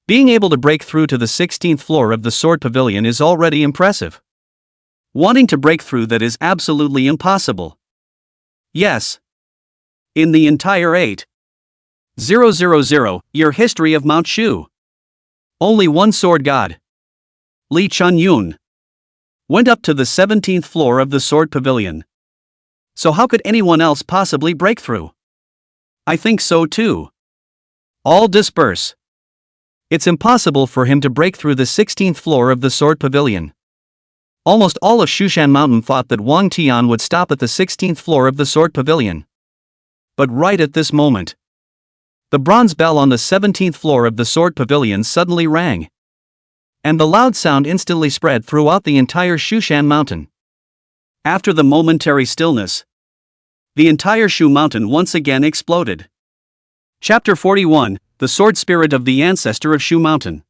Being able to break through to the 16th floor of the sword pavilion is already impressive. Wanting to break through that is absolutely impossible. Yes. In the entire 8,000-year history of Mount Shu, only one sword god, Li Chunyun, went up to the 17th floor of the sword pavilion. So how could anyone else possibly break through? I think so too. All disperse. It's impossible for him to break through the 16th floor of the sword pavilion. Almost all of Shushan Mountain thought that Wang Tian would stop at the 16th floor of the sword pavilion. But right at this moment, the bronze bell on the 17th floor of the sword pavilion suddenly rang, and the loud sound instantly spread throughout the entire Shushan Mountain. After the momentary stillness, the entire Shu Mountain once again exploded. Chapter 41, The Sword Spirit of the Ancestor of Shu Mountain.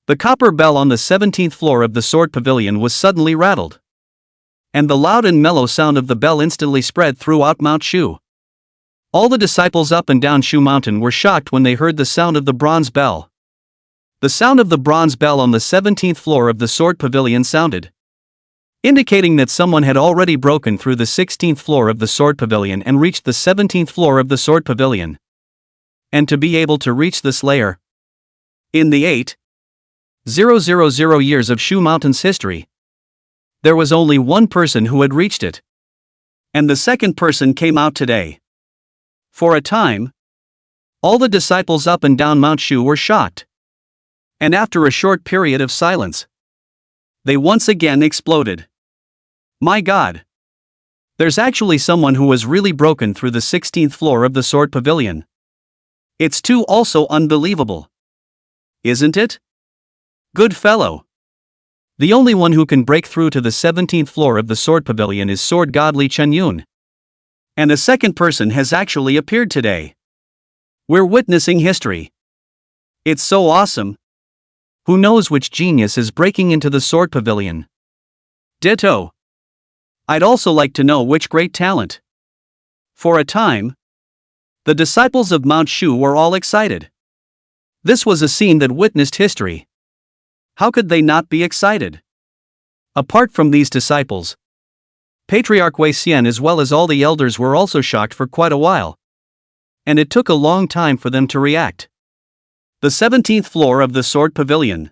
The copper bell on the 17th floor of the sword pavilion was suddenly rattled, and the loud and mellow sound of the bell instantly spread throughout Mount Shu. All the disciples up and down Shu Mountain were shocked when they heard the sound of the bronze bell. The sound of the bronze bell on the 17th floor of the sword pavilion sounded indicating that someone had already broken through the 16th floor of the Sword Pavilion and reached the 17th floor of the Sword Pavilion. And to be able to reach this layer in the 8,000 years of Shu Mountain's history, there was only one person who had reached it. And the second person came out today. For a time, all the disciples up and down Mount Shu were shocked. And after a short period of silence, they once again exploded. My God! There's actually someone who has really broken through the 16th floor of the Sword Pavilion. It's too also unbelievable. Isn't it? Good fellow. The only one who can break through to the 17th floor of the Sword Pavilion is Sword God Li Chenyun. And a second person has actually appeared today. We're witnessing history. It's so awesome. Who knows which genius is breaking into the Sword Pavilion? Ditto. I'd also like to know which great talent. For a time, the disciples of Mount Shu were all excited. This was a scene that witnessed history. How could they not be excited? Apart from these disciples, Patriarch Wei Xian as well as all the elders were also shocked for quite a while. And it took a long time for them to react. The 17th floor of the Sword Pavilion.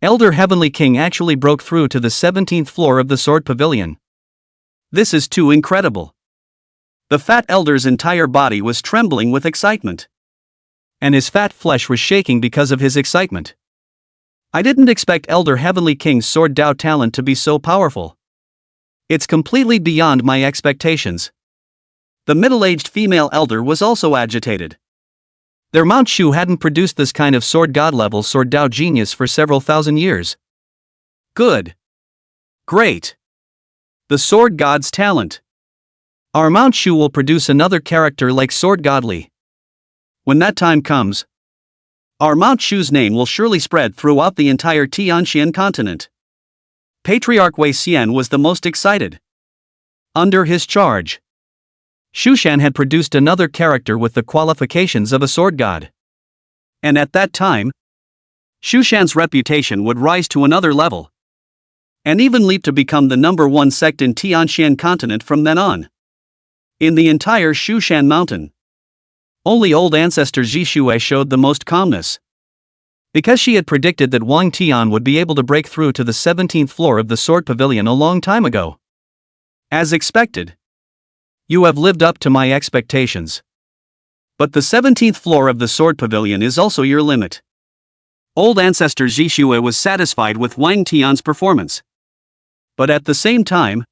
Elder Heavenly King actually broke through to the 17th floor of the Sword Pavilion. This is too incredible. The fat elder's entire body was trembling with excitement. And his fat flesh was shaking because of his excitement. I didn't expect Elder Heavenly King's Sword Dao talent to be so powerful. It's completely beyond my expectations. The middle-aged female elder was also agitated. Their Mount Shu hadn't produced this kind of Sword God level Sword Dao genius for several thousand years. Good. Great. The Sword God's talent. Our Mount Shu will produce another character like Sword God Li. When that time comes, our Mount Shu's name will surely spread throughout the entire Tianxian continent. Patriarch Wei Xian was the most excited. Under his charge, Shushan had produced another character with the qualifications of a sword god. And at that time, Shushan's reputation would rise to another level. And even leap to become the #1 sect in Tianxian continent from then on. In the entire Shushan mountain, only old ancestor Zhixue showed the most calmness. Because she had predicted that Wang Tian would be able to break through to the 17th floor of the Sword Pavilion a long time ago. As expected. You have lived up to my expectations. But the 17th floor of the Sword Pavilion is also your limit. Old ancestor Zhixue was satisfied with Wang Tian's performance. But at the same time,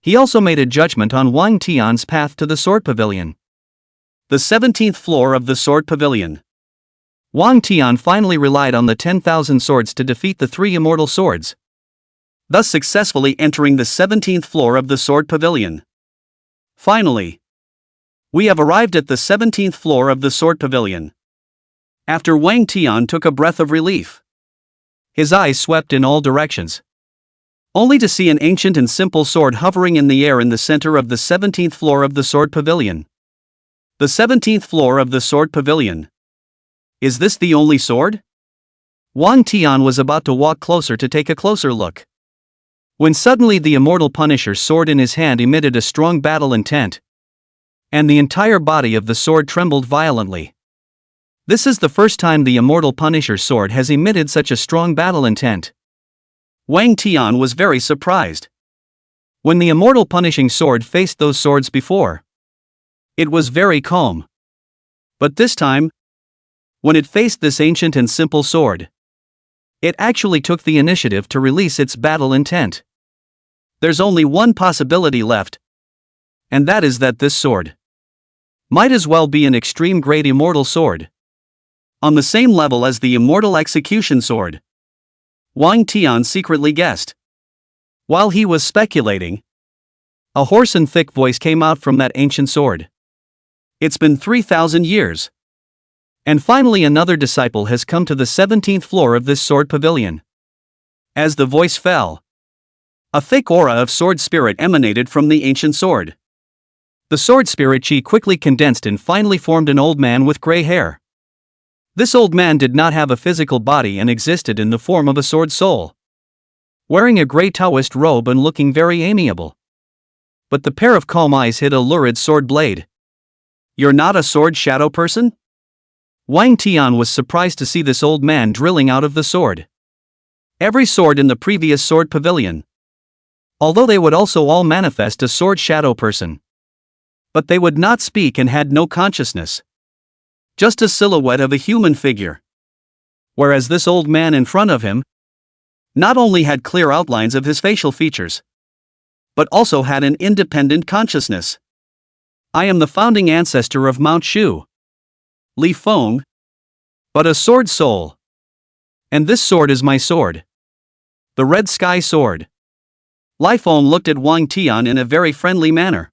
he also made a judgment on Wang Tian's path to the Sword Pavilion. The 17th floor of the Sword Pavilion. Wang Tian finally relied on the 10,000 swords to defeat the 3 immortal swords, thus successfully entering the 17th floor of the Sword Pavilion. Finally, we have arrived at the 17th floor of the Sword Pavilion. After Wang Tian took a breath of relief, his eyes swept in all directions, only to see an ancient and simple sword hovering in the air in the center of the 17th floor of the Sword Pavilion. The 17th floor of the Sword Pavilion. Is this the only sword? Wang Tian was about to walk closer to take a closer look, when suddenly the immortal Punisher's sword in his hand emitted a strong battle intent, and the entire body of the sword trembled violently. This is the first time the immortal Punisher's sword has emitted such a strong battle intent. Wang Tian was very surprised. When the immortal punishing sword faced those swords before, it was very calm. But this time, when it faced this ancient and simple sword, it actually took the initiative to release its battle intent. There's only one possibility left, and that is that this sword might as well be an extreme great immortal sword, on the same level as the immortal execution sword. Wang Tian secretly guessed. While he was speculating, a hoarse and thick voice came out from that ancient sword. It's been 3,000 years. And finally another disciple has come to the 17th floor of this Sword Pavilion. As the voice fell, a thick aura of sword spirit emanated from the ancient sword. The sword spirit chi quickly condensed and finally formed an old man with gray hair. This old man did not have a physical body and existed in the form of a sword soul. wearing a grey Taoist robe and looking very amiable. But the pair of calm eyes hid a lurid sword blade. "You're not a sword shadow person?" Wang Tian was surprised to see this old man drilling out of the sword. Every sword in the previous sword pavilion. Although they would also all manifest a sword shadow person. But they would not speak and had no consciousness. Just a silhouette of a human figure. Whereas this old man in front of him not only had clear outlines of his facial features, but also had an independent consciousness. "I am the founding ancestor of Mount Shu, Li Feng, but a sword soul. And this sword is my sword. The Red Sky Sword." Li Feng looked at Wang Tian in a very friendly manner,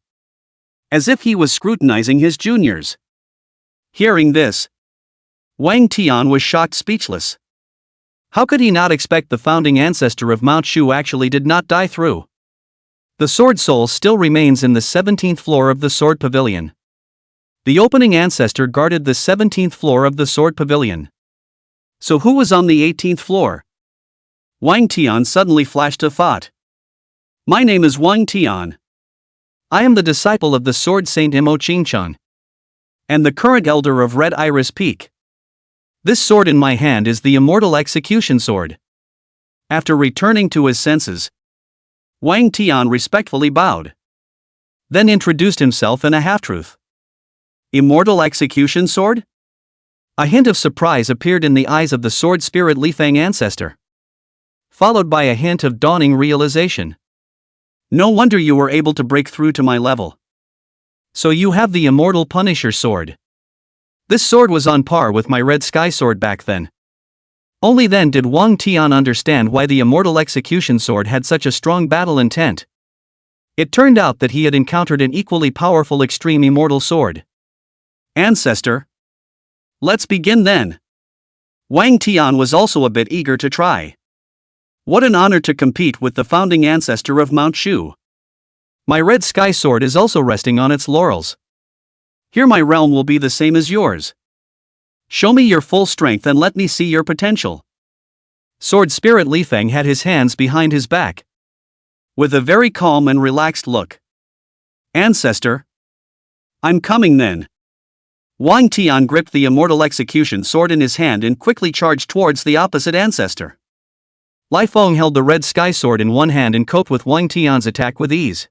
as if he was scrutinizing his juniors. Hearing this, Wang Tian was shocked speechless. How could he not expect the founding ancestor of Mount Shu actually did not die through? The sword soul still remains in the 17th floor of the sword pavilion. The opening ancestor guarded the 17th floor of the sword pavilion. So who was on the 18th floor? Wang Tian suddenly flashed a thought. "My name is Wang Tian. I am the disciple of the sword saint Imo Qingchan, and the current elder of Red Iris Peak. This sword in my hand is the immortal execution sword." After returning to his senses, Wang Tian respectfully bowed. Then introduced himself in a half-truth. "Immortal execution sword?" A hint of surprise appeared in the eyes of the sword spirit Li Feng ancestor, followed by a hint of dawning realization. "No wonder you were able to break through to my level. So you have the immortal Punisher sword." This sword was on par with my Red Sky Sword back then. Only then did Wang Tian understand why the immortal execution sword had such a strong battle intent. It turned out that he had encountered an equally powerful extreme immortal sword. "Ancestor, let's begin then." Wang Tian was also a bit eager to try. What an honor to compete with the founding ancestor of Mount Shu. My Red Sky Sword is also resting on its laurels. Here my realm will be the same as yours. Show me your full strength and let me see your potential. Sword Spirit Li Feng had his hands behind his back, with a very calm and relaxed look. "Ancestor, I'm coming then." Wang Tian gripped the immortal execution sword in his hand and quickly charged towards the opposite ancestor. Li Feng held the Red Sky Sword in one hand and coped with Wang Tian's attack with ease.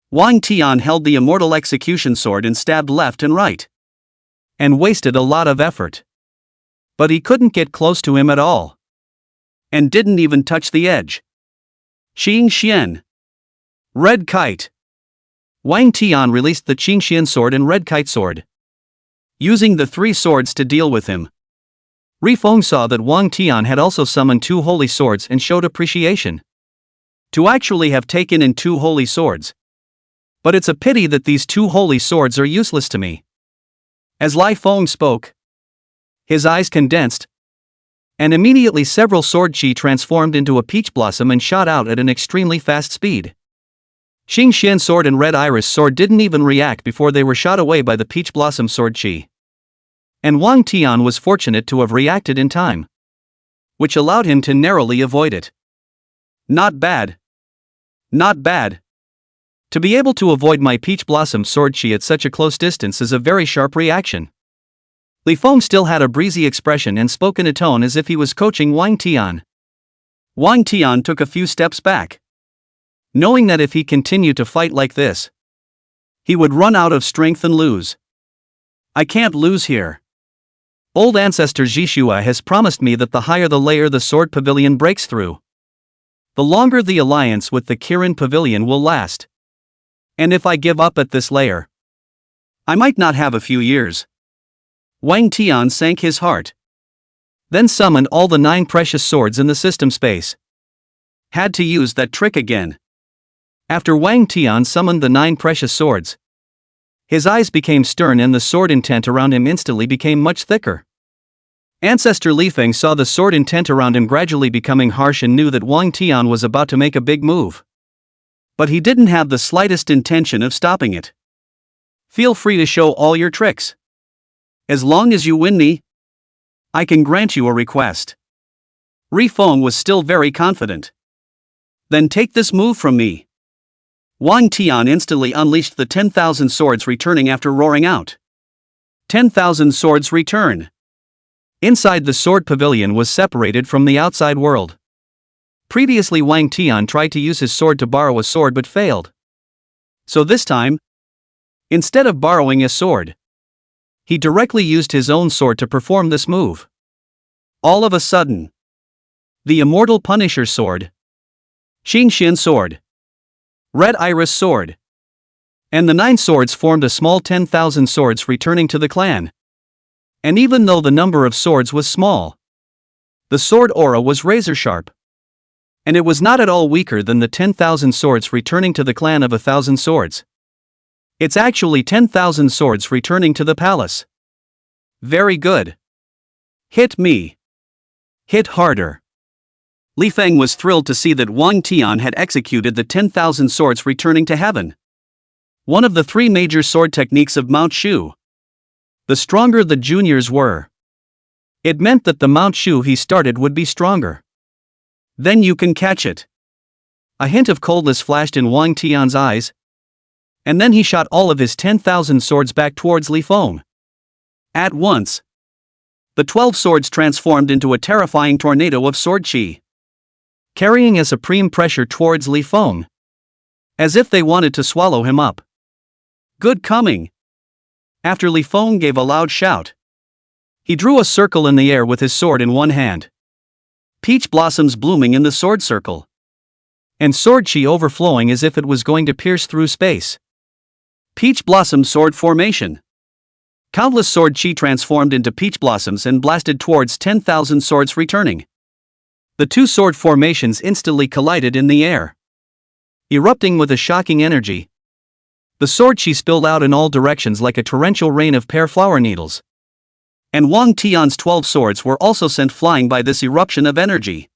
Wang Tian held the immortal execution sword and stabbed left and right, and wasted a lot of effort. But he couldn't get close to him at all, and didn't even touch the edge. Qing Xian. Red Kite. Wang Tian released the Qing Xian sword and Red Kite sword, using the three swords to deal with him. Li Feng saw that Wang Tian had also summoned two holy swords and showed appreciation. To actually have taken in two holy swords. But it's a pity that these two holy swords are useless to me. As Li Feng spoke, his eyes condensed, and immediately several sword chi transformed into a peach blossom and shot out at an extremely fast speed. Qing Xian sword and Red Iris sword didn't even react before they were shot away by the peach blossom sword chi. And Wang Tian was fortunate to have reacted in time, which allowed him to narrowly avoid it. Not bad. Not bad. To be able to avoid my peach blossom sword chi at such a close distance is a very sharp reaction. Li Feng still had a breezy expression and spoke in a tone as if he was coaching Wang Tian. Wang Tian took a few steps back, knowing that if he continued to fight like this, he would run out of strength and lose. "I can't lose here. Old ancestor Zhishua has promised me that the higher the layer the sword pavilion breaks through, the longer the alliance with the Kirin pavilion will last. And if I give up at this layer, I might not have a few years." Wang Tian sank his heart. Then summoned all the 9 precious swords in the system space. Had to use that trick again. After Wang Tian summoned the 9 precious swords, his eyes became stern and the sword intent around him instantly became much thicker. Ancestor Li Feng saw the sword intent around him gradually becoming harsh and knew that Wang Tian was about to make a big move. But he didn't have the slightest intention of stopping it. "Feel free to show all your tricks. As long as you win me, I can grant you a request." Li Feng was still very confident. Then take this move from me. Wang Tian instantly unleashed the 10,000 swords, returning after roaring out. 10,000 swords return. Inside the sword pavilion was separated from the outside world. Previously Wang Tian tried to use his sword to borrow a sword but failed. So this time, instead of borrowing a sword, he directly used his own sword to perform this move. All of a sudden, the immortal Punisher sword, Xingxian sword, Red Iris sword, and the 9 swords formed a small 10,000 swords returning to the clan. And even though the number of swords was small, the sword aura was razor sharp. And it was not at all weaker than the 10,000 swords returning to the clan of 1,000 swords. It's actually 10,000 swords returning to the palace. Very good. Hit me. Hit harder. Li Feng was thrilled to see that Wang Tian had executed the 10,000 swords returning to heaven. One of the 3 major sword techniques of Mount Shu. The stronger the juniors were, it meant that the Mount Shu he started would be stronger. Then you can catch it. A hint of coldness flashed in Wang Tian's eyes, and then he shot all of his 10,000 swords back towards Li Feng. At once, the 12 swords transformed into a terrifying tornado of sword chi, carrying a supreme pressure towards Li Feng, as if they wanted to swallow him up. Good coming. After Li Feng gave a loud shout, he drew a circle in the air with his sword in one hand. Peach blossoms blooming in the sword circle, and sword chi overflowing as if it was going to pierce through space. Peach blossom sword formation. Countless sword chi transformed into peach blossoms and blasted towards 10,000 swords returning. The 2 sword formations instantly collided in the air, erupting with a shocking energy. The sword chi spilled out in all directions like a torrential rain of pear flower needles. And Wang Tian's 12 swords were also sent flying by this eruption of energy.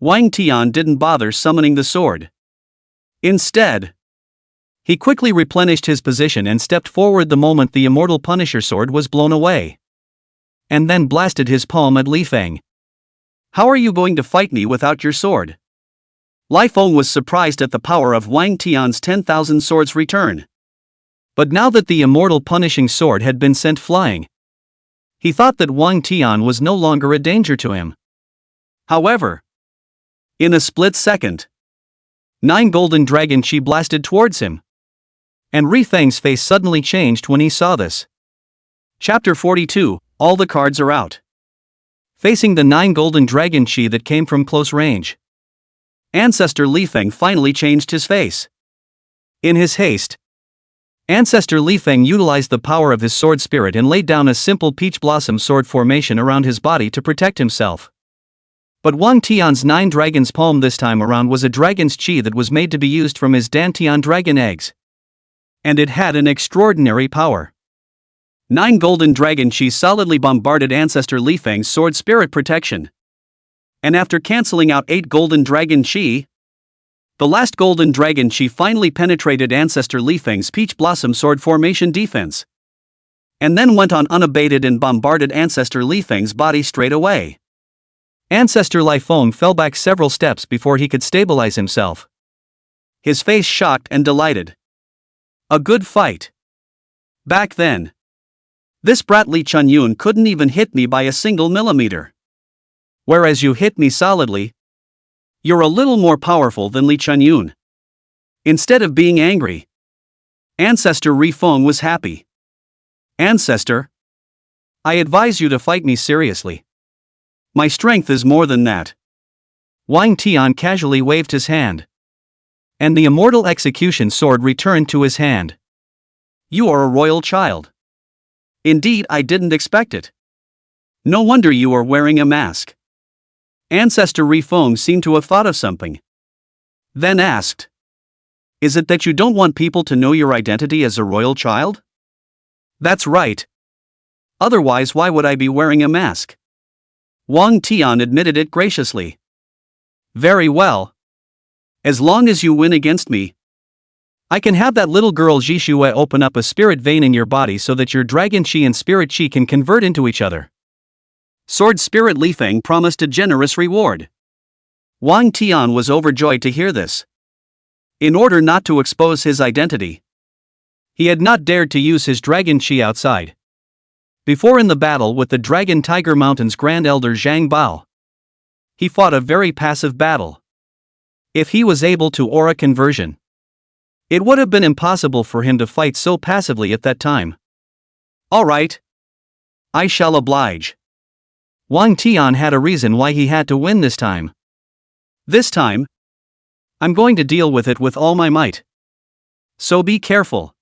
Wang Tian didn't bother summoning the sword. Instead, he quickly replenished his position and stepped forward the moment the immortal Punisher sword was blown away, and then blasted his palm at Li Feng. How are you going to fight me without your sword? Li Feng was surprised at the power of Wang Tian's 10,000 swords return. But now that the immortal punishing sword had been sent flying, he thought that Wang Tian was no longer a danger to him. However, in a split second, 9 golden dragon chi blasted towards him. And Li Feng's face suddenly changed when he saw this. Chapter 42, All the cards are out. Facing the 9 golden dragon chi that came from close range, Ancestor Li Feng finally changed his face. In his haste, Ancestor Li Feng utilized the power of his sword spirit and laid down a simple peach blossom sword formation around his body to protect himself. But Wang Tian's 9 dragons' palm this time around was a dragon's chi that was made to be used from his Dantian dragon eggs. And it had an extraordinary power. 9 golden dragon chi solidly bombarded Ancestor Li Feng's sword spirit protection. And after cancelling out 8 golden dragon chi, the last golden dragon chi finally penetrated Ancestor Li Feng's peach blossom sword formation defense, and then went on unabated and bombarded Ancestor Li Feng's body straight away. Ancestor Li Feng fell back several steps before he could stabilize himself, his face shocked and delighted. A good fight. Back then, this brat Li Chunyun couldn't even hit me by a single millimeter. Whereas you hit me solidly. You're a little more powerful than Li Chunyun. Instead of being angry, Ancestor Li Feng was happy. Ancestor, I advise you to fight me seriously. My strength is more than that. Wang Tian casually waved his hand, and the immortal execution sword returned to his hand. You are a royal child. Indeed, I didn't expect it. No wonder you are wearing a mask. Ancestor Li Feng seemed to have thought of something. Then asked, is it that you don't want people to know your identity as a royal child? That's right. Otherwise, why would I be wearing a mask? Wang Tian admitted it graciously. Very well. As long as you win against me, I can have that little girl Jishue open up a spirit vein in your body so that your dragon chi and spirit chi can convert into each other. Sword Spirit Li Feng promised a generous reward. Wang Tian was overjoyed to hear this. In order not to expose his identity, he had not dared to use his dragon chi outside. Before in the battle with the Dragon Tiger Mountain's Grand Elder Zhang Bao, he fought a very passive battle. If he was able to aura conversion, it would have been impossible for him to fight so passively at that time. Alright. I shall oblige. Wang Tian had a reason why he had to win this time. This time, I'm going to deal with it with all my might. So be careful.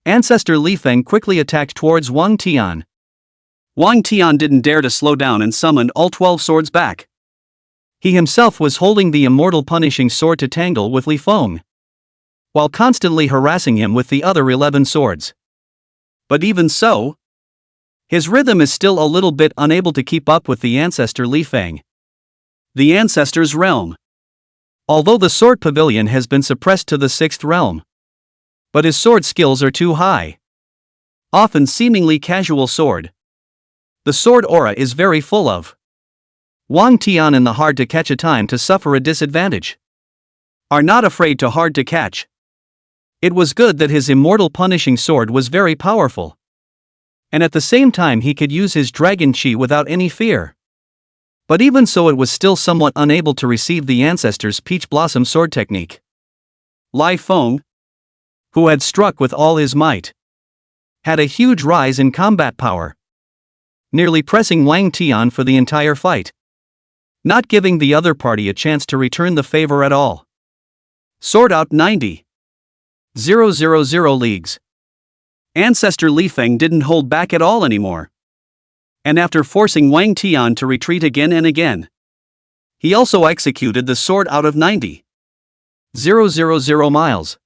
Ancestor Li Feng quickly attacked towards Wang Tian. Wang Tian didn't dare to slow down and summoned all 12 swords back. He himself was holding the immortal punishing sword to tangle with Li Feng, while constantly harassing him with the other 11 swords. But even so, his rhythm is still a little bit unable to keep up with the Ancestor Li Feng. The Ancestor's realm. Although the sword pavilion has been suppressed to the 6th realm, but his sword skills are too high. Often seemingly casual sword. The sword aura is very full of Wang Tian in the hard to catch a time to suffer a disadvantage. Are not afraid to hard to catch. It was good that his immortal punishing sword was very powerful. And at the same time he could use his dragon chi without any fear. But even so it was still somewhat unable to receive the Ancestor's Peach Blossom sword technique. Li Feng, who had struck with all his might, had a huge rise in combat power, nearly pressing Wang Tian for the entire fight, not giving the other party a chance to return the favor at all. Sword out 90,000 leagues. Ancestor Li Feng didn't hold back at all anymore. And after forcing Wang Tian to retreat again and again, he also executed the sword out of 90,000 miles.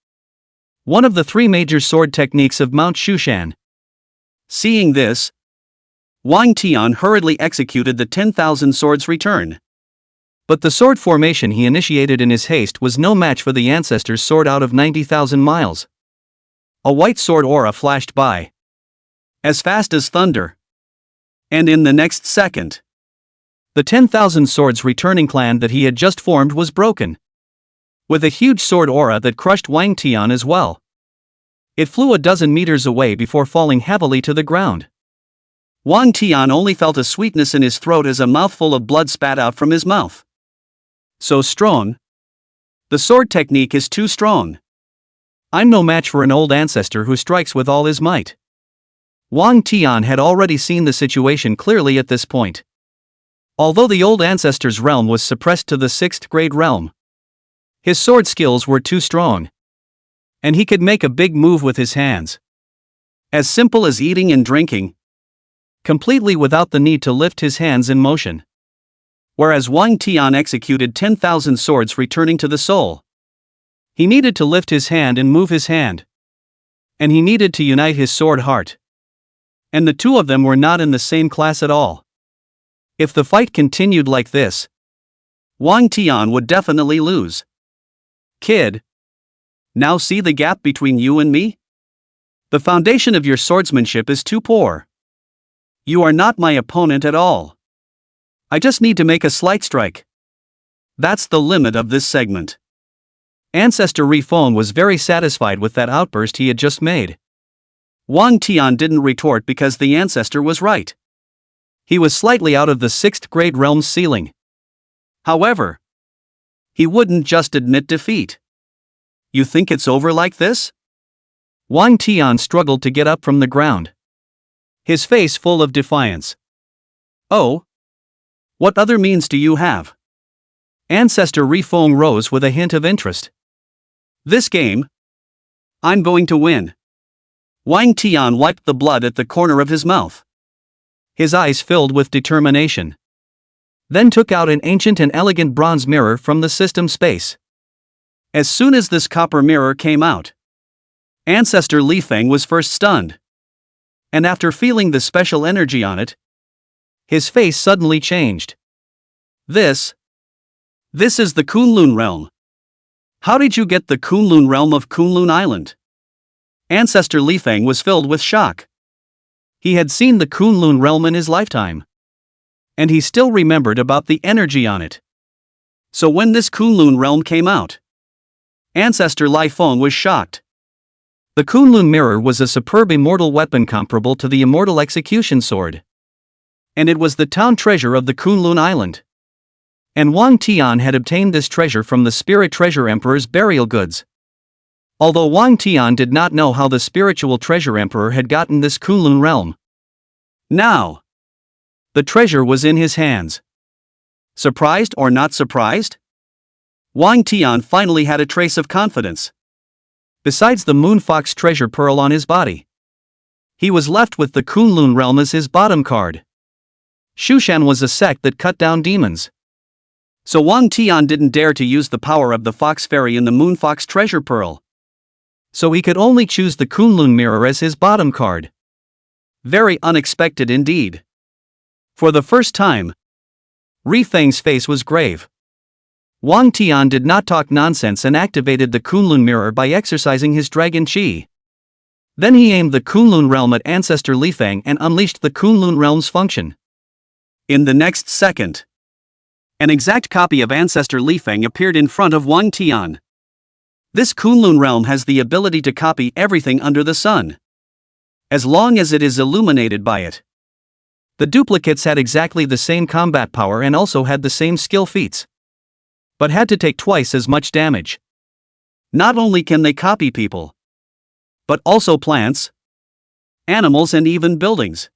One of the 3 major sword techniques of Mount Shushan. Seeing this, Wang Tian hurriedly executed the 10,000 swords return. But the sword formation he initiated in his haste was no match for the Ancestor's sword out of 90,000 miles. A white sword aura flashed by, as fast as thunder. And in the next second, the 10,000 swords returning clan that he had just formed was broken, with a huge sword aura that crushed Wang Tian as well. It flew a dozen meters away before falling heavily to the ground. Wang Tian only felt a sweetness in his throat as a mouthful of blood spat out from his mouth. So strong. The sword technique is too strong. I'm no match for an old ancestor who strikes with all his might. Wang Tian had already seen the situation clearly at this point. Although the old ancestor's realm was suppressed to the 6th grade realm, his sword skills were too strong. And he could make a big move with his hands. As simple as eating and drinking. Completely without the need to lift his hands in motion. Whereas Wang Tian executed 10,000 swords returning to the soul. He needed to lift his hand and move his hand. And he needed to unite his sword heart. And the two of them were not in the same class at all. If the fight continued like this, Wang Tian would definitely lose. Kid. Now see the gap between you and me? The foundation of your swordsmanship is too poor. You are not my opponent at all. I just need to make a slight strike. That's the limit of this segment. Ancestor Li Feng was very satisfied with that outburst he had just made. Wang Tian didn't retort because the ancestor was right. He was slightly out of the 6th grade realm's ceiling. However, he wouldn't just admit defeat. You think it's over like this? Wang Tian struggled to get up from the ground, his face full of defiance. Oh? What other means do you have? Ancestor Li Feng rose with a hint of interest. This game, I'm going to win. Wang Tian wiped the blood at the corner of his mouth. His eyes filled with determination. Then took out an ancient and elegant bronze mirror from the system space. As soon as this copper mirror came out, Ancestor Li Feng was first stunned. And after feeling the special energy on it, his face suddenly changed. This is the Kunlun realm. How did you get the Kunlun realm of Kunlun Island? Ancestor Li Feng was filled with shock. He had seen the Kunlun realm in his lifetime. And he still remembered about the energy on it. So when this Kunlun realm came out, Ancestor Li Feng was shocked. The Kunlun mirror was a superb immortal weapon comparable to the immortal execution sword. And it was the town treasure of the Kunlun Island. And Wang Tian had obtained this treasure from the Spirit Treasure Emperor's burial goods. Although Wang Tian did not know how the Spiritual Treasure Emperor had gotten this Kunlun realm. Now, the treasure was in his hands. Surprised or not surprised? Wang Tian finally had a trace of confidence. Besides the Moon Fox treasure pearl on his body, he was left with the Kunlun realm as his bottom card. Shushan was a sect that cut down demons. So Wang Tian didn't dare to use the power of the Fox Fairy in the Moon Fox treasure pearl. So he could only choose the Kunlun mirror as his bottom card. Very unexpected indeed. For the first time, Ri Feng's face was grave. Wang Tian did not talk nonsense and activated the Kunlun mirror by exercising his dragon chi. Then he aimed the Kunlun realm at Ancestor Li Feng and unleashed the Kunlun realm's function. In the next second, an exact copy of Ancestor Li Feng appeared in front of Wang Tian. This Kunlun realm has the ability to copy everything under the sun, as long as it is illuminated by it. The duplicates had exactly the same combat power and also had the same skill feats, but had to take twice as much damage. Not only can they copy people, but also plants, animals and even buildings.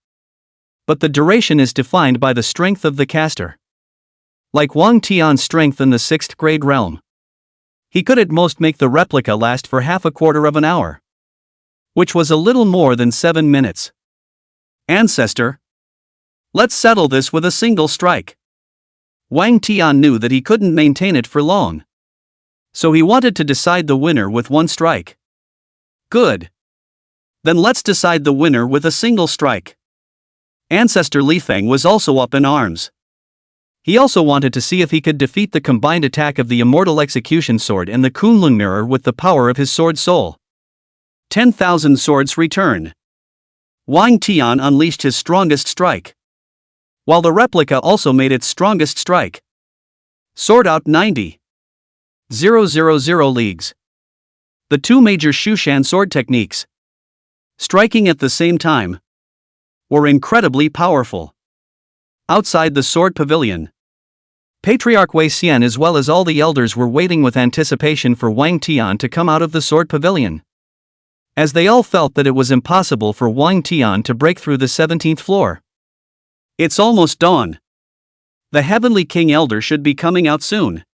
But the duration is defined by the strength of the caster. Like Wang Tian's strength in the 6th grade realm, he could at most make the replica last for half a quarter of an hour, which was a little more than 7 minutes. Ancestor, let's settle this with a single strike. Wang Tian knew that he couldn't maintain it for long, so he wanted to decide the winner with one strike. Good. Then let's decide the winner with a single strike. Ancestor Li Feng was also up in arms. He also wanted to see if he could defeat the combined attack of the Immortal Execution Sword and the Kunlun Mirror with the power of his sword soul. 10,000 swords return. Wang Tian unleashed his strongest strike, while the replica also made its strongest strike. Sword out 90,000 leagues. The two major Shushan sword techniques, striking at the same time, were incredibly powerful. Outside the sword pavilion, Patriarch Wei Xian as well as all the elders were waiting with anticipation for Wang Tian to come out of the sword pavilion, as they all felt that it was impossible for Wang Tian to break through the 17th floor. It's almost dawn. The Heavenly King Elder should be coming out soon.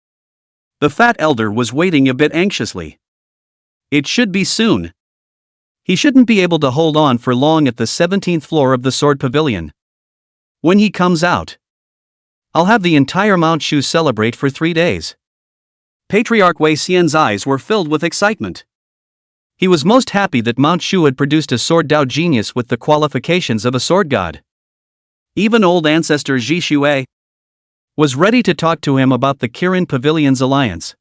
The Fat Elder was waiting a bit anxiously. It should be soon. He shouldn't be able to hold on for long at the 17th floor of the sword pavilion. When he comes out, I'll have the entire Mount Shu celebrate for 3 days. Patriarch Wei Xian's eyes were filled with excitement. He was most happy that Mount Shu had produced a sword Dao genius with the qualifications of a sword god. Even old ancestor Ji Xue was ready to talk to him about the Kirin Pavilion's alliance.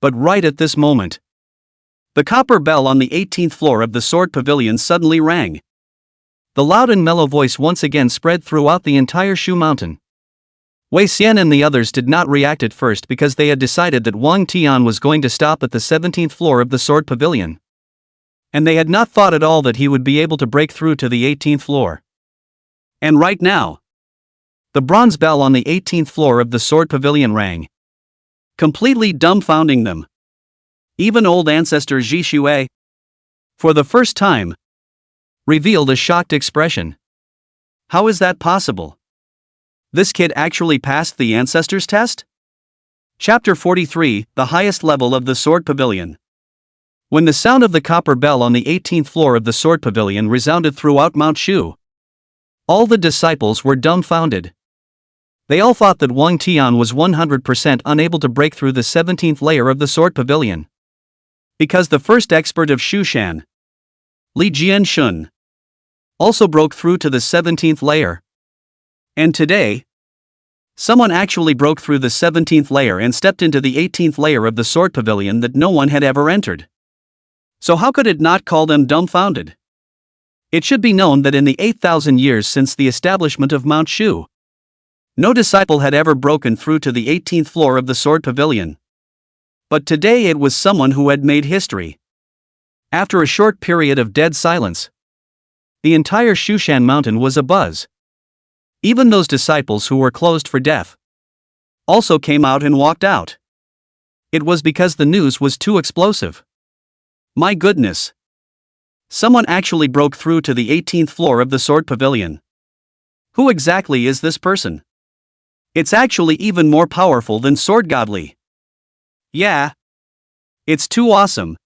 But right at this moment, the copper bell on the 18th floor of the sword pavilion suddenly rang. The loud and mellow voice once again spread throughout the entire Shu Mountain. Wei Xian and the others did not react at first because they had decided that Wang Tian was going to stop at the 17th floor of the sword pavilion. And they had not thought at all that he would be able to break through to the 18th floor. And right now, the bronze bell on the 18th floor of the sword pavilion rang, completely dumbfounding them. Even old ancestor Ji Xue, for the first time, revealed a shocked expression. How is that possible? This kid actually passed the ancestors test? Chapter 43, The Highest Level of the Sword Pavilion. When the sound of the copper bell on the 18th floor of the sword pavilion resounded throughout Mount Shu, all the disciples were dumbfounded. They all thought that Wang Tian was 100% unable to break through the 17th layer of the sword pavilion, because the first expert of Shushan, Li Jianshun, also broke through to the 17th layer. And today, someone actually broke through the 17th layer and stepped into the 18th layer of the sword pavilion that no one had ever entered. So how could it not call them dumbfounded? It should be known that in the 8,000 years since the establishment of Mount Shu, No disciple had ever broken through to the 18th floor of the Sword Pavilion. But today it was someone who had made history. After a short period of dead silence, the entire Shushan mountain was abuzz. Even those disciples who were closed for death also came out and walked out. It was because the news was too explosive. My goodness! Someone actually broke through to the 18th floor of the Sword Pavilion. Who exactly is this person? It's actually even more powerful than Sword Godly. Yeah. It's too awesome.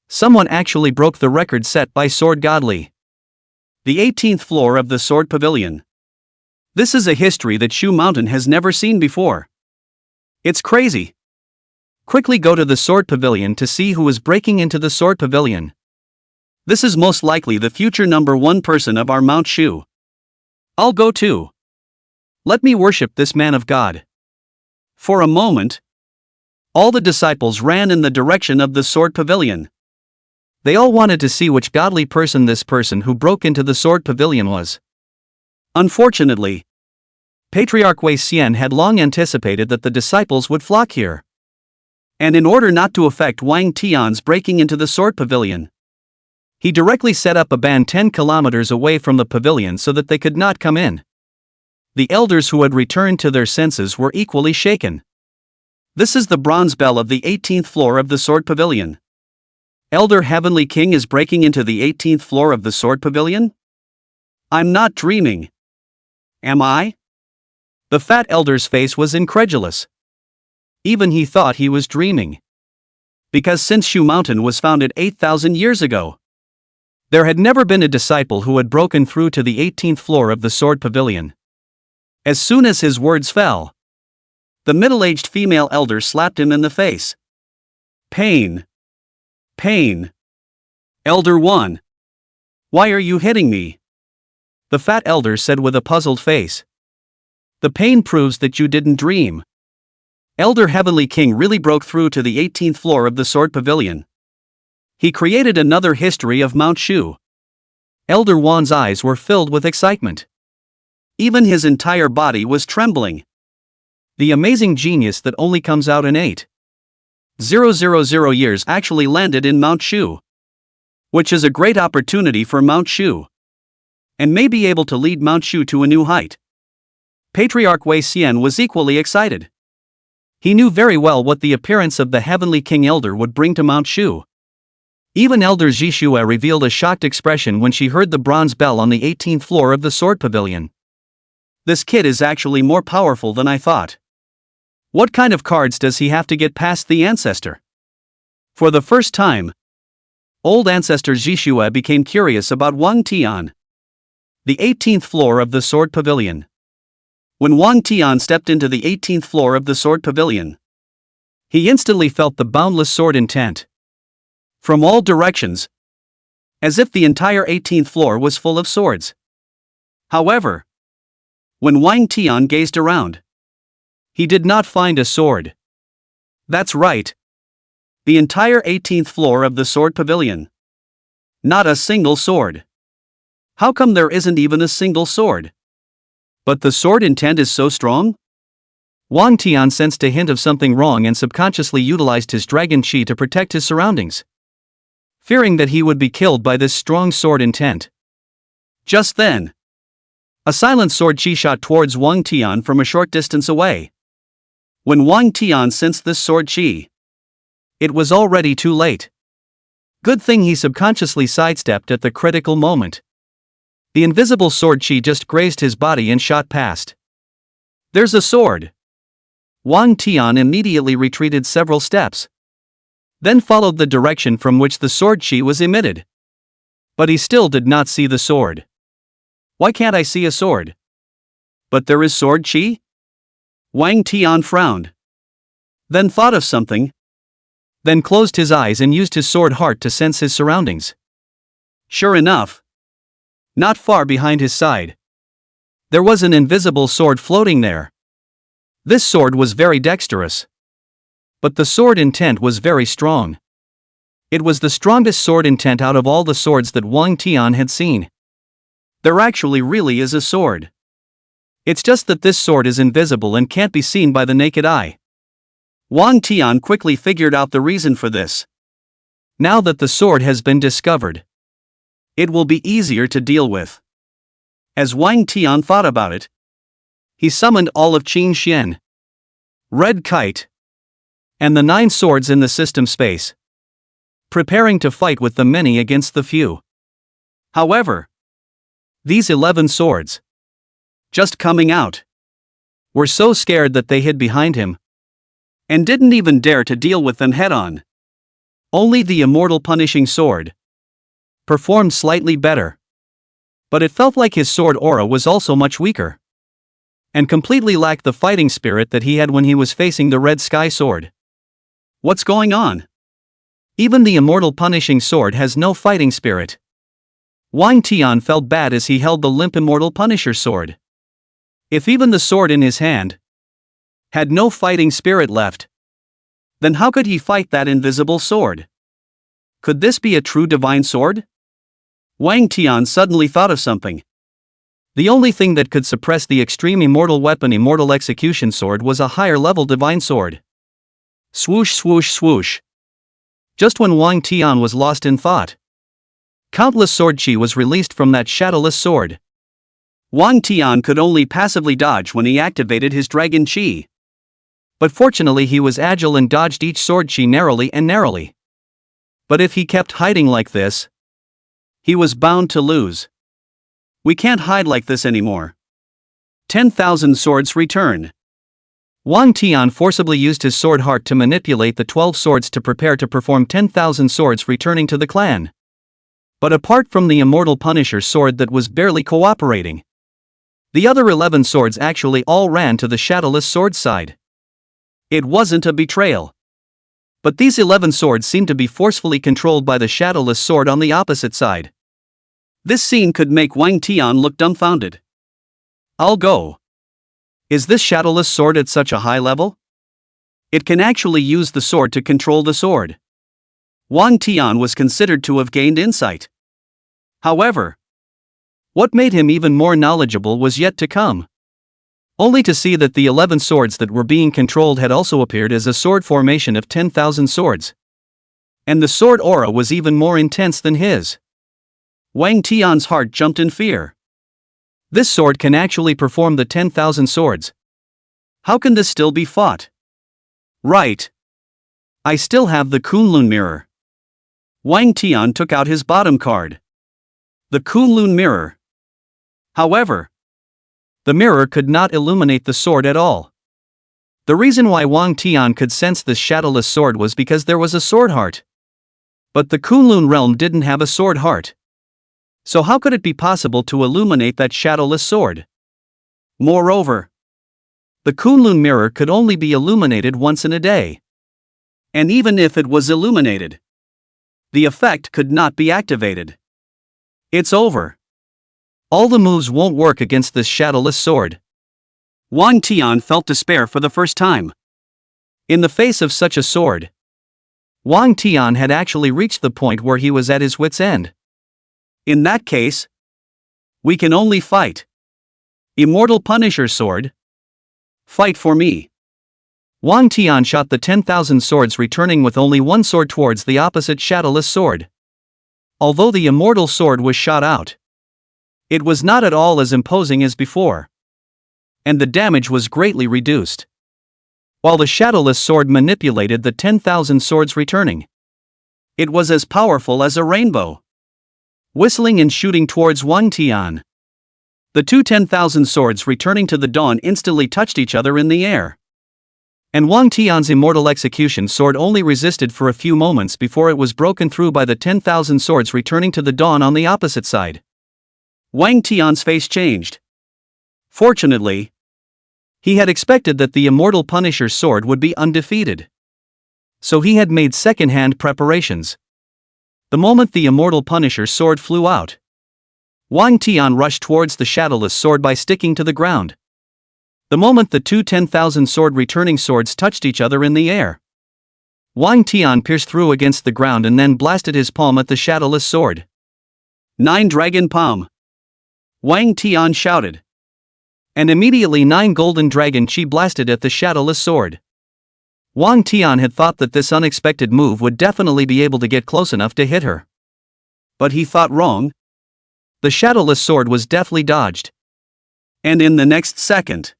Someone actually broke the record set by Sword Godly. The 18th floor of the Sword Pavilion. This is a history that Shu Mountain has never seen before. It's crazy. Quickly go to the Sword Pavilion to see who is breaking into the Sword Pavilion. This is most likely the future #1 person of our Mount Shu. I'll go too. Let me worship this man of God. For a moment, all the disciples ran in the direction of the Sword Pavilion. They all wanted to see which godly person this person who broke into the Sword Pavilion was. Unfortunately, Patriarch Wei Xian had long anticipated that the disciples would flock here. And in order not to affect Wang Tian's breaking into the Sword Pavilion, he directly set up a ban 10 kilometers away from the pavilion so that they could not come in. The elders who had returned to their senses were equally shaken. This is the bronze bell of the 18th floor of the Sword Pavilion. Elder Heavenly King is breaking into the 18th floor of the Sword Pavilion? I'm not dreaming. Am I? The fat elder's face was incredulous. Even he thought he was dreaming. Because since Shu Mountain was founded 8,000 years ago, there had never been a disciple who had broken through to the 18th floor of the Sword Pavilion. As soon as his words fell, the middle-aged female elder slapped him in the face. Pain. Pain. Elder 1. Why are you hitting me? The fat elder said with a puzzled face. The pain proves that you didn't dream. Elder Heavenly King really broke through to the 18th floor of the Sword Pavilion. He created another history of Mount Shu. Elder Wan's eyes were filled with excitement. Even his entire body was trembling. The amazing genius that only comes out in 8,000 years actually landed in Mount Shu. Which is a great opportunity for Mount Shu. And may be able to lead Mount Shu to a new height. Patriarch Wei Xian was equally excited. He knew very well what the appearance of the Heavenly King Elder would bring to Mount Shu. Even Elder Zhishue revealed a shocked expression when she heard the bronze bell on the 18th floor of the Sword Pavilion. This kid is actually more powerful than I thought. What kind of cards does he have to get past the ancestor? For the first time, old ancestor Zhishue became curious about Wang Tian. The 18th floor of the Sword Pavilion. When Wang Tian stepped into the 18th floor of the Sword Pavilion, he instantly felt the boundless sword intent. From all directions, as if the entire 18th floor was full of swords. However, when Wang Tian gazed around, he did not find a sword. That's right. The entire 18th floor of the Sword Pavilion. Not a single sword. How come there isn't even a single sword? But the sword intent is so strong? Wang Tian sensed a hint of something wrong and subconsciously utilized his dragon chi to protect his surroundings, fearing that he would be killed by this strong sword intent. Just then, a silent sword chi shot towards Wang Tian from a short distance away. When Wang Tian sensed this sword chi, it was already too late. Good thing he subconsciously sidestepped at the critical moment. The invisible sword chi just grazed his body and shot past. There's a sword. Wang Tian immediately retreated several steps, then followed the direction from which the sword chi was emitted. But he still did not see the sword. Why can't I see a sword? But there is sword chi? Wang Tian frowned. Then thought of something. Then closed his eyes and used his sword heart to sense his surroundings. Sure enough, not far behind his side, there was an invisible sword floating there. This sword was very dexterous. But the sword intent was very strong. It was the strongest sword intent out of all the swords that Wang Tian had seen. There actually really is a sword. It's just that this sword is invisible and can't be seen by the naked eye. Wang Tian quickly figured out the reason for this. Now that the sword has been discovered, it will be easier to deal with. As Wang Tian thought about it, he summoned all of Qin Xian, Red Kite, and the 9 swords in the system space, preparing to fight with the many against the few. However, these 11 swords, just coming out, were so scared that they hid behind him and didn't even dare to deal with them head-on. Only the immortal punishing sword performed slightly better, but it felt like his sword aura was also much weaker and completely lacked the fighting spirit that he had when he was facing the red sky sword. What's going on? Even the immortal punishing sword has no fighting spirit. Wang Tian felt bad as he held the limp immortal punisher sword. If even the sword in his hand had no fighting spirit left, then how could he fight that invisible sword? Could this be a true divine sword? Wang Tian suddenly thought of something. The only thing that could suppress the extreme immortal weapon immortal execution sword was a higher level divine sword. Swoosh swoosh swoosh. Just when Wang Tian was lost in thought, countless sword chi was released from that shadowless sword. Wang Tian could only passively dodge when he activated his dragon chi. But fortunately he was agile and dodged each sword chi narrowly and narrowly. But if he kept hiding like this, he was bound to lose. We can't hide like this anymore. 10,000 swords return. Wang Tian forcibly used his sword heart to manipulate the 12 swords to prepare to perform 10,000 swords returning to the clan. But apart from the immortal punisher sword that was barely cooperating, the other 11 swords actually all ran to the shadowless sword side. It wasn't a betrayal. But these 11 swords seemed to be forcefully controlled by the shadowless sword on the opposite side. This scene could make Wang Tian look dumbfounded. I'll go. Is this shadowless sword at such a high level? It can actually use the sword to control the sword. Wang Tian was considered to have gained insight. However, what made him even more knowledgeable was yet to come. Only to see that the 11 swords that were being controlled had also appeared as a sword formation of 10,000 swords. And the sword aura was even more intense than his. Wang Tian's heart jumped in fear. This sword can actually perform the 10,000 swords. How can this still be fought? Right. I still have the Kunlun mirror. Wang Tian took out his bottom card. The Kunlun mirror. However, the mirror could not illuminate the sword at all. The reason why Wang Tian could sense this shadowless sword was because there was a sword heart. But the Kunlun realm didn't have a sword heart. So how could it be possible to illuminate that shadowless sword? Moreover, the Kunlun mirror could only be illuminated once in a day. And even if it was illuminated, the effect could not be activated. It's over. All the moves won't work against this shadowless sword. Wang Tian felt despair for the first time. In the face of such a sword, Wang Tian had actually reached the point where he was at his wit's end. In that case, we can only fight. Immortal Punisher sword. Fight for me. Wang Tian shot the 10,000 swords, returning with only one sword towards the opposite shadowless sword. Although the immortal sword was shot out, it was not at all as imposing as before, and the damage was greatly reduced. While the shadowless sword manipulated the 10,000 swords returning, it was as powerful as a rainbow, whistling and shooting towards Wang Tian. The two 10,000 swords returning to the dawn instantly touched each other in the air. And Wang Tian's immortal execution sword only resisted for a few moments before it was broken through by the 10,000 swords returning to the dawn on the opposite side. Wang Tian's face changed. Fortunately, he had expected that the immortal Punisher sword would be undefeated. So he had made second-hand preparations. The moment the immortal Punisher sword flew out, Wang Tian rushed towards the shadowless sword by sticking to the ground. The moment the two 10,000 sword returning swords touched each other in the air, Wang Tian pierced through against the ground and then blasted his palm at the shadowless sword. 9 Dragon Palm! Wang Tian shouted. And immediately 9 golden dragon chi blasted at the shadowless sword. Wang Tian had thought that this unexpected move would definitely be able to get close enough to hit her. But he thought wrong. The shadowless sword was deftly dodged. And in the next second,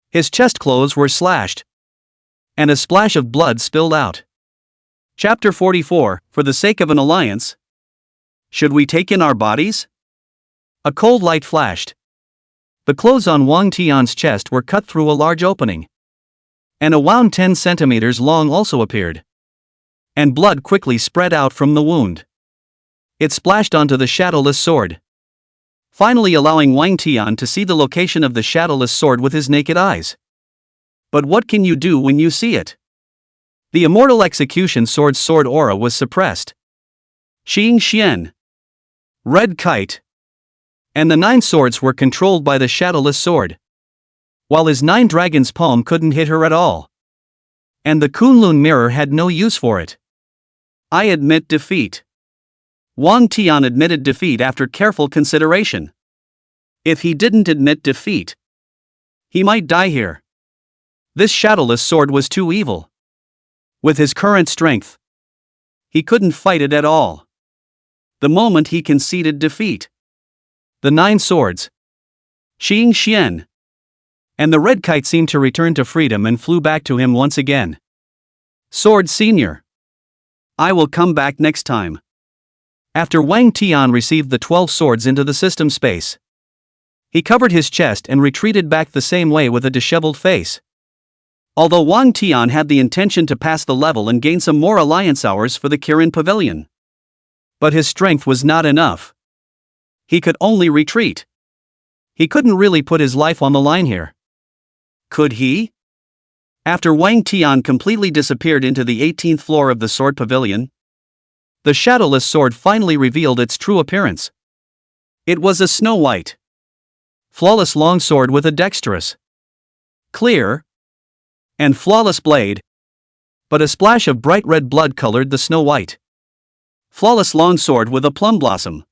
his chest clothes were slashed, and a splash of blood spilled out. Chapter 44, For the Sake of an Alliance. Should we take in our bodies? A cold light flashed. The clothes on Wang Tian's chest were cut through a large opening. And a wound 10 centimeters long also appeared. And blood quickly spread out from the wound. It splashed onto the shadowless sword, finally allowing Wang Tian to see the location of the shadowless sword with his naked eyes. But what can you do when you see it? The immortal execution sword's sword aura was suppressed. Xing Xian, Red Kite, and the 9 swords were controlled by the shadowless sword, while his 9 dragons' palm couldn't hit her at all. And the Kunlun mirror had no use for it. I admit defeat. Wang Tian admitted defeat after careful consideration. If he didn't admit defeat, he might die here. This shadowless sword was too evil. With his current strength, he couldn't fight it at all. The moment he conceded defeat, the 9 swords, Xing Xian, and the red kite seemed to return to freedom and flew back to him once again. Sword Senior, I will come back next time. After Wang Tian received the 12 swords into the system space, he covered his chest and retreated back the same way with a disheveled face. Although Wang Tian had the intention to pass the level and gain some more alliance hours for the Kirin Pavilion, but his strength was not enough. He could only retreat. He couldn't really put his life on the line here. Could he? After Wang Tian completely disappeared into the 18th floor of the Sword Pavilion, the shadowless sword finally revealed its true appearance. It was a snow-white, flawless longsword with a dexterous, clear, and flawless blade, but a splash of bright red blood colored the snow-white, flawless longsword with a plum blossom.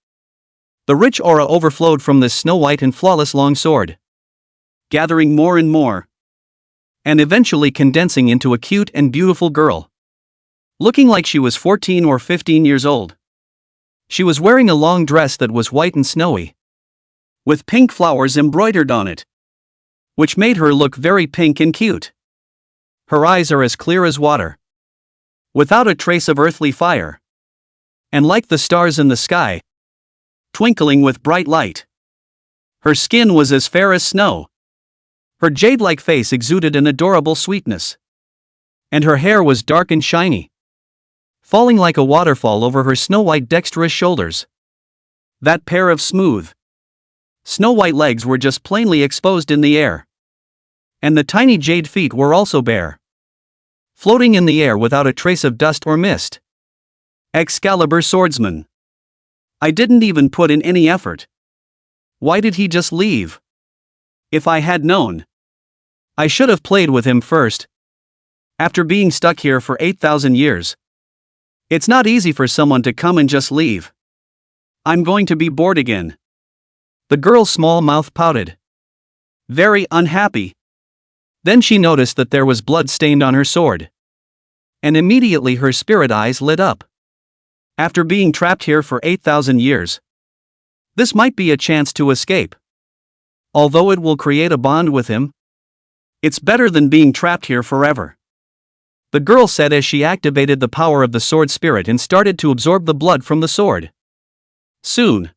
The rich aura overflowed from this snow-white and flawless longsword, gathering more and more, and eventually condensing into a cute and beautiful girl, looking like she was 14 or 15 years old. She was wearing a long dress that was white and snowy, with pink flowers embroidered on it, which made her look very pink and cute. Her eyes are as clear as water, without a trace of earthly fire, and like the stars in the sky, twinkling with bright light. Her skin was as fair as snow. Her jade-like face exuded an adorable sweetness, and her hair was dark and shiny, falling like a waterfall over her snow-white dexterous shoulders. That pair of smooth, snow-white legs were just plainly exposed in the air, and the tiny jade feet were also bare, floating in the air without a trace of dust or mist. Excalibur Swordsman. I didn't even put in any effort. Why did he just leave? If I had known, I should have played with him first. After being stuck here for 8,000 years, it's not easy for someone to come and just leave. I'm going to be bored again. The girl's small mouth pouted, very unhappy. Then she noticed that there was blood stained on her sword, and immediately her spirit eyes lit up. After being trapped here for 8,000 years, this might be a chance to escape. Although it will create a bond with him, it's better than being trapped here forever, the girl said as she activated the power of the sword spirit and started to absorb the blood from the sword. Soon,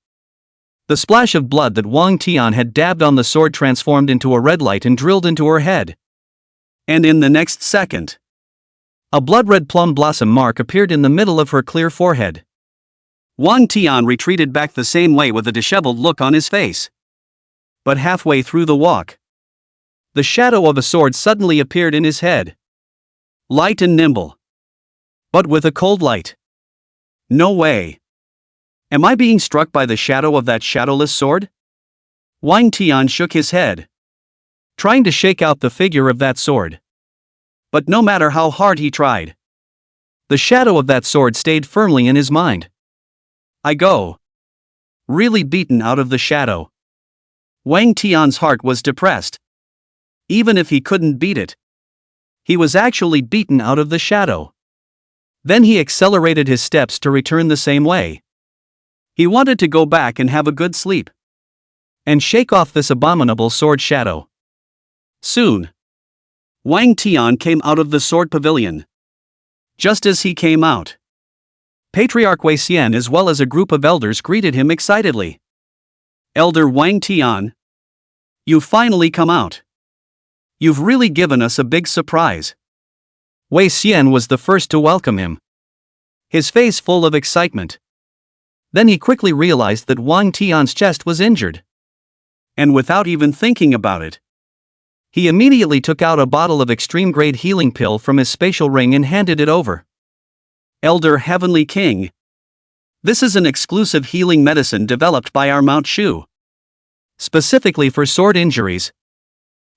the splash of blood that Wang Tian had dabbed on the sword transformed into a red light and drilled into her head. And in the next second, a blood-red plum blossom mark appeared in the middle of her clear forehead. Wang Tian retreated back the same way with a disheveled look on his face. But halfway through the walk, the shadow of a sword suddenly appeared in his head. Light and nimble, but with a cold light. No way. Am I being struck by the shadow of that shadowless sword? Wang Tian shook his head, trying to shake out the figure of that sword. But no matter how hard he tried, the shadow of that sword stayed firmly in his mind. I go. Really beaten out of the shadow. Wang Tian's heart was depressed. Even if he couldn't beat it, he was actually beaten out of the shadow. Then he accelerated his steps to return the same way. He wanted to go back and have a good sleep, and shake off this abominable sword shadow. Soon, Wang Tian came out of the sword pavilion. Just as he came out, Patriarch Wei Xian as well as a group of elders greeted him excitedly. Elder Wang Tian, you've finally come out. You've really given us a big surprise. Wei Xian was the first to welcome him, his face full of excitement. Then he quickly realized that Wang Tian's chest was injured. And without even thinking about it, he immediately took out a bottle of extreme-grade healing pill from his spatial ring and handed it over. Elder Heavenly King, this is an exclusive healing medicine developed by our Mount Shu, specifically for sword injuries.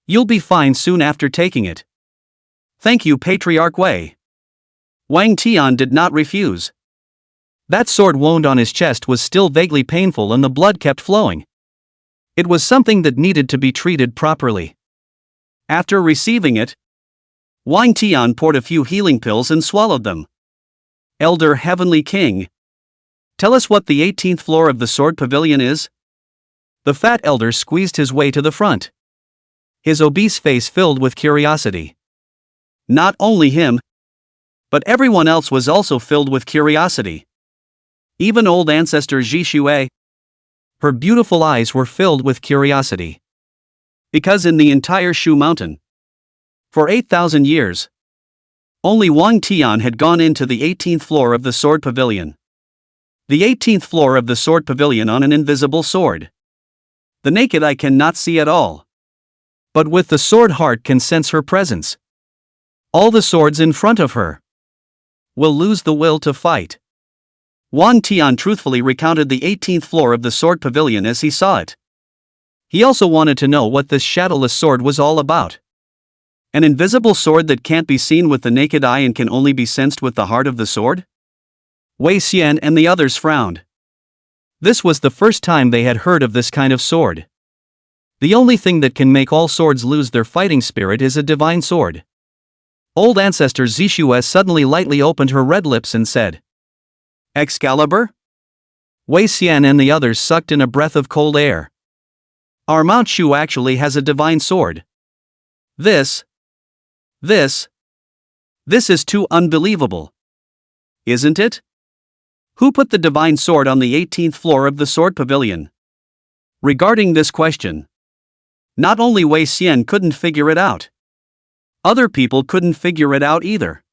You'll be fine soon after taking it. Thank you, Patriarch Wei. Wang Tian did not refuse. That sword wound on his chest was still vaguely painful and the blood kept flowing. It was something that needed to be treated properly. After receiving it, Wang Tian poured a few healing pills and swallowed them. Elder Heavenly King, tell us what the 18th floor of the sword pavilion is? The fat elder squeezed his way to the front, his obese face filled with curiosity. Not only him, but everyone else was also filled with curiosity. Even old ancestor Ji Xue, her beautiful eyes were filled with curiosity. Because in the entire Shu Mountain, for 8,000 years, only Wang Tian had gone into the 18th floor of the sword pavilion. The 18th floor of the sword pavilion on an invisible sword. The naked eye cannot see at all, but with the sword heart can sense her presence. All the swords in front of her will lose the will to fight. Wang Tian truthfully recounted the 18th floor of the sword pavilion as he saw it. He also wanted to know what this shadowless sword was all about. An invisible sword that can't be seen with the naked eye and can only be sensed with the heart of the sword? Wei Xian and the others frowned. This was the first time they had heard of this kind of sword. The only thing that can make all swords lose their fighting spirit is a divine sword. Old ancestor Zixue suddenly lightly opened her red lips and said, Excalibur? Wei Xian and the others sucked in a breath of cold air. Our Mount Shu actually has a divine sword. This is too unbelievable. Isn't it? Who put the divine sword on the 18th floor of the sword pavilion? Regarding this question, not only Wei Xian couldn't figure it out, other people couldn't figure it out either.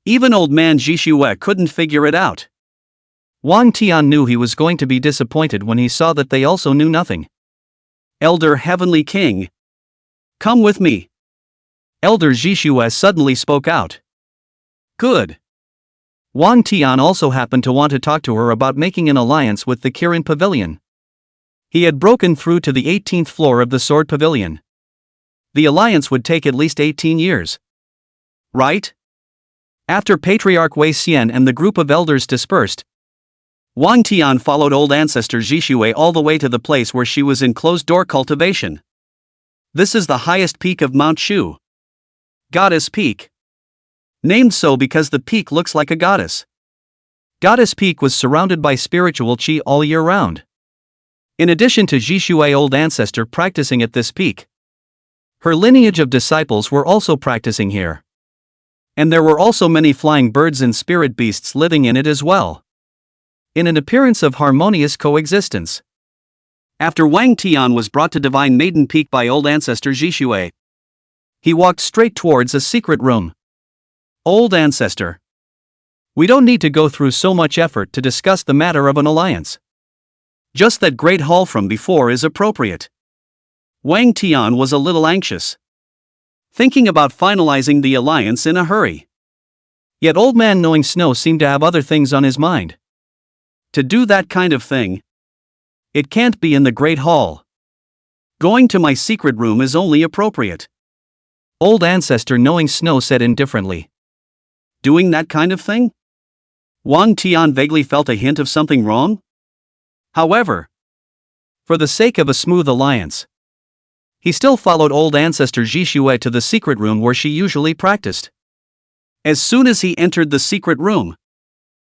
Even old man Zixue couldn't figure it out. Wang Tian knew he was going to be disappointed when he saw that they also knew nothing. Elder Heavenly King, come with me. Elder Zixue suddenly spoke out. Good. Wang Tian also happened to want to talk to her about making an alliance with the Kirin Pavilion. He had broken through to the 18th floor of the sword pavilion. The alliance would take at least 18 years. Right? After Patriarch Wei Xian and the group of elders dispersed, Wang Tian followed old ancestor Zixue all the way to the place where she was in closed-door cultivation. This is the highest peak of Mount Shu. Goddess Peak. Named so because the peak looks like a goddess. Goddess Peak was surrounded by spiritual qi all year round. In addition to Zixue old ancestor practicing at this peak, her lineage of disciples were also practicing here. And there were also many flying birds and spirit beasts living in it as well, in an appearance of harmonious coexistence. After Wang Tian was brought to Divine Maiden Peak by old ancestor Zixue, he walked straight towards a secret room. Old ancestor, we don't need to go through so much effort to discuss the matter of an alliance. Just that great hall from before is appropriate. Wang Tian was a little anxious, thinking about finalizing the alliance in a hurry. Yet old man Knowing Snow seemed to have other things on his mind. To do that kind of thing, it can't be in the Great Hall. Going to my secret room is only appropriate. Old ancestor Knowing Snow said indifferently. Doing that kind of thing? Wang Tian vaguely felt a hint of something wrong. However, For the sake of a smooth alliance, he still followed old ancestor Jishue to the secret room where she usually practiced. As soon as he entered the secret room,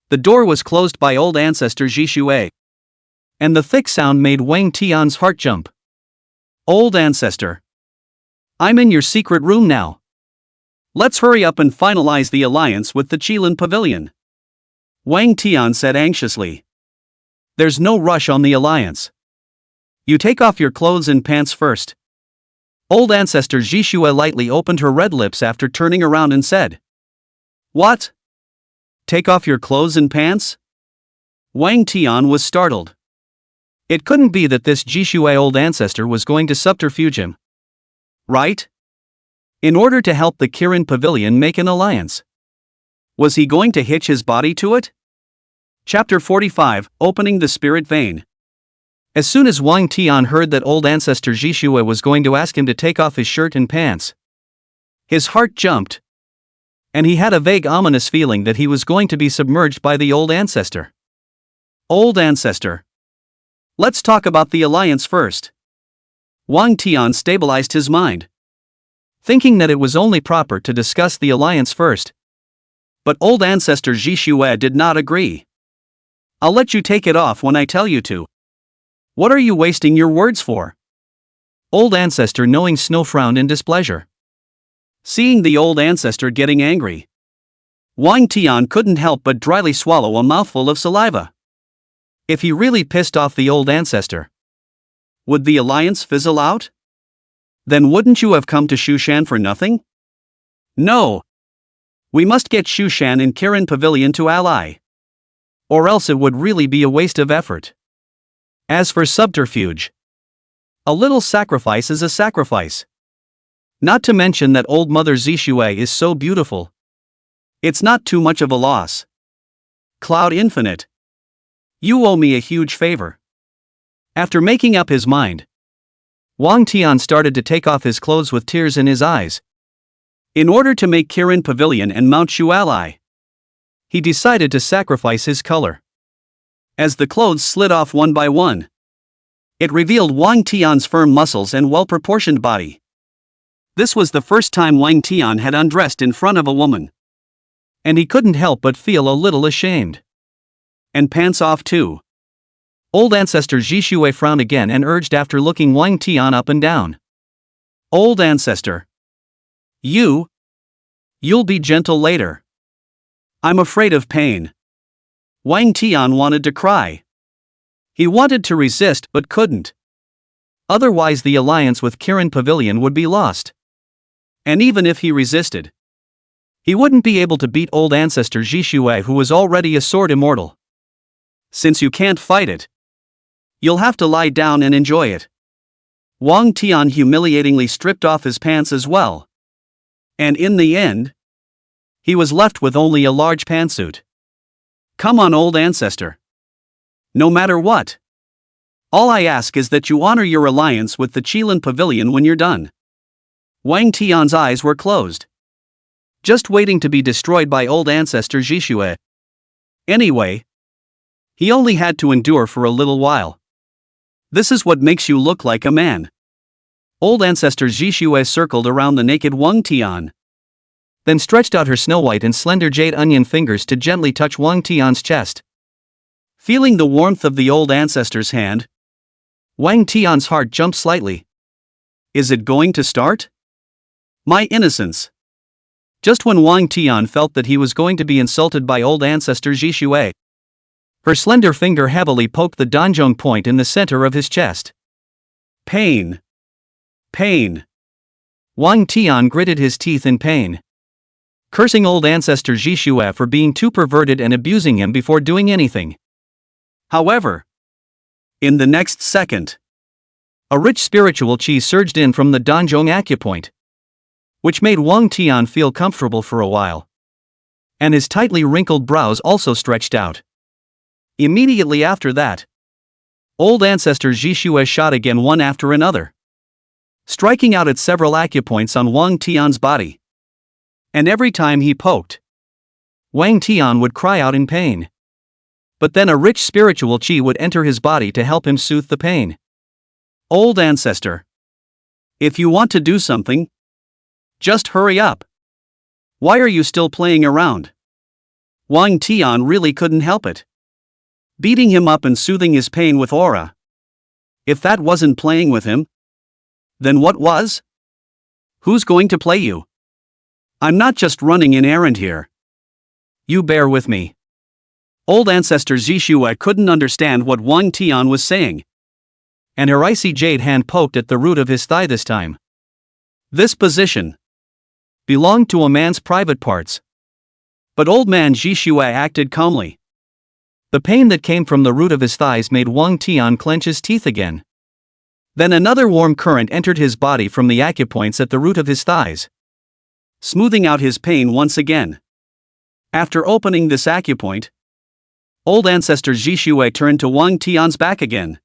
the door was closed by old ancestor Jishue, and the thick sound made Wang Tian's heart jump. Old ancestor, I'm in your secret room now. Let's hurry up and finalize the alliance with the Qilin Pavilion, Wang Tian said anxiously. There's no rush on the alliance. You take off your clothes and pants first. Old ancestor Jishue lightly opened her red lips after turning around and said, What? Take off your clothes and pants? Wang Tian was startled. It couldn't be that this Jishue old ancestor was going to subterfuge him. Right? In order to help the Kirin Pavilion make an alliance. Was he going to hitch his body to it? Chapter 45, Opening the Spirit Vein. As soon as Wang Tian heard that old ancestor Jishue was going to ask him to take off his shirt and pants, his heart jumped, and he had a vague ominous feeling that he was going to be submerged by the old ancestor. Old ancestor, let's talk about the alliance first. Wang Tian stabilized his mind, thinking that it was only proper to discuss the alliance first. But old ancestor Jishue did not agree. I'll let you take it off when I tell you to. What are you wasting your words for? Old ancestor knowing Snow frowned in displeasure. Seeing the old ancestor getting angry, Wang Tian couldn't help but dryly swallow a mouthful of saliva. If he really pissed off the old ancestor, would the alliance fizzle out? Then wouldn't you have come to Shushan for nothing? No. We must get Shushan and Kirin Pavilion to ally. Or else it would really be a waste of effort. As for subterfuge, a little sacrifice is a sacrifice. Not to mention that old mother Zishue is so beautiful. It's not too much of a loss. Cloud Infinite, you owe me a huge favor. After making up his mind, Wang Tian started to take off his clothes with tears in his eyes. In order to make Kirin Pavilion and Mount Shu ally, he decided to sacrifice his color. As the clothes slid off one by one, it revealed Wang Tian's firm muscles and well-proportioned body. This was the first time Wang Tian had undressed in front of a woman, and he couldn't help but feel a little ashamed. And pants off too. Old ancestor Jishue frowned again and urged after looking Wang Tian up and down. Old ancestor, you'll be gentle later. I'm afraid of pain. Wang Tian wanted to cry. He wanted to resist but couldn't. Otherwise the alliance with Kirin Pavilion would be lost. And even if he resisted, he wouldn't be able to beat old ancestor Jishue, who was already a sword immortal. Since you can't fight it, you'll have to lie down and enjoy it. Wang Tian humiliatingly stripped off his pants as well. And in the end, he was left with only a large pantsuit. Come on, old ancestor. No matter what, all I ask is that you honor your alliance with the Qilin Pavilion when you're done. Wang Tian's eyes were closed, just waiting to be destroyed by old ancestor Jishue. Anyway, he only had to endure for a little while. This is what makes you look like a man. Old ancestor Jishue circled around the naked Wang Tian, then stretched out her snow-white and slender jade onion fingers to gently touch Wang Tian's chest. Feeling the warmth of the old ancestor's hand, Wang Tian's heart jumped slightly. Is it going to start? My innocence. Just when Wang Tian felt that he was going to be insulted by old ancestor Jishue, her slender finger heavily poked the donjong point in the center of his chest. Pain. Pain. Wang Tian gritted his teeth in pain, cursing old ancestor Jishue for being too perverted and abusing him before doing anything. However, in the next second, a rich spiritual qi surged in from the donjong acupoint, which made Wang Tian feel comfortable for a while. And his tightly wrinkled brows also stretched out. Immediately after that, old ancestor Jishue shot again one after another, striking out at several acupoints on Wang Tian's body. And every time he poked, Wang Tian would cry out in pain. But then a rich spiritual qi would enter his body to help him soothe the pain. Old ancestor. If you want to do something, just hurry up. Why are you still playing around? Wang Tian really couldn't help it. Beating him up and soothing his pain with aura. If that wasn't playing with him, then what was? Who's going to play you? I'm not just running an errand here. You bear with me. Old ancestor Zhishue couldn't understand what Wang Tian was saying. And her icy jade hand poked at the root of his thigh this time. This position belonged to a man's private parts. But old man Zhishue acted calmly. The pain that came from the root of his thighs made Wang Tian clench his teeth again. Then another warm current entered his body from the acupoints at the root of his thighs, smoothing out his pain once again. After opening this acupoint, old ancestor Zhishue turned to Wang Tian's back again.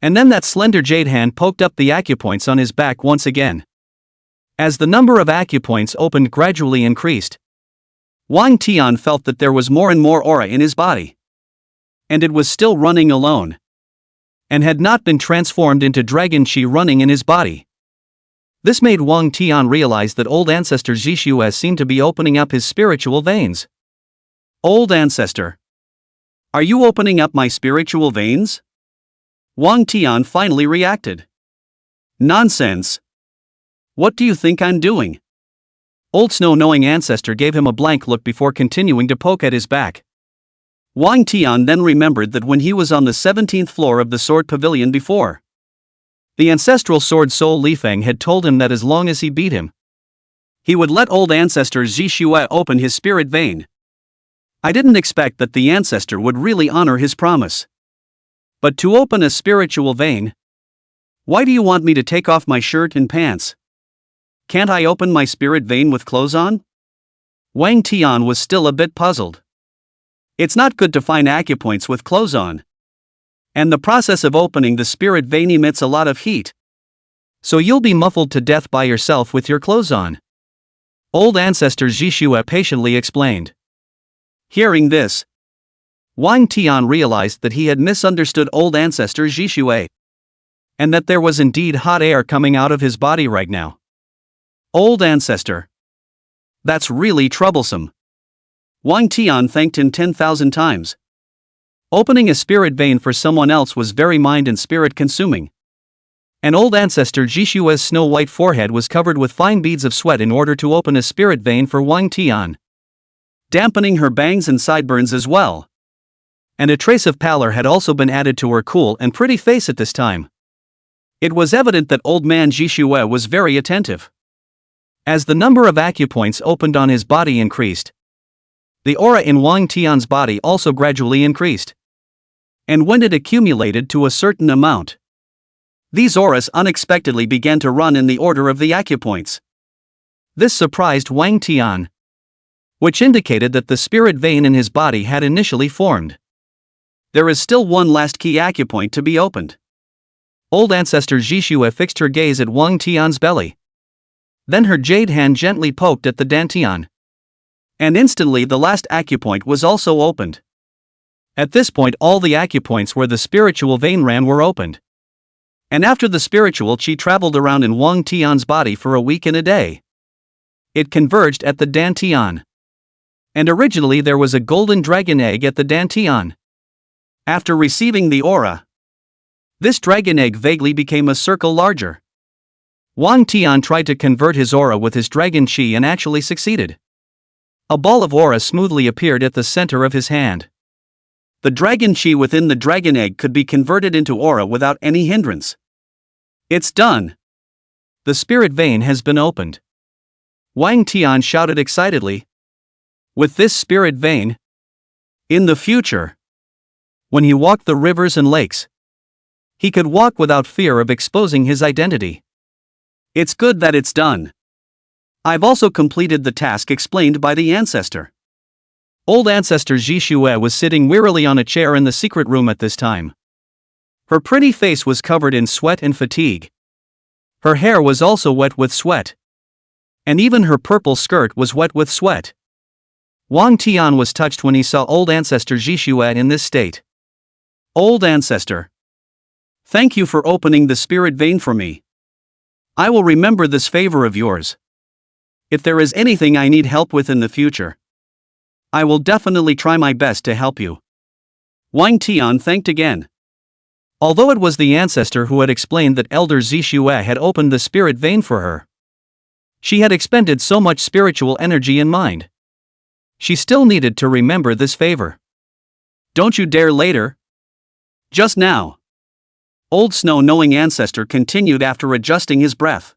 And then that slender jade hand poked up the acupoints on his back once again. As the number of acupoints opened gradually increased, Wang Tian felt that there was more and more aura in his body. And it was still running alone. And had not been transformed into dragon chi running in his body. This made Wang Tian realize that old ancestor Zhishue seemed to be opening up his spiritual veins. Old ancestor. Are you opening up my spiritual veins? Wang Tian finally reacted. Nonsense. What do you think I'm doing? Old snow-knowing ancestor gave him a blank look before continuing to poke at his back. Wang Tian then remembered that when he was on the 17th floor of the sword pavilion before, the ancestral sword soul Li Feng had told him that as long as he beat him, he would let old ancestor Zhishue open his spirit vein. I didn't expect that the ancestor would really honor his promise. But to open a spiritual vein, why do you want me to take off my shirt and pants? Can't I open my spirit vein with clothes on? Wang Tian was still a bit puzzled. It's not good to find acupoints with clothes on. And the process of opening the spirit vein emits a lot of heat. So you'll be muffled to death by yourself with your clothes on. Old ancestor Zhishue patiently explained. Hearing this, Wang Tian realized that he had misunderstood old ancestor Zhishue. And that there was indeed hot air coming out of his body right now. Old ancestor. That's really troublesome. Wang Tian thanked him 10,000 times. Opening a spirit vein for someone else was very mind and spirit consuming. And old ancestor Jishue's snow-white forehead was covered with fine beads of sweat in order to open a spirit vein for Wang Tian, dampening her bangs and sideburns as well. And a trace of pallor had also been added to her cool and pretty face at this time. It was evident that old man Jishue was very attentive. As the number of acupoints opened on his body increased, the aura in Wang Tian's body also gradually increased. And when it accumulated to a certain amount, these auras unexpectedly began to run in the order of the acupoints. This surprised Wang Tian, which indicated that the spirit vein in his body had initially formed. There is still one last key acupoint to be opened. Old ancestor Jishue fixed her gaze at Wang Tian's belly. Then her jade hand gently poked at the dantian. And instantly the last acupoint was also opened. At this point all the acupoints where the spiritual vein ran were opened. And after the spiritual chi traveled around in Wang Tian's body for a week and a day, it converged at the dantian. And originally there was a golden dragon egg at the dantian. After receiving the aura, this dragon egg vaguely became a circle larger. Wang Tian tried to convert his aura with his dragon chi and actually succeeded. A ball of aura smoothly appeared at the center of his hand. The dragon chi within the dragon egg could be converted into aura without any hindrance. It's done. The spirit vein has been opened. Wang Tian shouted excitedly. With this spirit vein, in the future, when he walked the rivers and lakes, he could walk without fear of exposing his identity. It's good that it's done. I've also completed the task explained by the ancestor. Old ancestor Jishue was sitting wearily on a chair in the secret room at this time. Her pretty face was covered in sweat and fatigue. Her hair was also wet with sweat. And even her purple skirt was wet with sweat. Wang Tian was touched when he saw old ancestor Jishue in this state. Old ancestor. Thank you for opening the spirit vein for me. I will remember this favor of yours. If there is anything I need help with in the future, I will definitely try my best to help you. Wang Tian thanked again. Although it was the ancestor who had explained that Elder Zixue had opened the spirit vein for her, she had expended so much spiritual energy and mind. She still needed to remember this favor. Don't you dare later. Just now. Old snow-knowing ancestor continued after adjusting his breath.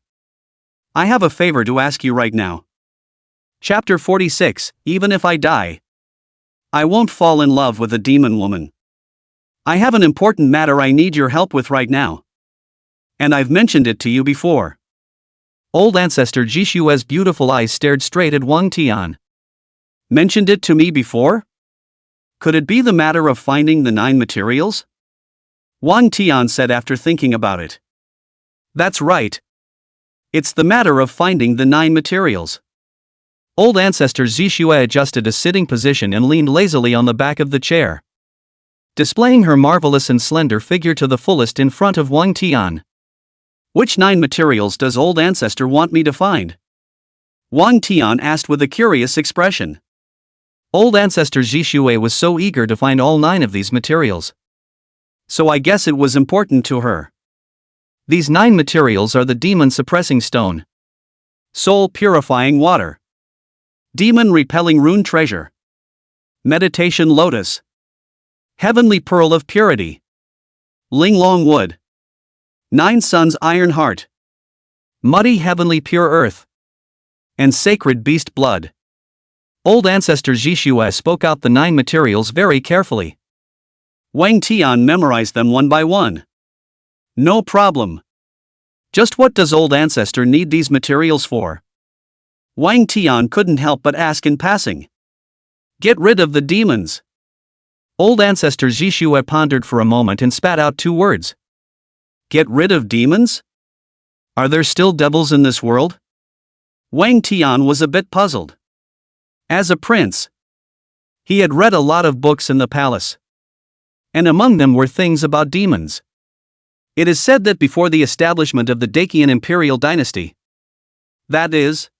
I have a favor to ask you right now. Chapter 46, Even if I die, I won't fall in love with a demon woman. I have an important matter I need your help with right now. And I've mentioned it to you before. Old ancestor Jishue's beautiful eyes stared straight at Wang Tian. Mentioned it to me before? Could it be the matter of finding the 9 materials? Wang Tian said after thinking about it. That's right. It's the matter of finding the 9 materials. Old ancestor Zixue adjusted a sitting position and leaned lazily on the back of the chair, displaying her marvelous and slender figure to the fullest in front of Wang Tian. Which 9 materials does old ancestor want me to find? Wang Tian asked with a curious expression. Old ancestor Zixue was so eager to find all 9 of these materials. So I guess it was important to her. These 9 materials are the demon suppressing stone, soul purifying water, demon repelling rune treasure, meditation lotus, heavenly pearl of purity, linglong wood, 9 suns iron heart, muddy heavenly pure earth, and sacred beast blood. Old ancestor Zixue spoke out the 9 materials very carefully. Wang Tian memorized them one by one. No problem. Just what does old ancestor need these materials for? Wang Tian couldn't help but ask in passing. Get rid of the demons. Old ancestor Zixue pondered for a moment and spat out 2 words. Get rid of demons? Are there still devils in this world? Wang Tian was a bit puzzled. As a prince, he had read a lot of books in the palace, and among them were things about demons. It is said that before the establishment of the Dacian imperial dynasty, that is,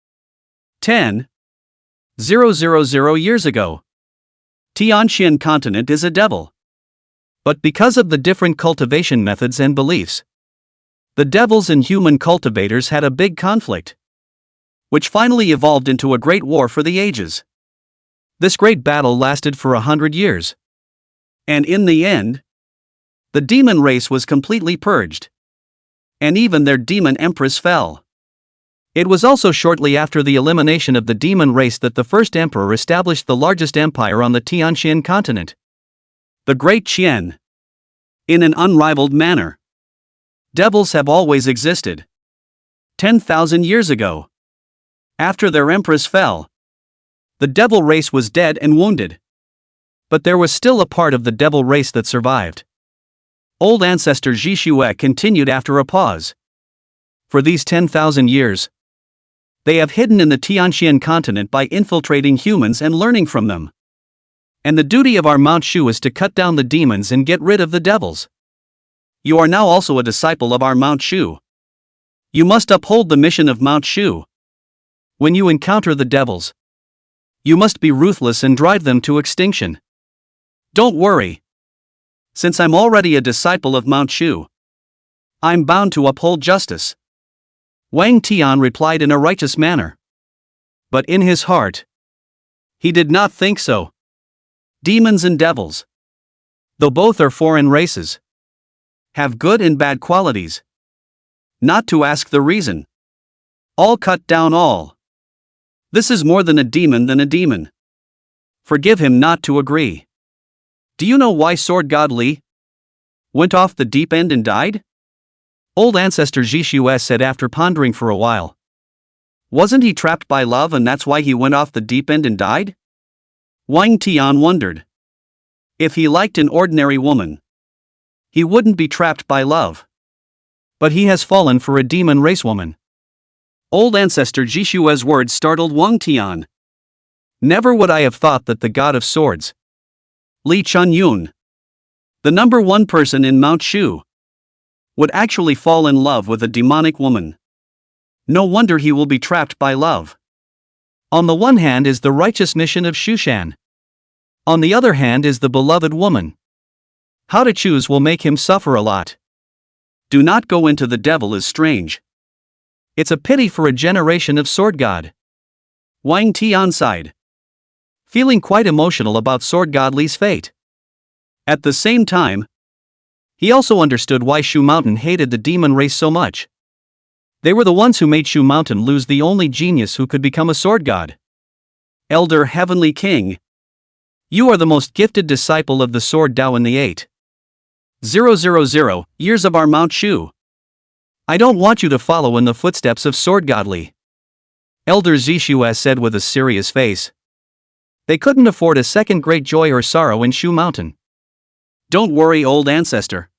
10,000 years ago, Tianxian continent is a devil. But because of the different cultivation methods and beliefs, the devils and human cultivators had a big conflict, which finally evolved into a great war for the ages. This great battle lasted for 100 years. And in the end, the demon race was completely purged. And even their demon empress fell. It was also shortly after the elimination of the demon race that the first emperor established the largest empire on the Tianxian continent, the Great Qian. In an unrivaled manner. Devils have always existed. 10,000 years ago. After their empress fell, the devil race was dead and wounded. But there was still a part of the devil race that survived. Old ancestor Zixue continued after a pause. For these 10,000 years, they have hidden in the Tianxian continent by infiltrating humans and learning from them. And the duty of our Mount Shu is to cut down the demons and get rid of the devils. You are now also a disciple of our Mount Shu. You must uphold the mission of Mount Shu. When you encounter the devils, you must be ruthless and drive them to extinction. Don't worry. Since I'm already a disciple of Mount Shu, I'm bound to uphold justice. Wang Tian replied in a righteous manner. But in his heart, he did not think so. Demons and devils, though both are foreign races, have good and bad qualities. Not to ask the reason. All cut down all. This is more than a demon. Forgive him not to agree. Do you know why Sword God Li went off the deep end and died? Old ancestor Zixue said after pondering for a while. Wasn't he trapped by love and that's why he went off the deep end and died? Wang Tian wondered. If he liked an ordinary woman, he wouldn't be trapped by love. But he has fallen for a demon race woman. Old ancestor Jishue's words startled Wang Tian. Never would I have thought that the god of swords, Li Chunyun, the #1 person in Mount Shu, would actually fall in love with a demonic woman. No wonder he will be trapped by love. On the one hand is the righteous mission of Shushan. On the other hand is the beloved woman. How to choose will make him suffer a lot. Do not go into the devil is strange. It's a pity for a generation of sword god. Wang Tian sighed, feeling quite emotional about sword god Li's fate. At the same time, he also understood why Shu Mountain hated the demon race so much. They were the ones who made Shu Mountain lose the only genius who could become a sword god. Elder Heavenly King, you are the most gifted disciple of the sword Dao in the 8,000 years of our Mount Shu. I don't want you to follow in the footsteps of sword god Li. Elder Zishue said with a serious face. They couldn't afford a second great joy or sorrow in Shu Mountain. Don't worry, old ancestor.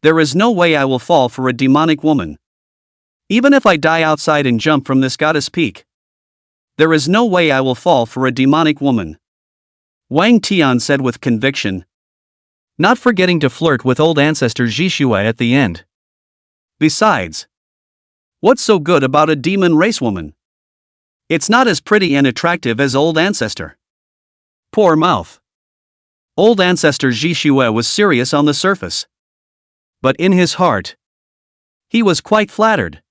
There is no way I will fall for a demonic woman. Even if I die outside and jump from this goddess peak, there is no way I will fall for a demonic woman. Wang Tian said with conviction, not forgetting to flirt with old ancestor Zishue at the end. Besides, what's so good about a demon race woman? It's not as pretty and attractive as old ancestor. Poor mouth. Old ancestor Zishue was serious on the surface. But in his heart, he was quite flattered.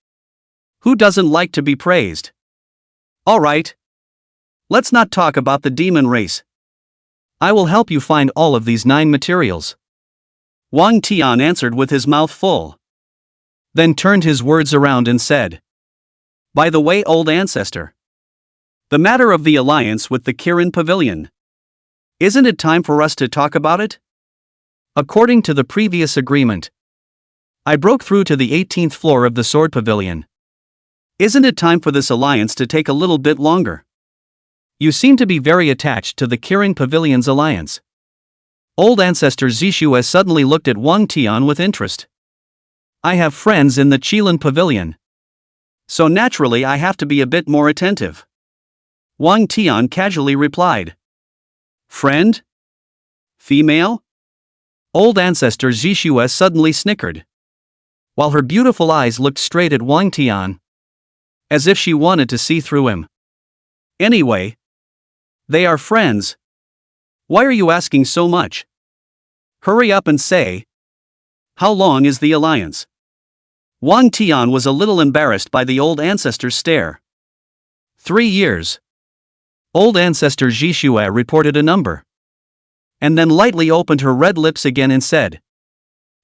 Who doesn't like to be praised? Alright. Let's not talk about the demon race. I will help you find all of these 9 materials. Wang Tian answered with his mouth full. Then turned his words around and said, by the way, old ancestor, the matter of the alliance with the Kirin Pavilion. Isn't it time for us to talk about it? According to the previous agreement, I broke through to the 18th floor of the Sword Pavilion. Isn't it time for this alliance to take a little bit longer? You seem to be very attached to the Kirin Pavilion's alliance. Old ancestor Zishue suddenly looked at Wang Tian with interest. I have friends in the Qilin Pavilion, so naturally I have to be a bit more attentive. Wang Tian casually replied. Friend? Female? Old ancestor Zishue suddenly snickered, while her beautiful eyes looked straight at Wang Tian, as if she wanted to see through him. Anyway, they are friends. Why are you asking so much? Hurry up and say, how long is the alliance? Wang Tian was a little embarrassed by the old ancestor's stare. 3 years. Old ancestor Zishue reported a number, and then lightly opened her red lips again and said,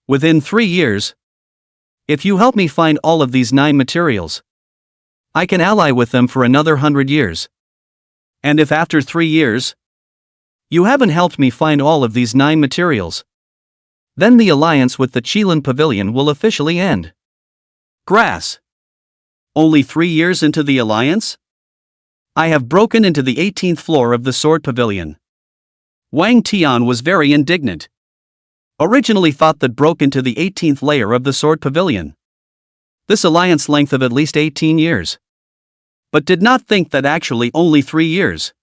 within 3 years, if you help me find all of these 9 materials, I can ally with them for another 100 years. And if after 3 years, you haven't helped me find all of these 9 materials, then the alliance with the Qilin Pavilion will officially end. Grass. Only 3 years into the alliance? I have broken into the 18th floor of the Sword Pavilion. Wang Tian was very indignant. Originally thought that broke into the 18th layer of the Sword Pavilion. This alliance length of at least 18 years. But did not think that actually only 3 years.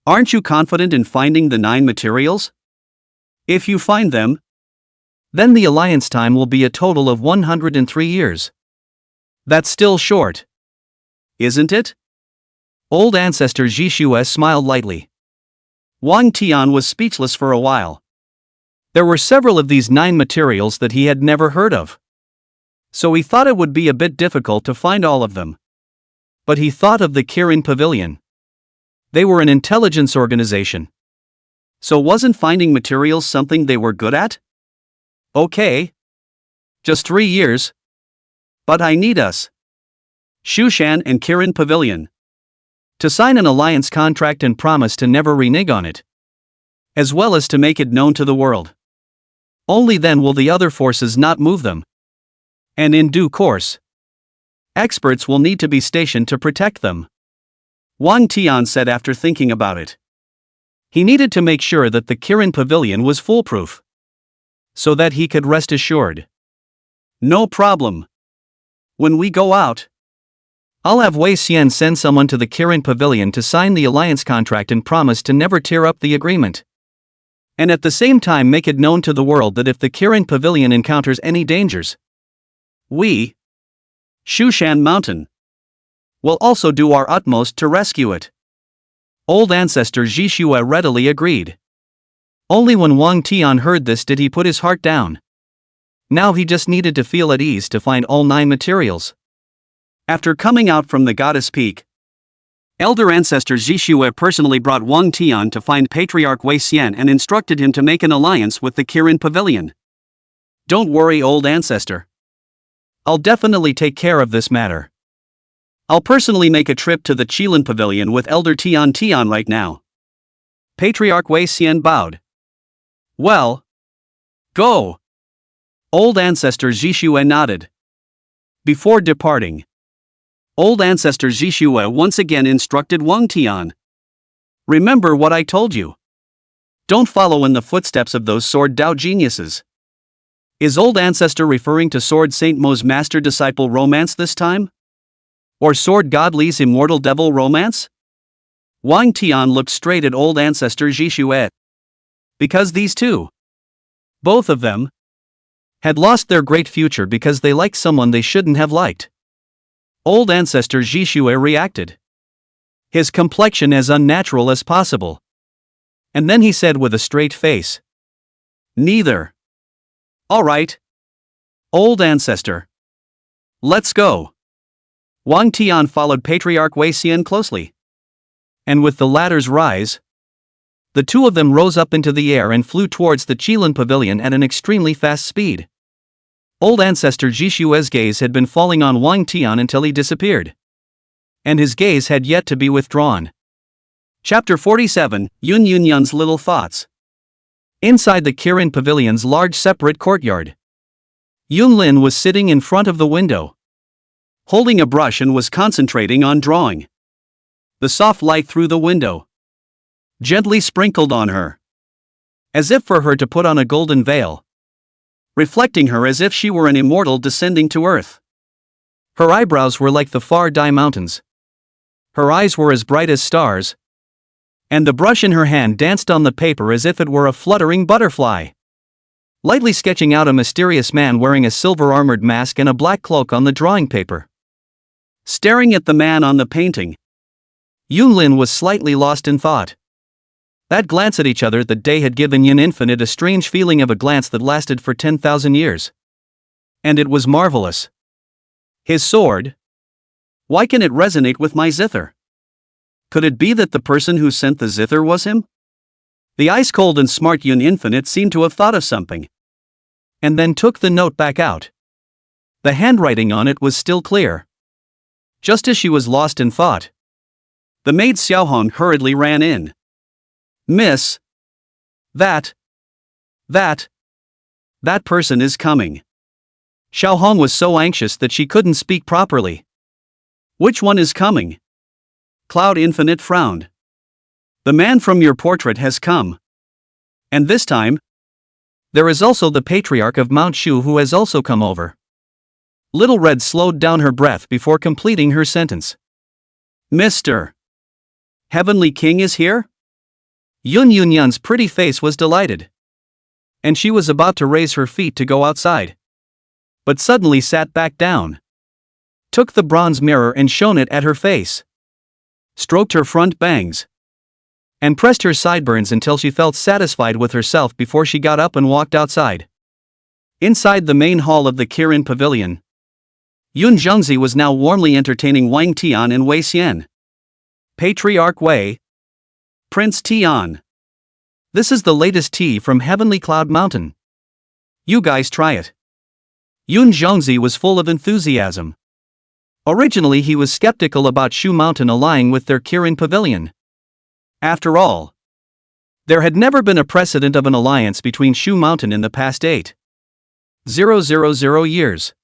Aren't you confident in finding the 9 materials? If you find them, then the alliance time will be a total of 103 years. That's still short, isn't it? Old ancestor Zishue smiled lightly. Wang Tian was speechless for a while. There were several of these 9 materials that he had never heard of, so he thought it would be a bit difficult to find all of them. But he thought of the Kirin Pavilion. They were an intelligence organization. So wasn't finding materials something they were good at? Okay. Just 3 years. But I need us, Shushan and Kirin Pavilion, to sign an alliance contract and promise to never renege on it, as well as to make it known to the world. Only then will the other forces not move them. And in due course, experts will need to be stationed to protect them. Wang Tian said after thinking about it. He needed to make sure that the Kirin Pavilion was foolproof, so that he could rest assured. No problem. When we go out, I'll have Wei Xian send someone to the Kirin Pavilion to sign the alliance contract and promise to never tear up the agreement. And at the same time make it known to the world that if the Kirin Pavilion encounters any dangers, we, Shushan Mountain, will also do our utmost to rescue it. Old ancestor Zhishue readily agreed. Only when Wang Tian heard this did he put his heart down. Now he just needed to feel at ease to find all 9 materials. After coming out from the Goddess Peak, elder ancestor Zhishue personally brought Wang Tian to find Patriarch Wei Xian and instructed him to make an alliance with the Kirin Pavilion. Don't worry, old ancestor. I'll definitely take care of this matter. I'll personally make a trip to the Qilin Pavilion with Elder Tian right now. Patriarch Wei Xian bowed. Well, go. Old ancestor Zhishue nodded. Before departing, old ancestor Zhishue once again instructed Wang Tian. Remember what I told you. Don't follow in the footsteps of those sword Dao geniuses. Is old ancestor referring to Sword Saint Mo's master-disciple romance this time? Or Sword God Li's immortal devil romance? Wang Tian looked straight at old ancestor Zhishue. Because these two, both of them, had lost their great future because they liked someone they shouldn't have liked. Old ancestor Zhishue reacted, his complexion as unnatural as possible. And then he said with a straight face, neither. All right. Old ancestor, let's go. Wang Tian followed Patriarch Wei Xian closely. And with the latter's rise, the two of them rose up into the air and flew towards the Qilin Pavilion at an extremely fast speed. Old ancestor Zhishue's gaze had been falling on Wang Tian until he disappeared. And his gaze had yet to be withdrawn. Chapter 47, Yun Yunyun's Little Thoughts. Inside the Kirin Pavilion's large separate courtyard, Yun Lin was sitting in front of the window, holding a brush and was concentrating on drawing. The soft light through the window gently sprinkled on her, as if for her to put on a golden veil, reflecting her as if she were an immortal descending to earth. Her eyebrows were like the far Dai mountains. Her eyes were as bright as stars, and the brush in her hand danced on the paper as if it were a fluttering butterfly, lightly sketching out a mysterious man wearing a silver-armored mask and a black cloak on the drawing paper. Staring at the man on the painting, Yunlin was slightly lost in thought. That glance at each other that day had given Yin Infinite a strange feeling of a glance that lasted for 10,000 years. And it was marvelous. His sword? Why can it resonate with my zither? Could it be that the person who sent the zither was him? The ice-cold and smart Yin Infinite seemed to have thought of something, and then took the note back out. The handwriting on it was still clear. Just as she was lost in thought, the maid Xiaohong hurriedly ran in. Miss, that person is coming. Xiaohong was so anxious that she couldn't speak properly. Which one is coming? Cloud Infinite frowned. The man from your portrait has come. And this time, there is also the Patriarch of Mount Shu who has also come over. Little Red slowed down her breath before completing her sentence. Mr. Heavenly King is here? Yun Yunyun's pretty face was delighted, and she was about to raise her feet to go outside, but suddenly sat back down, took the bronze mirror and shone it at her face, stroked her front bangs, and pressed her sideburns until she felt satisfied with herself before she got up and walked outside. Inside the main hall of the Kirin Pavilion, Yun Zhengzi was now warmly entertaining Wang Tian and Wei Xian. Patriarch Wei, Prince Tian. This is the latest tea from Heavenly Cloud Mountain. You guys try it. Yun Zhengzi was full of enthusiasm. Originally he was skeptical about Shu Mountain allying with their Kirin Pavilion. After all, there had never been a precedent of an alliance between Shu Mountain in the past 8,000 years.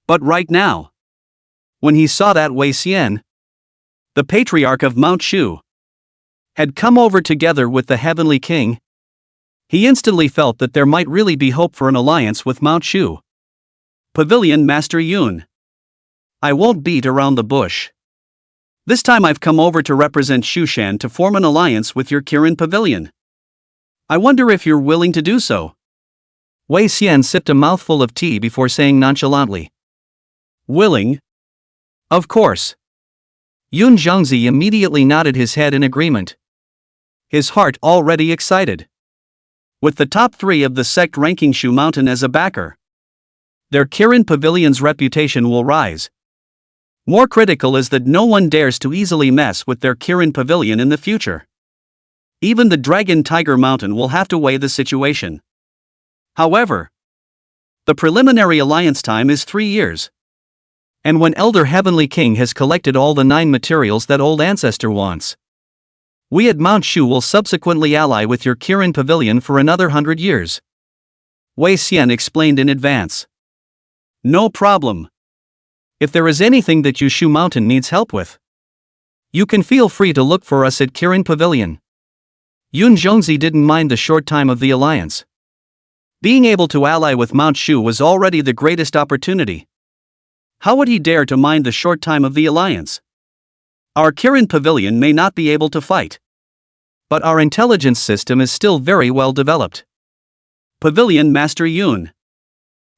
But right now, when he saw that Wei Xian, the Patriarch of Mount Shu, had come over together with the Heavenly King, he instantly felt that there might really be hope for an alliance with Mount Shu. Pavilion Master Yun. I won't beat around the bush. This time I've come over to represent Shushan to form an alliance with your Kirin Pavilion. I wonder if you're willing to do so. Wei Xian sipped a mouthful of tea before saying nonchalantly. Willing? Of course. Yun Zhongzi immediately nodded his head in agreement. His heart already excited. With the top 3 of the sect ranking Shu Mountain as a backer, their Kirin Pavilion's reputation will rise. More critical is that no one dares to easily mess with their Kirin Pavilion in the future. Even the Dragon Tiger Mountain will have to weigh the situation. However, the preliminary alliance time is 3 years. And when Elder Heavenly King has collected all the 9 materials that Old Ancestor wants, we at Mount Shu will subsequently ally with your Kirin Pavilion for another 100 years. Wei Xian explained in advance. No problem. If there is anything that Shu Mountain needs help with, you can feel free to look for us at Kirin Pavilion. Yun Zhongzi didn't mind the short time of the alliance. Being able to ally with Mount Shu was already the greatest opportunity. How would he dare to mind the short time of the alliance? Our Kirin Pavilion may not be able to fight, but our intelligence system is still very well developed. Pavilion Master Yun.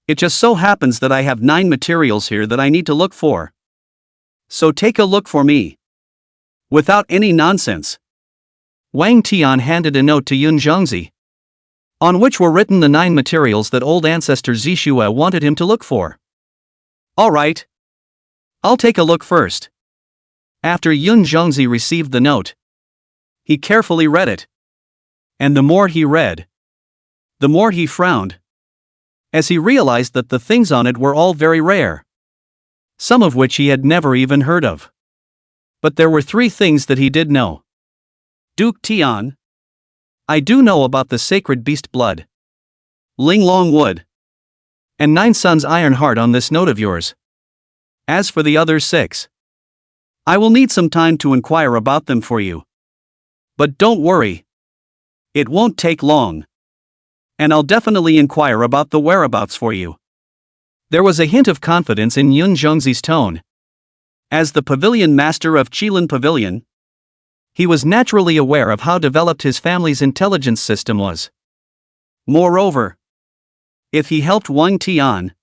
It just so happens that I have 9 materials here that I need to look for. So take a look for me. Without any nonsense. Wang Tian handed a note to Yun Zhongzi, on which were written the 9 materials that Old Ancestor Zishua wanted him to look for. Alright. I'll take a look first. After Yun Zhongzi received the note, he carefully read it. And the more he read, the more he frowned, as he realized that the things on it were all very rare, some of which he had never even heard of. But there were 3 things that he did know. Duke Tian. I do know about the sacred beast blood, Linglong wood, and 9 Suns iron heart on this note of yours. As for the other 6, I will need some time to inquire about them for you. But don't worry. It won't take long. And I'll definitely inquire about the whereabouts for you. There was a hint of confidence in Yun Zhongzi's tone. As the pavilion master of Qilin Pavilion, he was naturally aware of how developed his family's intelligence system was. Moreover, if he helped Wang Tian,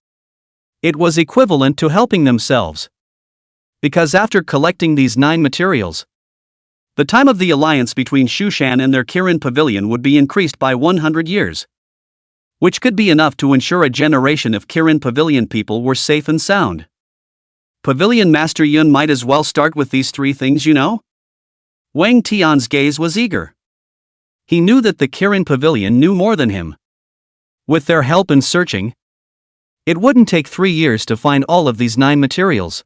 it was equivalent to helping themselves. Because after collecting these 9 materials, the time of the alliance between Shushan and their Kirin Pavilion would be increased by 100 years. Which could be enough to ensure a generation of Kirin Pavilion people were safe and sound. Pavilion Master Yun might as well start with these 3 things, you know? Wang Tian's gaze was eager. He knew that the Kirin Pavilion knew more than him. With their help in searching, it wouldn't take 3 years to find all of these 9 materials.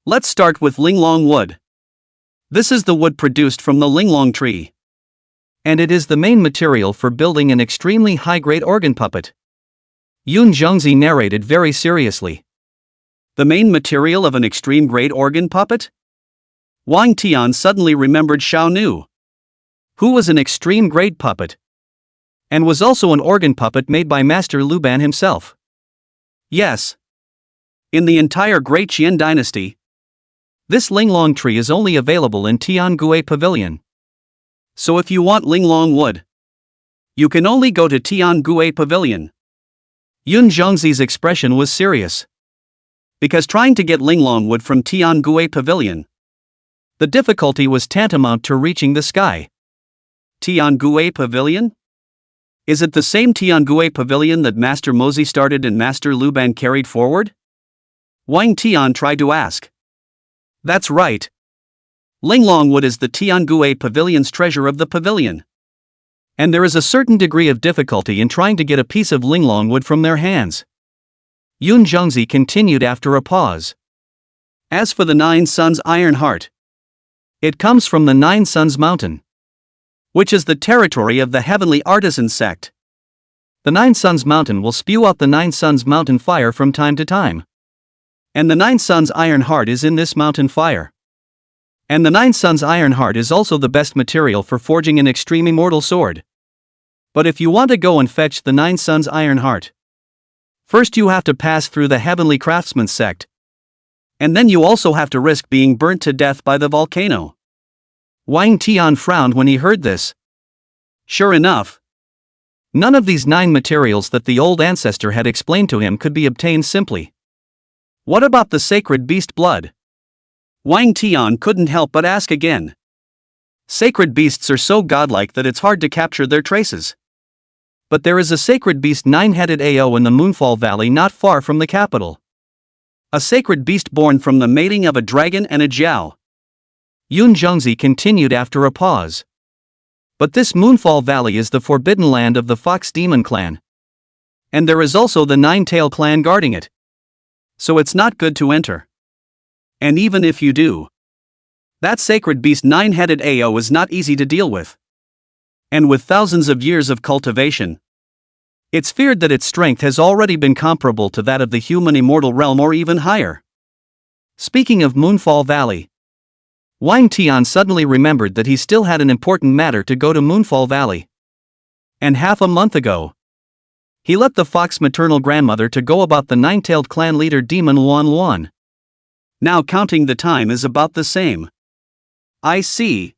Let's start with Linglong wood. This is the wood produced from the Linglong tree. And it is the main material for building an extremely high-grade organ puppet. Yun Zhongzi narrated very seriously. The main material of an extreme-grade organ puppet? Wang Tian suddenly remembered Xiao Nu, who was an extreme-grade puppet, and was also an organ puppet made by Master Luban himself. Yes. In the entire Great Qian dynasty, this Linglong tree is only available in Tiangui Pavilion. So if you want Linglong wood, you can only go to Tiangui Pavilion. Yun Zhongzi's expression was serious. Because trying to get Linglong wood from Tiangui Pavilion, the difficulty was tantamount to reaching the sky. Tiangui Pavilion? Is it the same Tiangui Pavilion that Master Mozi started and Master Luban carried forward? Wang Tian tried to ask. That's right. Linglong wood is the Tiangui Pavilion's treasure of the pavilion. And there is a certain degree of difficulty in trying to get a piece of Linglong wood from their hands. Yun Zhongzi continued after a pause. As for the 9 Suns iron heart, it comes from the 9 Suns mountain, which is the territory of the heavenly artisan sect. The 9 Suns mountain will spew out the 9 Suns mountain fire from time to time. And the 9 Suns iron heart is in this mountain fire. And the 9 Suns iron heart is also the best material for forging an extreme immortal sword. But if you want to go and fetch the 9 Suns iron heart, first you have to pass through the heavenly craftsman sect. And then you also have to risk being burnt to death by the volcano. Wang Tian frowned when he heard this. Sure enough, None of these 9 materials that the old ancestor had explained to him could be obtained simply. What about the sacred beast blood? Wang Tian couldn't help but ask again. Sacred beasts are so godlike that it's hard to capture their traces. But there is a sacred beast 9-headed AO in the Moonfall Valley not far from the capital. A sacred beast born from the mating of a dragon and a jiao. Yun Zhongzi continued after a pause. But this Moonfall Valley is the forbidden land of the Fox Demon clan. And there is also the Nine-Tail clan guarding it. So it's not good to enter. And even if you do, that sacred beast 9-headed AO is not easy to deal with. And with thousands of years of cultivation, it's feared that its strength has already been comparable to that of the human immortal realm or even higher. Speaking of Moonfall Valley, Wang Tian suddenly remembered that he still had an important matter to go to Moonfall Valley. And half a month ago, he let the fox maternal grandmother to go about the 9-tailed clan leader Demon Luan Luan. Now counting the time is about the same. I see.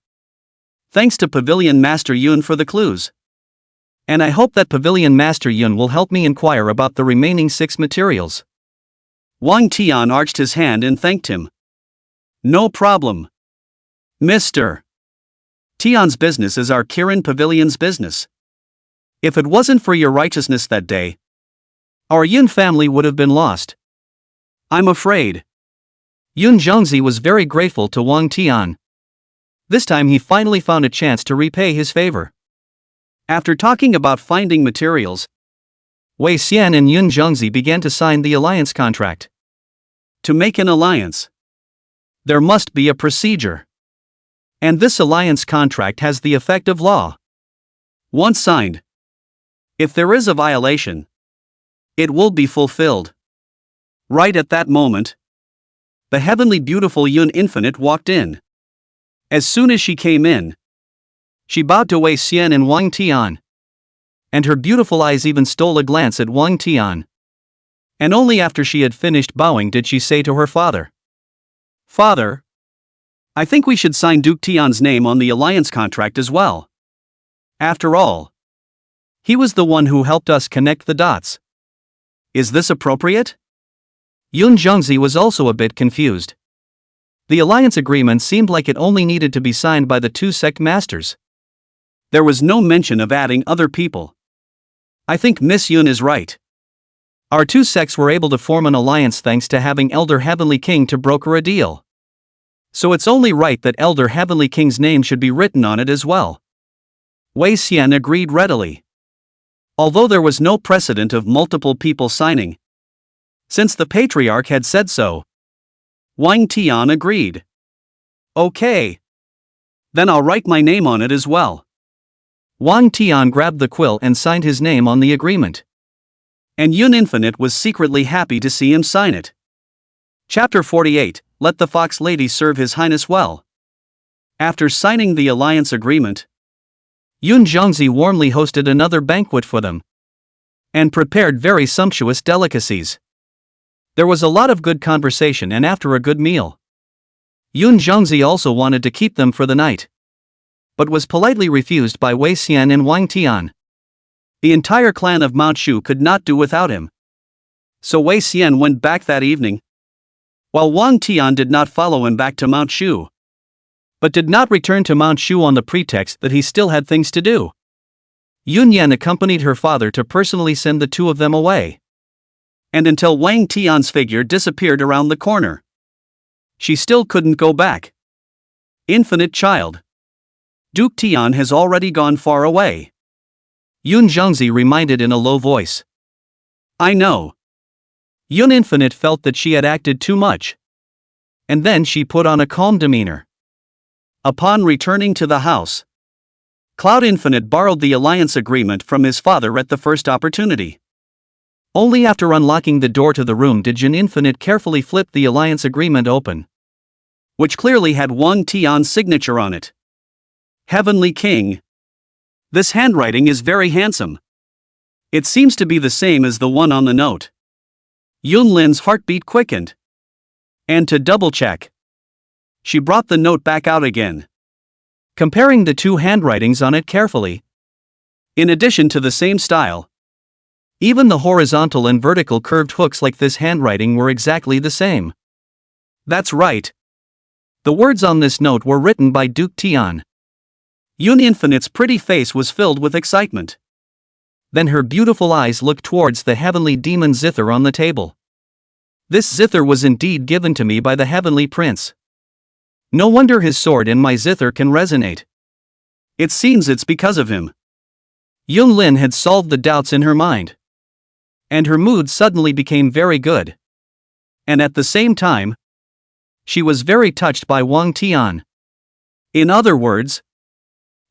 Thanks to Pavilion Master Yun for the clues. And I hope that Pavilion Master Yun will help me inquire about the remaining 6 materials. Wang Tian arched his hand and thanked him. No problem. Mr. Tian's business is our Kirin Pavilion's business. If it wasn't for your righteousness that day, our Yun family would have been lost. I'm afraid. Yun Zhongzi was very grateful to Wang Tian. This time he finally found a chance to repay his favor. After talking about finding materials, Wei Xian and Yun Zhongzi began to sign the alliance contract. To make an alliance, there must be a procedure. And this alliance contract has the effect of law. Once signed, if there is a violation, it will be fulfilled. Right at that moment, the heavenly beautiful Yun Infinite walked in. As soon as she came in, she bowed to Wei Xian and Wang Tian. And her beautiful eyes even stole a glance at Wang Tian. And only after she had finished bowing did she say to her father, "Father, I think we should sign Duke Tian's name on the alliance contract as well. After all, he was the one who helped us connect the dots. Is this appropriate?" Yun Zhongzi was also a bit confused. The alliance agreement seemed like it only needed to be signed by the 2 sect masters. There was no mention of adding other people. I think Miss Yun is right. Our 2 sects were able to form an alliance thanks to having Elder Heavenly King to broker a deal. So it's only right that Elder Heavenly King's name should be written on it as well. Wei Xian agreed readily. Although there was no precedent of multiple people signing, since the patriarch had said so, Wang Tian agreed. Okay. Then I'll write my name on it as well. Wang Tian grabbed the quill and signed his name on the agreement. And Yun Infinite was secretly happy to see him sign it. Chapter 48, Let the Fox Lady Serve His Highness Well. After signing the alliance agreement, Yun Zhongzi warmly hosted another banquet for them. And prepared very sumptuous delicacies. There was a lot of good conversation and after a good meal, Yun Zhongzi also wanted to keep them for the night, but was politely refused by Wei Xian and Wang Tian. The entire clan of Mount Shu could not do without him. So Wei Xian went back that evening, while Wang Tian did not follow him back to Mount Shu, but did not return to Mount Shu on the pretext that he still had things to do. Yun Yan accompanied her father to personally send the 2 of them away. And until Wang Tian's figure disappeared around the corner, she still couldn't go back. Infinite child. Duke Tian has already gone far away. Yun Zhongzi reminded in a low voice. I know. Yun Infinite felt that she had acted too much. And then she put on a calm demeanor. Upon returning to the house, Cloud Infinite borrowed the alliance agreement from his father at the first opportunity. Only after unlocking the door to the room did Yun Infinite carefully flip the alliance agreement open, which clearly had Wang Tian's signature on it. Heavenly King. This handwriting is very handsome. It seems to be the same as the one on the note. Yun Lin's heartbeat quickened. And to double-check, she brought the note back out again. Comparing the 2 handwritings on it carefully, In addition to the same style, even the horizontal and vertical curved hooks like this handwriting were exactly the same. That's right. The words on this note were written by Duke Tian. Yoon Infinite's pretty face was filled with excitement. Then her beautiful eyes looked towards the heavenly demon zither on the table. This zither was indeed given to me by the heavenly prince. No wonder his sword and my zither can resonate. It seems it's because of him. Yoon Lin had solved the doubts in her mind. And her mood suddenly became very good. And at the same time, she was very touched by Wang Tian. In other words,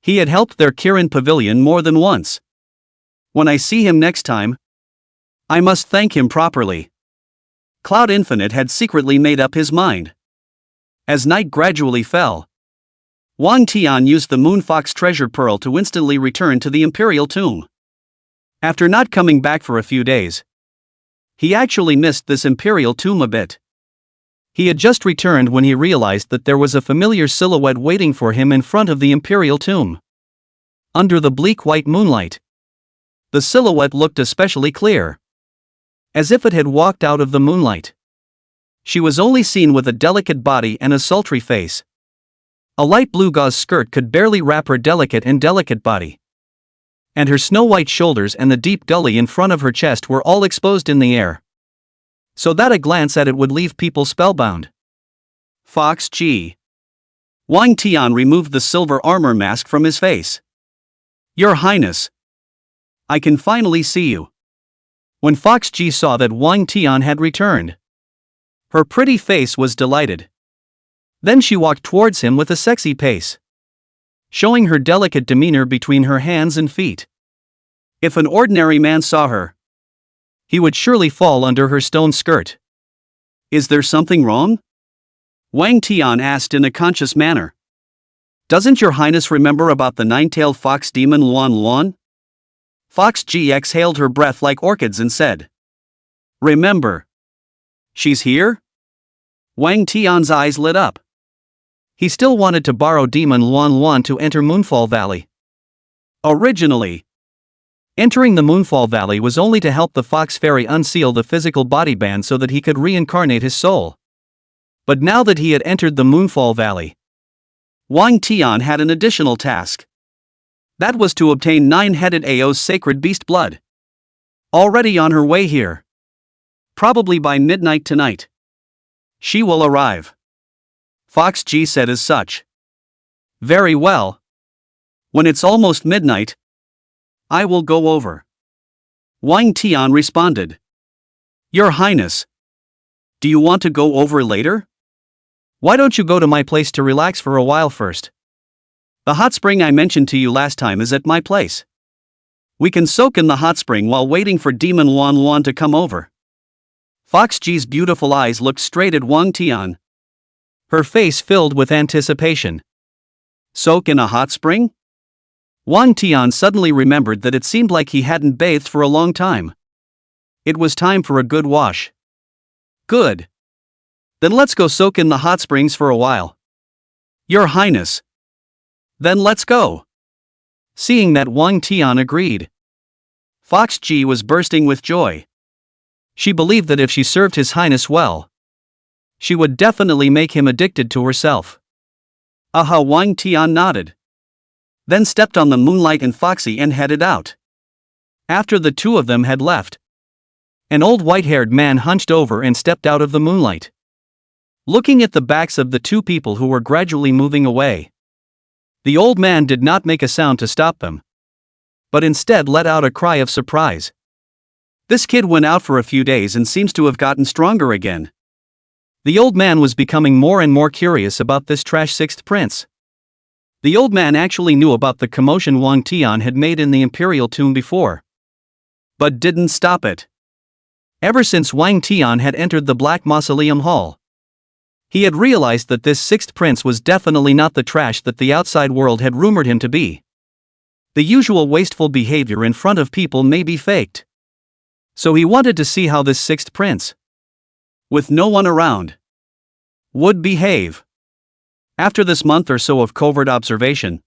he had helped their Kirin pavilion more than once. When I see him next time, I must thank him properly. Cloud Infinite had secretly made up his mind. As night gradually fell, Wang Tian used the Moonfox treasure pearl to instantly return to the imperial tomb. After not coming back for a few days, he actually missed this imperial tomb a bit. He had just returned when he realized that there was a familiar silhouette waiting for him in front of the imperial tomb. Under the bleak white moonlight, the silhouette looked especially clear, as if it had walked out of the moonlight. She was only seen with a delicate body and a sultry face. A light blue gauze skirt could barely wrap her delicate body. And her snow-white shoulders and the deep gully in front of her chest were all exposed in the air, so that a glance at it would leave people spellbound. Fox G. Wang Tian removed the silver armor mask from his face. Your Highness, I can finally see you. When Fox G saw that Wang Tian had returned, her pretty face was delighted. Then she walked towards him with a sexy pace, showing her delicate demeanor between her hands and feet. If an ordinary man saw her, he would surely fall under her stone skirt. Is there something wrong? Wang Tian asked in a conscious manner. Doesn't your Highness remember about the nine-tailed fox demon Luan Luan? Fox G exhaled her breath like orchids and said, Remember. She's here? Wang Tian's eyes lit up. He still wanted to borrow demon Luan Luan to enter Moonfall Valley. Originally, entering the Moonfall Valley was only to help the Fox Fairy unseal the physical body band so that he could reincarnate his soul. But now that he had entered the Moonfall Valley, Wang Tian had an additional task. That was to obtain nine-headed Ao's sacred beast blood. Already on her way here. Probably by midnight tonight, she will arrive. Fox G said as such. Very well. When it's almost midnight, I will go over. Wang Tian responded. Your Highness, do you want to go over later? Why don't you go to my place to relax for a while first? The hot spring I mentioned to you last time is at my place. We can soak in the hot spring while waiting for Demon Luan Luan to come over. Fox G's beautiful eyes looked straight at Wang Tian, her face filled with anticipation. Soak in a hot spring? Wang Tian suddenly remembered that it seemed like he hadn't bathed for a long time. It was time for a good wash. Good. Then let's go soak in the hot springs for a while. Your Highness. Then let's go. Seeing that Wang Tian agreed, Fox G was bursting with joy. She believed that if she served His Highness well, she would definitely make him addicted to herself. Aha! Wang Tian nodded. Then stepped on the moonlight and Foxy and headed out. After the two of them had left, an old white-haired man hunched over and stepped out of the moonlight, looking at the backs of the two people who were gradually moving away. The old man did not make a sound to stop them, but instead let out a cry of surprise. This kid went out for a few days and seems to have gotten stronger again. The old man was becoming more and more curious about this trash sixth prince. The old man actually knew about the commotion Wang Tian had made in the imperial tomb before, but didn't stop it. Ever since Wang Tian had entered the Black Mausoleum Hall, he had realized that this sixth prince was definitely not the trash that the outside world had rumored him to be. The usual wasteful behavior in front of people may be faked. So he wanted to see how this sixth prince, with no one around, would behave. After this month or so of covert observation,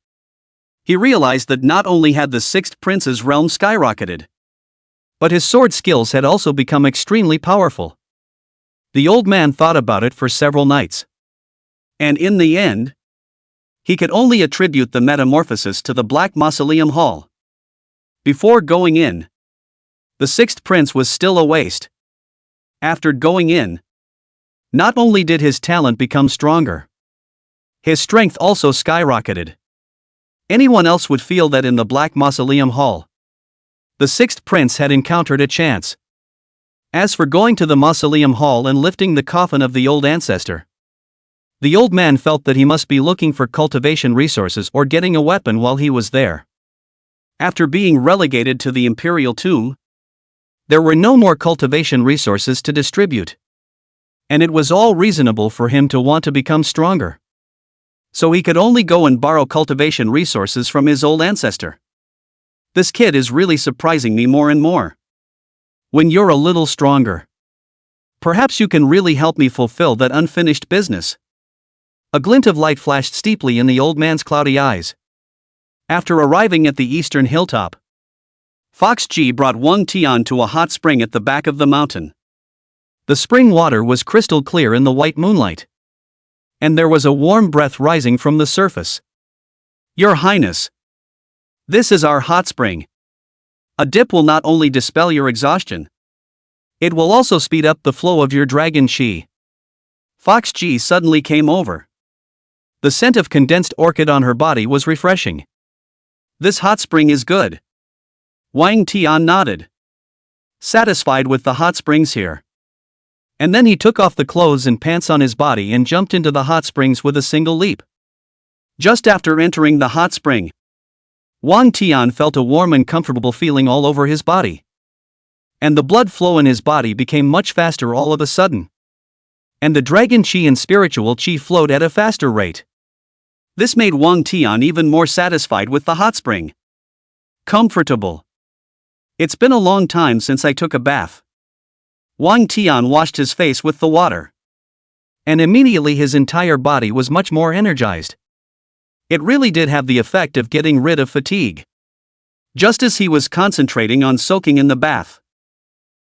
He realized that not only had the sixth prince's realm skyrocketed, but his sword skills had also become extremely powerful. The old man thought about it for several nights. And in the end, he could only attribute the metamorphosis to the Black Mausoleum Hall. Before going in, the sixth prince was still a waste. After going in, not only did his talent become stronger, his strength also skyrocketed. Anyone else would feel that in the Black Mausoleum Hall, the sixth prince had encountered a chance. As for going to the Mausoleum Hall and lifting the coffin of the old ancestor, the old man felt that he must be looking for cultivation resources or getting a weapon while he was there. After being relegated to the imperial tomb, there were no more cultivation resources to distribute. And it was all reasonable for him to want to become stronger. So he could only go and borrow cultivation resources from his old ancestor. This kid is really surprising me more and more. When you're a little stronger, perhaps you can really help me fulfill that unfinished business. A glint of light flashed steeply in the old man's cloudy eyes. After arriving at the eastern hilltop, Fox G brought Wang Tian to a hot spring at the back of the mountain. The spring water was crystal clear in the white moonlight, and there was a warm breath rising from the surface. Your Highness, this is our hot spring. A dip will not only dispel your exhaustion, it will also speed up the flow of your dragon chi. Fox G suddenly came over. The scent of condensed orchid on her body was refreshing. This hot spring is good. Wang Tian nodded, satisfied with the hot springs here. And then he took off the clothes and pants on his body and jumped into the hot springs with a single leap. Just after entering the hot spring, Wang Tian felt a warm and comfortable feeling all over his body. And the blood flow in his body became much faster all of a sudden. And the dragon chi and spiritual chi flowed at a faster rate. This made Wang Tian even more satisfied with the hot spring. Comfortable. It's been a long time since I took a bath. Wang Tian washed his face with the water. And immediately his entire body was much more energized. It really did have the effect of getting rid of fatigue. Just as he was concentrating on soaking in the bath,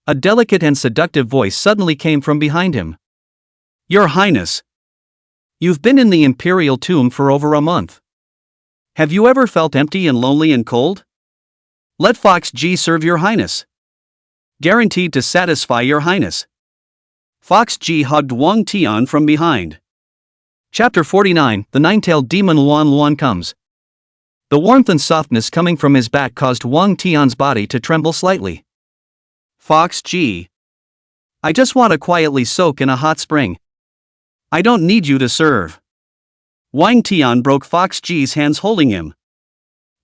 a delicate and seductive voice suddenly came from behind him. Your Highness, you've been in the imperial tomb for over a month. Have you ever felt empty and lonely and cold? Let Fox G serve your Highness. Guaranteed to satisfy your Highness. Fox G hugged Wang Tian from behind. Chapter 49, The Nine-Tailed Demon Luan Luan comes. The warmth and softness coming from his back caused Wang Tian's body to tremble slightly. Fox G, I just want to quietly soak in a hot spring. I don't need you to serve. Wang Tian broke Fox G's hands holding him,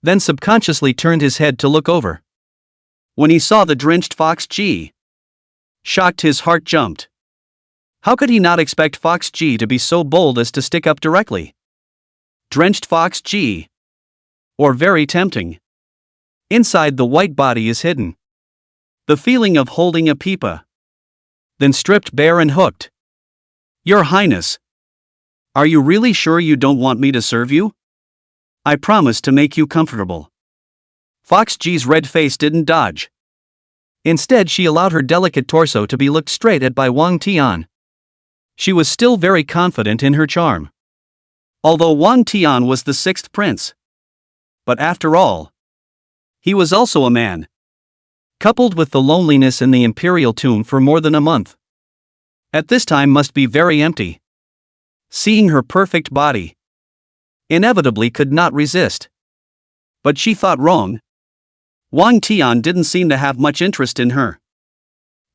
then subconsciously turned his head to look over. When he saw the drenched Fox G, shocked, his heart jumped. How could he not expect Fox G to be so bold as to stick up directly? Drenched Fox G, or very tempting. Inside the white body is hidden the feeling of holding a pipa, then stripped bare and hooked. Your Highness, are you really sure you don't want me to serve you? I promise to make you comfortable. Fox G's red face didn't dodge. Instead, she allowed her delicate torso to be looked straight at by Wang Tian. She was still very confident in her charm. Although Wang Tian was the sixth prince. But after all, he was also a man. Coupled with the loneliness in the imperial tomb for more than a month. At this time must be very empty. Seeing her perfect body, inevitably could not resist. But she thought wrong. Wang Tian didn't seem to have much interest in her.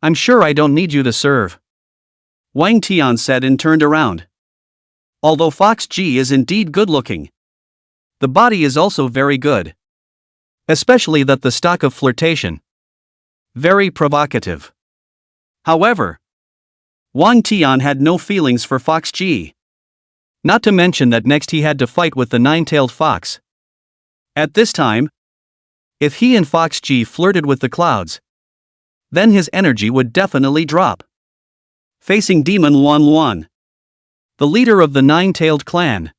I'm sure I don't need you to serve, Wang Tian said and turned around. Although Fox G is indeed good-looking, the body is also very good. Especially that the stock of flirtation. Very provocative. However, Wang Tian had no feelings for Fox G. Not to mention that next he had to fight with the nine-tailed fox. At this time, if he and Fox G flirted with the clouds, then his energy would definitely drop. Facing Demon Luan Luan, the leader of the nine-tailed clan,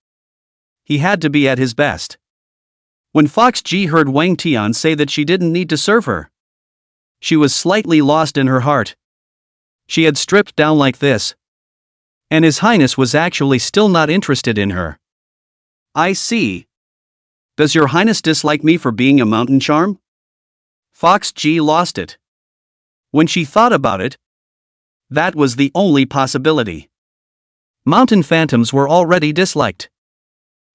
he had to be at his best. When Fox G heard Wang Tian say that she didn't need to serve her, she was slightly lost in her heart. She had stripped down like this, and His Highness was actually still not interested in her. I see. Does Your Highness dislike me for being a mountain charm? Fox G lost it. When she thought about it, that was the only possibility. Mountain phantoms were already disliked.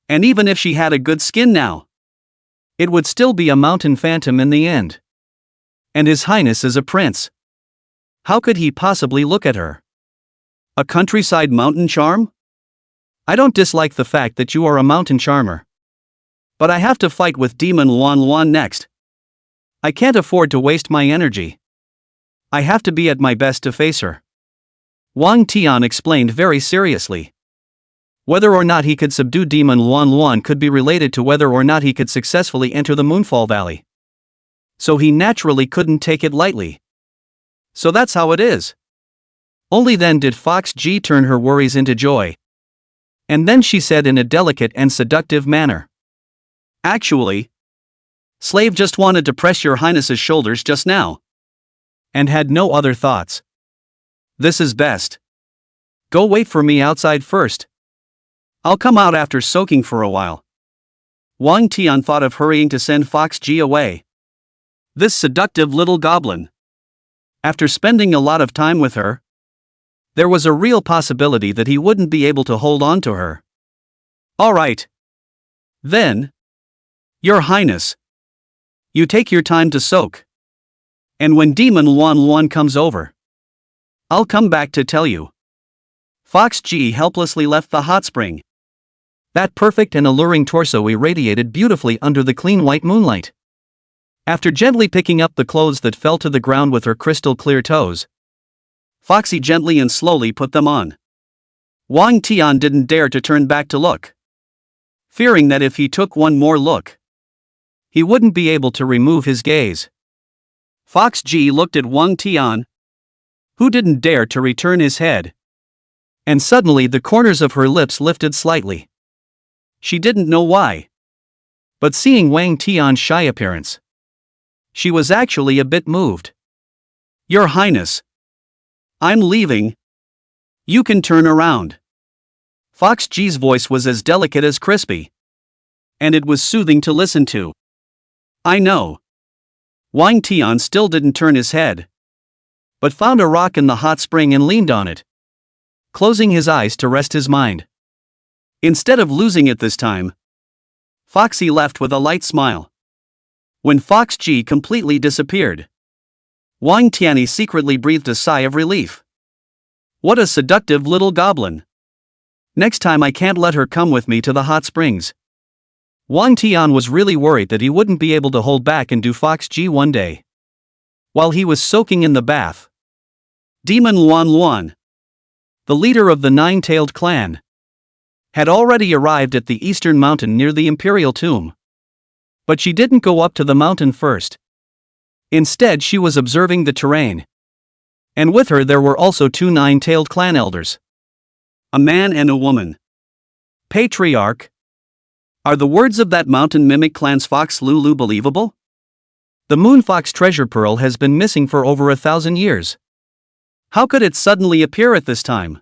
And even if she had a good skin now, it would still be a mountain phantom in the end. And His Highness is a prince. How could he possibly look at her? A countryside mountain charm? I don't dislike the fact that you are a mountain charmer. But I have to fight with Demon Luan Luan next. I can't afford to waste my energy. I have to be at my best to face her. Wang Tian explained very seriously. Whether or not he could subdue Demon Luan Luan could be related to whether or not he could successfully enter the Moonfall Valley. So he naturally couldn't take it lightly. So that's how it is. Only then did Fox G turn her worries into joy. And then she said in a delicate and seductive manner. Actually, Slave just wanted to press Your Highness's shoulders just now. And had no other thoughts. This is best. Go wait for me outside first. I'll come out after soaking for a while. Wang Tian thought of hurrying to send Fox G away. This seductive little goblin. After spending a lot of time with her, there was a real possibility that he wouldn't be able to hold on to her. All right. Then, Your Highness, you take your time to soak. And when Demon Luan Luan comes over, I'll come back to tell you. Fox G helplessly left the hot spring. That perfect and alluring torso irradiated beautifully under the clean white moonlight. After gently picking up the clothes that fell to the ground with her crystal clear toes, Foxy gently and slowly put them on. Wang Tian didn't dare to turn back to look, fearing that if he took one more look, he wouldn't be able to remove his gaze. Fox G looked at Wang Tian, who didn't dare to return his head. And suddenly the corners of her lips lifted slightly. She didn't know why. But seeing Wang Tian's shy appearance, she was actually a bit moved. Your Highness, I'm leaving. You can turn around. Fox G's voice was as delicate as crispy. And it was soothing to listen to. I know. Wang Tian still didn't turn his head, but found a rock in the hot spring and leaned on it, closing his eyes to rest his mind. Instead of losing it this time, Foxy left with a light smile. When Fox G completely disappeared, Wang Tianyi secretly breathed a sigh of relief. What a seductive little goblin. Next time I can't let her come with me to the hot springs. Wang Tian was really worried that he wouldn't be able to hold back and do Fox G one day. While he was soaking in the bath, Demon Luan Luan, the leader of the nine-tailed clan, had already arrived at the eastern mountain near the imperial tomb. But she didn't go up to the mountain first. Instead, she was observing the terrain. And with her there were also two nine-tailed clan elders. A man and a woman. Patriarch. Are the words of that mountain mimic clan's fox Lulu believable? The moon fox treasure pearl has been missing for over 1,000 years. How could it suddenly appear at this time?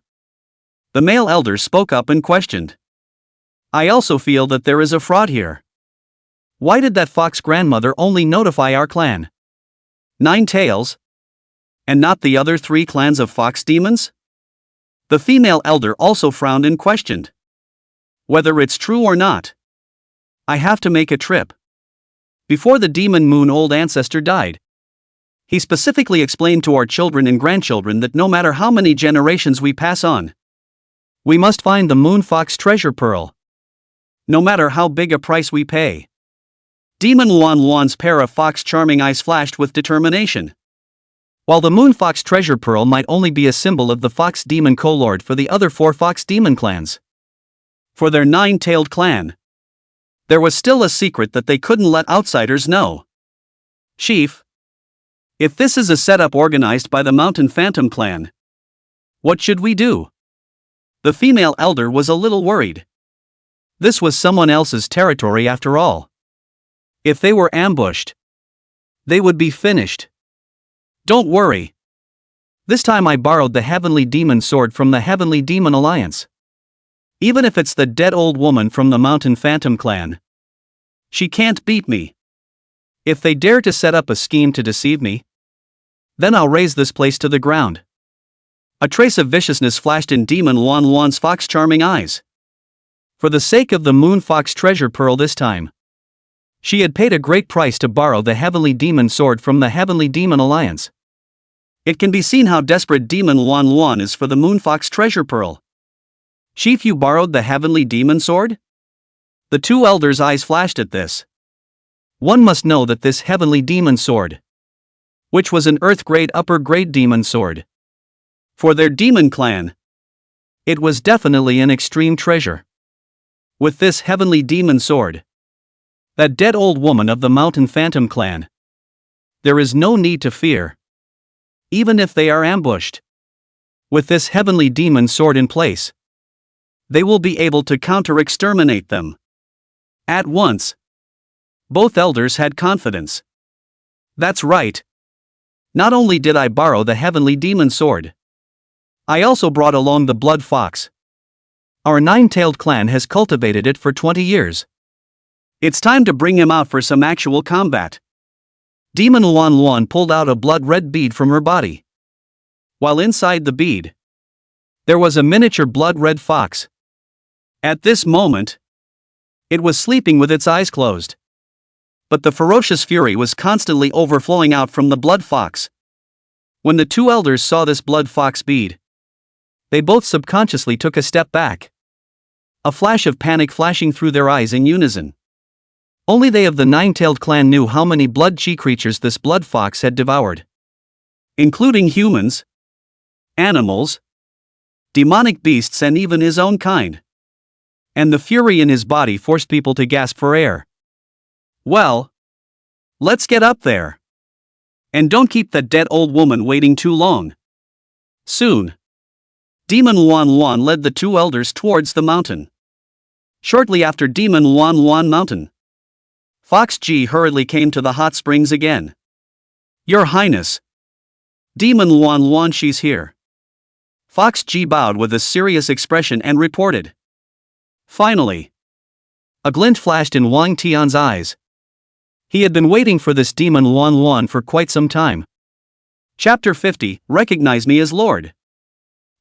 The male elder spoke up and questioned. I also feel that there is a fraud here. Why did that fox grandmother only notify our clan? 9 tails? And not the other 3 clans of fox demons? The female elder also frowned and questioned. Whether it's true or not, I have to make a trip. Before the demon moon old ancestor died, he specifically explained to our children and grandchildren that no matter how many generations we pass on, we must find the moon fox treasure pearl. No matter how big a price we pay. Demon Luan Luan's pair of fox charming eyes flashed with determination. While the moon fox treasure pearl might only be a symbol of the fox demon co-lord for the other 4 fox demon clans, for their 9-tailed clan, there was still a secret that they couldn't let outsiders know. Chief, if this is a setup organized by the Mountain Phantom clan, what should we do? The female elder was a little worried. This was someone else's territory after all. If they were ambushed, they would be finished. Don't worry. This time I borrowed the Heavenly Demon Sword from the Heavenly Demon Alliance. Even if it's the dead old woman from the Mountain Phantom clan, she can't beat me. If they dare to set up a scheme to deceive me, then I'll raze this place to the ground. A trace of viciousness flashed in Demon Luan Luan's fox charming eyes. For the sake of the Moon Fox treasure pearl this time, she had paid a great price to borrow the Heavenly Demon Sword from the Heavenly Demon Alliance. It can be seen how desperate Demon Luan Luan is for the Moon Fox treasure pearl. Chief, you borrowed the Heavenly Demon Sword? The two elders' eyes flashed at this. One must know that this Heavenly Demon Sword, which was an Earth Grade Upper Grade Demon Sword, for their demon clan, it was definitely an extreme treasure. With this Heavenly Demon Sword, that dead old woman of the Mountain Phantom clan, there is no need to fear. Even if they are ambushed, with this Heavenly Demon Sword in place, they will be able to counter-exterminate them. At once, both elders had confidence. That's right. Not only did I borrow the Heavenly Demon Sword, I also brought along the Blood Fox. Our nine-tailed clan has cultivated it for 20 years. It's time to bring him out for some actual combat. Demon Luan Luan pulled out a blood-red bead from her body. While inside the bead, there was a miniature blood-red fox. At this moment, it was sleeping with its eyes closed. But the ferocious fury was constantly overflowing out from the blood fox. When the two elders saw this blood fox bead, they both subconsciously took a step back. A flash of panic flashing through their eyes in unison. Only they of the nine-tailed clan knew how many blood-chi creatures this blood fox had devoured, including humans, animals, demonic beasts, and even his own kind. And the fury in his body forced people to gasp for air. Well, let's get up there. And don't keep that dead old woman waiting too long. Soon, Demon Luan Luan led the two elders towards the mountain. Shortly after Demon Luan Luan Mountain, Fox Ji hurriedly came to the hot springs again. Your Highness, Demon Luan Luan, she's here. Fox Ji bowed with a serious expression and reported. Finally, a glint flashed in Wang Tian's eyes. He had been waiting for this Demon Luan Luan for quite some time. Chapter 50, Recognize Me as Lord.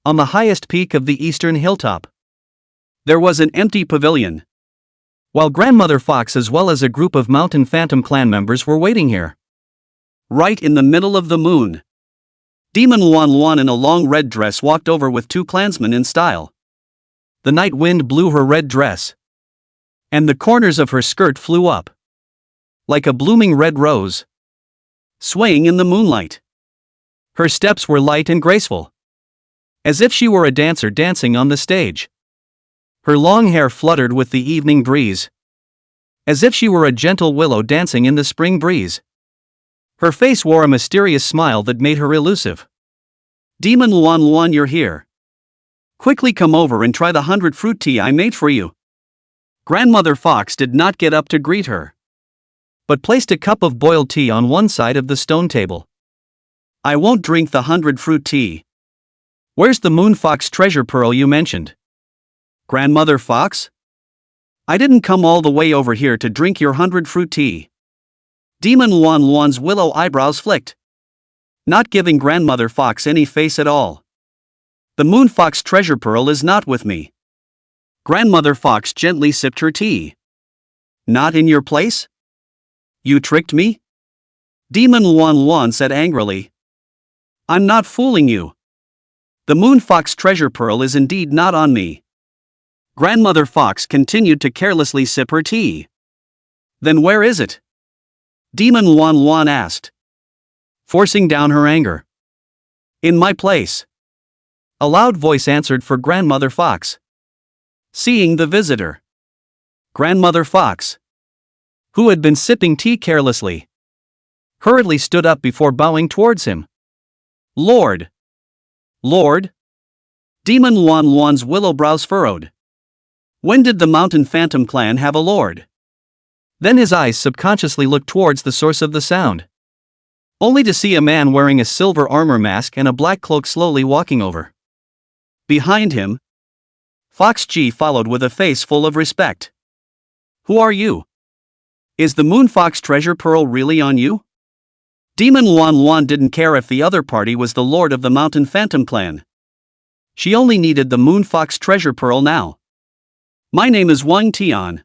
On the highest peak of the eastern hilltop, there was an empty pavilion. While Grandmother Fox as well as a group of Mountain Phantom clan members were waiting here. Right in the middle of the moon, Demon Luan Luan in a long red dress walked over with two clansmen in style. The night wind blew her red dress, and the corners of her skirt flew up like a blooming red rose, swaying in the moonlight. Her steps were light and graceful, as if she were a dancer dancing on the stage. Her long hair fluttered with the evening breeze, as if she were a gentle willow dancing in the spring breeze. Her face wore a mysterious smile that made her elusive. Demon Luan Luan, you're here. Quickly come over and try the 100 fruit tea I made for you. Grandmother Fox did not get up to greet her, but placed a cup of boiled tea on one side of the stone table. I won't drink the 100 fruit tea. Where's the Moon Fox treasure pearl you mentioned? Grandmother Fox? I didn't come all the way over here to drink your 100 fruit tea. Demon Luan Luan's willow eyebrows flicked, not giving Grandmother Fox any face at all. The Moon Fox treasure pearl is not with me. Grandmother Fox gently sipped her tea. Not in your place? You tricked me? Demon Luan Luan said angrily. I'm not fooling you. The Moon Fox treasure pearl is indeed not on me. Grandmother Fox continued to carelessly sip her tea. Then where is it? Demon Luan Luan asked, forcing down her anger. In my place. A loud voice answered for Grandmother Fox. Seeing the visitor, Grandmother Fox, who had been sipping tea carelessly, hurriedly stood up before bowing towards him. Lord! Lord? Demon Luan Luan's willow brows furrowed. When did the Mountain Phantom clan have a lord? Then his eyes subconsciously looked towards the source of the sound, only to see a man wearing a silver armor mask and a black cloak slowly walking over. Behind him, Fox G followed with a face full of respect. "Who are you? Is the Moon Fox treasure pearl really on you?" Demon Luan Luan didn't care if the other party was the Lord of the Mountain Phantom clan. She only needed the Moon Fox treasure pearl now. "My name is Wang Tian.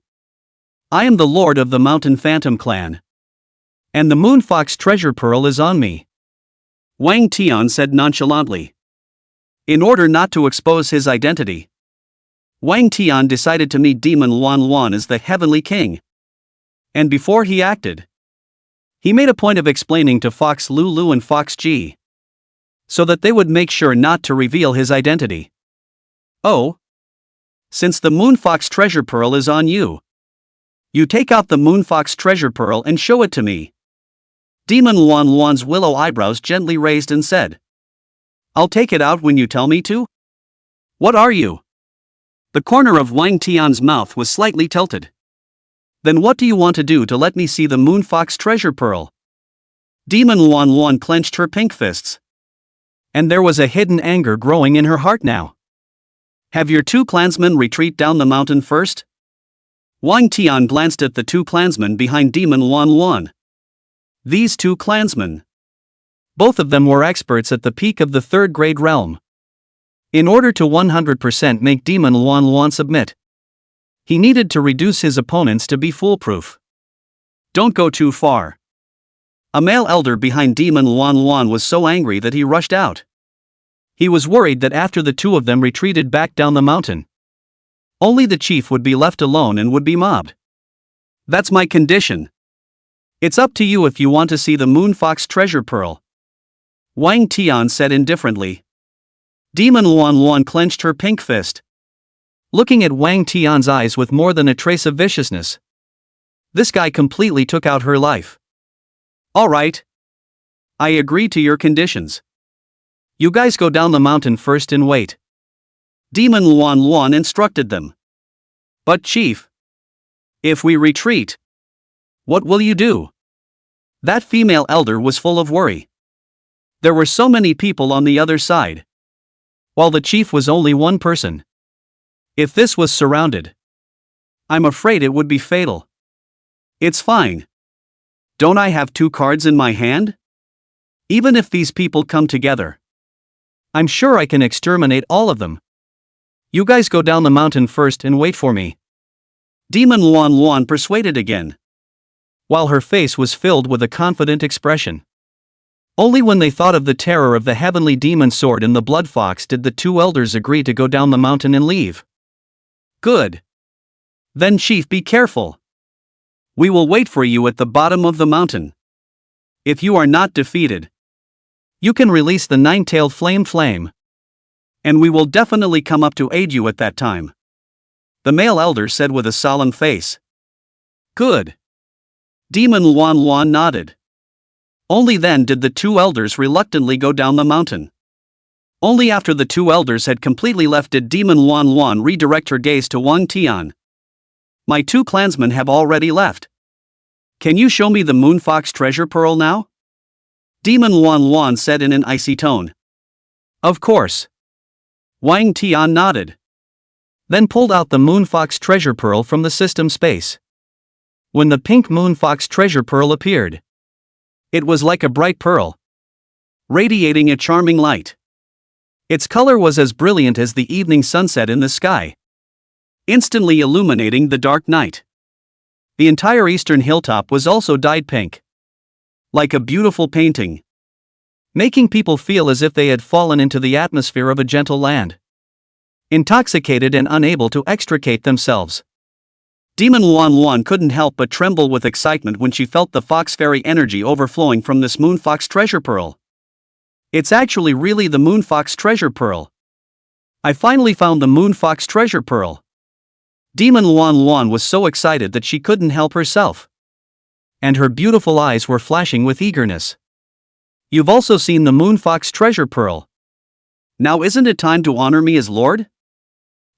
I am the Lord of the Mountain Phantom clan. And the Moon Fox treasure pearl is on me," Wang Tian said nonchalantly. In order not to expose his identity, Wang Tian decided to meet Demon Luan Luan as the Heavenly King. And before he acted, he made a point of explaining to Fox Lulu and Fox G, so that they would make sure not to reveal his identity. "Oh, since the Moon Fox treasure pearl is on you, you take out the Moon Fox treasure pearl and show it to me." Demon Luan Luan's willow eyebrows gently raised and said, "I'll take it out when you tell me to? What are you?" The corner of Wang Tian's mouth was slightly tilted. "Then what do you want to do to let me see the Moon Fox treasure pearl?" Demon Luan Luan clenched her pink fists, and there was a hidden anger growing in her heart now. "Have your two clansmen retreat down the mountain first?" Wang Tian glanced at the two clansmen behind Demon Luan Luan. These two clansmen, both of them were experts at the peak of the third grade realm. In order to 100% make Demon Luan Luan submit, he needed to reduce his opponents to be foolproof. "Don't go too far." A male elder behind Demon Luan Luan was so angry that he rushed out. He was worried that after the two of them retreated back down the mountain, only the chief would be left alone and would be mobbed. "That's my condition. It's up to you if you want to see the Moon Fox treasure pearl," Wang Tian said indifferently. Demon Luan Luan clenched her pink fist, looking at Wang Tian's eyes with more than a trace of viciousness. This guy completely took out her life. "All right. I agree to your conditions. You guys go down the mountain first and wait," Demon Luan Luan instructed them. "But Chief, if we retreat, what will you do?" That female elder was full of worry. There were so many people on the other side, while the chief was only one person. If this was surrounded, I'm afraid it would be fatal. "It's fine. Don't I have two cards in my hand? Even if these people come together, I'm sure I can exterminate all of them. You guys go down the mountain first and wait for me," Demon Luan Luan persuaded again, while her face was filled with a confident expression. Only when they thought of the terror of the heavenly demon sword in the blood fox did the two elders agree to go down the mountain and leave. "Good. Then Chief, be careful. We will wait for you at the bottom of the mountain. If you are not defeated, you can release the nine-tailed flame, and we will definitely come up to aid you at that time," the male elder said with a solemn face. "Good." Demon Luan Luan nodded. Only then did the two elders reluctantly go down the mountain. Only after the two elders had completely left did Demon Luan Luan redirect her gaze to Wang Tian. "My two clansmen have already left. Can you show me the Moon Fox treasure pearl now?" Demon Luan Luan said in an icy tone. "Of course." Wang Tian nodded, then pulled out the Moon Fox treasure pearl from the system space. When the pink Moon Fox treasure pearl appeared, it was like a bright pearl, radiating a charming light. Its color was as brilliant as the evening sunset in the sky, instantly illuminating the dark night. The entire eastern hilltop was also dyed pink, like a beautiful painting, making people feel as if they had fallen into the atmosphere of a gentle land, intoxicated and unable to extricate themselves. Demon Luan Luan couldn't help but tremble with excitement when she felt the fox fairy energy overflowing from this Moon Fox treasure pearl. "It's actually really the Moon Fox treasure pearl. I finally found the Moon Fox treasure pearl." Demon Luan Luan was so excited that she couldn't help herself, and her beautiful eyes were flashing with eagerness. "You've also seen the Moon Fox treasure pearl. Now isn't it time to honor me as Lord?"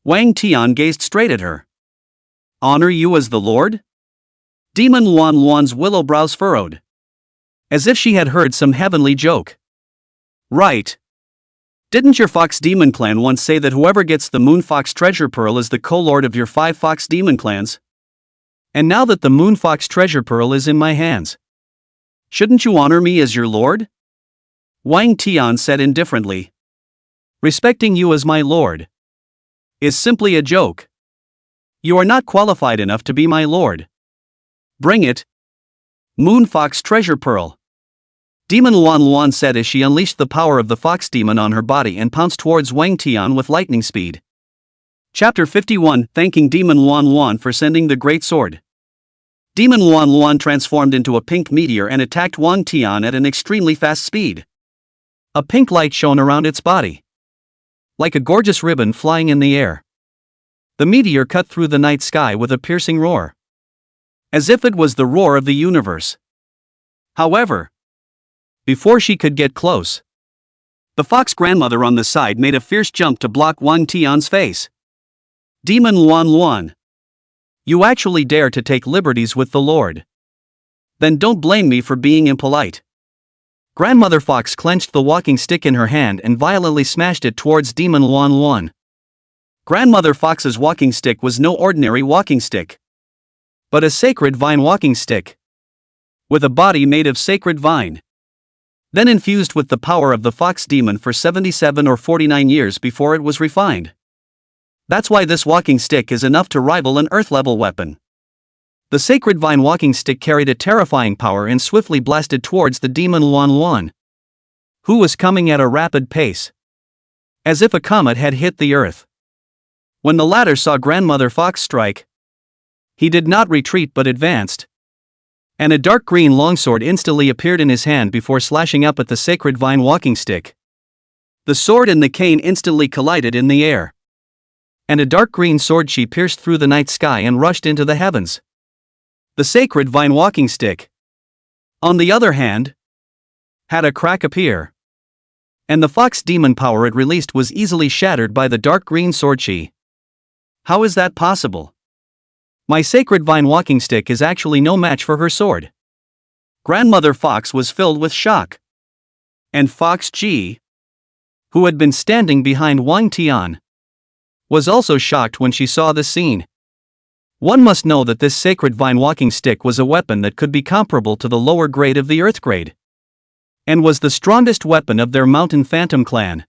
Wang Tian gazed straight at her. "Honor you as the Lord?" Demon Luan Luan's willow brows furrowed, as if she had heard some heavenly joke. Right. Didn't your Fox Demon clan once say that whoever gets the Moon Fox treasure pearl is the co-lord of your 5 Fox Demon clans? And now that the Moon Fox treasure pearl is in my hands, shouldn't you honor me as your lord? Wang Tian said indifferently. Respecting you as my lord is simply a joke. You are not qualified enough to be my lord. Bring it. Moon Fox treasure pearl. Demon Luan Luan said as she unleashed the power of the fox demon on her body and pounced towards Wang Tian with lightning speed. Chapter 51, thanking Demon Luan Luan for sending the great sword. Demon Luan Luan transformed into a pink meteor and attacked Wang Tian at an extremely fast speed. A pink light shone around its body, like a gorgeous ribbon flying in the air. The meteor cut through the night sky with a piercing roar, as if it was the roar of the universe. However, before she could get close, the fox grandmother on the side made a fierce jump to block Wang Tian's face. Demon Luan Luan, you actually dare to take liberties with the Lord? Then don't blame me for being impolite. Grandmother Fox clenched the walking stick in her hand and violently smashed it towards Demon Luan Luan. Grandmother Fox's walking stick was no ordinary walking stick, but a sacred vine walking stick, with a body made of sacred vine, then infused with the power of the fox demon for 77 or 49 years before it was refined. That's why this walking stick is enough to rival an earth-level weapon. The sacred vine walking stick carried a terrifying power and swiftly blasted towards the demon Luan Luan, who was coming at a rapid pace, as if a comet had hit the earth. When the latter saw Grandmother Fox strike, he did not retreat but advanced, and a dark green longsword instantly appeared in his hand before slashing up at the sacred vine walking stick. The sword and the cane instantly collided in the air, and a dark green sword she pierced through the night sky and rushed into the heavens. The sacred vine walking stick, on the other hand, had a crack appear, and the fox demon power it released was easily shattered by the dark green sword she. How is that possible? My sacred vine walking stick is actually no match for her sword. Grandmother Fox was filled with shock. And Fox Ji, who had been standing behind Wang Tian, was also shocked when she saw the scene. One must know that this sacred vine walking stick was a weapon that could be comparable to the lower grade of the earth grade, and was the strongest weapon of their Mountain Phantom clan.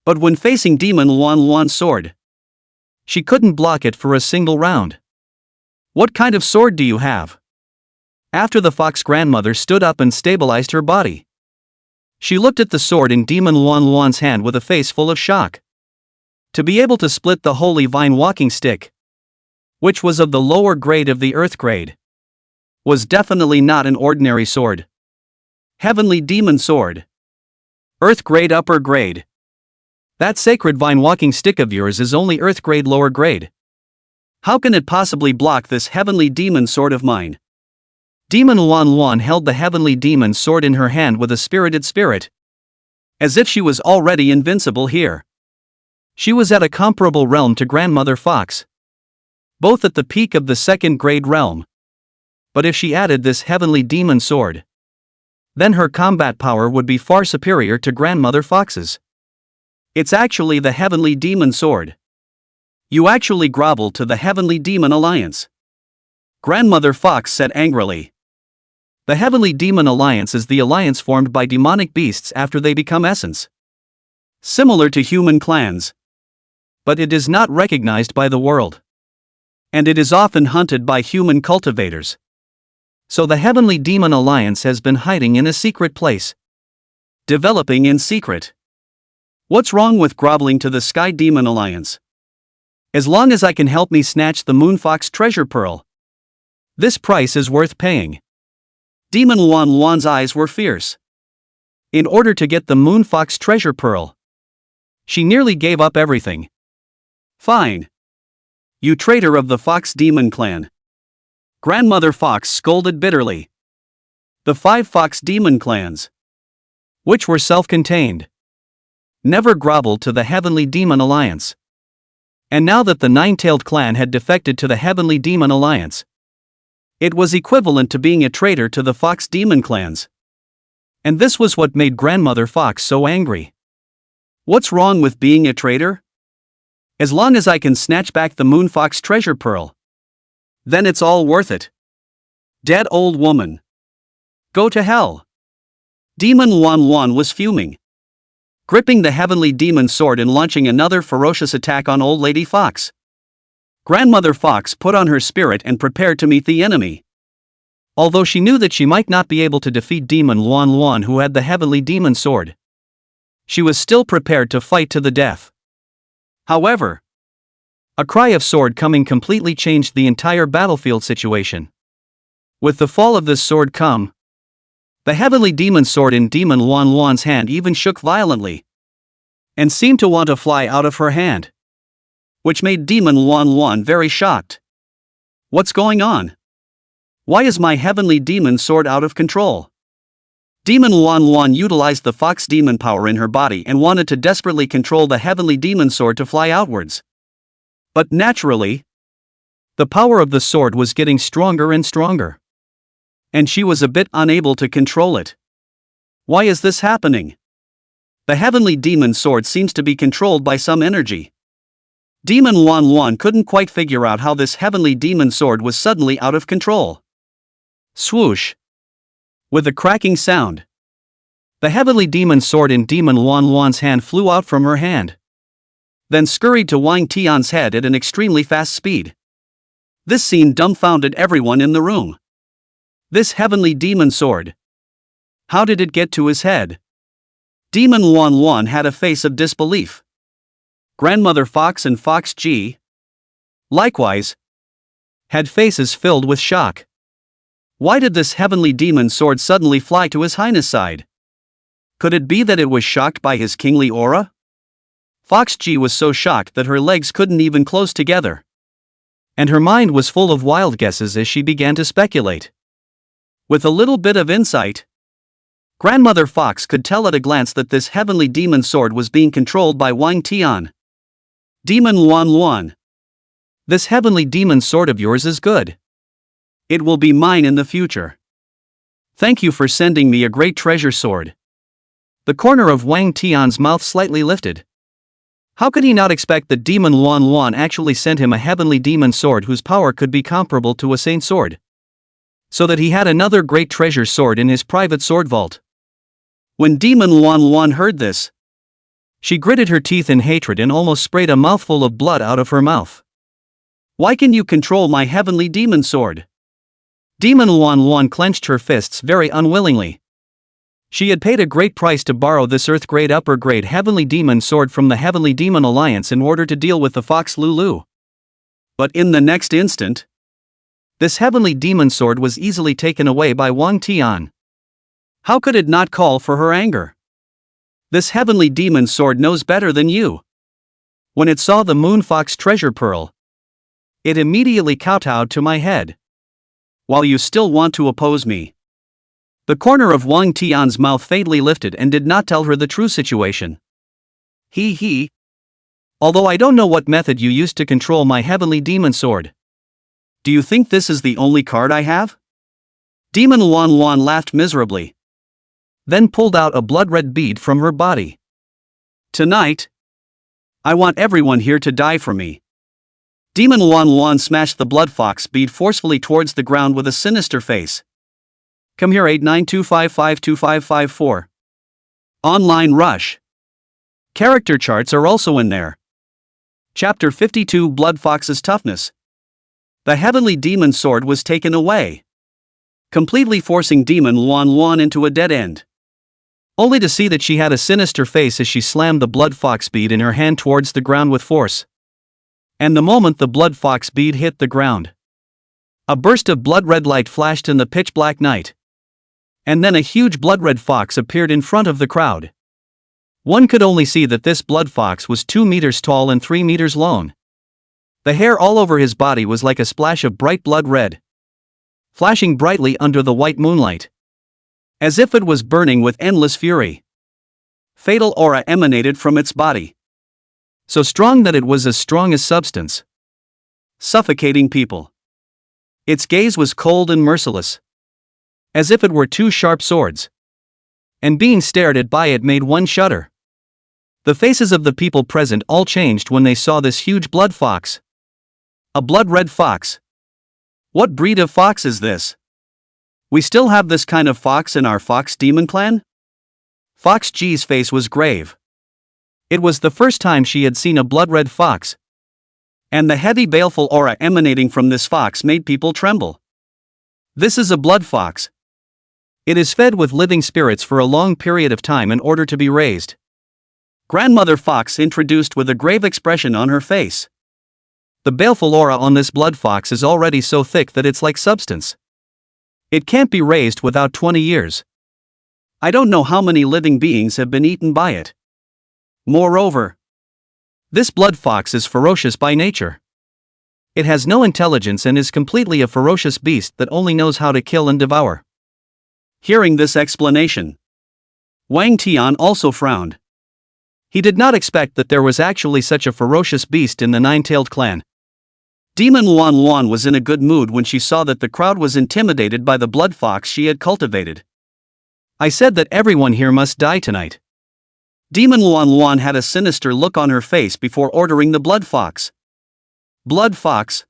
But when facing Demon Luan Luan's sword, she couldn't block it for a single round. What kind of sword do you have? After the fox grandmother stood up and stabilized her body, she looked at the sword in Demon Luan Luan's hand with a face full of shock. To be able to split the holy vine walking stick, which was of the lower grade of the earth grade, was definitely not an ordinary sword. Heavenly demon sword. Earth grade upper grade. That sacred vine walking stick of yours is only earth grade lower grade. How can it possibly block this heavenly demon sword of mine? Demon Luan Luan held the heavenly demon sword in her hand with a spirited spirit, as if she was already invincible here. She was at a comparable realm to Grandmother Fox, both at the peak of the second grade realm. But if she added this heavenly demon sword, then her combat power would be far superior to Grandmother Fox's. It's actually the heavenly demon sword. You actually grovel to the Heavenly Demon Alliance. Grandmother Fox said angrily. The Heavenly Demon Alliance is the alliance formed by demonic beasts after they become essence, similar to human clans. But it is not recognized by the world, and it is often hunted by human cultivators. So the Heavenly Demon Alliance has been hiding in a secret place, developing in secret. What's wrong with groveling to the Sky Demon Alliance? As long as I can help me snatch the Moon Fox treasure pearl, this price is worth paying. Demon Luan Luan's eyes were fierce. In order to get the Moon Fox treasure pearl, she nearly gave up everything. Fine. You traitor of the Fox Demon clan. Grandmother Fox scolded bitterly. The 5 Fox Demon clans, which were self-contained, never groveled to the Heavenly Demon Alliance. And now that the 9-tailed clan had defected to the Heavenly Demon Alliance, It was equivalent to being a traitor to the Fox demon clans. And this was what made Grandmother Fox so angry. What's wrong with being a traitor? As long as I can snatch back the Moon Fox treasure pearl, then it's all worth it. Dead old woman. Go to hell. Demon Luan Luan was fuming, gripping the heavenly demon sword and launching another ferocious attack on Old Lady Fox. Grandmother Fox put on her spirit and prepared to meet the enemy. Although she knew that she might not be able to defeat Demon Luan Luan, who had the heavenly demon sword, she was still prepared to fight to the death. However, a cry of sword coming completely changed the entire battlefield situation. With the fall of this sword come, the heavenly demon sword in Demon Luan Luan's hand even shook violently and seemed to want to fly out of her hand, which made Demon Luan Luan very shocked. What's going on? Why is my heavenly demon sword out of control? Demon Luan Luan utilized the fox demon power in her body and wanted to desperately control the heavenly demon sword to fly outwards. But naturally, the power of the sword was getting stronger and stronger, and she was a bit unable to control it. Why is this happening? The heavenly demon sword seems to be controlled by some energy. Demon Luan Luan couldn't quite figure out how this heavenly demon sword was suddenly out of control. Swoosh! With a cracking sound, the heavenly demon sword in Demon Luan Luan's hand flew out from her hand, then scurried to Wang Tian's head at an extremely fast speed. This scene dumbfounded everyone in the room. This heavenly demon sword, how did it get to his head? Demon Luan Luan had a face of disbelief. Grandmother Fox and Fox G, likewise, had faces filled with shock. Why did this heavenly demon sword suddenly fly to His Highness' side? Could it be that it was shocked by his kingly aura? Fox G was so shocked that her legs couldn't even close together, and her mind was full of wild guesses as she began to speculate. With a little bit of insight, Grandmother Fox could tell at a glance that this heavenly demon sword was being controlled by Wang Tian. Demon Luan Luan, this heavenly demon sword of yours is good. It will be mine in the future. Thank you for sending me a great treasure sword. The corner of Wang Tian's mouth slightly lifted. How could he not expect that Demon Luan Luan actually sent him a heavenly demon sword whose power could be comparable to a saint sword? So that he had another great treasure sword in his private sword vault. When Demon Luan Luan heard this, she gritted her teeth in hatred and almost sprayed a mouthful of blood out of her mouth. Why can you control my heavenly demon sword? Demon Luan Luan clenched her fists very unwillingly. She had paid a great price to borrow this earth-grade upper-grade heavenly demon sword from the Heavenly Demon Alliance in order to deal with the Fox Lulu. But in the next instant, this heavenly demon sword was easily taken away by Wang Tian. How could it not call for her anger? This heavenly demon sword knows better than you. When it saw the Moon Fox treasure pearl, it immediately kowtowed to my head. While you still want to oppose me. The corner of Wang Tian's mouth faintly lifted and did not tell her the true situation. He. Although I don't know what method you used to control my heavenly demon sword. Do you think this is the only card I have? Demon Luan Luan laughed miserably, then pulled out a blood-red bead from her body. Tonight, I want everyone here to die for me. Demon Luan Luan smashed the blood fox bead forcefully towards the ground with a sinister face. Come here 8925525554. Online Rush. Character charts are also in there. Chapter 52 Blood Fox's Toughness. The heavenly demon sword was taken away, completely forcing Demon Luan Luan into a dead end. Only to see that she had a sinister face as she slammed the blood fox bead in her hand towards the ground with force. And the moment the blood fox bead hit the ground, a burst of blood-red light flashed in the pitch-black night. And then a huge blood-red fox appeared in front of the crowd. One could only see that this blood fox was 2 meters tall and 3 meters long. The hair all over his body was like a splash of bright blood red, flashing brightly under the white moonlight, as if it was burning with endless fury. Fatal aura emanated from its body, so strong that it was as strong as substance, suffocating people. Its gaze was cold and merciless, as if it were two sharp swords. And being stared at by it made one shudder. The faces of the people present all changed when they saw this huge blood fox. A blood-red fox. What breed of fox is this? We still have this kind of fox in our fox demon clan? Fox G's face was grave. It was the first time she had seen a blood-red fox, and the heavy baleful aura emanating from this fox made people tremble. This is a blood fox. It is fed with living spirits for a long period of time in order to be raised. Grandmother Fox introduced with a grave expression on her face. The baleful aura on this blood fox is already so thick that it's like substance. It can't be raised without 20 years. I don't know how many living beings have been eaten by it. Moreover, this blood fox is ferocious by nature. It has no intelligence and is completely a ferocious beast that only knows how to kill and devour. Hearing this explanation, Wang Tian also frowned. He did not expect that there was actually such a ferocious beast in the nine-tailed clan. Demon Luan Luan was in a good mood when she saw that the crowd was intimidated by the blood fox she had cultivated. I said that everyone here must die tonight. Demon Luan Luan had a sinister look on her face before ordering the blood fox. Blood fox?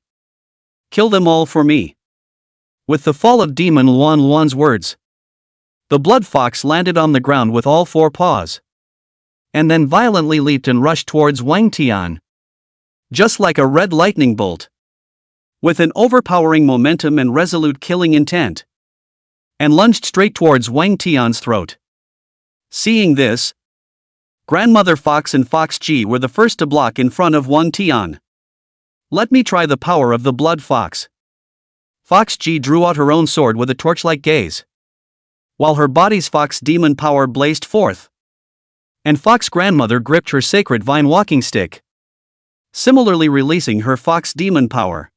Kill them all for me. With the fall of Demon Luan Luan's words, the blood fox landed on the ground with all four paws, and then violently leaped and rushed towards Wang Tian, just like a red lightning bolt, with an overpowering momentum and resolute killing intent, and lunged straight towards Wang Tian's throat. Seeing this, Grandmother Fox and Fox G were the first to block in front of Wang Tian. Let me try the power of the blood fox. Fox G drew out her own sword with a torch-like gaze, while her body's fox demon power blazed forth, and Fox Grandmother gripped her sacred vine walking stick, similarly releasing her fox demon power.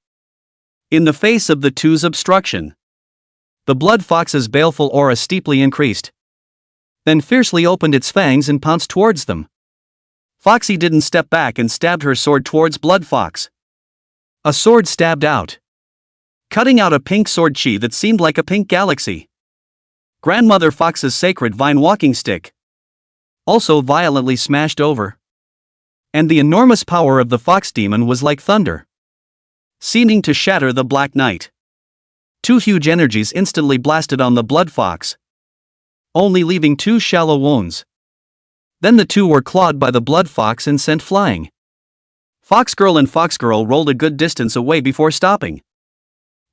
In the face of the two's obstruction, the blood fox's baleful aura steeply increased, then fiercely opened its fangs and pounced towards them. Foxy didn't step back and stabbed her sword towards Blood Fox. A sword stabbed out, cutting out a pink sword chi that seemed like a pink galaxy. Grandmother Fox's sacred vine walking stick also violently smashed over, and the enormous power of the fox demon was like thunder, seeming to shatter the Black Knight. Two huge energies instantly blasted on the blood fox, only leaving two shallow wounds. Then the two were clawed by the blood fox and sent flying. Foxgirl and Foxgirl rolled a good distance away before stopping.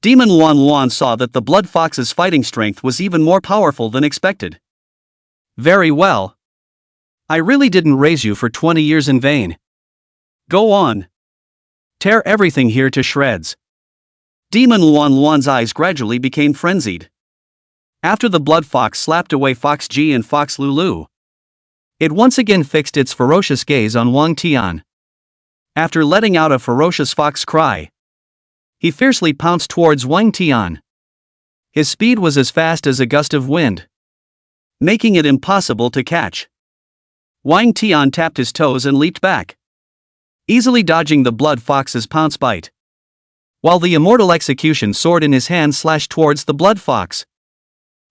Demon Luan Luan saw that the blood fox's fighting strength was even more powerful than expected. Very well. I really didn't raise you for 20 years in vain. Go on. Tear everything here to shreds. Demon Luan Luan's eyes gradually became frenzied. After the blood fox slapped away Fox G and Fox Lulu, it once again fixed its ferocious gaze on Wang Tian. After letting out a ferocious fox cry, he fiercely pounced towards Wang Tian. His speed was as fast as a gust of wind, making it impossible to catch. Wang Tian tapped his toes and leaped back, easily dodging the blood fox's pounce bite, while the immortal execution sword in his hand slashed towards the blood fox.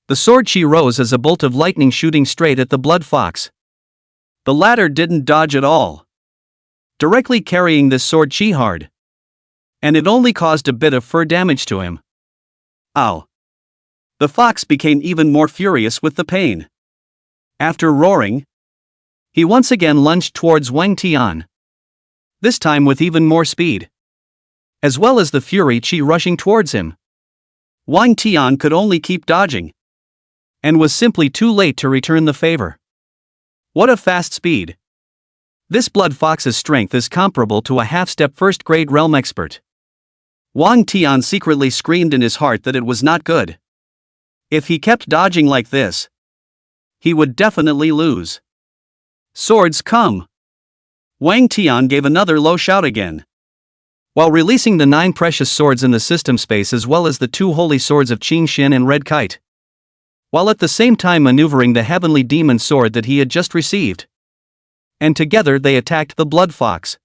The sword chi rose as a bolt of lightning shooting straight at the blood fox. The latter didn't dodge at all, directly carrying this sword chi hard, and it only caused a bit of fur damage to him. Ow! The fox became even more furious with the pain. After roaring, he once again lunged towards Wang Tian, this time with even more speed, as well as the fury chi rushing towards him. Wang Tian could only keep dodging, and was simply too late to return the favor. What a fast speed! This blood fox's strength is comparable to a half-step first-grade realm expert. Wang Tian secretly screamed in his heart that it was not good. If he kept dodging like this, he would definitely lose. Swords come! Wang Tian gave another low shout again, while releasing the 9 precious swords in the system space as well as the 2 holy swords of Qing Xin and Red Kite, while at the same time maneuvering the heavenly demon sword that he had just received. And together they attacked the blood fox.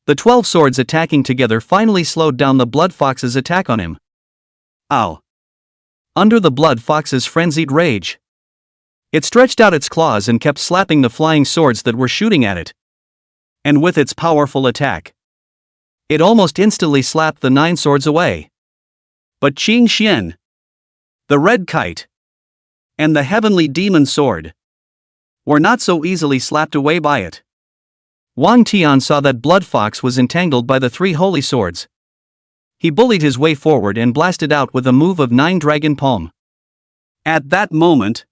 The 12 swords attacking together finally slowed down the blood fox's attack on him. Ow! Under the blood fox's frenzied rage. It stretched out its claws and kept slapping the flying swords that were shooting at it. And with its powerful attack, it almost instantly slapped the 9 swords away. But Qing Xian, the red kite, and the heavenly demon sword were not so easily slapped away by it. Wang Tian saw that Blood Fox was entangled by the 3 holy swords. He bullied his way forward and blasted out with a move of 9 dragon palm. At that moment,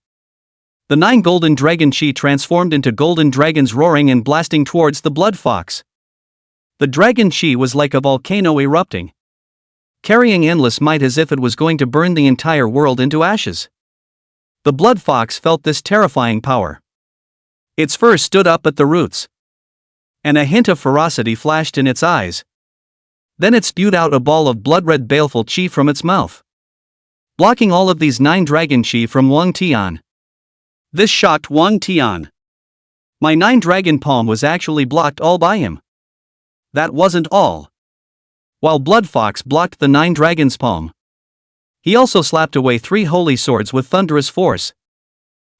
the 9 golden dragon chi transformed into golden dragons roaring and blasting towards the Blood Fox. The dragon chi was like a volcano erupting, carrying endless might as if it was going to burn the entire world into ashes. The Blood Fox felt this terrifying power. Its fur stood up at the roots, and a hint of ferocity flashed in its eyes. Then it spewed out a ball of blood-red baleful chi from its mouth, blocking all of these 9 dragon chi from Wang Tian. This shocked Wang Tian. My 9 dragon palm was actually blocked all by him. That wasn't all. While Blood Fox blocked the 9 dragon's palm, he also slapped away 3 holy swords with thunderous force.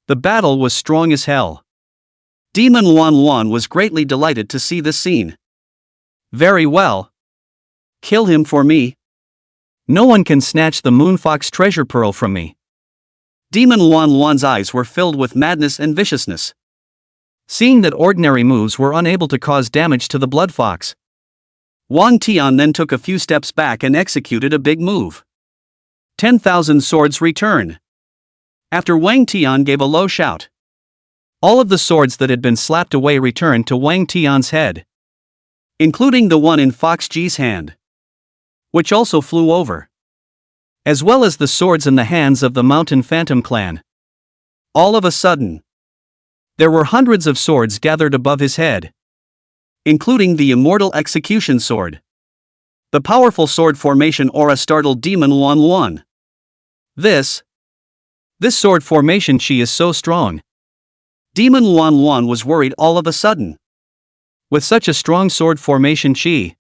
The battle was strong as hell. Demon Wan Wan was greatly delighted to see this scene. Very well. Kill him for me. No one can snatch the Moon Fox treasure pearl from me. Demon Wan Wan's eyes were filled with madness and viciousness. Seeing that ordinary moves were unable to cause damage to the Blood Fox, Wang Tian then took a few steps back and executed a big move. 10,000 swords return. After Wang Tian gave a low shout, all of the swords that had been slapped away returned to Wang Tian's head, including the one in Fox Ji's hand, which also flew over, as well as the swords in the hands of the Mountain Phantom clan. All of a sudden, there were hundreds of swords gathered above his head, including the immortal execution sword. The powerful sword formation aura startled Demon Wan Wan. This sword formation chi is so strong. Demon Wan Wan was worried all of a sudden. With such a strong sword formation chi,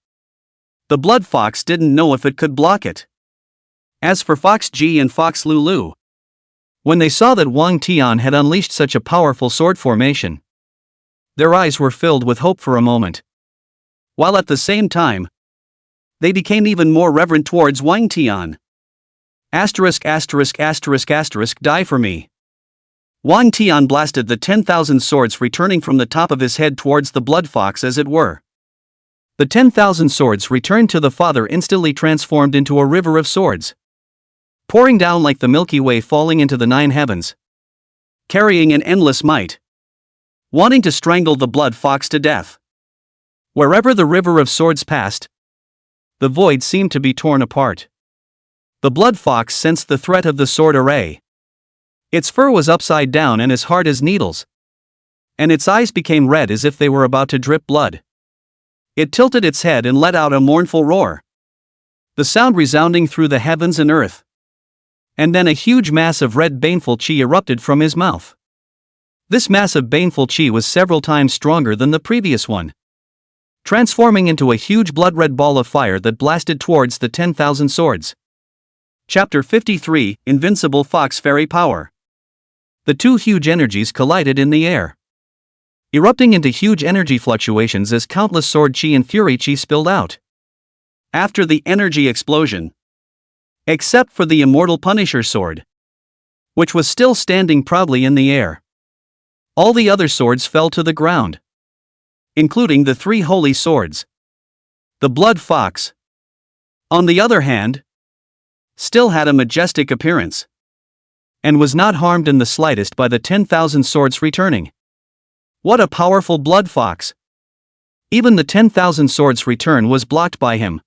the Blood Fox didn't know if it could block it. As for Fox Ji and Fox Lulu, when they saw that Wang Tian had unleashed such a powerful sword formation, their eyes were filled with hope for a moment, while at the same time, they became even more reverent towards Wang Tian. *******, die for me. Wang Tian blasted the 10,000 swords returning from the top of his head towards the Blood Fox as it were. The 10,000 swords returned to the father instantly transformed into a river of swords, pouring down like the Milky Way falling into the 9 heavens, carrying an endless might, wanting to strangle the Blood Fox to death. Wherever the river of swords passed, the void seemed to be torn apart. The Blood Fox sensed the threat of the sword array. Its fur was upside down and as hard as needles, and its eyes became red as if they were about to drip blood. It tilted its head and let out a mournful roar, the sound resounding through the heavens and earth. And then a huge mass of red baneful chi erupted from his mouth. This mass of baneful chi was several times stronger than the previous one, transforming into a huge blood-red ball of fire that blasted towards the 10,000 swords. Chapter 53, Invincible Fox Fairy Power. The 2 huge energies collided in the air, erupting into huge energy fluctuations as countless sword chi and fury chi spilled out. After the energy explosion, except for the immortal Punisher sword, which was still standing proudly in the air, all the other swords fell to the ground, including the 3 holy swords. The Blood Fox, on the other hand, still had a majestic appearance, and was not harmed in the slightest by the 10,000 swords returning. What a powerful Blood Fox! Even the 10,000 swords return was blocked by him.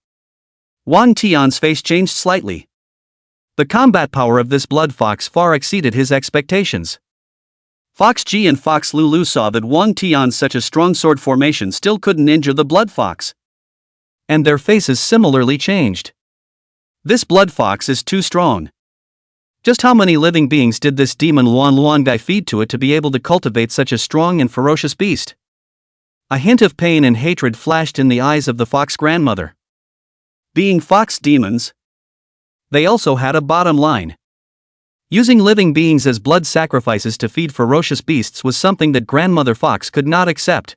Wang Tian's face changed slightly. The combat power of this Blood Fox far exceeded his expectations. Fox Ji and Fox Lulu saw that Wang Tian's such a strong sword formation still couldn't injure the Blood Fox, and their faces similarly changed. This Blood Fox is too strong. Just how many living beings did this demon Luan Luan guy feed to it to be able to cultivate such a strong and ferocious beast? A hint of pain and hatred flashed in the eyes of the fox grandmother. Being fox demons, They also had a bottom line. Using living beings as blood sacrifices to feed ferocious beasts was something that Grandmother Fox could not accept.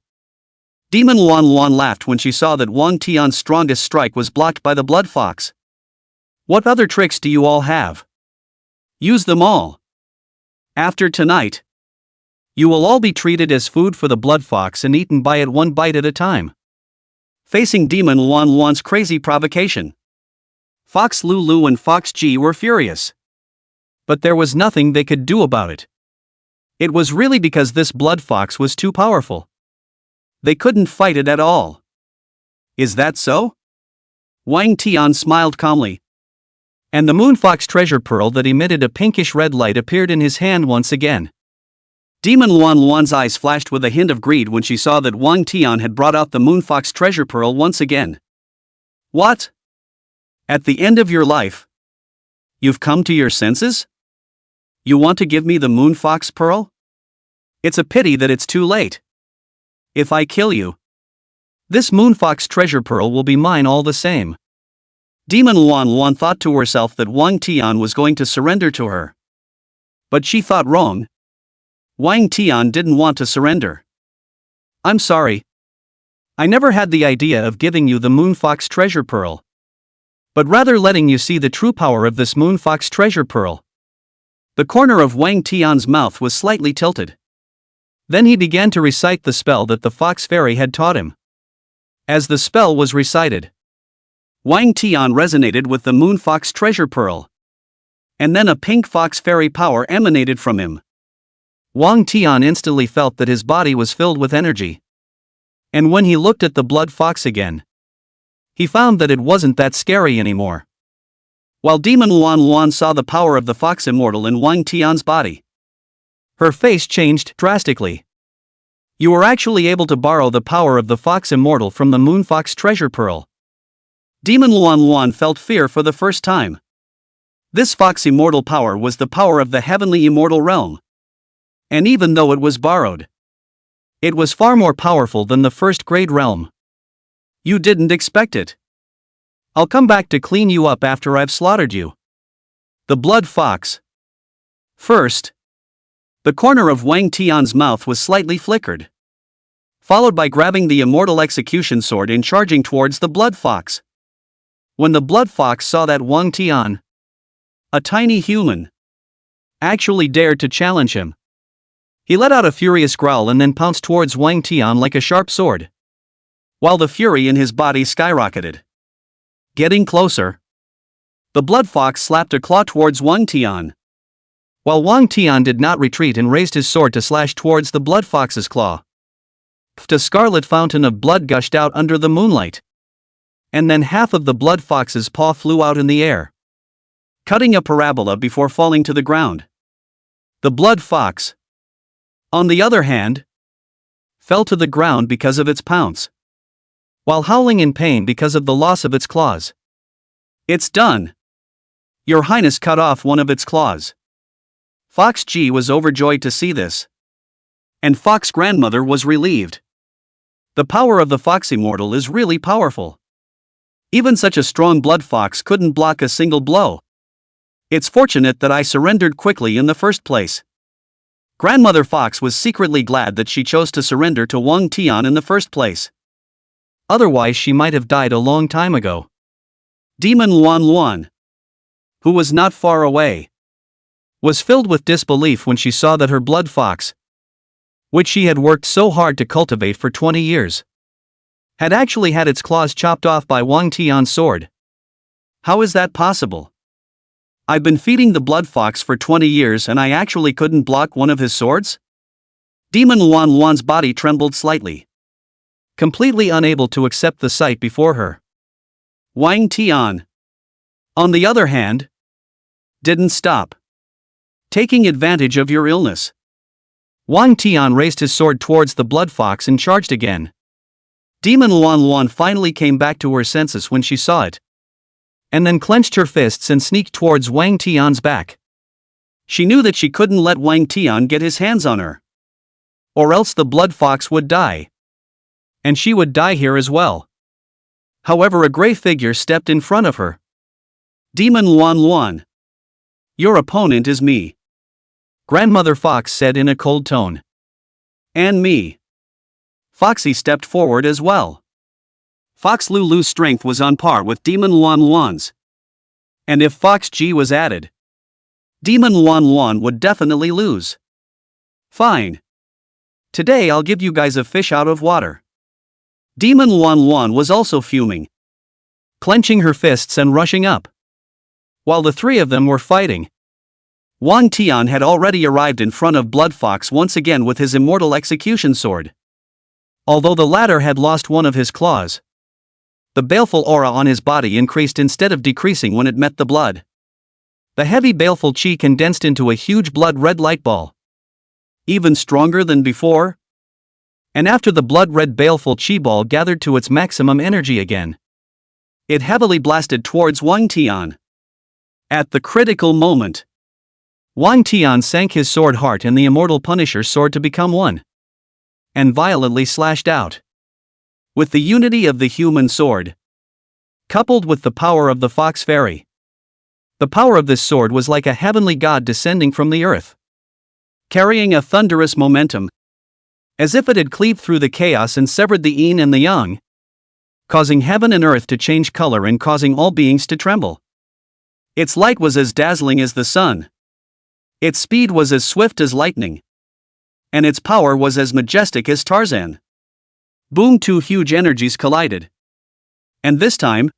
Demon Luan Luan laughed when she saw that Wang Tian's strongest strike was blocked by the blood fox. What other tricks do you all have? Use them all. After tonight, you will all be treated as food for the blood fox and eaten by it one bite at a time. Facing Demon Luan Luan's crazy provocation, Fox Lulu and Fox G were furious. But there was nothing they could do about it. It was really because this blood fox was too powerful. They couldn't fight it at all. Is that so? Wang Tian smiled calmly. And the moon fox treasure pearl that emitted a pinkish red light appeared in his hand once again. Demon Luan Luan's eyes flashed with a hint of greed when she saw that Wang Tian had brought out the moon fox treasure pearl once again. What? At the end of your life, you've come to your senses? You want to give me the moon fox pearl? It's a pity that it's too late. If I kill you, this moon fox treasure pearl will be mine all the same. Demon Luan Luan thought to herself that Wang Tian was going to surrender to her. But she thought wrong. Wang Tian didn't want to surrender. I'm sorry. I never had the idea of giving you the moon fox treasure pearl, but rather letting you see the true power of this moon fox treasure pearl. The corner of Wang Tian's mouth was slightly tilted. Then he began to recite the spell that the fox fairy had taught him. As the spell was recited, Wang Tian resonated with the moon fox treasure pearl. And then a pink fox fairy power emanated from him. Wang Tian instantly felt that his body was filled with energy. And when he looked at the blood fox again, he found that it wasn't that scary anymore. While Demon Luan Luan saw the power of the fox immortal in Wang Tian's body, her face changed drastically. You were actually able to borrow the power of the fox immortal from the moon fox treasure pearl. Demon Luan Luan felt fear for the first time. This fox immortal power was the power of the heavenly immortal realm. And even though it was borrowed, it was far more powerful than the first grade realm. You didn't expect it. I'll come back to clean you up after I've slaughtered you. The blood fox. First, the corner of Wang Tian's mouth was slightly flickered, followed by grabbing the immortal execution sword and charging towards the blood fox. When the blood fox saw that Wang Tian, a tiny human, actually dared to challenge him, he let out a furious growl and then pounced towards Wang Tian like a sharp sword, while the fury in his body skyrocketed. Getting closer, the blood fox slapped a claw towards Wang Tian, while Wang Tian did not retreat and raised his sword to slash towards the blood fox's claw. A scarlet fountain of blood gushed out under the moonlight, and then half of the blood fox's paw flew out in the air, cutting a parabola before falling to the ground. The blood fox, on the other hand, fell to the ground because of its pounce, while howling in pain because of the loss of its claws. It's done. Your Highness cut off one of its claws. Fox G was overjoyed to see this. And Fox Grandmother was relieved. The power of the Fox Immortal is really powerful. Even such a strong blood fox couldn't block a single blow. It's fortunate that I surrendered quickly in the first place. Grandmother Fox was secretly glad that she chose to surrender to Wang Tian in the first place. Otherwise she might have died a long time ago. Demon Luan Luan, who was not far away, was filled with disbelief when she saw that her blood fox, which she had worked so hard to cultivate for 20 years, had actually had its claws chopped off by Wang Tian's sword. How is that possible? I've been feeding the blood fox for 20 years and I actually couldn't block one of his swords? Demon Luan Luan's body trembled slightly, completely unable to accept the sight before her. Wang Tian, on the other hand, didn't stop. Taking advantage of your illness, Wang Tian raised his sword towards the blood fox and charged again. Demon Luan Luan finally came back to her senses when she saw it, and then clenched her fists and sneaked towards Wang Tian's back. She knew that she couldn't let Wang Tian get his hands on her, or else the blood fox would die. And she would die here as well. However, a gray figure stepped in front of her. Demon Luan Luan. Your opponent is me. Grandmother Fox said in a cold tone. And me. Foxy stepped forward as well. Fox Lulu's strength was on par with Demon Luan Luan's. And if Fox G was added, Demon Luan Luan would definitely lose. Fine. Today I'll give you guys a fish out of water. Demon Luan Luan was also fuming, clenching her fists and rushing up. While the three of them were fighting, Wang Tian had already arrived in front of Blood Fox once again with his immortal execution sword. Although the latter had lost one of his claws, the baleful aura on his body increased instead of decreasing when it met the blood. The heavy baleful chi condensed into a huge blood-red light ball. Even stronger than before? And after the blood-red baleful chi ball gathered to its maximum energy again, it heavily blasted towards Wang Tian. At the critical moment, Wang Tian sank his sword heart in the immortal Punisher's sword to become one, and violently slashed out. With the unity of the human sword, coupled with the power of the Fox Fairy, the power of this sword was like a heavenly god descending from the earth, carrying a thunderous momentum, as if it had cleaved through the chaos and severed the yin and the yang, causing heaven and earth to change color and causing all beings to tremble. Its light was as dazzling as the sun. Its speed was as swift as lightning. And its power was as majestic as Tarzan. Boom! Two huge energies collided. And this time,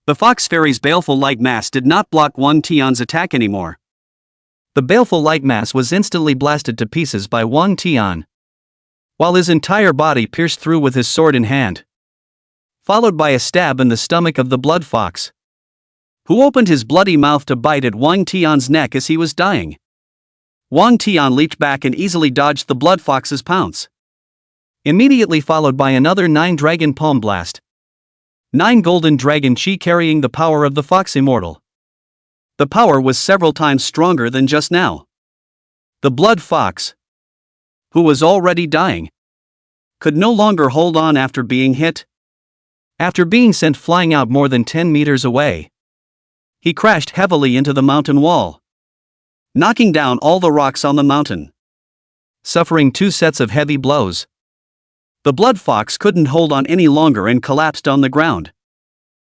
the Fox Fairy's baleful light mass did not block Wang Tian's attack anymore. The baleful light mass was instantly blasted to pieces by Wang Tian, while his entire body pierced through with his sword in hand, followed by a stab in the stomach of the Blood Fox, who opened his bloody mouth to bite at Wang Tian's neck as he was dying. Wang Tian leaped back and easily dodged the Blood Fox's pounce, immediately followed by another 9 Dragon Palm Blast. 9 Golden Dragon Chi carrying the power of the Fox Immortal. The power was several times stronger than just now. The Blood Fox, who was already dying, could no longer hold on after being hit. After being sent flying out more than 10 meters away, he crashed heavily into the mountain wall, knocking down all the rocks on the mountain. Suffering 2 sets of heavy blows, the Blood Fox couldn't hold on any longer and collapsed on the ground,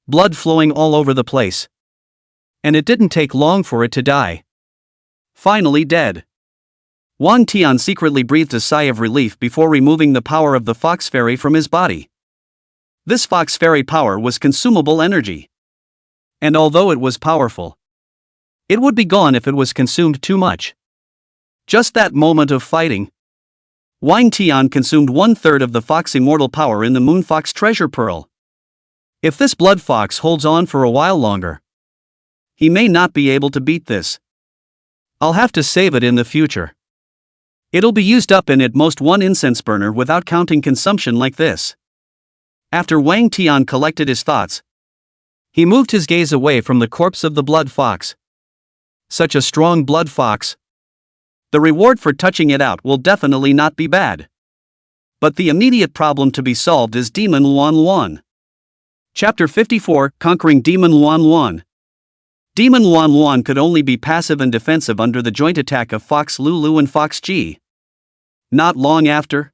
blood flowing all over the place. And it didn't take long for it to die. Finally dead. Wang Tian secretly breathed a sigh of relief before removing the power of the Fox Fairy from his body. This Fox Fairy power was consumable energy. And although it was powerful, it would be gone if it was consumed too much. Just that moment of fighting, Wang Tian consumed 1/3 of the Fox Immortal power in the Moon Fox Treasure Pearl. If this Blood Fox holds on for a while longer, he may not be able to beat this. I'll have to save it in the future. It'll be used up in at most 1 incense burner without counting consumption like this. After Wang Tian collected his thoughts, he moved his gaze away from the corpse of the Blood Fox. Such a strong Blood Fox. The reward for touching it out will definitely not be bad. But the immediate problem to be solved is Demon Luan Luan. Chapter 54, Conquering Demon Luan Luan. Demon Luan Luan could only be passive and defensive under the joint attack of Fox Lulu and Fox G. Not long after,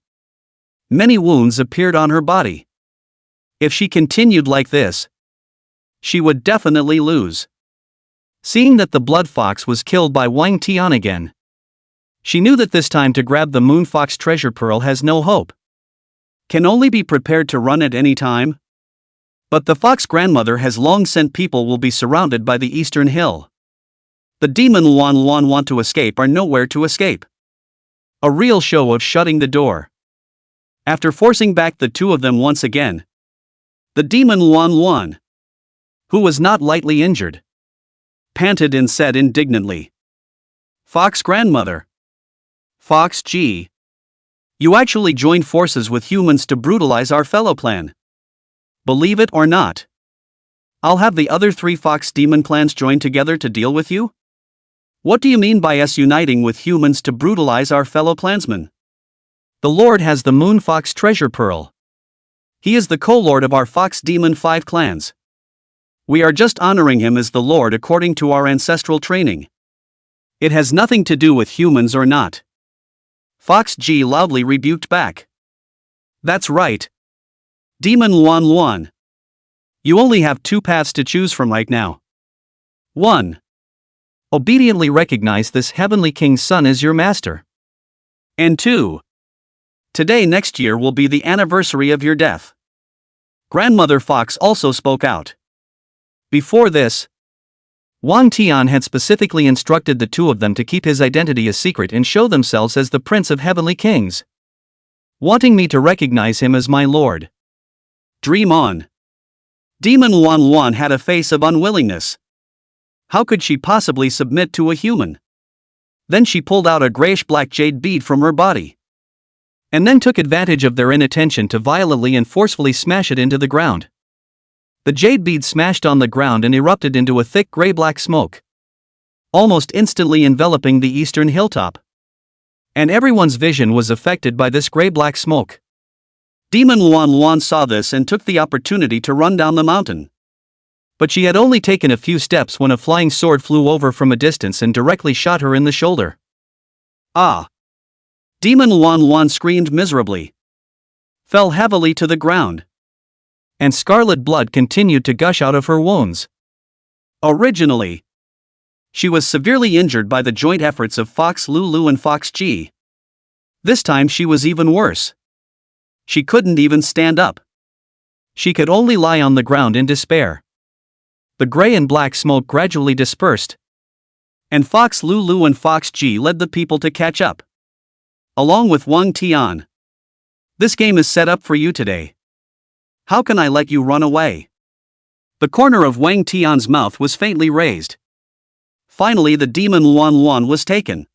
many wounds appeared on her body. If she continued like this, she would definitely lose. Seeing that the Blood Fox was killed by Wang Tian again, she knew that this time to grab the Moon Fox Treasure Pearl has no hope. Can only be prepared to run at any time. But the Fox Grandmother has long sent people will be surrounded by the Eastern Hill. The Demon Luan Luan want to escape are nowhere to escape. A real show of shutting the door. After forcing back the two of them once again, the Demon Luan Luan, who was not lightly injured, panted and said indignantly, "Fox Grandmother, Fox G, you actually joined forces with humans to brutalize our fellow clan. Believe it or not, I'll have the other 3 Fox Demon clans join together to deal with you? What do you mean by us uniting with humans to brutalize our fellow clansmen? The Lord has the Moon Fox Treasure Pearl. He is the co-lord of our Fox Demon 5 clans. We are just honoring him as the Lord according to our ancestral training. It has nothing to do with humans or not. Fox G loudly rebuked back. That's right. Demon Luan Luan. You only have two paths to choose from right now. 1. Obediently recognize this heavenly king's son as your master. And 2. Today next year will be the anniversary of your death. Grandmother Fox also spoke out. Before this, Wang Tian had specifically instructed the two of them to keep his identity a secret and show themselves as the Prince of Heavenly Kings, wanting me to recognize him as my lord. Dream on. Demon Luan Luan had a face of unwillingness. How could she possibly submit to a human? Then she pulled out a grayish-black jade bead from her body, and then took advantage of their inattention to violently and forcefully smash it into the ground. The jade bead smashed on the ground and erupted into a thick gray-black smoke, almost instantly enveloping the eastern hilltop. And everyone's vision was affected by this gray-black smoke. Demon Luan Luan saw this and took the opportunity to run down the mountain. But she had only taken a few steps when a flying sword flew over from a distance and directly shot her in the shoulder. Ah! Demon Luan Luan screamed miserably, fell heavily to the ground, and scarlet blood continued to gush out of her wounds. Originally, she was severely injured by the joint efforts of Fox Lulu and Fox G. This time she was even worse. She couldn't even stand up. She could only lie on the ground in despair. The gray and black smoke gradually dispersed, and Fox Lulu and Fox G led the people to catch up, along with Wang Tian. This game is set up for you today. How can I let you run away? The corner of Wang Tian's mouth was faintly raised. Finally, the demon Luan Luan was taken.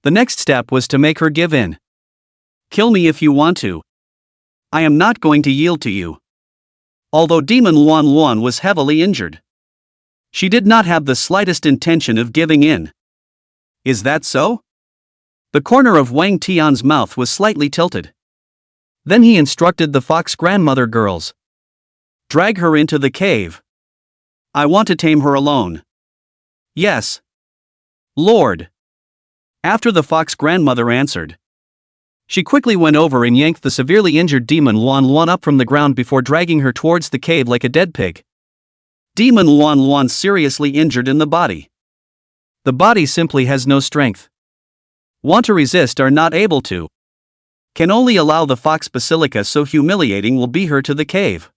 The next step was to make her give in. Kill me if you want to. I am not going to yield to you. Although demon Luan Luan was heavily injured, she did not have the slightest intention of giving in. Is that so? The corner of Wang Tian's mouth was slightly tilted. Then he instructed the fox grandmother girls. Drag her into the cave. I want to tame her alone. Yes, Lord. After the fox grandmother answered, she quickly went over and yanked the severely injured demon Luan Luan up from the ground before dragging her towards the cave like a dead pig. Demon Luan Luan seriously injured in the body. The body simply has no strength. Want to resist are not able to. Can only allow the fox basilica so humiliating will be her to the cave.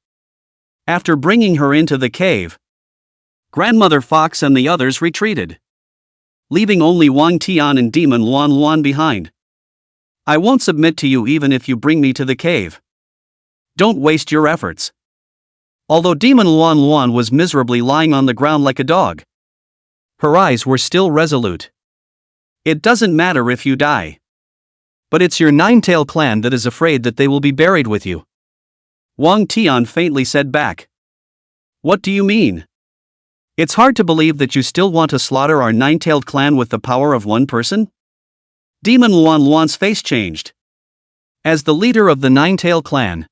After bringing her into the cave, Grandmother Fox and the others retreated, leaving only Wang Tian and demon Luan Luan behind. I won't submit to you even if you bring me to the cave. Don't waste your efforts. Although demon Luan Luan was miserably lying on the ground like a dog, her eyes were still resolute. It doesn't matter if you die. But it's your nine-tail clan that is afraid that they will be buried with you. Wang Tian faintly said back. What do you mean? It's hard to believe that you still want to slaughter our nine-tailed clan with the power of one person? Demon Luan Luan's face changed. As the leader of the nine-tailed clan,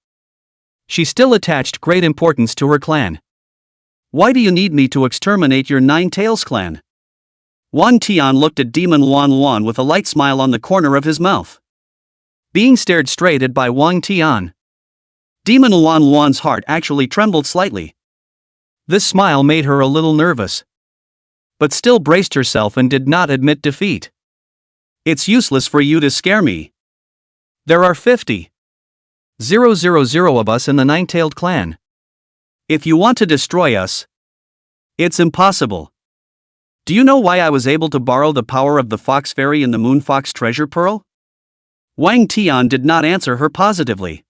she still attached great importance to her clan. Why do you need me to exterminate your nine-tails clan? Wang Tian looked at demon Luan Luan with a light smile on the corner of his mouth. Being stared straight at by Wang Tian, demon Luan Luan's heart actually trembled slightly. This smile made her a little nervous, but still braced herself and did not admit defeat. It's useless for you to scare me. There are 50,000 of us in the nine-tailed clan. If you want to destroy us, it's impossible. Do you know why I was able to borrow the power of the Fox Fairy and the Moon Fox treasure pearl? Wang Tian did not answer her positively,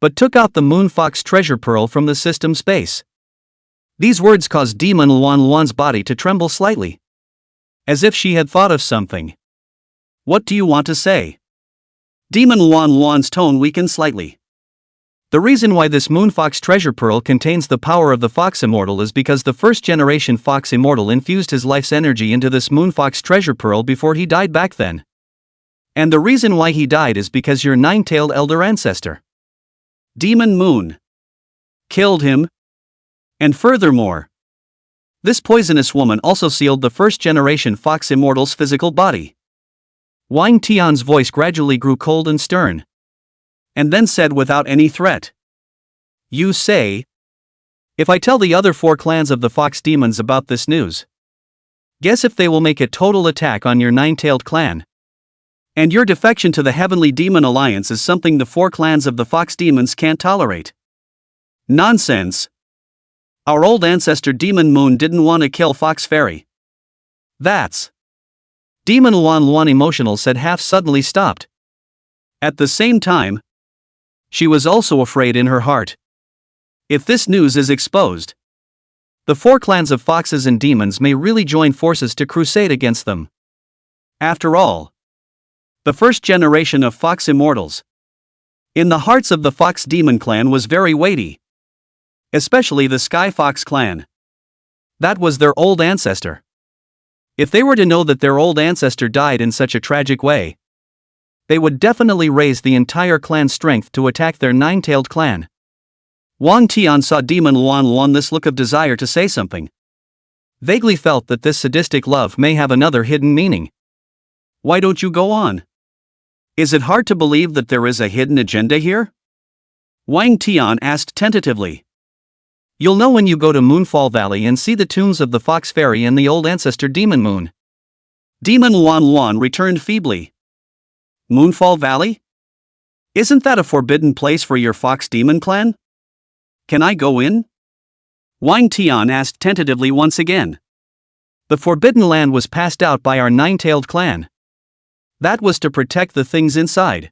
but took out the Moon Fox treasure pearl from the system space. These words caused demon Luan Luan's body to tremble slightly, as if she had thought of something. What do you want to say? Demon Luan Luan's tone weakened slightly. The reason why this Moon Fox treasure pearl contains the power of the Fox Immortal is because the first-generation Fox Immortal infused his life's energy into this Moon Fox treasure pearl before he died back then. And the reason why he died is because your nine-tailed elder ancestor, Demon Moon, killed him. And furthermore, this poisonous woman also sealed the first-generation Fox Immortal's physical body. Wang Tian's voice gradually grew cold and stern, and then said without any threat, "You say, if I tell the other 4 clans of the Fox Demons about this news, guess if they will make a total attack on your 9-tailed clan. And your defection to the Heavenly Demon Alliance is something the 4 clans of the Fox Demons can't tolerate." Nonsense. Our old ancestor Demon Moon didn't want to kill Fox Fairy. That's. Demon Luan emotional said, half suddenly stopped. At the same time, she was also afraid in her heart. If this news is exposed, the 4 clans of foxes and demons may really join forces to crusade against them. After all, the first generation of Fox Immortals in the hearts of the Fox Demon clan was very weighty. Especially the Sky Fox clan. That was their old ancestor. If they were to know that their old ancestor died in such a tragic way, they would definitely raise the entire clan's strength to attack their 9-tailed clan. Wang Tian saw Demon Luan this look of desire to say something. Vaguely felt that this sadistic love may have another hidden meaning. Why don't you go on? Is it hard to believe that there is a hidden agenda here? Wang Tian asked tentatively. You'll know when you go to Moonfall Valley and see the tombs of the Fox Fairy and the old ancestor Demon Moon. Demon Luan returned feebly. Moonfall Valley? Isn't that a forbidden place for your Fox Demon clan? Can I go in? Wang Tian asked tentatively once again. The Forbidden Land was passed out by our 9-tailed clan. That was to protect the things inside.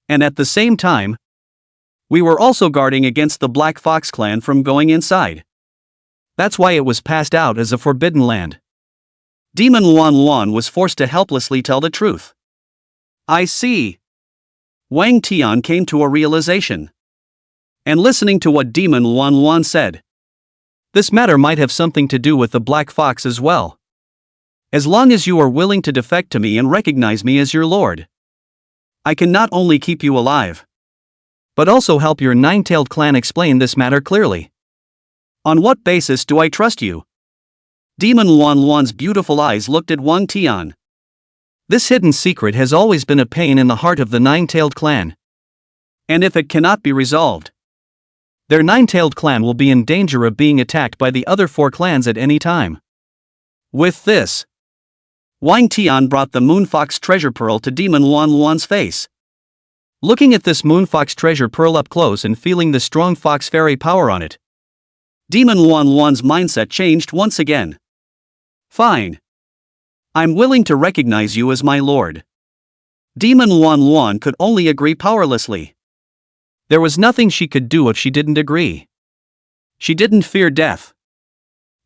And at the same time, we were also guarding against the Black Fox clan from going inside. That's why it was passed out as a forbidden land. Demon Luan was forced to helplessly tell the truth. I see. Wang Tian came to a realization. And listening to what Demon Luan said, this matter might have something to do with the Black Fox as well. As long as you are willing to defect to me and recognize me as your lord, I can not only keep you alive, but also help your 9-tailed clan explain this matter clearly. On what basis do I trust you? Demon Luan's beautiful eyes looked at Wang Tian. This hidden secret has always been a pain in the heart of the 9-tailed clan. And if it cannot be resolved, their 9-tailed clan will be in danger of being attacked by the other 4 clans at any time. With this, Wang Tian brought the Moonfox treasure pearl to Demon Luan's face. Looking at this Moonfox treasure pearl up close and feeling the strong Fox Fairy power on it, Demon Luan's mindset changed once again. Fine. I'm willing to recognize you as my lord. Demon Luan could only agree powerlessly. There was nothing she could do if she didn't agree. She didn't fear death.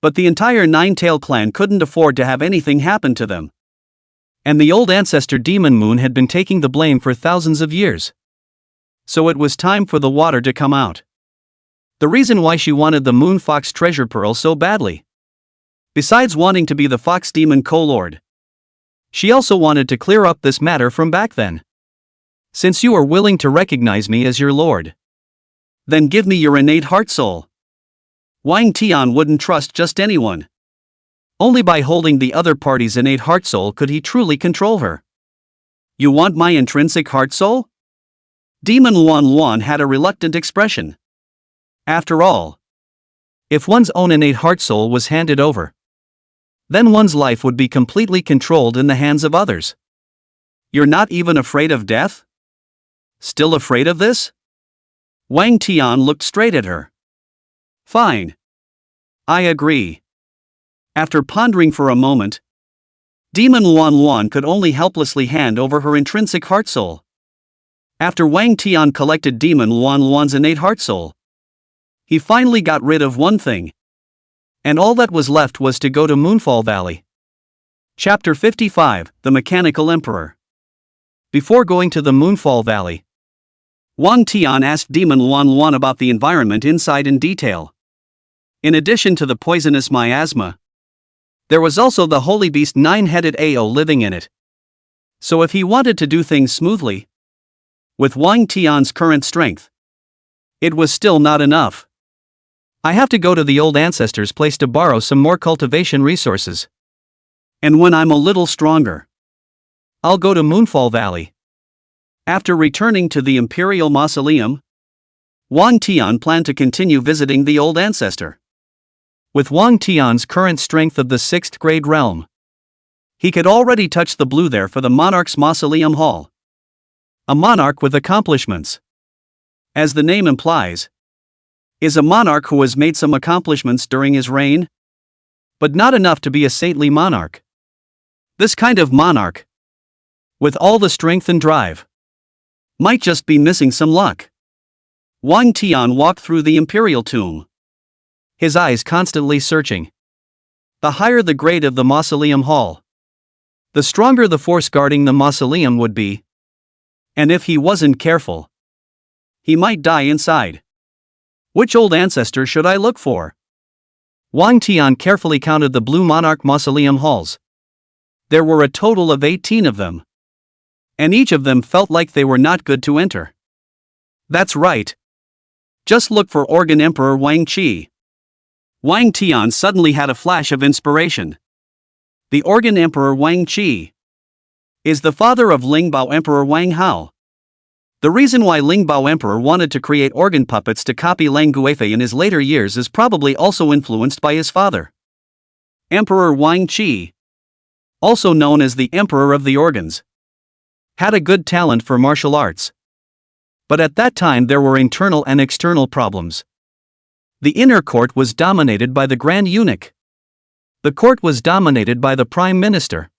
But the entire 9-tailed clan couldn't afford to have anything happen to them. And the old ancestor Demon Moon had been taking the blame for thousands of years. So it was time for the water to come out. The reason why she wanted the Moonfox treasure pearl so badly, besides wanting to be the Fox Demon co-lord, she also wanted to clear up this matter from back then. Since you are willing to recognize me as your lord, then give me your innate heart soul. Wang Tian wouldn't trust just anyone. Only by holding the other party's innate heart soul could he truly control her. You want my intrinsic heart soul? Demon Luan had a reluctant expression. After all, if one's own innate heart soul was handed over, then one's life would be completely controlled in the hands of others. You're not even afraid of death? Still afraid of this? Wang Tian looked straight at her. Fine. I agree. After pondering for a moment, Demon Luan could only helplessly hand over her intrinsic heart soul. After Wang Tian collected Demon Luan's innate heart soul, he finally got rid of one thing. And all that was left was to go to Moonfall Valley. Chapter 55, The Mechanical Emperor. Before going to the Moonfall Valley, Wang Tian asked Demon Luan about the environment inside in detail. In addition to the poisonous miasma, there was also the holy beast 9-headed Ao living in it. So if he wanted to do things smoothly, with Wang Tian's current strength, it was still not enough. I have to go to the old ancestor's place to borrow some more cultivation resources. And when I'm a little stronger, I'll go to Moonfall Valley. After returning to the Imperial Mausoleum, Wang Tian planned to continue visiting the old ancestor. With Wang Tian's current strength of the 6th grade realm, he could already touch the blue there for the monarch's mausoleum hall. A monarch with accomplishments, as the name implies, is a monarch who has made some accomplishments during his reign, but not enough to be a saintly monarch. This kind of monarch, with all the strength and drive, might just be missing some luck. Wang Tian walked through the imperial tomb, his eyes constantly searching. The higher the grade of the mausoleum hall, the stronger the force guarding the mausoleum would be. And if he wasn't careful, he might die inside. Which old ancestor should I look for? Wang Tian carefully counted the Blue Monarch mausoleum halls. There were a total of 18 of them. And each of them felt like they were not good to enter. That's right. Just look for Organ Emperor Wang Qi. Wang Tian suddenly had a flash of inspiration. The Organ Emperor Wang Qi is the father of Lingbao Emperor Wang Hao. The reason why Lingbao Emperor wanted to create organ puppets to copy Lang Guifei in his later years is probably also influenced by his father. Emperor Wang Qi, also known as the Emperor of the Organs, had a good talent for martial arts. But at that time there were internal and external problems. The inner court was dominated by the Grand Eunuch. The court was dominated by the Prime Minister.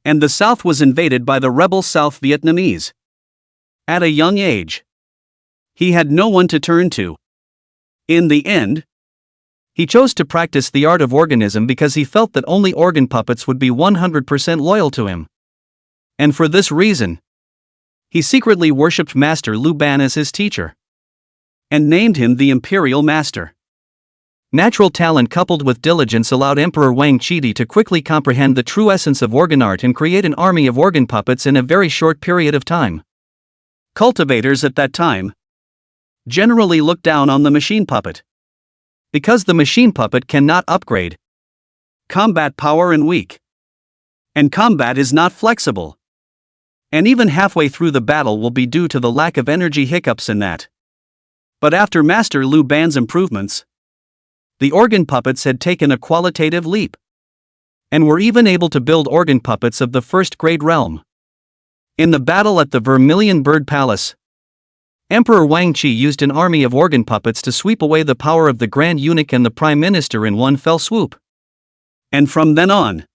And the south was invaded by the rebel South Vietnamese. At a young age, he had no one to turn to. In the end, he chose to practice the art of organism because he felt that only organ puppets would be 100% loyal to him. And for this reason, he secretly worshipped Master Lu Ban as his teacher, and named him the Imperial Master. Natural talent coupled with diligence allowed Emperor Wang Qi to quickly comprehend the true essence of organ art and create an army of organ puppets in a very short period of time. Cultivators at that time generally looked down on the machine puppet, because the machine puppet cannot upgrade combat power and weak. And combat is not flexible. And even halfway through the battle will be due to the lack of energy hiccups in that. But after Master Lu Ban's improvements, the organ puppets had taken a qualitative leap, and were even able to build organ puppets of the 1st grade realm. In the battle at the Vermilion Bird Palace, Emperor Wang Qi used an army of organ puppets to sweep away the power of the Grand Eunuch and the Prime Minister in one fell swoop. And from then on,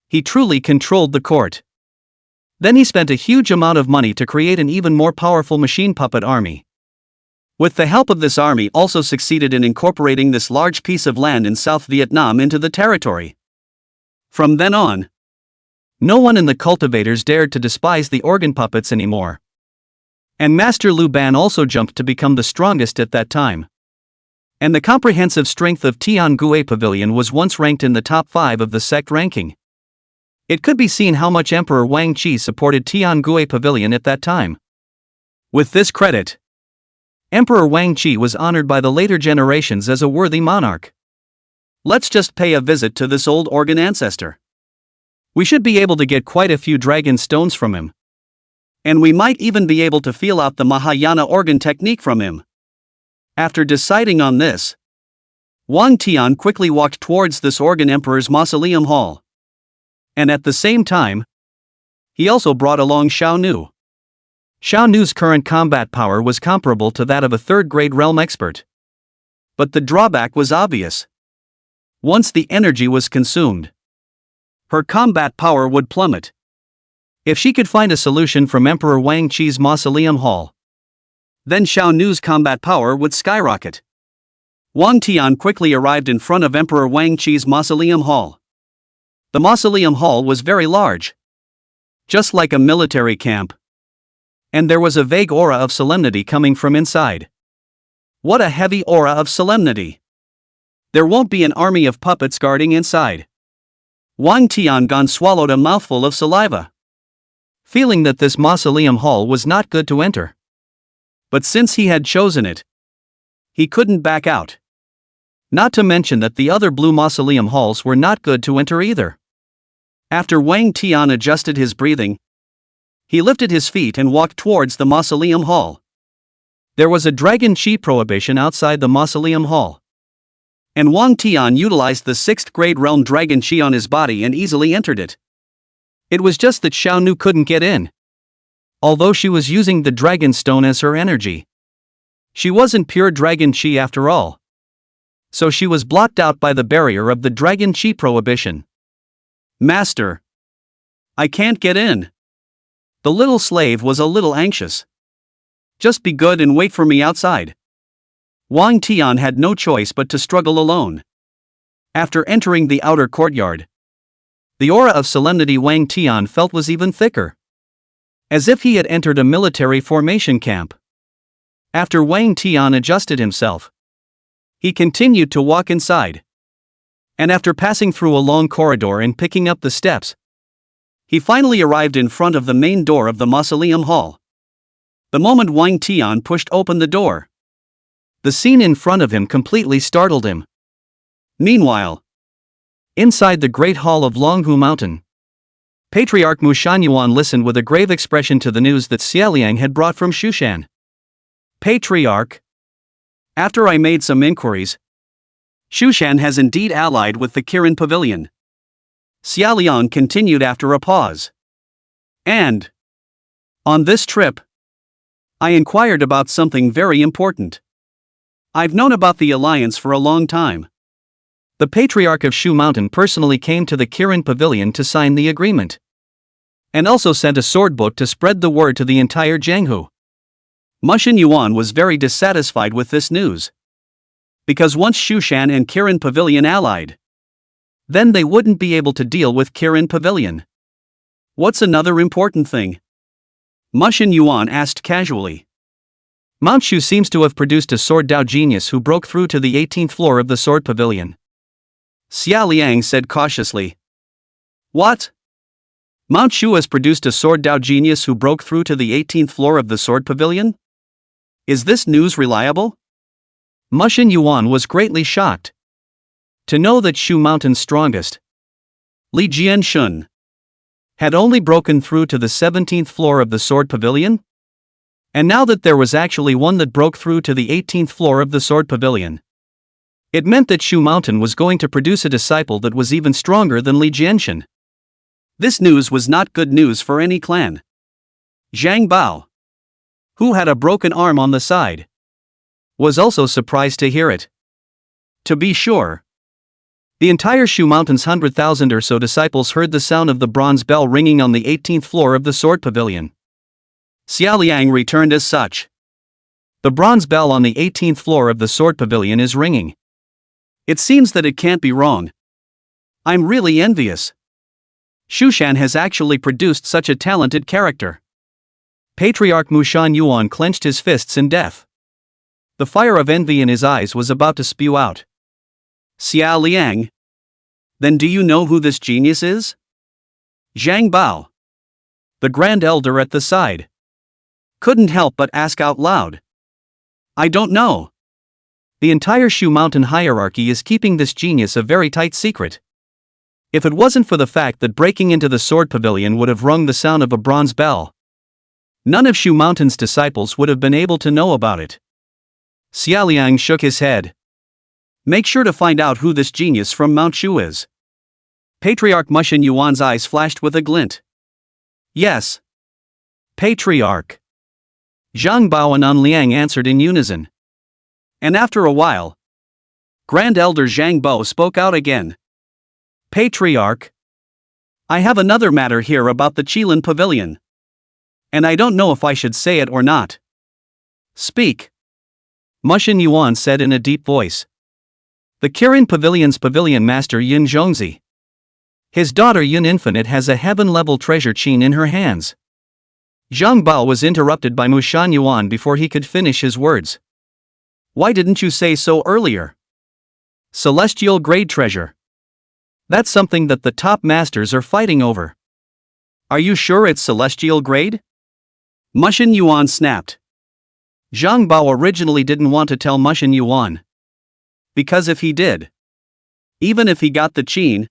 he truly controlled the court. Then he spent a huge amount of money to create an even more powerful machine puppet army. With the help of this army also succeeded in incorporating this large piece of land in South Vietnam into the territory. From then on, no one in the cultivators dared to despise the organ puppets anymore. And Master Lu Ban also jumped to become the strongest at that time. And the comprehensive strength of Tian Gue Pavilion was once ranked in the top 5 of the sect ranking. It could be seen how much Emperor Wang Qi supported Tian Gue Pavilion at that time. With this credit, Emperor Wang Qi was honored by the later generations as a worthy monarch. Let's just pay a visit to this old organ ancestor. We should be able to get quite a few dragon stones from him. And we might even be able to feel out the Mahayana organ technique from him. After deciding on this, Wang Tian quickly walked towards this organ emperor's mausoleum hall. And at the same time, he also brought along Xiao Nu. Xiao Nu's current combat power was comparable to that of a 3rd grade realm expert. But the drawback was obvious. Once the energy was consumed, her combat power would plummet. If she could find a solution from Emperor Wang Qi's mausoleum hall, then Xiao Nu's combat power would skyrocket. Wang Tian quickly arrived in front of Emperor Wang Qi's mausoleum hall. The mausoleum hall was very large, just like a military camp. And there was a vague aura of solemnity coming from inside. What a heavy aura of solemnity! There won't be an army of puppets guarding inside. Wang Tiangan swallowed a mouthful of saliva, feeling that this mausoleum hall was not good to enter. But since he had chosen it, he couldn't back out. Not to mention that the other blue mausoleum halls were not good to enter either. After Wang Tian adjusted his breathing, he lifted his feet and walked towards the mausoleum hall. There was a dragon chi prohibition outside the mausoleum hall, and Wang Tian utilized the 6th grade realm dragon chi on his body and easily entered it. It was just that Xiao Nu couldn't get in. Although she was using the dragon stone as her energy, she wasn't pure dragon chi after all. So she was blocked out by the barrier of the dragon chi prohibition. Master, I can't get in. The little slave was a little anxious. Just be good and wait for me outside. Wang Tian had no choice but to struggle alone. After entering the outer courtyard, the aura of solemnity Wang Tian felt was even thicker, as if he had entered a military formation camp. After Wang Tian adjusted himself, he continued to walk inside. And after passing through a long corridor and picking up the steps, he finally arrived in front of the main door of the mausoleum hall. The moment Wang Tian pushed open the door, the scene in front of him completely startled him. Meanwhile, inside the great hall of Longhu Mountain, Patriarch Mu Shanyuan listened with a grave expression to the news that Xia Liang had brought from Shushan. Patriarch, after I made some inquiries, Shushan has indeed allied with the Kirin Pavilion. Xia Liang continued after a pause. And on this trip, I inquired about something very important. I've known about the alliance for a long time. The Patriarch of Shu Mountain personally came to the Kirin Pavilion to sign the agreement, and also sent a sword book to spread the word to the entire Jianghu. Mushin Yuan was very dissatisfied with this news, because once Shushan and Kirin Pavilion allied, then they wouldn't be able to deal with Kirin Pavilion. What's another important thing? Mushin Yuan asked casually. Mount Shu seems to have produced a sword Dao genius who broke through to the 18th floor of the sword pavilion. Xia Liang said cautiously. What? Mount Shu has produced a sword Dao genius who broke through to the 18th floor of the sword pavilion? Is this news reliable? Mushin Yuan was greatly shocked to know that Shu Mountain's strongest, Li Jianshun, had only broken through to the 17th floor of the sword pavilion? And now that there was actually one that broke through to the 18th floor of the sword pavilion, it meant that Shu Mountain was going to produce a disciple that was even stronger than Li Jianshan. This news was not good news for any clan. Zhang Bao, who had a broken arm on the side, was also surprised to hear it. To be sure, the entire Shu Mountain's 100,000 or so disciples heard the sound of the bronze bell ringing on the 18th floor of the sword pavilion. Xia Liang returned as such. The bronze bell on the 18th floor of the sword pavilion is ringing. It seems that it can't be wrong. I'm really envious. Shushan has actually produced such a talented character. Patriarch Mu Shanyuan clenched his fists in death. The fire of envy in his eyes was about to spew out. Xia Liang, then do you know who this genius is? Zhang Bao, the Grand Elder at the side, couldn't help but ask out loud. I don't know. The entire Shu Mountain hierarchy is keeping this genius a very tight secret. If it wasn't for the fact that breaking into the sword pavilion would have rung the sound of a bronze bell, none of Shu Mountain's disciples would have been able to know about it. Xia Liang shook his head. Make sure to find out who this genius from Mount Shu is. Patriarch Mushin Yuan's eyes flashed with a glint. Yes. Patriarch. Zhang Bao and An Liang answered in unison. And after a while, Grand Elder Zhang Bao spoke out again. Patriarch, I have another matter here about the Qilin Pavilion, and I don't know if I should say it or not. Speak. Mushin Yuan said in a deep voice. The Kirin Pavilion's pavilion master Yun Zhongzi. His daughter Yun Infinite has a heaven-level treasure qin in her hands. Zhang Bao was interrupted by Mu Shanyuan before he could finish his words. Why didn't you say so earlier? Celestial grade treasure. That's something that the top masters are fighting over. Are you sure it's celestial grade? Mushin Yuan snapped. Zhang Bao originally didn't want to tell Mushin Yuan, because if he did, even if he got the qin,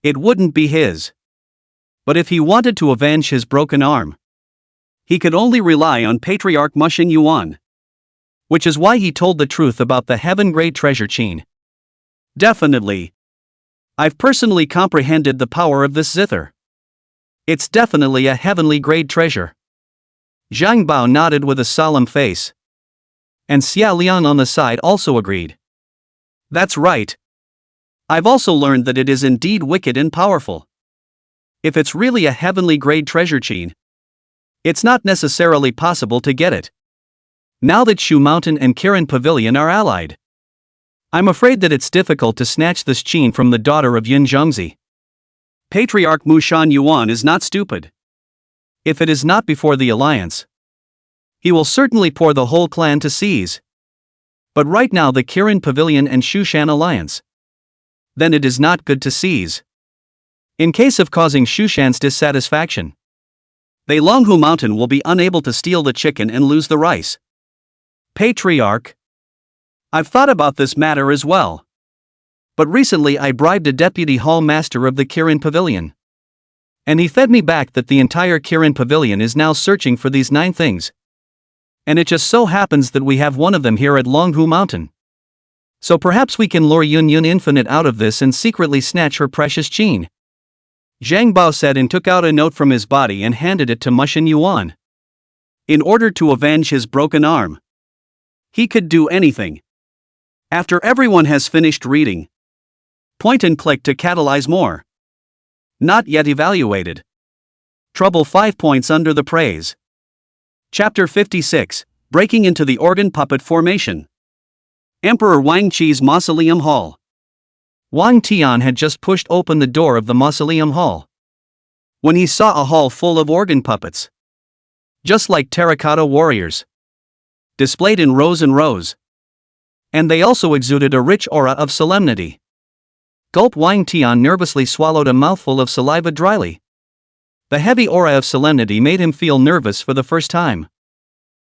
it wouldn't be his. But if he wanted to avenge his broken arm, he could only rely on Patriarch Mushing Yuan. Which is why he told the truth about the heaven-grade treasure qin. Definitely. I've personally comprehended the power of this zither. It's definitely a heavenly grade treasure. Zhang Bao nodded with a solemn face. And Xia Liang on the side also agreed. That's right. I've also learned that it is indeed wicked and powerful. If it's really a heavenly grade treasure qin, it's not necessarily possible to get it. Now that Shu Mountain and Kirin Pavilion are allied, I'm afraid that it's difficult to snatch this qin from the daughter of Yin Zhongzi. Patriarch Mushan Yuan is not stupid. If it is not before the alliance, he will certainly pour the whole clan to seize. But right now the Kirin Pavilion and Shushan alliance, then it is not good to seize. In case of causing Shushan's dissatisfaction, they Longhu Mountain will be unable to steal the chicken and lose the rice. Patriarch, I've thought about this matter as well. But recently I bribed a deputy hall master of the Kirin Pavilion. And he fed me back that the entire Kirin Pavilion is now searching for these 9 things. And it just so happens that we have one of them here at Longhu Mountain. So perhaps we can lure Yun Yun Infinite out of this and secretly snatch her precious qin. Zhang Bao said and took out a note from his body and handed it to Mushin Yuan. In order to avenge his broken arm, he could do anything. After everyone has finished reading, point and click to catalyze more. Not yet evaluated. Trouble 5 points under the praise. Chapter 56, Breaking into the Organ Puppet Formation. Emperor Wang Qi's Mausoleum Hall. Wang Tian had just pushed open the door of the Mausoleum Hall, when he saw a hall full of organ puppets. Just like terracotta warriors. Displayed in rows and rows. And they also exuded a rich aura of solemnity. Gulp. Wang Tian nervously swallowed a mouthful of saliva dryly. The heavy aura of solemnity made him feel nervous for the first time.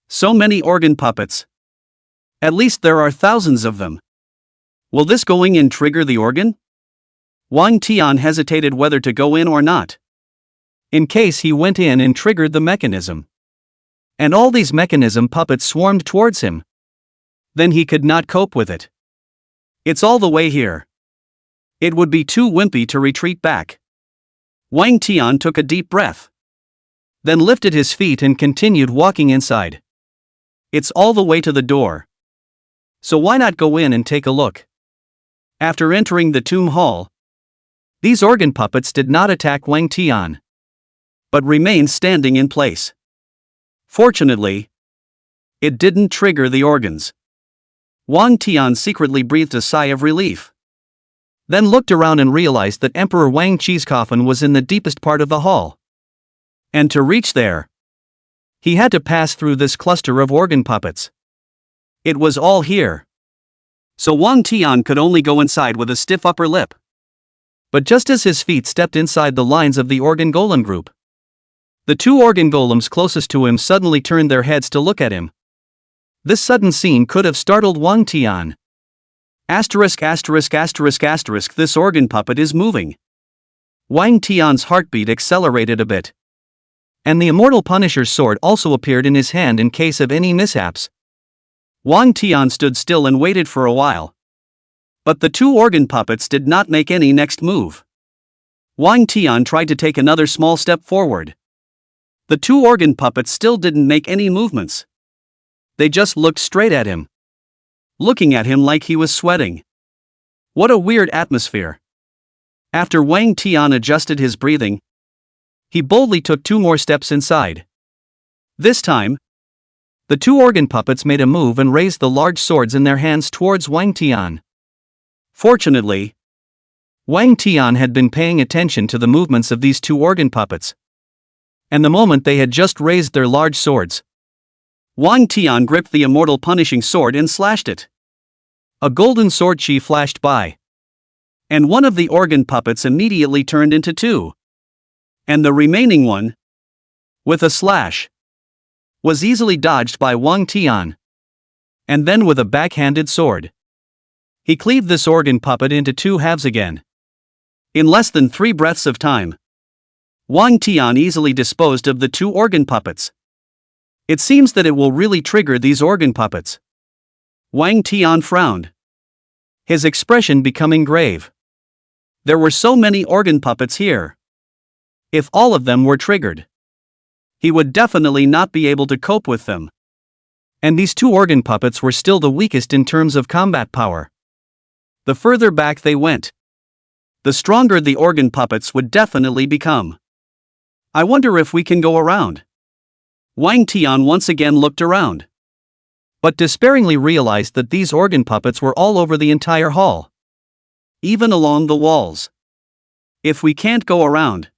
So many organ puppets. At least there are thousands of them. Will this going in trigger the organ? Wang Tian hesitated whether to go in or not. In case he went in and triggered the mechanism, and all these mechanism puppets swarmed towards him, then he could not cope with it. It's all the way here. It would be too wimpy to retreat back. Wang Tian took a deep breath, then lifted his feet and continued walking inside. It's all the way to the door. So why not go in and take a look? After entering the tomb hall, these organ puppets did not attack Wang Tian, but remained standing in place. Fortunately, it didn't trigger the organs. Wang Tian secretly breathed a sigh of relief, then looked around and realized that Emperor Wang Qi's coffin was in the deepest part of the hall. And to reach there, he had to pass through this cluster of organ puppets. It was all here. So Wang Tian could only go inside with a stiff upper lip. But just as his feet stepped inside the lines of the organ golem group, the 2 organ golems closest to him suddenly turned their heads to look at him. This sudden scene could have startled Wang Tian. Asterisk. This organ puppet is moving. Wang Tian's heartbeat accelerated a bit. And the immortal Punisher's sword also appeared in his hand in case of any mishaps. Wang Tian stood still and waited for a while. But the 2 organ puppets did not make any next move. Wang Tian tried to take another small step forward. The 2 organ puppets still didn't make any movements. They just looked straight at him, looking at him like he was sweating. What a weird atmosphere. After Wang Tian adjusted his breathing, he boldly took 2 more steps inside. This time, the 2 organ puppets made a move and raised the large swords in their hands towards Wang Tian. Fortunately, Wang Tian had been paying attention to the movements of these 2 organ puppets. And the moment they had just raised their large swords, Wang Tian gripped the immortal punishing sword and slashed it. A golden sword chi flashed by, and one of the organ puppets immediately turned into 2. And the remaining one, with a slash, was easily dodged by Wang Tian. And then with a backhanded sword, He cleaved this organ puppet into two halves again. In less than 3 breaths of time, Wang Tian easily disposed of the 2 organ puppets. It seems that it will really trigger these organ puppets. Wang Tian frowned, his expression becoming grave. There were so many organ puppets here. If all of them were triggered, he would definitely not be able to cope with them. And these 2 organ puppets were still the weakest in terms of combat power. The further back they went, the stronger the organ puppets would definitely become. I wonder if we can go around. Wang Tian once again looked around, but despairingly realized that these organ puppets were all over the entire hall, even along the walls. If we can't go around,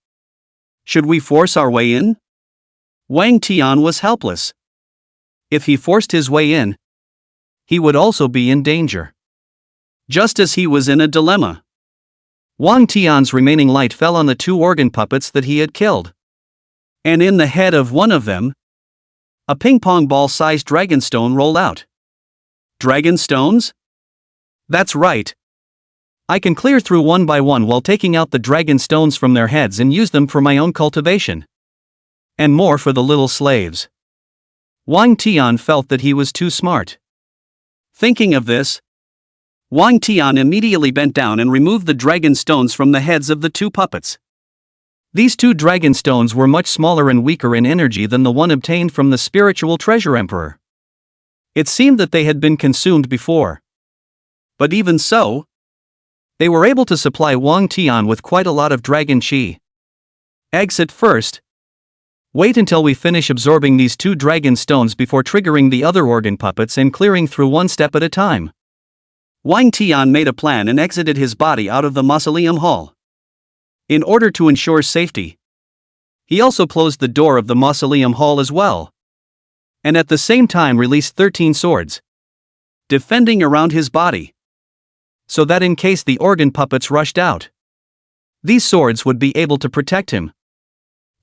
should we force our way in? Wang Tian was helpless. If he forced his way in, he would also be in danger. Just as he was in a dilemma, Wang Tian's remaining light fell on the 2 organ puppets that he had killed. And in the head of one of them, a ping-pong ball-sized dragonstone rolled out. Dragonstones? That's right. I can clear through one by one while taking out the dragonstones from their heads and use them for my own cultivation. And more for the little slaves. Wang Tian felt that he was too smart. Thinking of this, Wang Tian immediately bent down and removed the dragon stones from the heads of the 2 puppets. These 2 dragon stones were much smaller and weaker in energy than the one obtained from the spiritual treasure emperor. It seemed that they had been consumed before. But even so, they were able to supply Wang Tian with quite a lot of dragon chi. Exit first. Wait until we finish absorbing these 2 dragon stones before triggering the other organ puppets and clearing through one step at a time. Wang Tian made a plan and exited his body out of the mausoleum hall. In order to ensure safety, he also closed the door of the mausoleum hall as well, and at the same time released 13 swords, defending around his body, so that in case the organ puppets rushed out, these swords would be able to protect him.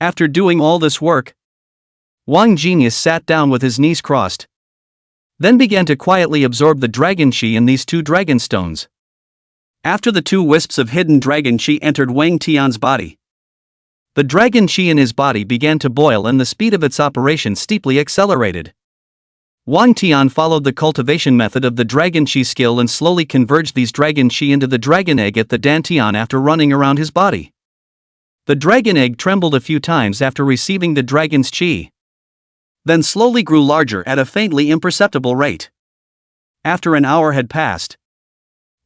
After doing all this work, Wang Genius sat down with his knees crossed, then began to quietly absorb the dragon chi in these 2 dragon stones. After the 2 wisps of hidden dragon chi entered Wang Tian's body, the dragon chi in his body began to boil and the speed of its operation steeply accelerated. Wang Tian followed the cultivation method of the dragon chi skill and slowly converged these dragon chi into the dragon egg at the dantian after running around his body. The dragon egg trembled a few times after receiving the dragon's chi, then slowly grew larger at a faintly imperceptible rate. After an hour had passed,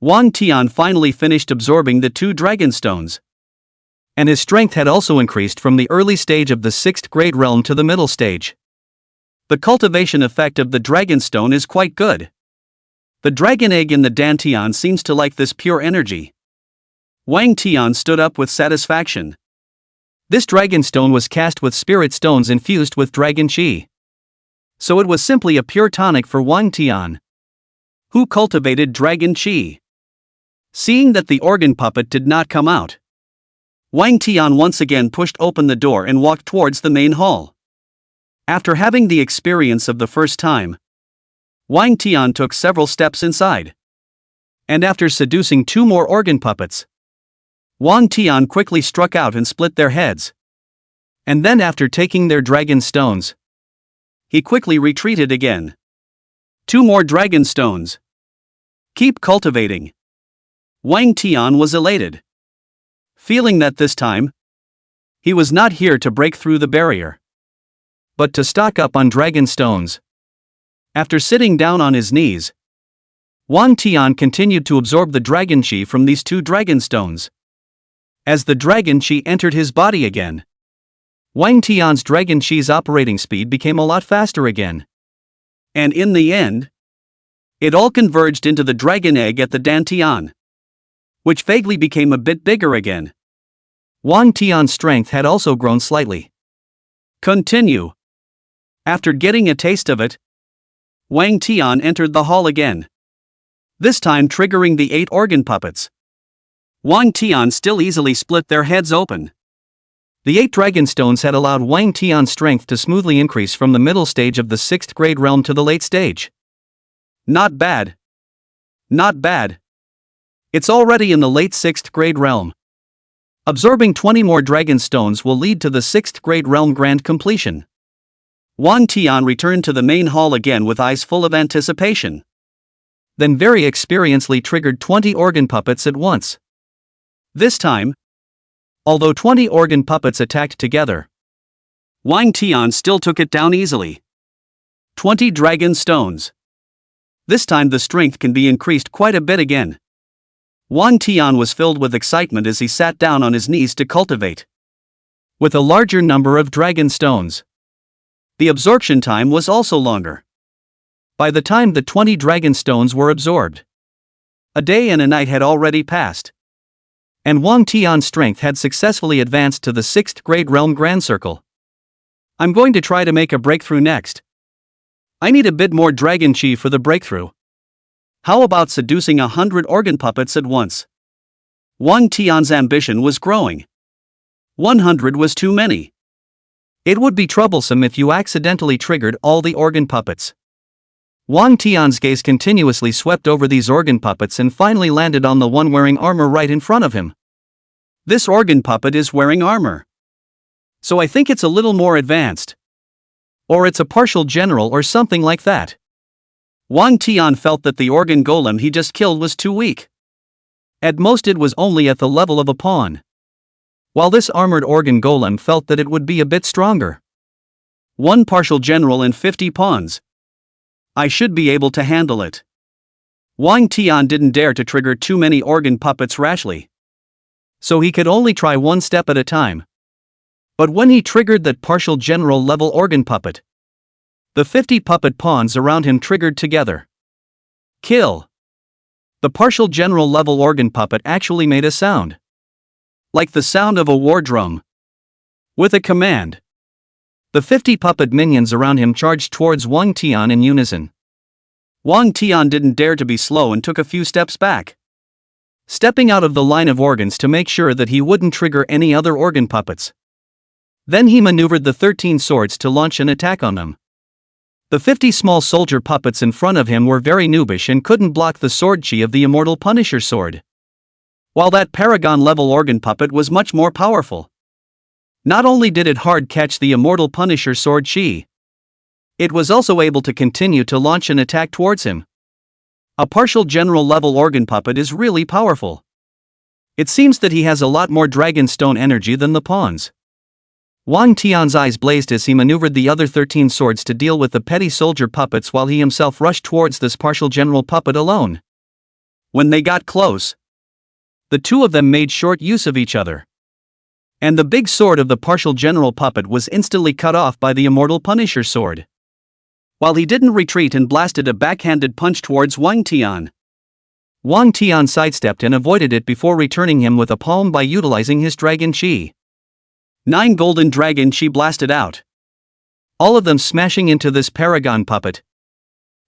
Wang Tian finally finished absorbing the 2 dragon stones, and his strength had also increased from the early stage of the 6th grade realm to the middle stage. The cultivation effect of the dragon stone is quite good. The dragon egg in the dantian seems to like this pure energy. Wang Tian stood up with satisfaction. This dragon stone was cast with spirit stones infused with dragon chi, so it was simply a pure tonic for Wang Tian, who cultivated dragon chi. Seeing that the organ puppet did not come out, Wang Tian once again pushed open the door and walked towards the main hall. After having the experience of the first time, Wang Tian took several steps inside, and after seducing 2 more organ puppets, Wang Tian quickly struck out and split their heads. And then after taking their dragon stones, he quickly retreated again. 2 more dragon stones. Keep cultivating. Wang Tian was elated, feeling that this time, he was not here to break through the barrier, but to stock up on dragon stones. After sitting down on his knees, Wang Tian continued to absorb the dragon chi from these 2 dragon stones. As the dragon chi entered his body again, Wang Tian's dragon chi's operating speed became a lot faster again. And in the end, it all converged into the dragon egg at the dantian, which vaguely became a bit bigger again. Wang Tian's strength had also grown slightly. Continue. After getting a taste of it, Wang Tian entered the hall again, this time triggering the 8 organ puppets. Wang Tian still easily split their heads open. The 8 dragon stones had allowed Wang Tian's strength to smoothly increase from the middle stage of the 6th grade realm to the late stage. Not bad. Not bad. It's already in the late 6th grade realm. Absorbing 20 more dragon stones will lead to the 6th grade realm grand completion. Wang Tian returned to the main hall again with eyes full of anticipation. Then very experiencedly triggered 20 organ puppets at once. This time, although 20 organ puppets attacked together, Wang Tian still took it down easily. 20 dragon stones. This time the strength can be increased quite a bit again. Wang Tian was filled with excitement as he sat down on his knees to cultivate. With a larger number of dragon stones, the absorption time was also longer. By the time the 20 dragon stones were absorbed, a day and a night had already passed, and Wang Tian's strength had successfully advanced to the 6th grade realm grand circle. I'm going to try to make a breakthrough next. I need a bit more dragon chi for the breakthrough. How about seducing 100 organ puppets at once? Wang Tian's ambition was growing. 100 was too many. It would be troublesome if you accidentally triggered all the organ puppets. Wang Tian's gaze continuously swept over these organ puppets and finally landed on the one wearing armor right in front of him. This organ puppet is wearing armor. So I think it's a little more advanced. Or it's a partial general or something like that. Wang Tian felt that the organ golem he just killed was too weak. At most it was only at the level of a pawn. While this armored organ golem felt that it would be a bit stronger. 1 partial general and 50 pawns. I should be able to handle it. Wang Tian didn't dare to trigger too many organ puppets rashly. So he could only try one step at a time. But when he triggered that partial general level organ puppet, the 50 puppet pawns around him triggered together. Kill! The partial general level organ puppet actually made a sound. Like the sound of a war drum. With a command, the 50 puppet minions around him charged towards Wang Tian in unison. Wang Tian didn't dare to be slow and took a few steps back, stepping out of the line of organs to make sure that he wouldn't trigger any other organ puppets. Then he maneuvered the 13 swords to launch an attack on them. The 50 small soldier puppets in front of him were very noobish and couldn't block the sword chi of the immortal Punisher sword. While that paragon-level organ puppet was much more powerful. Not only did it hard catch the immortal Punisher sword chi, it was also able to continue to launch an attack towards him. A partial general-level organ puppet is really powerful. It seems that he has a lot more dragon stone energy than the pawns. Wang Tian's eyes blazed as he maneuvered the other 13 swords to deal with the petty soldier puppets while he himself rushed towards this partial general puppet alone. When they got close, the two of them made short use of each other. And the big sword of the partial general puppet was instantly cut off by the immortal Punisher sword. While he didn't retreat and blasted a backhanded punch towards Wang Tian. Wang Tian sidestepped and avoided it before returning him with a palm by utilizing his dragon chi. 9 golden dragon chi blasted out. All of them smashing into this paragon puppet,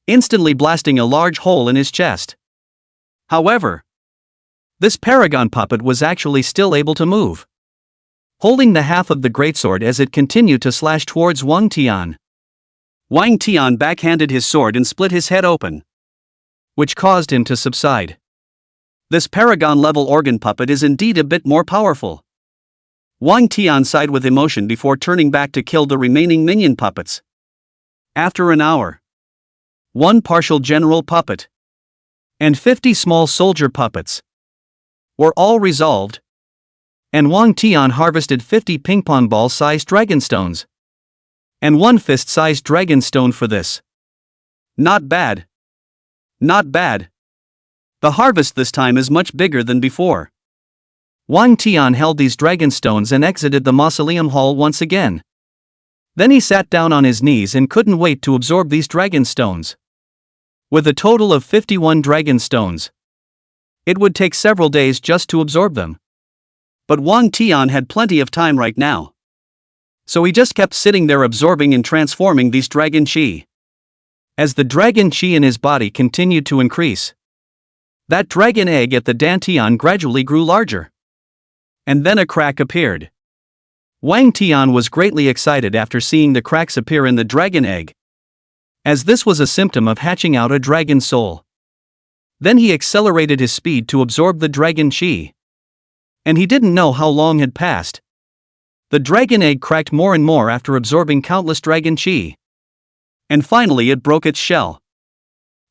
instantly blasting a large hole in his chest. However, this paragon puppet was actually still able to move, holding the half of the greatsword as it continued to slash towards Wang Tian. Wang Tian backhanded his sword and split his head open, which caused him to subside. This paragon-level organ puppet is indeed a bit more powerful. Wang Tian sighed with emotion before turning back to kill the remaining minion puppets. After an hour, 1 partial general puppet and 50 small soldier puppets were all resolved, and Wang Tian harvested 50 ping-pong ball-sized dragon stones and 1 fist-sized dragon stone for this. Not bad. Not bad. The harvest this time is much bigger than before. Wang Tian held these dragon stones and exited the mausoleum hall once again. Then he sat down on his knees and couldn't wait to absorb these dragon stones. With a total of 51 dragon stones, it would take several days just to absorb them. But Wang Tian had plenty of time right now. So he just kept sitting there absorbing and transforming these dragon chi. As the dragon chi in his body continued to increase, that dragon egg at the dantian gradually grew larger. And then a crack appeared. Wang Tian was greatly excited after seeing the cracks appear in the dragon egg, as this was a symptom of hatching out a dragon soul. Then he accelerated his speed to absorb the dragon chi. And he didn't know how long had passed. The dragon egg cracked more and more after absorbing countless dragon chi. And finally it broke its shell.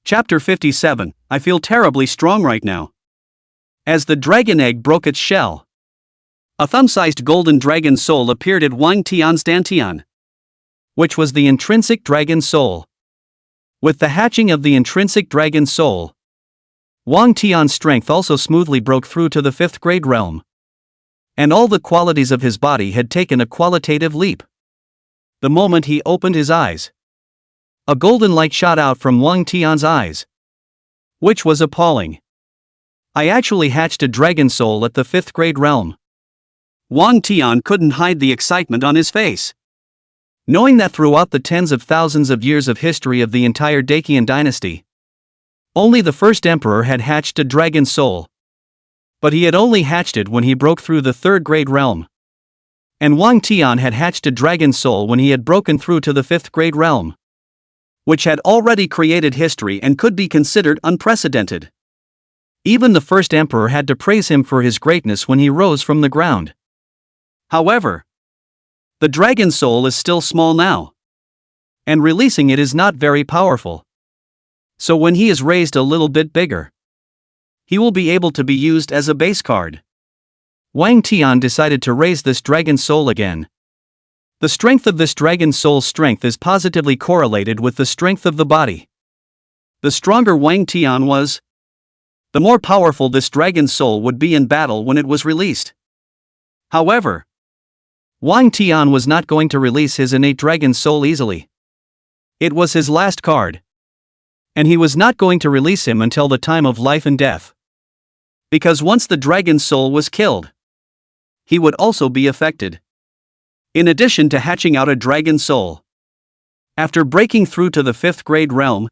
Chapter 57, I feel terribly strong right now. As the dragon egg broke its shell, a thumb-sized golden dragon soul appeared at Wang Tian's dantian, which was the intrinsic dragon soul. With the hatching of the intrinsic dragon soul, Wang Tian's strength also smoothly broke through to the 5th grade realm. And all the qualities of his body had taken a qualitative leap. The moment he opened his eyes, a golden light shot out from Wang Tian's eyes, which was appalling. I actually hatched a dragon soul at the 5th grade realm. Wang Tian couldn't hide the excitement on his face. Knowing that throughout the tens of thousands of years of history of the entire Dacian dynasty, only the first emperor had hatched a dragon soul. But he had only hatched it when he broke through the 3rd grade realm. And Wang Tian had hatched a dragon soul when he had broken through to the 5th grade realm, which had already created history and could be considered unprecedented. Even the first emperor had to praise him for his greatness when he rose from the ground. However, the dragon soul is still small now, and releasing it is not very powerful. So when he is raised a little bit bigger, he will be able to be used as a base card. Wang Tian decided to raise this dragon soul again. The strength of this dragon soul's strength is positively correlated with the strength of the body. The stronger Wang Tian was, the more powerful this dragon soul would be in battle when it was released. However, Wang Tian was not going to release his innate dragon soul easily. It was his last card. And he was not going to release him until the time of life and death. Because once the dragon soul was killed, he would also be affected. In addition to hatching out a dragon soul, after breaking through to the 5th grade realm,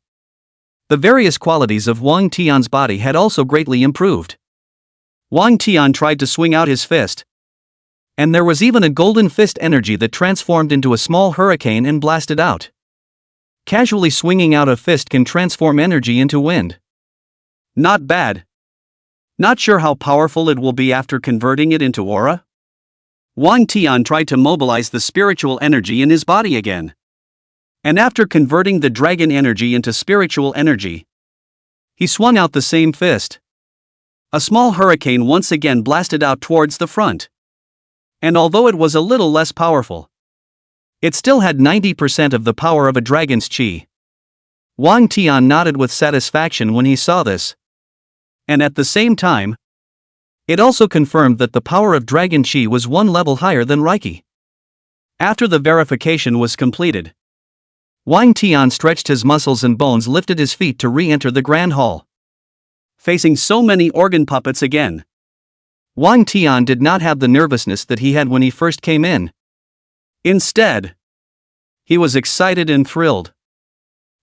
the various qualities of Wang Tian's body had also greatly improved. Wang Tian tried to swing out his fist, and there was even a golden fist energy that transformed into a small hurricane and blasted out. Casually swinging out a fist can transform energy into wind. Not bad. Not sure how powerful it will be after converting it into aura? Wang Tian tried to mobilize the spiritual energy in his body again. And after converting the dragon energy into spiritual energy, he swung out the same fist. A small hurricane once again blasted out towards the front. And although it was a little less powerful, it still had 90% of the power of a dragon's chi. Wang Tian nodded with satisfaction when he saw this. And at the same time, it also confirmed that the power of dragon chi was one level higher than Reiki. After the verification was completed, Wang Tian stretched his muscles and bones, lifted his feet to re-enter the grand hall. Facing so many organ puppets again, Wang Tian did not have the nervousness that he had when he first came in. Instead, he was excited and thrilled.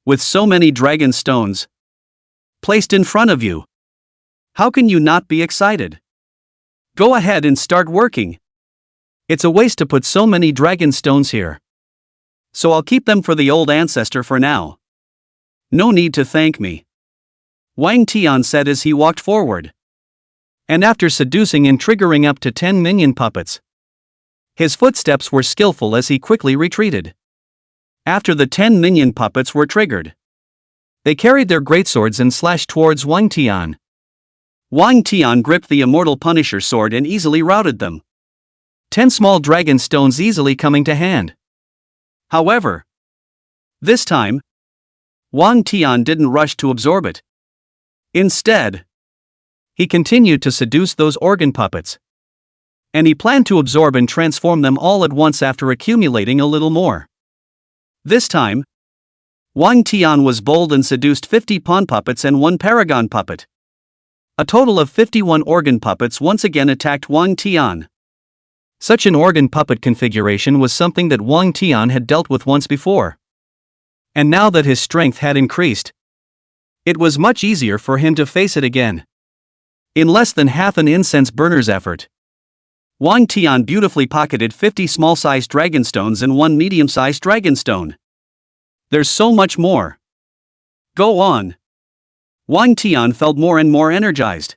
With so many dragon stones placed in front of you, how can you not be excited? Go ahead and start working. It's a waste to put so many dragon stones here. So I'll keep them for the old ancestor for now. No need to thank me, Wang Tian said as he walked forward. And after seducing and triggering up to 10 minion puppets, his footsteps were skillful as he quickly retreated. After the 10 minion puppets were triggered, they carried their greatswords and slashed towards Wang Tian. Wang Tian gripped the immortal Punisher sword and easily routed them. 10 small dragon stones easily coming to hand. However, this time, Wang Tian didn't rush to absorb it. Instead, he continued to seduce those organ puppets. And he planned to absorb and transform them all at once after accumulating a little more. This time, Wang Tian was bold and seduced 50 pawn puppets and 1 paragon puppet. A total of 51 organ puppets once again attacked Wang Tian. Such an organ puppet configuration was something that Wang Tian had dealt with once before. And now that his strength had increased, it was much easier for him to face it again. In less than half an incense burner's effort, Wang Tian beautifully pocketed 50 small-sized dragonstones and 1 medium-sized dragonstone. There's so much more. Go on. Wang Tian felt more and more energized.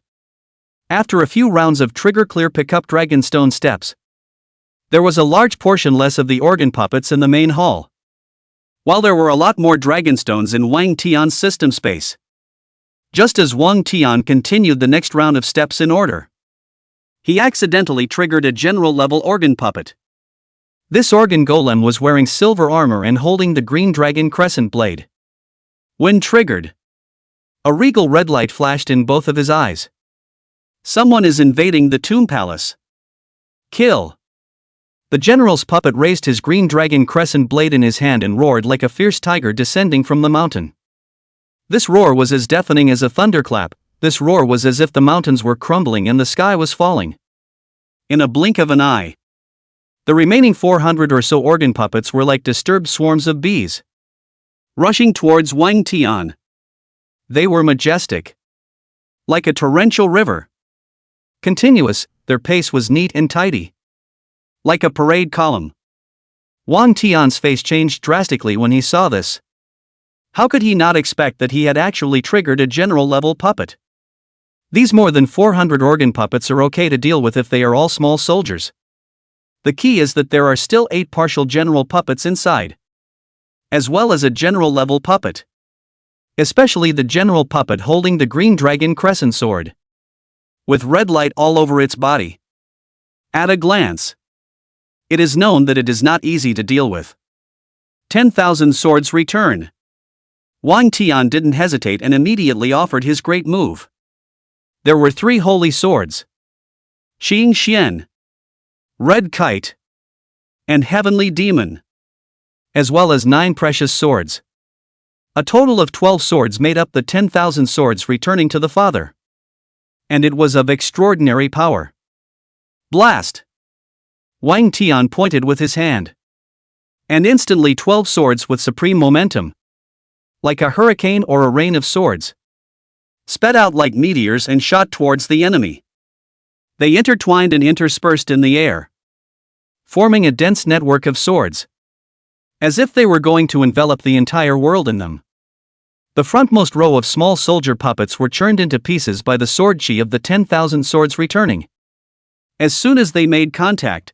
After a few rounds of trigger-clear pick-up Dragonstone steps, there was a large portion less of the organ puppets in the main hall, while there were a lot more Dragonstones in Wang Tian's system space. Just as Wang Tian continued the next round of steps in order, he accidentally triggered a general-level organ puppet. This organ golem was wearing silver armor and holding the green dragon crescent blade. When triggered, a regal red light flashed in both of his eyes. Someone is invading the tomb palace. Kill! The general's puppet raised his green dragon crescent blade in his hand and roared like a fierce tiger descending from the mountain. This roar was as deafening as a thunderclap. This roar was as if the mountains were crumbling and the sky was falling. In a blink of an eye, the remaining 400 or so organ puppets were like disturbed swarms of bees, rushing towards Wang Tian. They were majestic, like a torrential river. Continuous, their pace was neat and tidy, like a parade column. Wang Tian's face changed drastically when he saw this. How could he not expect that he had actually triggered a general-level puppet? These more than 400 organ puppets are okay to deal with if they are all small soldiers. The key is that there are still 8 partial general puppets inside, as well as a general-level puppet, especially the general puppet holding the green dragon crescent sword, with red light all over its body. At a glance, it is known that it is not easy to deal with. 10,000 swords return. Wang Tian didn't hesitate and immediately offered his great move. There were 3 holy swords: Xing Xian, Red Kite, and Heavenly Demon, as well as 9 precious swords. A total of 12 swords made up the 10,000 swords returning to the father. And it was of extraordinary power. Blast! Wang Tian pointed with his hand. And instantly 12 swords with supreme momentum, like a hurricane or a rain of swords, sped out like meteors and shot towards the enemy. They intertwined and interspersed in the air, forming a dense network of swords, as if they were going to envelop the entire world in them. The frontmost row of small soldier puppets were churned into pieces by the sword chi of the 10,000 swords returning. As soon as they made contact,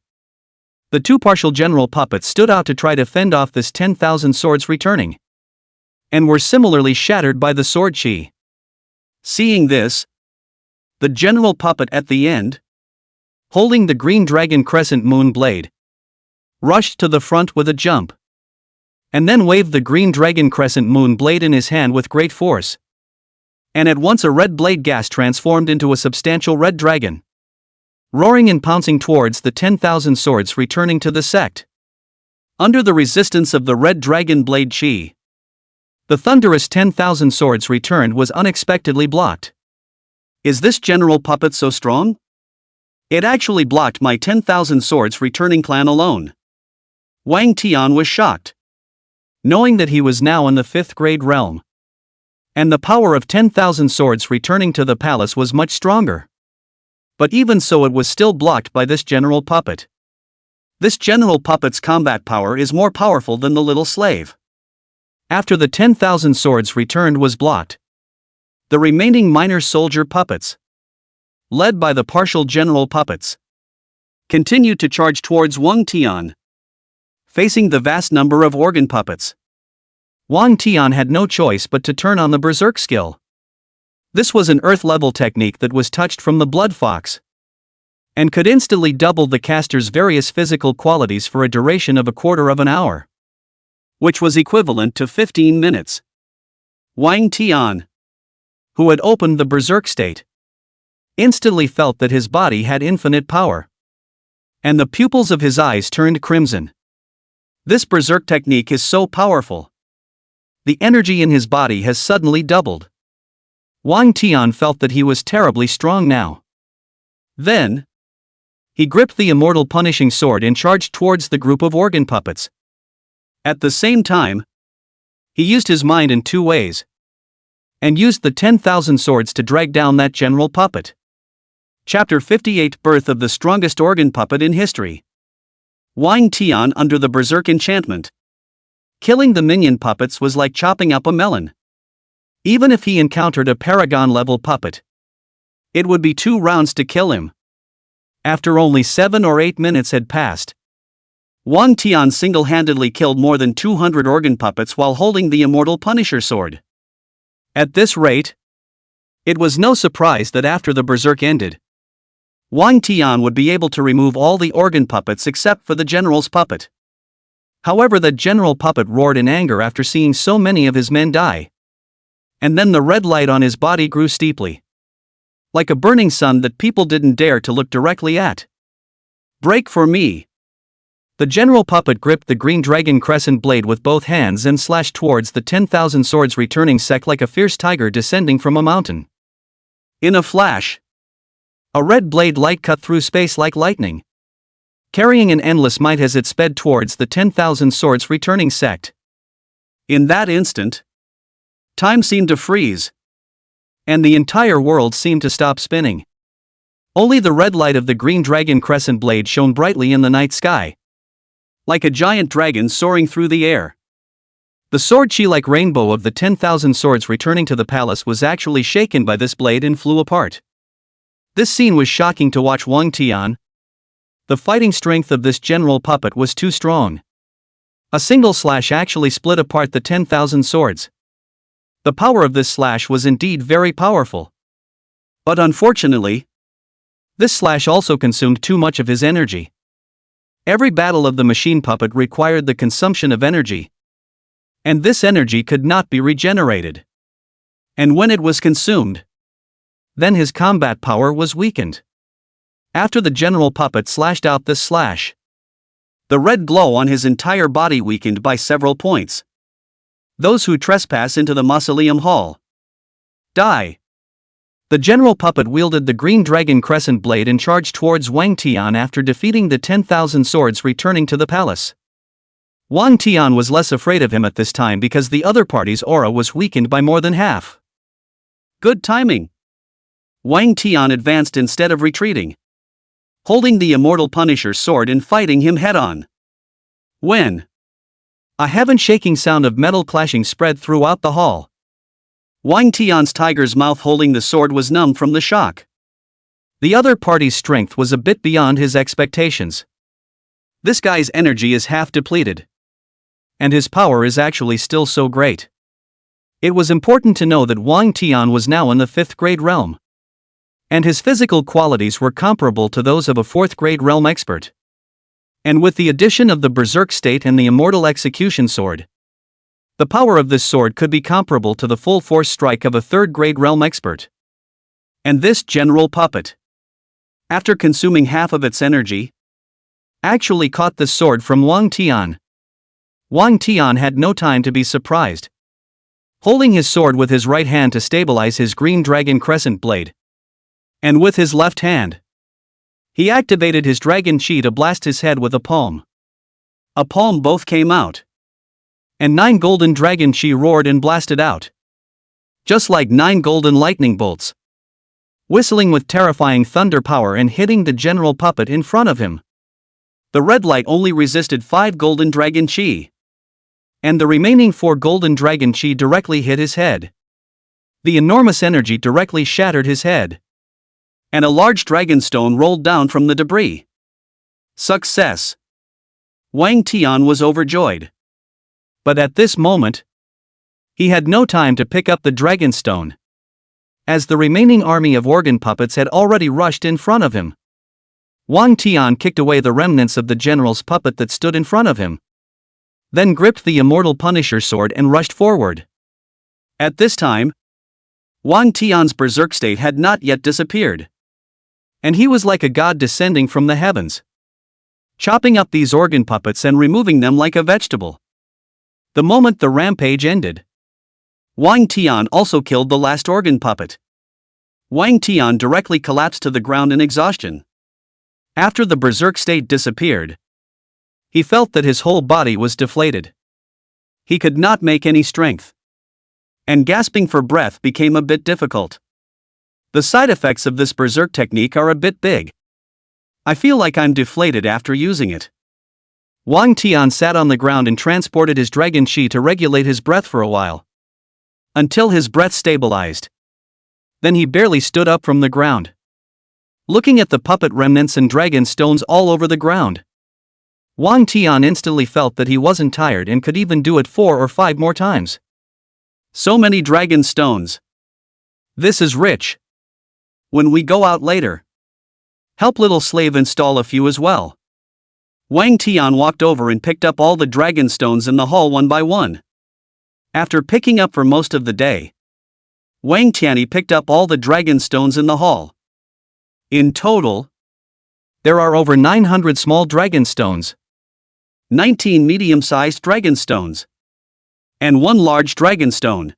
the 2 partial general puppets stood out to try to fend off this 10,000 swords returning, and were similarly shattered by the sword chi. Seeing this, the general puppet at the end, holding the green dragon crescent moon blade, rushed to the front with a jump, and then waved the green dragon crescent moon blade in his hand with great force. And at once a red blade gas transformed into a substantial red dragon, roaring and pouncing towards the 10,000 swords returning to the sect. Under the resistance of the red dragon blade chi, the thunderous 10,000 swords returned was unexpectedly blocked. Is this general puppet so strong? It actually blocked my 10,000 swords returning clan alone. Wang Tian was shocked, knowing that he was now in the 5th grade realm, and the power of 10,000 swords returning to the palace was much stronger. But even so, it was still blocked by this general puppet. This general puppet's combat power is more powerful than the little slave. After the 10,000 swords returned was blocked, the remaining minor soldier puppets, led by the partial general puppets, continued to charge towards Wang Tian, facing the vast number of organ puppets. Wang Tian had no choice but to turn on the berserk skill. This was an earth-level technique that was touched from the blood fox, and could instantly double the caster's various physical qualities for a duration of a quarter of an hour, which was equivalent to 15 minutes. Wang Tian, who had opened the berserk state, instantly felt that his body had infinite power, and the pupils of his eyes turned crimson. This berserk technique is so powerful. The energy in his body has suddenly doubled. Wang Tian felt that he was terribly strong now. Then, he gripped the immortal punishing sword and charged towards the group of organ puppets. At the same time, he used his mind in 2 ways, and used the 10,000 swords to drag down that general puppet. Chapter 58: Birth of the strongest organ puppet in history. Wang Tian under the berserk enchantment. Killing the minion puppets was like chopping up a melon. Even if he encountered a paragon-level puppet, it would be 2 rounds to kill him. After only 7 or 8 minutes had passed, Wang Tian single-handedly killed more than 200 organ puppets while holding the immortal Punisher sword. At this rate, it was no surprise that after the berserk ended, Wang Tian would be able to remove all the organ puppets except for the general's puppet. However, the general puppet roared in anger after seeing so many of his men die. And then the red light on his body grew steeply, like a burning sun that people didn't dare to look directly at. Break for me! The general puppet gripped the green dragon crescent blade with both hands and slashed towards the 10,000 swords returning sect like a fierce tiger descending from a mountain. In a flash, a red blade light cut through space like lightning, carrying an endless might as it sped towards the 10,000 swords returning sect. In that instant, time seemed to freeze, and the entire world seemed to stop spinning. Only the red light of the green dragon crescent blade shone brightly in the night sky, like a giant dragon soaring through the air. The sword-chi-like rainbow of the 10,000 swords returning to the palace was actually shaken by this blade and flew apart. This scene was shocking to watch Wang Tian. The fighting strength of this general puppet was too strong. A single slash actually split apart the 10,000 swords. The power of this slash was indeed very powerful. But unfortunately, this slash also consumed too much of his energy. Every battle of the machine puppet required the consumption of energy, and this energy could not be regenerated. And when it was consumed, then his combat power was weakened. After the general puppet slashed out this slash, the red glow on his entire body weakened by several points. Those who trespass into the mausoleum hall die. The general puppet wielded the green dragon crescent blade and charged towards Wang Tian after defeating the 10,000 swords returning to the palace. Wang Tian was less afraid of him at this time because the other party's aura was weakened by more than half. Good timing. Wang Tian advanced instead of retreating, holding the immortal Punisher's sword and fighting him head-on. When a heaven-shaking sound of metal clashing spread throughout the hall, Wang Tian's tiger's mouth holding the sword was numb from the shock. The other party's strength was a bit beyond his expectations. This guy's energy is half depleted, and his power is actually still so great. It was important to know that Wang Tian was now in the 5th grade realm, and his physical qualities were comparable to those of a 4th grade realm expert. And with the addition of the berserk state and the immortal execution sword, the power of this sword could be comparable to the full force strike of a 3rd grade realm expert. And this general puppet, after consuming half of its energy, actually caught this sword from Wang Tian. Wang Tian had no time to be surprised. Holding his sword with his right hand to stabilize his green dragon crescent blade, and with his left hand, he activated his dragon chi to blast his head with a palm. A palm both came out, and 9 golden dragon chi roared and blasted out, just like 9 golden lightning bolts, whistling with terrifying thunder power and hitting the general puppet in front of him. The red light only resisted 5 golden dragon chi, and the remaining 4 golden dragon chi directly hit his head. The enormous energy directly shattered his head, and a large dragon stone rolled down from the debris. Success! Wang Tian was overjoyed. But at this moment, he had no time to pick up the dragon stone, as the remaining army of organ puppets had already rushed in front of him. Wang Tian kicked away the remnants of the general's puppet that stood in front of him, then gripped the immortal Punisher sword and rushed forward. At this time, Wang Tian's berserk state had not yet disappeared, and he was like a god descending from the heavens, chopping up these organ puppets and removing them like a vegetable. The moment the rampage ended, Wang Tian also killed the last organ puppet. Wang Tian directly collapsed to the ground in exhaustion. After the berserk state disappeared, he felt that his whole body was deflated. He could not make any strength, and gasping for breath became a bit difficult. The side effects of this berserk technique are a bit big. I feel like I'm deflated after using it. Wang Tian sat on the ground and transported his dragon chi to regulate his breath for a while, until his breath stabilized. Then he barely stood up from the ground, looking at the puppet remnants and dragon stones all over the ground. Wang Tian instantly felt that he wasn't tired and could even do it 4 or 5 more times. So many dragon stones. This is rich. When we go out later, help little slave install a few as well. Wang Tian walked over and picked up all the dragon stones in the hall one by one. After picking up for most of the day, Wang Tianyi picked up all the dragon stones in the hall. In total, there are over 900 small dragon stones, 19 medium-sized dragon stones, and 1 large dragon stone.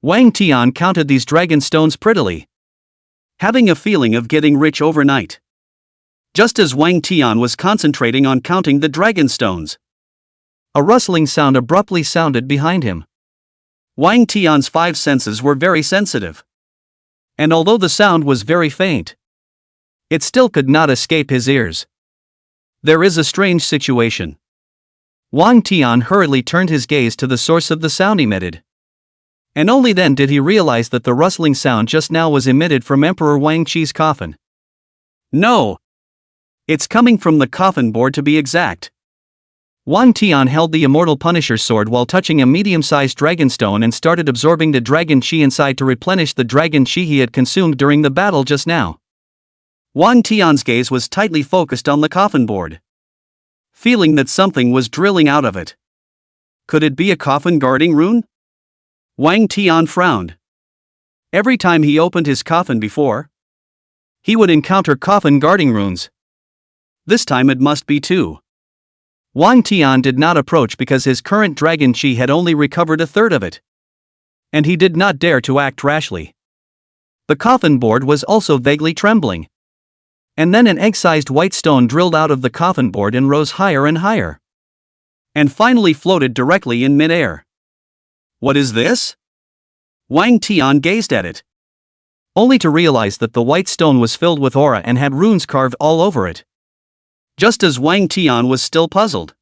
Wang Tian counted these dragon stones prettily, having a feeling of getting rich overnight. Just as Wang Tian was concentrating on counting the dragon stones, a rustling sound abruptly sounded behind him. Wang Tian's 5 senses were very sensitive, and although the sound was very faint, it still could not escape his ears. There is a strange situation. Wang Tian hurriedly turned his gaze to the source of the sound emitted, and only then did he realize that the rustling sound just now was emitted from Emperor Wang Qi's coffin. No! It's coming from the coffin board to be exact. Wang Tian held the immortal Punisher sword while touching a medium-sized dragon stone and started absorbing the dragon chi inside to replenish the dragon chi he had consumed during the battle just now. Wang Tian's gaze was tightly focused on the coffin board, feeling that something was drilling out of it. Could it be a coffin guarding rune? Wang Tian frowned. Every time he opened his coffin before, he would encounter coffin guarding runes. This time it must be 2. Wang Tian did not approach because his current dragon chi had only recovered a third of it, and he did not dare to act rashly. The coffin board was also vaguely trembling. And then an egg-sized white stone drilled out of the coffin board and rose higher and higher, and finally floated directly in mid-air. What is this? Wang Tian gazed at it, only to realize that the white stone was filled with aura and had runes carved all over it. Just as Wang Tian was still puzzled,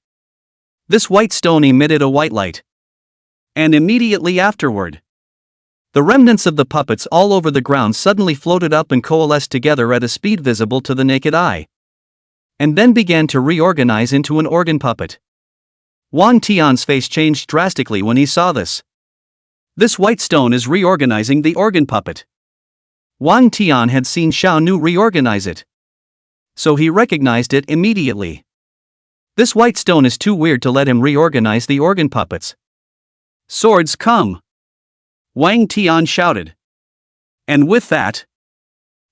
this white stone emitted a white light. And immediately afterward, the remnants of the puppets all over the ground suddenly floated up and coalesced together at a speed visible to the naked eye, and then began to reorganize into an organ puppet. Wang Tian's face changed drastically when he saw this. This white stone is reorganizing the organ puppet. Wang Tian had seen Xiao Nu reorganize it, so he recognized it immediately. This white stone is too weird to let him reorganize the organ puppets. Swords, come! Wang Tian shouted. And with that,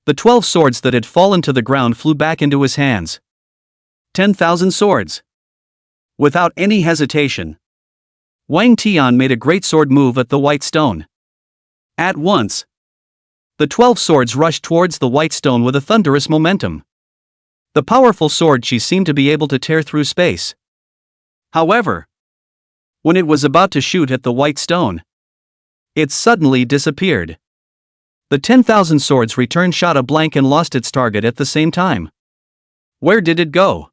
the 12 swords that had fallen to the ground flew back into his hands. 10,000 swords. Without any hesitation, Wang Tian made a great sword move at the white stone. At once, the 12 swords rushed towards the white stone with a thunderous momentum. The powerful sword chi seemed to be able to tear through space. However, when it was about to shoot at the white stone, it suddenly disappeared. The 10,000 swords returned shot a blank and lost its target at the same time. Where did it go?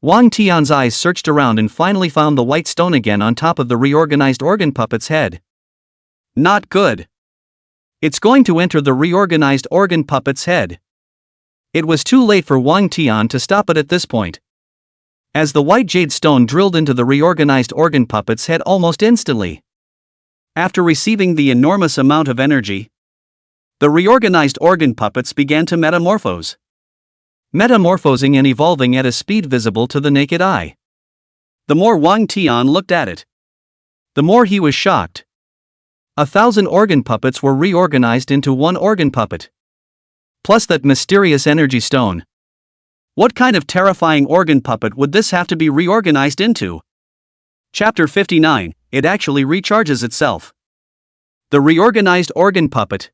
Wang Tian's eyes searched around and finally found the white stone again on top of the reorganized organ puppet's head. Not good. It's going to enter the reorganized organ puppet's head. It was too late for Wang Tian to stop it at this point, as the white jade stone drilled into the reorganized organ puppet's head almost instantly. After receiving the enormous amount of energy, the reorganized organ puppets began to metamorphose. Metamorphosing and evolving at a speed visible to the naked eye. The more Wang Tian looked at it, the more he was shocked. 1,000 organ puppets were reorganized into 1 organ puppet. Plus that mysterious energy stone. What kind of terrifying organ puppet would this have to be reorganized into? Chapter 59, it actually recharges itself. The reorganized organ puppet,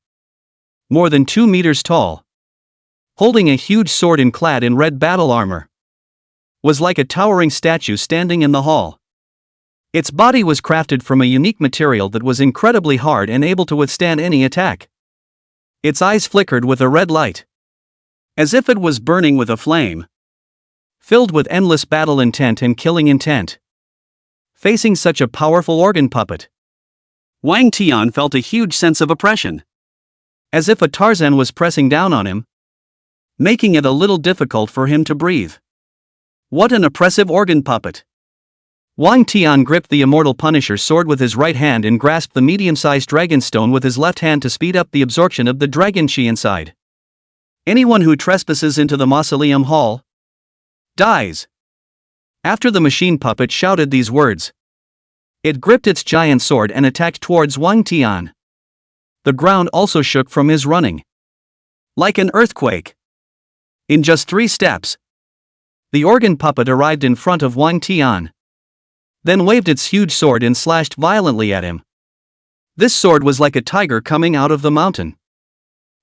more than 2 meters tall, holding a huge sword and clad in red battle armor, was like a towering statue standing in the hall. Its body was crafted from a unique material that was incredibly hard and able to withstand any attack. Its eyes flickered with a red light, as if it was burning with a flame, filled with endless battle intent and killing intent. Facing such a powerful organ puppet, Wang Tian felt a huge sense of oppression. As if a Tarzan was pressing down on him, making it a little difficult for him to breathe. What an oppressive organ puppet! Wang Tian gripped the immortal Punisher's sword with his right hand and grasped the medium-sized dragon stone with his left hand to speed up the absorption of the dragon chi inside. Anyone who trespasses into the mausoleum hall dies. After the machine puppet shouted these words, it gripped its giant sword and attacked towards Wang Tian. The ground also shook from his running. Like an earthquake. In just 3 steps, the organ puppet arrived in front of Wang Tian. Then waved its huge sword and slashed violently at him. This sword was like a tiger coming out of the mountain,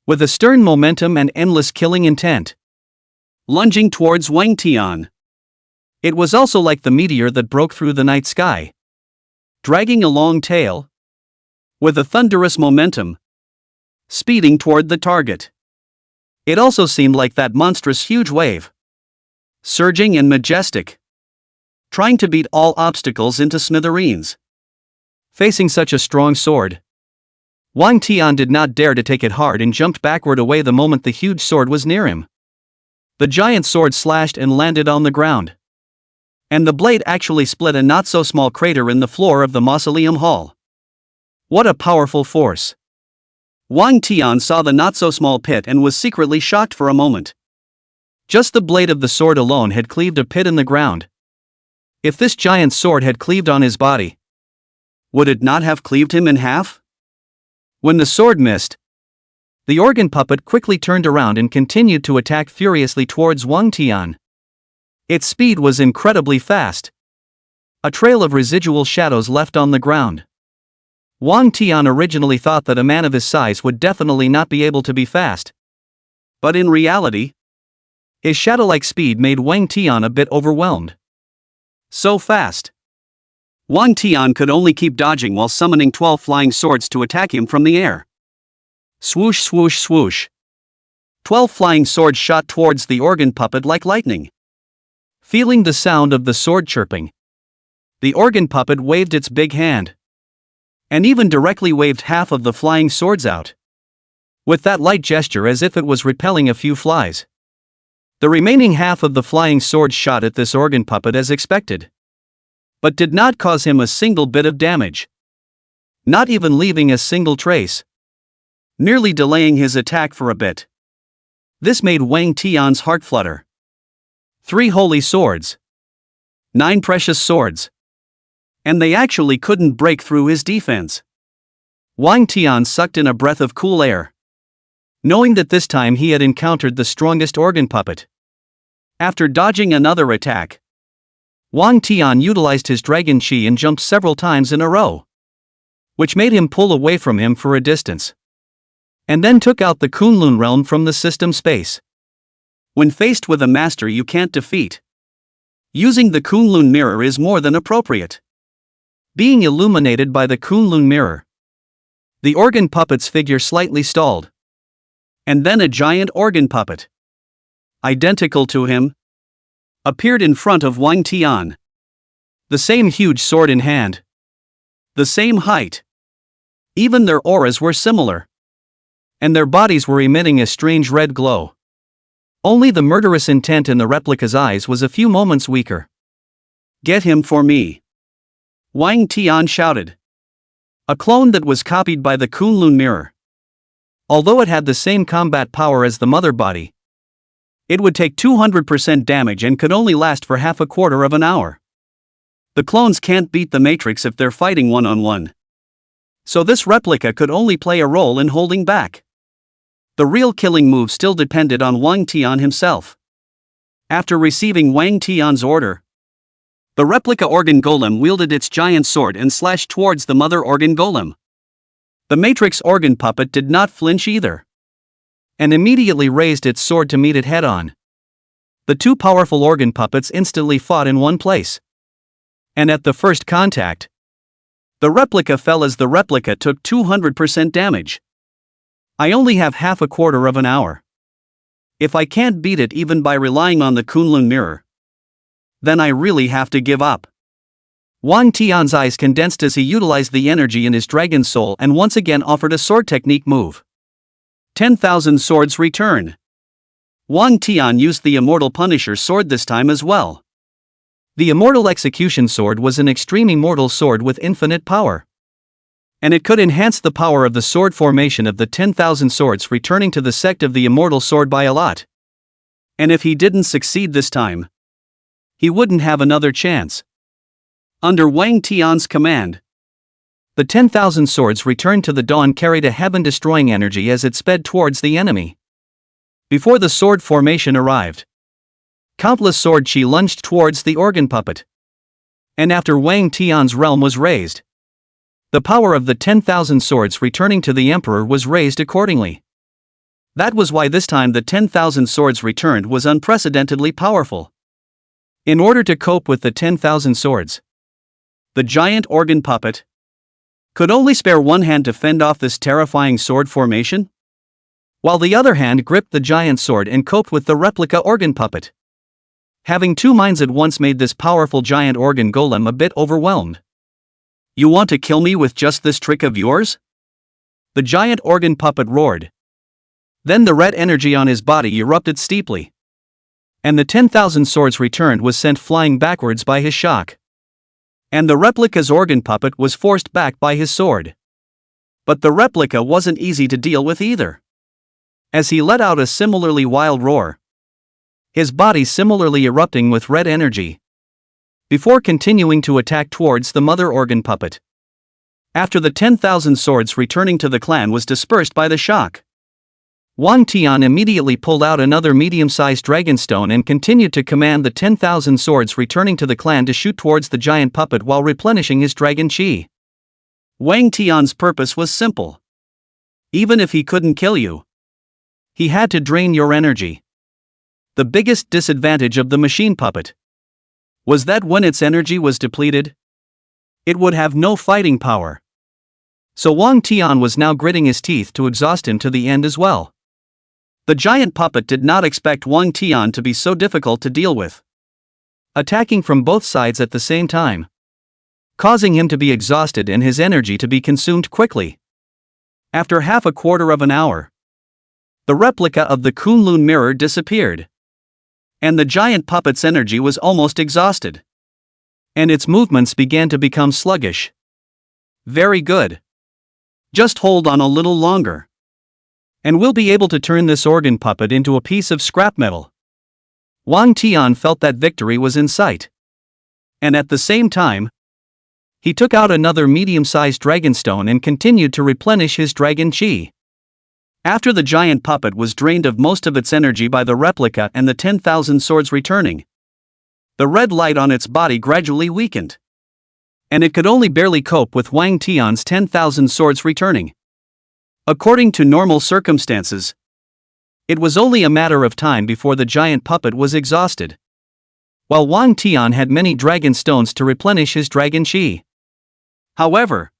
with a stern momentum and endless killing intent, lunging towards Wang Tian. It was also like the meteor that broke through the night sky, dragging a long tail, with a thunderous momentum, speeding toward the target. It also seemed like that monstrous huge wave, surging and majestic, trying to beat all obstacles into smithereens. Facing such a strong sword, Wang Tian did not dare to take it hard and jumped backward away the moment the huge sword was near him. The giant sword slashed and landed on the ground, and the blade actually split a not-so-small crater in the floor of the mausoleum hall. What a powerful force! Wang Tian saw the not-so-small pit and was secretly shocked for a moment. Just the blade of the sword alone had cleaved a pit in the ground. If this giant sword had cleaved on his body, would it not have cleaved him in half? When the sword missed, the organ puppet quickly turned around and continued to attack furiously towards Wang Tian. Its speed was incredibly fast. A trail of residual shadows left on the ground. Wang Tian originally thought that a man of his size would definitely not be able to be fast. But in reality, his shadow-like speed made Wang Tian a bit overwhelmed. So fast. Wang Tian could only keep dodging while summoning 12 flying swords to attack him from the air. Swoosh, swoosh, swoosh. 12 flying swords shot towards the organ puppet like lightning. Feeling the sound of the sword chirping, the organ puppet waved its big hand, and even directly waved half of the flying swords out, with that light gesture as if it was repelling a few flies. The remaining half of the flying swords shot at this organ puppet as expected, but did not cause him a single bit of damage, not even leaving a single trace, merely delaying his attack for a bit. This made Wang Tian's heart flutter. 3 holy swords, 9 precious swords, and they actually couldn't break through his defense. Wang Tian sucked in a breath of cool air, knowing that this time he had encountered the strongest organ puppet. After dodging another attack, Wang Tian utilized his dragon chi and jumped several times in a row, which made him pull away from him for a distance, and then took out the Kunlun realm from the system space. When faced with a master you can't defeat, using the Kunlun mirror is more than appropriate. Being illuminated by the Kunlun mirror, the organ puppet's figure slightly stalled, and then a giant organ puppet, identical to him, appeared in front of Wang Tian. The same huge sword in hand, the same height, even their auras were similar, and their bodies were emitting a strange red glow. Only the murderous intent in the replica's eyes was a few moments weaker. "Get him for me," Wang Tian shouted. A clone that was copied by the Kunlun mirror. Although it had the same combat power as the mother body, it would take 200% damage and could only last for half a quarter of an hour. The clones can't beat the Matrix if they're fighting one-on-one. So this replica could only play a role in holding back. The real killing move still depended on Wang Tian himself. After receiving Wang Tian's order, the replica organ golem wielded its giant sword and slashed towards the mother organ golem. The Matrix organ puppet did not flinch either, and immediately raised its sword to meet it head-on. The 2 powerful organ puppets instantly fought in one place. And at the first contact, the replica fell as the replica took 200% damage. I only have half a quarter of an hour. If I can't beat it even by relying on the Kunlun mirror, then I really have to give up. Wang Tian's eyes condensed as he utilized the energy in his dragon soul and once again offered a sword technique move. 10,000 swords return. Wang Tian used the immortal Punisher sword this time as well. The immortal execution sword was an extreme immortal sword with infinite power. And it could enhance the power of the sword formation of the 10,000 swords returning to the sect of the immortal sword by a lot. And if he didn't succeed this time, he wouldn't have another chance. Under Wang Tian's command, the 10,000 swords returned to the dawn carried a heaven-destroying energy as it sped towards the enemy. Before the sword formation arrived, countless sword chi lunged towards the organ puppet. And after Wang Tian's realm was raised, the power of the 10,000 swords returning to the emperor was raised accordingly. That was why this time the 10,000 swords returned was unprecedentedly powerful. In order to cope with the 10,000 swords, the giant organ puppet could only spare one hand to fend off this terrifying sword formation, while the other hand gripped the giant sword and coped with the replica organ puppet. Having two minds at once made this powerful giant organ golem a bit overwhelmed. "You want to kill me with just this trick of yours?" the giant organ puppet roared. Then the red energy on his body erupted steeply, and the 10,000 swords returned was sent flying backwards by his shock. And the replica's organ puppet was forced back by his sword. But the replica wasn't easy to deal with either. As he let out a similarly wild roar, his body similarly erupting with red energy, before continuing to attack towards the mother organ puppet. After the 10,000 swords returning to the clan was dispersed by the shock, Wang Tian immediately pulled out another medium-sized dragon stone and continued to command the 10,000 swords returning to the clan to shoot towards the giant puppet while replenishing his dragon chi. Wang Tian's purpose was simple. Even if he couldn't kill you, he had to drain your energy. The biggest disadvantage of the machine puppet was that when its energy was depleted, it would have no fighting power. So Wang Tian was now gritting his teeth to exhaust him to the end as well. The giant puppet did not expect Wang Tian to be so difficult to deal with, attacking from both sides at the same time, causing him to be exhausted and his energy to be consumed quickly. After half a quarter of an hour, the replica of the Kunlun mirror disappeared, and the giant puppet's energy was almost exhausted, and its movements began to become sluggish. Very good. Just hold on a little longer, and we'll be able to turn this organ puppet into a piece of scrap metal. Wang Tian felt that victory was in sight. And at the same time, he took out another medium-sized dragon stone and continued to replenish his dragon chi. After the giant puppet was drained of most of its energy by the replica and the 10,000 swords returning, the red light on its body gradually weakened, and it could only barely cope with Wang Tian's 10,000 swords returning. According to normal circumstances, it was only a matter of time before the giant puppet was exhausted, while Wang Tian had many dragon stones to replenish his dragon chi. However,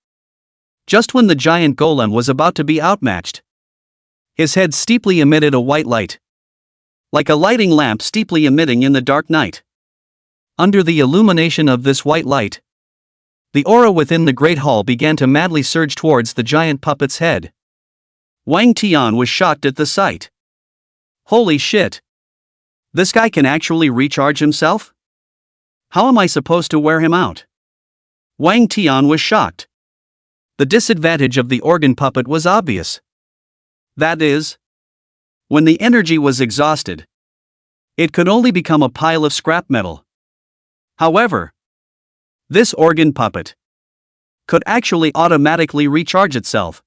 just when the giant golem was about to be outmatched, his head steeply emitted a white light, like a lighting lamp steeply emitting in the dark night. Under the illumination of this white light, the aura within the great hall began to madly surge towards the giant puppet's head. Wang Tian was shocked at the sight. Holy shit! This guy can actually recharge himself? How am I supposed to wear him out? Wang Tian was shocked. The disadvantage of the organ puppet was obvious. That is, when the energy was exhausted, it could only become a pile of scrap metal. However, this organ puppet could actually automatically recharge itself,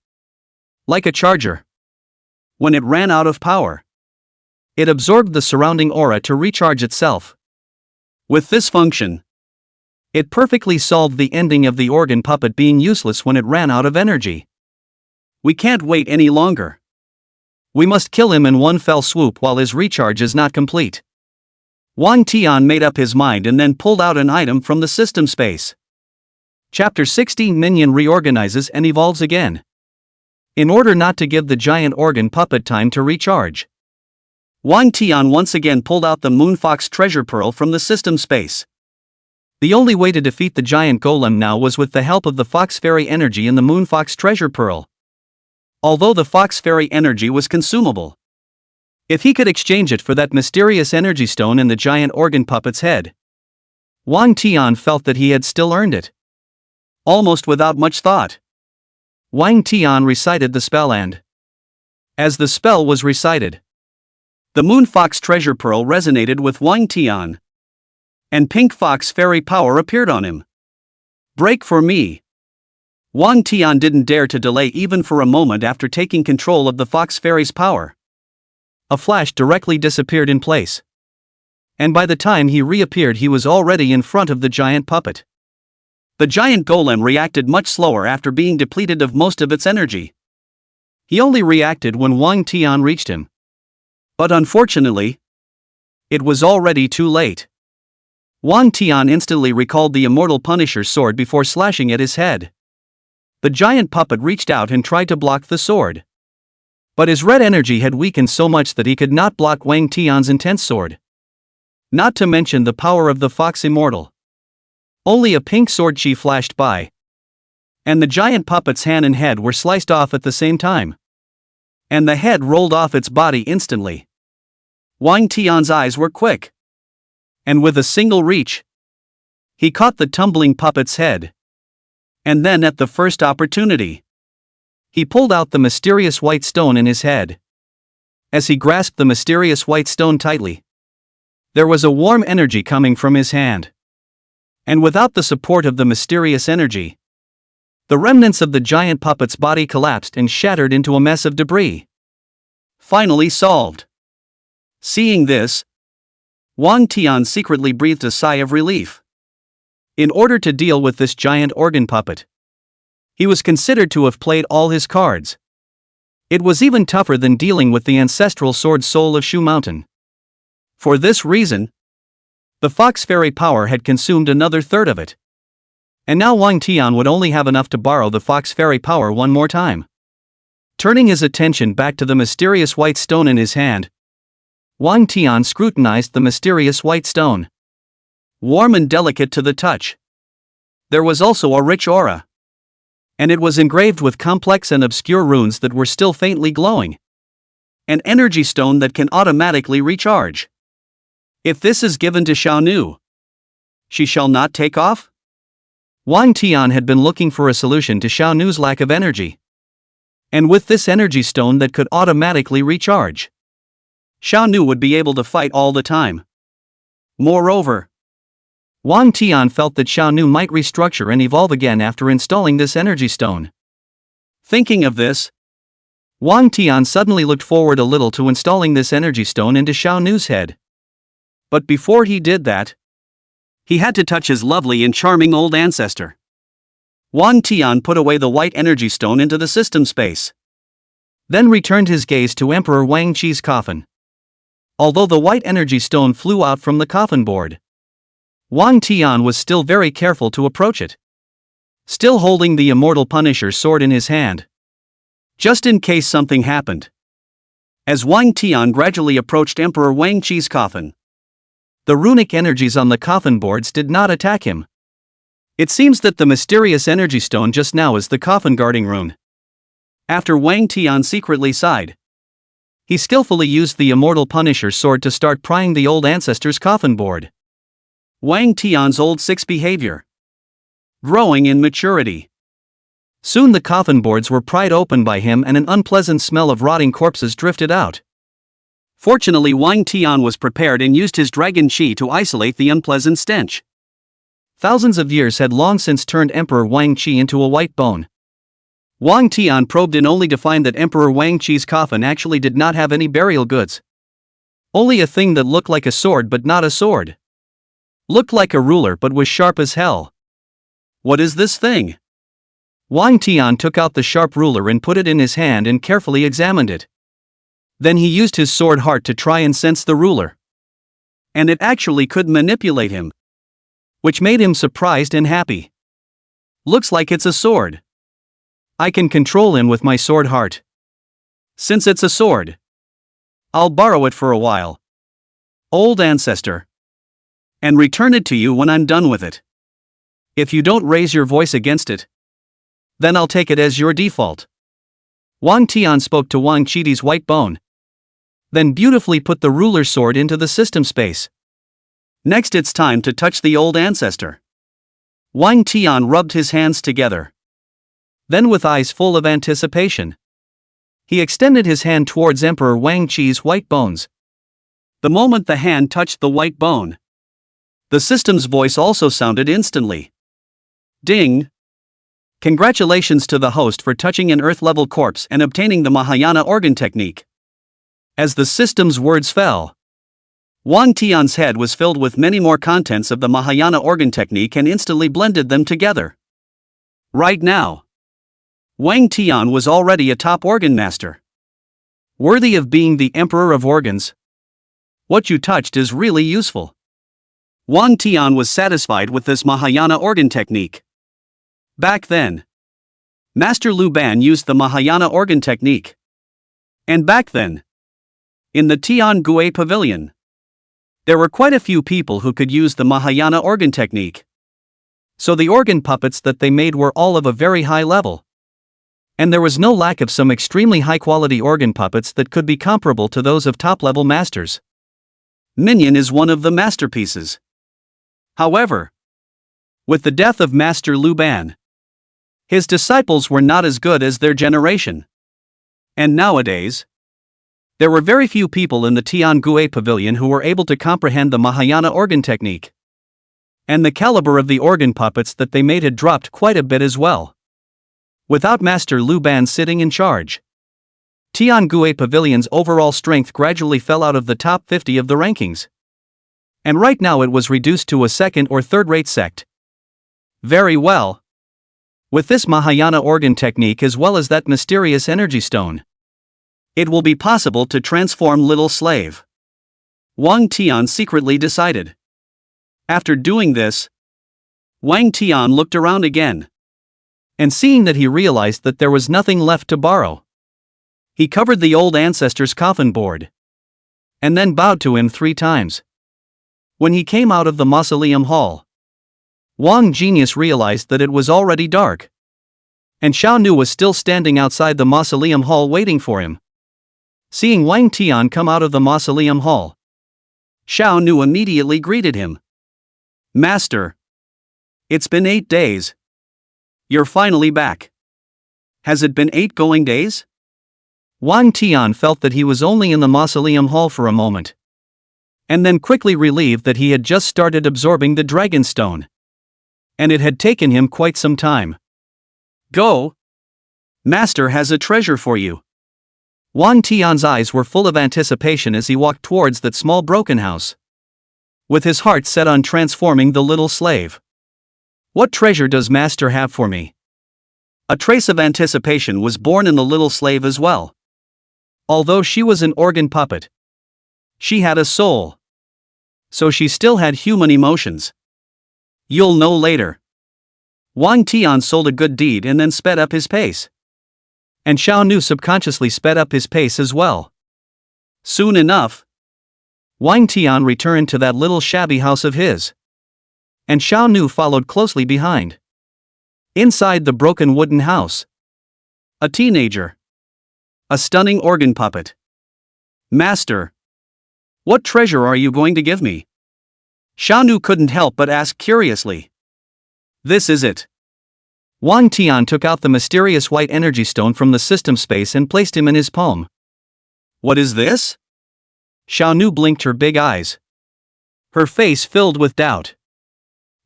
like a charger. When it ran out of power, it absorbed the surrounding aura to recharge itself. With this function, it perfectly solved the ending of the organ puppet being useless when it ran out of energy. We can't wait any longer. We must kill him in one fell swoop while his recharge is not complete. Wang Tian made up his mind and then pulled out an item from the system space. Chapter 16 Minion reorganizes and evolves again. In order not to give the giant organ puppet time to recharge, Wang Tian once again pulled out the Moonfox treasure pearl from the system space. The only way to defeat the giant golem now was with the help of the fox fairy energy in the moon fox treasure pearl. Although the fox fairy energy was consumable, if he could exchange it for that mysterious energy stone in the giant organ puppet's head, Wang Tian felt that he had still earned it. Almost without much thought, Wang Tian recited the spell, and as the spell was recited, the moon fox treasure pearl resonated with Wang Tian, and pink fox fairy power appeared on him. Break for me. Wang Tian didn't dare to delay even for a moment after taking control of the fox fairy's power. A flash directly disappeared in place, and by the time he reappeared he was already in front of the giant puppet. The giant golem reacted much slower after being depleted of most of its energy. He only reacted when Wang Tian reached him. But unfortunately, it was already too late. Wang Tian instantly recalled the immortal Punisher's sword before slashing at his head. The giant puppet reached out and tried to block the sword, but his red energy had weakened so much that he could not block Wang Tian's intense sword. Not to mention the power of the fox immortal. Only a pink sword chi flashed by, and the giant puppet's hand and head were sliced off at the same time, and the head rolled off its body instantly. Wang Tian's eyes were quick, and with a single reach, he caught the tumbling puppet's head. And then at the first opportunity, he pulled out the mysterious white stone in his head. As he grasped the mysterious white stone tightly, there was a warm energy coming from his hand. And without the support of the mysterious energy, the remnants of the giant puppet's body collapsed and shattered into a mess of debris. Finally solved. Seeing this, Wang Tian secretly breathed a sigh of relief. In order to deal with this giant organ puppet, he was considered to have played all his cards. It was even tougher than dealing with the ancestral sword soul of Shu Mountain. For this reason, the fox fairy power had consumed another third of it. And now Wang Tian would only have enough to borrow the fox fairy power one more time. Turning his attention back to the mysterious white stone in his hand, Wang Tian scrutinized the mysterious white stone. Warm and delicate to the touch. There was also a rich aura, and it was engraved with complex and obscure runes that were still faintly glowing. An energy stone that can automatically recharge. If this is given to Xiaonu, she shall not take off? Wang Tian had been looking for a solution to Xiaonu's lack of energy. And with this energy stone that could automatically recharge, Xiaonu would be able to fight all the time. Moreover, Wang Tian felt that Xiaonu might restructure and evolve again after installing this energy stone. Thinking of this, Wang Tian suddenly looked forward a little to installing this energy stone into Xiaonu's head. But before he did that, he had to touch his lovely and charming old ancestor. Wang Tian put away the white energy stone into the system space, then returned his gaze to Emperor Wang Qi's coffin. Although the white energy stone flew out from the coffin board, Wang Tian was still very careful to approach it, still holding the immortal Punisher's sword in his hand, just in case something happened. As Wang Tian gradually approached Emperor Wang Qi's coffin, the runic energies on the coffin boards did not attack him. It seems that the mysterious energy stone just now is the coffin guarding rune. After Wang Tian secretly sighed, he skillfully used the immortal Punisher's sword to start prying the old ancestor's coffin board. Wang Tian's old six behavior, growing in maturity. Soon the coffin boards were pried open by him and an unpleasant smell of rotting corpses drifted out. Fortunately, Wang Tian was prepared and used his dragon qi to isolate the unpleasant stench. Thousands of years had long since turned Emperor Wang Qi into a white bone. Wang Tian probed in only to find that Emperor Wang Qi's coffin actually did not have any burial goods. Only a thing that looked like a sword but not a sword. Looked like a ruler but was sharp as hell. What is this thing? Wang Tian took out the sharp ruler and put it in his hand and carefully examined it. Then he used his sword heart to try and sense the ruler. And it actually could manipulate him, which made him surprised and happy. Looks like it's a sword. I can control him with my sword heart. Since it's a sword, I'll borrow it for a while, old ancestor, and return it to you when I'm done with it. If you don't raise your voice against it, then I'll take it as your default. Wang Tian spoke to Wang Qidi's white bone. Then beautifully put the ruler sword into the system space. Next it's time to touch the old ancestor. Wang Tian rubbed his hands together. Then with eyes full of anticipation, he extended his hand towards Emperor Wang Qi's white bones. The moment the hand touched the white bone, the system's voice also sounded instantly. Ding! Congratulations to the host for touching an Earth-level corpse and obtaining the Mahayana organ technique. As the system's words fell, Wang Tian's head was filled with many more contents of the Mahayana organ technique and instantly blended them together. Right now, Wang Tian was already a top organ master, worthy of being the emperor of organs. What you touched is really useful. Wang Tian was satisfied with this Mahayana organ technique. Back then, Master Lu Ban used the Mahayana organ technique. And back then, in the Tian Gue Pavilion, there were quite a few people who could use the Mahayana organ technique. So the organ puppets that they made were all of a very high level. And there was no lack of some extremely high-quality organ puppets that could be comparable to those of top-level masters. Minion is one of the masterpieces. However, with the death of Master Lu Ban, his disciples were not as good as their generation. And nowadays, there were very few people in the Tian Gue Pavilion who were able to comprehend the Mahayana organ technique. And the caliber of the organ puppets that they made had dropped quite a bit as well. Without Master Lu Ban sitting in charge, Tian Gue Pavilion's overall strength gradually fell out of the top 50 of the rankings. And right now it was reduced to a second or third-rate sect. Very well. With this Mahayana organ technique as well as that mysterious energy stone, it will be possible to transform Little Slave. Wang Tian secretly decided. After doing this, Wang Tian looked around again. And seeing that he realized that there was nothing left to borrow, he covered the old ancestor's coffin board, and then bowed to him 3 times. When he came out of the mausoleum hall, Wang Genius realized that it was already dark, and Xiao Nu was still standing outside the mausoleum hall waiting for him. Seeing Wang Tian come out of the mausoleum hall, Xiao Nu immediately greeted him. Master, it's been 8 days. You're finally back. Has it been 8 going days? Wang Tian felt that he was only in the mausoleum hall for a moment, and then quickly relieved that he had just started absorbing the dragon stone, and it had taken him quite some time. Go! Master has a treasure for you. Wang Tian's eyes were full of anticipation as he walked towards that small broken house, with his heart set on transforming the little slave. What treasure does Master have for me? A trace of anticipation was born in the little slave as well. Although she was an organ puppet, she had a soul. So she still had human emotions. You'll know later. Wang Tian sold a good deed and then sped up his pace. And Xiao Nu subconsciously sped up his pace as well. Soon enough, Wang Tian returned to that little shabby house of his, and Xiao Nu followed closely behind. Inside the broken wooden house, a teenager, a stunning organ puppet. Master, what treasure are you going to give me? Xiao Nu couldn't help but ask curiously. This is it. Wang Tian took out the mysterious white energy stone from the system space and placed him in his palm. What is this? Xiao Nu blinked her big eyes, her face filled with doubt.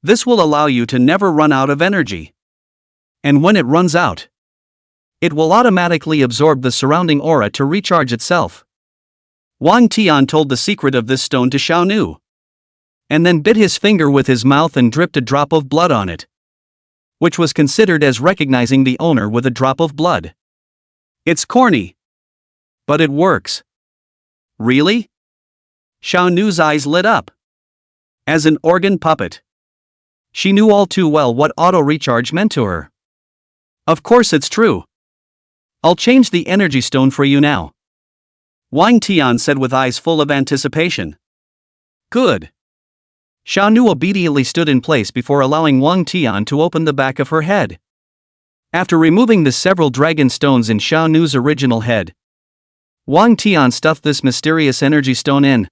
This will allow you to never run out of energy. And when it runs out, it will automatically absorb the surrounding aura to recharge itself. Wang Tian told the secret of this stone to Xiao Nu, and then bit his finger with his mouth and dripped a drop of blood on it, which was considered as recognizing the owner with a drop of blood. It's corny, but it works. Really? Xiao Nu's eyes lit up. As an organ puppet, she knew all too well what auto-recharge meant to her. Of course it's true. I'll change the energy stone for you now. Wang Tian said with eyes full of anticipation. Good. Xiao Nu obediently stood in place before allowing Wang Tian to open the back of her head. After removing the several dragon stones in Xiao Nu's original head, Wang Tian stuffed this mysterious energy stone in,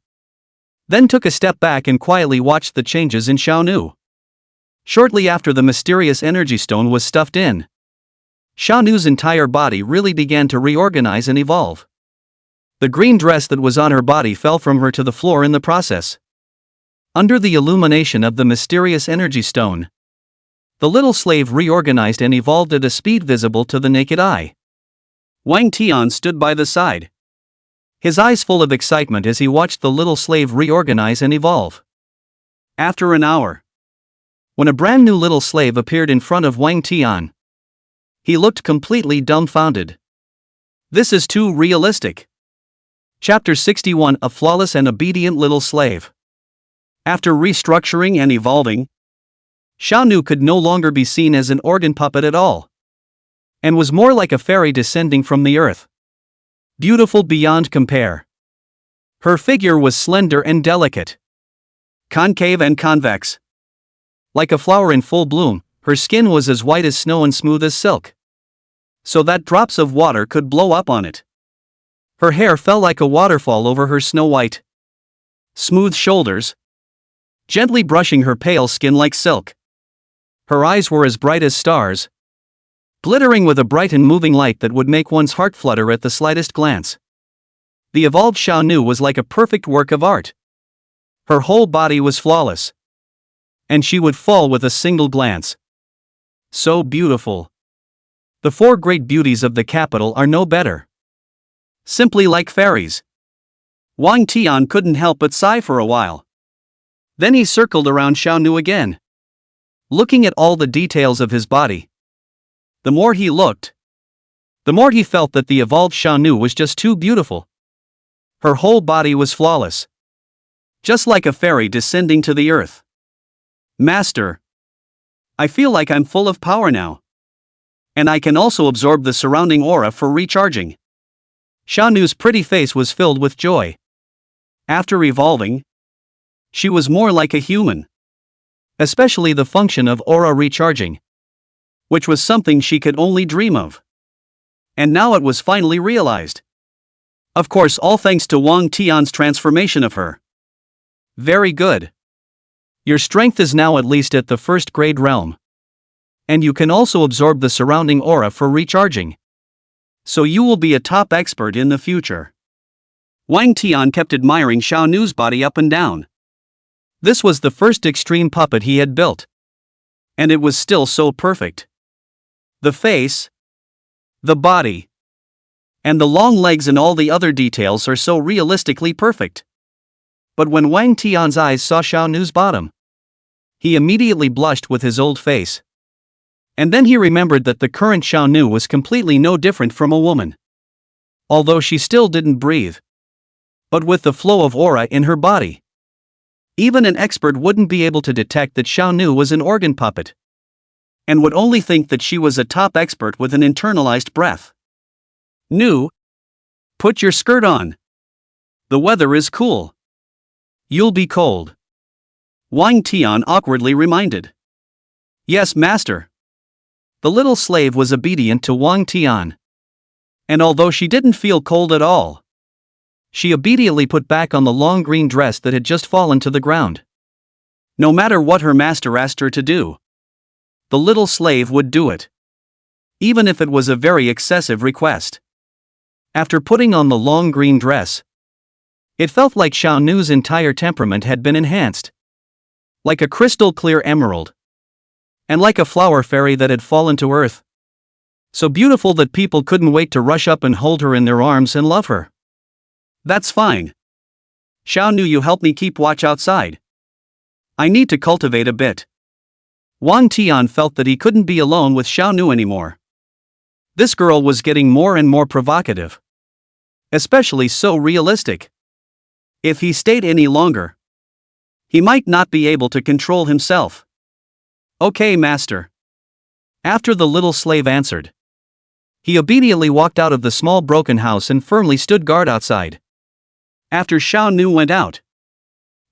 then took a step back and quietly watched the changes in Xiao Nu. Shortly after the mysterious energy stone was stuffed in, Xiao Nu's entire body really began to reorganize and evolve. The green dress that was on her body fell from her to the floor in the process. Under the illumination of the mysterious energy stone, the little slave reorganized and evolved at a speed visible to the naked eye. Wang Tian stood by the side, his eyes full of excitement as he watched the little slave reorganize and evolve. After an hour, when a brand new little slave appeared in front of Wang Tian, he looked completely dumbfounded. This is too realistic. Chapter 61: A Flawless and Obedient Little Slave. After restructuring and evolving, Xiao Nu could no longer be seen as an organ puppet at all, and was more like a fairy descending from the earth. Beautiful beyond compare. Her figure was slender and delicate, concave and convex. Like a flower in full bloom, her skin was as white as snow and smooth as silk, so that drops of water could blow up on it. Her hair fell like a waterfall over her snow-white, smooth shoulders, gently brushing her pale skin like silk. Her eyes were as bright as stars, glittering with a bright and moving light that would make one's heart flutter at the slightest glance. The evolved Xiao Nu was like a perfect work of art. Her whole body was flawless, and she would fall with a single glance. So beautiful. The four great beauties of the capital are no better. Simply like fairies. Wang Tian couldn't help but sigh for a while. Then he circled around Xiao Nu again, looking at all the details of his body. The more he looked, the more he felt that the evolved Xiao Nu was just too beautiful. Her whole body was flawless, just like a fairy descending to the earth. Master, I feel like I'm full of power now, and I can also absorb the surrounding aura for recharging. Xiao Nu's pretty face was filled with joy. After evolving, she was more like a human, especially the function of aura recharging, which was something she could only dream of. And now it was finally realized. Of course, all thanks to Wang Tian's transformation of her. Very good. Your strength is now at least at the first grade realm, and you can also absorb the surrounding aura for recharging. So you will be a top expert in the future. Wang Tian kept admiring Xiao Nu's body up and down. This was the first extreme puppet he had built, and it was still so perfect. The face, the body, and the long legs and all the other details are so realistically perfect. But when Wang Tian's eyes saw Xiao Nu's bottom, he immediately blushed with his old face. And then he remembered that the current Xiao Nu was completely no different from a woman. Although she still didn't breathe, but with the flow of aura in her body, even an expert wouldn't be able to detect that Xiao Nu was an organ puppet, and would only think that she was a top expert with an internalized breath. Nu, put your skirt on. The weather is cool. You'll be cold. Wang Tian awkwardly reminded. Yes, master. The little slave was obedient to Wang Tian, and although she didn't feel cold at all, she obediently put back on the long green dress that had just fallen to the ground. No matter what her master asked her to do, the little slave would do it, even if it was a very excessive request. After putting on the long green dress, it felt like Xiao Nu's entire temperament had been enhanced, like a crystal clear emerald, and like a flower fairy that had fallen to earth. So beautiful that people couldn't wait to rush up and hold her in their arms and love her. That's fine. Xiao Nu, you help me keep watch outside. I need to cultivate a bit. Wang Tian felt that he couldn't be alone with Xiao Nu anymore. This girl was getting more and more provocative, especially so realistic. If he stayed any longer, he might not be able to control himself. Okay, master. After the little slave answered, he obediently walked out of the small broken house and firmly stood guard outside. After Xiao Nu went out,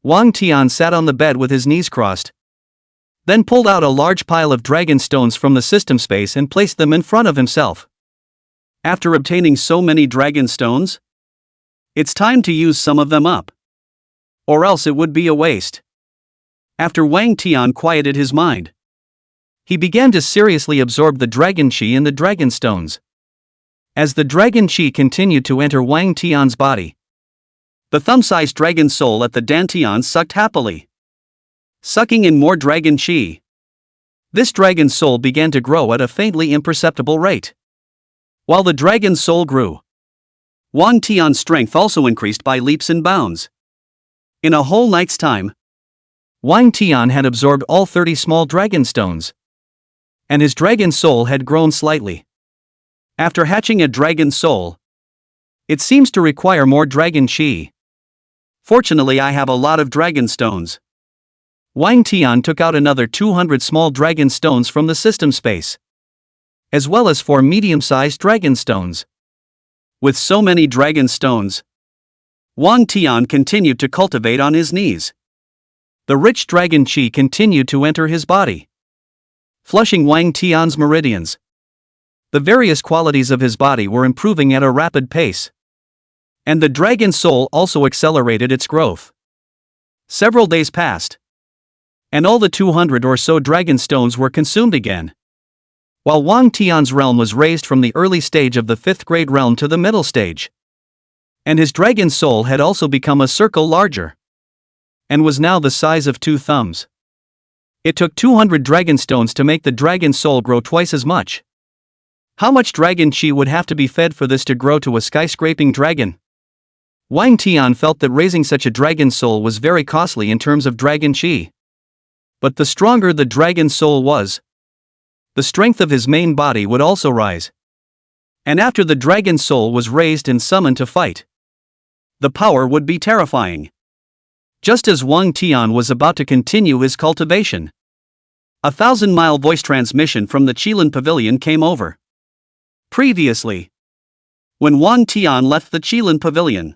Wang Tian sat on the bed with his knees crossed, then pulled out a large pile of dragon stones from the system space and placed them in front of himself. After obtaining so many dragon stones, it's time to use some of them up, or else it would be a waste. After Wang Tian quieted his mind, he began to seriously absorb the dragon chi in the dragon stones. As the dragon chi continued to enter Wang Tian's body, the thumb-sized dragon soul at the dantian sucked happily, sucking in more dragon chi. This dragon soul began to grow at a faintly imperceptible rate. While the dragon soul grew, Wang Tian's strength also increased by leaps and bounds. In a whole night's time, Wang Tian had absorbed all 30 small dragon stones, and his dragon soul had grown slightly. After hatching a dragon soul, it seems to require more dragon chi. Fortunately, I have a lot of dragon stones. Wang Tian took out another 200 small dragon stones from the system space, as well as 4 medium-sized dragon stones. With so many dragon stones, Wang Tian continued to cultivate on his knees. The rich dragon chi continued to enter his body, flushing Wang Tian's meridians. The various qualities of his body were improving at a rapid pace, and the dragon soul also accelerated its growth. Several days passed, and all the 200 or so dragon stones were consumed again. While Wang Tian's realm was raised from the early stage of the 5th grade realm to the middle stage, and his dragon soul had also become a circle larger, and was now the size of 2 thumbs. It took 200 dragon stones to make the dragon soul grow twice as much. How much dragon chi would have to be fed for this to grow to a skyscraping dragon? Wang Tian felt that raising such a dragon soul was very costly in terms of dragon chi. But the stronger the dragon soul was, the strength of his main body would also rise. And after the dragon soul was raised and summoned to fight, the power would be terrifying. Just as Wang Tian was about to continue his cultivation, a 1,000-mile voice transmission from the Qilin Pavilion came over. Previously, when Wang Tian left the Qilin Pavilion,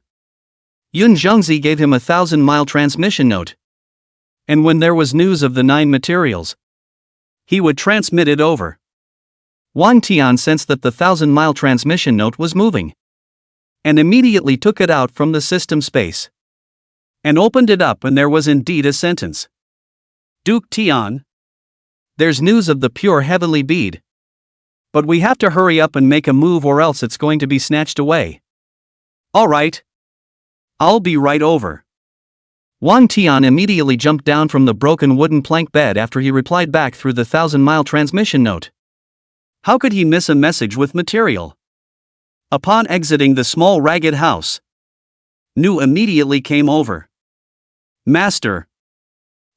Yun Zhengzi gave him a 1,000-mile transmission note. And when there was news of the 9 materials, he would transmit it over. Wang Tian sensed that the 1,000-mile transmission note was moving, and immediately took it out from the system space, and opened it up, and there was indeed a sentence. Duke Tian, there's news of the pure heavenly bead. But we have to hurry up and make a move, or else it's going to be snatched away. Alright. I'll be right over. Wang Tian immediately jumped down from the broken wooden plank bed after he replied back through the 1,000-mile transmission note. How could he miss a message with material? Upon exiting the small ragged house, Nu immediately came over. Master,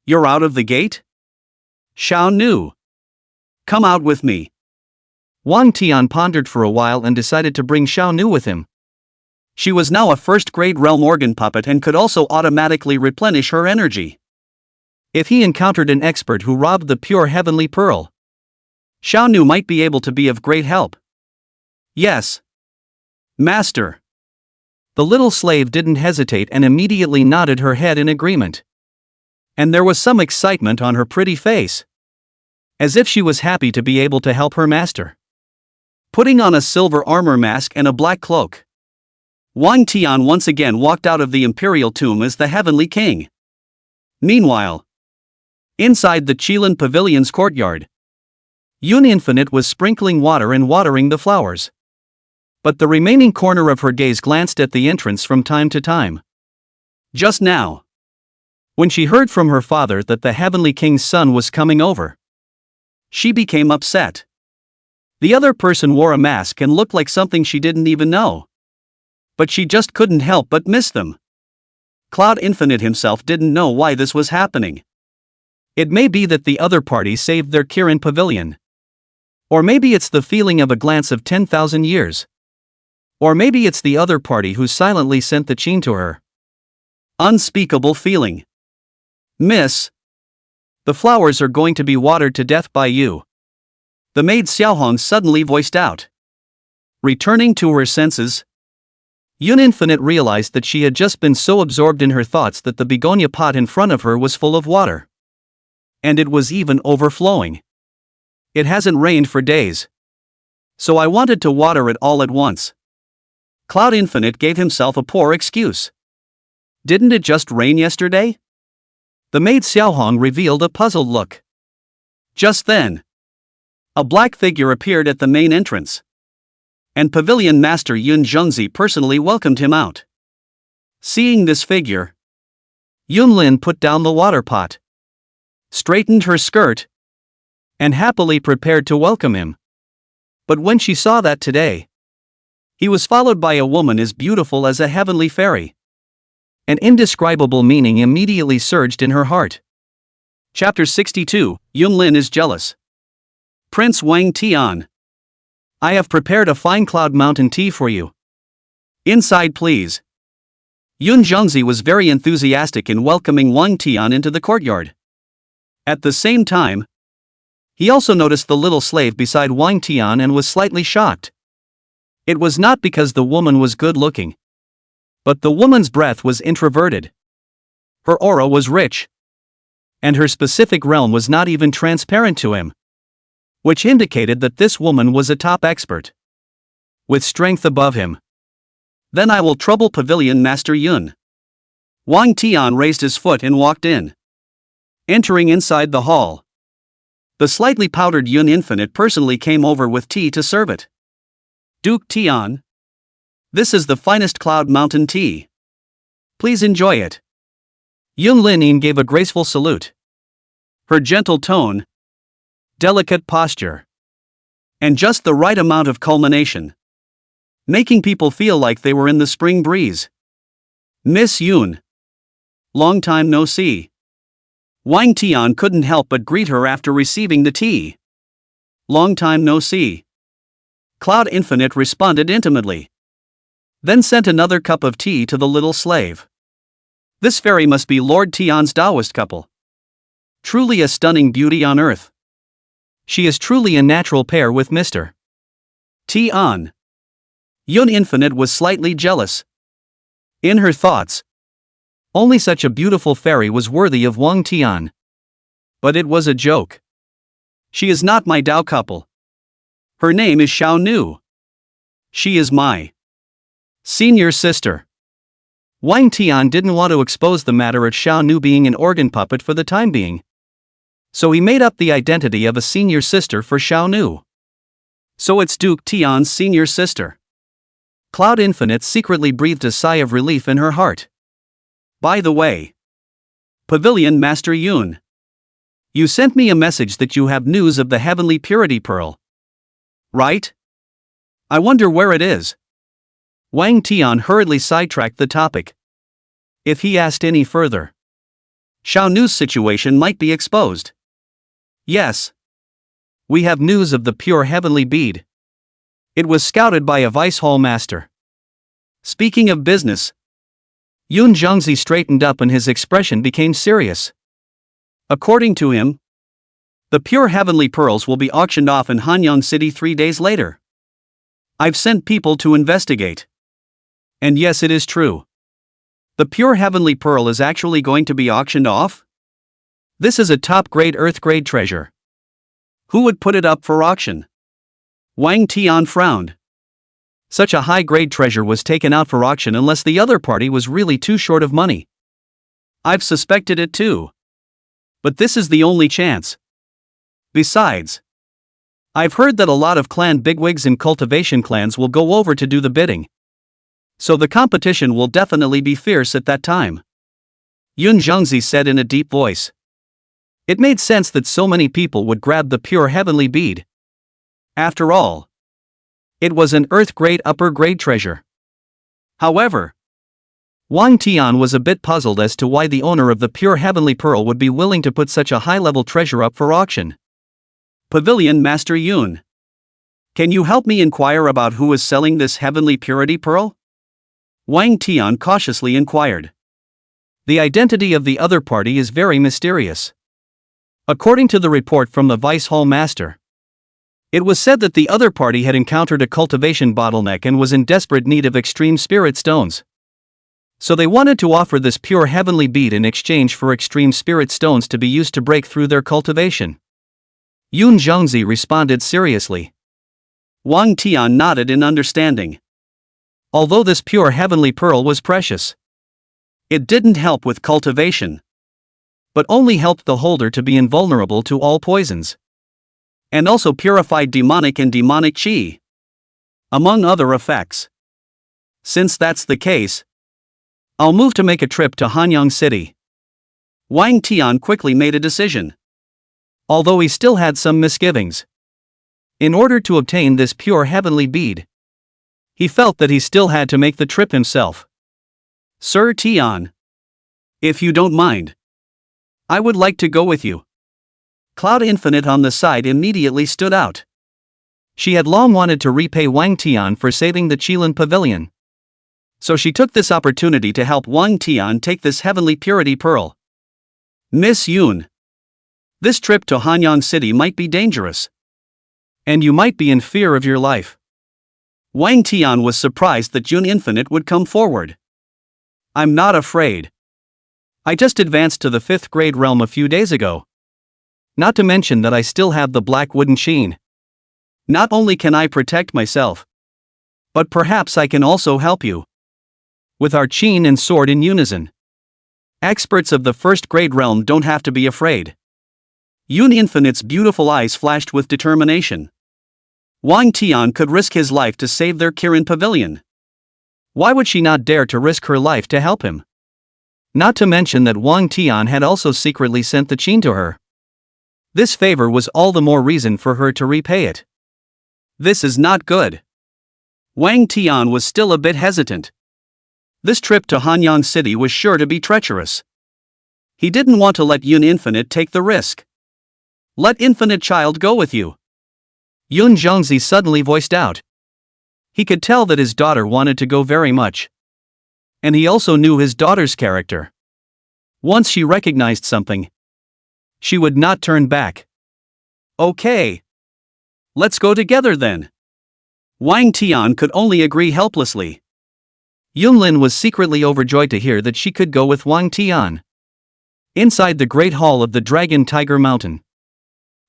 you're out of the gate? Xiao Nu, come out with me. Wang Tian pondered for a while and decided to bring Xiao Nu with him. She was now a 1st-grade realm organ puppet and could also automatically replenish her energy. If he encountered an expert who robbed the pure heavenly pearl, Xiao Nu might be able to be of great help. Yes. Master. The little slave didn't hesitate and immediately nodded her head in agreement. And there was some excitement on her pretty face, as if she was happy to be able to help her master. Putting on a silver armor mask and a black cloak, Wang Tian once again walked out of the imperial tomb as the heavenly king. Meanwhile, inside the Qilin Pavilion's courtyard, Yun Infinite was sprinkling water and watering the flowers. But the remaining corner of her gaze glanced at the entrance from time to time. Just now, when she heard from her father that the heavenly king's son was coming over, she became upset. The other person wore a mask and looked like something she didn't even know. But she just couldn't help but miss them. Cloud Infinite himself didn't know why this was happening. It may be that the other party saved their Kirin Pavilion. Or maybe it's the feeling of a glance of 10,000 years. Or maybe it's the other party who silently sent the Qin to her. Unspeakable feeling. Miss, the flowers are going to be watered to death by you. The maid Xiaohong suddenly voiced out. Returning to her senses, Yun Infinite realized that she had just been so absorbed in her thoughts that the begonia pot in front of her was full of water. And it was even overflowing. It hasn't rained for days. So I wanted to water it all at once. Cloud Infinite gave himself a poor excuse. Didn't it just rain yesterday? The maid Xiaohong revealed a puzzled look. Just then, a black figure appeared at the main entrance. And Pavilion Master Yun Zhengzi personally welcomed him out. Seeing this figure, Yun Lin put down the water pot, straightened her skirt, and happily prepared to welcome him. But when she saw that today, he was followed by a woman as beautiful as a heavenly fairy, an indescribable meaning immediately surged in her heart. Chapter 62, Yun Lin is jealous. Prince Wang Tian, I have prepared a fine cloud mountain tea for you. Inside please. Yun Zhengzi was very enthusiastic in welcoming Wang Tian into the courtyard. At the same time, he also noticed the little slave beside Wang Tian and was slightly shocked. It was not because the woman was good-looking, but the woman's breath was introverted. Her aura was rich, and her specific realm was not even transparent to him, which indicated that this woman was a top expert, with strength above him. Then I will trouble Pavilion Master Yun. Wang Tian raised his foot and walked in. Entering inside the hall, the slightly powdered Yun Infinite personally came over with tea to serve it. Duke Tian, this is the finest cloud mountain tea. Please enjoy it. Yun Lin gave a graceful salute. Her gentle tone, delicate posture, and just the right amount of culmination, making people feel like they were in the spring breeze. Miss Yun, long time no see. Wang Tian couldn't help but greet her after receiving the tea. Long time no see. Cloud Infinite responded intimately, then sent another cup of tea to the little slave. This fairy must be Lord Tian's Taoist couple. Truly a stunning beauty on earth. She is truly a natural pair with Mr. Tian. Yun Infinite was slightly jealous. In her thoughts, only such a beautiful fairy was worthy of Wang Tian. But it was a joke. She is not my Dao couple. Her name is Xiao Nu. She is my senior sister. Wang Tian didn't want to expose the matter of Xiao Nu being an organ puppet for the time being, so he made up the identity of a senior sister for Xiao Nu. So it's Duke Tian's senior sister. Cloud Infinite secretly breathed a sigh of relief in her heart. By the way, Pavilion Master Yun, you sent me a message that you have news of the Heavenly Purity Pearl. Right? I wonder where it is. Wang Tian hurriedly sidetracked the topic. If he asked any further, Xiao Nu's situation might be exposed. Yes. We have news of the pure heavenly bead. It was scouted by a vice hall master. Speaking of business, Yun Zhengzi straightened up and his expression became serious. According to him, the pure heavenly pearls will be auctioned off in Hanyang City 3 days later. I've sent people to investigate. And yes, it is true. The pure heavenly pearl is actually going to be auctioned off? This is a top-grade Earth-grade treasure. Who would put it up for auction? Wang Tian frowned. Such a high-grade treasure was taken out for auction unless the other party was really too short of money. I've suspected it too. But this is the only chance. Besides, I've heard that a lot of clan bigwigs and cultivation clans will go over to do the bidding. So the competition will definitely be fierce at that time. Yun Zhengzi said in a deep voice. It made sense that so many people would grab the pure heavenly bead. After all, it was an earth-grade upper-grade treasure. However, Wang Tian was a bit puzzled as to why the owner of the pure heavenly pearl would be willing to put such a high-level treasure up for auction. Pavilion Master Yun, can you help me inquire about who is selling this heavenly purity pearl? Wang Tian cautiously inquired. The identity of the other party is very mysterious. According to the report from the Vice Hall Master, It was said that the other party had encountered a cultivation bottleneck and was in desperate need of extreme spirit stones. So they wanted to offer this pure heavenly bead in exchange for extreme spirit stones to be used to break through their cultivation. Yun Zhongzi responded seriously. Wang Tian nodded in understanding. Although this pure heavenly pearl was precious, it didn't help with cultivation, but only helped the holder to be invulnerable to all poisons, and also purified demonic and demonic qi, among other effects. Since that's the case, I'll move to make a trip to Hanyang City. Wang Tian quickly made a decision, although he still had some misgivings. In order to obtain this pure heavenly bead, he felt that he still had to make the trip himself. Sir Tian, if you don't mind, I would like to go with you. Cloud Infinite on the side immediately stood out. She had long wanted to repay Wang Tian for saving the Qilin Pavilion, so she took this opportunity to help Wang Tian take this heavenly purity pearl. Miss Yun, this trip to Hanyang City might be dangerous, and you might be in fear of your life. Wang Tian was surprised that Yun Infinite would come forward. I'm not afraid. I just advanced to the 5th grade realm a few days ago. Not to mention that I still have the black wooden chain. Not only can I protect myself, but perhaps I can also help you. With our chain and sword in unison, experts of the 1st grade realm don't have to be afraid. Yun Infinite's beautiful eyes flashed with determination. Wang Tian could risk his life to save their Kirin Pavilion. Why would she not dare to risk her life to help him? Not to mention that Wang Tian had also secretly sent the chain to her. This favor was all the more reason for her to repay it. This is not good. Wang Tian was still a bit hesitant. This trip to Hanyang City was sure to be treacherous. He didn't want to let Yun Infinite take the risk. Let Infinite Child go with you. Yun Zhongzi suddenly voiced out. He could tell that his daughter wanted to go very much. And he also knew his daughter's character. Once she recognized something, she would not turn back. Okay. Let's go together then. Wang Tian could only agree helplessly. Yunlin was secretly overjoyed to hear that she could go with Wang Tian. Inside the Great Hall of the Dragon Tiger Mountain,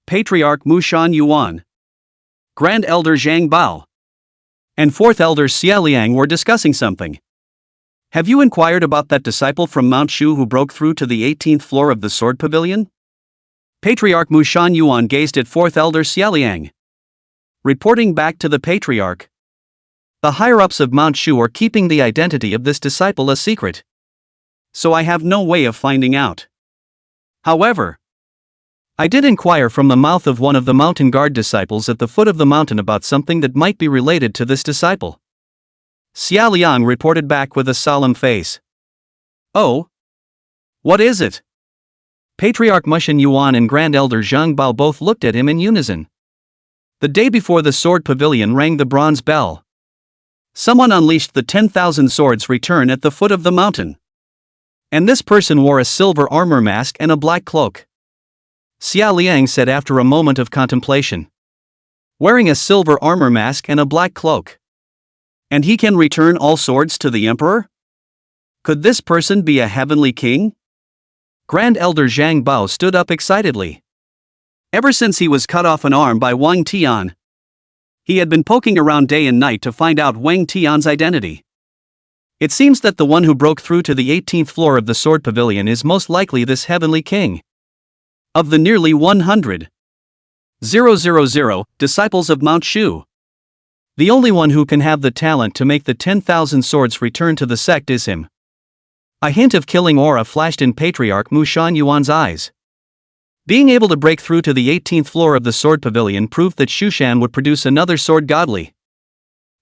Patriarch Mushan Yuan, Grand Elder Zhang Bao, and 4th Elder Xia Liang were discussing something. Have you inquired about that disciple from Mount Shu who broke through to the 18th floor of the Sword Pavilion? Patriarch Mushan Yuan gazed at 4th Elder Xia Liang. Reporting back to the Patriarch, the higher-ups of Mount Shu are keeping the identity of this disciple a secret, so I have no way of finding out. However, I did inquire from the mouth of one of the mountain guard disciples at the foot of the mountain about something that might be related to this disciple. Xia Liang reported back with a solemn face. Oh? What is it? Patriarch Mushan Yuan and Grand Elder Zhang Bao both looked at him in unison. The day before the Sword Pavilion rang the bronze bell, someone unleashed the 10,000 swords return at the foot of the mountain. And this person wore a silver armor mask and a black cloak. Xia Liang said after a moment of contemplation. Wearing a silver armor mask and a black cloak. And he can return all swords to the emperor? Could this person be a heavenly king? Grand Elder Zhang Bao stood up excitedly. Ever since he was cut off an arm by Wang Tian, he had been poking around day and night to find out Wang Tian's identity. It seems that the one who broke through to the 18th floor of the Sword Pavilion is most likely this heavenly king. Of the nearly 100,000 disciples of Mount Shu, the only one who can have the talent to make the 10,000 swords return to the sect is him. A hint of killing aura flashed in Patriarch Mushan Yuan's eyes. Being able to break through to the 18th floor of the Sword Pavilion proved that Shushan would produce another sword godly,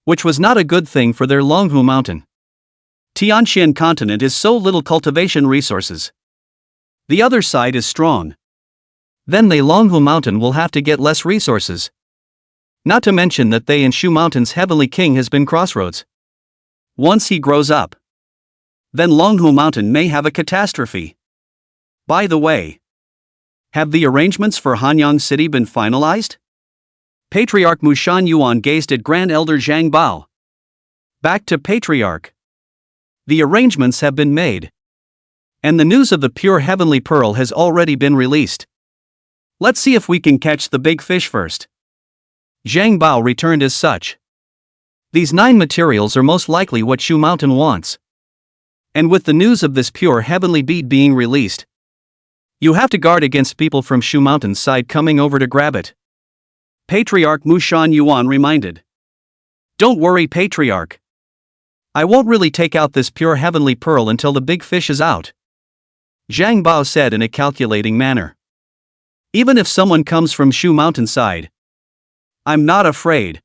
which was not a good thing for their Longhu Mountain. Tianxian continent is so little cultivation resources. The other side is strong. Then the Longhu Mountain will have to get less resources. Not to mention that they and Shu Mountain's heavenly king has been crossroads. Once he grows up, then Longhu Mountain may have a catastrophe. By the way, have the arrangements for Hanyang City been finalized? Patriarch Mushan Yuan gazed at Grand Elder Zhang Bao. Back to Patriarch. The arrangements have been made. And the news of the pure heavenly pearl has already been released. Let's see if we can catch the big fish first. Zhang Bao returned as such. These 9 materials are most likely what Shu Mountain wants. And with the news of this pure heavenly bead being released, you have to guard against people from Shu Mountain's side coming over to grab it. Patriarch Mushan Yuan reminded. Don't worry, Patriarch. I won't really take out this pure heavenly pearl until the big fish is out. Zhang Bao said in a calculating manner. Even if someone comes from Shu Mountain side, I'm not afraid.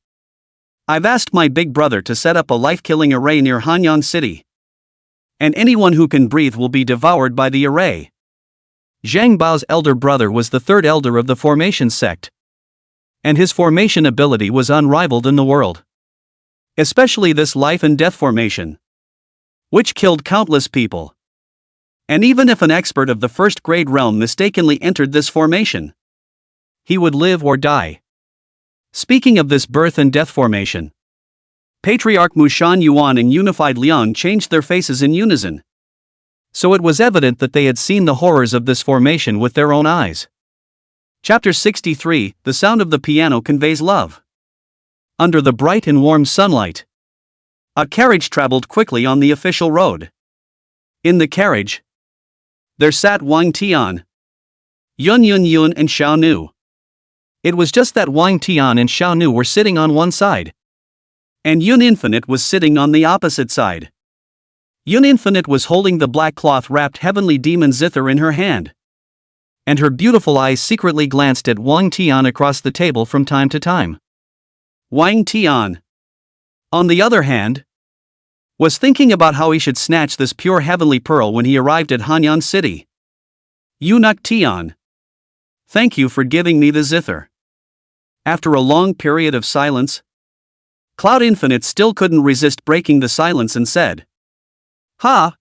I've asked my big brother to set up a life-killing array near Hanyang City. And anyone who can breathe will be devoured by the array. Zhang Bao's elder brother was the 3rd elder of the formation sect. And his formation ability was unrivaled in the world. Especially this life and death formation, which killed countless people. And even if an expert of the 1st grade realm mistakenly entered this formation, he would live or die. Speaking of this birth and death formation, Patriarch Mushan Yuan and Unified Liang changed their faces in unison. So it was evident that they had seen the horrors of this formation with their own eyes. Chapter 63, The sound of the piano conveys love. Under the bright and warm sunlight, a carriage traveled quickly on the official road. In the carriage, there sat Wang Tian, Yun and Xiao Nu. It was just that Wang Tian and Xiao Nu were sitting on one side, and Yun Infinite was sitting on the opposite side. Yun Infinite was holding the black cloth-wrapped heavenly demon zither in her hand, and her beautiful eyes secretly glanced at Wang Tian across the table from time to time. Wang Tian, on the other hand, was thinking about how he should snatch this pure heavenly pearl when he arrived at Hanyang City. Eunuch Tian, thank you for giving me the zither. After a long period of silence, Cloud Infinite still couldn't resist breaking the silence and said, Ha!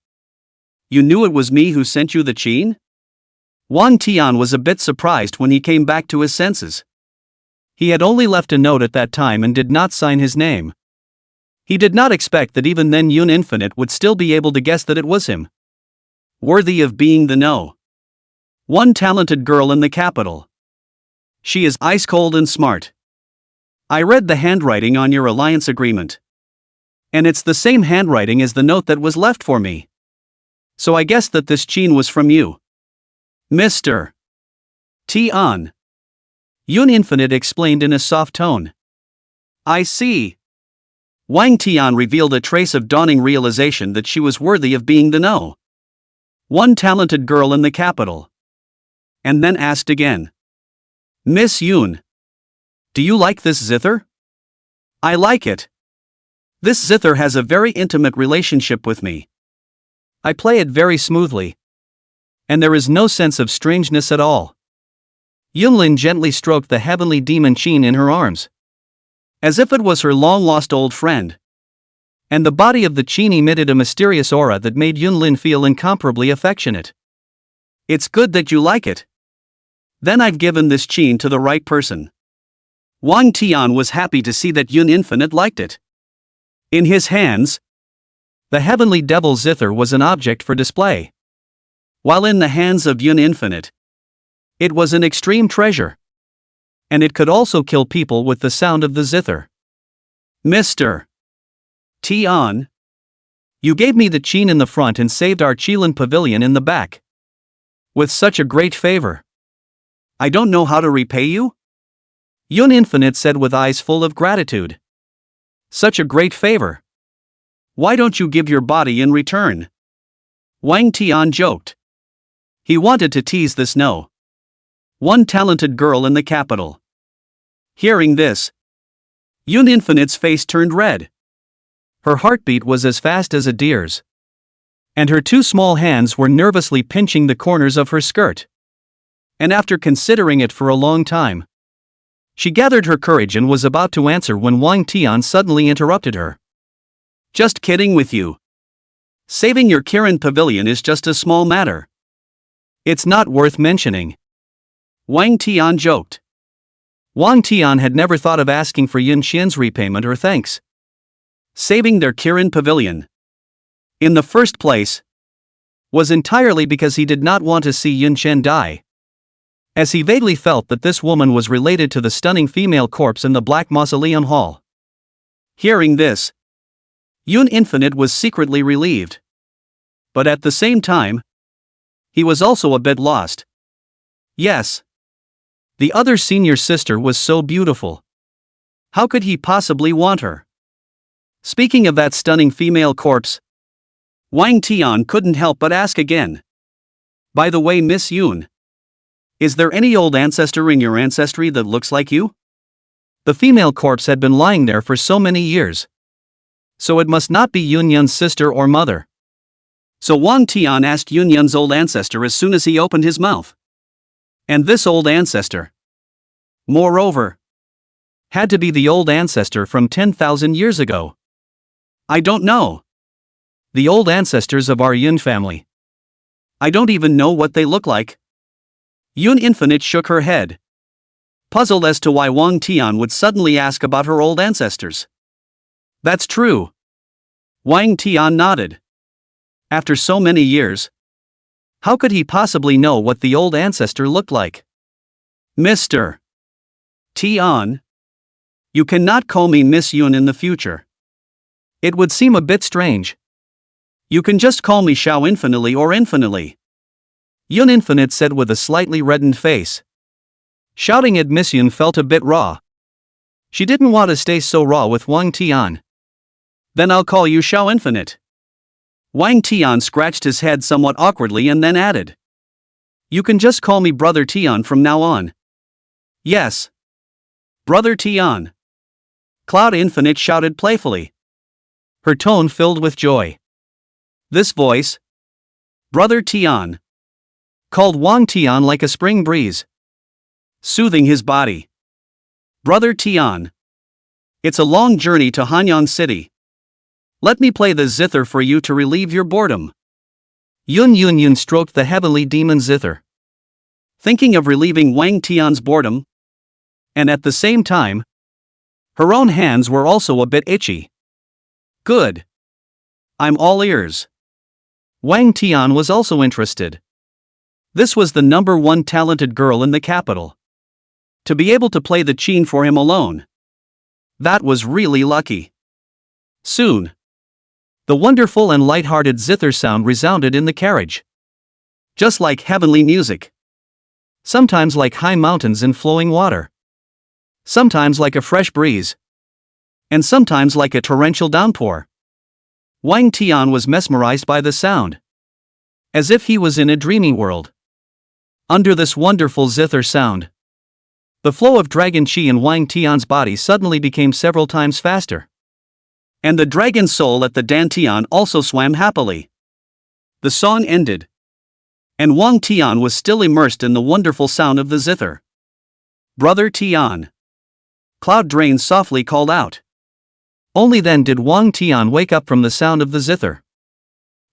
You knew it was me who sent you the qin? Wang Tian was a bit surprised when he came back to his senses. He had only left a note at that time and did not sign his name. He did not expect that even then Yun Infinite would still be able to guess that it was him. Worthy of being the one talented girl in the capital. She is ice cold and smart. I read the handwriting on your alliance agreement. And it's the same handwriting as the note that was left for me. So I guess that this qin was from you. Mr. Tian. Yun Infinite explained in a soft tone. I see. Wang Tian revealed a trace of dawning realization that she was worthy of being the one talented girl in the capital. And then asked again. Miss Yun. Do you like this zither? I like it. This zither has a very intimate relationship with me. I play it very smoothly. And there is no sense of strangeness at all. Yunlin gently stroked the heavenly demon qin in her arms, as if it was her long-lost old friend. And the body of the qin emitted a mysterious aura that made Yunlin feel incomparably affectionate. It's good that you like it. Then I've given this qin to the right person. Wang Tian was happy to see that Yun Infinite liked it. In his hands, the heavenly devil zither was an object for display, while in the hands of Yun Infinite, it was an extreme treasure. And it could also kill people with the sound of the zither. Mr. Tian, you gave me the qin in the front and saved our Qilin pavilion in the back. With such a great favor. I don't know how to repay you? Yun Infinite said with eyes full of gratitude. Such a great favor. Why don't you give your body in return? Wang Tian joked. He wanted to tease this one talented girl in the capital. Hearing this, Yun Infinite's face turned red. Her heartbeat was as fast as a deer's, and her 2 small hands were nervously pinching the corners of her skirt. And after considering it for a long time, she gathered her courage and was about to answer when Wang Tian suddenly interrupted her. Just kidding with you. Saving your Kirin pavilion is just a small matter. It's not worth mentioning. Wang Tian joked. Wang Tian had never thought of asking for Yun Qian's repayment or thanks. Saving their Kirin pavilion, in the first place, was entirely because he did not want to see Yun Qian die, as he vaguely felt that this woman was related to the stunning female corpse in the Black Mausoleum Hall. Hearing this, Yun Infinite was secretly relieved. But at the same time, he was also a bit lost. Yes, the other senior sister was so beautiful. How could he possibly want her? Speaking of that stunning female corpse, Wang Tian couldn't help but ask again. By the way, Miss Yun, is there any old ancestor in your ancestry that looks like you? The female corpse had been lying there for so many years, so it must not be Yun Yun's sister or mother. So Wang Tian asked Yun Yun's old ancestor as soon as he opened his mouth. And this old ancestor, moreover, had to be the old ancestor from 10,000 years ago. I don't know. The old ancestors of our Yun family. I don't even know what they look like. Yun Infinite shook her head, puzzled as to why Wang Tian would suddenly ask about her old ancestors. That's true. Wang Tian nodded. After so many years, how could he possibly know what the old ancestor looked like? Mr. Tian, you cannot call me Miss Yun in the future. It would seem a bit strange. You can just call me Xiao Infinitely or Infinitely. Yun Infinite said with a slightly reddened face. Shouting at Miss Yun felt a bit raw. She didn't want to stay so raw with Wang Tian. Then I'll call you Xiao Infinite. Wang Tian scratched his head somewhat awkwardly and then added. You can just call me Brother Tian from now on. Yes. Brother Tian. Cloud Infinite shouted playfully, her tone filled with joy. This voice, Brother Tian, called Wang Tian like a spring breeze, soothing his body. Brother Tian, it's a long journey to Hanyang City. Let me play the zither for you to relieve your boredom. Yun stroked the heavenly demon zither, thinking of relieving Wang Tian's boredom, and at the same time, her own hands were also a bit itchy. Good. I'm all ears. Wang Tian was also interested. This was the #1 talented girl in the capital. To be able to play the qin for him alone, that was really lucky. Soon, the wonderful and light-hearted zither sound resounded in the carriage. Just like heavenly music. Sometimes like high mountains and flowing water. Sometimes like a fresh breeze. And sometimes like a torrential downpour. Wang Tian was mesmerized by the sound, as if he was in a dreamy world. Under this wonderful zither sound, the flow of dragon qi in Wang Tian's body suddenly became several times faster. And the dragon soul at the dantian also swam happily. The song ended, and Wang Tian was still immersed in the wonderful sound of the zither. Brother Tian, Cloud Drain softly called out. Only then did Wang Tian wake up from the sound of the zither.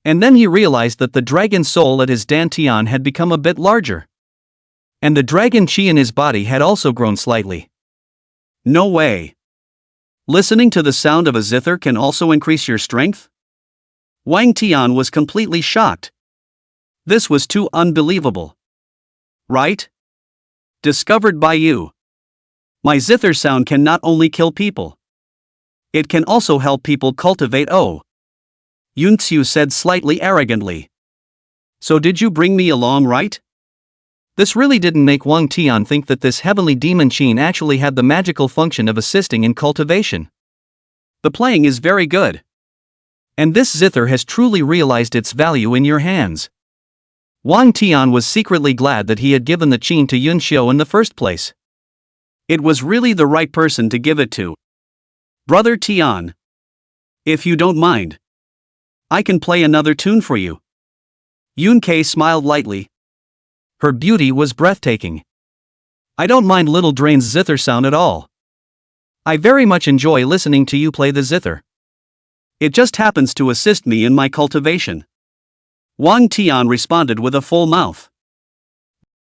And then he realized that the dragon soul at his dantian had become a bit larger. And the dragon qi in his body had also grown slightly. No way. Listening to the sound of a zither can also increase your strength? Wang Tian was completely shocked. This was too unbelievable. Right? Discovered by you. My zither sound can not only kill people. It can also help people cultivate Yun Xiu said slightly arrogantly. So did you bring me along, right? This really didn't make Wang Tian think that this heavenly demon qin actually had the magical function of assisting in cultivation. The playing is very good. And this zither has truly realized its value in your hands. Wang Tian was secretly glad that he had given the qin to Yun Xiu in the first place. It was really the right person to give it to. Brother Tian, if you don't mind, I can play another tune for you. Yun Kei smiled lightly. Her beauty was breathtaking. I don't mind Little Drain's zither sound at all. I very much enjoy listening to you play the zither. It just happens to assist me in my cultivation. Wang Tian responded with a full mouth.